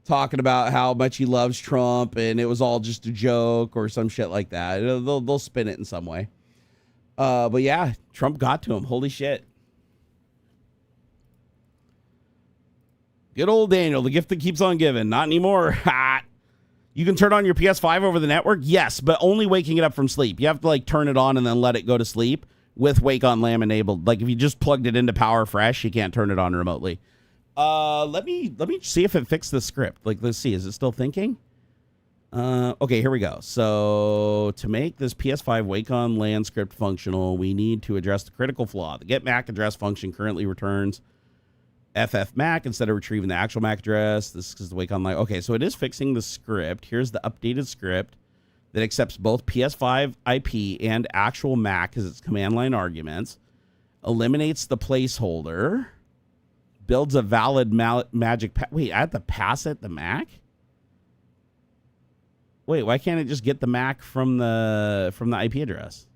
talking about how much he loves Trump and it was all just a joke or some shit like that. They'll spin it in some way. But yeah, Trump got to him. Holy shit. Good old Daniel, the gift that keeps on giving. Not anymore. You can turn on your PS5 over the network? Yes, but only waking it up from sleep. You have to like turn it on and then let it go to sleep with Wake on Lamb enabled. Like if you just plugged it into Power Fresh, you can't turn it on remotely. Let me see if it fixed the script. Like, let's see. Is it still thinking? Okay, here we go. So to make this PS5 Wake on LAN script functional, we need to address the critical flaw. The get MAC address function currently returns FFMAC instead of retrieving the actual MAC address. This is the Wake on LAN. Okay, so it is fixing the script. Here's the updated script that accepts both PS5 IP and actual MAC as its command line arguments. Eliminates the placeholder. Builds a valid magic. Wait, I have to pass it the MAC? Wait, why can't it just get the MAC from the IP address?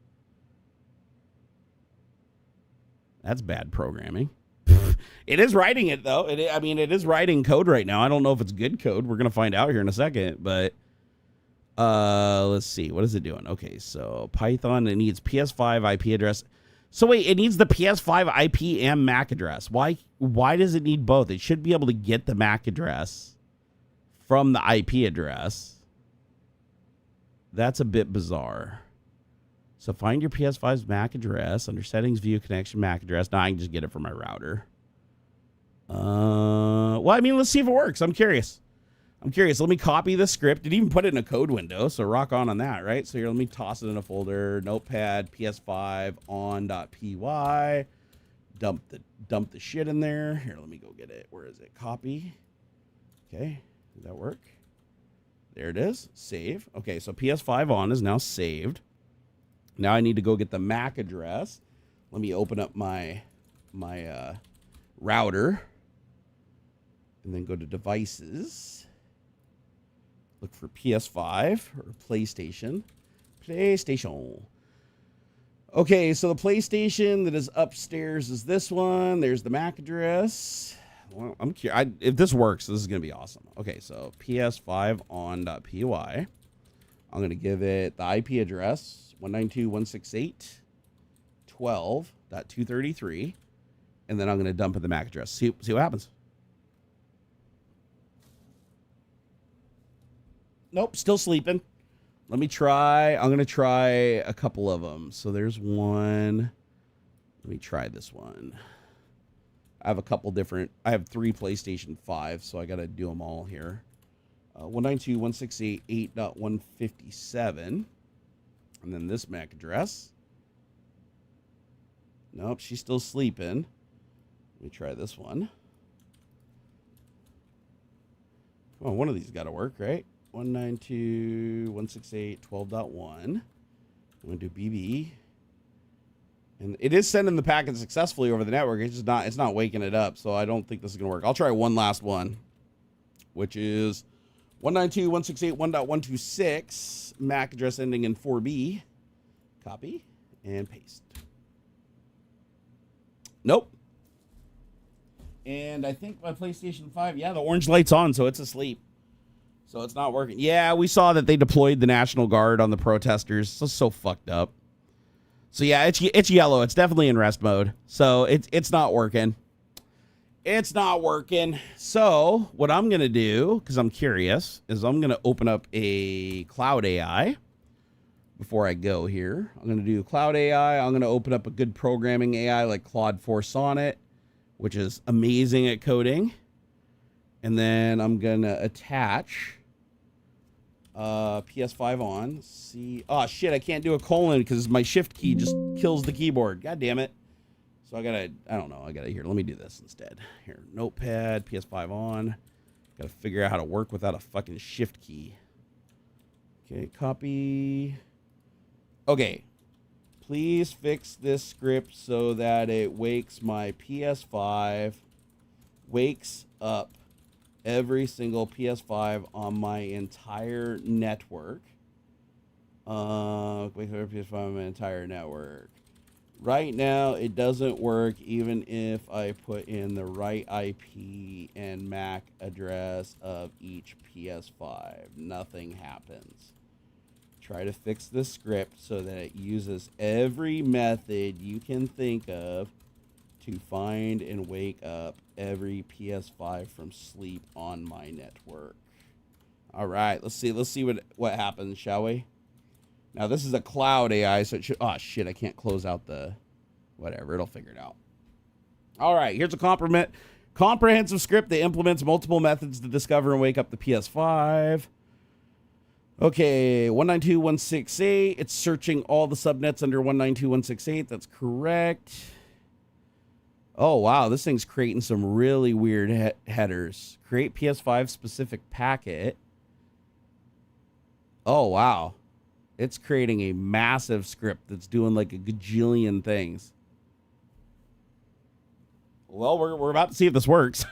That's bad programming. It is writing it though. It is writing code right now. I don't know if it's good code. We're gonna find out here in a second. But let's see. What is it doing? Okay, so Python. It needs PS5 IP address. So wait, it needs the PS5 IP and MAC address. Why does it need both? It should be able to get the MAC address from the IP address. That's a bit bizarre. So find your PS5's MAC address under settings, view connection, MAC address. Now I can just get it from my router. Well, I mean, let's see if it works. I'm curious. Let me copy the script. It even put it in a code window, so rock on that, right? So here, let me toss it in a folder. Notepad, PS5, on.py. Dump the shit in there. Here, let me go get it. Where is it? Copy. Okay, did that work? There it is. Save. Okay, so PS5 on is now saved. Now I need to go get the MAC address. Let me open up my router. And then go to devices. Look for PS5 or PlayStation. PlayStation. Okay, so the PlayStation that is upstairs is this one. There's the MAC address. Well, I'm curious. If this works, this is going to be awesome. Okay, so PS5 on.py. I'm going to give it the IP address, 192.168.12.233. And then I'm going to dump in the MAC address. See what happens. Nope, still sleeping. Let me try. I'm going to try a couple of them. So there's one. Let me try this one. I have a couple different. I have 3 PlayStation 5, so I got to do them all here. 192.168.8.157. And then this MAC address. Nope, she's still sleeping. Let me try this one. Come on, one of these got to work, right? 192.168.12.1. I'm going to do BB. And it is sending the packet successfully over the network. It's not waking it up, so I don't think this is going to work. I'll try one last one, which is 192.168.1.126, MAC address ending in 4B. Copy and paste. Nope. And I think my PlayStation 5, yeah, the orange light's on, so it's asleep. So it's not working. Yeah, we saw that they deployed the National Guard on the protesters. So fucked up. So yeah, it's yellow. It's definitely in rest mode. So it's not working. It's not working. So what I'm going to do, because I'm curious, is I'm going to open up a cloud AI before I go here. I'm going to do cloud AI. I'm going to open up a good programming AI like Claude 4 Sonnet, which is amazing at coding. And then I'm going to attach PS5 on. See, oh shit, I can't do a colon because my shift key just kills the keyboard. God damn it. So I gotta here, let me do this instead. Here, notepad, PS5 on. Gotta figure out how to work without a fucking shift key. Okay, copy. Okay, please fix this script so that it wakes my PS5, wakes up every single PS5 on my entire network. Wake up PS5 on my entire network. Right now, it doesn't work even if I put in the right IP and MAC address of each PS5. Nothing happens. Try to fix the script so that it uses every method you can think of to find and wake up every PS5 from sleep on my network. All right, let's see what happens, shall we? Now this is a cloud AI, so it should. Oh shit, I can't close out the. Whatever, it'll figure it out. All right, here's a comprehensive script that implements multiple methods to discover and wake up the PS5. Okay, 192.168. It's searching all the subnets under 192.168. That's correct. Oh, wow. This thing's creating some really weird headers. Create PS5 specific packet. Oh, wow. It's creating a massive script that's doing like a gajillion things. Well, we're about to see if this works.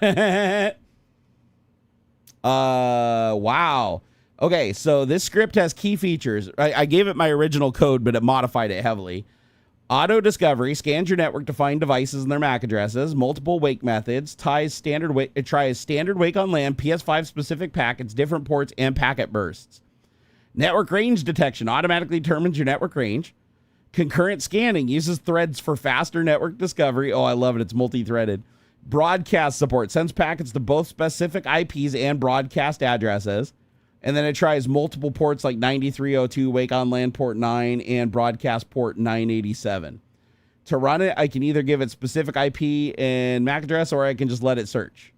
Wow. Okay, so this script has key features. I gave it my original code, but it modified it heavily. Auto discovery scans your network to find devices and their MAC addresses. Multiple wake methods. Tries standard wake. It tries standard wake on LAN, PS5 specific packets, different ports, and packet bursts. Network range detection automatically determines your network range. Concurrent scanning uses threads for faster network discovery. Oh, I love it. It's multi-threaded. Broadcast support sends packets to both specific IPs and broadcast addresses. And then it tries multiple ports like 9302, wake on LAN port 9, and broadcast port 987. To run it, I can either give it specific IP and MAC address, or I can just let it search.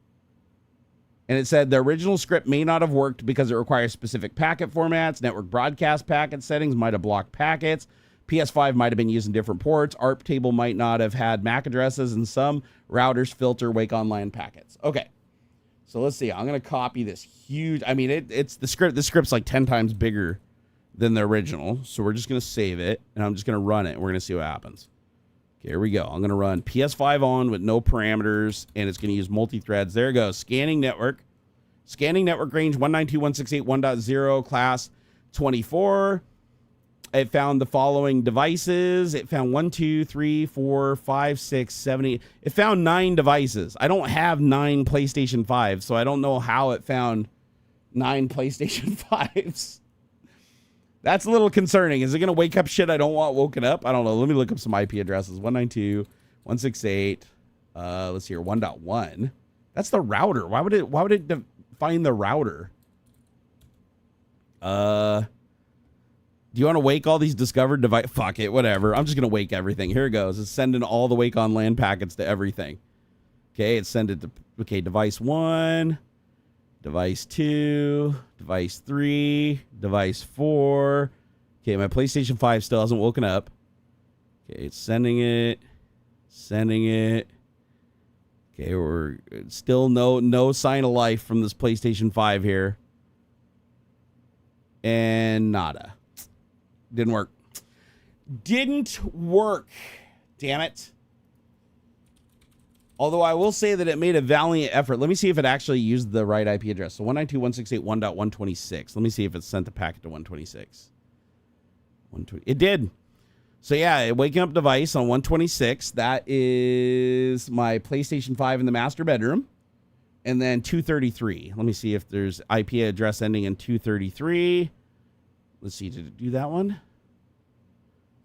And it said the original script may not have worked because it requires specific packet formats. Network broadcast packet settings might have blocked packets. PS5 might have been using different ports. ARP table might not have had MAC addresses, and some routers filter wake on LAN packets. Okay. So let's see. I'm going to copy this huge. I mean, it's the script. The script's like 10 times bigger than the original. So we're just going to save it, and I'm just going to run it, and we're going to see what happens. Okay, here we go. I'm going to run PS5 on with no parameters, and it's going to use multi-threads. There it goes. Scanning network. Scanning network range 192.168.1.0, class 24. It found the following devices. It found 1, 2, 3, 4, 5, 6, 7, 8. It found 9 devices. I don't have 9 PlayStation 5s, so I don't know how it found 9 PlayStation 5s. That's a little concerning. Is it going to wake up shit I don't want woken up? I don't know. Let me look up some IP addresses. 192.168. Let's see here. 1.1. That's the router. Why would it find the router? Do you want to wake all these discovered device? Fuck it, whatever. I'm just going to wake everything. Here it goes. It's sending all the wake on LAN packets to everything. Okay, it's sending it to, okay, device 1, device 2, device 3, device 4. Okay, my PlayStation 5 still hasn't woken up. Okay, it's sending it. Okay, we're still no sign of life from this PlayStation 5 here. And nada. Didn't work. Damn it. Although I will say that it made a valiant effort. Let me see if it actually used the right IP address. So 192.168.1.126. Let me see if it sent the packet to 126. It did. So yeah, waking up device on 126. That is my PlayStation 5 in the master bedroom. And then 233. Let me see if there's IP address ending in 233. Let's see, did it do that one?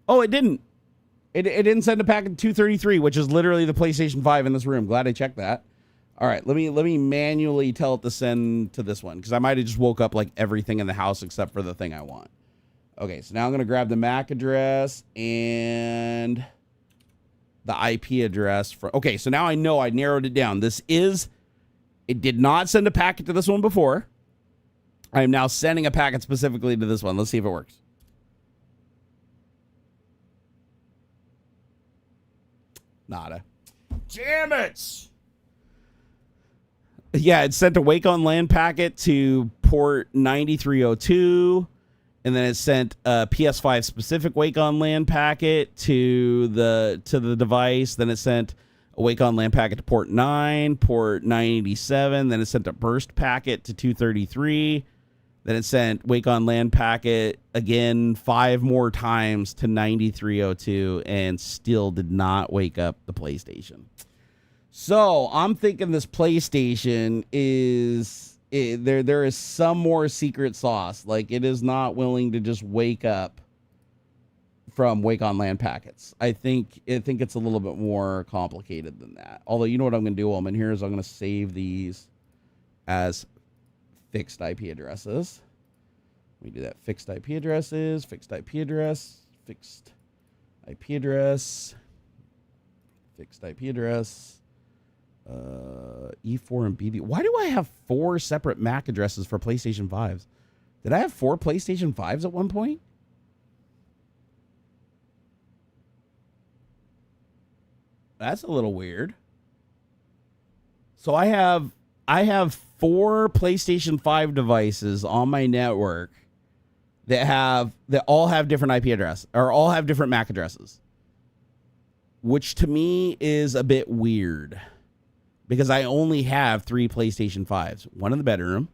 Oh, it didn't. It didn't send a packet to 233, which is literally the PlayStation 5 in this room. Glad I checked that. All right, let me manually tell it to send to this one, because I might have just woke up like everything in the house except for the thing I want. Okay, so now I'm going to grab the MAC address and the IP address. Okay, so now I know I narrowed it down. It did not send a packet to this one before. I am now sending a packet specifically to this one. Let's see if it works. Nada. Damn it! Yeah, it sent a wake on LAN packet to port 9302, and then it sent a PS5 specific wake on LAN packet to the device. Then it sent a wake on LAN packet to port 9, port 987. Then it sent a burst packet to 233. Then it sent wake on LAN packet again 5 more times to 9302 and still did not wake up the PlayStation. So I'm thinking this PlayStation there is some more secret sauce. Like, it is not willing to just wake up from wake on LAN packets. I think it's a little bit more complicated than that. Although, you know what I'm going to do while I'm in here is I'm going to save these as fixed IP addresses. Let me do that. Fixed IP addresses, fixed IP address, fixed IP address, fixed IP address, E4 and BB. Why do I have 4 separate MAC addresses for PlayStation 5s? Did I have 4 PlayStation 5s at one point? That's a little weird. So I have 4 PlayStation 5 devices on my network that all have different IP address, or all have different MAC addresses, which to me is a bit weird because I only have 3 PlayStation 5s, one in the bedroom,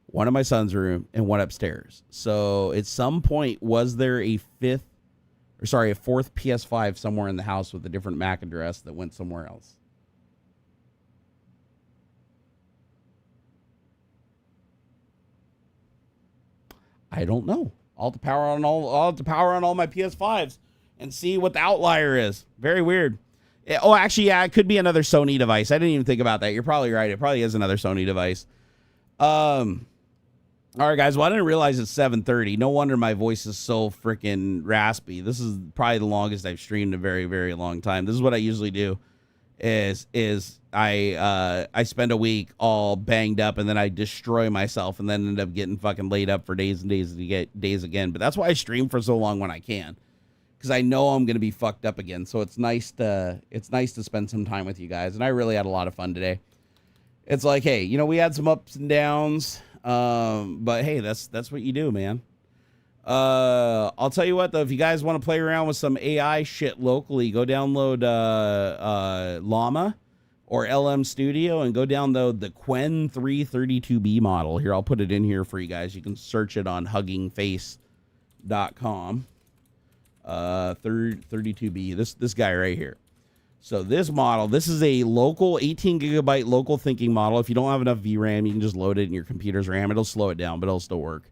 one in my son's room, and one upstairs. So at some point, was there a 4th PS5 somewhere in the house with a different MAC address that went somewhere else? I don't know. I'll have to power on all my PS5s and see what the outlier is. Very weird. Actually, yeah, it could be another Sony device. I didn't even think about that. You're probably right. It probably is another Sony device. All right, guys. Well, I didn't realize it's 7:30. No wonder my voice is so freaking raspy. This is probably the longest I've streamed in a very, very long time. This is what I usually do. Is I spend a week all banged up and then I destroy myself and then end up getting fucking laid up for days and days to get days again. But that's why I stream for so long when I can, because I know I'm gonna be fucked up again. So it's nice to spend some time with you guys, and I really had a lot of fun today. It's like, hey, we had some ups and downs, but hey, that's what you do, man. I'll tell you what, though, if you guys want to play around with some AI shit locally, go download Llama or LM Studio and go download the Quen 332B model. Here, I'll put it in here for you guys. You can search it on huggingface.com. 32B, this guy right here. So this model, this is a local 18 gigabyte local thinking model. If you don't have enough VRAM, you can just load it in your computer's RAM. It'll slow it down, but it'll still work.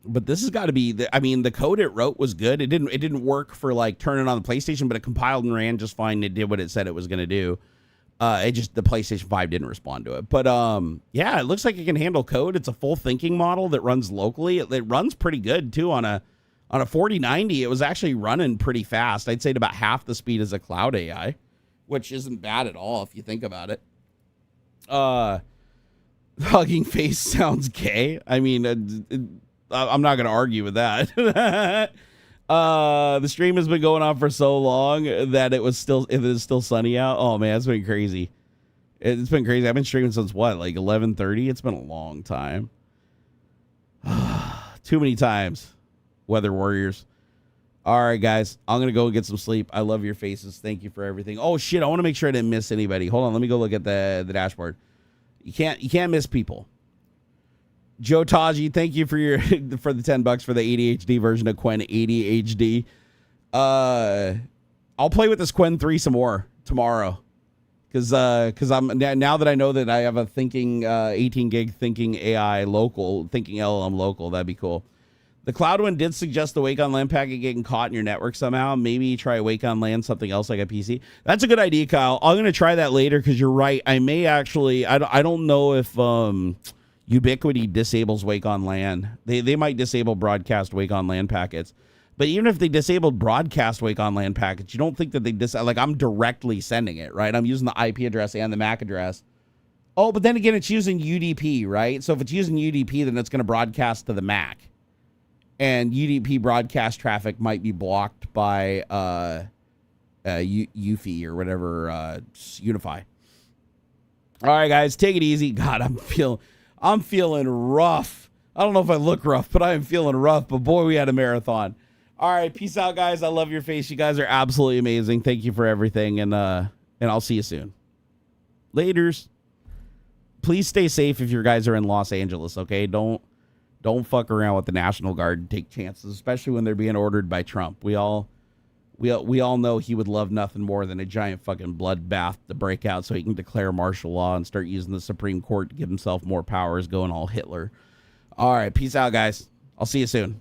But this has got to be, the code it wrote was good. It didn't work for like turning on the PlayStation, but it compiled and ran just fine. It did what it said it was going to do. The PlayStation 5 didn't respond to it. But yeah, it looks like it can handle code. It's a full thinking model that runs locally. It runs pretty good too on a 4090. It was actually running pretty fast. I'd say at about half the speed as a cloud AI, which isn't bad at all if you think about it. Hugging Face sounds gay. I mean, I'm not going to argue with that. The stream has been going on for so long that it is still sunny out. Oh man, it's been crazy. It's been crazy. I've been streaming since what, like 11:30? It's been a long time. Too many times. Weather warriors. All right, guys. I'm going to go and get some sleep. I love your faces. Thank you for everything. Oh, shit. I want to make sure I didn't miss anybody. Hold on. Let me go look at the dashboard. You can't miss people. Joe Taji, thank you for for the $10 for the ADHD version of Quen ADHD. I'll play with this Quen 3 some more tomorrow. Because I'm now that I know that I have a thinking 18 gig thinking AI local, thinking LLM local, that'd be cool. The cloud one did suggest the Wake on LAN packet getting caught in your network somehow. Maybe try Wake on LAN something else like a PC. That's a good idea, Kyle. I'm going to try that later because you're right. I may actually, I don't know if Ubiquity disables Wake on LAN. They might disable broadcast Wake on LAN packets. But even if they disabled broadcast Wake on LAN packets, you don't think that they like I'm directly sending it, right? I'm using the IP address and the MAC address. Oh, but then again, it's using UDP, right? So if it's using UDP, then it's going to broadcast to the MAC. And UDP broadcast traffic might be blocked by UFI or whatever, Unify. All right, guys, take it easy. God, I'm feeling rough. I don't know if I look rough, but I am feeling rough. But boy, we had a marathon. All right, peace out, guys. I love your face. You guys are absolutely amazing. Thank you for everything, and I'll see you soon. Laters. Please stay safe if your guys are in Los Angeles. Okay, don't fuck around with the National Guard and take chances, especially when they're being ordered by Trump. We all know he would love nothing more than a giant fucking bloodbath to break out so he can declare martial law and start using the Supreme Court to give himself more powers, going all Hitler. All right, peace out, guys. I'll see you soon.